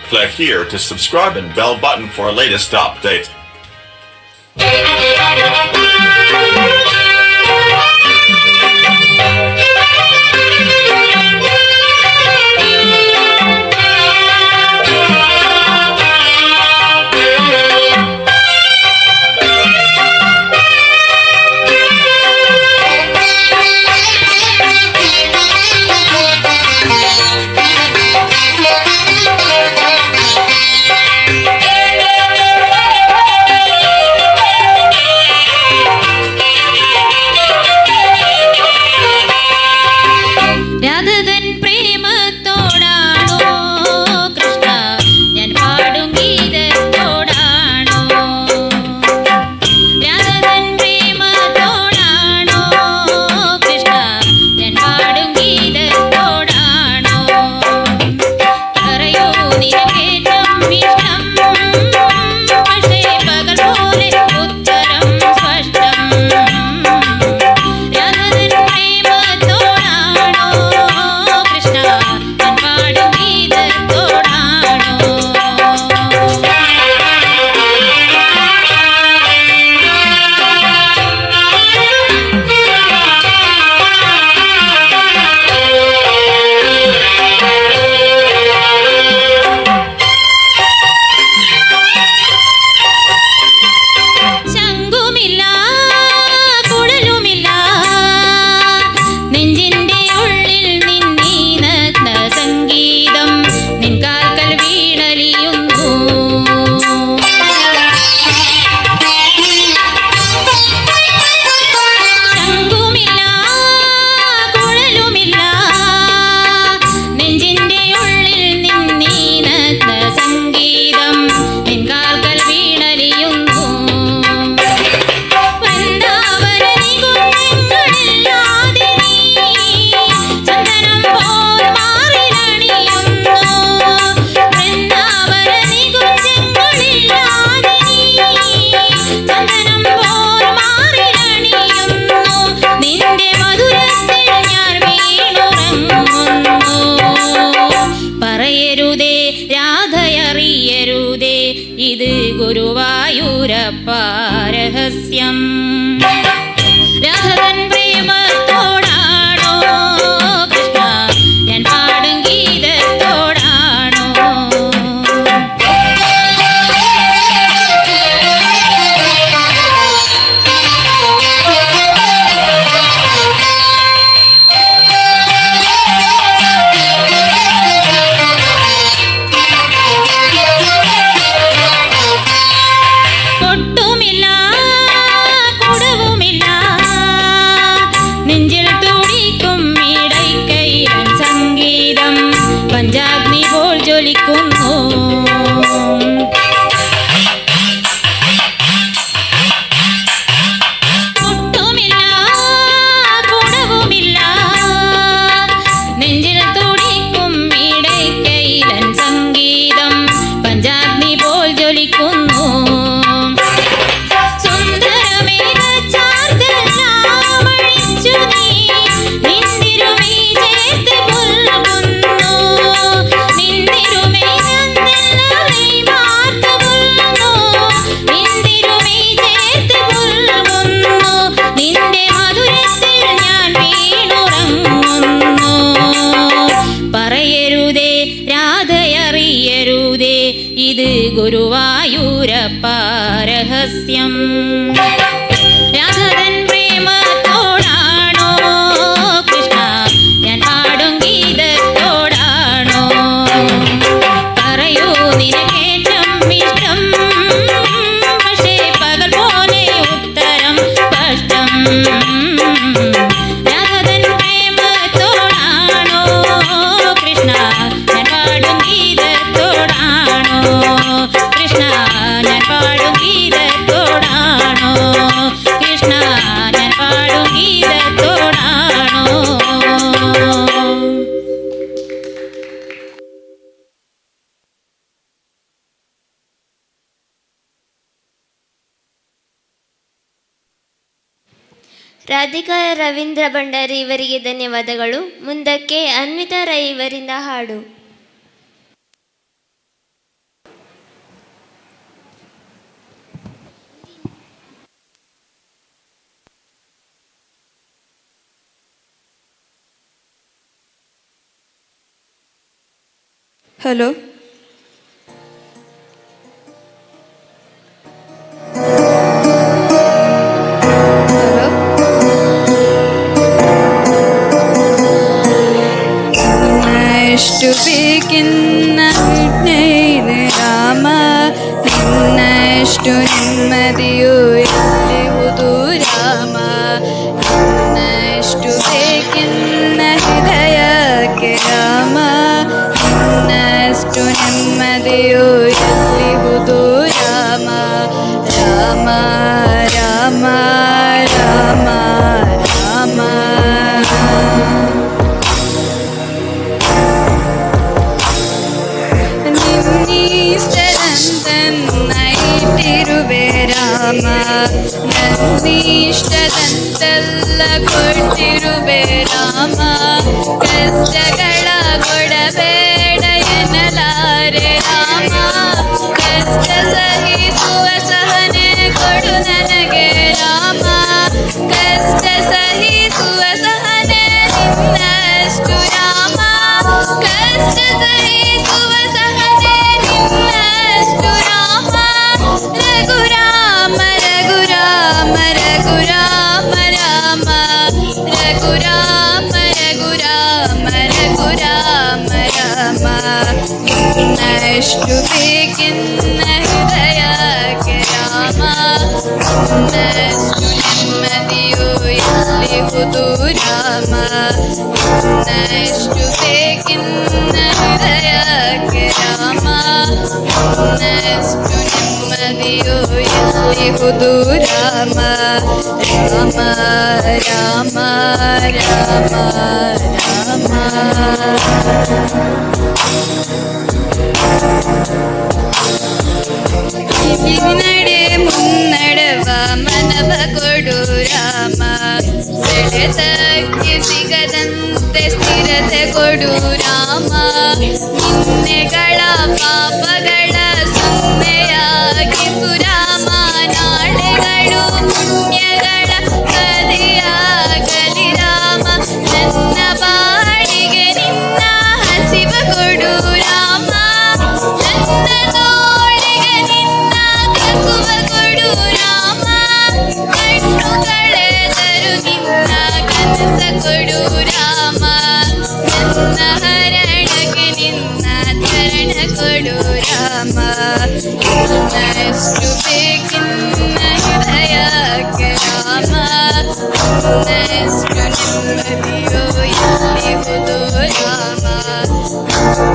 Click here to subscribe and bell button for latest updates. രഹസ്യം രാഘവൻ പ്രേമത്തോടാണോ കൃഷ്ണ ഞാൻ പാടും ഗീതത്തോടാണോ ഒട്ടുമില്ല കുടവുമില്ല നെഞ്ചിൽ തുടിക്കും ഇടയ്ക്കൈരൻ സംഗീതം പഞ്ചാഗ്നി പോൽ ജ്വലിക്കുന്നു ഒട്ടുമില്ല കുടവുമില്ല നെഞ്ചിൽ തുടിക്കും ഇടയ്ക്കൈരൻ സംഗീതം പഞ്ചാഗ്നി പോൽ ജ്വലിക്കുന്നു പറയരുതേ രാധയറിയരുതേ ഇത് ഗുരുവായൂരപ്പ രഹസ്യം രാഘവൻ പ്രേമത്തോടാണോ കൃഷ്ണ ഞാൻ പാടും ഗീതത്തോടാണോ പറയൂ ರಾಧಿಕಾ ರವೀಂದ್ರ ಭಂಡಾರಿ ಇವರಿಗೆ ಧನ್ಯವಾದಗಳು. ಮುಂದಕ್ಕೆ ಅನ್ವಿತಾ ರೈ ಇವರಿಂದ ಹಾಡು. ಹಲೋ, ಎಷ್ಟು ಬೇಕೆನ್ನ ರಾಮ, ನಿನ್ನಷ್ಟು ನೆಮ್ಮದಿಯು ಎಲ್ಲಿಹುದು ರಾಮ, ನಿನ್ನಷ್ಟು ಬೇಕೆನ್ನ ಹೃದಯಕ್ಕೆ ರಾಮ, ನಿನ್ನಷ್ಟು ನೆಮ್ಮದಿಯು ಎಲ್ಲಿಹುದು ರಾಮ, ರಾಮ ರಾಮ ರಾಮ ರಾಮ. ನಿನ್ನಿಷ್ಟದಂತನ್ನೈತಿರುವೆ ರಾಮ, ನನ್ನಿಷ್ಟದಂತೆಲ್ಲ ಕೊಟ್ಟಿರುವೆ ರಾಮ, ಕಷ್ಟಗಳ ಕೊಡಬೇಡ ಎನ್ನಲಾರೆ ರಾಮ, ಕಷ್ಟ ಸಹಿಸುವ ಸಹನೆ ಕೊಡು ನನಗೆ ರಾಮ, ಕಷ್ಟ ಸಹಿಸುವ ಸಹನೆ ನಿನ್ನಷ್ಟು ರಾಮ, ಕಷ್ಟ ಸಹಿಸುವ ಸಹನೆ ನಿನ್ನಷ್ಟು ರಾಮ, ರಘುರಾಮ ರಘುರಾಮ ರಘುರಾಮ ರಾಮ, ರಘುರಾಮ ರಘುರಾಮ ರಘುರಾಮ ರಾಮ. ನಿನ್ನಷ್ಟು ಬೇಕೆನ್ನ ಹೃದಯಕ್ಕೆ ರಾಮ, ನಿನ್ನಷ್ಟು ನೆಮ್ಮದಿಯು ಎಲ್ಲಿಹುದು ರಾಮ, ನಿನ್ನಷ್ಟು ಬೇಕೆನ್ನ ಹೃದಯಕ್ಕೆ ರಾಮ, ನಿನ್ನಷ್ಟು ನೆಮ್ಮದಿಯು ಎಲ್ಲಿಹುದು ರಾಮ, ರಾಮ ರಾಮ ರಾಮ ರಾಮ. ನಡೆ ಮುನ್ನಡವ ಮನವ ಕೊಡು ರಾಮ, ಸೆಳೆತಕ್ಕೆ ಸಿಗದಂತೆ ಸ್ಥಿರತೆ ಕೊಡು ರಾಮ, ನಿನ್ನೆಗಳ ಪಾಪಗಳ ಸೊನ್ನೆಯಾಗಿಸು ರಾಮ, ನಾಳೆಗಳು ಪುಣ್ಯಗಳ ಕದಿಯಾಗಲಿ ರಾಮ, ನನ್ನ ಬಾಳಿಗೆ ನಿನ್ನ ಹಸಿವ ಕೊಡು ರಾಮ, ನನ್ನ ತೋಳಿಗೆ ನಿನ್ನ ಕಸುವ ಕೊಡು ರಾಮ, ಕಣ್ಣು ಕಳೆದರು ನಿನ್ನ ಕನಸ ಕೊಡು ರಾಮ, ನನ್ನ ಹರಣಕ್ಕೆ ನಿನ್ನ ಚರಣ ಕೊಡು ರಾಮ, ನಿನ್ನಷ್ಟು ಬೇಕೆನ್ನ ಹೃದಯಕ್ಕೆ ರಾಮ, ನಿನ್ನಷ್ಟು ನೆಮ್ಮದಿಯು ಎಲ್ಲಿಹುದು ರಾಮ,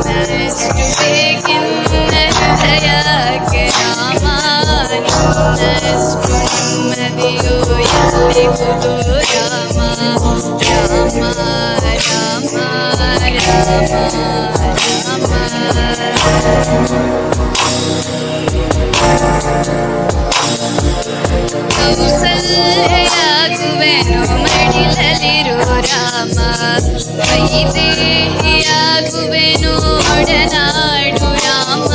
ನಿನ್ನಷ್ಟು ಬೇಕೆನ್ನ ಹೃದಯಕ್ಕೆ ರಾಮ, ನಿನ್ನಷ್ಟು ನೆಮ್ಮದಿಯು ಎಲ್ಲಿಹುದು ರಾಮ, ರಾಮ ರಾಮ ರಾಮ ರಾಮ. ಕೌಸಲ್ಯಾಗುವೆನು ಮಡಿಲಲಿರು ರಾಮ, ವೈದೇಹಿಯಾಗುವೆನು ಒಡನಾಡು ರಾಮ,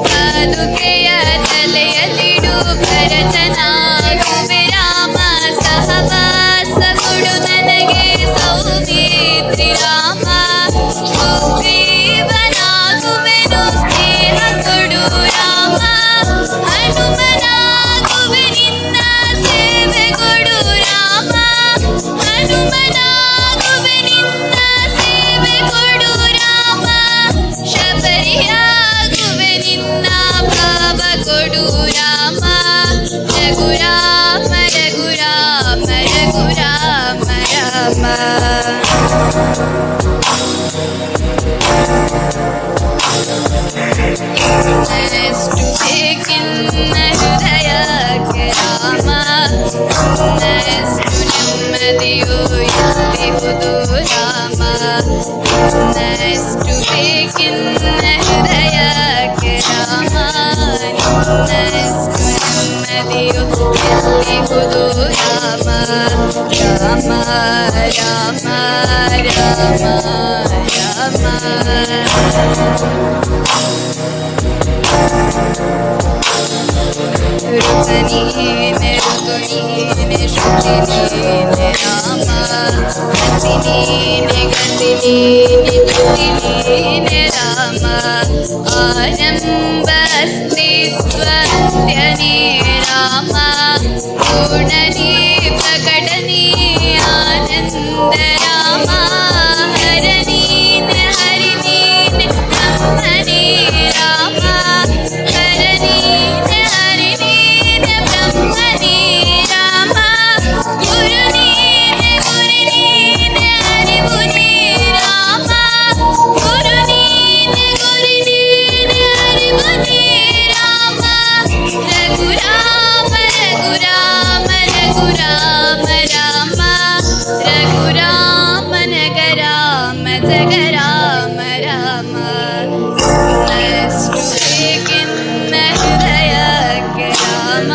ಪಾದುಕೆಯ ತಲೆಯಲ್ಲಿಡು ಭರತನಾಗುವೆ ರಾಮ, ಸಹವಾಸ ಕೊಡು ನನಗೆ ಸೌಮಿತ್ರಿ ರಾಮ, ಸುಗ್ರೀವನಾಗುವೆನು ಸ್ನೇಹ ಕೊಡು ರಾಮ, ಹನುಮನಾಗುವೆ ನಿನ್ನ ಸೇವೆ ಕೊಡು ರಾಮ, ಹನುಮನಾಗುವೆ ನಿನ್ನ ಸೇವೆ ಕೊಡು ರಾಮ, ಶಬರಿಯಾಗುವೆ ನಿನ್ನ ಭಾವ ಕೊಡು ರಾಮ, ರಘುರಾಮ ರಘುರಾಮ ರಘುರಾಮ ರಾಮ. ನಿನ್ನಷ್ಟು ಬೇಕೆನ್ನ ಹೃದಯಕ್ಕೆ ರಾಮ, ನಿನ್ನಷ್ಟು ನೆಮ್ಮದಿಯು ಎಲ್ಲಿಹುದು ರಾಮ, ನಿನ್ನಷ್ಟು ಬೇಕೆನ್ನ ಹೃದಯಕ್ಕೆ ರಾಮ, ನಿನ್ನಷ್ಟು ನೆಮ್ಮದಿಯು ಎಲ್ಲಿಹುದು ರಾಮ, ರಾಮ ರಾಮ ರಾಮ ರಾಮ ಋತನೀನೆ ಋತುನೀನೆ ಶುಚಿನೀನೆ ರಾಮ ಗತಿನೀನೆ ಗತಿನೀನೆ ಜ್ಯೋತಿನೀನೆ ರಾಮ ಆರಂಭ ಅಸ್ತಿತ್ವಂತ್ಯನೇ ರಾಮ ಪೂರ್ಣನೇ ಪ್ರಕಟನೇ ಆನಂದ ರಾಮ ಹರನೀನೆ ಹರಿನೀನೆ ಬ್ರಹ್ಮನೇ ರಾಮ ಹರನೀನೆ ಹರಿನೀನೆ ಬ್ರಹ್ಮನೇ ರಾಮ ಗುರುನೀನೆ ಗುರುನೀನೆ ಹರಿವುನೇ ರಾಮ ಗುರುನೀನೆ ಗುರುನೀನೆ ಹರಿವುನೇ ರಾಮ ರಘುರಾಮ ರಘುರಾಮ ರಘುರಾಮ ರಾಮ ರಘುರಾಮ ನಗರಾಮ ಜಗರಾಮ ರಾಮ ನಷ್ಟು ಬೇಕೆನ್ನ ಹೃದಯಕ್ಕೆ ರಾಮ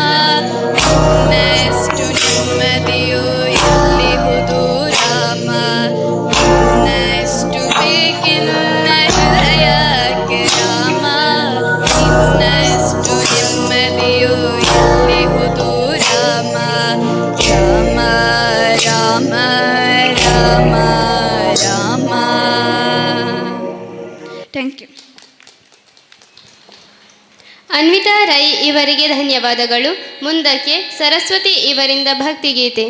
ನಷ್ಟು ನೆಮ್ಮದಿಯು ಎಲ್ಲಿಹುದು ರಾಮ ನಷ್ಟು ಬೇಕೆನ್ನ ಹೃದಯಕ್ಕೆ ರಾಮ ಇನ್ನಷ್ಟು ನೆಮ್ಮದಿಯು ಎಲ್ಲಿಹುದು ರಾಮ ರಾಮ ರಾಮ ರಾಮ ರಾಮ. Thank you. ಅನ್ವಿತಾ ರೈ ಇವರಿಗೆ ಧನ್ಯವಾದಗಳು. ಮುಂದಕ್ಕೆ ಸರಸ್ವತಿ ಇವರಿಂದ ಭಕ್ತಿಗೀತೆ.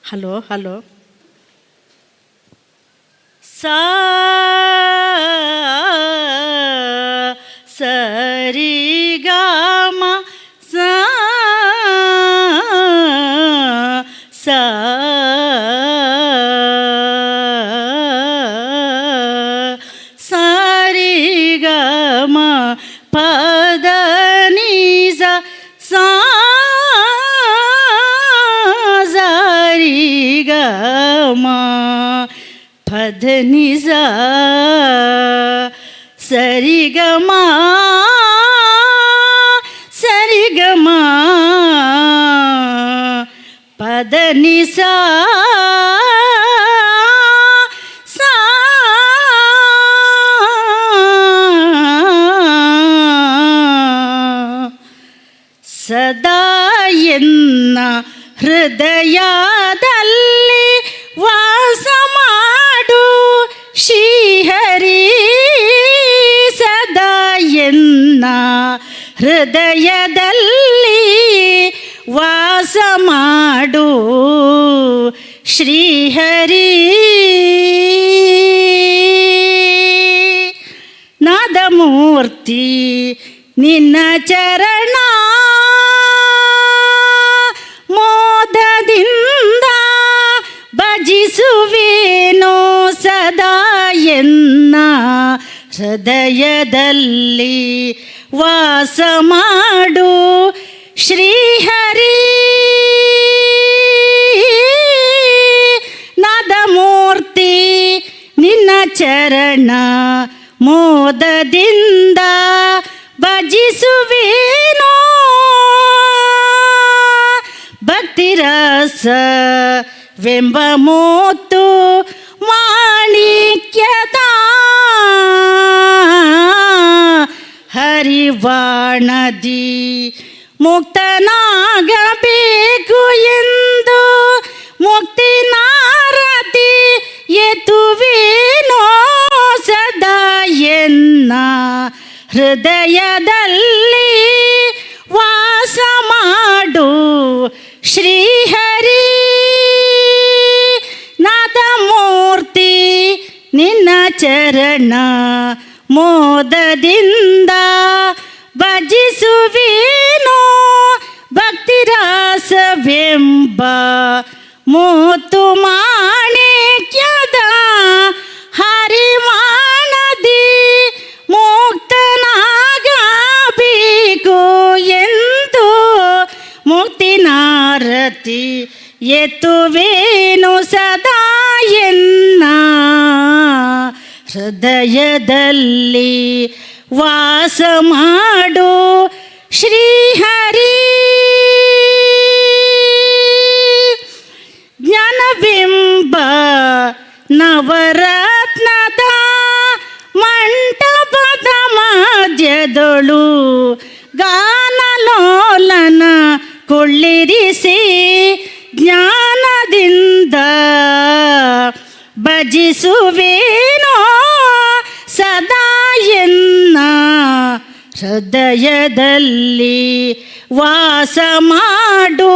ಹಲೋ ಹಲೋ ಸಾ ಸರಿ ಗ ಮ ಸಾ ಸಾ ಸರಿ ಗ ಮ ಪದ ನಿ ಸ ಸಾ ಗ ಮ ಪದ ನಿ ಸ ಸರಿ ಗ ಮ ಸರಿ ಗ ಮ ಪದ ನಿ ಸ ಸಾ ಸದಾ ಎನ್ನ ಹೃದಯದಲ್ಲಿ ವಾಸ ಮಾಡು ಶ್ರೀಹರಿ ಸದಾ ಎನ್ನ ಹೃದಯದಲ್ಲಿ ವಾಸ ಮಾಡು ಶ್ರೀಹರಿ ನಾದಮೂರ್ತಿ ನಿನ್ನ ಚರಣ ಮೋದದಿಂದ ಭಜಿಸುವೇನೋ ಸದಾ ಎನ್ನ ಹೃದಯದಲ್ಲಿ ವಾಸ ಮಾಡು ಶ್ರೀಹರಿ ನಾದಮೂರ್ತಿ ನಿನ್ನ ಚರಣ ಮೋದದಿಂದ ಭಜಿಸುವೇನೋ ಭಕ್ತಿರಸವೆಂಬ ಮೂತು ಮಾಣಿಕ್ಯದ ಹರಿವಾಣದಿ ಮುಕ್ತನಾಗಬೇಕು ಎಂದು ಮುಕ್ತಿ ನಾರತಿ ಎತ್ತುವೇನೋ ಸದಾ ಎನ್ನ ಹೃದಯದಲ್ಲಿ ವಾಸ ಮಾಡು ಶ್ರೀಹರಿ ನಾದಮೂರ್ತಿ ನಿನ್ನ ಚರಣ ಮೋದದಿಂದ ಭಜಿಸುವೇನೋ ಭಕ್ತಿರಾಸವೆಂಬ ಮೂತು ಮಾಣಿಕ್ಯದ ಹರಿವಾಣದಿ ಮುಕ್ತನಾಗಬೇಕು ಎಂದು ಮುಕ್ತಿ ನಾರತಿ ಎತ್ತುವೇನು ಸದಾ ಹೃದಯದಲ್ಲಿ ವಾಸ ಮಾಡು ಶ್ರೀಹರಿ. ಜ್ಞಾನಬಿಂಬ ನವರತ್ನದ ಮಂಟಪದ ಮಧ್ಯದೊಳು ಗಾನಲೋಲನ ಕೊಳ್ಳಿರಿಸಿ ಜ್ಞಾನದಿಂದ ಭಜಿಸುವೇನೋ ಸದಾ ಎನ್ನ ಹೃದಯದಲ್ಲಿ ವಾಸ ಮಾಡು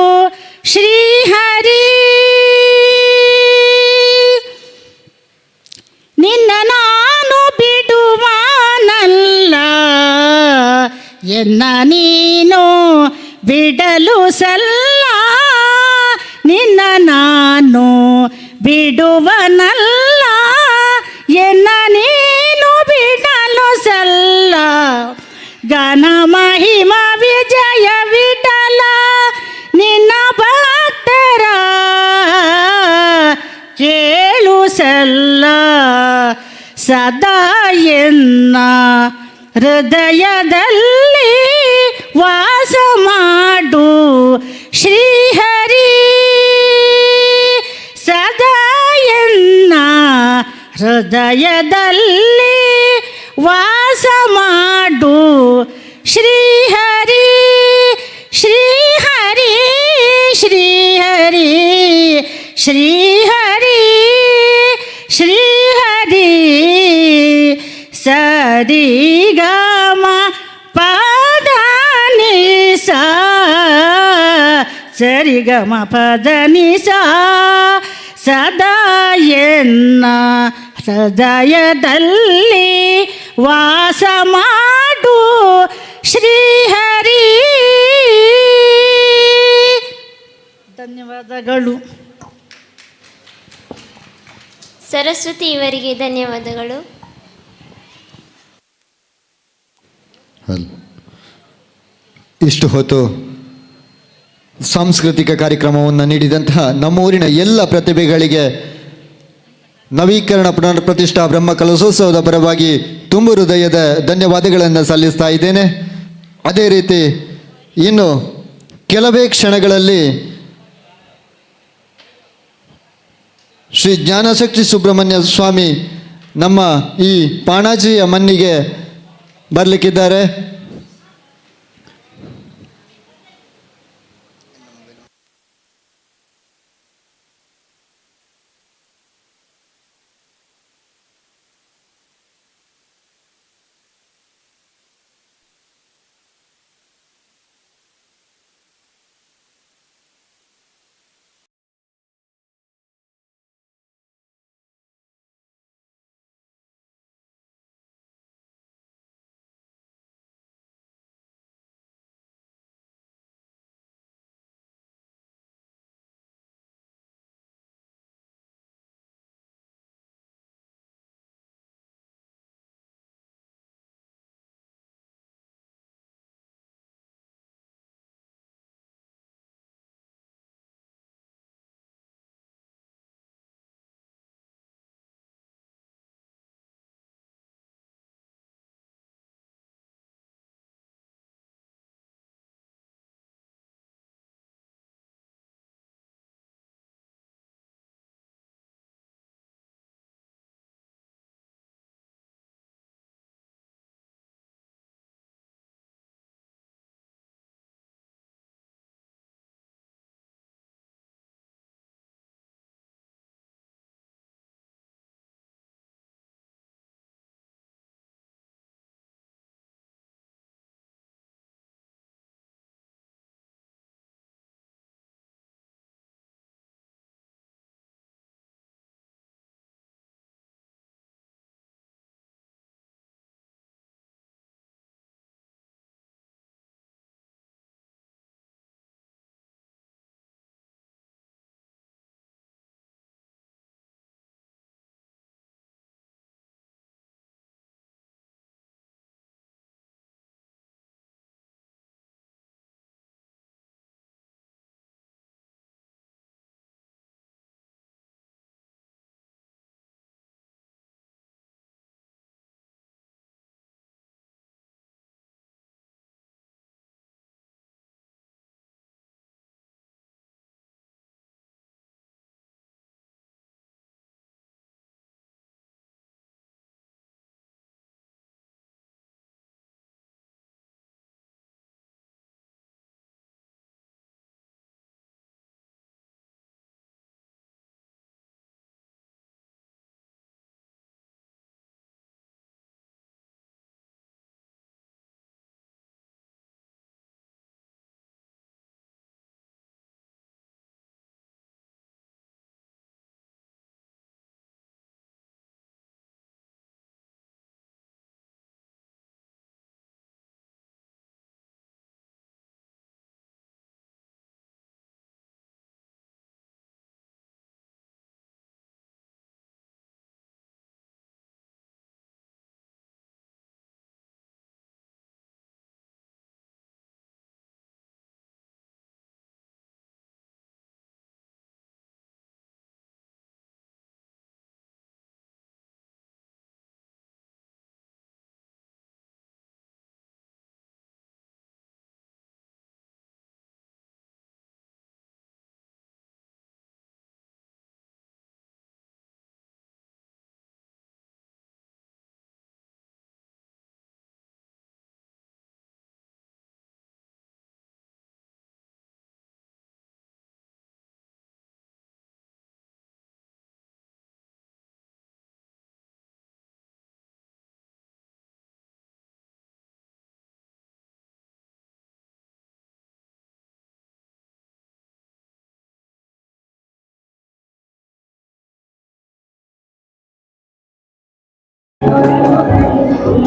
ಶ್ರೀಹರಿ. ನಿನ್ನ ನಾನು ಬಿಡುವಾನಲ್ಲ, ಎನ್ನ ನೀನು ಬಿಡಲು ಸಲ್ಲ. ನಿನ್ನ ನಾನು ಬಿಡುವನಲ್ಲ, ಎನ್ನ ನೀನು ಬಿಡಲು ಸಲ್ಲ. ಘನ ಮಹಿಮ ವಿಜಯ ವಿಠಲ ನಿನ್ನ ಭಕ್ತರ ಕೇಳು ಸಲ್ಲ. ಸದಾ ಎನ್ನ ಹೃದಯದಲ್ಲಿ ವಾಸ ಮಾಡು ಶ್ರೀಹರಿ. ಸದಾ ಎನ್ನ ಹೃದಯದಲ್ಲಿ ವಾಸ ಮಾಡು ಶ್ರೀಹರಿ. ಶ್ರೀಹರಿ ಶ್ರೀಹರಿ ಶ್ರೀಹರಿ ಶ್ರೀಹರಿ. ಸರಿ ಗ ಮ ಪದ ನಿ ಸ, ಸರಿ ಗ ಮ ಪದ ನಿ ಸ. ಸದಾ ಎನ್ನ ಹೃದಯದಲ್ಲಿ ವಾಸ ಮಾಡು ಶ್ರೀಹರಿ. ಧನ್ಯವಾದಗಳು. ಸರಸ್ವತಿ ಇವರಿಗೆ ಧನ್ಯವಾದಗಳು. ಇಷ್ಟು ಹೊತ್ತು ಸಾಂಸ್ಕೃತಿಕ ಕಾರ್ಯಕ್ರಮವನ್ನು ನೀಡಿದಂತಹ ನಮ್ಮೂರಿನ ಎಲ್ಲ ಪ್ರತಿಭೆಗಳಿಗೆ ನವೀಕರಣ ಪುನರ್ ಪ್ರತಿಷ್ಠಾ ಬ್ರಹ್ಮ ಕಲಶೋತ್ಸವದ ಪರವಾಗಿ ತುಂಬು ಹೃದಯದ ಧನ್ಯವಾದಗಳನ್ನು ಸಲ್ಲಿಸ್ತಾ ಇದ್ದೇನೆ. ಅದೇ ರೀತಿ ಇನ್ನು ಕೆಲವೇ ಕ್ಷಣಗಳಲ್ಲಿ ಶ್ರೀ ಜ್ಞಾನಶಕ್ತಿ ಸುಬ್ರಹ್ಮಣ್ಯ ಸ್ವಾಮಿ ನಮ್ಮ ಈ ಪಾಣಾಜಿಯ ಮಣ್ಣಿಗೆ ಬರಲಿಕ್ಕಿದ್ದಾರೆ.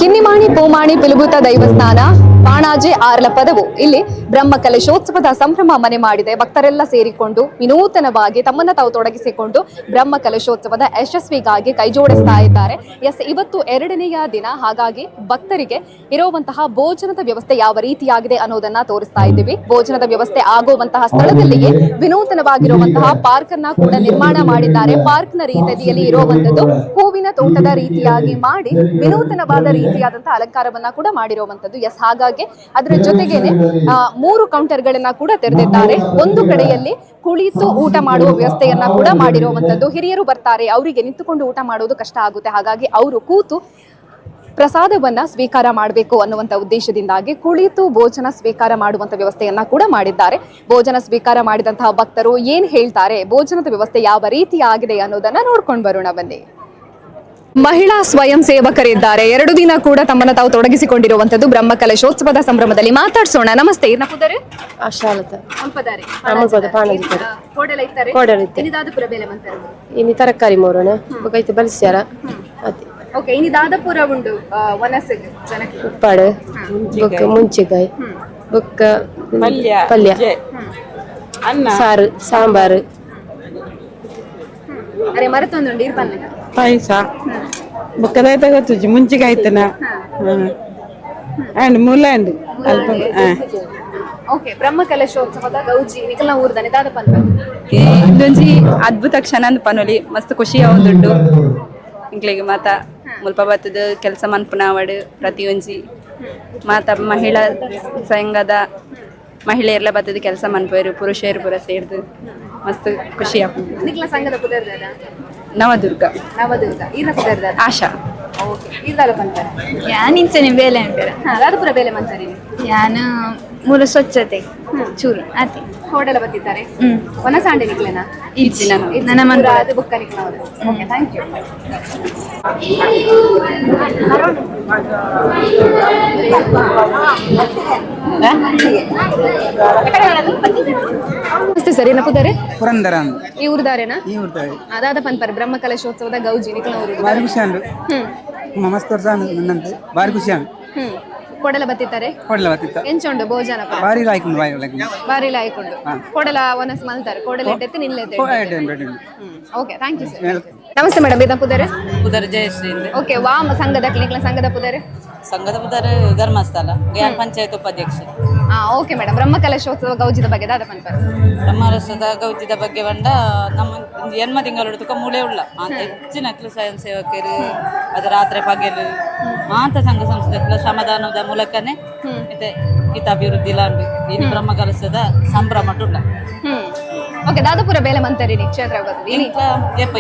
ಕಿನ್ನಿಮಾಣಿ ಪೂಮಾಣಿ ಪಿಲಿಭೂತ ದೈವಸ್ಥಾನ ಪಾಣಾಜೆ ಆರ್ಲ ಪದವು ಇಲ್ಲಿ ಬ್ರಹ್ಮ ಕಲಶೋತ್ಸವದ ಸಂಭ್ರಮ ಮನೆ ಮಾಡಿದೆ. ಭಕ್ತರೆಲ್ಲ ಸೇರಿಕೊಂಡು ವಿನೂತನವಾಗಿ ತಮ್ಮನ್ನ ತಾವು ತೊಡಗಿಸಿಕೊಂಡು ಬ್ರಹ್ಮ ಕಲಶೋತ್ಸವದ ಯಶಸ್ವಿಗಾಗಿ ಕೈಜೋಡಿಸ್ತಾ ಇದ್ದಾರೆ. ಇವತ್ತು 2ನೆಯ ದಿನ, ಹಾಗಾಗಿ ಭಕ್ತರಿಗೆ ಇರುವಂತಹ ಭೋಜನದ ವ್ಯವಸ್ಥೆ ಯಾವ ರೀತಿಯಾಗಿದೆ ಅನ್ನೋದನ್ನ ತೋರಿಸ್ತಾ ಇದ್ದೀವಿ. ಭೋಜನದ ವ್ಯವಸ್ಥೆ ಆಗುವಂತಹ ಸ್ಥಳದಲ್ಲಿಯೇ ವಿನೂತನವಾಗಿರುವಂತಹ ಪಾರ್ಕ್ ಅನ್ನ ಕೂಡ ನಿರ್ಮಾಣ ಮಾಡಿದ್ದಾರೆ. ಪಾರ್ಕ್ ನ ರೀತಿಯಲ್ಲಿ ಇರುವಂತದ್ದು ಹೂವಿನ ತೋಟದ ರೀತಿಯಾಗಿ ಮಾಡಿ ವಿನೂತನವಾದ ರೀತಿಯಾದಂತಹ ಅಲಂಕಾರವನ್ನ ಕೂಡ ಮಾಡಿರುವಂತದ್ದು. ಹಾಗಾಗಿ ಅದರ ಜೊತೆಗೇನೆ 3 ಕೌಂಟರ್ಗಳನ್ನ ಕೂಡ ತೆರೆದಿದ್ದಾರೆ. ಒಂದು ಕಡೆಯಲ್ಲಿ ಕುಳಿತು ಊಟ ಮಾಡುವ ವ್ಯವಸ್ಥೆಯನ್ನ ಕೂಡ ಮಾಡಿರುವಂತದ್ದು. ಹಿರಿಯರು ಬರ್ತಾರೆ, ಅವರಿಗೆ ನಿಂತುಕೊಂಡು ಊಟ ಮಾಡೋದು ಕಷ್ಟ ಆಗುತ್ತೆ, ಹಾಗಾಗಿ ಅವರು ಕೂತು ಪ್ರಸಾದವನ್ನ ಸ್ವೀಕಾರ ಮಾಡಬೇಕು ಅನ್ನುವಂಥ ಉದ್ದೇಶದಿಂದಾಗಿ ಕುಳಿತು ಭೋಜನ ಸ್ವೀಕಾರ ಮಾಡುವಂತ ವ್ಯವಸ್ಥೆಯನ್ನ ಕೂಡ ಮಾಡಿದ್ದಾರೆ. ಭೋಜನ ಸ್ವೀಕಾರ ಮಾಡಿದಂತಹ ಭಕ್ತರು ಏನ್ ಹೇಳ್ತಾರೆ, ಭೋಜನದ ವ್ಯವಸ್ಥೆ ಯಾವ ರೀತಿಯಾಗಿದೆ ಅನ್ನೋದನ್ನ ನೋಡ್ಕೊಂಡು ಬರೋಣ ಬನ್ನಿ. ಮಹಿಳಾ ಸ್ವಯಂ ಸೇವಕರಿದ್ದಾರೆ. 2 ದಿನ ಕೂಡ ತಮ್ಮನ್ನ ತಾವು ತೊಡಗಿಸಿಕೊಂಡಿರುವಂತದ್ದು ಬ್ರಹ್ಮ ಕಲಶೋತ್ಸವದ ಸಂಭ್ರಮದಲ್ಲಿ. ಮಾತಾಡ್ಸೋಣ. ನಮಸ್ತೆ. ತರಕಾರಿ ಮೋರೋಣ ಬಲಿಸ್ಯಾರ ಓಕೆ, ಇನಿ ದಾದಪುರ ಉಂಡು ವನಸಗೆ ಜನಕ್ಕೆ ಉಪ್ಪಾಡು ಬೊಕ್ಕ ಮುಂಚಿಕಾಯಿ ಬೊಕ್ಕ ಪಲ್ಯ ಸಾರು ಸಾಂಬಾರು ಅರೆ ಮರತೊಂದುಂಡು ಇರ್ಬನ್ನಿ ಪಾಯಸ ಬೊಕ್ಕದಾಯ್ತ ಗೊತ್ತುಜಿ ಮುಂಚಿಗೆ ಆಯ್ತನ ಅಂಡ್ ಮುಲ್ಲಂಡ್ ಅಲ್ಪ ಓಕೆ. ಬ್ರಹ್ಮ ಕಲಶೋತ್ಸವದ ಗೌಜಿ ನಿಕಲ್ನ ಊರ್ದನೆ ದಾದ ಪನ್ಪ ಇದೊಂಜಿ ಅದ್ಭುತ ಕ್ಷಣ ಅಂತ ಪನೊಲಿ ಮಸ್ತ್ ಖುಷಿ ಆವೊಂದುಂಡು. ಇಂಕ್ಲೆಗ್ ಮಾತ ಮುಲ್ಪ ಬತ್ತದ ಕೆಲಸ ಮನ್ಪುನಾವಡ್ ಪ್ರತಿಯೊಂಜಿ ಮಾತ ಮಹಿಳಾ ಸಂಘದ ಮಹಿಳೆಯರ್ಲ ಬತ್ತದ ಕೆಲಸ ಮನ್ಪೇರು ಪುರುಷರು ಪೂರ ಸೇರ್ದು ಮಸ್ತ್ ಖುಷಿ ಆಪುಂಡು. ನಿಕಲ್ನ ಸಂಘದ ಪುದರ್ದಾದ ನವದುರ್ಗ ಈರ್ನ ಪುದರ್ದಾದ ಆಶಾ. ಓಕೆ, ಈರ್ದಾಲ ಪನ್ಪರೆ ಯಾನ್ ಇಂಚನೆ ಬೇಲೆ ಅಂಪೇರ ದಾದಪುರ ಬೇಲೆ ಮಂತಾರೆ ಯಾನ್ ಮೂಲ ಸ್ವಚ್ಛತೆ ಚೂರು ಆತಿ ಹೋಟೆಲ್ ಬತ್ತಿದ್ದಾರೆ. ಒನಸಾಂಡೆ ನಿಕ್ಲೆನಾ ನನ್ನ ಮನ ಅದು ಬುಕ್ಕ ನಿಕ್ಲ. Okay, thank you. ನಮಸ್ತೆ ಸರ್, ಏನ ಪುದರೆ ಪುರಂದರ ಈ ಊರ್ದಾರೇನಾ? ಅದಾದ ಪನ್ಪರ್ ಬ್ರಹ್ಮ ಕಲಶೋತ್ಸವದ ಗೌಜಿ ನಿಕ್ಲ ಊರು ಬಾರಿ ಖುಷಿ ಅಂಡು ಮಸ್ತ್ ವರ್ಷ ನನ್ನಂತೆ ಬಾರಿ ಖುಷಿ ಅಂಡು ಕೊಡಲ ಬತ್ತಿದ್ದಾರೆ. ಎಂಚುಂಡು ಭೋಜನ ಬಾರಿ ಲಾಯ್ಕೊಂಡು ಬಾರಿ ಲಾಯ್ಕೊಂಡು ಕೊಡಲ ಒನಸ್ ಮಲ್ತಾರೆ ಕೊಡಲ ಇಟ್ಟೆ ನಿಲ್ಲೇತೆ. Okay, thank you sir. ನಮಸ್ತೆ ಮೇಡಮ್, ಇದ ಪುದರೆ ಜಯಶ್ರೀ. ಓಕೆ, ವಾಮ ಸಂಘದ ಕ್ಲಿನಿಕ್ಲ ಸಂಘದ ಪುದರೆ ಧರ್ಮಸ್ಥಳ ಗ್ರಾಮ ಪಂಚಾಯತ್ ಉಪಾಧ್ಯಕ್ಷ. ಓಕೆ ಮೇಡಮ್, ಬ್ರಹ್ಮ ಕಲಶೋತ್ಸವ ಗೌಜಿದ ಬಗ್ಗೆ ದಾದ ಪನ್ಪರ್ ಬ್ರಹ್ಮರಸದ ಗೌಜಿದ ಬಗ್ಗೆ ಬಂಡ ನಮ್ಮ ಜನ್ಮ ತಿಂಗಳು ತುಕ ಮೂಳೆ ಉಳ್ಳ ಹೆಚ್ಚಿನ ಸ್ವಯಂ ಸೇವಕರು ಅದು ರಾತ್ರಿ ಪಗೆಲು ಮಾತ ಸಂಘ ಸಂಸ್ಥೆಗಳ ಶ್ರಮದಾನದ ಮೂಲಕನೇ ಮತ್ತೆ ಗೀತಾಭಿವೃದ್ಧಿ ಲಾಂಡು ಇನ್ನು ಬ್ರಹ್ಮ ಕಲಶದ ಸಂಭ್ರಮ ಉಳ್ಳ. ಓಕೆ, ದಾದಪುರ ಬೇಲೆ ಮಂತರಿ ಕ್ಷೇತ್ರ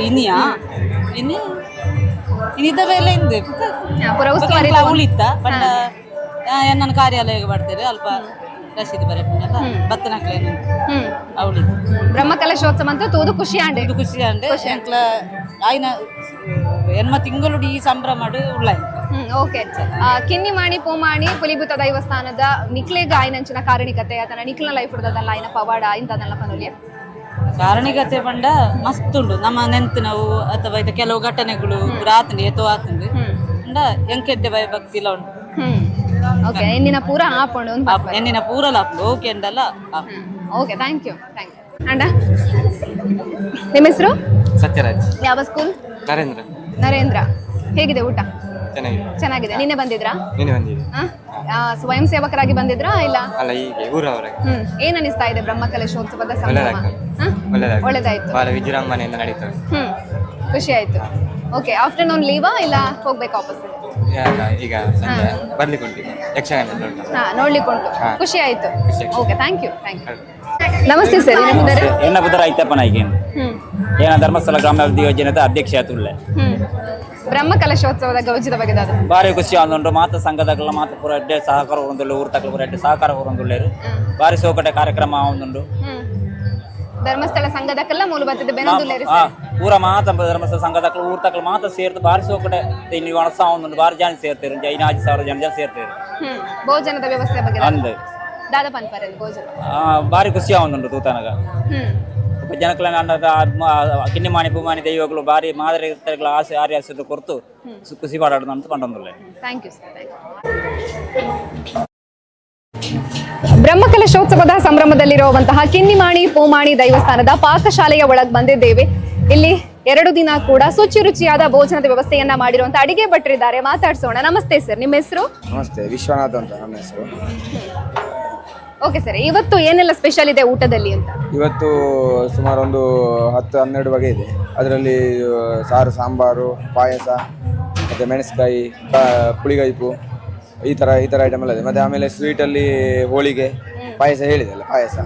ಇನ್ನಿಯಾ ಇನ್ನಿದ್ದ ಬೇಲೆ ಇಂದು ಪುರ ಉಸ್ತುವಾರಿ ಉಳಿತ ಬಟ್ ನನ್ನ ಕಾರ್ಯಾಲಯ ಮಾಡ್ತಾರೆ ಅಲ್ಪ ರಸೀದಿ ಬರಲ್ಲ ಬತ್ತನಕ್ಲೇನು ಅವಳಿ ಬ್ರಹ್ಮ ಕಲಶೋತ್ಸವ ಅಂತ ತೋದು ಖುಷಿ ಆಂಡೆ ಎಂಕ್ಲ ಆಯ್ನ ಎನ್ಮ ತಿಂಗಳು ಈ ಸಂಭ್ರಮ ಉಳ್ಳ. ಓಕೆ, ಕಿನ್ನಿಮಾಣಿ ಪೂಮಾಣಿ ಪುಲಿಭೂತ ದೈವಸ್ಥಾನದ ನಿಕ್ಲೆಗ ಆಯ್ನಂಚಿನ ಕಾರಣಿಕತೆ ಅದನ್ನ ನಿಕ್ಲ ಲೈಫ್ ಉಡ್ದಲ್ಲ ಆಯ್ನ ಪವಾಡ ಇಂತದಲ್ಲ ಪನುಲಿಯ ಕಾರಣಿಕತೆ ಬಂಡ ಮಸ್ತ್ ಉಂಡು ನಮ್ಮ ನೆಂತಿನವು ಅಥವಾ ಇದು ಕೆಲವು ಘಟನೆಗಳು ರಾತ್ರಿ ಎತ್ತೋ ಆತಂದು ಎಂಕೆಡ್ಡೆ ಭಯ ಭಕ್ತಿ ಇಲ್ಲ ಉಂಟು. ಓಕೆ, ಎನ್ನಿನ ಪೂರ ಆಪುಂಡು ಎನ್ನಿನ ಪೂರ ಲಾಪುಂಡು ಓಕೆ ಅಂಡಲ್ಲ. Okay, thank you. ಅಂಡ ನಿಮ್ಮ ಹೆಸರು? ಸತ್ಯರಾಜ್. ಯಾವ ಸ್ಕೂಲ್? ನರೇಂದ್ರ. ಹೇಗಿದೆ ಊಟ? ಚೆನ್ನಾಗಿದೆ. ನಿನ್ನೆ ಬಂದಿದ್ರಾ? ಸ್ವಯಂ ಸೇವಕರಾಗಿ ಬಂದಿದ್ರಾ ಇಲ್ಲ? ಅಲ್ಲ, ಹೀಗೆ ಊರವರಾಗಿ. ಏನ್ ಅನಿಸ್ತಾ ಇದೆ ಬ್ರಹ್ಮ ಕಲಶೋತ್ಸವದ ಸಂಭ್ರಮ? ಒಳ್ಳೆದಾಯ್ತು. ಬಹಳ ವಿಜೃಂಭಣೆಯಿಂದ ನಡೀತದೆ. ಖುಷಿ ಆಯ್ತು. ಓಕೆ, ಆಫ್ಟರ್ನೂನ್ ಲೀವಾ ಇಲ್ಲ ಹೋಗ್ಬೇಕು ವಾಪಸ್? ಈಗ ಸಂಜೆ ಬರ್ಲಿಕ್ಕೆ ಯಕ್ಷಗಾನ ನೋಡ್ಲಿಕ್ಕೆ ಉಂಟು. ಖುಷಿ ಆಯ್ತು. Okay, thank you. ನಮಸ್ತೆ ಸರ್, ಎನ್ನ ಪುದರ ಐತಪ್ಪನ ಈಗ ಏನ ಧರ್ಮಸ್ಥಳ ಗ್ರಾಮಾಭಿವೃದ್ಧಿ ಯೋಜನೆ ಅಧ್ಯಕ್ಷ ಆತುಳ್ಳೆ. ಬ್ರಹ್ಮ ಕಲಶೋತ್ಸವದ ಗೌಜಿದ ಬಗ್ಗೆ ಬಾರಿ ಖುಷಿ ಆಂದುಂಡು ಮಾತ ಸಂಘದಗಳ ಮಾತ ಪೂರ ಎಡ್ಡೆ ಸಹಕಾರ ಹೊಂದುಳ್ಳು ಊರು ತಕ್ಕಲು ಪೂರ ಎಡ್ಡೆ ಸಹಕಾರ ಹೊಂದುಳ್ಳೇರು ಬಾರಿ ಸೋಕಟೆ ಕಾರ್ಯಕ್ರಮ ಆವೊಂದುಂಡು. ಧರ್ಮಸ್ಥಳ ಸಂಘದಕ್ಕೆಲ್ಲ ಮೂಲ ಬರ್ತದೆ ಪೂರ ಮಾತ ಧರ್ಮಸ್ಥಳ ಸಂಘದಕ್ಕಲು ಊರು ತಕ್ಕಲು ಮಾತ ಸೇರ್ದು ಬಾರಿ ಸೋಕಟೆ ಇಲ್ಲಿ ಒಣಸ ಆವೊಂದುಂಡು ಬಾರಿ ಜನ ಸೇರ್ತೇರು 5,000 ಜನ ಸೇರ್ತೇರು. ಭೋಜನದ ವ್ಯವಸ್ಥೆ ಬಗ್ಗೆ ಅಂದ್ ದಾದ ಪನ್ಪರೆ ಭೋಜನ ಬಾರಿ ಖುಷಿ ಆವೊಂದುಂಡು ತೂತನಗ ಜನಕ್ಲ ಕಿನ್ನಿ ಮಾಣಿ ಪೂಮಾನಿ ದೈವಗಳು ಬಾರಿ ಮಾದರಿ ಆಸೆ ಆರ್ಯಾಸದ ಕೊರತು ಖುಷಿ ಪಾಡಾಡೋದು ಅಂತ ಪಂಡೊಂದುಲ್ಲೆ. Thank you sir. ಬ್ರಹ್ಮಕಲಶೋತ್ಸವದ ಸಂಭ್ರಮದಲ್ಲಿರುವಂತಹ ಕಿನ್ನಿಮಾಣಿ ಪೂಮಾಣಿ ದೈವಸ್ಥಾನದ ಪಾಕಶಾಲೆಯ ಒಳಗೆ ಬಂದಿದ್ದೇವೆ. ಇಲ್ಲಿ 2 ದಿನ ಕೂಡ ಶುಚಿರುಚಿಯಾದ ಭೋಜನದ ವ್ಯವಸ್ಥೆಯನ್ನ ಮಾಡಿರುವಂತಹ ಅಡಿಗೆ ಭಟ್ರಿದ್ದಾರೆ, ಮಾತಾಡ್ಸೋಣ. ನಮಸ್ತೆ ಸರ್, ನಿಮ್ಮ ಹೆಸರು? ನಮಸ್ತೆ, ವಿಶ್ವನಾಥ್ ಅಂತ ನನ್ನ ಹೆಸರು. ಓಕೆ ಸರ್, ಇವತ್ತು ಏನೆಲ್ಲ ಸ್ಪೆಷಲ್ ಇದೆ ಊಟದಲ್ಲಿ ಅಂತ? ಇವತ್ತು ಸುಮಾರು ಒಂದು 10-12 ಬಗೆ ಇದೆ. ಅದರಲ್ಲಿ ಸಾರು, ಸಾಂಬಾರು, ಪಾಯಸ, ಮತ್ತು ಮೆಣಸಿನಕಾಯಿ, ಪುಳಿಗೈಪು, ಈ ಥರ ಐಟಮ್ ಎಲ್ಲ ಇದೆ. ಮತ್ತು ಆಮೇಲೆ ಸ್ವೀಟಲ್ಲಿ ಹೋಳಿಗೆ, ಪಾಯಸ ಹೇಳಿದೆಲ್ಲ, ಪಾಯಸ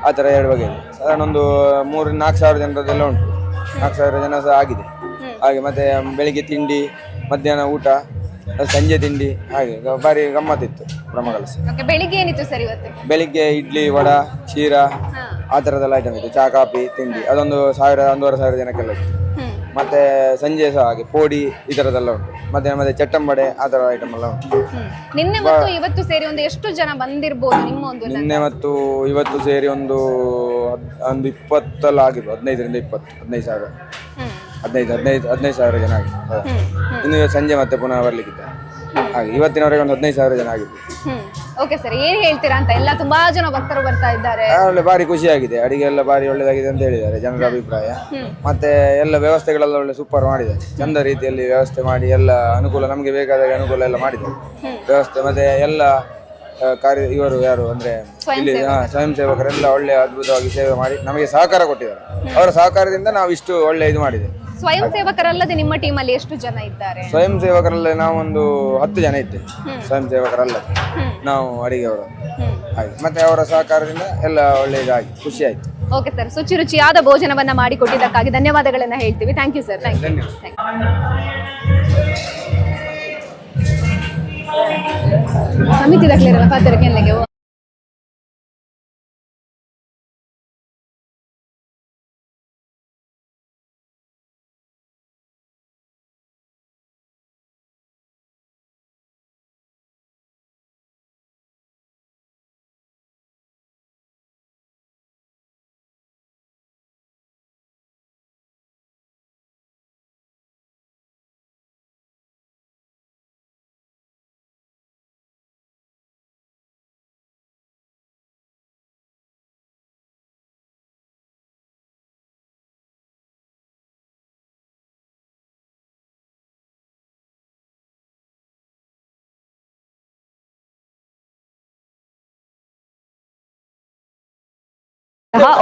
ಆ ಥರ 2 ಬಗೆ ಇದೆ. ಸಾಧಾರಣ ಒಂದು 3-4 ಸಾವಿರ ಜನರದೆಲ್ಲ ಉಂಟು. 4 ಸಾವಿರ ಜನ ಸಹ ಆಗಿದೆ ಹಾಗೆ. ಮತ್ತು ಬೆಳಿಗ್ಗೆ ತಿಂಡಿ, ಮಧ್ಯಾಹ್ನ ಊಟ, ಸಂಜೆ ತಿಂಡಿ, ಹಾಗೆ ಭಾರಿ ಗಮ್ಮತ್ತಿತ್ತು ಬ್ರಹ್ಮಕಲಶ. ಬೆಳಿಗ್ಗೆ ಏನಿತ್ತು ಸರ್ ಇವತ್ತು? ಬೆಳಿಗ್ಗೆ ಇಡ್ಲಿ, ವಡ, ಕ್ಷೀರ ಆ ಥರದ್ದೆಲ್ಲ ಐಟಮ್ ಇತ್ತು. ಚಾ, ಕಾಫಿ, ತಿಂಡಿ ಅದೊಂದು 1,000-1,500 ಜನಕ್ಕೆಲ್ಲ ಇತ್ತು. ಮತ್ತೆ ಸಂಜೆ ಸಹ ಹಾಗೆ ಪೋಡಿ ಈ ಥರದ್ದೆಲ್ಲ ಉಂಟು. ಮತ್ತೆ ಚಟ್ಟಂಬಡೆ ಆ ಥರ ಐಟಮ್ ಎಲ್ಲ ಉಂಟು. ನಿನ್ನೆ ಮತ್ತು ಇವತ್ತು ಸೇರಿ ಒಂದು ಎಷ್ಟು ಜನ ಬಂದಿರ್ಬೋದು ನಿಮ್ಮ ಒಂದು? ನಿನ್ನೆ ಮತ್ತು ಇವತ್ತು ಸೇರಿ ಒಂದು 20 ಆಗಿರ್ಬೋದು. 15ರಿಂದ 20, 15 ಸಾವಿರ, 15 ಸಾವಿರ ಜನ ಆಗಿದೆ. ಇನ್ನು ಸಂಜೆ ಮತ್ತೆ ಪುನಃ ಬರ್ಲಿಕ್ಕಿದೆ ಹಾಗೆ. ಇವತ್ತಿನವರೆಗೆ ಒಂದು 15 ಸಾವಿರ ಜನ ಆಗಿದೆ. ಓಕೆ ಸರ್, ಏನ್ ಹೇಳ್ತೀರಾ ಅಂತ? ಎಲ್ಲ ತುಂಬಾ ಜನ ಭಕ್ತರು ಬರ್ತಾ ಇದ್ದಾರೆ. ಒಳ್ಳೆ ಭಾರಿ ಖುಷಿಯಾಗಿದೆ. ಅಡಿಗೆ ಎಲ್ಲ ಭಾರಿ ಒಳ್ಳೆದಾಗಿದೆ ಅಂತ ಹೇಳಿದ್ದಾರೆ ಜನರ ಅಭಿಪ್ರಾಯ. ಮತ್ತೆ ಎಲ್ಲ ವ್ಯವಸ್ಥೆಗಳೆಲ್ಲ ಒಳ್ಳೆ ಸೂಪರ್ ಮಾಡಿದ್ದಾರೆ. ಚಂದ ರೀತಿಯಲ್ಲಿ ವ್ಯವಸ್ಥೆ ಮಾಡಿ ಎಲ್ಲ ಅನುಕೂಲ, ನಮಗೆ ಬೇಕಾದ ಅನುಕೂಲ ಎಲ್ಲ ಮಾಡಿದ್ದಾರೆ ವ್ಯವಸ್ಥೆ. ಮತ್ತೆ ಎಲ್ಲ ಇವರು ಯಾರು ಅಂದ್ರೆ ಇಲ್ಲಿ ಸ್ವಯಂ ಸೇವಕರೆಲ್ಲ ಒಳ್ಳೆ ಅದ್ಭುತವಾಗಿ ಸೇವೆ ಮಾಡಿ ನಮಗೆ ಸಹಕಾರ ಕೊಟ್ಟಿದ್ದಾರೆ. ಅವರ ಸಹಕಾರದಿಂದ ನಾವು ಇಷ್ಟು ಒಳ್ಳೆ ಇದು ಮಾಡಿದ್ದೇವೆ. ಸ್ವಯಂ ಸೇವಕರಲ್ಲದೆ ನಿಮ್ಮ ಟೀಮ್ ಅಲ್ಲಿ ಎಷ್ಟು ಜನ ಇದ್ದಾರೆ? ಸ್ವಯಂ ಸೇವಕರಲ್ಲೇ ನಾವೊಂದು 10 ಜನ ಇದ್ದೇವೆ. ಸ್ವಯಂ ಸೇವಕರಲ್ಲ ನಾವು ಅಡಿಗೆಯವರು ಹಾಗೆ. ಮತ್ತೆ ಅವರ ಸಹಕಾರದಿಂದ ಎಲ್ಲ ಒಳ್ಳೆ ಇದಾಗಿ ಖುಷಿ ಆಯ್ತು. ಓಕೆ ಸರ್, ಶುಚಿರುಚಿಯಾದ ಭೋಜನವನ್ನ ಮಾಡಿ ಕೊಟ್ಟಿದ್ದಕ್ಕಾಗಿ ಧನ್ಯವಾದಗಳನ್ನ ಹೇಳ್ತೀವಿ. Thank you sir. ಸಮಿತಿ ದಾಖಲೆ ಪಾತ್ರಕ್ಕೆ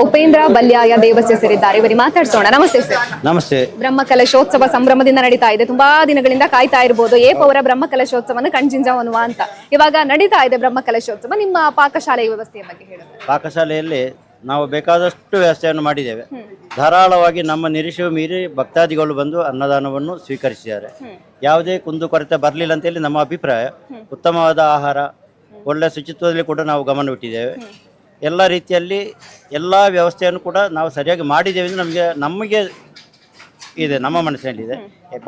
ಉಪೇಂದ್ರ ಬಲ್ಯಾಯ ದೇವಸ್ಯ ಸೇರಿದ್ದಾರೆ. ಇವರಿಗೆ ಮಾತಾಡ್ಸೋಣ. ನಮಸ್ತೆ ಸರ್. ನಮಸ್ತೆ. ಬ್ರಹ್ಮಕಲಶೋತ್ಸವ ಸಂಭ್ರಮದಿಂದ ನಡೀತಾ ಇದೆ. ತುಂಬಾ ದಿನಗಳಿಂದ ಕಾಯ್ತಾ ಇರಬಹುದು ಏಪವರ ಬ್ರಹ್ಮಕಲಶೋತ್ಸವನ ಕಣ್ಜಿಂಜವನ್ನುವ ಅಂತ. ಇವಾಗ ನಡೀತಾ ಇದೆ ಬ್ರಹ್ಮಕಲಶೋತ್ಸವ. ನಿಮ್ಮ ಪಾಕಶಾಲೆಯ ವ್ಯವಸ್ಥೆಯ ಬಗ್ಗೆ ಹೇಳಿ. ಪಾಕಶಾಲೆಯಲ್ಲಿ ನಾವು ಬೇಕಾದಷ್ಟು ವ್ಯವಸ್ಥೆಯನ್ನು ಮಾಡಿದ್ದೇವೆ. ಧಾರಾಳವಾಗಿ ನಮ್ಮ ನಿರೀಕ್ಷೆ ಮೀರಿ ಭಕ್ತಾದಿಗಳು ಬಂದು ಅನ್ನದಾನವನ್ನು ಸ್ವೀಕರಿಸಿದ್ದಾರೆ. ಯಾವುದೇ ಕುಂದುಕೊರತೆ ಬರಲಿಲ್ಲ ಅಂತೇಳಿ ನಮ್ಮ ಅಭಿಪ್ರಾಯ. ಉತ್ತಮವಾದ ಆಹಾರ, ಒಳ್ಳೆಯ ಶುಚಿತ್ವದಲ್ಲಿ ಕೂಡ ನಾವು ಗಮನವಿಟ್ಟಿದ್ದೇವೆ. ಎಲ್ಲ ರೀತಿಯಲ್ಲಿ ಎಲ್ಲ ವ್ಯವಸ್ಥೆಯನ್ನು ಕೂಡ ನಾವು ಸರಿಯಾಗಿ ಮಾಡಿದ್ದೇವೆ ಎಂದು ನಮಗೆ ಇದೆ, ನಮ್ಮ ಮನಸ್ಸಿನಲ್ಲಿದೆ.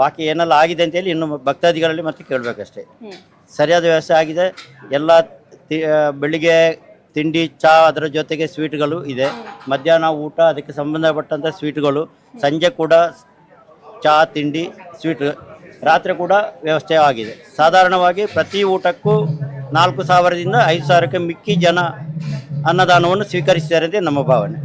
ಬಾಕಿ ಏನೆಲ್ಲ ಆಗಿದೆ ಅಂತೇಳಿ ಇನ್ನು ಭಕ್ತಾದಿಗಳಲ್ಲಿ ಮತ್ತೆ ಕೇಳಬೇಕಷ್ಟೇ. ಸರಿಯಾದ ವ್ಯವಸ್ಥೆ ಆಗಿದೆ. ಎಲ್ಲ ಬೆಳಿಗ್ಗೆ ತಿಂಡಿ, ಚಹಾ, ಅದರ ಜೊತೆಗೆ ಸ್ವೀಟ್ಗಳು ಇದೆ. ಮಧ್ಯಾಹ್ನ ಊಟ, ಅದಕ್ಕೆ ಸಂಬಂಧಪಟ್ಟಂಥ ಸ್ವೀಟ್ಗಳು. ಸಂಜೆ ಕೂಡ ಚಹಾ, ತಿಂಡಿ, ಸ್ವೀಟ್. ರಾತ್ರಿ ಕೂಡ ವ್ಯವಸ್ಥೆ ಆಗಿದೆ. ಸಾಧಾರಣವಾಗಿ ಪ್ರತಿ ಊಟಕ್ಕೂ 4,000ದಿಂದ 5,000ಕ್ಕೆ ಮಿಕ್ಕಿ ಜನ ಅನ್ನದಾನವನ್ನು ಸ್ವೀಕರಿಸಿದ್ದಾರೆ ಅಂತ ನಮ್ಮ ಭಾವನೆ.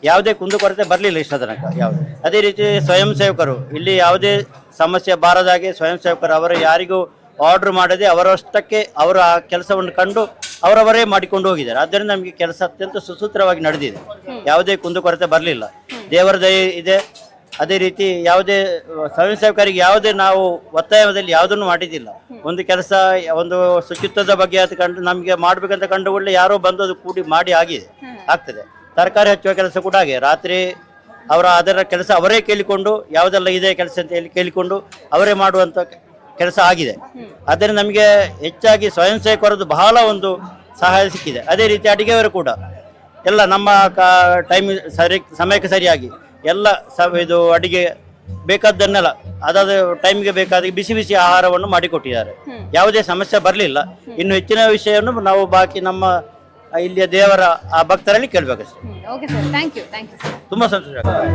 ಯಾವುದೇ ಕುಂದುಕೊರತೆ ಬರಲಿಲ್ಲ ಇಷ್ಟ ತನಕ ಯಾವುದೇ. ಅದೇ ರೀತಿ ಸ್ವಯಂ ಸೇವಕರು ಇಲ್ಲಿ ಯಾವುದೇ ಸಮಸ್ಯೆ ಬಾರದಾಗೆ ಸ್ವಯಂ ಸೇವಕರು ಅವರು ಯಾರಿಗೂ ಆರ್ಡರ್ ಮಾಡದೆ ಅವರಷ್ಟಕ್ಕೆ ಅವರು ಆ ಕೆಲಸವನ್ನು ಕಂಡು ಅವರವರೇ ಮಾಡಿಕೊಂಡು ಹೋಗಿದ್ದಾರೆ. ಆದ್ದರಿಂದ ನಮಗೆ ಕೆಲಸ ಅತ್ಯಂತ ಸುಸೂತ್ರವಾಗಿ ನಡೆದಿದೆ. ಯಾವುದೇ ಕುಂದುಕೊರತೆ ಬರಲಿಲ್ಲ. ದೇವರ ದಯೆ ಇದೆ. ಅದೇ ರೀತಿ ಯಾವುದೇ ಸ್ವಯಂ ಸೇವಕರಿಗೆ ಯಾವುದೇ ನಾವು ಒತ್ತಾಯದಲ್ಲಿ ಯಾವುದನ್ನು ಮಾಡಿದ್ದಿಲ್ಲ. ಒಂದು ಕೆಲಸ, ಒಂದು ಶುಚಿತ್ವದ ಬಗ್ಗೆ ಅದು ಕಂಡು ನಮಗೆ ಮಾಡಬೇಕಂತ ಕಂಡುಕೊಳ್ಳಿ ಯಾರೋ ಬಂದು ಅದು ಕೂಡಿ ಮಾಡಿ ಆಗ್ತದೆ. ತರಕಾರಿ ಹಚ್ಚುವ ಕೆಲಸ ಕೂಡ ಹಾಗೆ. ರಾತ್ರಿ ಅದರ ಕೆಲಸ ಅವರೇ ಕೇಳಿಕೊಂಡು ಯಾವುದೆಲ್ಲ ಇದೆ ಕೆಲಸ ಅಂತ ಹೇಳಿ ಕೇಳಿಕೊಂಡು ಅವರೇ ಮಾಡುವಂಥ ಕೆಲಸ ಆಗಿದೆ. ಆದ್ದರಿಂದ ನಮಗೆ ಹೆಚ್ಚಾಗಿ ಸ್ವಯಂ ಸೇವಕರದ್ದು ಬಹಳ ಒಂದು ಸಹಾಯ ಸಿಕ್ಕಿದೆ. ಅದೇ ರೀತಿ ಅಡಿಗೆಯವರು ಕೂಡ ಎಲ್ಲ ನಮ್ಮ ಸಮಯಕ್ಕೆ ಸರಿಯಾಗಿ ಎಲ್ಲ ಇದು ಅಡಿಗೆ ಬೇಕಾದ್ದನ್ನೆಲ್ಲ ಅದಾದ ಟೈಮ್ಗೆ ಬೇಕಾದ ಬಿಸಿ ಬಿಸಿ ಆಹಾರವನ್ನು ಮಾಡಿಕೊಟ್ಟಿದ್ದಾರೆ. ಯಾವುದೇ ಸಮಸ್ಯೆ ಬರಲಿಲ್ಲ. ಇನ್ನು ಹೆಚ್ಚಿನ ವಿಷಯವನ್ನು ನಾವು ಬಾಕಿ ನಮ್ಮ ಇಲ್ಲಿಯ ದೇವರ ಆ ಭಕ್ತರಲ್ಲಿ ಕೇಳಬೇಕಷ್ಟೇ. Okay sir, thank you sir. ತುಂಬಾ ಸಂತೋಷ ಆಗ್ತದೆ.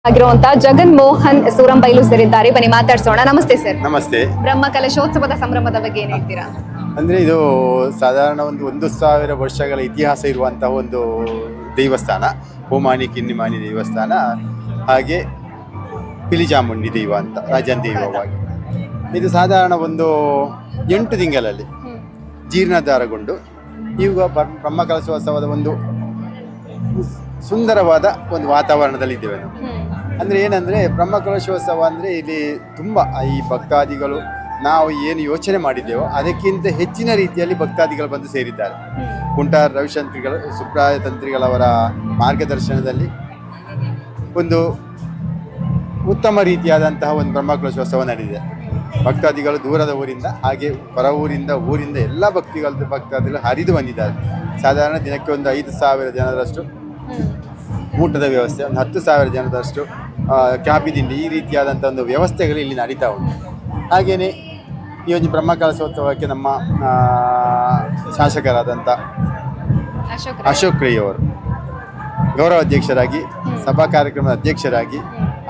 ಆಗಿರುವಂತ ಜಗನ್ ಮೋಹನ್ ಸೂರಂಬೈಲು ಸರ್ ಇದ್ದಾರೆ, ಬನ್ನಿ ಮಾತಾಡ್ಸೋಣ. ನಮಸ್ತೆ ಸರ್. ನಮಸ್ತೆ. ಬ್ರಹ್ಮ ಕಲಶೋತ್ಸವದ ಸಂಭ್ರಮದ ಬಗ್ಗೆ ಏನ್ ಹೇಳ್ತೀರಾ? ಅಂದರೆ ಇದು ಸಾಧಾರಣ 1,000 ವರ್ಷಗಳ ಇತಿಹಾಸ ಇರುವಂತಹ ಒಂದು ದೇವಸ್ಥಾನ, ಹೋಮಾನಿ ಕಿನ್ನಿಮಾನಿ ದೇವಸ್ಥಾನ, ಹಾಗೆ ಪಿಲಿಚಾಮುಂಡಿ ದೈವ ಅಂತ ರಾಜನ್ ದೈವವಾಗಿ. ಇದು ಸಾಧಾರಣ 8 ತಿಂಗಳಲ್ಲಿ ಜೀರ್ಣೋದ್ಧಾರಗೊಂಡು ಈಗ ಬ್ರಹ್ಮಕಲಶೋತ್ಸವದ ಒಂದು ಸುಂದರವಾದ ಒಂದು ವಾತಾವರಣದಲ್ಲಿದ್ದೇವೆ ನಾವು. ಅಂದರೆ ಏನಂದರೆ ಬ್ರಹ್ಮಕಲಶೋತ್ಸವ ಅಂದರೆ ಇಲ್ಲಿ ತುಂಬ ಈ ಭಕ್ತಾದಿಗಳು ನಾವು ಏನು ಯೋಚನೆ ಮಾಡಿದ್ದೇವೋ ಅದಕ್ಕಿಂತ ಹೆಚ್ಚಿನ ರೀತಿಯಲ್ಲಿ ಭಕ್ತಾದಿಗಳು ಬಂದು ಸೇರಿದ್ದಾರೆ. ಕುಂಟಾರ್ ರವಿಶಂತ್ರಿಗಳು ಸುಬ್ರಾಯ ತಂತ್ರಿಗಳವರ ಮಾರ್ಗದರ್ಶನದಲ್ಲಿ ಒಂದು ಉತ್ತಮ ರೀತಿಯಾದಂತಹ ಒಂದು ಬ್ರಹ್ಮಕಲಶೋತ್ಸವ ನಡೆದಿದೆ. ಭಕ್ತಾದಿಗಳು ದೂರದ ಊರಿಂದ ಹಾಗೆ ಹೊರ ಊರಿಂದ ಎಲ್ಲ ಭಕ್ತಾದಿಗಳು ಹರಿದು ಬಂದಿದ್ದಾರೆ. ಸಾಧಾರಣ ದಿನಕ್ಕೆ ಒಂದು 5,000 ಜನರಷ್ಟು ಊಟದ ವ್ಯವಸ್ಥೆ, ಒಂದು 10,000 ಜನರಷ್ಟು ಕಾಪಿ ತಿಂಡಿ, ಈ ರೀತಿಯಾದಂಥ ಒಂದು ವ್ಯವಸ್ಥೆಗಳು ಇಲ್ಲಿ ನಡೀತಾ ಉಂಟು. ಹಾಗೆಯೇ ಈ ಒಂದು ಬ್ರಹ್ಮಕಲಶೋತ್ಸವಕ್ಕೆ ನಮ್ಮ ಶಾಸಕರಾದಂಥ ಅಶೋಕ್ ರೈ ಅವರು ಗೌರವ ಅಧ್ಯಕ್ಷರಾಗಿ, ಸಭಾ ಕಾರ್ಯಕ್ರಮದ ಅಧ್ಯಕ್ಷರಾಗಿ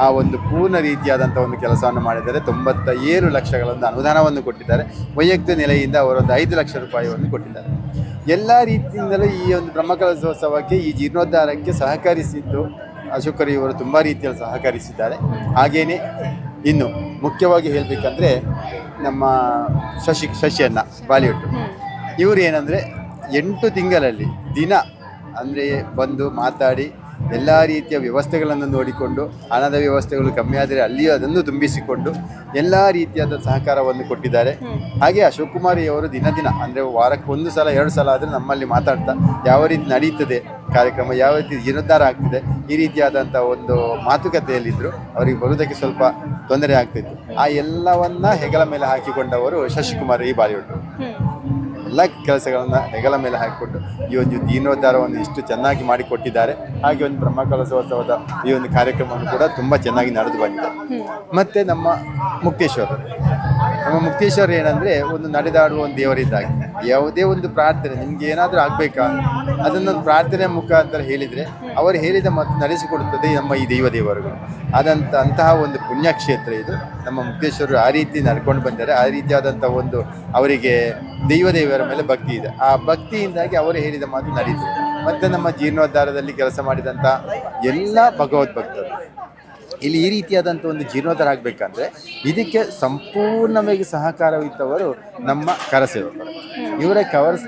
ಆ ಒಂದು ಪೂರ್ಣ ರೀತಿಯಾದಂಥ ಒಂದು ಕೆಲಸವನ್ನು ಮಾಡಿದ್ದಾರೆ. 97 ಲಕ್ಷಗಳನ್ನು ಅನುದಾನವನ್ನು ಕೊಟ್ಟಿದ್ದಾರೆ. ವೈಯಕ್ತಿಕ ನೆಲೆಯಿಂದ ಅವರೊಂದು 5 ಲಕ್ಷ ರೂಪಾಯಿಯನ್ನು ಕೊಟ್ಟಿದ್ದಾರೆ. ಎಲ್ಲ ರೀತಿಯಿಂದಲೂ ಈ ಒಂದು ಬ್ರಹ್ಮಕಲಶೋತ್ಸವಕ್ಕೆ, ಈ ಜೀರ್ಣೋದ್ಧಾರಕ್ಕೆ ಸಹಕರಿಸಿದ್ದು ಅಶೋಕ್ ರೈ ಅವರು ತುಂಬ ರೀತಿಯಲ್ಲಿ ಸಹಕರಿಸಿದ್ದಾರೆ. ಹಾಗೆಯೇ ಇನ್ನು ಮುಖ್ಯವಾಗಿ ಹೇಳಬೇಕಂದ್ರೆ ನಮ್ಮ ಶಶಿ ಅಣ್ಣ ಬಾಲಿವುಡ್ ಇವರು ಏನಂದರೆ 8 ತಿಂಗಳಲ್ಲಿ ದಿನ ಅಂದರೆ ಬಂದು ಮಾತಾಡಿ ಎಲ್ಲ ರೀತಿಯ ವ್ಯವಸ್ಥೆಗಳನ್ನು ನೋಡಿಕೊಂಡು, ಹಣದ ವ್ಯವಸ್ಥೆಗಳು ಕಮ್ಮಿ ಆದರೆ ಅಲ್ಲಿಯೂ ಅದನ್ನು ತುಂಬಿಸಿಕೊಂಡು ಎಲ್ಲ ರೀತಿಯಾದ ಸಹಕಾರವನ್ನು ಕೊಟ್ಟಿದ್ದಾರೆ. ಹಾಗೆ ಅಶೋಕ್ ಕುಮಾರ್ ಅವರು ದಿನ ಅಂದರೆ ವಾರಕ್ಕೆ 1 ಸಲ 2 ಸಲ ಆದರೆ ನಮ್ಮಲ್ಲಿ ಮಾತಾಡ್ತಾ ಯಾವ ರೀತಿ ನಡೀತದೆ ಕಾರ್ಯಕ್ರಮ, ಯಾವ ರೀತಿ ಜೀರ್ಣೋದ್ಧಾರ ಆಗ್ತಿದೆ, ಈ ರೀತಿಯಾದಂಥ ಒಂದು ಮಾತುಕತೆಯಲ್ಲಿದ್ದರು. ಅವರಿಗೆ ಬರುವುದಕ್ಕೆ ಸ್ವಲ್ಪ ತೊಂದರೆ ಆಗ್ತಿತ್ತು. ಆ ಎಲ್ಲವನ್ನ ಹೆಗಲ ಮೇಲೆ ಹಾಕಿಕೊಂಡವರು ಶಶಿಕುಮಾರ್ ಈ ಬಾಲಿವುಡ್ ಎಲ್ಲ ಕೆಲಸಗಳನ್ನು ಹೆಗಲ ಮೇಲೆ ಹಾಕಿಕೊಂಡು ಈ ಒಂದು ಜೀರ್ಣೋದ್ಧಾರವನ್ನು ಇಷ್ಟು ಚೆನ್ನಾಗಿ ಮಾಡಿಕೊಟ್ಟಿದ್ದಾರೆ. ಹಾಗೆ ಒಂದು ಬ್ರಹ್ಮಕಲಶೋತ್ಸವದ ಈ ಒಂದು ಕಾರ್ಯಕ್ರಮವನ್ನು ಕೂಡ ತುಂಬ ಚೆನ್ನಾಗಿ ನಡೆದು ಬಂದಿದೆ. ಮತ್ತು ನಮ್ಮ ಮುಕ್ತೇಶ್ವರ ಏನಂದರೆ ಒಂದು ನಡೆದಾಡುವ ಒಂದು ದೇವರಿದ್ದಾಗ, ಯಾವುದೇ ಒಂದು ಪ್ರಾರ್ಥನೆ ನಿಮ್ಗೆ ಏನಾದರೂ ಆಗಬೇಕಾ ಅದನ್ನೊಂದು ಪ್ರಾರ್ಥನೆ ಮುಖಾಂತರ ಹೇಳಿದರೆ ಅವರು ಹೇಳಿದ ಮತ್ತು ನಡೆಸಿಕೊಡುತ್ತದೆ ನಮ್ಮ ಈ ದೇವರುಗಳು. ಅಂತಹ ಒಂದು ಪುಣ್ಯಕ್ಷೇತ್ರ ಇದು. ನಮ್ಮ ಮುಕ್ತೇಶ್ವರರು ಆ ರೀತಿ ನಡ್ಕೊಂಡು ಬಂದರೆ, ಆ ರೀತಿಯಾದಂಥ ಒಂದು ಅವರಿಗೆ ದೇವರ ಮೇಲೆ ಭಕ್ತಿ ಇದೆ. ಆ ಭಕ್ತಿಯಿಂದಾಗಿ ಅವರು ಹೇಳಿದ ಮಾತು ನಡೀತದೆ. ಮತ್ತು ನಮ್ಮ ಜೀರ್ಣೋದ್ಧಾರದಲ್ಲಿ ಕೆಲಸ ಮಾಡಿದಂಥ ಎಲ್ಲ ಭಗವದ್ಭಕ್ತರು ಇಲ್ಲಿ ಈ ರೀತಿಯಾದಂಥ ಒಂದು ಜೀರ್ಣೋದ್ಧಾರ ಆಗಬೇಕಂದ್ರೆ ಇದಕ್ಕೆ ಸಂಪೂರ್ಣವಾಗಿ ಸಹಕಾರವಿತ್ತವರು ನಮ್ಮ ಕರಸೇವಕರು. ಇವರ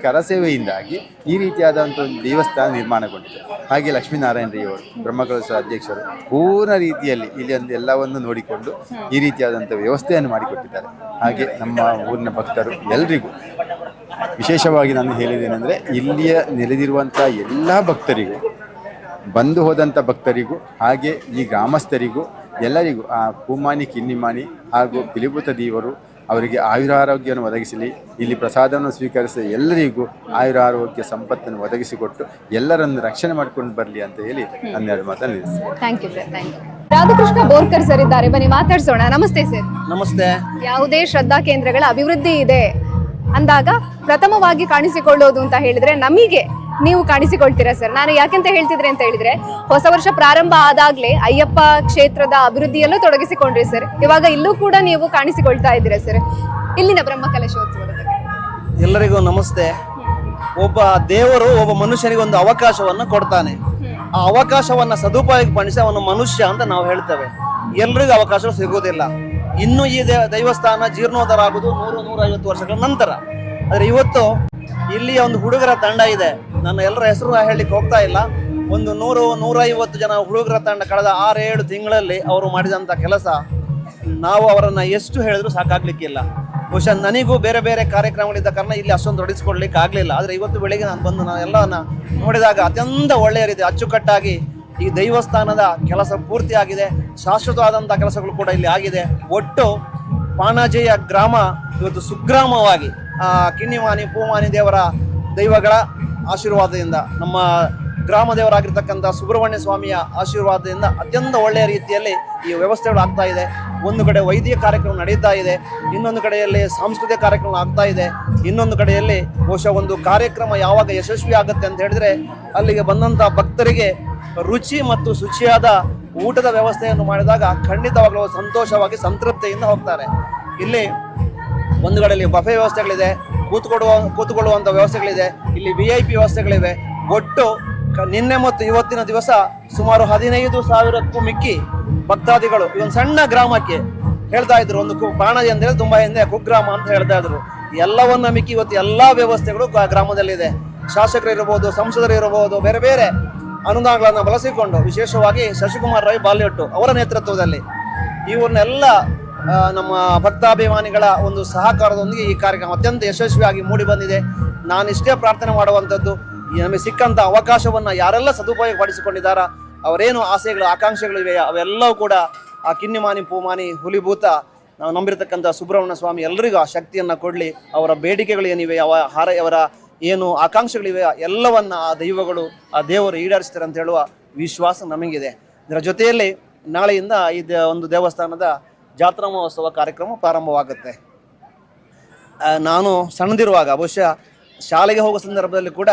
ಕರಸೇವೆಯಿಂದಾಗಿ ಈ ರೀತಿಯಾದಂಥ ಒಂದು ದೇವಸ್ಥಾನ ನಿರ್ಮಾಣಗೊಂಡಿದೆ. ಹಾಗೆ ಲಕ್ಷ್ಮೀನಾರಾಯಣ ರೈ ಅವರು ಬ್ರಹ್ಮಕಲಶ ಅಧ್ಯಕ್ಷರು ಪೂರ್ಣ ರೀತಿಯಲ್ಲಿ ಇಲ್ಲಿ ಒಂದು ಎಲ್ಲವನ್ನು ನೋಡಿಕೊಂಡು ಈ ರೀತಿಯಾದಂಥ ವ್ಯವಸ್ಥೆಯನ್ನು ಮಾಡಿಕೊಟ್ಟಿದ್ದಾರೆ. ಹಾಗೆ ನಮ್ಮ ಊರಿನ ಭಕ್ತರು ಎಲ್ರಿಗೂ ವಿಶೇಷವಾಗಿ ನಾನು ಹೇಳಿದ್ದೇನೆಂದರೆ ಇಲ್ಲಿಯ ನೆಲೆದಿರುವಂಥ ಎಲ್ಲ ಭಕ್ತರಿಗೂ, ಬಂದು ಹೋದಂಥ ಭಕ್ತರಿಗೂ, ಹಾಗೆ ಈ ಗ್ರಾಮಸ್ಥರಿಗೂ ಎಲ್ಲರಿಗೂ ಆ ಪೂಮಾನಿ ಕಿನ್ನಿಮಾನಿ ಹಾಗೂ ಪಿಲಿಭೂತ ದೇವರು ಅವರಿಗೆ ಆಯುರಾರೋಗ್ಯವನ್ನು ಒದಗಿಸಲಿ, ಇಲ್ಲಿ ಪ್ರಸಾದವನ್ನು ಸ್ವೀಕರಿಸಿದ ಎಲ್ಲರಿಗೂ ಆಯುರಾರೋಗ್ಯ ಸಂಪತ್ತನ್ನು ಒದಗಿಸಿಕೊಟ್ಟು ಎಲ್ಲರನ್ನು ರಕ್ಷಣೆ ಮಾಡ್ಕೊಂಡು ಬರಲಿ ಅಂತ ಹೇಳಿ 12 ಮಾತನ್ನು ನಿಲ್ಲಿಸ್ತೀನಿ. Thank you sir. Thank you. Radhakrishna Borkar sir ಇದ್ದಾರೆ, ಬನ್ನಿ ಮಾತಾಡ್ಸೋಣ. ನಮಸ್ತೆ ಸರ್. ನಮಸ್ತೆ. ಯಾವುದೇ ಶ್ರದ್ಧಾ ಕೇಂದ್ರಗಳ ಅಭಿವೃದ್ಧಿ ಇದೆ ಅಂದಾಗ ಪ್ರಥಮವಾಗಿ ಕಾಣಿಸಿಕೊಳ್ಳೋದು ಅಂತ ಹೇಳಿದ್ರೆ ನಮಗೆ ನೀವು ಕಾಣಿಸಿಕೊಳ್ತೀರಾ ಸರ್. ನಾನು ಯಾಕೆಂತ ಹೇಳ್ತಿದ್ರೆ ಅಂತ ಹೇಳಿದ್ರೆ, ಹೊಸ ವರ್ಷ ಪ್ರಾರಂಭ ಆದಾಗ್ಲೇ ಅಯ್ಯಪ್ಪ ಕ್ಷೇತ್ರದ ಅಭಿವೃದ್ಧಿಯಲ್ಲೂ ತೊಡಗಿಸಿಕೊಂಡ್ರಿ ಸರ್. ಇವಾಗ ಇಲ್ಲೂ ಕೂಡ ನೀವು ಕಾಣಿಸಿಕೊಳ್ತಾ ಇದ್ದೀರಾ ಸರ್. ಇಲ್ಲಿನ ಬ್ರಹ್ಮಕಲಶೋತ್ಸವದ ಬಗ್ಗೆ ಎಲ್ಲರಿಗೂ ನಮಸ್ತೆ. ಒಬ್ಬ ದೇವರು ಒಬ್ಬ ಮನುಷ್ಯನಿಗೆ ಒಂದು ಅವಕಾಶವನ್ನು ಕೊಡ್ತಾನೆ. ಆ ಅವಕಾಶವನ್ನ ಸದುಪಯೋಗಪಡಿಸಿ ಅವನು ಮನುಷ್ಯ ಅಂತ ನಾವು ಹೇಳ್ತೇವೆ. ಎಲ್ರಿಗೂ ಅವಕಾಶ ಸಿಗುವುದಿಲ್ಲ. ಇನ್ನು ಈ ದೈವಸ್ಥಾನ ಜೀರ್ಣೋದ್ಧಾರ ಆಗುವುದು 100-150 ವರ್ಷಗಳ ನಂತರ. ಆದರೆ ಇವತ್ತು ಇಲ್ಲಿಯ ಒಂದು ಹುಡುಗರ ತಂಡ ಇದೆ. ನನ್ನ ಎಲ್ಲರ ಹೆಸರು ಹೇಳಲಿಕ್ಕೆ ಹೋಗ್ತಾ ಇಲ್ಲ. ಒಂದು 100-150 ಜನ ಹುಡುಗರ ತಂಡ ಕಳೆದ 6-7 ತಿಂಗಳಲ್ಲಿ ಅವರು ಮಾಡಿದಂಥ ಕೆಲಸ ನಾವು ಅವರನ್ನು ಎಷ್ಟು ಹೇಳಿದ್ರು ಸಾಕಾಗ್ಲಿಕ್ಕಿಲ್ಲ. ಬಹುಶಃ ನನಗೂ ಬೇರೆ ಬೇರೆ ಕಾರ್ಯಕ್ರಮಗಳಿದ್ದ ಕಾರಣ ಇಲ್ಲಿ ಅಷ್ಟೊಂದು ತೊಡಗಿಸ್ಕೊಡ್ಲಿಕ್ಕೆ ಆಗಲಿಲ್ಲ. ಆದರೆ ಇವತ್ತು ಬೆಳಿಗ್ಗೆ ನಾನು ಬಂದು ನಾನು ಎಲ್ಲವನ್ನ ನೋಡಿದಾಗ ಅತ್ಯಂತ ಒಳ್ಳೆಯ ರೀತಿ ಅಚ್ಚುಕಟ್ಟಾಗಿ ಈ ದೇವಸ್ಥಾನದ ಕೆಲಸ ಪೂರ್ತಿಯಾಗಿದೆ. ಶಾಶ್ವತವಾದಂಥ ಕೆಲಸಗಳು ಕೂಡ ಇಲ್ಲಿ ಆಗಿದೆ. ಒಟ್ಟು ಪಾಣಾಜೆಯ ಗ್ರಾಮ ಇವತ್ತು ಸುಗ್ರಾಮವಾಗಿ ಕಿನ್ನಿಮಾನಿ ಪೂಮಾನಿ ದೇವರ ದೈವಗಳ ಆಶೀರ್ವಾದದಿಂದ, ನಮ್ಮ ಗ್ರಾಮ ದೇವರಾಗಿರ್ತಕ್ಕಂಥ ಸುಬ್ರಹ್ಮಣ್ಯ ಸ್ವಾಮಿಯ ಆಶೀರ್ವಾದದಿಂದ ಅತ್ಯಂತ ಒಳ್ಳೆಯ ರೀತಿಯಲ್ಲಿ ಈ ವ್ಯವಸ್ಥೆಗಳು ಆಗ್ತಾ ಇದೆ. ಒಂದು ಕಡೆ ವೈದ್ಯ ಕಾರ್ಯಕ್ರಮ ನಡೀತಾ ಇದೆ, ಇನ್ನೊಂದು ಕಡೆಯಲ್ಲಿ ಸಾಂಸ್ಕೃತಿಕ ಕಾರ್ಯಕ್ರಮ ಆಗ್ತಾ ಇದೆ, ಇನ್ನೊಂದು ಕಡೆಯಲ್ಲಿ ಬಹುಶಃ ಒಂದು ಕಾರ್ಯಕ್ರಮ ಯಾವಾಗ ಯಶಸ್ವಿ ಆಗುತ್ತೆ ಅಂತ ಹೇಳಿದ್ರೆ ಅಲ್ಲಿಗೆ ಬಂದಂಥ ಭಕ್ತರಿಗೆ ರುಚಿ ಮತ್ತು ಶುಚಿಯಾದ ಊಟದ ವ್ಯವಸ್ಥೆಯನ್ನು ಮಾಡಿದಾಗ ಖಂಡಿತವಾಗಲೂ ಸಂತೋಷವಾಗಿ ಸಂತೃಪ್ತಿಯಿಂದ ಹೋಗ್ತಾರೆ. ಇಲ್ಲಿ ಒಂದು ಕಡೆಯಲ್ಲಿ ಬಫೆ ವ್ಯವಸ್ಥೆಗಳಿದೆ, ಕೂತ್ಕೊಳ್ಳುವಂಥ ವ್ಯವಸ್ಥೆಗಳಿದೆ, ಇಲ್ಲಿ VIP ವ್ಯವಸ್ಥೆಗಳಿವೆ. ಒಟ್ಟು ನಿನ್ನೆ ಮತ್ತು ಇವತ್ತಿನ ದಿವಸ ಸುಮಾರು 15,000ಕ್ಕೂ ಮಿಕ್ಕಿ ಭಕ್ತಾದಿಗಳು ಈ ಒಂದು ಸಣ್ಣ ಗ್ರಾಮಕ್ಕೆ ಹೇಳ್ತಾ ಇದ್ರು. ಒಂದು ಪಾಣಾಜಿ ಅಂತ ಹೇಳಿ ತುಂಬಾ ಹಿಂದೆ ಕುಗ್ರಾಮ ಅಂತ ಹೇಳ್ತಾ ಇದ್ರು. ಎಲ್ಲವನ್ನ ಮಿಕ್ಕಿ ಇವತ್ತು ಎಲ್ಲಾ ವ್ಯವಸ್ಥೆಗಳು ಗ್ರಾಮದಲ್ಲಿದೆ. ಶಾಸಕರು ಇರಬಹುದು, ಸಂಸದರು ಇರಬಹುದು, ಬೇರೆ ಬೇರೆ ಅನುದಾನಗಳನ್ನು ಬಳಸಿಕೊಂಡು ವಿಶೇಷವಾಗಿ ಶಶಿಕುಮಾರ್ ರೈ ಬಾಲ್ಯಟ್ಟು ಅವರ ನೇತೃತ್ವದಲ್ಲಿ ಇವನ್ನೆಲ್ಲ ನಮ್ಮ ಭಕ್ತಾಭಿಮಾನಿಗಳ ಒಂದು ಸಹಕಾರದೊಂದಿಗೆ ಈ ಕಾರ್ಯಕ್ರಮ ಅತ್ಯಂತ ಯಶಸ್ವಿಯಾಗಿ ಮೂಡಿ ಬಂದಿದೆ. ನಾನಿಷ್ಟೇ ಪ್ರಾರ್ಥನೆ ಮಾಡುವಂಥದ್ದು, ನಮಗೆ ಸಿಕ್ಕಂಥ ಅವಕಾಶವನ್ನು ಯಾರೆಲ್ಲ ಸದುಪಯೋಗ ಪಡಿಸಿಕೊಂಡಿದ್ದಾರ ಅವರೇನು ಆಸೆಗಳು ಆಕಾಂಕ್ಷೆಗಳಿವೆ ಅವೆಲ್ಲವೂ ಕೂಡ ಆ ಕಿನ್ನಿಮಾನಿ ಪೂಮಾನಿ ಹುಲಿಭೂತ ನಾವು ನಂಬಿರತಕ್ಕಂಥ ಸುಬ್ರಹ್ಮಣ್ಯ ಸ್ವಾಮಿ ಎಲ್ಲರಿಗೂ ಆ ಶಕ್ತಿಯನ್ನು ಕೊಡಲಿ. ಅವರ ಬೇಡಿಕೆಗಳು ಏನಿವೆ, ಅವರ ಏನು ಆಕಾಂಕ್ಷೆಗಳಿವೆ ಎಲ್ಲವನ್ನ ಆ ದೈವಗಳು ಆ ದೇವರು ಈಡೇರಿಸ್ತಾರೆ ಅಂತ ಹೇಳುವ ವಿಶ್ವಾಸ ನಮಗಿದೆ. ಇದರ ಜೊತೆಯಲ್ಲಿ ನಾಳೆಯಿಂದ ಈ ಒಂದು ದೇವಸ್ಥಾನದ ಜಾತ್ರಾ ಮಹೋತ್ಸವ ಕಾರ್ಯಕ್ರಮ ಪ್ರಾರಂಭವಾಗುತ್ತೆ. ನಾನು ಸಣ್ಣದಿರುವಾಗ ಬಹುಶಃ ಶಾಲೆಗೆ ಹೋಗೋ ಸಂದರ್ಭದಲ್ಲಿ ಕೂಡ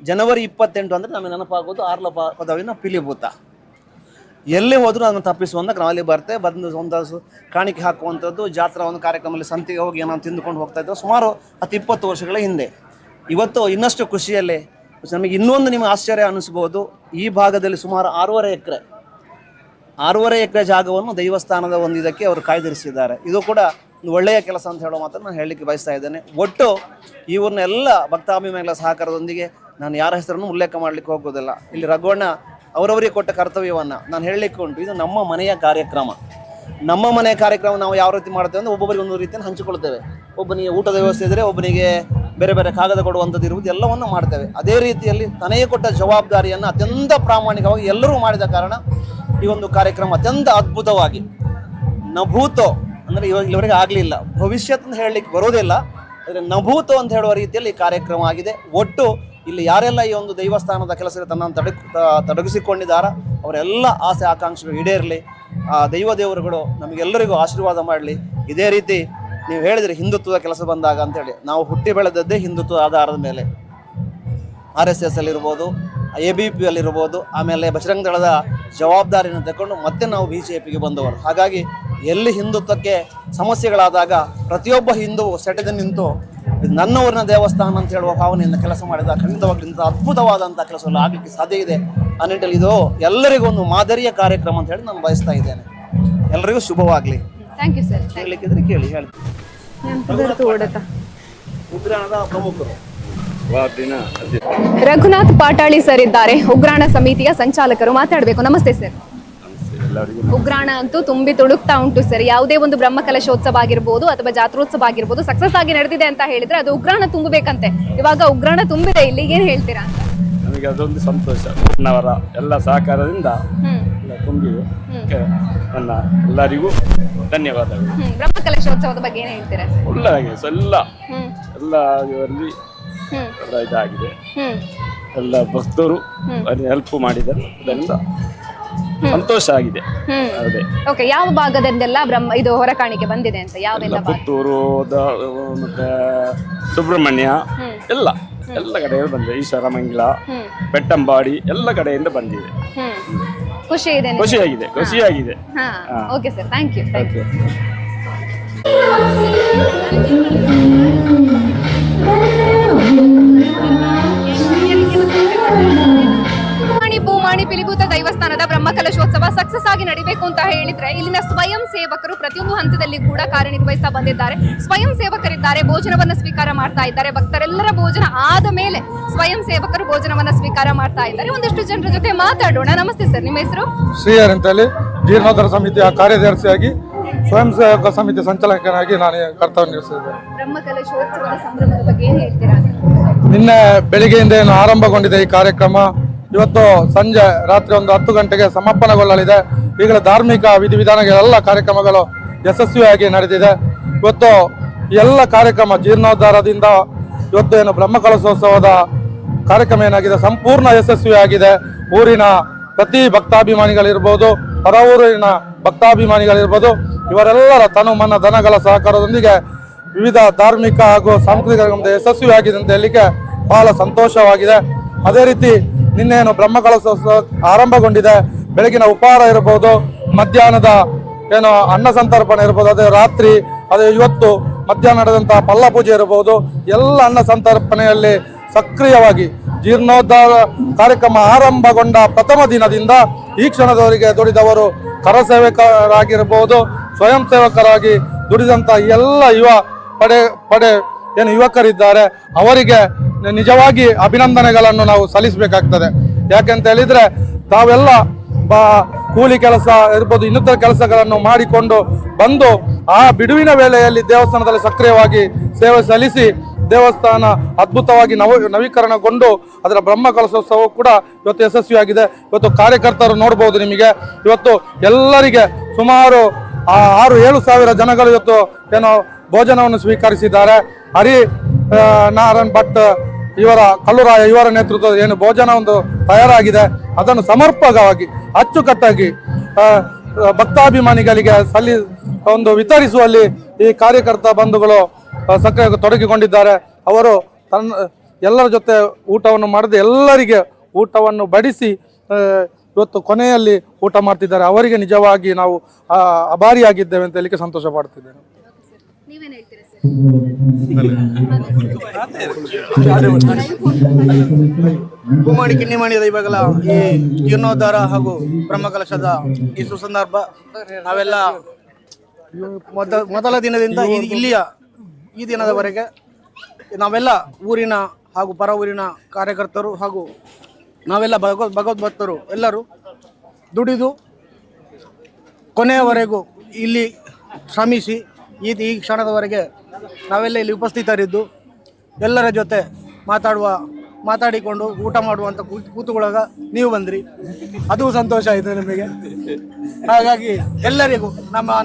ಜನವರಿ 28 ಅಂದರೆ ನಮಗೆ ನೆನಪಾಗೋದು ಆರ್ಲ ಪದವಿನ ಪಿಲಿಭೂತ. ಎಲ್ಲಿ ಹೋದರೂ ಅದನ್ನು ತಪ್ಪಿಸುವಂಥ ನಾವಲ್ಲಿ ಬಂದು ಒಂದು ಕಾಣಿಕೆ ಹಾಕುವಂಥದ್ದು, ಜಾತ್ರಾ ಒಂದು ಕಾರ್ಯಕ್ರಮದಲ್ಲಿ ಸಂತಿಗೆ ಹೋಗಿ ಏನೋ ತಿಂದುಕೊಂಡು ಹೋಗ್ತಾ ಇದ್ದೋ ಸುಮಾರು 10-20 ವರ್ಷಗಳ ಹಿಂದೆ. ಇವತ್ತು ಇನ್ನಷ್ಟು ಖುಷಿಯಲ್ಲೇ ನಮಗೆ ಇನ್ನೊಂದು ನಿಮಗೆ ಆಶ್ಚರ್ಯ ಅನ್ನಿಸ್ಬೋದು. ಈ ಭಾಗದಲ್ಲಿ ಸುಮಾರು 6.5 ಎಕರೆ ಜಾಗವನ್ನು ದೇವಸ್ಥಾನದ ಒಂದು ಇದಕ್ಕೆ ಅವರು ಕಾಯ್ದಿರಿಸಿದ್ದಾರೆ. ಇದು ಕೂಡ ಒಂದು ಒಳ್ಳೆಯ ಕೆಲಸ ಅಂತ ಹೇಳೋ ಮಾತನ್ನು ನಾನು ಹೇಳಲಿಕ್ಕೆ ಬಯಸ್ತಾ ಇದ್ದೇನೆ. ಒಟ್ಟು ಇವ್ರನ್ನೆಲ್ಲ ಭಕ್ತಾಭಿಮಾನಿಗಳ ಸಹಕಾರದೊಂದಿಗೆ ನಾನು ಯಾರ ಹೆಸರನ್ನು ಉಲ್ಲೇಖ ಮಾಡಲಿಕ್ಕೆ ಹೋಗೋದಿಲ್ಲ. ಇಲ್ಲಿ ರಘುವಣ್ಣ ಅವರವರಿಗೆ ಕೊಟ್ಟ ಕರ್ತವ್ಯವನ್ನು ನಾನು ಹೇಳಲಿಕ್ಕೆ ಉಂಟು. ಇದು ನಮ್ಮ ಮನೆಯ ಕಾರ್ಯಕ್ರಮ. ನಮ್ಮ ಮನೆಯ ಕಾರ್ಯಕ್ರಮ ನಾವು ಯಾವ ರೀತಿ ಮಾಡ್ತೇವೆ ಅಂದರೆ ಒಬ್ಬೊಬ್ಬರಿಗೆ ಒಂದು ರೀತಿಯನ್ನು ಹಂಚಿಕೊಳ್ತೇವೆ. ಒಬ್ಬನಿಗೆ ಊಟದ ವ್ಯವಸ್ಥೆ ಇದ್ದರೆ ಒಬ್ಬನಿಗೆ ಬೇರೆ ಬೇರೆ ಕಾಗದ ಕೊಡುವಂಥದ್ದು ಇರುವುದು ಎಲ್ಲವನ್ನು ಮಾಡ್ತೇವೆ. ಅದೇ ರೀತಿಯಲ್ಲಿ ತನಗೆ ಕೊಟ್ಟ ಜವಾಬ್ದಾರಿಯನ್ನು ಅತ್ಯಂತ ಪ್ರಾಮಾಣಿಕವಾಗಿ ಎಲ್ಲರೂ ಮಾಡಿದ ಕಾರಣ ಈ ಒಂದು ಕಾರ್ಯಕ್ರಮ ಅತ್ಯಂತ ಅದ್ಭುತವಾಗಿ ನಭೂತೋ ಅಂದರೆ ಇಲ್ಲಿವರೆಗೆ ಆಗಲಿಲ್ಲ, ಭವಿಷ್ಯತ್ ಅಂತ ಹೇಳಲಿಕ್ಕೆ ಬರೋದಿಲ್ಲ, ಆದರೆ ನಭೂತೋ ಅಂತ ಹೇಳುವ ರೀತಿಯಲ್ಲಿ ಈ ಕಾರ್ಯಕ್ರಮ ಆಗಿದೆ. ಒಟ್ಟು ಇಲ್ಲಿ ಯಾರೆಲ್ಲ ಈ ಒಂದು ದೇವಸ್ಥಾನದ ಕೆಲಸದಲ್ಲಿ ತನ್ನನ್ನು ತೊಡಗಿಸಿಕೊಂಡಿದ್ದಾರ ಅವರೆಲ್ಲ ಆಸೆ ಆಕಾಂಕ್ಷೆಗಳು ಈಡೇರಲಿ. ಆ ದೇವರುಗಳು ನಮಗೆಲ್ಲರಿಗೂ ಆಶೀರ್ವಾದ ಮಾಡಲಿ. ಇದೇ ರೀತಿ ನೀವು ಹೇಳಿದರೆ ಹಿಂದುತ್ವದ ಕೆಲಸ ಬಂದಾಗ ಅಂತೇಳಿ ನಾವು ಹುಟ್ಟಿ ಬೆಳೆದದ್ದೇ ಹಿಂದುತ್ವದ ಆಧಾರದ ಮೇಲೆ. RSS ಅಲ್ಲಿರ್ಬೋದು, ABP ಅಲ್ಲಿರ್ಬೋದು, ಆಮೇಲೆ ಬಜರಂಗ ದಳದ ಜವಾಬ್ದಾರಿಯನ್ನು ತಗೊಂಡು ಮತ್ತೆ ನಾವು BJPಗೆ ಬಂದವರು. ಹಾಗಾಗಿ ಎಲ್ಲಿ ಹಿಂದುತ್ವಕ್ಕೆ ಸಮಸ್ಯೆಗಳಾದಾಗ ಪ್ರತಿಯೊಬ್ಬ ಹಿಂದುವು ಸೆಟೆದು ನಿಂತು ನನ್ನ ಊರಿನ ದೇವಸ್ಥಾನ ಅಂತ ಹೇಳುವ ಭಾವನೆಯಿಂದ ಕೆಲಸ ಮಾಡಿದ ಖಂಡಿತವಾಗ್ಲೂ ಇಂಥ ಅದ್ಭುತವಾದಂಥ ಕೆಲಸಗಳು ಆಗಲಿಕ್ಕೆ ಸಾಧ್ಯ ಇದೆ. ಆ ನಿಟ್ಟಿನಲ್ಲಿ ಇದು ಎಲ್ಲರಿಗೂ ಒಂದು ಮಾದರಿಯ ಕಾರ್ಯಕ್ರಮ ಅಂತ ಹೇಳಿ ನಾನು ಬಯಸ್ತಾ ಇದ್ದೇನೆ. ಎಲ್ಲರಿಗೂ ಶುಭವಾಗಲಿ. Thank you sir. ಹೇಳಲಿಕ್ಕಿದ್ರೆ ಕೇಳಿ ಹೇಳಿ. ಉಗ್ರಾಣದ ಪ್ರಮುಖರು ರಘುನಾಥ್ ಪಾಟಾಳಿ ಸರ್ ಇದ್ದಾರೆ, ಉಗ್ರಾಣ ಸಮಿತಿಯ ಸಂಚಾಲಕರು. ಮಾತಾಡಬೇಕು. ನಮಸ್ತೆ ಸರ್. ಉಗ್ರಾಣ ಅಂತೂ ತುಂಬಿ ತುಳುಕ್ತಾ ಉಂಟು ಸರ್. ಯಾವುದೇ ಒಂದು ಬ್ರಹ್ಮಕಲಶೋತ್ಸವ ಆಗಿರ್ಬೋದು ಅಥವಾ ಜಾತ್ರೋತ್ಸವ ಆಗಿರ್ಬೋದು ಸಕ್ಸಸ್ ಆಗಿ ನಡೆದಿದೆ ಅಂತ ಹೇಳಿದ್ರೆ ಅದು ಉಗ್ರಾಣ ತುಂಬಬೇಕಂತೆ. ಇವಾಗ ಉಗ್ರಾಣ ತುಂಬಿದೆ, ಇಲ್ಲಿಗೆ ಏನ್ ಹೇಳ್ತೀರಾ? ನಮಗೆ ಅದೊಂದು ಸಂತೋಷ. ಅವರ ಎಲ್ಲ ಸಹಕಾರದಿಂದ ತುಂಬಿದೆ. ನನ್ನ ಎಲ್ಲರಿಗೂ ಧನ್ಯವಾದಗಳು. ಬ್ರಹ್ಮಕಲಶೋತ್ಸವದ ಬಗ್ಗೆ ಏನ್ ಹೇಳ್ತೀರಾ? ಒಳ್ಳೆದಾಗಿದೆ ಎಲ್ಲ ಇದರಲ್ಲಿ ಇದಾಗಿದೆ. ಎಲ್ಲ ಭಕ್ತರು ಹೆಲ್ಪ್ ಮಾಡಿದ್ದಾರೆ, ಅದರಿಂದ ಸಂತೋಷ ಆಗಿದೆ. ಓಕೆ, ಯಾವ ಭಾಗದಿಂದೆಲ್ಲ ಇದು ಹೊರಕಾಣಿಕೆ ಬಂದಿದೆ ಅಂತ? ಯಾವೆಲ್ಲ? ಪುತ್ತೂರು ಮತ್ತೆ ಸುಬ್ರಹ್ಮಣ್ಯ ಎಲ್ಲ ಕಡೆಯಿಂದ ಬಂದಿದೆ. ಈಶ್ವರಮಂಗಲ, ಬೆಟ್ಟಂಬಾಡಿ ಎಲ್ಲ ಕಡೆಯಿಂದ ಬಂದಿದೆ. ಖುಷಿಯಾಗಿದೆ. Okay sir, thank you. Bhoomani Pilibhoota ದೈವಸ್ಥಾನದ ಬ್ರಹ್ಮಕಲಶೋತ್ಸವ ಸಕ್ಸಸ್ ಆಗಿ ನಡಿಬೇಕು ಅಂತ ಹೇಳಿದ್ರೆ ಇಲ್ಲಿನ ಸ್ವಯಂ ಸೇವಕರು ಪ್ರತಿಯೊಂದು ಹಂತದಲ್ಲಿ ಕೂಡ ಕಾರ್ಯನಿರ್ವಹಿಸ್ತಾ ಬಂದಿದ್ದಾರೆ. ಸ್ವಯಂ ಸೇವಕರಿದ್ದಾರೆ, ಭೋಜನವನ್ನ ಸ್ವೀಕಾರ ಮಾಡ್ತಾ ಇದ್ದಾರೆ. ಭಕ್ತರೆಲ್ಲರ ಭೋಜನ ಆದ ಮೇಲೆ ಸ್ವಯಂ ಸೇವಕರು ಭೋಜನವನ್ನ ಸ್ವೀಕಾರ ಮಾಡ್ತಾ ಇದ್ದಾರೆ. ಒಂದಷ್ಟು ಜನರ ಜೊತೆ ಮಾತಾಡೋಣ. ನಮಸ್ತೆ ಸರ್, ನಿಮ್ಮ ಹೆಸರು? ಶ್ರೀಹರಿ ಅಂತೇಳಿ, ಜೀರ್ಣೋದ್ಧಾರ ಸಮಿತಿಯ ಕಾರ್ಯದರ್ಶಿಯಾಗಿ ಸ್ವಯಂ ಸೇವಕ ಸಮಿತಿ ಸಂಚಾಲಕನಾಗಿ ನಾನು ಕರ್ತವ್ಯ ನಿರ್ವಹಿಸಿದ್ದೇನೆ. ಬ್ರಹ್ಮಕಲಶೋತ್ಸವದ ಸಂಭ್ರಮದ ಬಗ್ಗೆ ಏನು ಹೇಳ್ತೀರಾ? ನಿನ್ನೆ ಬೆಳಿಗ್ಗೆಯಿಂದ ಏನು ಆರಂಭಗೊಂಡಿದೆ ಈ ಕಾರ್ಯಕ್ರಮ, ಇವತ್ತು ಸಂಜೆ ರಾತ್ರಿ 10 ಗಂಟೆಗೆ ಸಮಾಪನಗೊಳ್ಳಲಿದೆ. ಈಗಲೇ ಧಾರ್ಮಿಕ ವಿಧಿವಿಧಾನಗಳ ಎಲ್ಲ ಕಾರ್ಯಕ್ರಮಗಳು ಯಶಸ್ವಿಯಾಗಿ ನಡೆದಿದೆ. ಇವತ್ತು ಎಲ್ಲ ಕಾರ್ಯಕ್ರಮ ಜೀರ್ಣೋದ್ಧಾರದಿಂದ ಇವತ್ತು ಏನು ಬ್ರಹ್ಮಕಲಶೋತ್ಸವದ ಕಾರ್ಯಕ್ರಮ ಏನಾಗಿದೆ ಸಂಪೂರ್ಣ ಯಶಸ್ವಿಯಾಗಿದೆ. ಊರಿನ ಪ್ರತಿ ಭಕ್ತಾಭಿಮಾನಿಗಳಿರ್ಬೋದು, ಹೊರ ಊರಿನ ಭಕ್ತಾಭಿಮಾನಿಗಳಿರ್ಬೋದು, ಇವರೆಲ್ಲರ ತನು ಮನ ಧನಗಳ ಸಹಕಾರದೊಂದಿಗೆ ವಿವಿಧ ಧಾರ್ಮಿಕ ಹಾಗೂ ಸಾಂಸ್ಕೃತಿಕ ಯಶಸ್ವಿಯಾಗಿದೆ ಅಂತ ಹೇಳಲಿಕ್ಕೆ ಬಹಳ ಸಂತೋಷವಾಗಿದೆ. ಅದೇ ರೀತಿ ನಿನ್ನೇನು ಬ್ರಹ್ಮಕಲಶೋತ್ಸವ ಆರಂಭಗೊಂಡಿದೆ. ಬೆಳಗಿನ ಉಪಹಾರ ಇರ್ಬೋದು, ಮಧ್ಯಾಹ್ನದ ಏನು ಅನ್ನ ಸಂತರ್ಪಣೆ ಇರ್ಬೋದು, ಅದೇ ರಾತ್ರಿ, ಅದೇ ಇವತ್ತು ಮಧ್ಯಾಹ್ನ ನಡೆದಂತಹ ಪಲ್ಲ ಪೂಜೆ ಇರಬಹುದು, ಎಲ್ಲ ಅನ್ನ ಸಂತರ್ಪಣೆಯಲ್ಲಿ ಸಕ್ರಿಯವಾಗಿ ಜೀರ್ಣೋದ್ಧಾರ ಕಾರ್ಯಕ್ರಮ ಆರಂಭಗೊಂಡ ಪ್ರಥಮ ದಿನದಿಂದ ಈ ಕ್ಷಣದವರೆಗೆ ದುಡಿದವರು ಕರಸೇವಕರಾಗಿರ್ಬೋದು, ಸ್ವಯಂ ಸೇವಕರಾಗಿ ದುಡಿದಂಥ ಎಲ್ಲ ಪಡೆ ಏನು ಯುವಕರಿದ್ದಾರೆ ಅವರಿಗೆ ನಿಜವಾಗಿ ಅಭಿನಂದನೆಗಳನ್ನು ನಾವು ಸಲ್ಲಿಸಬೇಕಾಗ್ತದೆ. ಯಾಕೆಂತ ಹೇಳಿದರೆ ತಾವೆಲ್ಲ ಕೂಲಿ ಕೆಲಸ ಇರ್ಬೋದು, ಇನ್ನಿತರ ಕೆಲಸಗಳನ್ನು ಮಾಡಿಕೊಂಡು ಬಂದು ಆ ಬಿಡುವಿನ ವೇಳೆಯಲ್ಲಿ ದೇವಸ್ಥಾನದಲ್ಲಿ ಸಕ್ರಿಯವಾಗಿ ಸೇವೆ ಸಲ್ಲಿಸಿ ದೇವಸ್ಥಾನ ಅದ್ಭುತವಾಗಿ ನವೀಕರಣಗೊಂಡು ಅದರ ಬ್ರಹ್ಮಕಲಶೋತ್ಸವ ಕೂಡ ಇವತ್ತು ಯಶಸ್ವಿಯಾಗಿದೆ. ಇವತ್ತು ಕಾರ್ಯಕರ್ತರು ನೋಡ್ಬೋದು, ನಿಮಗೆ ಇವತ್ತು ಎಲ್ಲರಿಗೆ ಸುಮಾರು 6-7 ಸಾವಿರ ಜನಗಳು ಇವತ್ತು ಏನೋ ಭೋಜನವನ್ನು ಸ್ವೀಕರಿಸಿದ್ದಾರೆ. ಹರಿ ನಾರಾಯಣ್ ಭಟ್ ಇವರ ಕಲ್ಲುರಾಯ ಇವರ ನೇತೃತ್ವದ ಏನು ಭೋಜನ ಒಂದು ತಯಾರಾಗಿದೆ, ಅದನ್ನು ಸಮರ್ಪಕವಾಗಿ ಅಚ್ಚುಕಟ್ಟಾಗಿ ಭಕ್ತಾಭಿಮಾನಿಗಳಿಗೆ ವಿತರಿಸುವಲ್ಲಿ ಈ ಕಾರ್ಯಕರ್ತ ಬಂಧುಗಳು ಸಕ್ರಿಯ ತೊಡಗಿಕೊಂಡಿದ್ದಾರೆ. ಅವರು ಎಲ್ಲರ ಜೊತೆ ಊಟವನ್ನು ಮಾಡದೆ ಎಲ್ಲರಿಗೆ ಊಟವನ್ನು ಬಡಿಸಿ ಇವತ್ತು ಕೊನೆಯಲ್ಲಿ ಊಟ ಮಾಡ್ತಿದ್ದಾರೆ. ಅವರಿಗೆ ನಿಜವಾಗಿ ನಾವು ಅಭಾರಿಯಾಗಿದ್ದೇವೆ ಅಂತ ಹೇಳಲಿಕ್ಕೆ ಸಂತೋಷ ಪಡ್ತಿದ್ದೇನೆ. ಭೂಮಾಣಿ ಕಿನ್ನಿಮಾಣಿ ದೈವಗಳ ಈ ಜೀರ್ಣೋದ್ಧಾರ ಹಾಗೂ ಬ್ರಹ್ಮಕಲಶದ ಈ ಸುಸಂದರ್ಭ ನಾವೆಲ್ಲ ಮೊದಲ ದಿನದಿಂದ ಇಲ್ಲಿಯ ಈ ದಿನದವರೆಗೆ ನಾವೆಲ್ಲ ಊರಿನ ಹಾಗೂ ಪರ ಊರಿನ ಕಾರ್ಯಕರ್ತರು ಹಾಗೂ ನಾವೆಲ್ಲ ಭಗವದ್ಭಕ್ತರು ಎಲ್ಲರೂ ದುಡಿದು ಕೊನೆಯವರೆಗೂ ಇಲ್ಲಿ ಶ್ರಮಿಸಿ ಈ ಕ್ಷಣದವರೆಗೆ ನಾವೆಲ್ಲ ಇಲ್ಲಿ ಉಪಸ್ಥಿತರಿದ್ದು ಎಲ್ಲರ ಜೊತೆ ಮಾತಾಡಿಕೊಂಡು ಊಟ ಮಾಡುವಂಥ ಕೂತುಕೊಳ್ಳಾಗ ನೀವು ಬಂದ್ರಿ, ಅದು ಸಂತೋಷ ಆಯಿತು ನಮಗೆ. ಹಾಗಾಗಿ ಎಲ್ಲರಿಗೂ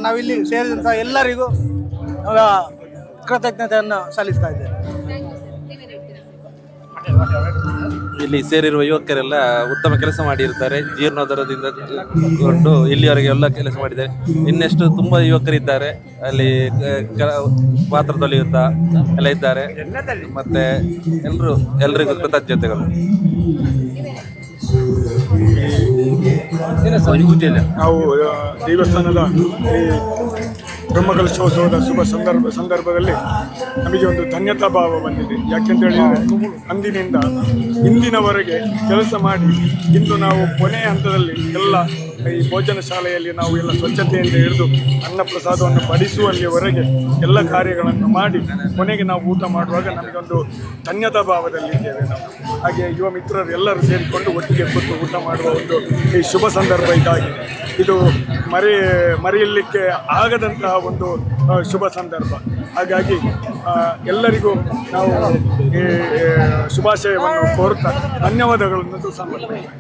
ನಾವಿಲ್ಲಿ ಸೇರಿದಂಥ ಎಲ್ಲರಿಗೂ ಕೃತಜ್ಞತೆಯನ್ನು ಸಲ್ಲಿಸ್ತಾ ಇದ್ದೇನೆ. ಇಲ್ಲಿ ಸೇರಿರುವ ಯುವಕರೆಲ್ಲ ಉತ್ತಮ ಕೆಲಸ ಮಾಡಿರ್ತಾರೆ. ಜೀರ್ಣೋದ್ಧಾರದಿಂದ ಕೊಂಡು ಇಲ್ಲಿವರೆಗೆ ಎಲ್ಲ ಕೆಲಸ ಮಾಡಿದ್ದಾರೆ. ಇನ್ನೆಷ್ಟು ತುಂಬ ಯುವಕರಿದ್ದಾರೆ ಅಲ್ಲಿ, ಪಾತ್ರ ತೊಳೆಯುತ್ತಾ ಎಲ್ಲ ಇದ್ದಾರೆ. ಮತ್ತೆ ಎಲ್ರಿಗೂ ಕೃತಜ್ಞತೆಗಳು. ನಾವು ದೇವಸ್ಥಾನದ ಈ ಬ್ರಹ್ಮಕಲಶೋತ್ಸವದ ಶುಭ ಸಂದರ್ಭದಲ್ಲಿ ನಮಗೆ ಒಂದು ಧನ್ಯತಾ ಭಾವ ಬಂದಿದೆ. ಯಾಕೆಂತ ಹೇಳಿದರೆ ಅಂದಿನಿಂದ ಇಂದಿನವರೆಗೆ ಕೆಲಸ ಮಾಡಿ ಇಂದು ನಾವು ಕೊನೆಯ ಹಂತದಲ್ಲಿ ಎಲ್ಲ ಈ ಭೋಜನ ಶಾಲೆಯಲ್ಲಿ ನಾವು ಎಲ್ಲ ಸ್ವಚ್ಛತೆಯಿಂದ ಹಿಡಿದು ಅನ್ನ ಪ್ರಸಾದವನ್ನು ಬಡಿಸುವಲ್ಲಿವರೆಗೆ ಎಲ್ಲ ಕಾರ್ಯಗಳನ್ನು ಮಾಡಿ ಕೊನೆಗೆ ನಾವು ಊಟ ಮಾಡುವಾಗ ನಮಗೊಂದು ಧನ್ಯತಾ ಭಾವದಲ್ಲಿದ್ದೇವೆ ನಾವು. ಹಾಗೆ ಯುವ ಮಿತ್ರರು ಎಲ್ಲರೂ ಸೇರಿಕೊಂಡು ಒಟ್ಟಿಗೆ ಕೂತು ಊಟ ಮಾಡುವ ಒಂದು ಈ ಶುಭ ಸಂದರ್ಭ ಇದಾಗಿದೆ. ಇದು ಮರೆಯಲಿಕ್ಕೆ ಆಗದಂತಹ ಒಂದು ಶುಭ ಸಂದರ್ಭ. ಹಾಗಾಗಿ ಎಲ್ಲರಿಗೂ ನಾವು ಈ ಶುಭಾಶಯವನ್ನು ಕೋರುತ್ತಾ ಧನ್ಯವಾದಗಳನ್ನು ಸಮರ್ಪಿಸ್ತೇವೆ.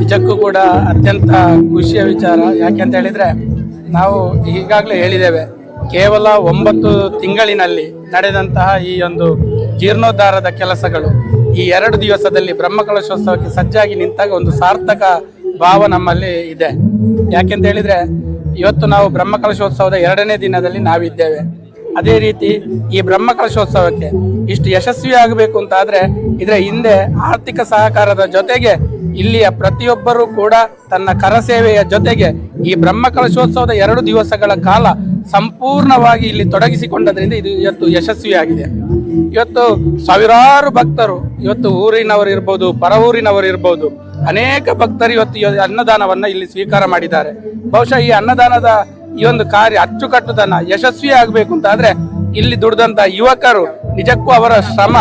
ನಿಜಕ್ಕೂ ಕೂಡ ಅತ್ಯಂತ ಖುಷಿಯ ವಿಚಾರ. ಯಾಕೆಂತ ಹೇಳಿದ್ರೆ ನಾವು ಈಗಾಗಲೇ ಹೇಳಿದ್ದೇವೆ, ಕೇವಲ 9 ತಿಂಗಳಿನಲ್ಲಿ ನಡೆದಂತಹ ಈ ಒಂದು ಜೀರ್ಣೋದ್ಧಾರದ ಕೆಲಸಗಳು ಈ 2 ದಿವಸದಲ್ಲಿ ಬ್ರಹ್ಮಕಲಶೋತ್ಸವಕ್ಕೆ ಸಜ್ಜಾಗಿ ನಿಂತಾಗ ಒಂದು ಸಾರ್ಥಕ ಭಾವ ನಮ್ಮಲ್ಲಿ ಇದೆ. ಯಾಕೆಂತ ಹೇಳಿದ್ರೆ ಇವತ್ತು ನಾವು ಬ್ರಹ್ಮಕಲಶೋತ್ಸವದ 2ನೇ ದಿನದಲ್ಲಿ ನಾವಿದ್ದೇವೆ. ಅದೇ ರೀತಿ ಈ ಬ್ರಹ್ಮಕಲಶೋತ್ಸವಕ್ಕೆ ಇಷ್ಟು ಯಶಸ್ವಿ ಆಗಬೇಕು ಅಂತಾದರೆ ಇದರ ಹಿಂದೆ ಆರ್ಥಿಕ ಸಹಕಾರದ ಜೊತೆಗೆ ಇಲ್ಲಿಯ ಪ್ರತಿಯೊಬ್ಬರೂ ಕೂಡ ತನ್ನ ಕರಸೇವೆಯ ಜೊತೆಗೆ ಈ ಬ್ರಹ್ಮಕಲಶೋತ್ಸವದ 2 ದಿವಸಗಳ ಕಾಲ ಸಂಪೂರ್ಣವಾಗಿ ಇಲ್ಲಿ ತೊಡಗಿಸಿಕೊಂಡದ್ರಿಂದ ಇದು ಇವತ್ತು ಯಶಸ್ವಿಯಾಗಿದೆ. ಇವತ್ತು ಸಾವಿರಾರು ಭಕ್ತರು, ಇವತ್ತು ಊರಿನವರು ಇರ್ಬೋದು, ಪರ ಊರಿನವರು ಇರ್ಬೋದು, ಅನೇಕ ಭಕ್ತರು ಇವತ್ತು ಈ ಅನ್ನದಾನವನ್ನ ಇಲ್ಲಿ ಸ್ವೀಕಾರ ಮಾಡಿದ್ದಾರೆ. ಬಹುಶಃ ಈ ಅನ್ನದಾನದ ಈ ಒಂದು ಕಾರ್ಯ ಅಚ್ಚುಕಟ್ಟುತನ ಯಶಸ್ವಿ ಆಗಬೇಕು ಅಂತ ಆದ್ರೆ ಇಲ್ಲಿ ದುಡಿದಂತ ಯುವಕರು ನಿಜಕ್ಕೂ ಅವರ ಶ್ರಮ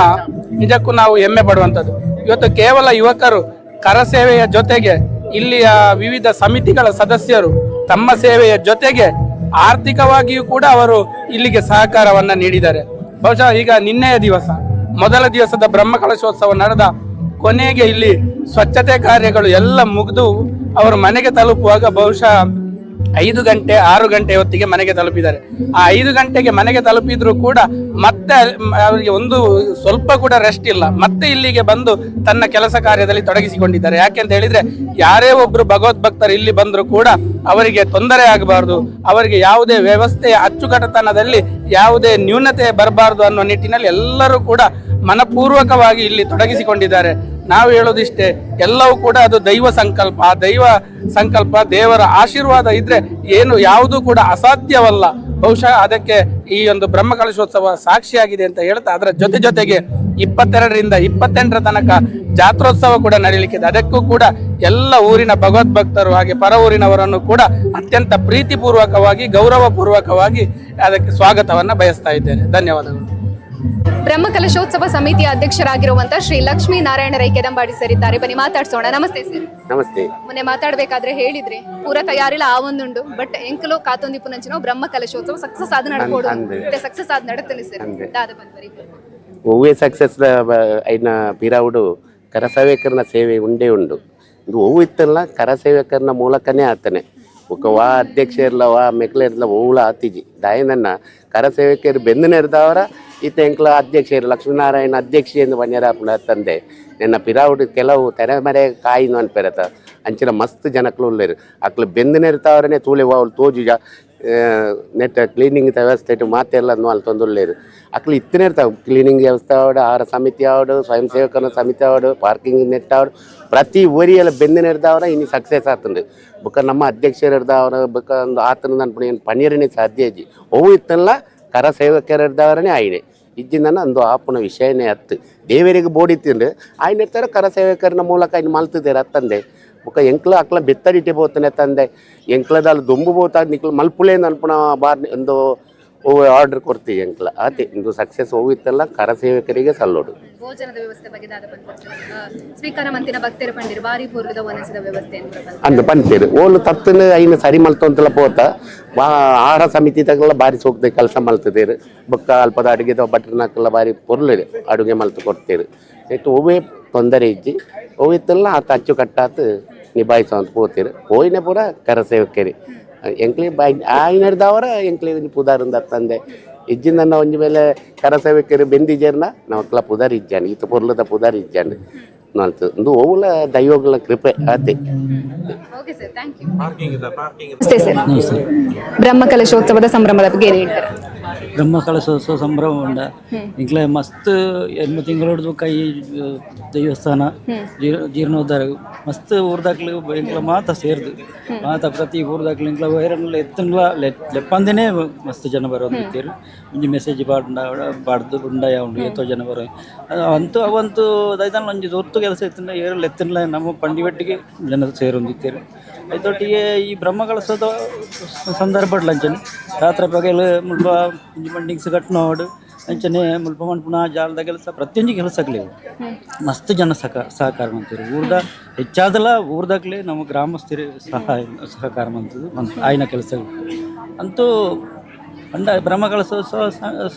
ನಿಜಕ್ಕೂ ನಾವು ಹೆಮ್ಮೆ ಪಡುವಂಥದ್ದು. ಇವತ್ತು ಕೇವಲ ಯುವಕರು ಕರಸೇವೆಯ ಜೊತೆಗೆ ಇಲ್ಲಿಯ ವಿವಿಧ ಸಮಿತಿಗಳ ಸದಸ್ಯರು ತಮ್ಮ ಸೇವೆಯ ಜೊತೆಗೆ ಆರ್ಥಿಕವಾಗಿಯೂ ಕೂಡ ಅವರು ಇಲ್ಲಿಗೆ ಸಹಕಾರವನ್ನ ನೀಡಿದ್ದಾರೆ. ಬಹುಶಃ ಈಗ ನಿನ್ನೆಯ ದಿವಸ ಮೊದಲ ದಿವಸದ ಬ್ರಹ್ಮ ಕಲಶೋತ್ಸವ ನಡೆದ ಕೊನೆಗೆ ಇಲ್ಲಿ ಸ್ವಚ್ಛತೆ ಕಾರ್ಯಗಳು ಎಲ್ಲ ಮುಗಿದು ಅವರು ಮನೆಗೆ ತಲುಪುವಾಗ ಬಹುಶಃ 5 ಗಂಟೆ 6 ಗಂಟೆ ಹೊತ್ತಿಗೆ ಮನೆಗೆ ತಲುಪಿದ್ದಾರೆ. ಆ 5 ಗಂಟೆಗೆ ಮನೆಗೆ ತಲುಪಿದ್ರು ಕೂಡ ಮತ್ತೆ ಅವರಿಗೆ ಒಂದು ಸ್ವಲ್ಪ ಕೂಡ ರೆಸ್ಟ್ ಇಲ್ಲ. ಮತ್ತೆ ಇಲ್ಲಿಗೆ ಬಂದು ತನ್ನ ಕೆಲಸ ಕಾರ್ಯದಲ್ಲಿ ತೊಡಗಿಸಿಕೊಂಡಿದ್ದಾರೆ. ಯಾಕೆಂತ ಹೇಳಿದ್ರೆ ಯಾರೇ ಒಬ್ರು ಭಗವದ್ಭಕ್ತರು ಇಲ್ಲಿ ಬಂದ್ರು ಕೂಡ ಅವರಿಗೆ ತೊಂದರೆ ಆಗಬಾರ್ದು, ಅವರಿಗೆ ಯಾವುದೇ ವ್ಯವಸ್ಥೆಯ ಅಚ್ಚುಕಟ್ಟತನದಲ್ಲಿ ಯಾವುದೇ ನ್ಯೂನತೆ ಬರಬಾರ್ದು ಅನ್ನೋ ನಿಟ್ಟಿನಲ್ಲಿ ಎಲ್ಲರೂ ಕೂಡ ಮನಪೂರ್ವಕವಾಗಿ ಇಲ್ಲಿ ತೊಡಗಿಸಿಕೊಂಡಿದ್ದಾರೆ. ನಾವು ಹೇಳೋದಿಷ್ಟೇ, ಎಲ್ಲವೂ ಕೂಡ ಅದು ದೈವ ಸಂಕಲ್ಪ. ಆ ದೈವ ಸಂಕಲ್ಪ, ದೇವರ ಆಶೀರ್ವಾದ ಇದ್ರೆ ಏನು ಯಾವುದೂ ಕೂಡ ಅಸಾಧ್ಯವಲ್ಲ. ಬಹುಶಃ ಅದಕ್ಕೆ ಈ ಒಂದು ಬ್ರಹ್ಮ ಕಲಶೋತ್ಸವ ಸಾಕ್ಷಿಯಾಗಿದೆ ಅಂತ ಹೇಳ್ತಾ ಅದರ ಜೊತೆಗೆ 22ರಿಂದ 28ರ ತನಕ ಜಾತ್ರೋತ್ಸವ ಕೂಡ ನಡೀಲಿಕ್ಕಿದೆ. ಅದಕ್ಕೂ ಕೂಡ ಎಲ್ಲ ಊರಿನ ಭಗವದ್ಭಕ್ತರು ಹಾಗೆ ಪರ ಊರಿನವರನ್ನು ಕೂಡ ಅತ್ಯಂತ ಪ್ರೀತಿಪೂರ್ವಕವಾಗಿ ಗೌರವಪೂರ್ವಕವಾಗಿ ಅದಕ್ಕೆ ಸ್ವಾಗತವನ್ನ ಬಯಸ್ತಾ ಇದ್ದೇನೆ. ಧನ್ಯವಾದಗಳು. ಬ್ರಹ್ಮ ಕಲಶೋತ್ಸವ ಸಮಿತಿಯ ಅಧ್ಯಕ್ಷರಾಗಿರುವಂತಹ ಶ್ರೀ ಲಕ್ಷ್ಮೀ ನಾರಾಯಣ ರೈ ಕೆದಂಬಾಡಿ ಸರ್ ಇದ್ದಾರೆ. ಬನ್ನಿ ಮಾತಾಡ್ಸೋಣ. ನಮಸ್ತೆ ಸರ್. ನಮಸ್ತೆ. ಮೊನ್ನೆ ಮಾತಾಡ್ಬೇಕಾದ್ರೆ ಹೇಳಿದ್ರಿ ಪೂರ ತಯಾರಿಲ್ಲ ಆವೊಂದುಂಡು ಬಟ್ ಎಂಕಲು ಕಾತೊಂದಿಪ್ಪು ನಂಚಿನ ಬ್ರಹ್ಮ ಕಲಶೋತ್ಸವ ಸಕ್ಸಸ್ ಆದ ನಡ್ಕೋಡು ಸಕ್ಸಸ್ ಆದ ನಡತನೆ ಸರ್ ದಾದ ಬಂದ್ವರಿ ಒವ್ವೇ ಸಕ್ಸಸ್ ಐನ ಪಿರಾವುಡು ಕರಸೇವಕರನ ಸೇವೆ ಉಂಡೇ ಉಂಡು. ಇದು ಒವ್ವು ಇತ್ತಲ್ಲ ಕರಸೇವಕರನ ಮೂಲಕನೇ ಆತನೆ ವಾ ಅಧ್ಯಕ್ಷ ಇರಲ ವಾ ಮೆಕ್ಲೆ ಇರಲ ಒವ್ಳ ಆತಿಜಿ ದಾಯನನ್ನ ಕರಸೇವಕರು ಬೆಂದು ನೆರೆದವರ ಈತ ಎಂಕ್ಲ ಅಧ್ಯಕ್ಷ ಇರು ಲಕ್ಷ್ಮೀನಾರಾಯಣ ಅಧ್ಯಕ್ಷ ಎಂದು ಬನ್ಯರಾಪುಣ ತಂದೆ ನನ್ನ ಪಿರಾವುಡು ಕೆಲವು ತೆರೆಮರೆ ಕಾಯಿನು ಅನ್ಪೆರತ ಅಂಚಿನ ಮಸ್ತ್ ಜನಕ್ಲು ಉಳ್ಳೇರು ಅಕ್ಲು ಬೆಂದು ನೆರೆತವರನೇ ತೂಳೆ ವಾವುಲು ತೋಜುಜ ನೆಟ್ ಕ್ಲೀನಿಂಗ್ ವ್ಯವಸ್ಥೆ ಮಾತೆಲ್ಲ ಅಲ್ಲಿ ತೊಂದುಳ್ಳೇರು ಅಕ್ಲು ಇತ್ತನೇ ಇರ್ತಾವೆ. ಕ್ಲೀನಿಂಗ್ ವ್ಯವಸ್ಥೆ ಆವಡು, ಆಹಾರ ಸಮಿತಿ ಆವಡು, ಸ್ವಯಂ ಸೇವಕನ ಸಮಿತಿ ಆವಡು, ಪಾರ್ಕಿಂಗ್ ನೆಟ್ ಆವಡು, ಪ್ರತಿ ಊರಿಯೆಲ್ಲ ಬೆಂದು ನೆರೆದವರ ಇನ್ನು ಸಕ್ಸಸ್ ಆತಂದು ಬೊಕ್ಕ ನಮ್ಮ ಅಧ್ಯಕ್ಷರು ಇರ್ದವ್ರ ಬೊಕ್ಕ ಒಂದು ಆತನ ಅನ್ಪಣೆ ಏನು ಪನೀರನೇ ಸಾಧ್ಯ ಇಜ್ಜಿ ಅವು ಇತ್ತಲ್ಲ ಕರ ಸೇವಕರು ಇರ್ದವರನೇ ಆಯ್ನೆ ಇಜ್ಜಿಂದನ ಒಂದು ಆಪುನ ವಿಷಯನೇ ಹತ್ತು ದೇವರಿಗೆ ಬೋಡಿತ್ತಿಂಡು ಆಯ್ನ ಇರ್ತಾರೆ ಕರ ಸೇವಕರನ ಮೂಲಕ ಇನ್ನು ಮಲ್ತಿದ್ದಾರೆ ಅತ್ತಂದೆ ಬೊಕ್ಕ ಎಂಕ್ಲ ಅಕ್ಲ ಬೆತ್ತಡಿಟ್ಟೆ ಬೋತನೆ ತಂದೆ ಎಂಕ್ಲದಲ್ಲಿ ದೊಂಬು ಬೋತ ನಿಕ್ಲು ಮಲ್ಪುಳೇಂದು ಅನ್ಪಣ ಬಾರ್ ಒಂದು ಆರ್ಡರ್ ಕೊಡ್ತೀವಿ ಎಂಕ್ಲ ಆತೆ ಇದು ಸಕ್ಸಸ್ ಹೋಗಿತ್ತಲ್ಲ ಕರ ಸೇವಕರಿಗೆ ಸಲ್ಲೋಡು. ಭೋಜನದ ವ್ಯವಸ್ಥೆ ಬಗ್ಗೆ ದಾದ ಸ್ವೀಕಾರ ಮಂತಿನ ಭಕ್ತರು ಪಂಡಿರು ಬಾರಿ ಪೂರ್ವದ ಒನಸಿದ ವ್ಯವಸ್ಥೆ ಅಂದು ಪಂತೀರು ಓಲು ತತ್ತನ ಐನ ಸರಿ ಮಲ್ತಂತಲ್ಲ ಪೋತ ಆಹಾರ ಸಮಿತಿ ತಗಲ್ಲ ಬಾರಿ ಸೋಗ್ದೆ ಕೆಲಸ ಮಲ್ತಿದ್ದೀರು ಬೊಕ್ಕ ಅಲ್ಪದ ಅಡುಗೆದ ಬಟ್ರನಾಕೆಲ್ಲ ಬಾರಿ ಪೊರ್ಲು ಅಡುಗೆ ಮಲ್ತು ಕೊಡ್ತೀರು ನೆಟ್ಟು ಒವ್ವೇ ತೊಂದರೆ ಇಜ್ಜಿ ಹೋಗಿತ್ತಲ್ಲ ಆತ ಅಚ್ಚುಕಟ್ಟಾತು ನಿಭಾಯಿಸೋಂತ ಪೋತೀರು ಹೋಯ್ನೆ ಪೂರ ಕರ ಸೇವಕರಿ ಎಂಕ್ಲಿ ಬಾಯ್ ಆಯ್ನಡ್ದವರ ಎಂಕ್ಲಿ ಪುದಾರಿಂದ ತಂದೆ ಇಜ್ಜಿಂದ ಒಂಜಿ ಮೇಲೆ ಕರಸೇವಕರು ಬೆಂದಿಜರ್ನ ನಾವಕ್ಲ ಪುದಾರ್ ಇಜ್ಜಾನೆ ಈತ ಪೊರ್ಲದ ಪುದಾರ್ ಇಜ್ಜಾನೆ ನಾಲ್ತು ಒಂದು ಓವುಲ ದೈವಗಳ ಕೃಪೆ ಆತೆ. ಬ್ರಹ್ಮ ಕಲಶೋತ್ಸವದ ಸಂಭ್ರಮದ ಬಗ್ಗೆ ಏನು ಹೇಳ್ತಾರೆ? ಬ್ರಹ್ಮ ಕಲಶೋತ್ಸವ ಸಂಭ್ರಮ ಉಂಡ ಇಂಕ್ಲ ಮಸ್ತ್ ಎಣ್ಣೆ ತಿಂಗಳೊಡ್ದು ಕೈ ದೇವಸ್ಥಾನ ಜೀರ್ಣೋದ್ಧಾರ ಮಸ್ತ್ ಊರ್ದಾಕ್ಲು ಇಂಕ್ಲ ಮಾತ ಸೇರ್ದು ಮಾತ ಪ್ರತಿ ಊರ್ದಾಕ್ಲು ಇಂಕ್ಲ ವೈರನ್ಲ ಎತ್ತನ್ಲ ಲೆಪ್ಪಂದೇನೆ ಮಸ್ತ್ ಜನ ಬರೋದು ಇದ್ದೀರು ಒಂಜಿ ಮೆಸೇಜ್ ಬಾಡ್ದು ಉಂಡಾಯ ಉಂಡು ಎತ್ತೋ ಜನ ಬರೋ ಅಂತೂ ಅವಂತೂ ದೈದಲ್ಲ ಒಂಜಿ ದೊತ್ತು ಕೆಲಸ ಎತ್ತಿನ ಏರಲ್ಲ ಎತ್ತನ್ಲ ನಮ್ಮ ಪಂಡಿವಟ್ಟಿಗೆ ಜನ ಸೇರೊಂದಿತ್ತೀರು ಅದೊಟ್ಟಿಗೆ ಈ ಬ್ರಹ್ಮ ಕಲಶದ ಸಂದರ್ಭ ಅಂಚನೆ ರಾತ್ರಿ ಪಗಲು ಮುಲ್ಪ ಬಂಡಿಂಗ್ಸ್ ಕಟ್ನೋಡು ಅಂಚನೆ ಮುಲ್ಪ ಮನ್ಪುಣ ಜಾಲದ ಕೆಲಸ ಪ್ರತಿಯೊಂದು ಕೆಲಸಕ್ಲಿ ಮಸ್ತ್ ಜನ ಸಹಕಾರ ಮಾಡ್ತೀರಿ ಊರ್ದ ಹೆಚ್ಚಾದಲ್ಲ ಊರ್ದಾಗ್ಲಿ ನಮ್ಮ ಗ್ರಾಮಸ್ಥರು ಸಹಕಾರ ಮಾಡ್ತಿದ್ದು ಆಯ್ನ ಕೆಲಸಗಳು ಅಂತೂ ಅಂಡ ಬ್ರಹ್ಮ ಕಲಶೋತ್ಸವ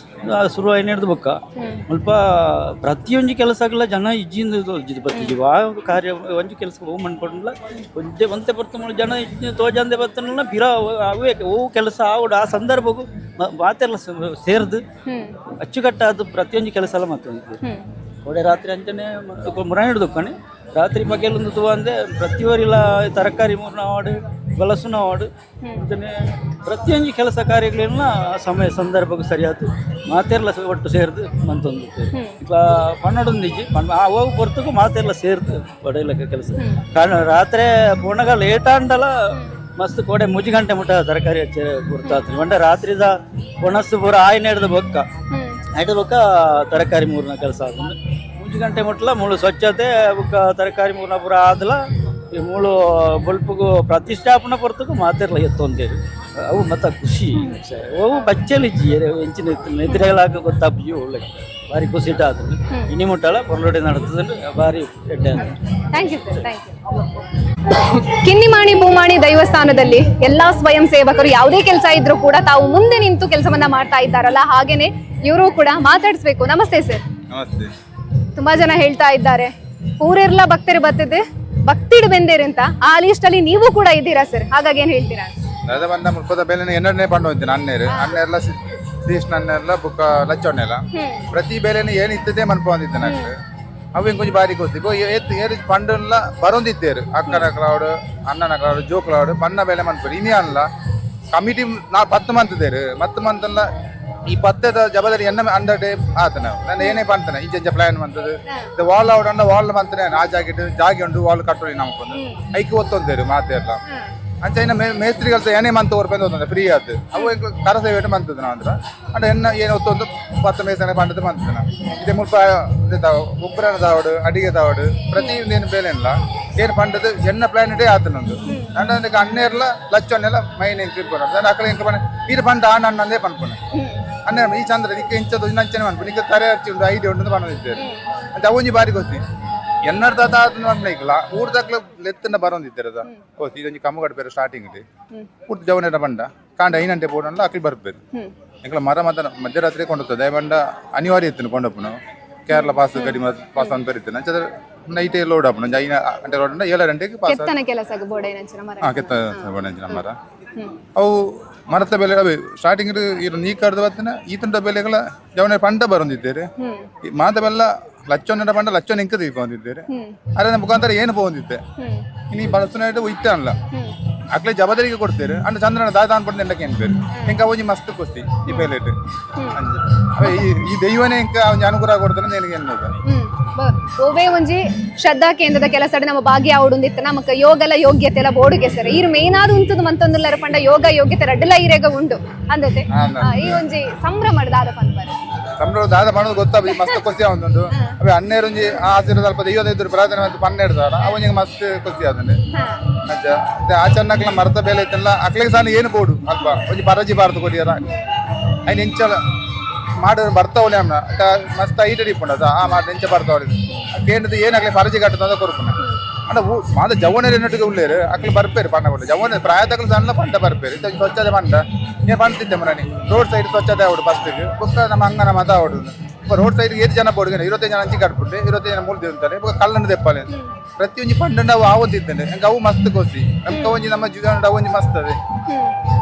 ಶುರು ಆಯ್ನ ಹಿಡ್ದು ಬೊಕ್ಕ ಮುಲ್ಪ ಪ್ರತಿಯೊಂದು ಕೆಲಸಗಳ ಜನ ಇಜ್ಜಿಂದ ಬರ್ತಿದ್ವಿ ಆ ಕಾರ್ಯ ಒಂಜಿ ಕೆಲಸ ಹೂ ಮನ್ಕೊಂಡ್ಲ ಒಂದೇ ಬರ್ತ ಜನ ತೋಜಂದೆ ಬರ್ತನಲ್ಲ ಬಿರ ಅವೇ ಹೂ ಕೆಲಸ ಆವಡು ಆ ಸಂದರ್ಭಗೂ ಮಾತೆಲ್ಲ ಸೇರ್ದು ಅಚ್ಚುಕಟ್ಟಾದ ಪ್ರತಿಯೊಂದು ಕೆಲಸ ಎಲ್ಲ ಮಾತಾಡ್ತೀವಿ ಒಡೆ ರಾತ್ರಿ ಅಂಚನೆ ಮುರಾಣಿ ಹಿಡ್ದುಕ್ಕಣೆ ರಾತ್ರಿ ಪಗೆಲ್ಲೊಂದು ತುವ ಅಂದೆ ಪ್ರತಿಯೊರಿಲ್ಲ ತರಕಾರಿ ಮೂರ್ನ ಆಡು ಬಲಸುನ ಆಡು ಅಂಚನೆ ಪ್ರತಿಯೊಂದು ಕೆಲಸ ಕಾರ್ಯಗಳನ್ನ ಸಮಯ ಸಂದರ್ಭಕ್ಕೆ ಸರಿಯಾತು ಮಾತೆಲ್ಲ ಒಟ್ಟು ಸೇರ್ದು ಮಂತೊಂದು ಈಗ ಪನ್ನಡೊಂದು ಇಜ್ಜಿ ಹೋಗಿ ಬರ್ತಕ್ಕೂ ಮಾತೆಲ್ಲ ಸೇರ್ದು ಒಡೆಯಲ್ಲ ಕೆಲಸ ಕಾರಣ ರಾತ್ರಿ ಪುಣಗ ಲೇಟ್ ಅಂಡಲ್ಲ ಮಸ್ತ್ ಕೋಡೆ ಮುಜಿಗಂಟೆ ಮುಟ್ಟ ತರಕಾರಿ ಹಚ್ಚಿ ಗುರ್ತಾತ್ರಿ ಮಂಡ ರಾತ್ರಿದ ಒಣಸು ಪೂರ ಆಯ್ನ ಹಿಡ್ದು ಬೊಕ್ಕ ಐಟು ಬೊಕ್ಕ ತರಕಾರಿ ಮೂರ್ನ ಕೆಲಸ ಆದ ಮುಜಿಗಂಟೆ ಮುಟ್ಲ ಮೂಳು ಸ್ವಚ್ಛತೆ ಬೊಕ್ಕ ತರಕಾರಿ ಮೂರ್ನ ಪೂರ ಆದ್ಲ ಈ ಮೂಳು ಬಲ್ಪುಗು ಪ್ರತಿಷ್ಠಾಪನೆ ಪೊರ್ತುಗು ಮಾತಿರ್ಲ ಎತ್ತೊಂದೇರು ಅವು ಮತ್ತ ಖುಷಿ ಅವು ಬಚ್ಚಲಿಜ್ಜಿ ಎಂಚಿನ ನೆದ್ರೆಗಳಾಗ ಗೊತ್ತಾಪಿಯು ಒಳ್ಳೆ ಭಾರಿ ಖುಷಿಟ ಆದ್ರೆ ಇನಿ ಮುಟ್ಟಳ ಪೊರ್ಲೊಡೆ ನಡೆತದಲ್ಲಿ ಭಾರಿ ಎಡ್ಡೆ ಆದ್ರೆ. Thank you sir, thank you. Kinnimani Bhoomani ದೈವಸ್ಥಾನದಲ್ಲಿ ಎಲ್ಲಾ ಸ್ವಯಂ ಸೇವಕರು ಯಾವುದೇ ಕೆಲಸ ಇದ್ರೂ ಕೂಡ ತಾವು ಮುಂದೆ ನಿಂತು ಕೆಲಸವನ್ನ ಮಾಡ್ತಾ ಇದ್ದಾರಲ್ಲ, ಹಾಗೇನೆ ಇವರು ಕೂಡ ಮಾತಾಡಿಸ್ಬೇಕು. ನಮಸ್ತೆ ಸರ್. ನಮಸ್ತೆ. ತುಂಬಾ ಜನ ಹೇಳ್ತಾ ಇದ್ದಾರೆ ಊರೆಲ್ಲ ಭಕ್ತರು ಬರ್ತದೆ ಭಕ್ತಿಡ್ ಬೆಂದೇರಿ ಅಂತ, ಆ ಲಿಸ್ಟ್ ಅಲ್ಲಿ ನೀವು ಕೂಡ ಇದ್ದೀರಾ ಸರ್, ಹಾಗಾಗಿ ಏನ್ ಹೇಳ್ತೀರಾ? ಅದ ಬಂದ ಮುಲ್ಪದ ಬೇಲೆ ಎಣ್ಣೆ ಪಂಡು ಹೋಗ್ತೀನಿ ಅನ್ನೆಲ್ಲ ಸೀಸ್ನ ಅನ್ನೆಲ್ಲ ಬುಕ್ಕ ಲಚ್ಚೊಣ್ಣೆಲ್ಲ ಪ್ರತಿ ಬೇಲೆನ ಏನು ಇದ್ದದೇ ಮನ್ಪೊಂದಿದ್ದೆ ನಾನು ಅವು ಕೊಂಚ ಬಾರಿ ಗೊತ್ತಿಗೂ ಏರು ಪಂಡುಲ್ಲ ಬರೋಂದಿದ್ದೇರು ಅಕ್ಕನ ಕ್ಲೌಡ್ ಅಣ್ಣನ ಕ್ಲೌಡ್ ಜೋ ಕ್ಲೌಡ್ ಪನ್ನ ಬೇಲೆ ಮನ್ಪರು ಇನಿ ಅಲ್ಲ ಕಮಿಟಿ ನಾ 10 ಮಂತದೇರು 10 ಮಂತಲ್ಲ ಈ 10ದ ಜವಾಬ್ದಾರಿ ಎನ್ನ ಅಂಡರ್ ಡೇ ಆತನ ನಾನು ಏನೇ ಪಂತನ ಇಂಚ ಪ್ಲಾನ್ ಮಂತದು ವಾಲ್ ಔಟ್ ಅಂಡ ವಾಲ್ ಮಂತನೆ ಆ ಜಾಗಿ ಉಂಡು ವಾಲ್ ಕಟ್ಟೋಳಿ ನಮ್ಕೊಂಡು ಐಕಿ ಒತ್ತೊಂದೇರು ಮಾತೆಲ್ಲ ಅಂಚ ಇನ್ನು ಮೇಸ್ತ್ರಿಗಳು ಸಹ ಏನೇ ಮಂತ್ ರೂಪಾಯಿ ಹೋಗ್ತದೆ ಫ್ರೀ ಆಯ್ತು ಅವು ಕರಸೇವೆ ಮಂತದ ನಾವು ಅಂದ್ರೆ ಅಂದ್ರೆ ಎನ್ನ ಏನು ಹೊತ್ತೊಂದು 10 ಮೇಸನೆ ಪಂಡದ ಮಂತದ ಇದೇ ಮುಲ್ಪ ಉಬ್ಬರನ ದಾವಡು ಅಡಿಗೆ ದಾವಡು ಪ್ರತಿ ಏನು ಬೇಲೆ ಇಲ್ಲ ಏನು ಪಂಡದು ಎನ್ನ ಪ್ಲಾನ್ ಇಡೇ ಆತ ನಂದು ಅಂದ್ರೆ ಅಣ್ಣೆಲ್ಲ ಲಚ್ಚೊನ್ನೆಲ್ಲ ಮೈನ್ ಎಂಕ್ ಇರ್ಬೋದು ಅಂದ್ರೆ ಅಕ್ಕಳ ಎಂಕ ಪಣ ಇದು ಪಂಡ ಅಣ್ಣಂದೇ ಪನ್ಪುಣ ಅಣ್ಣ ಈ ಚಂದ್ರ ನಿಕ್ಕ ಇಂಚದು ಇನ್ನಂಚನೆ ಪನ್ಪು ನಿಕ್ಕ ತರೆ ಹಚ್ಚಿ ಉಂಟು ಐಡಿಯಾ ಉಂಟು ಪನ್ನದಿದ್ದೇವೆ ಅಂತ ಅವೊಂಜಿ ಬಾರಿ ಗೊತ್ತಿ ಎನ್ನರ್ದಾದ ಅನ್ಲಿಕ್ಕಿಲ್ಲ ಊರ್ದಾಗ್ಲ ಲೆತ್ತನ್ನ ಬರೋಂದಿದ್ದಾರದ ಓಸಿ ಇದೊಂದು ಕಮ್ಮಗಡ ಬೇರೆ ಸ್ಟಾರ್ಟಿಂಗ್ ಇದೆ ಪೂರ್ತಿ ಜವನೇರ ಬಂಡ ಕಾಂಡ ಐನಂಟೆ ಬೋರ್ಡಲ್ಲ ಅಕ್ಲಿ ಬರ್ಬೇಕು ಎಂಕಲ ಮರ ಮಧ್ಯರಾತ್ರಿ ಕೊಂಡೋಗ್ತದೆ ಬಂಡ ಅನಿವಾರ್ಯ ಇತ್ತು ಕೊಂಡಪ್ಪನು ಕೇರಳ ಪಾಸ್ ಗಡಿ ಪಾಸ್ ಅಂತ ಬರೀತೇನೆ ಅಂಚದ ನೈಟ್ ಲೋಡ್ ಅಪ್ಪನ 5 ಗಂಟೆ ಲೋಡ್ 7 ಗಂಟೆಗೆ ಪಾಸ್ ಕೆತ್ತ ಬೋರ್ಡಂಚಿನ ಮರ ಅವು ಮರತ ಬೆಲೆ ಅವೆ ಸ್ಟಾರ್ಟಿಂಗ್ ನೀ ಕಡ್ದು ಬರ್ತೇನೆ ಈತಂಡ ಬೆಲೆಗಳ ಜವನ ಪಂಡ ಬರೋಂದಿದ್ದೇವೆ ಮಾತ ಬೆಲ್ಲ ಲಚ್ಚೊನ್ನ ಪಂಡ ಲಚ್ಚೊನ್ನ ಎಂಕ ಬಂದಿದ್ದೇವೆ ಅದರ ಮುಖಾಂತರ ಏನು ಹೋಗಿದ್ದೆ ಇನ್ನು ಬಳಸನ ಇತ್ತ ಅಲ್ಲ ಅಕ್ಲೆ ಜವಾಬ್ದಾರಿಗೆ ಕೊಡ್ತೇವೆ ಅಂಡ್ ಚಂದ್ರನ ದಾದಾನ್ ಪಂಡ ಎಂಡಕ್ಕೆ ಏನ್ಪೇರು ಎಂಕ ಅವಜಿ ಮಸ್ತ್ ಕೊಸ್ತಿ ಈ ಬೇಲೆಟ್ ಈ ದೈವನೇ ಎಂಕ ಅವನ ಅನುಗ್ರಹ ಕೊಡ್ತಾನೆ ನನಗೆ ಏನು ಓವೇ ಒಂಜಿ ಶ್ರದ್ಧಾ ಕೇಂದ್ರದ ಕೆಲಸ ನಮ್ಮ ಭಾಗ್ಯ ಆವಡುಂದಿತ್ತ ನಮಕ್ ಯೋಗಲ ಯೋಗ್ಯತೆ ಎಲ್ಲ ಬೋಡುಗೆ ಸರ್ ಇರ್ ಮೇನಾದ್ ಉಂಟು ಮಂತೊಂದುಲ್ಲರ ಪಂಡ ಯೋಗ ಯೋಗ್ಯತೆ ರಡ್ಡಲ ಇರೇಗ ಉಂಡು ಅಂದತೆ ಈ ಒಂಜಿ ಸಂಭ್ರಮದ ದಾದ ಪನ್ಪರೆ ಸಂಭ್ರಮ ದಾದ ಮಾಡೋದು ಗೊತ್ತಾಗ ಮಸ್ತ್ ಖುಷಿ ಆಗುಂಟು ಅವೇ ಹನ್ನೆರಡು ಆಶೀರ್ವಾದ ಸ್ವಲ್ಪ 25 ಪ್ರಾರ್ಥನೆ ಮತ್ತು 12 ಅವನಿಗೆ ಮಸ್ತ್ ಖುಷಿ ಆದಂಡೆ ಅಜ್ಜ ಆಚರಣಕ್ಲ ಮರದ ಬೇಲೆ ಇತ್ತಲ್ಲ ಅಕ್ಲಿಗೆ ಸಾಲ ಏನು ಬೋಡು ಅಲ್ಪ ಒಂಜಿ ಪರಜಿ ಬಾರ್ದು ಕೊಡಿಯಾರ ಐನ್ ಎಂಚಲ ಮಾಡಿದ್ರೆ ಬರ್ತಾವಳೆ ಅಮ್ಮ ಮಸ್ತ್ ಐಟಡಿ ಇಪ್ಪುಂಡದ ಆ ಮಾಡಿ ಎಂಚ ಬರ್ತಾವಳೆ ಕೇಂದ್ರದ ಏನಾಗಲಿ ಪರಜಿ ಕಟ್ಟದ ಕೊರ್ಪುನ ಅಂದ್ರೆ ಮಾದ ಜವನೇರು ಎನ್ನಟಿಗೆ ಉಳ್ಳೇರು ಅಕ್ಲಿ ಬರ್ಪೇರು ಪಣ್ಣ ಕೊಟ್ಟು ಜವನ ಪ್ರಾಯತಕ್ಲು ಸಣ್ಣ ಪಂಡ ಬರ್ಪೇರು ಸ್ವಚ್ಛತೆ ಪಂಡ ನೀನು ಪಂಡ್ತಿದ್ದೆ ಮರಣಿ ರೋಡ್ ಸೈಡ್ ಸ್ವಚ್ಛತೆ ಆವಡು ಫಸ್ಟಿಗೆ ಬುಕ್ಕ ನಮ್ಮ ಅಂಗನ ಮತ ಆವಡು ರೋಡ್ ಸೈಡ್ 7 ಜನ ಬೋಡ್ಗೇನೆ 25 ಜನ ಅಂಚಿ ಕಟ್ಬಿಟ್ಟು 25 ಜನ ಮೂಲ್ದಿ ಅಂತಾರೆ ಬುಕ್ಕ ಕಲ್ಲನ್ನು ತೆಪ್ಪಲೆ ಪ್ರತಿಯೊಂದು ಪಂಡ ಅವು ಆವತ್ತಿದ್ದೇನೆ ಹಂಗೆ ಅವು ಮಸ್ತ್ ಕೋಸಿ ನಮ್ಗೆ ಒಂಜಿ ನಮ್ಮ ಜೀವನ ಒಂಜಿ ಮಸ್ತ್ ಅದೇ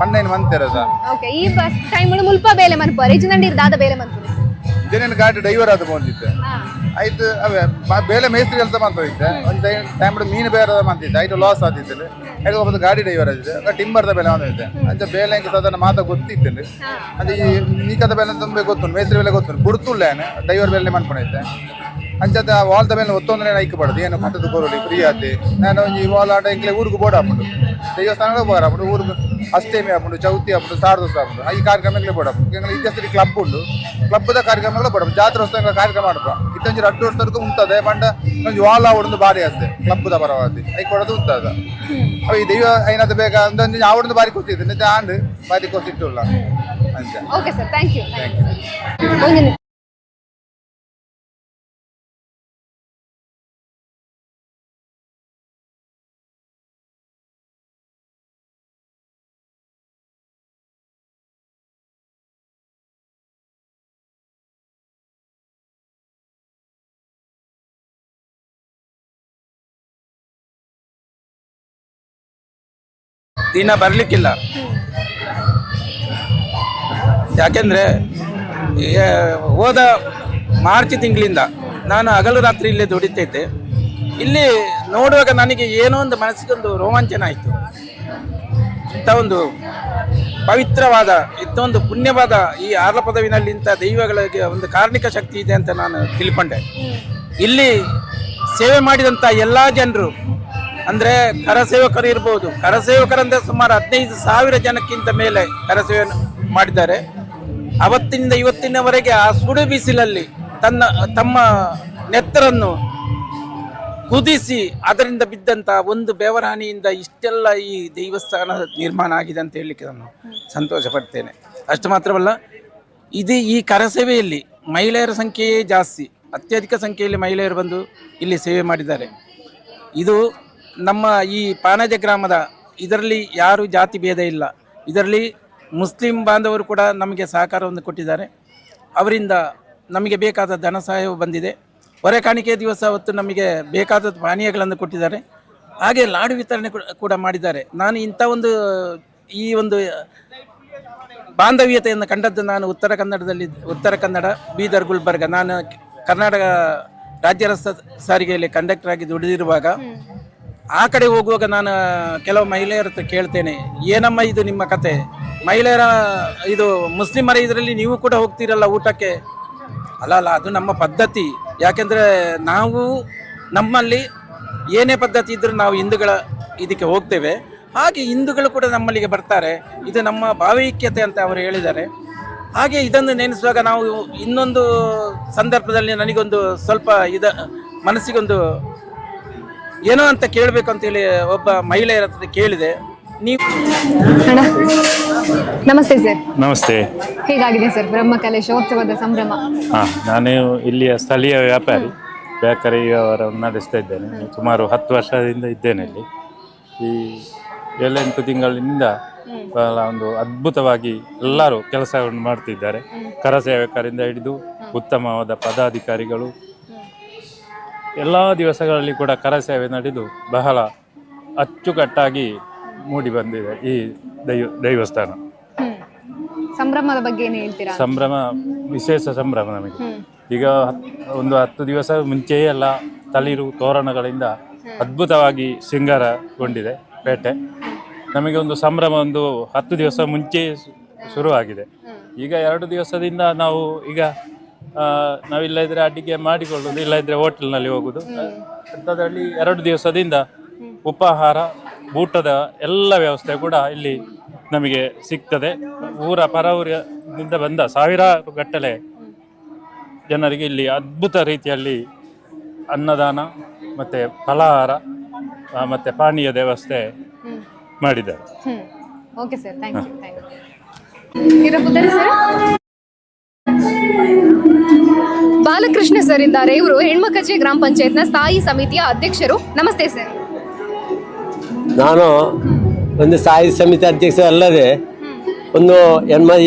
ಪಂಡೇನು ಮಂತಿರದ ಈ ಬಸ್ ಟೈಮ್ ಮುಲ್ಪ ಬೇಲೆ ಮನ್ಪ ರಿಜಿನಂಡಿ ದಾದ ಬೇಲೆ ಮನ್ಪ ಜನ ಗಾಡಿ ಡ್ರೈವರ್ ಅದು ಬಂದಿದ್ದೆ ಆಯ್ತು ಅವೇ ಬೇಲೆ ಮೇಸ್ತ್ರಿ ಕೆಲಸ ಮಾಡ್ತಿದ್ದೆ ಒಂದು ಟೈಮ್ ಮೀನು ಬೇರೆ ಮಾಡ್ತಿದ್ದೆ ಆಯ್ತು ಲಾಸ್ ಆಗ್ತಿದ್ದೆ ಆಯ್ತು ಒಬ್ಬದು ಗಾಡಿ ಡ್ರೈವರ್ ಆಗಿದ್ದೆ ಟಿಂಬರ್ದ ಬೆಲೆ ಬಂದಿದ್ದೆ ಅಂಚೆ ಬೇಲೆ ಹೆಂಗೆ ಸಾಧಾರಣ ಮಾತಾ ಗೊತ್ತಿದ್ದೇನೆ ಅದು ಈ ನೀಕದ ಬೇಲೆ ತುಂಬ ಗೊತ್ತು ಮೇಸ್ತ್ರಿ ಬೆಲೆ ಗೊತ್ತು ಬಿಡ್ತುಳ್ಳೇನೆ ಡ್ರೈವರ್ ಬೇಲೆ ಮಾಡ್ಕೊಂಡಿದ್ದೆ ಅಂಚದ ವಾಲ್ದ ಮೇಲೆ ಒತ್ತೊಂದ್ರೆ ಐಕ್ಬಾರ್ದು ಏನು ಕಟ್ಟದ ಕೊರಲಿ ಫ್ರೀ ಆತಿ ನಾನು ಈ ವಾಲ್ ಆಟ ಎಂಕ್ಲೆ ಊರಿಗೆ ಬೋರ್ಡ್ ಹಾಕ್ಬಿಟ್ಟು ದೇವಸ್ಥಾನಗಳು ಬೋರ್ ಹಾಕ್ಬಿಟ್ಟು ಊರಿಗೆ ಅಷ್ಟೇಮಿ ಹಾಕ್ಬಿಟ್ಟು ಚೌತಿ ಹಾಕ್ಬಿಟ್ಟು ಸಾರದೋಸ್ತ ಹಾಕ್ಬಿಟ್ಟು ಈ ಕಾರ್ಯಕ್ರಮಗಳೇ ಬೋರ್ಡ್ ಹಾಕ್ಬಿಟ್ಟು ಇತಿಹಾಸದಲ್ಲಿ ಕ್ಲಬ್ ಉಂಟು ಕ್ಲಬ್ದ ಕಾರ್ಯಕ್ರಮಗಳು ಬೋರ್ಡ್ ಜಾತ್ರೋತ್ಸವ ಕಾರ್ಯಕ್ರಮ ಮಾಡ್ಬೋ ಇತ್ತೊಂದು 2 ವರ್ಷದವರೆಗೂ ಉಂಟದೆ ಬಂಡ ಒಂದು ವಾಲ್ ಆವಡೊಂದು ಬಾರಿ ಅಷ್ಟೇ ಕ್ಲಬ್ದ ಪರವಾದಿ ಐಕೊಡೋದು ಉಂಟದ ಅವ ಈ ದೈವ ಐನದು ಬೇಗ ಒಂದೊಂದು ಆವಡೊಂದು ಬಾರಿ ಕೂತಿದ್ದೆ ಆಂಡ್ ಬಾರಿ ಕೂತಿಟ್ಟುಲ್ಲ ಅಂಚ ಓಕೆ ಸರ್ ಥ್ಯಾಂಕ್ ಯು ದಿನ ಬರಲಿಕ್ಕಿಲ್ಲ ಯಾಕೆಂದರೆ ಹೋದ ಮಾರ್ಚ್ ತಿಂಗಳಿಂದ ನಾನು ಹಗಲು ರಾತ್ರಿ ಇಲ್ಲೇ ದುಡಿತೈತೆ ಇಲ್ಲಿ ನೋಡುವಾಗ ನನಗೆ ಏನೋ ಒಂದು ಮನಸ್ಸಿಗೊಂದು ರೋಮಾಂಚನ ಆಯಿತು ಇಂಥ ಒಂದು ಪವಿತ್ರವಾದ ಇಂಥೊಂದು ಪುಣ್ಯವಾದ ಈ ಆರ್ಲ ಪದವಿನಲ್ಲಿ ಇಂಥ ದೈವಗಳಿಗೆ ಒಂದು ಕಾರಣಿಕ ಶಕ್ತಿ ಇದೆ ಅಂತ ನಾನು ತಿಳ್ಕೊಂಡೆ ಇಲ್ಲಿ ಸೇವೆ ಮಾಡಿದಂಥ ಎಲ್ಲ ಜನರು ಅಂದ್ರೆ ಕರಸೇವಕರು ಇರ್ಬೋದು. ಕರಸೇವಕರಂದ್ರೆ ಸುಮಾರು 15,000 ಜನಕ್ಕಿಂತ ಮೇಲೆ ಕರಸೇವೆ ಮಾಡಿದ್ದಾರೆ. ಅವತ್ತಿನಿಂದ ಇವತ್ತಿನವರೆಗೆ ಆ ಸುಡು ಬಿಸಿಲಲ್ಲಿ ತಮ್ಮ ನೆತ್ತರನ್ನು ಕುದಿಸಿ ಅದರಿಂದ ಬಿದ್ದಂತ ಒಂದು ಬೆವರಾಣಿಯಿಂದ ಇಷ್ಟೆಲ್ಲ ಈ ದೇವಸ್ಥಾನ ನಿರ್ಮಾಣ ಆಗಿದೆ ಅಂತ ಹೇಳಲಿಕ್ಕೆ ನಾನು ಸಂತೋಷ ಪಡ್ತೇನೆ. ಅಷ್ಟು ಮಾತ್ರವಲ್ಲ, ಈ ಕರಸೇವೆಯಲ್ಲಿ ಮಹಿಳೆಯರ ಸಂಖ್ಯೆಯೇ ಜಾಸ್ತಿ, ಅತ್ಯಧಿಕ ಸಂಖ್ಯೆಯಲ್ಲಿ ಮಹಿಳೆಯರು ಬಂದು ಇಲ್ಲಿ ಸೇವೆ ಮಾಡಿದ್ದಾರೆ. ಇದು ನಮ್ಮ ಈ ಪಾಣಾಜೆ ಗ್ರಾಮದ ಇದರಲ್ಲಿ ಯಾರು ಜಾತಿ ಭೇದ ಇಲ್ಲ. ಇದರಲ್ಲಿ ಮುಸ್ಲಿಂ ಬಾಂಧವರು ಕೂಡ ನಮಗೆ ಸಹಕಾರವನ್ನು ಕೊಟ್ಟಿದ್ದಾರೆ. ಅವರಿಂದ ನಮಗೆ ಬೇಕಾದ ಧನ ಸಹಾಯವು ಬಂದಿದೆ. ಹೊರೆ ಕಾಣಿಕೆ ದಿವಸ ಹೊತ್ತು ನಮಗೆ ಬೇಕಾದ ಪಾನೀಯಗಳನ್ನು ಕೊಟ್ಟಿದ್ದಾರೆ. ಹಾಗೆ ಲಾಡು ವಿತರಣೆ ಕೂಡ ಮಾಡಿದ್ದಾರೆ. ನಾನು ಇಂಥ ಈ ಒಂದು ಬಾಂಧವ್ಯತೆಯನ್ನು ಕಂಡದ್ದು ನಾನು ಉತ್ತರ ಕನ್ನಡ ಬೀದರ್ ಗುಲ್ಬರ್ಗ. ನಾನು ಕರ್ನಾಟಕ ರಾಜ್ಯ ರಸ್ತೆ ಸಾರಿಗೆಯಲ್ಲಿ ಕಂಡಕ್ಟರ್ ಆಗಿ ದುಡಿದಿರುವಾಗ ಆ ಕಡೆ ಹೋಗುವಾಗ ನಾನು ಕೆಲವು ಮಹಿಳೆಯರ ಹತ್ರ ಕೇಳ್ತೇನೆ, ಏನಮ್ಮ ಇದು ನಿಮ್ಮ ಕತೆ, ಮಹಿಳೆಯರ ಇದು ಮುಸ್ಲಿಮರ ಇದರಲ್ಲಿ ನೀವು ಕೂಡ ಹೋಗ್ತೀರಲ್ಲ ಊಟಕ್ಕೆ? ಅಲ್ಲ ಅದು ನಮ್ಮ ಪದ್ಧತಿ. ಯಾಕೆಂದರೆ ನಾವು ನಮ್ಮಲ್ಲಿ ಏನೇ ಪದ್ಧತಿ ಇದ್ದರೂ ನಾವು ಹಿಂದೂಗಳ ಇದಕ್ಕೆ ಹೋಗ್ತೇವೆ, ಹಾಗೆ ಹಿಂದೂಗಳು ಕೂಡ ನಮ್ಮಲ್ಲಿಗೆ ಬರ್ತಾರೆ. ಇದು ನಮ್ಮ ಭಾವೈಕ್ಯತೆ ಅಂತ ಅವರು ಹೇಳಿದ್ದಾರೆ. ಹಾಗೆ ಇದನ್ನು ನೆನೆಸುವಾಗ ನಾವು ಇನ್ನೊಂದು ಸಂದರ್ಭದಲ್ಲಿ ನನಗೊಂದು ಸ್ವಲ್ಪ ಮನಸ್ಸಿಗೊಂದು ಏನೋ ಅಂತ ಕೇಳಬೇಕು ಅಂತೇಳಿ ಒಬ್ಬ ಮಹಿಳೆಯರ ಹತ್ರ ಕೇಳಿದೆ. ನೀವು ನಮಸ್ತೆ ಸರ್. ನಮಸ್ತೆ. ಹೇಗಾಗಿದೆ ಸರ್ ಬ್ರಹ್ಮಕಲಶೋತ್ಸವದ ಸಂಭ್ರಮ? ನಾನು ಇಲ್ಲಿಯ ಸ್ಥಳೀಯ ವ್ಯಾಪಾರಿ, ಬೇಕರಿ ವ್ಯವಹಾರವನ್ನು ನಡೆಸ್ತಾ ಇದ್ದೇನೆ. ಸುಮಾರು 10 ವರ್ಷದಿಂದ ಇದ್ದೇನೆ ಇಲ್ಲಿ. ಈ 7-8 ತಿಂಗಳಿನಿಂದ ಬಹಳ ಒಂದು ಅದ್ಭುತವಾಗಿ ಎಲ್ಲರೂ ಕೆಲಸವನ್ನು ಮಾಡ್ತಿದ್ದಾರೆ. ಕರಸೇವಕರಿಂದ ಹಿಡಿದು ಉತ್ತಮವಾದ ಪದಾಧಿಕಾರಿಗಳು ಎಲ್ಲ ದಿವಸಗಳಲ್ಲಿ ಕೂಡ ಕರಸೇವೆ ನಡೆದು ಬಹಳ ಅಚ್ಚುಕಟ್ಟಾಗಿ ಮೂಡಿ ಬಂದಿದೆ ಈ ದೇವಸ್ಥಾನ. ಸಂಭ್ರಮದ ಬಗ್ಗೆ ಏನು ಹೇಳ್ತೀರಾ? ಸಂಭ್ರಮ ವಿಶೇಷ ಸಂಭ್ರಮ ನಮಗೆ. ಈಗ ಒಂದು 10 ದಿವಸ ಮುಂಚೆಯೇ ಎಲ್ಲ ತಳಿರು ತೋರಣಗಳಿಂದ ಅದ್ಭುತವಾಗಿ ಶೃಂಗಾರಗೊಂಡಿದೆ ಪೇಟೆ. ನಮಗೆ ಒಂದು ಸಂಭ್ರಮ ಒಂದು 10 ದಿವಸ ಮುಂಚೆ ಶುರುವಾಗಿದೆ. ಈಗ 2 ದಿವಸದಿಂದ ನಾವು ನಾವಿಲ್ಲದಿದ್ರೆ ಅಡಿಗೆ ಮಾಡಿಕೊಳ್ಳೋದು, ಇಲ್ಲದಿದ್ರೆ ಹೋಟೆಲ್ನಲ್ಲಿ ಹೋಗುದು. ಅಂಥದ್ರಲ್ಲಿ 2 ದಿವಸದಿಂದ ಉಪಹಾರ ಊಟದ ಎಲ್ಲ ವ್ಯವಸ್ಥೆ ಕೂಡ ಇಲ್ಲಿ ನಮಗೆ ಸಿಗ್ತದೆ. ಪರವೂರಿನಿಂದ ಬಂದ ಸಾವಿರಾರು ಗಟ್ಟಲೆ ಜನರಿಗೆ ಇಲ್ಲಿ ಅದ್ಭುತ ರೀತಿಯಲ್ಲಿ ಅನ್ನದಾನ ಮತ್ತು ಫಲಾಹಾರ ಮತ್ತು ಪಾನೀಯದ ವ್ಯವಸ್ಥೆ ಮಾಡಿದ್ದಾರೆ. Okay sir, thank you. Balakrishna sir ಇದ್ದಾರೆ. ಇವರು ಹೆಣ್ಮಕಚೆ ಗ್ರಾಮ ಪಂಚಾಯತ್ನ ಸ್ಥಾಯಿ ಸಮಿತಿಯ ಅಧ್ಯಕ್ಷರು. ನಮಸ್ತೆ ಸರ್. ನಾನು ಒಂದು ಸ್ಥಾಯಿ ಸಮಿತಿ ಅಧ್ಯಕ್ಷ ಅಲ್ಲದೆ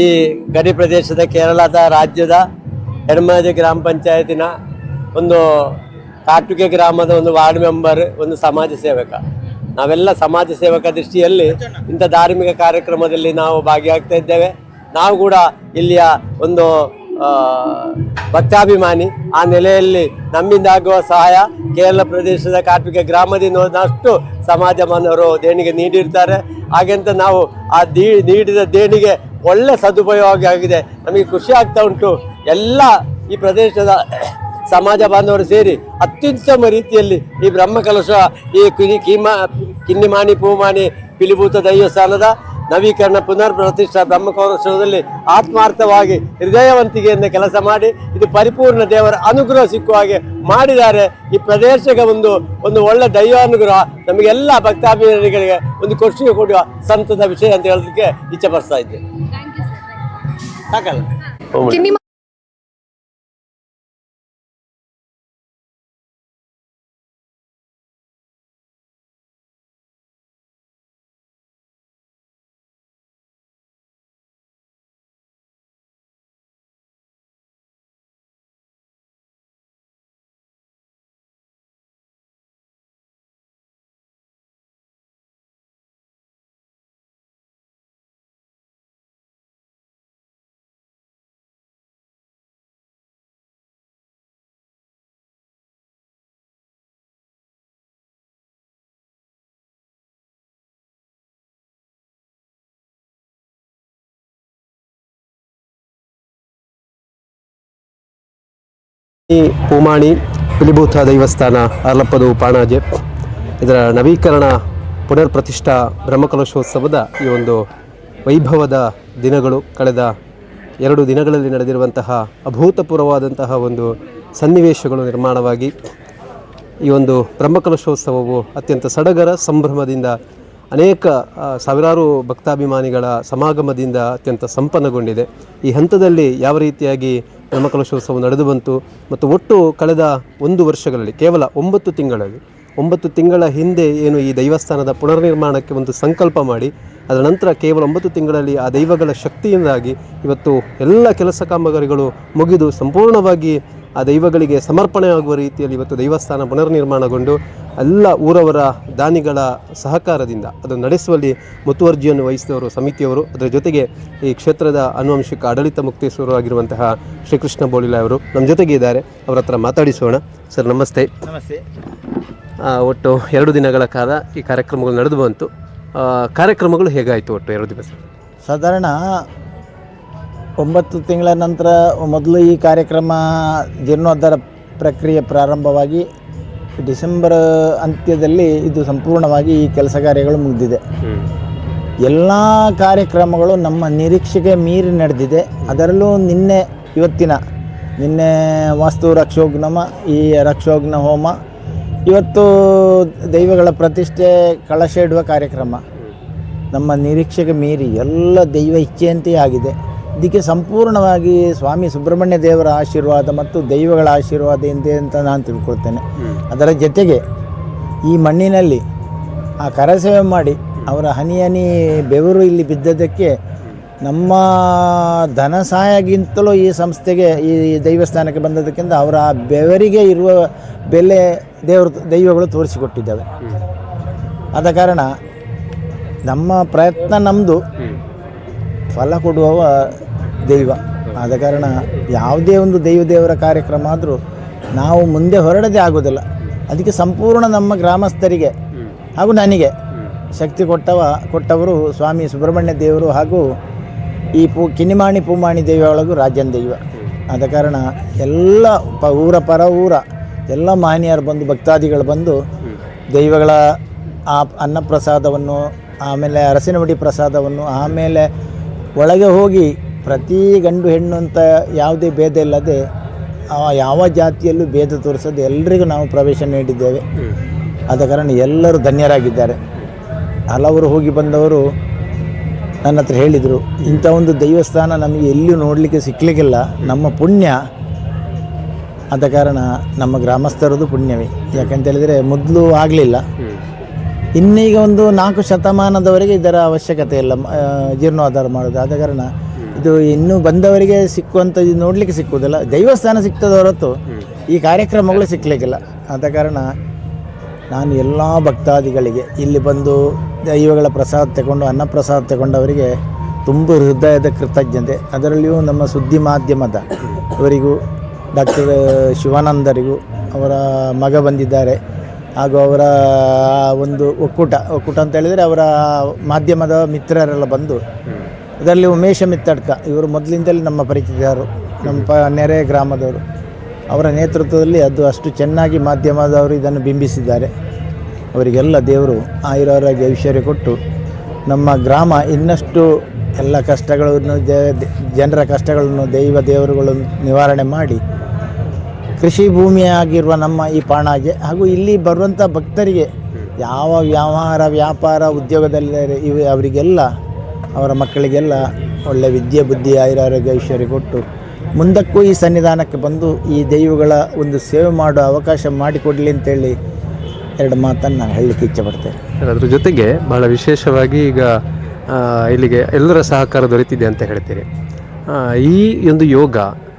ಈ ಗಡಿ ಪ್ರದೇಶದ ಕೇರಳದ ರಾಜ್ಯದ ಹೆಣ್ಮಕಚೆ ಗ್ರಾಮ ಪಂಚಾಯತಿನ ಒಂದು ಕಾಟುಕೆ ಗ್ರಾಮದ ಒಂದು ವಾರ್ಡ್ ಮೆಂಬರ್, ಒಂದು ಸಮಾಜ ಸೇವಕ. ನಾವೆಲ್ಲ ಸಮಾಜ ಸೇವಕ ದೃಷ್ಟಿಯಲ್ಲಿ ಇಂಥ ಧಾರ್ಮಿಕ ಕಾರ್ಯಕ್ರಮದಲ್ಲಿ ನಾವು ಭಾಗಿಯಾಗ್ತಾ ಇದ್ದೇವೆ. ನಾವು ಕೂಡ ಇಲ್ಲಿಯ ಒಂದು ಭಕ್ತಾಭಿಮಾನಿ. ಆ ನೆಲೆಯಲ್ಲಿ ನಮ್ಮಿಂದ ಆಗುವ ಸಹಾಯ ಕೇರಳ ಪ್ರದೇಶದ ಕಾಟುಕೆ ಗ್ರಾಮದಿಂದ ಅಷ್ಟು ಸಮಾಜ ಬಾಂಧವರು ದೇಣಿಗೆ ನೀಡಿರ್ತಾರೆ. ಹಾಗೆಂತ ನಾವು ಆ ನೀಡಿದ ದೇಣಿಗೆ ಒಳ್ಳೆ ಸದುಪಯೋಗ ಆಗಿದೆ. ನಮಗೆ ಖುಷಿ ಆಗ್ತಾ ಉಂಟು. ಎಲ್ಲ ಈ ಪ್ರದೇಶದ ಸಮಾಜ ಬಾಂಧವರು ಸೇರಿ ಅತ್ಯುತ್ತಮ ರೀತಿಯಲ್ಲಿ ಈ ಬ್ರಹ್ಮಕಲಶ, ಈ ಕಿನ್ನಿಮಾಣಿ ಪೂಮಾಣಿ ಪಿಲಿಭೂತ ದೈವಸ್ಥಾನದ ನವೀಕರಣ ಪುನರ್ ಪ್ರತಿಷ್ಠಾ ಬ್ರಹ್ಮಕಲಶದಲ್ಲಿ ಆತ್ಮಾರ್ಥವಾಗಿ ಹೃದಯವಂತಿಕೆಯಿಂದ ಕೆಲಸ ಮಾಡಿ ಇದು ಪರಿಪೂರ್ಣ ದೇವರ ಅನುಗ್ರಹ ಸಿಕ್ಕುವ ಹಾಗೆ ಮಾಡಿದ್ದಾರೆ. ಈ ಪ್ರದೇಶಕ್ಕೆ ಒಂದು ಒಳ್ಳೆ ದೈವಾನುಗ್ರಹ ನಮಗೆಲ್ಲ ಭಕ್ತಾಭಿಮಾನಿಗಳಿಗೆ ಒಂದು ಖುಷಿ ಕೊಡುವ ಸಂತದ ವಿಷಯ ಅಂತ ಹೇಳೋದಕ್ಕೆ ಇಚ್ಛೆ ಪಡಿಸ್ತಾ ಇದ್ದೇನೆ. ಸಾಕಲ್ಲ. ಪೂಮಾಣಿ ಪಿಲಿಭೂತ ದೈವಸ್ಥಾನ ಅರ್ಲಪ್ಪದು ಪಾಣಾಜೆ. ಇದರ ನವೀಕರಣ ಪುನರ್ ಪ್ರತಿಷ್ಠಾ ಬ್ರಹ್ಮಕಲಶೋತ್ಸವದ ಈ ಒಂದು ವೈಭವದ ದಿನಗಳು ಕಳೆದ 2 ದಿನಗಳಲ್ಲಿ ನಡೆದಿರುವಂತಹ ಅಭೂತಪೂರ್ವವಾದಂತಹ ಒಂದು ಸನ್ನಿವೇಶಗಳು ನಿರ್ಮಾಣವಾಗಿ ಈ ಒಂದು ಬ್ರಹ್ಮಕಲಶೋತ್ಸವವು ಅತ್ಯಂತ ಸಡಗರ ಸಂಭ್ರಮದಿಂದ ಅನೇಕ ಸಾವಿರಾರು ಭಕ್ತಾಭಿಮಾನಿಗಳ ಸಮಾಗಮದಿಂದ ಅತ್ಯಂತ ಸಂಪನ್ನಗೊಂಡಿದೆ. ಈ ಹಂತದಲ್ಲಿ ಯಾವ ರೀತಿಯಾಗಿ ಬ್ರಹ್ಮಕಲಶೋತ್ಸವ ನಡೆದು ಬಂತು ಮತ್ತು ಒಟ್ಟು ಕಳೆದ 1 ವರ್ಷಗಳಲ್ಲಿ ಕೇವಲ 9 ತಿಂಗಳ ಹಿಂದೆ ಏನು ಈ ದೈವಸ್ಥಾನದ ಪುನರ್ನಿರ್ಮಾಣಕ್ಕೆ ಒಂದು ಸಂಕಲ್ಪ ಮಾಡಿ ಅದರ ನಂತರ ಕೇವಲ 9 ತಿಂಗಳಲ್ಲಿ ಆ ದೈವಗಳ ಶಕ್ತಿಯಿಂದಾಗಿ ಇವತ್ತು ಎಲ್ಲ ಕೆಲಸ ಕಾಮಗಾರಿಗಳು ಮುಗಿದು ಸಂಪೂರ್ಣವಾಗಿ ಆ ದೈವಗಳಿಗೆ ಸಮರ್ಪಣೆ ಆಗುವ ರೀತಿಯಲ್ಲಿ ಇವತ್ತು ದೈವಸ್ಥಾನ ಪುನರ್ನಿರ್ಮಾಣಗೊಂಡು ಎಲ್ಲ ಊರವರ ದಾನಿಗಳ ಸಹಕಾರದಿಂದ ಅದನ್ನು ನಡೆಸುವಲ್ಲಿ ಮುತುವರ್ಜಿಯನ್ನು ವಹಿಸಿದವರು ಸಮಿತಿಯವರು. ಅದರ ಜೊತೆಗೆ ಈ ಕ್ಷೇತ್ರದ ಆನುವಂಶಿಕ ಆಡಳಿತ ಮುಕ್ತೇಶ್ವರರು ಆಗಿರುವಂತಹ ಶ್ರೀಕೃಷ್ಣ ಬೋಳಿಲ ಅವರು ನಮ್ಮ ಜೊತೆಗೆ ಇದ್ದಾರೆ. ಅವರ ಹತ್ರ ಮಾತಾಡಿಸೋಣ. ಸರ್ ನಮಸ್ತೆ. ನಮಸ್ತೆ. ಒಟ್ಟು 2 ದಿನಗಳ ಕಾಲ ಈ ಕಾರ್ಯಕ್ರಮಗಳು ನಡೆದು ಬಂತು. ಕಾರ್ಯಕ್ರಮಗಳು ಹೇಗಾಯಿತು ಒಟ್ಟು 2 ದಿವಸ? ಸಾಧಾರಣ 9 ತಿಂಗಳ ನಂತರ ಮೊದಲು ಈ ಕಾರ್ಯಕ್ರಮ ಜೀರ್ಣೋದ್ಧಾರ ಪ್ರಕ್ರಿಯೆ ಪ್ರಾರಂಭವಾಗಿ ಡಿಸೆಂಬರ್ ಅಂತ್ಯದಲ್ಲಿ ಇದು ಸಂಪೂರ್ಣವಾಗಿ ಈ ಕೆಲಸ ಕಾರ್ಯಗಳು ಮುಗಿದಿದೆ. ಎಲ್ಲ ಕಾರ್ಯಕ್ರಮಗಳು ನಮ್ಮ ನಿರೀಕ್ಷೆಗೆ ಮೀರಿ ನಡೆದಿದೆ. ಅದರಲ್ಲೂ ನಿನ್ನೆ ವಾಸ್ತು ರಕ್ಷೋಘ್ನಮ, ಈ ರಕ್ಷೋಘ್ನ ಹೋಮ, ಇವತ್ತು ದೈವಗಳ ಪ್ರತಿಷ್ಠೆ ಕಳಶ ಇಡುವ ಕಾರ್ಯಕ್ರಮ ನಮ್ಮ ನಿರೀಕ್ಷೆಗೆ ಮೀರಿ ಎಲ್ಲ ದೈವ ಇಚ್ಛೆಯಂತೆಯೇ ಆಗಿದೆ. ಇದಕ್ಕೆ ಸಂಪೂರ್ಣವಾಗಿ ಸ್ವಾಮಿ ಸುಬ್ರಹ್ಮಣ್ಯ ದೇವರ ಆಶೀರ್ವಾದ ಮತ್ತು ದೈವಗಳ ಆಶೀರ್ವಾದ ಇದೆ ಅಂತ ನಾನು ತಿಳ್ಕೊಳ್ತೇನೆ. ಅದರ ಜೊತೆಗೆ ಈ ಮಣ್ಣಿನಲ್ಲಿ ಆ ಕರಸೇವೆ ಮಾಡಿ ಅವರ ಹನಿ ಬೆವರು ಇಲ್ಲಿ ಬಿದ್ದದಕ್ಕೆ ನಮ್ಮ ಧನ ಸಹಾಯಕ್ಕಿಂತಲೂ ಈ ಸಂಸ್ಥೆಗೆ ಈ ದೈವಸ್ಥಾನಕ್ಕೆ ಬಂದದಕ್ಕಿಂತ ಅವರ ಬೆವರಿಗೆ ಇರುವ ಬೆಲೆ ದೈವಗಳು ತೋರಿಸಿಕೊಟ್ಟಿದ್ದಾವೆ. ಆದ ಕಾರಣ ನಮ್ಮ ಪ್ರಯತ್ನ ನಮ್ಮದು, ಫಲ ಕೊಡುವವ ದೈವ. ಆದ ಕಾರಣ ಯಾವುದೇ ಒಂದು ದೇವರ ಕಾರ್ಯಕ್ರಮ ಆದರೂ ನಾವು ಮುಂದೆ ಹೊರಡದೆ ಆಗೋದಿಲ್ಲ. ಅದಕ್ಕೆ ಸಂಪೂರ್ಣ ನಮ್ಮ ಗ್ರಾಮಸ್ಥರಿಗೆ ಹಾಗೂ ನನಗೆ ಶಕ್ತಿ ಕೊಟ್ಟವರು ಸ್ವಾಮಿ ಸುಬ್ರಹ್ಮಣ್ಯ ದೇವರು ಹಾಗೂ ಈ ಕಿನಿಮಾಣಿ ಪೂಮಾಣಿ ದೈವ ಒಳಗೂ ರಾಜನ್ ದೈವ. ಆದ ಕಾರಣ ಎಲ್ಲ ಪರ ಊರ ಎಲ್ಲ ಮಹನೀಯರು ಬಂದು ಭಕ್ತಾದಿಗಳು ಬಂದು ದೈವಗಳ ಆ ಅನ್ನಪ್ರಸಾದವನ್ನು, ಆಮೇಲೆ ಅರಸಿನವಡಿ ಪ್ರಸಾದವನ್ನು, ಆಮೇಲೆ ಒಳಗೆ ಹೋಗಿ ಪ್ರತಿ ಗಂಡು ಹೆಣ್ಣು ಅಂತ ಯಾವುದೇ ಭೇದ ಇಲ್ಲದೆ ಯಾವ ಜಾತಿಯಲ್ಲೂ ಭೇದ ತೋರಿಸೋದು ಎಲ್ಲರಿಗೂ ನಾವು ಪ್ರವೇಶ ನೀಡಿದ್ದೇವೆ. ಆದ ಕಾರಣ ಎಲ್ಲರೂ ಧನ್ಯರಾಗಿದ್ದಾರೆ. ಹಲವರು ಹೋಗಿ ಬಂದವರು ನನ್ನ ಹತ್ರ ಹೇಳಿದರು, ಇಂಥ ಒಂದು ದೈವಸ್ಥಾನ ನಮಗೆ ಎಲ್ಲಿಯೂ ನೋಡಲಿಕ್ಕೆ ಸಿಕ್ಕಲಿಕ್ಕಿಲ್ಲ, ನಮ್ಮ ಪುಣ್ಯ. ಆದ ಕಾರಣ ನಮ್ಮ ಗ್ರಾಮಸ್ಥರದು ಪುಣ್ಯವೇ. ಯಾಕಂತೇಳಿದರೆ ಮೊದಲು ಆಗಲಿಲ್ಲ, ಇನ್ನೀಗ ಒಂದು 4 ಶತಮಾನದವರೆಗೆ ಇದರ ಅವಶ್ಯಕತೆ ಇಲ್ಲ ಜೀರ್ಣೋದ್ಧಾರ ಮಾಡೋದು. ಆದ ಕಾರಣ ಇದು ಇನ್ನೂ ಬಂದವರಿಗೆ ಸಿಕ್ಕುವಂಥದ್ದು ನೋಡಲಿಕ್ಕೆ ಸಿಕ್ಕುವುದಿಲ್ಲ. ದೈವಸ್ಥಾನ ಸಿಗ್ತದೆ ಹೊರತು ಈ ಕಾರ್ಯಕ್ರಮಗಳು ಸಿಕ್ಕಲಿಕ್ಕಿಲ್ಲ. ಆದ ಕಾರಣ ನಾನು ಎಲ್ಲ ಭಕ್ತಾದಿಗಳಿಗೆ ಇಲ್ಲಿ ಬಂದು ದೈವಗಳ ಪ್ರಸಾದ ತಗೊಂಡು ಅನ್ನಪ್ರಸಾದ ತಗೊಂಡವರಿಗೆ ತುಂಬ ಹೃದಯದ ಕೃತಜ್ಞತೆ. ಅದರಲ್ಲಿಯೂ ನಮ್ಮ ಸುದ್ದಿ ಮಾಧ್ಯಮದ ಅವರಿಗೂ, ಡಾಕ್ಟರ್ ಶಿವಾನಂದರಿಗೂ, ಅವರ ಮಗ ಬಂದಿದ್ದಾರೆ, ಹಾಗೂ ಅವರ ಒಂದು ಒಕ್ಕೂಟ ಅಂತ ಹೇಳಿದರೆ ಅವರ ಮಾಧ್ಯಮದ ಮಿತ್ರರೆಲ್ಲ ಬಂದು, ಅದರಲ್ಲಿ ಉಮೇಶ ಮಿತ್ತಡ್ಕ ಇವರು ಮೊದಲಿಂದಲೇ ನಮ್ಮ ಪರಿಚಿತರು, ನಮ್ಮ ನೆರೆ ಗ್ರಾಮದವರು. ಅವರ ನೇತೃತ್ವದಲ್ಲಿ ಅದು ಅಷ್ಟು ಚೆನ್ನಾಗಿ ಮಾಧ್ಯಮದವರು ಇದನ್ನು ಬಿಂಬಿಸಿದ್ದಾರೆ. ಅವರಿಗೆಲ್ಲ ದೇವರು ಆಯುರಾರೋಗ್ಯ ಐಶ್ವರ್ಯ ಕೊಟ್ಟು ನಮ್ಮ ಗ್ರಾಮ ಇನ್ನಷ್ಟು ಎಲ್ಲ ಕಷ್ಟಗಳನ್ನು ಜನರ ಕಷ್ಟಗಳನ್ನು ದೇವರುಗಳನ್ನು ನಿವಾರಣೆ ಮಾಡಿ ಕೃಷಿ ಭೂಮಿಯಾಗಿರುವ ನಮ್ಮ ಈ ಪಾಣಾಗೆ ಹಾಗೂ ಇಲ್ಲಿ ಬರುವಂಥ ಭಕ್ತರಿಗೆ ಯಾವ ವ್ಯಾಪಾರ ಉದ್ಯೋಗದಲ್ಲಿ ಅವರಿಗೆಲ್ಲ ಅವರ ಮಕ್ಕಳಿಗೆಲ್ಲ ಒಳ್ಳೆಯ ವಿದ್ಯೆ ಬುದ್ಧಿ ಆಯುರಾರೋಗ್ಯ ಐಶ್ವರ್ಯ ಕೊಟ್ಟು ಮುಂದಕ್ಕೂ ಈ ಸನ್ನಿಧಾನಕ್ಕೆ ಬಂದು ಈ ದೈವಗಳ ಒಂದು ಸೇವೆ ಮಾಡೋ ಅವಕಾಶ ಮಾಡಿಕೊಡಲಿ ಅಂತೇಳಿ 2 ಮಾತನ್ನು ನಾನು ಹೇಳಲಿಕ್ಕೆ ಇಚ್ಛೆಪಡ್ತೇನೆ. ಅದರ ಜೊತೆಗೆ ಬಹಳ ವಿಶೇಷವಾಗಿ ಈಗ ಇಲ್ಲಿಗೆ ಎಲ್ಲರ ಸಹಕಾರ ದೊರೆತಿದೆ ಅಂತ ಹೇಳ್ತೀರಿ. ಈ ಒಂದು ಯೋಗ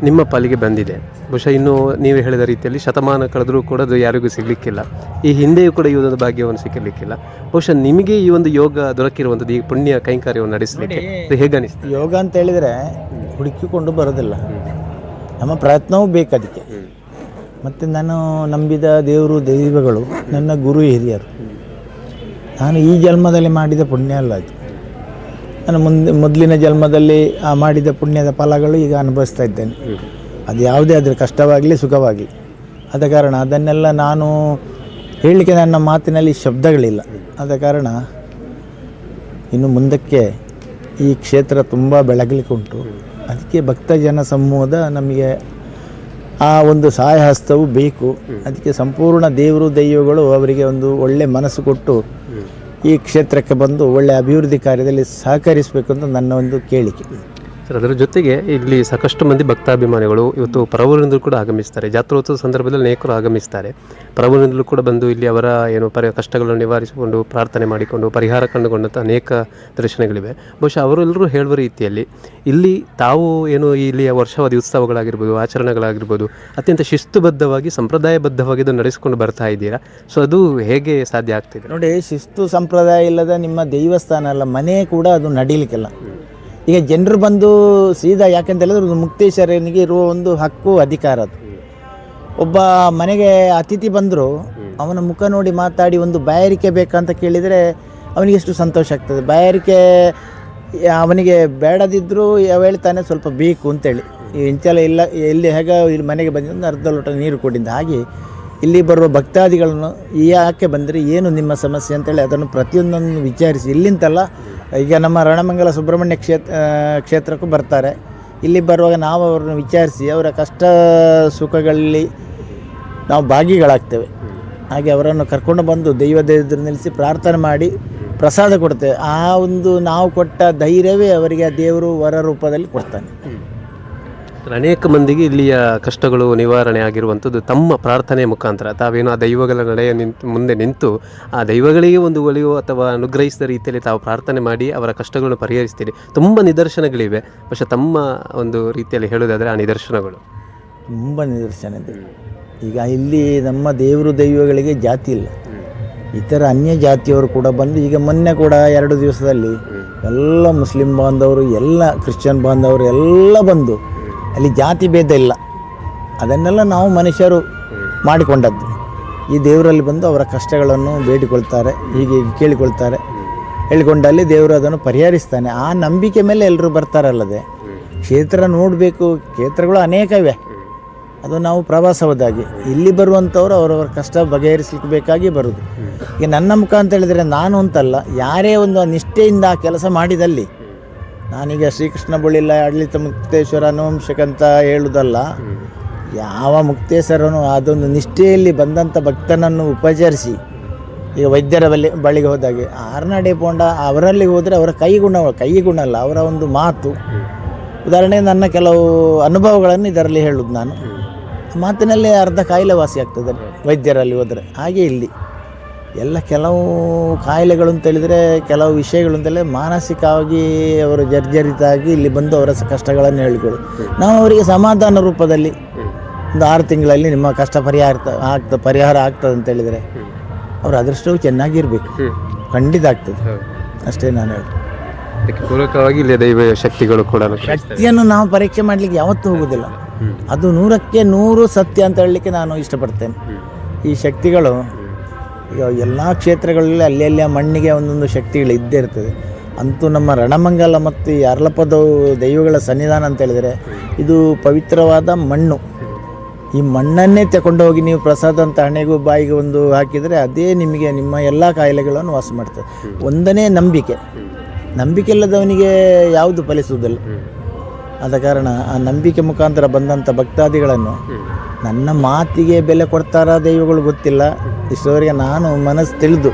ನಿಮ್ಮ ಪಾಲಿಗೆ ಬಂದಿದೆ. ಬಹುಶಃ ಇನ್ನು ನೀವು ಹೇಳಿದ ರೀತಿಯಲ್ಲಿ ಶತಮಾನ ಕಳೆದರೂ ಕೂಡ ಅದು ಯಾರಿಗೂ ಸಿಗಲಿಕ್ಕಿಲ್ಲ. ಈ ಹಿಂದೆಯೂ ಕೂಡ ಈ ಒಂದು ಭಾಗ್ಯವನ್ನು ಸಿಗಲಿಕ್ಕಿಲ್ಲ. ಬಹುಶಃ ನಿಮಗೆ ಈ ಒಂದು ಯೋಗ ದೊರಕಿರುವಂಥದ್ದು, ಈ ಪುಣ್ಯ ಕೈಂಕರ್ಯವನ್ನು ನಡೆಸಲಿಕ್ಕೆ ಅದು ಹೇಗೆ ಅನಿಸ್ತದೆ? ಯೋಗ ಅಂತ ಹೇಳಿದರೆ ಹುಡುಕಿಕೊಂಡು ಬರೋದಿಲ್ಲ, ನಮ್ಮ ಪ್ರಯತ್ನವೂ ಬೇಕು ಅದಕ್ಕೆ. ಮತ್ತು ನಾನು ನಂಬಿದ ದೈವಗಳು ನನ್ನ ಗುರು ಹಿರಿಯರು. ನಾನು ಈ ಜನ್ಮದಲ್ಲಿ ಮಾಡಿದ ಪುಣ್ಯ ಅಲ್ಲ ಅದು. ನಾನು ಮೊದಲಿನ ಜನ್ಮದಲ್ಲಿ ಮಾಡಿದ ಪುಣ್ಯದ ಫಲಗಳು ಈಗ ಅನುಭವಿಸ್ತಾ ಇದ್ದೇನೆ. ಅದು ಯಾವುದೇ ಆದರೆ ಕಷ್ಟವಾಗಲಿ ಸುಖವಾಗಲಿ. ಆದ ಕಾರಣ ಅದನ್ನೆಲ್ಲ ನಾನು ಹೇಳಲಿಕ್ಕೆ ನನ್ನ ಮಾತಿನಲ್ಲಿ ಶಬ್ದಗಳಿಲ್ಲ. ಆದ ಕಾರಣ ಇನ್ನು ಮುಂದಕ್ಕೆ ಈ ಕ್ಷೇತ್ರ ತುಂಬ ಬೆಳಗಲಿಕ್ಕೆ ಉಂಟು. ಅದಕ್ಕೆ ಭಕ್ತಜನ ಸಮೂಹದ ನಮಗೆ ಆ ಒಂದು ಸಹಾಯ ಹಸ್ತವು ಬೇಕು. ಅದಕ್ಕೆ ಸಂಪೂರ್ಣ ದೇವರು ದೈವಗಳು ಅವರಿಗೆ ಒಂದು ಒಳ್ಳೆ ಮನಸ್ಸು ಕೊಟ್ಟು ಈ ಕ್ಷೇತ್ರಕ್ಕೆ ಬಂದು ಒಳ್ಳೆ ಅಭಿವೃದ್ಧಿ ಕಾರ್ಯದಲ್ಲಿ ಸಹಕರಿಸಬೇಕು ಅಂತ ನನ್ನ ಒಂದು ಕೇಳಿಕೆ. ಸರ್, ಅದರ ಜೊತೆಗೆ ಇಲ್ಲಿ ಸಾಕಷ್ಟು ಮಂದಿ ಭಕ್ತಾಭಿಮಾನಿಗಳು ಇವತ್ತು ಪರವೂರಿನಿಂದಲೂ ಕೂಡ ಆಗಮಿಸ್ತಾರೆ. ಜಾತ್ರೋತ್ಸವ ಸಂದರ್ಭದಲ್ಲಿ ಅನೇಕರು ಆಗಮಿಸ್ತಾರೆ. ಪರವೂರಿನಿಂದಲೂ ಕೂಡ ಬಂದು ಇಲ್ಲಿ ಅವರ ಏನು ಕಷ್ಟಗಳನ್ನು ನಿವಾರಿಸಿಕೊಂಡು ಪ್ರಾರ್ಥನೆ ಮಾಡಿಕೊಂಡು ಪರಿಹಾರ ಕಂಡುಕೊಂಡಂಥ ಅನೇಕ ದರ್ಶನಗಳಿವೆ. ಬಹುಶಃ ಅವರೆಲ್ಲರೂ ಹೇಳುವ ರೀತಿಯಲ್ಲಿ ಇಲ್ಲಿ ತಾವು ಏನು ಇಲ್ಲಿಯ ವರ್ಷಾವಧಿ ಉತ್ಸವಗಳಾಗಿರ್ಬೋದು, ಆಚರಣೆಗಳಾಗಿರ್ಬೋದು, ಅತ್ಯಂತ ಶಿಸ್ತುಬದ್ಧವಾಗಿ ಸಂಪ್ರದಾಯಬದ್ಧವಾಗಿ ಇದು ನಡೆಸಿಕೊಂಡು ಬರ್ತಾ ಇದ್ದೀರಾ. ಸೊ ಅದು ಹೇಗೆ ಸಾಧ್ಯ ಆಗ್ತಿದೆ? ನೋಡಿ, ಶಿಸ್ತು ಸಂಪ್ರದಾಯ ಇಲ್ಲದ ನಿಮ್ಮ ದೇವಸ್ಥಾನ ಅಲ್ಲ, ಮನೆ ಕೂಡ ಅದು ನಡೀಲಿಕ್ಕಿಲ್ಲ. ಈಗ ಜನರು ಬಂದು ಸೀದಾ, ಯಾಕೆಂತ ಹೇಳಿದ್ರೆ ಒಂದು ಮುಕ್ತೇಶ್ವರನಿಗೆ ಇರುವ ಒಂದು ಹಕ್ಕು ಅಧಿಕಾರ ಅದು. ಒಬ್ಬ ಮನೆಗೆ ಅತಿಥಿ ಬಂದರೂ ಅವನ ಮುಖ ನೋಡಿ ಮಾತಾಡಿ ಒಂದು ಬಾಯಾರಿಕೆ ಬೇಕಂತ ಕೇಳಿದರೆ ಅವನಿಗೆ ಎಷ್ಟು ಸಂತೋಷ ಆಗ್ತದೆ. ಬಾಯಾರಿಕೆ ಅವನಿಗೆ ಬೇಡದಿದ್ದರೂ ಹೇಳ್ತಾನೆ ಸ್ವಲ್ಪ ಬೇಕು ಅಂತೇಳಿ. ಇಂಚೆಲ್ಲ ಇಲ್ಲ, ಎಲ್ಲಿ ಹೇಗೆ ಇಲ್ಲಿ ಮನೆಗೆ ಬಂದು ಒಂದು ಅರ್ಧ ಲೋಟ ನೀರು ಕೊಟ್ಟಿದ್ದ ಹಾಗೆ ಇಲ್ಲಿ ಬರುವ ಭಕ್ತಾದಿಗಳನ್ನು ಯಾಕೆ ಬಂದರೆ ಏನು ನಿಮ್ಮ ಸಮಸ್ಯೆ ಅಂತೇಳಿ ಅದನ್ನು ಪ್ರತಿಯೊಂದನ್ನು ವಿಚಾರಿಸಿ, ಇಲ್ಲಿಂತಲ್ಲ, ಈಗ ನಮ್ಮ ರಣಮಂಗಲ ಸುಬ್ರಹ್ಮಣ್ಯ ಕ್ಷೇತ್ರಕ್ಕೂ ಬರ್ತಾರೆ. ಇಲ್ಲಿ ಬರುವಾಗ ನಾವು ಅವ್ರನ್ನ ವಿಚಾರಿಸಿ ಅವರ ಕಷ್ಟ ಸುಖಗಳಲ್ಲಿ ನಾವು ಭಾಗಿಗಳಾಗ್ತೇವೆ. ಹಾಗೆ ಅವರನ್ನು ಕರ್ಕೊಂಡು ಬಂದು ದೈವದ ಎದುರು ನಿಲ್ಲಿಸಿ ಪ್ರಾರ್ಥನೆ ಮಾಡಿ ಪ್ರಸಾದ ಕೊಡ್ತೇವೆ. ಆ ಒಂದು ನಾವು ಕೊಟ್ಟ ಧೈರ್ಯವೇ ಅವರಿಗೆ ದೇವರು ವರ ರೂಪದಲ್ಲಿ ಕೊಡ್ತಾನೆ. ಅನೇಕ ಮಂದಿಗೆ ಇಲ್ಲಿಯ ಕಷ್ಟಗಳು ನಿವಾರಣೆ ಆಗಿರುವಂಥದ್ದು ತಮ್ಮ ಪ್ರಾರ್ಥನೆಯ ಮುಖಾಂತರ. ತಾವೇನು ಆ ದೈವಗಳ ನಡೆಯ ಮುಂದೆ ನಿಂತು ಆ ದೈವಗಳಿಗೆ ಒಂದು ಒಲಿಯುವ ಅಥವಾ ಅನುಗ್ರಹಿಸಿದ ರೀತಿಯಲ್ಲಿ ತಾವು ಪ್ರಾರ್ಥನೆ ಮಾಡಿ ಅವರ ಕಷ್ಟಗಳನ್ನು ಪರಿಹರಿಸ್ತೀರಿ. ತುಂಬ ನಿದರ್ಶನಗಳಿವೆ. പക്ഷെ ತಮ್ಮ ಒಂದು ರೀತಿಯಲ್ಲಿ ಹೇಳೋದಾದರೆ ಆ ನಿದರ್ಶನಗಳು ತುಂಬ ನಿದರ್ಶನ ಇದೆ. ಈಗ ಇಲ್ಲಿ ನಮ್ಮ ದೇವರು ದೈವಗಳಿಗೆ ಜಾತಿ ಇಲ್ಲ. ಇತರ ಅನ್ಯ ಜಾತಿಯವರು ಕೂಡ ಬಂದು, ಈಗ ಮೊನ್ನೆ ಕೂಡ 2 ದಿವಸದಲ್ಲಿ ಎಲ್ಲ ಮುಸ್ಲಿಂ ಬಾಂಧವರು, ಎಲ್ಲ ಕ್ರಿಶ್ಚಿಯನ್ ಬಾಂಧವರು ಎಲ್ಲ ಬಂದು, ಅಲ್ಲಿ ಜಾತಿ ಭೇದ ಇಲ್ಲ. ಅದನ್ನೆಲ್ಲ ನಾವು ಮನುಷ್ಯರು ಮಾಡಿಕೊಂಡದ್ದು. ಈ ದೇವರಲ್ಲಿ ಬಂದು ಅವರ ಕಷ್ಟಗಳನ್ನು ಬೇಡಿಕೊಳ್ತಾರೆ, ಹೀಗೆ ಕೇಳಿಕೊಳ್ತಾರೆ. ಹೇಳಿಕೊಂಡಲ್ಲಿ ದೇವರು ಅದನ್ನು ಪರಿಹರಿಸ್ತಾನೆ. ಆ ನಂಬಿಕೆ ಮೇಲೆ ಎಲ್ಲರೂ ಬರ್ತಾರಲ್ಲದೆ, ಕ್ಷೇತ್ರ ನೋಡಬೇಕು, ಕ್ಷೇತ್ರಗಳು ಅನೇಕ ಇವೆ. ಅದು ನಾವು ಪ್ರವಾಸ ಹೋದಾಗೆ ಇಲ್ಲಿ ಬರುವಂಥವ್ರು ಅವರವರ ಕಷ್ಟ ಬಗೆಹರಿಸಲಿಕ್ಕೆ ಬೇಕಾಗಿ ಬರುವುದು. ಈಗ ನನ್ನ ಮುಖ ಅಂತ ಹೇಳಿದರೆ ನಾನು ಅಂತಲ್ಲ, ಯಾರೇ ಒಂದು ನಿಷ್ಠೆಯಿಂದ ಆ ಕೆಲಸ ಮಾಡಿದಲ್ಲಿ, ನಾನೀಗ ಶ್ರೀಕೃಷ್ಣ ಬಳಿಲ್ಲ ಆಡಳಿತ ಮುಕ್ತೇಶ್ವರ ಅನುವಂಶಕಂತ ಹೇಳುವುದಲ್ಲ, ಯಾವ ಮುಕ್ತೇಶ್ವರನು ಅದೊಂದು ನಿಷ್ಠೆಯಲ್ಲಿ ಬಂದಂಥ ಭಕ್ತನನ್ನು ಉಪಚರಿಸಿ, ಈಗ ವೈದ್ಯರ ಬಳಿಗೆ ಹೋದಾಗೆ ಆರ್ನಾಡೆ ಪೋಂಡ ಅವರಲ್ಲಿ ಹೋದರೆ ಅವರ ಕೈಗುಣ ಅಲ್ಲ, ಅವರ ಒಂದು ಮಾತು. ಉದಾಹರಣೆ ನನ್ನ ಕೆಲವು ಅನುಭವಗಳನ್ನು ಇದರಲ್ಲಿ ಹೇಳುವುದು. ನಾನು ಮಾತಿನಲ್ಲಿ ಅರ್ಧ ಕಾಯಿಲೆ ವಾಸಿ ಆಗ್ತದೆ ವೈದ್ಯರಲ್ಲಿ ಹೋದರೆ. ಹಾಗೆ ಇಲ್ಲಿ ಎಲ್ಲ ಕೆಲವು ಕಾಯಿಲೆಗಳು ಅಂತೇಳಿದರೆ, ಕೆಲವು ವಿಷಯಗಳು ಅಂತೇಳಿದರೆ ಮಾನಸಿಕವಾಗಿ ಅವರು ಜರ್ಜರಿತಾಗಿ ಇಲ್ಲಿ ಬಂದು ಅವರ ಕಷ್ಟಗಳನ್ನು ಹೇಳಿಕೊಳ್ಳು. ನಾವು ಅವರಿಗೆ ಸಮಾಧಾನ ರೂಪದಲ್ಲಿ ಒಂದು 6 ತಿಂಗಳಲ್ಲಿ ನಿಮ್ಮ ಕಷ್ಟ ಪರಿಹಾರ ಆಗ್ತದೆ ಅಂತೇಳಿದರೆ ಅವ್ರ ಅದೃಷ್ಟವು ಚೆನ್ನಾಗಿರಬೇಕು, ಖಂಡಿತ ಆಗ್ತದೆ. ಅಷ್ಟೇ ನಾನು ಹೇಳಿ. ಅದಕ್ಕೆ ಪೂರಕವಾಗಿ ಇಲ್ಲಿ ದೈವ ಶಕ್ತಿಗಳು ಕೂಡ ಶಕ್ತಿಯನ್ನು ನಾವು ಪರೀಕ್ಷೆ ಮಾಡಲಿಕ್ಕೆ ಯಾವತ್ತೂ ಹೋಗೋದಿಲ್ಲ. ಅದು 100ಕ್ಕೆ 100 ಸತ್ಯ ಅಂತ ಹೇಳಲಿಕ್ಕೆ ನಾನು ಇಷ್ಟಪಡ್ತೇನೆ. ಈ ಶಕ್ತಿಗಳು ಈಗ ಎಲ್ಲ ಕ್ಷೇತ್ರಗಳಲ್ಲಿ ಅಲ್ಲಿ ಮಣ್ಣಿಗೆ ಒಂದೊಂದು ಶಕ್ತಿಗಳು ಇದ್ದೇ ಇರ್ತದೆ. ಅಂತೂ ನಮ್ಮ ರಣಮಂಗಲ ಮತ್ತು ಈ ಅರ್ಲಪದ ದೈವಗಳ ಸನ್ನಿಧಾನ ಅಂತ ಹೇಳಿದರೆ ಇದು ಪವಿತ್ರವಾದ ಮಣ್ಣು. ಈ ಮಣ್ಣನ್ನೇ ತಗೊಂಡು ಹೋಗಿ ನೀವು ಪ್ರಸಾದ ಅಂತ ಹಣೆಗೂ ಬಾಯಿಗೆ ಒಂದು ಹಾಕಿದರೆ ಅದೇ ನಿಮಗೆ ನಿಮ್ಮ ಎಲ್ಲ ಕಾಯಿಲೆಗಳನ್ನು ವಾಸ ಮಾಡ್ತದೆ. ಒಂದನೇ ನಂಬಿಕೆ ಇಲ್ಲದವನಿಗೆ ಯಾವುದು ಫಲಿಸುವುದಿಲ್ಲ. ಆದ ಕಾರಣ ಆ ನಂಬಿಕೆ ಮುಖಾಂತರ ಬಂದಂಥ ಭಕ್ತಾದಿಗಳನ್ನು ನನ್ನ ಮಾತಿಗೆ ಬೆಲೆ ಕೊಡ್ತಾರ ದೈವಗಳು ಗೊತ್ತಿಲ್ಲ. ಇಷ್ಟವರೆಗೆ ನಾನು ಮನಸ್ಸು ತಿಳಿದು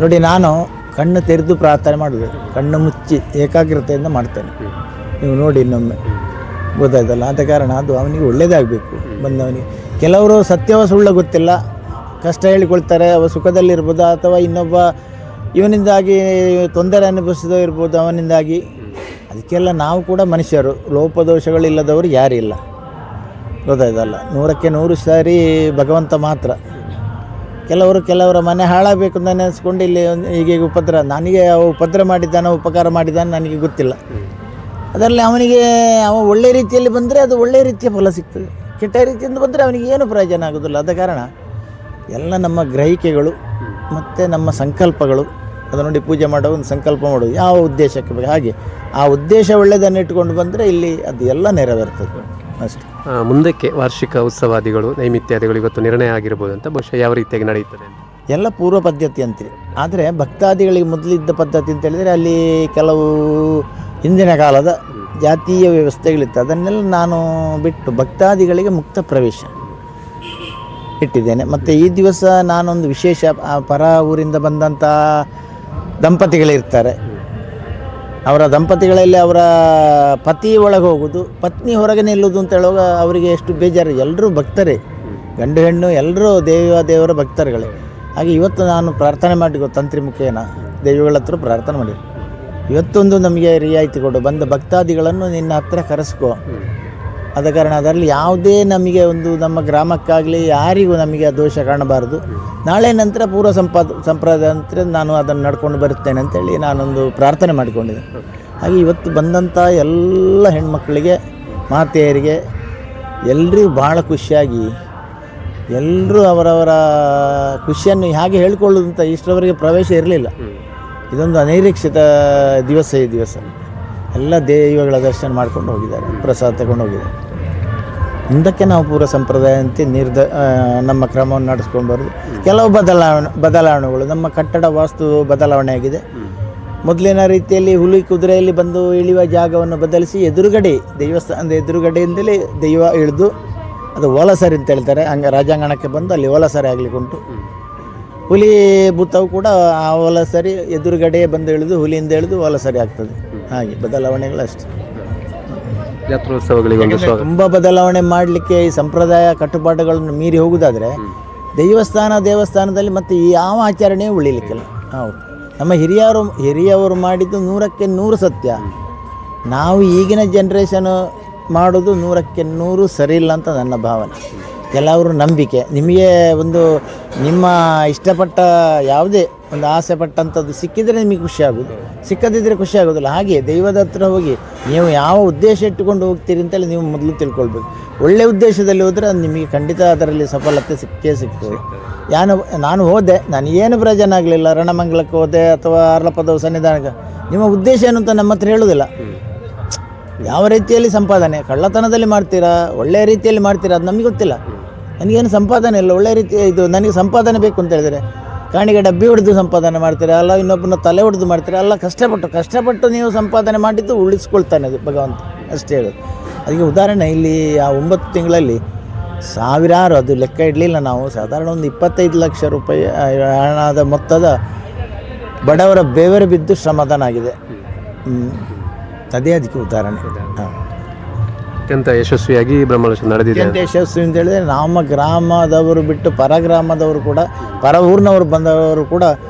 ನೋಡಿ, ನಾನು ಕಣ್ಣು ತೆರೆದು ಪ್ರಾರ್ಥನೆ ಮಾಡೋದು, ಕಣ್ಣು ಮುಚ್ಚಿ ಏಕಾಗ್ರತೆಯಿಂದ ಮಾಡ್ತೇನೆ. ನೀವು ನೋಡಿ ಇನ್ನೊಮ್ಮೆ, ಗೊತ್ತಾಯ್ತಲ್ಲ. ಆದ ಕಾರಣ ಅದು ಅವನಿಗೆ ಒಳ್ಳೆಯದಾಗಬೇಕು ಬಂದವನಿಗೆ. ಕೆಲವರು ಸತ್ಯವ ಸುಳ್ಳು ಗೊತ್ತಿಲ್ಲ, ಕಷ್ಟ ಹೇಳಿಕೊಳ್ತಾರೆ, ಅವ ಸುಖದಲ್ಲಿರ್ಬೋದು, ಅಥವಾ ಇನ್ನೊಬ್ಬ ಇವನಿಂದಾಗಿ ತೊಂದರೆ ಅನುಭವಿಸೋದು ಇರ್ಬೋದು ಅವನಿಂದಾಗಿ. ಅದಕ್ಕೆಲ್ಲ ನಾವು ಕೂಡ ಮನುಷ್ಯರು, ಲೋಪದೋಷಗಳಿಲ್ಲದವರು ಯಾರಿಲ್ಲ, ಗೊತ್ತಾಯ್ತಲ್ಲ. 100ಕ್ಕೆ 100 ಸಾರಿ ಭಗವಂತ ಮಾತ್ರ. ಕೆಲವರ ಮನೆ ಹಾಳಾಗಬೇಕು ಅಂತ ನೆನೆಸ್ಕೊಂಡು ಇಲ್ಲಿ ಹೀಗೆ ನನಗೆ ಉಪದ್ರ ಮಾಡಿದ್ದಾನೆ, ಉಪಕಾರ ಮಾಡಿದ್ದಾನೆ ನನಗೆ ಗೊತ್ತಿಲ್ಲ. ಅದರಲ್ಲಿ ಅವನಿಗೆ ಒಳ್ಳೆ ರೀತಿಯಲ್ಲಿ ಬಂದರೆ ಅದು ಒಳ್ಳೆಯ ರೀತಿಯ ಫಲ ಸಿಗ್ತದೆ, ಕೆಟ್ಟ ರೀತಿಯಿಂದ ಬಂದರೆ ಅವನಿಗೆ ಏನು ಪ್ರಯೋಜನ ಆಗೋದಿಲ್ಲ. ಆದ ಕಾರಣ ಎಲ್ಲ ನಮ್ಮ ಗ್ರಹಿಕೆಗಳು ಮತ್ತು ನಮ್ಮ ಸಂಕಲ್ಪಗಳು, ಅದು ನೋಡಿ ಪೂಜೆ ಮಾಡೋ ಒಂದು ಸಂಕಲ್ಪ ಮಾಡೋದು ಯಾವ ಉದ್ದೇಶಕ್ಕೆ ಬೇಕು, ಹಾಗೆ ಆ ಉದ್ದೇಶ ಒಳ್ಳೆಯದನ್ನು ಇಟ್ಕೊಂಡು ಬಂದರೆ ಇಲ್ಲಿ ಅದು ಎಲ್ಲ ನೆರವೇರ್ತದೆ ಅಷ್ಟೇ. ಮುಂದಕ್ಕೆ ವಾರ್ಷಿಕ ಉತ್ಸವಾದಿಗಳು, ನೈಮಿತ್ಯಾದಿಗಳು ಇವತ್ತು ನಿರ್ಣಯ ಆಗಿರ್ಬೋದು ಅಂತ ಬಹುಶಃ ಯಾವ ರೀತಿಯಾಗಿ ನಡೆಯುತ್ತದೆ? ಎಲ್ಲ ಪೂರ್ವ ಪದ್ಧತಿ ಅಂತೀರಿ. ಆದರೆ ಭಕ್ತಾದಿಗಳಿಗೆ ಮೊದಲಿದ್ದ ಪದ್ಧತಿ ಅಂತ ಹೇಳಿದರೆ ಅಲ್ಲಿ ಕೆಲವು ಹಿಂದಿನ ಕಾಲದ ಜಾತೀಯ ವ್ಯವಸ್ಥೆಗಳಿತ್ತು. ಅದನ್ನೆಲ್ಲ ನಾನು ಬಿಟ್ಟು ಭಕ್ತಾದಿಗಳಿಗೆ ಮುಕ್ತ ಪ್ರವೇಶ ಇಟ್ಟಿದ್ದೇನೆ. ಮತ್ತು ಈ ದಿವಸ ನಾನೊಂದು ವಿಶೇಷ, ಪರ ಊರಿಂದ ಬಂದಂಥ ದಂಪತಿಗಳಿರ್ತಾರೆ, ಅವರ ದಂಪತಿಗಳಲ್ಲಿ ಅವರ ಪತಿ ಒಳಗೆ ಹೋಗೋದು, ಪತ್ನಿ ಹೊರಗೆ ನಿಲ್ಲೋದು ಅಂತ ಹೇಳುವಾಗ ಅವರಿಗೆ ಎಷ್ಟು ಬೇಜಾರು. ಎಲ್ಲರೂ ಭಕ್ತರೇ, ಗಂಡು ಹೆಣ್ಣು ಎಲ್ಲರೂ ದೇವರ ಭಕ್ತರುಗಳೇ. ಹಾಗೆ ಇವತ್ತು ನಾನು ಪ್ರಾರ್ಥನೆ ಮಾಡಿ ತಂತ್ರಿ ಮುಖೇನ ದೈವಗಳ ಹತ್ರ ಪ್ರಾರ್ಥನೆ ಮಾಡಿ, ಇವತ್ತೊಂದು ನಮಗೆ ರಿಯಾಯಿತಿ ಕೊಡು, ಬಂದ ಭಕ್ತಾದಿಗಳನ್ನು ನಿನ್ನ ಹತ್ರ ಕರೆಸ್ಕೋ. ಆದ ಕಾರಣ ಅದರಲ್ಲಿ ಯಾವುದೇ ನಮಗೆ ಒಂದು ನಮ್ಮ ಗ್ರಾಮಕ್ಕಾಗಲಿ ಯಾರಿಗೂ ನಮಗೆ ಆ ದೋಷ ಕಾಣಬಾರದು. ನಾಳೆ ನಂತರ ಪೂರ್ವ ಸಂಪ್ರದಾಯ ನಂತರ ನಾನು ಅದನ್ನು ನಡ್ಕೊಂಡು ಬರುತ್ತೇನೆ ಅಂತೇಳಿ ನಾನೊಂದು ಪ್ರಾರ್ಥನೆ ಮಾಡಿಕೊಂಡಿದ್ದೆ. ಹಾಗೆ ಇವತ್ತು ಬಂದಂಥ ಎಲ್ಲ ಹೆಣ್ಮಕ್ಕಳಿಗೆ, ಮಾತೆಯರಿಗೆ ಎಲ್ಲರಿಗೂ ಭಾಳ ಖುಷಿಯಾಗಿ, ಎಲ್ಲರೂ ಅವರವರ ಖುಷಿಯನ್ನು ಹೇಗೆ ಹೇಳ್ಕೊಳ್ಳೋದು ಅಂತ ಇಷ್ಟರವರೆಗೆ ಪ್ರವೇಶ ಇರಲಿಲ್ಲ. ಇದೊಂದು ಅನಿರೀಕ್ಷಿತ ದಿವಸ. ಈ ದಿವಸ ಎಲ್ಲ ದೈವಗಳ ದರ್ಶನ ಮಾಡ್ಕೊಂಡು ಹೋಗಿದ್ದಾರೆ, ಪ್ರಸಾದ ತಗೊಂಡು ಹೋಗಿದ್ದಾರೆ. ಮುಂದಕ್ಕೆ ನಾವು ಪೂರ್ವ ಸಂಪ್ರದಾಯ ಅಂತ ನಮ್ಮ ಕ್ರಮವನ್ನು ನಡೆಸ್ಕೊಂಡು ಬರೋದು. ಕೆಲವು ಬದಲಾವಣೆಗಳು, ನಮ್ಮ ಕಟ್ಟಡ ವಾಸ್ತು ಬದಲಾವಣೆ ಆಗಿದೆ. ಮೊದಲಿನ ರೀತಿಯಲ್ಲಿ ಹುಲಿ ಕುದುರೆಯಲ್ಲಿ ಬಂದು ಇಳಿಯುವ ಜಾಗವನ್ನು ಬದಲಿಸಿ ಎದುರುಗಡೆ, ದೇವಸ್ಥಾನದ ಎದುರುಗಡೆಯಿಂದಲೇ ದೈವ ಇಳಿದು, ಅದು ಓಲಸರಿ ಅಂತ ಹೇಳ್ತಾರೆ, ಹಂಗೆ ರಾಜಾಂಗಣಕ್ಕೆ ಬಂದು ಅಲ್ಲಿ ಓಲಸರಿ ಆಗಲಿಕ್ಕೆ ಉಂಟು. ಹುಲಿ ಭೂತವು ಕೂಡ ಆ ಓಲಸರಿ ಎದುರುಗಡೆ ಬಂದು ಇಳಿದು ಹುಲಿಯಿಂದ ಇಳಿದು ಓಲಸರಿ ಆಗ್ತದೆ. ಹಾಗೆ ಬದಲಾವಣೆಗಳು ಅಷ್ಟೇ. ಜಾತ್ರೋತ್ಸವಗಳಿಗೆ ತುಂಬ ಬದಲಾವಣೆ ಮಾಡಲಿಕ್ಕೆ ಈ ಸಂಪ್ರದಾಯ ಕಟ್ಟುಪಾಡುಗಳನ್ನು ಮೀರಿ ಹೋಗುವುದಾದರೆ ದೇವಸ್ಥಾನದಲ್ಲಿ ಮತ್ತೆ ಯಾವ ಆಚರಣೆಯೂ ಉಳಿಲಿಕ್ಕಿಲ್ಲ. ಹೌದು, ನಮ್ಮ ಹಿರಿಯವರು ಮಾಡಿದ್ದು 100ಕ್ಕೆ 100 ಸತ್ಯ. ನಾವು ಈಗಿನ ಜನ್ರೇಷನ್ ಮಾಡೋದು 100ಕ್ಕೆ 100 ಸರಿ ಇಲ್ಲ ಅಂತ ನನ್ನ ಭಾವನೆ. ಕೆಲವರು ನಂಬಿಕೆ, ನಿಮಗೆ ಒಂದು ನಿಮ್ಮ ಇಷ್ಟಪಟ್ಟ ಯಾವುದೇ ಒಂದು ಆಸೆ ಪಟ್ಟಂಥದ್ದು ಸಿಕ್ಕಿದರೆ ನಿಮಗೆ ಖುಷಿ ಆಗೋದು, ಸಿಕ್ಕದಿದ್ದರೆ ಖುಷಿ ಆಗೋದಿಲ್ಲ. ಹಾಗೆ ದೈವದ ಹತ್ರ ಹೋಗಿ ನೀವು ಯಾವ ಉದ್ದೇಶ ಇಟ್ಟುಕೊಂಡು ಹೋಗ್ತೀರಿ ಅಂತೇಳಿ ನೀವು ಮೊದಲು ತಿಳ್ಕೊಳ್ಬೇಕು. ಒಳ್ಳೆಯ ಉದ್ದೇಶದಲ್ಲಿ ಹೋದರೆ ನಿಮಗೆ ಖಂಡಿತ ಅದರಲ್ಲಿ ಸಫಲತೆ ಸಿಕ್ಕೇ ಸಿಗ್ತದೆ. ನಾನು ಹೋದೆ, ನನಗೇನು ಪ್ರಯೋಜನ ಆಗಲಿಲ್ಲ, ರಣಮಂಗಲಕ್ಕೆ ಹೋದೆ ಅಥವಾ ಆರ್ಲಪದವ ಸನ್ನಿಧಾನಕ್ಕೆ, ನಿಮ್ಮ ಉದ್ದೇಶ ಏನು ಅಂತ ನಮ್ಮ ಹತ್ರ ಹೇಳೋದಿಲ್ಲ. ಯಾವ ರೀತಿಯಲ್ಲಿ ಸಂಪಾದನೆ, ಕಳ್ಳತನದಲ್ಲಿ ಮಾಡ್ತೀರಾ, ಒಳ್ಳೆಯ ರೀತಿಯಲ್ಲಿ ಮಾಡ್ತೀರಾ, ಅದು ನಮಗೆ ಗೊತ್ತಿಲ್ಲ. ನನಗೇನು ಸಂಪಾದನೆ ಇಲ್ಲ, ಒಳ್ಳೆಯ ರೀತಿ ಇದು ನನಗೆ ಸಂಪಾದನೆ ಬೇಕು ಅಂತ ಹೇಳಿದರೆ ಕಾಣಿಗೆ ಡಬ್ಬಿ ಹೊಡೆದು ಸಂಪಾದನೆ ಮಾಡ್ತೀರಾ, ಅಲ್ಲ ಇನ್ನೊಬ್ಬನ ತಲೆ ಹೊಡೆದು ಮಾಡ್ತೀರಾ, ಅಲ್ಲ ಕಷ್ಟಪಟ್ಟು ನೀವು ಸಂಪಾದನೆ ಮಾಡಿದ್ದು ಉಳಿಸ್ಕೊಳ್ತಾನೆ ಅದು ಭಗವಂತ, ಅಷ್ಟೇ ಹೇಳೋದು. ಅದಕ್ಕೆ ಉದಾಹರಣೆ ಇಲ್ಲಿ ಆ 9 ತಿಂಗಳಲ್ಲಿ ಸಾವಿರಾರು, ಅದು ಲೆಕ್ಕ ಇಡಲಿಲ್ಲ ನಾವು, ಸಾಧಾರಣ ಒಂದು 25 ಲಕ್ಷ ರೂಪಾಯಿ ಹಣದ ಮೊತ್ತದ ಬಡವರ ಬೆವರು ಬಿದ್ದು ಶ್ರಮದಾನ ಆಗಿದೆ. ಅದೇ ಅದಕ್ಕೆ ಉದಾಹರಣೆ. ಅತ್ಯಂತ ಯಶಸ್ವಿಯಾಗಿ ಬ್ರಹ್ಮಕಲಶ ನಡೆದಿದೆ. ಅತ್ಯಂತ ಯಶಸ್ವಿ ಅಂತ ಹೇಳಿದರೆ ನಮ್ಮ ಗ್ರಾಮದವರು ಬಿಟ್ಟು ಪರ ಗ್ರಾಮದವರು ಕೂಡ, ಪರ ಊರಿನವರು ಬಂದವರು ಕೂಡ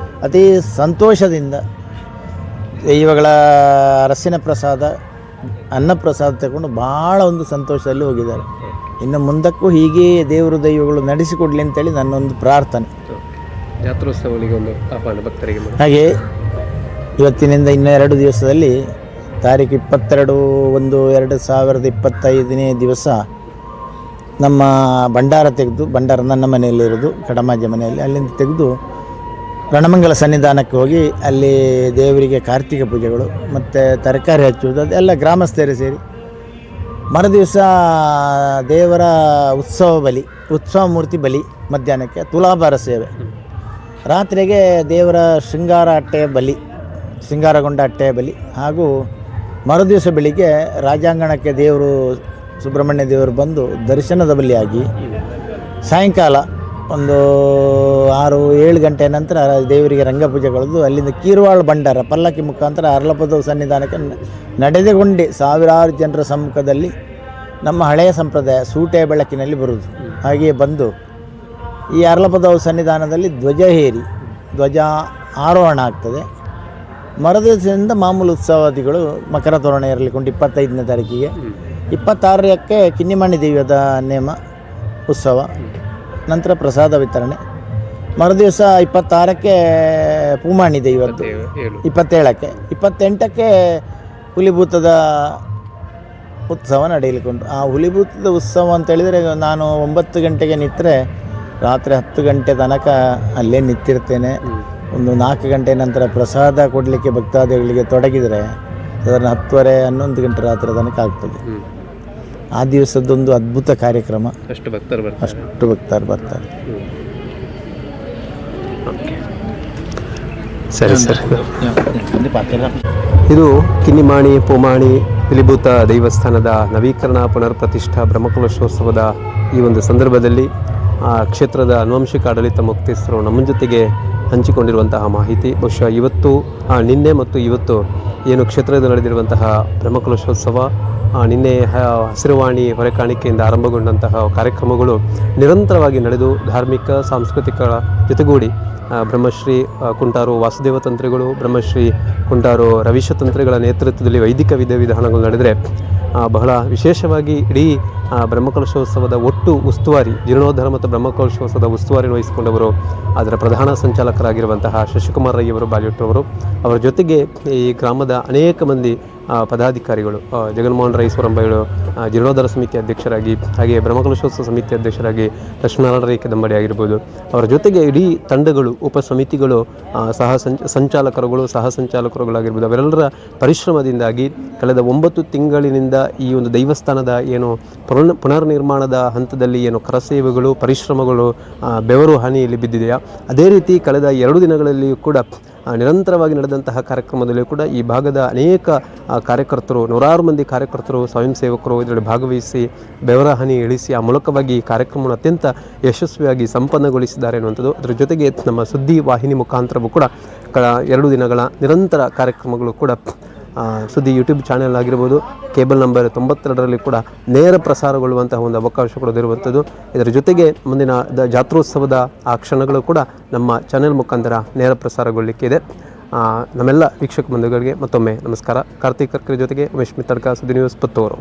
ಅತಿ ಸಂತೋಷದಿಂದ ದೈವಗಳ ರಸಿನ ಪ್ರಸಾದ, ಅನ್ನ ಪ್ರಸಾದ ತಗೊಂಡು ಭಾಳ ಒಂದು ಸಂತೋಷದಲ್ಲಿ ಹೋಗಿದ್ದಾರೆ. ಇನ್ನು ಮುಂದಕ್ಕೂ ಹೀಗೆ ದೇವರು ದೈವಗಳು ನಡೆಸಿಕೊಡ್ಲಿ ಅಂತೇಳಿ ನನ್ನೊಂದು ಪ್ರಾರ್ಥನೆ. ಜಾತ್ರೋತ್ಸವಗಳಿಗೆ ಒಂದು ಆಹ್ವಾನ ಭಕ್ತರಿಗೆ. ಹಾಗೆ ಇವತ್ತಿನಿಂದ ಇನ್ನು 2 ದಿವಸದಲ್ಲಿ ತಾರೀಕು 22/1/2025 ದಿವಸ ನಮ್ಮ ಭಂಡಾರ ನನ್ನ ಮನೆಯಲ್ಲಿರೋದು, ಕಡಮಾಜ ಮನೆಯಲ್ಲಿ, ಅಲ್ಲಿಂದ ತೆಗೆದು ರಣಮಂಗಲ ಸನ್ನಿಧಾನಕ್ಕೆ ಹೋಗಿ ಅಲ್ಲಿ ದೇವರಿಗೆ ಕಾರ್ತಿಕ ಪೂಜೆಗಳು ಮತ್ತು ತರಕಾರಿ ಹಚ್ಚುವುದು ಅದೆಲ್ಲ ಗ್ರಾಮಸ್ಥರೇ ಸೇರಿ. ಮರುದಿವಸ ದೇವರ ಉತ್ಸವ ಮೂರ್ತಿ ಬಲಿ, ಮಧ್ಯಾಹ್ನಕ್ಕೆ ತುಲಾಭಾರ ಸೇವೆ, ರಾತ್ರಿಗೆ ದೇವರ ಶೃಂಗಾರಗೊಂಡ ಅಟ್ಟೆಯ ಬಲಿ, ಹಾಗೂ ಮರುದಿವಸ ಬೆಳಿಗ್ಗೆ ರಾಜಾಂಗಣಕ್ಕೆ ದೇವರು ಸುಬ್ರಹ್ಮಣ್ಯ ದೇವರು ಬಂದು ದರ್ಶನದ ಬಲಿಯಾಗಿ, ಸಾಯಂಕಾಲ ಒಂದು 6-7 ಗಂಟೆ ನಂತರ ದೇವರಿಗೆ ರಂಗಪೂಜೆಗಳದ್ದು, ಅಲ್ಲಿಂದ ಕೀರ್ವಾಳ ಭಂಡಾರ ಪಲ್ಲಕ್ಕಿ ಮುಖಾಂತರ ಅರ್ಲಪದವ ಸನ್ನಿಧಾನಕ್ಕೆ ನಡೆದುಕೊಂಡೆ ಸಾವಿರಾರು ಜನರ ಸಮ್ಮುಖದಲ್ಲಿ ನಮ್ಮ ಹಳೆಯ ಸಂಪ್ರದಾಯ ಸೂಟೆ ಬೆಳಕಿನಲ್ಲಿ ಬರುವುದು. ಹಾಗೆಯೇ ಬಂದು ಈ ಅರ್ಲಪದವ ಸನ್ನಿಧಾನದಲ್ಲಿ ಧ್ವಜ ಆರೋಹಣ ಆಗ್ತದೆ. ಮರುದಿವಸದಿಂದ ಮಾಮೂಲು ಉತ್ಸವಾದಿಗಳು ಮಕರ ತೋರಣ ಇರಲಿಕ್ಕೊಂಡು 25ನೇ ತಾರೀಕಿಗೆ, 26ಕ್ಕೆ ಕಿನ್ನಿಮಣ್ಣಿ ದೈವದ ನೇಮ ಉತ್ಸವ, ನಂತರ ಪ್ರಸಾದ ವಿತರಣೆ. ಮರುದಿವಸ 26ಕ್ಕೆ ಪೂಮಾಣಿ ದೈವದ್ದು, 27ಕ್ಕೆ, 28ಕ್ಕೆ ಹುಲಿಭೂತದ ಉತ್ಸವ ನಡೆಯಲಿಕ್ಕುಂಟು. ಆ ಹುಲಿಭೂತದ ಉತ್ಸವ ಅಂತ ಹೇಳಿದರೆ ನಾನು 9 ಗಂಟೆಗೆ ನಿಂತರೆ ರಾತ್ರಿ 10 ಗಂಟೆ ತನಕ ಅಲ್ಲೇ ನಿಂತಿರ್ತೇನೆ. ಒಂದು 4 ಗಂಟೆ ನಂತರ ಪ್ರಸಾದ ಕೊಡಲಿಕ್ಕೆ ಭಕ್ತಾದಿಗಳಿಗೆ ತೊಡಗಿದರೆ ಸಾಧಾರಣ 10:30-11 ಗಂಟೆ ರಾತ್ರಿ ತನಕ ಆಗ್ತದೆ. ಆ ದಿವಸದೊಂದು ಅದ್ಭುತ ಕಾರ್ಯಕ್ರಮ. ಅಷ್ಟು ಭಕ್ತರು ಬರ್ತಾರೆ. ಸರಿ ಸರಿ. ಇದು ಕಿನ್ನಿಮಾಣಿ ಪೂಮಾಣಿ ಪಿಲಿಭೂತ ದೈವಸ್ಥಾನದ ನವೀಕರಣ ಪುನರ್ ಪ್ರತಿಷ್ಠಾ ಬ್ರಹ್ಮಕಲಶೋತ್ಸವದ ಈ ಒಂದು ಸಂದರ್ಭದಲ್ಲಿ ಕ್ಷೇತ್ರದ ಆನುವಂಶಿಕ ಆಡಳಿತ ಮುಕ್ತಸ್ಥರು ನಮ್ಮ ಜೊತೆಗೆ ಹಂಚಿಕೊಂಡಿರುವಂತಹ ಮಾಹಿತಿ. ಬಹುಶಃ ಇವತ್ತು ನಿನ್ನೆ ಮತ್ತು ಇವತ್ತು ಏನು ಕ್ಷೇತ್ರದಲ್ಲಿ ನಡೆದಿರುವಂತಹ ಬ್ರಹ್ಮಕಲಶೋತ್ಸವ, ನಿನ್ನೆ ಹಸಿರುವಾಣಿ ಹೊರೆಕಾಣಿಕೆಯಿಂದ ಆರಂಭಗೊಂಡಂತಹ ಕಾರ್ಯಕ್ರಮಗಳು ನಿರಂತರವಾಗಿ ನಡೆದು ಧಾರ್ಮಿಕ ಸಾಂಸ್ಕೃತಿಕ ಜೊತೆಗೂಡಿ ಬ್ರಹ್ಮಶ್ರೀ ಕುಂಟಾರು ವಾಸುದೇವ ತಂತ್ರಿಗಳು, ಬ್ರಹ್ಮಶ್ರೀ ಕುಂಟಾರು ರವೀಶ ತಂತ್ರಿಗಳ ನೇತೃತ್ವದಲ್ಲಿ ವೈದಿಕ ವಿಧಿವಿಧಾನಗಳು ನಡೆದರೆ ಬಹಳ ವಿಶೇಷವಾಗಿ ಇಡೀ ಬ್ರಹ್ಮಕಲಶೋತ್ಸವದ ಒಟ್ಟು ಉಸ್ತುವಾರಿ, ಜೀರ್ಣೋದ್ಧಾರ ಮತ್ತು ಬ್ರಹ್ಮಕಲಶೋತ್ಸವದ ಉಸ್ತುವಾರಿ ವಹಿಸಿಕೊಂಡವರು ಅದರ ಪ್ರಧಾನ ಸಂಚಾಲಕರಾಗಿರುವಂತಹ ಶಶಿಕುಮಾರ್ ರೈಯವರು ಬಾಲ್ಯೂಟ್ರವರು. ಅವರ ಜೊತೆಗೆ ಈ ಗ್ರಾಮದ ಅನೇಕ ಮಂದಿ ಪದಾಧಿಕಾರಿಗಳು, ಜಗನ್ಮೋಹನ್ ರೈ ಸೋರಂಬೈಗಳು ಜೀರ್ಣೋದ್ಧಾರ ಸಮಿತಿ ಅಧ್ಯಕ್ಷರಾಗಿ, ಹಾಗೆ ಬ್ರಹ್ಮಕಲಶೋತ್ಸವ ಸಮಿತಿ ಅಧ್ಯಕ್ಷರಾಗಿ ಲಕ್ಷ್ಮೀನಾರಾಯಣ ರೈ ಕದಂಬಡಿ ಆಗಿರ್ಬೋದು. ಅವರ ಜೊತೆಗೆ ಇಡೀ ತಂಡಗಳು, ಉಪ ಸಮಿತಿಗಳು, ಸಂಚಾಲಕರುಗಳು, ಸಹ ಸಂಚಾಲಕರುಗಳಾಗಿರ್ಬೋದು, ಅವರೆಲ್ಲರ ಪರಿಶ್ರಮದಿಂದಾಗಿ ಕಳೆದ 9 ತಿಂಗಳಿನಿಂದ ಈ ಒಂದು ದೈವಸ್ಥಾನದ ಏನು ಪುನರ್ ನಿರ್ಮಾಣದ ಹಂತದಲ್ಲಿ ಏನು ಕರಸೇವೆಗಳು, ಪರಿಶ್ರಮಗಳು, ಬೆವರು ಹಾನಿಯಲ್ಲಿ ಬಿದ್ದಿದೆಯಾ, ಅದೇ ರೀತಿ ಕಳೆದ 2 ದಿನಗಳಲ್ಲಿಯೂ ಕೂಡ ನಿರಂತರವಾಗಿ ನಡೆದಂತಹ ಕಾರ್ಯಕ್ರಮದಲ್ಲಿಯೂ ಕೂಡ ಈ ಭಾಗದ ಅನೇಕ ಕಾರ್ಯಕರ್ತರು, ನೂರಾರು ಮಂದಿ ಕಾರ್ಯಕರ್ತರು, ಸ್ವಯಂ ಸೇವಕರು ಇದರಲ್ಲಿ ಭಾಗವಹಿಸಿ ಬೆವರ ಹನಿ ಇಳಿಸಿ ಆ ಮೂಲಕವಾಗಿ ಈ ಕಾರ್ಯಕ್ರಮವನ್ನು ಅತ್ಯಂತ ಯಶಸ್ವಿಯಾಗಿ ಸಂಪನ್ನಗೊಳಿಸಿದ್ದಾರೆ ಅನ್ನುವಂಥದ್ದು. ಅದರ ಜೊತೆಗೆ ನಮ್ಮ ಸುದ್ದಿ ವಾಹಿನಿ ಮುಖಾಂತರವೂ ಕೂಡ 2 ದಿನಗಳ ನಿರಂತರ ಕಾರ್ಯಕ್ರಮಗಳು ಕೂಡ ಸುದ್ದಿ ಯೂಟ್ಯೂಬ್ ಚಾನೆಲ್ ಆಗಿರ್ಬೋದು, ಕೇಬಲ್ ನಂಬರ್ 92ರಲ್ಲಿ ಕೂಡ ನೇರ ಪ್ರಸಾರಗೊಳ್ಳುವಂತಹ ಒಂದು ಅವಕಾಶ ಕೂಡ ಇರುವಂಥದ್ದು. ಇದರ ಜೊತೆಗೆ ಮುಂದಿನ ಜಾತ್ರೋತ್ಸವದ ಆ ಕ್ಷಣಗಳು ಕೂಡ ನಮ್ಮ ಚಾನೆಲ್ ಮುಖಾಂತರ ನೇರ ಪ್ರಸಾರಗೊಳ್ಳಲಿಕ್ಕೆ ಇದೆ. ನಮ್ಮೆಲ್ಲ ವೀಕ್ಷಕ ಬಂಧುಗಳಿಗೆ ಮತ್ತೊಮ್ಮೆ ನಮಸ್ಕಾರ. ಕಾರ್ತಿಕ್ ಕರ್ಕರಿ ಜೊತೆಗೆ ಉಮೇಶ್ ಮಿತ್ತಡ್ಕ, ಸುದ್ದಿ ನ್ಯೂಸ್ ಪುತ್ತೂರು.